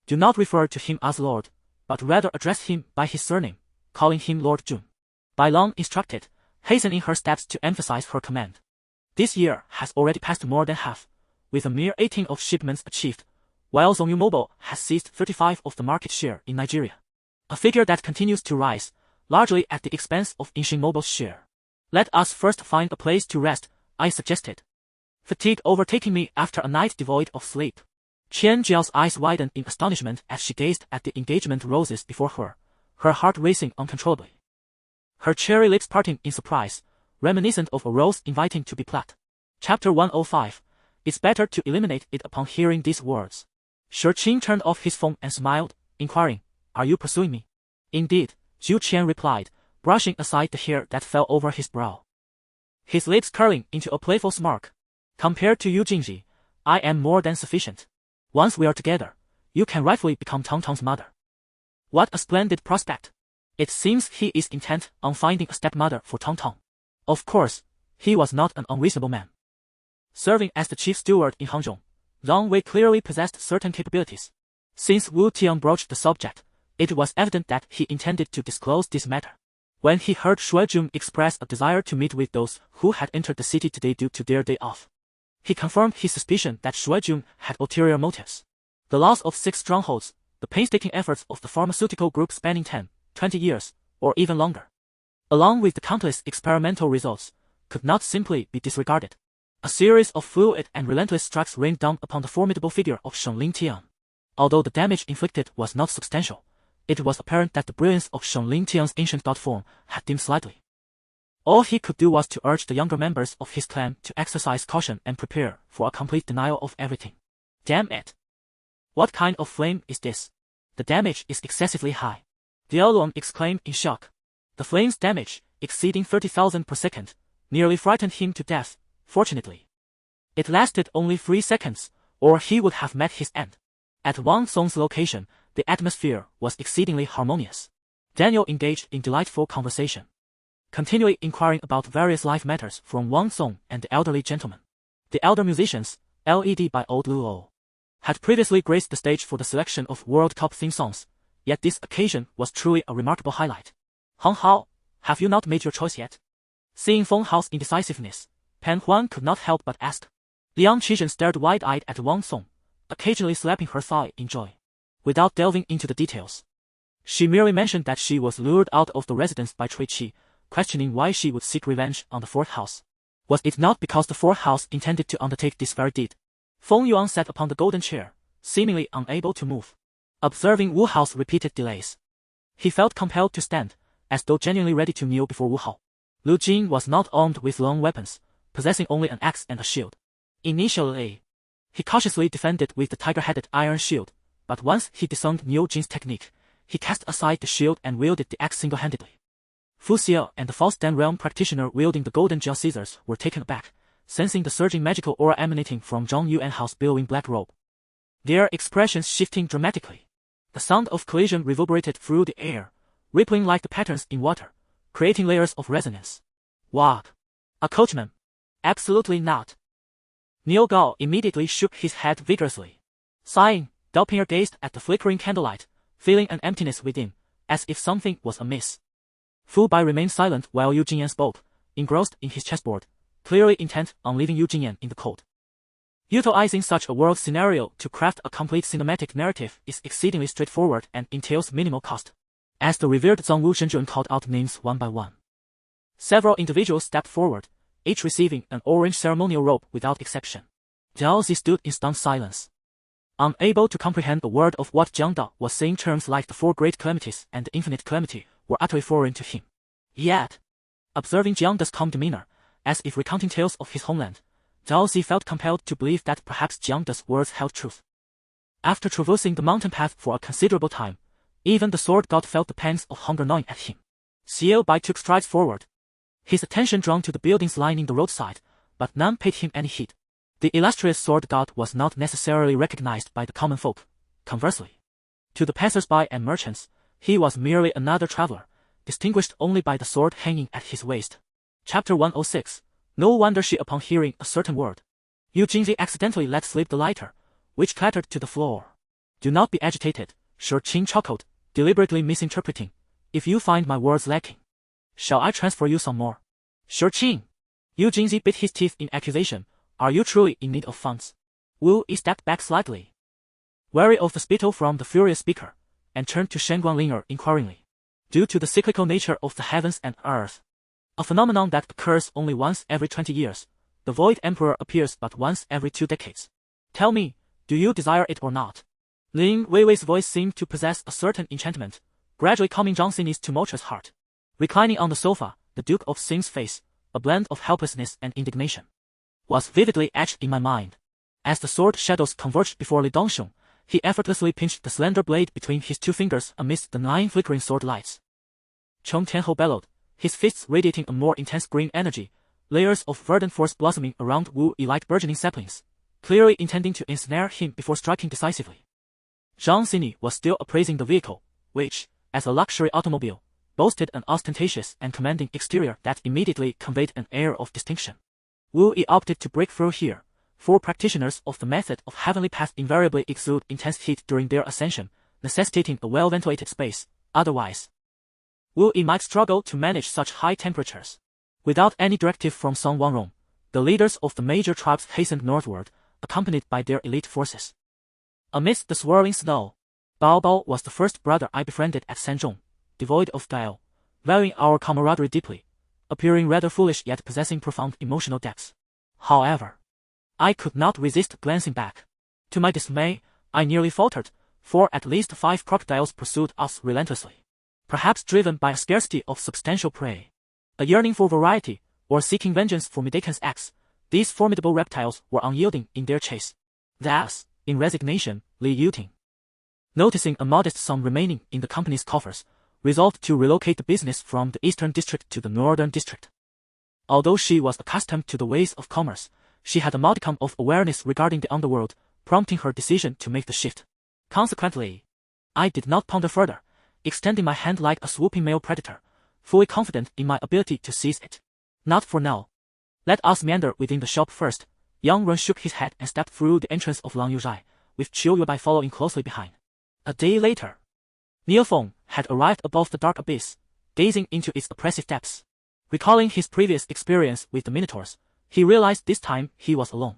do not refer to him as Lord, but rather address him by his surname, calling him Lord Jun. Bailong instructed, hastening her steps to emphasize her command. This year has already passed more than half, with a mere 18 of shipments achieved, while Zhongyu Mobile has seized 35 of the market share in Nigeria. A figure that continues to rise, largely at the expense of Inxin Mobile's share. "Let us first find a place to rest," I suggested. Fatigue overtaking me after a night devoid of sleep. Qian Jiao's eyes widened in astonishment as she gazed at the engagement roses before her heart racing uncontrollably. Her cherry lips parting in surprise, reminiscent of a rose inviting to be plucked. Chapter 105. It's better to eliminate it upon hearing these words. Shi Qing turned off his phone and smiled, inquiring, "Are you pursuing me?" "Indeed," Zhu Qian replied, brushing aside the hair that fell over his brow, his lips curling into a playful smirk. "Compared to you, Jingji, I am more than sufficient. Once we are together, you can rightfully become Tong Tong's mother." What a splendid prospect! It seems he is intent on finding a stepmother for Tong Tong. Of course, he was not an unreasonable man. Serving as the chief steward in Hangzhou, Zhang Wei clearly possessed certain capabilities. Since Wu Tian broached the subject, it was evident that he intended to disclose this matter. When he heard Shuai-jun express a desire to meet with those who had entered the city today due to their day off, he confirmed his suspicion that Shuai-jun had ulterior motives. The loss of 6 strongholds, the painstaking efforts of the pharmaceutical group spanning 10, 20 years, or even longer, along with the countless experimental results, could not simply be disregarded. A series of fluid and relentless strikes rained down upon the formidable figure of Sheng Lingtian. Although the damage inflicted was not substantial, it was apparent that the brilliance of Sheng Lingtian's ancient god form had dimmed slightly. All he could do was to urge the younger members of his clan to exercise caution and prepare for a complete denial of everything. Damn it! What kind of flame is this? The damage is excessively high. Diaoluan exclaimed in shock. The flame's damage, exceeding 30,000 per second, nearly frightened him to death. Fortunately, it lasted only 3 seconds, or he would have met his end. At Wang Song's location, the atmosphere was exceedingly harmonious. Daniel engaged in delightful conversation, continually inquiring about various life matters from Wang Song and the elderly gentleman. The elder musicians, led by old Luo, had previously graced the stage for the selection of World Cup theme songs, yet this occasion was truly a remarkable highlight. Hong Hao, have you not made your choice yet? Seeing Feng Hao's indecisiveness, Pan Huan could not help but ask. Liang Qizhen stared wide-eyed at Wang Song, occasionally slapping her thigh in joy. Without delving into the details, she merely mentioned that she was lured out of the residence by Cui Qi, questioning why she would seek revenge on the fourth house. Was it not because the fourth house intended to undertake this very deed? Feng Yuan sat upon the golden chair, seemingly unable to move. Observing Wu Hao's repeated delays, he felt compelled to stand, as though genuinely ready to kneel before Wu Hao. Lu Jin was not armed with long weapons, possessing only an axe and a shield. Initially, he cautiously defended with the tiger-headed iron shield, but once he discerned Niu Jin's technique, he cast aside the shield and wielded the axe single-handedly. Fu Xie and the false Dan realm practitioner wielding the golden gel scissors were taken aback, sensing the surging magical aura emanating from Zhang Yuanhao's billowing black robe. Their expressions shifting dramatically. The sound of collision reverberated through the air, rippling like the patterns in water, creating layers of resonance. What? A coachman? Absolutely not. Niu Gao immediately shook his head vigorously. Sighing, Doppelganger gazed at the flickering candlelight, feeling an emptiness within, as if something was amiss. Fu Bai remained silent while Yu Jingyan spoke, engrossed in his chessboard, clearly intent on leaving Yu Jingyan in the cold. Utilizing such a world scenario to craft a complete cinematic narrative is exceedingly straightforward and entails minimal cost. As the revered Zhang Wu Shenzhen called out names one by one, several individuals stepped forward, each receiving an orange ceremonial robe without exception. Jiao Zi stood in stunned silence, unable to comprehend a word of what Jiang Da was saying. Terms like the four great calamities and the infinite calamity were utterly foreign to him. Yet, observing Jiang Da's calm demeanor, as if recounting tales of his homeland, Zhao Zi felt compelled to believe that perhaps Jiang Da's words held truth. After traversing the mountain path for a considerable time, even the sword god felt the pangs of hunger gnawing at him. Xiao Bai took strides forward, his attention drawn to the buildings lining the roadside, but none paid him any heed. The illustrious sword god was not necessarily recognized by the common folk. Conversely, to the passers-by and merchants, he was merely another traveler, distinguished only by the sword hanging at his waist. Chapter 106. No wonder she, upon hearing a certain word, Yu Jinzi accidentally let slip the lighter, which clattered to the floor. Do not be agitated, Shi Qing chuckled, deliberately misinterpreting. If you find my words lacking, shall I transfer you some more? Shi Qing. Yu Jinzi bit his teeth in accusation. Are you truly in need of funds? Wu Yi stepped back slightly, wary of the spittle from the furious speaker, and turned to Shen Guanlinger inquiringly. Due to the cyclical nature of the heavens and earth, a phenomenon that occurs only once every 20 years, the Void Emperor appears but once every 2 decades. Tell me, do you desire it or not? Lin Weiwei's voice seemed to possess a certain enchantment, gradually calming Zhang Xinyi's tumultuous heart. Reclining on the sofa, the Duke of Xing's face, a blend of helplessness and indignation, was vividly etched in my mind. As the sword shadows converged before Li Dongxiong, he effortlessly pinched the slender blade between his 2 fingers amidst the 9 flickering sword lights. Cheng Tianhou bellowed, his fists radiating a more intense green energy, layers of verdant force blossoming around Wu Yi like burgeoning saplings, clearly intending to ensnare him before striking decisively. Zhang Xinyi was still appraising the vehicle, which, as a luxury automobile, boasted an ostentatious and commanding exterior that immediately conveyed an air of distinction. Wu Yi opted to break through here, for practitioners of the method of heavenly path invariably exude intense heat during their ascension, necessitating a well-ventilated space. Otherwise, Wu Yi might struggle to manage such high temperatures. Without any directive from Song Wangrong, the leaders of the major tribes hastened northward, accompanied by their elite forces. Amidst the swirling snow, Bao Bao was the first brother I befriended at Sanzhong, devoid of guile, valuing our camaraderie deeply, appearing rather foolish yet possessing profound emotional depths. However, I could not resist glancing back. To my dismay, I nearly faltered, for at least 5 crocodiles pursued us relentlessly. Perhaps driven by a scarcity of substantial prey, a yearning for variety, or seeking vengeance for Midaken's acts, these formidable reptiles were unyielding in their chase. Thus, in resignation, Li Yuting, noticing a modest sum remaining in the company's coffers, resolved to relocate the business from the eastern district to the northern district. Although she was accustomed to the ways of commerce, she had a modicum of awareness regarding the underworld, prompting her decision to make the shift. Consequently, I did not ponder further, extending my hand like a swooping male predator, fully confident in my ability to seize it. Not for now. Let us meander within the shop first. Young Run shook his head and stepped through the entrance of Lang Yuzhai, with Chiu Yubai following closely behind. A day later, Niu Feng had arrived above the dark abyss, gazing into its oppressive depths. Recalling his previous experience with the Minotaurs, he realized this time he was alone,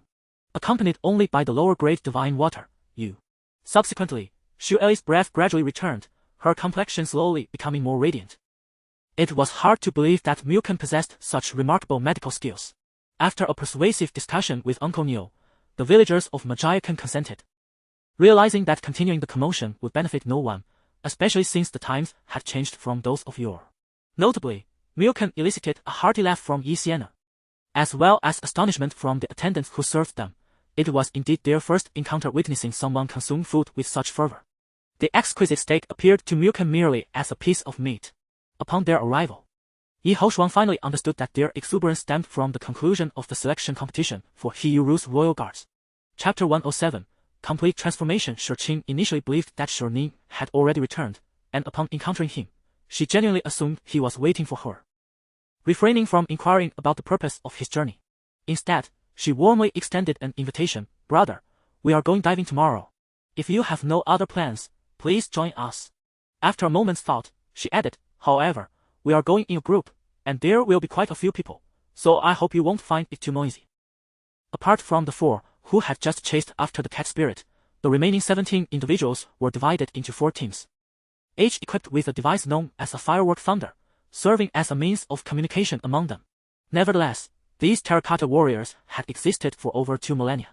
accompanied only by the lower-grade divine water, Yu. Subsequently, Xu Ei's breath gradually returned, her complexion slowly becoming more radiant. It was hard to believe that Mukan possessed such remarkable medical skills. After a persuasive discussion with Uncle Neo, the villagers of Magiakan consented. Realizing that continuing the commotion would benefit no one, especially since the times had changed from those of yore. Notably, Mukan elicited a hearty laugh from Yi Sienna, as well as astonishment from the attendants who served them. It was indeed their first encounter witnessing someone consume food with such fervor. The exquisite steak appeared to Mukan merely as a piece of meat. Upon their arrival, Yi Houshuang finally understood that their exuberance stemmed from the conclusion of the selection competition for He Yuru's royal guards. Chapter 107, Complete Transformation. Shi Qing initially believed that Shi Ning had already returned, and upon encountering him, she genuinely assumed he was waiting for her. Refraining from inquiring about the purpose of his journey, instead, she warmly extended an invitation. Brother, we are going diving tomorrow. If you have no other plans, please join us. After a moment's thought, she added, however, we are going in a group, and there will be quite a few people, so I hope you won't find it too noisy. Apart from the 4 who had just chased after the cat spirit, the remaining 17 individuals were divided into 4 teams, each equipped with a device known as a firework thunder, serving as a means of communication among them. Nevertheless, these terracotta warriors had existed for over 2 millennia.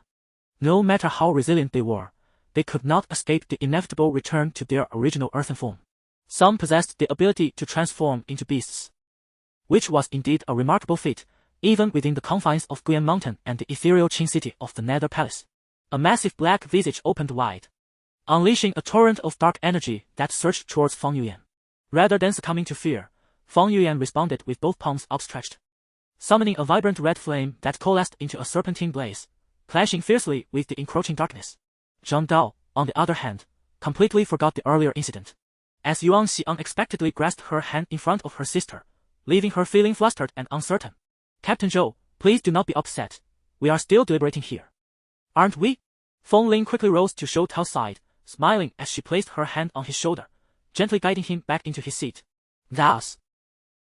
No matter how resilient they could not escape the inevitable return to their original earthen form. Some possessed the ability to transform into beasts, which was indeed a remarkable feat, even within the confines of Guyan Mountain and the ethereal Qing city of the Nether Palace. A massive black visage opened wide, unleashing a torrent of dark energy that surged towards Fang Yuyan. Rather than succumbing to fear, Fang Yuyan responded with both palms outstretched, summoning a vibrant red flame that coalesced into a serpentine blaze, clashing fiercely with the encroaching darkness. Zhang Dao, on the other hand, completely forgot the earlier incident, as Yuan Xi unexpectedly grasped her hand in front of her sister, leaving her feeling flustered and uncertain. Captain Zhou, please do not be upset. We are still deliberating here, aren't we? Feng Ling quickly rose to Shou Tao's side, smiling as she placed her hand on his shoulder, gently guiding him back into his seat. Thus,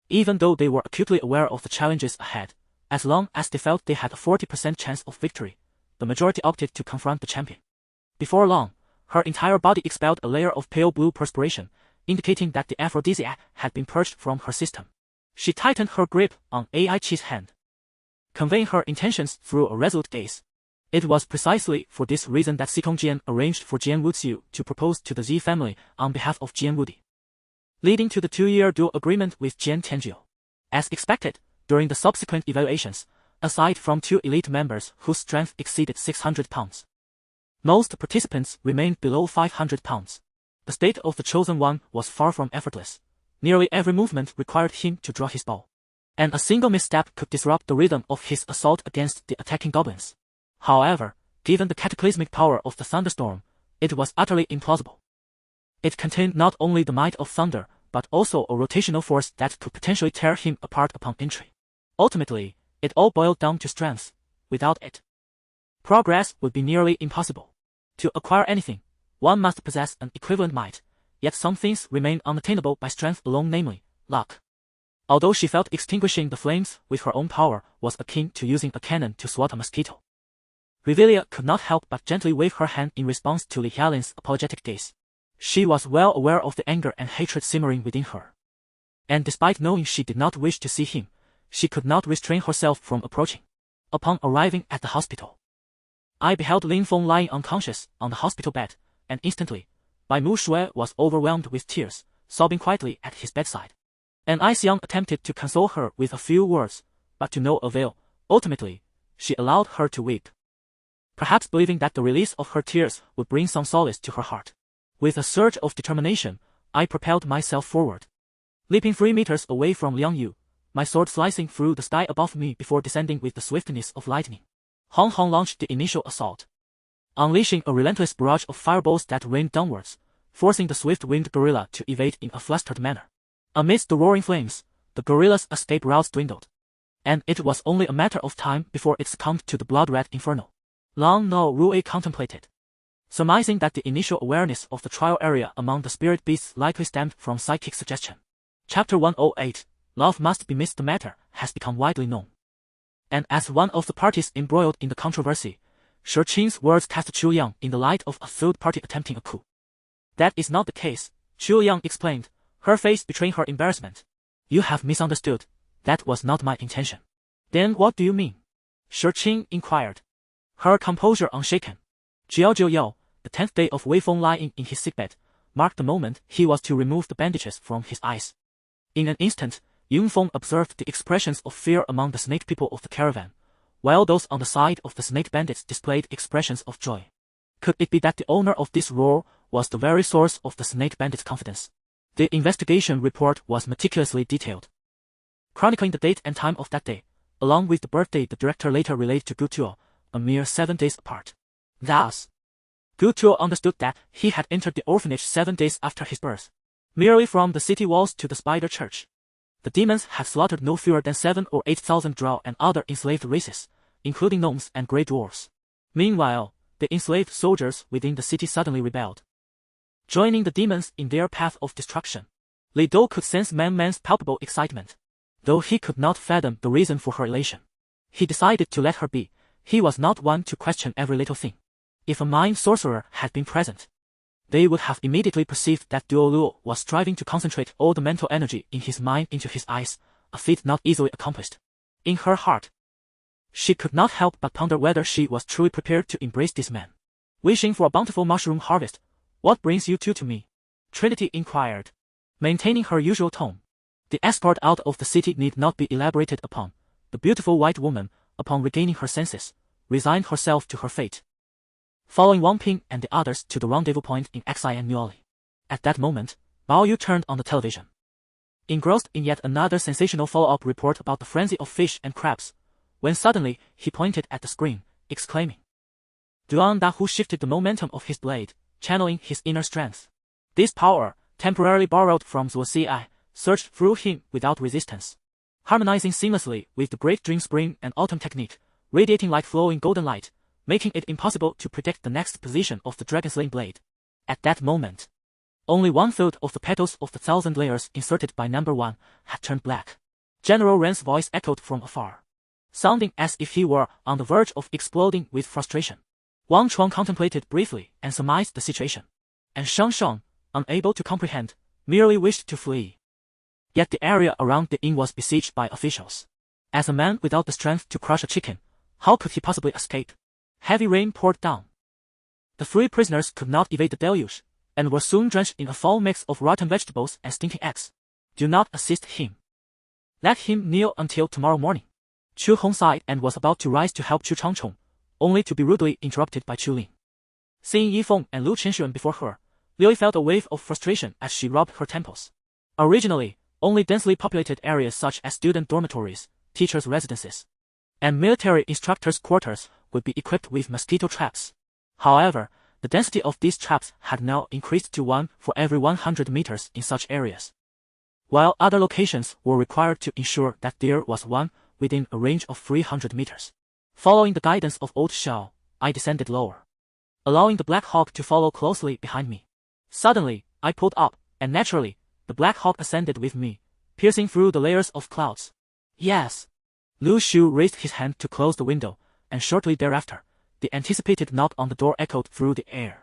even though they were acutely aware of the challenges ahead, as long as they felt they had a 40% chance of victory, the majority opted to confront the champion. Before long, her entire body expelled a layer of pale blue perspiration, indicating that the aphrodisiac had been purged from her system. She tightened her grip on Aichi's hand, conveying her intentions through a resolute gaze. It was precisely for this reason that Xikong Jian arranged for Jian Wuxiu to propose to the Z family on behalf of Jian Wudi, leading to the 2-year dual agreement with Jian Tianjiu. As expected, during the subsequent evaluations, aside from 2 elite members whose strength exceeded 600 pounds, most participants remained below 500 pounds. The state of the chosen one was far from effortless. Nearly every movement required him to draw his bow, and a single misstep could disrupt the rhythm of his assault against the attacking goblins. However, given the cataclysmic power of the thunderstorm, it was utterly implausible. It contained not only the might of thunder, but also a rotational force that could potentially tear him apart upon entry. Ultimately, it all boiled down to strength. Without it, progress would be nearly impossible. To acquire anything, one must possess an equivalent might, yet some things remain unattainable by strength alone, namely, luck. Although she felt extinguishing the flames with her own power was akin to using a cannon to swat a mosquito, Revelia could not help but gently wave her hand in response to Li Hialin's apologetic gaze. She was well aware of the anger and hatred simmering within her, and despite knowing she did not wish to see him, she could not restrain herself from approaching. Upon arriving at the hospital, I beheld Lin Feng lying unconscious on the hospital bed, and instantly, Bai Mu Shui was overwhelmed with tears, sobbing quietly at his bedside. And Aicilia attempted to console her with a few words, but to no avail. Ultimately, she allowed her to weep, perhaps believing that the release of her tears would bring some solace to her heart. With a surge of determination, I propelled myself forward, leaping 3 meters away from Liang Yu, my sword slicing through the sky above me before descending with the swiftness of lightning. Hong Hong launched the initial assault, unleashing a relentless barrage of fireballs that rained downwards, forcing the swift-winged gorilla to evade in a flustered manner. Amidst the roaring flames, the gorilla's escape routes dwindled, and it was only a matter of time before it succumbed to the blood-red inferno. Long No Rue contemplated, surmising that the initial awareness of the trial area among the spirit beasts likely stemmed from psychic suggestion. Chapter 108, Love Must Be Missed. The matter has become widely known, and as one of the parties embroiled in the controversy, Shi Qing's words cast Chu Yang in the light of a third party attempting a coup. That is not the case, Chu Yang explained, her face betraying her embarrassment. You have misunderstood. That was not my intention. Then what do you mean? Shi Qing inquired, her composure unshaken. Jiao Yao, the 10th day of Wei Feng lying in his sickbed, marked the moment he was to remove the bandages from his eyes. In an instant, Yun Feng observed the expressions of fear among the snake people of the caravan, while those on the side of the snake bandits displayed expressions of joy. Could it be that the owner of this roar was the very source of the snake bandits' confidence? The investigation report was meticulously detailed, chronicling the date and time of that day, along with the birthday the director later relayed to Gu Tuo, a mere 7 days apart. Thus, Gu Tuo understood that he had entered the orphanage 7 days after his birth. Merely from the city walls to the spider church, the demons had slaughtered no fewer than 7 or 8,000 drow and other enslaved races, including gnomes and grey dwarfs. Meanwhile, the enslaved soldiers within the city suddenly rebelled, joining the demons in their path of destruction. Li Dou could sense Man's palpable excitement, though he could not fathom the reason for her elation. He decided to let her be. He was not one to question every little thing. If a mind sorcerer had been present, they would have immediately perceived that Duo Luo was striving to concentrate all the mental energy in his mind into his eyes, a feat not easily accomplished. In her heart, she could not help but ponder whether she was truly prepared to embrace this man. Wishing for a bountiful mushroom harvest, what brings you two to me? Trinity inquired, maintaining her usual tone. The escort out of the city need not be elaborated upon. The beautiful white woman, upon regaining her senses, resigned herself to her fate, following Wang Ping and the others to the rendezvous point in Aicilia and Nuoli. At that moment, Bao Yu turned on the television, engrossed in yet another sensational follow-up report about the frenzy of fish and crabs, when suddenly he pointed at the screen, exclaiming. Duan Dahu shifted the momentum of his blade, channeling his inner strength. This power, temporarily borrowed from Zuo Ci, surged through him without resistance, harmonizing seamlessly with the great dream spring and autumn technique, radiating like flowing golden light, making it impossible to predict the next position of the dragon-slaying blade. At that moment, only 1/3 of the petals of the 1,000 layers inserted by number 1 had turned black. General Ren's voice echoed from afar, sounding as if he were on the verge of exploding with frustration. Wang Chuang contemplated briefly and surmised the situation, and Shang Shang, unable to comprehend, merely wished to flee. Yet the area around the inn was besieged by officials. As a man without the strength to crush a chicken, how could he possibly escape? Heavy rain poured down. The 3 prisoners could not evade the deluge, and were soon drenched in a foul mix of rotten vegetables and stinking eggs. Do not assist him. Let him kneel until tomorrow morning. Chu Hong sighed and was about to rise to help Chu Changchong, only to be rudely interrupted by Chu Lin. Seeing Yi Feng and Lu Qinshuan before her, Liu felt a wave of frustration as she rubbed her temples. Originally, only densely populated areas such as student dormitories, teachers' residences, and military instructors' quarters would be equipped with mosquito traps. However, the density of these traps had now increased to 1 for every 100 meters in such areas, while other locations were required to ensure that there was one within a range of 300 meters. Following the guidance of Old Xiao, I descended lower, allowing the Black Hawk to follow closely behind me. Suddenly, I pulled up, and naturally, the Black Hawk ascended with me, piercing through the layers of clouds. Yes. Lu Shu raised his hand to close the window, and shortly thereafter, the anticipated knock on the door echoed through the air.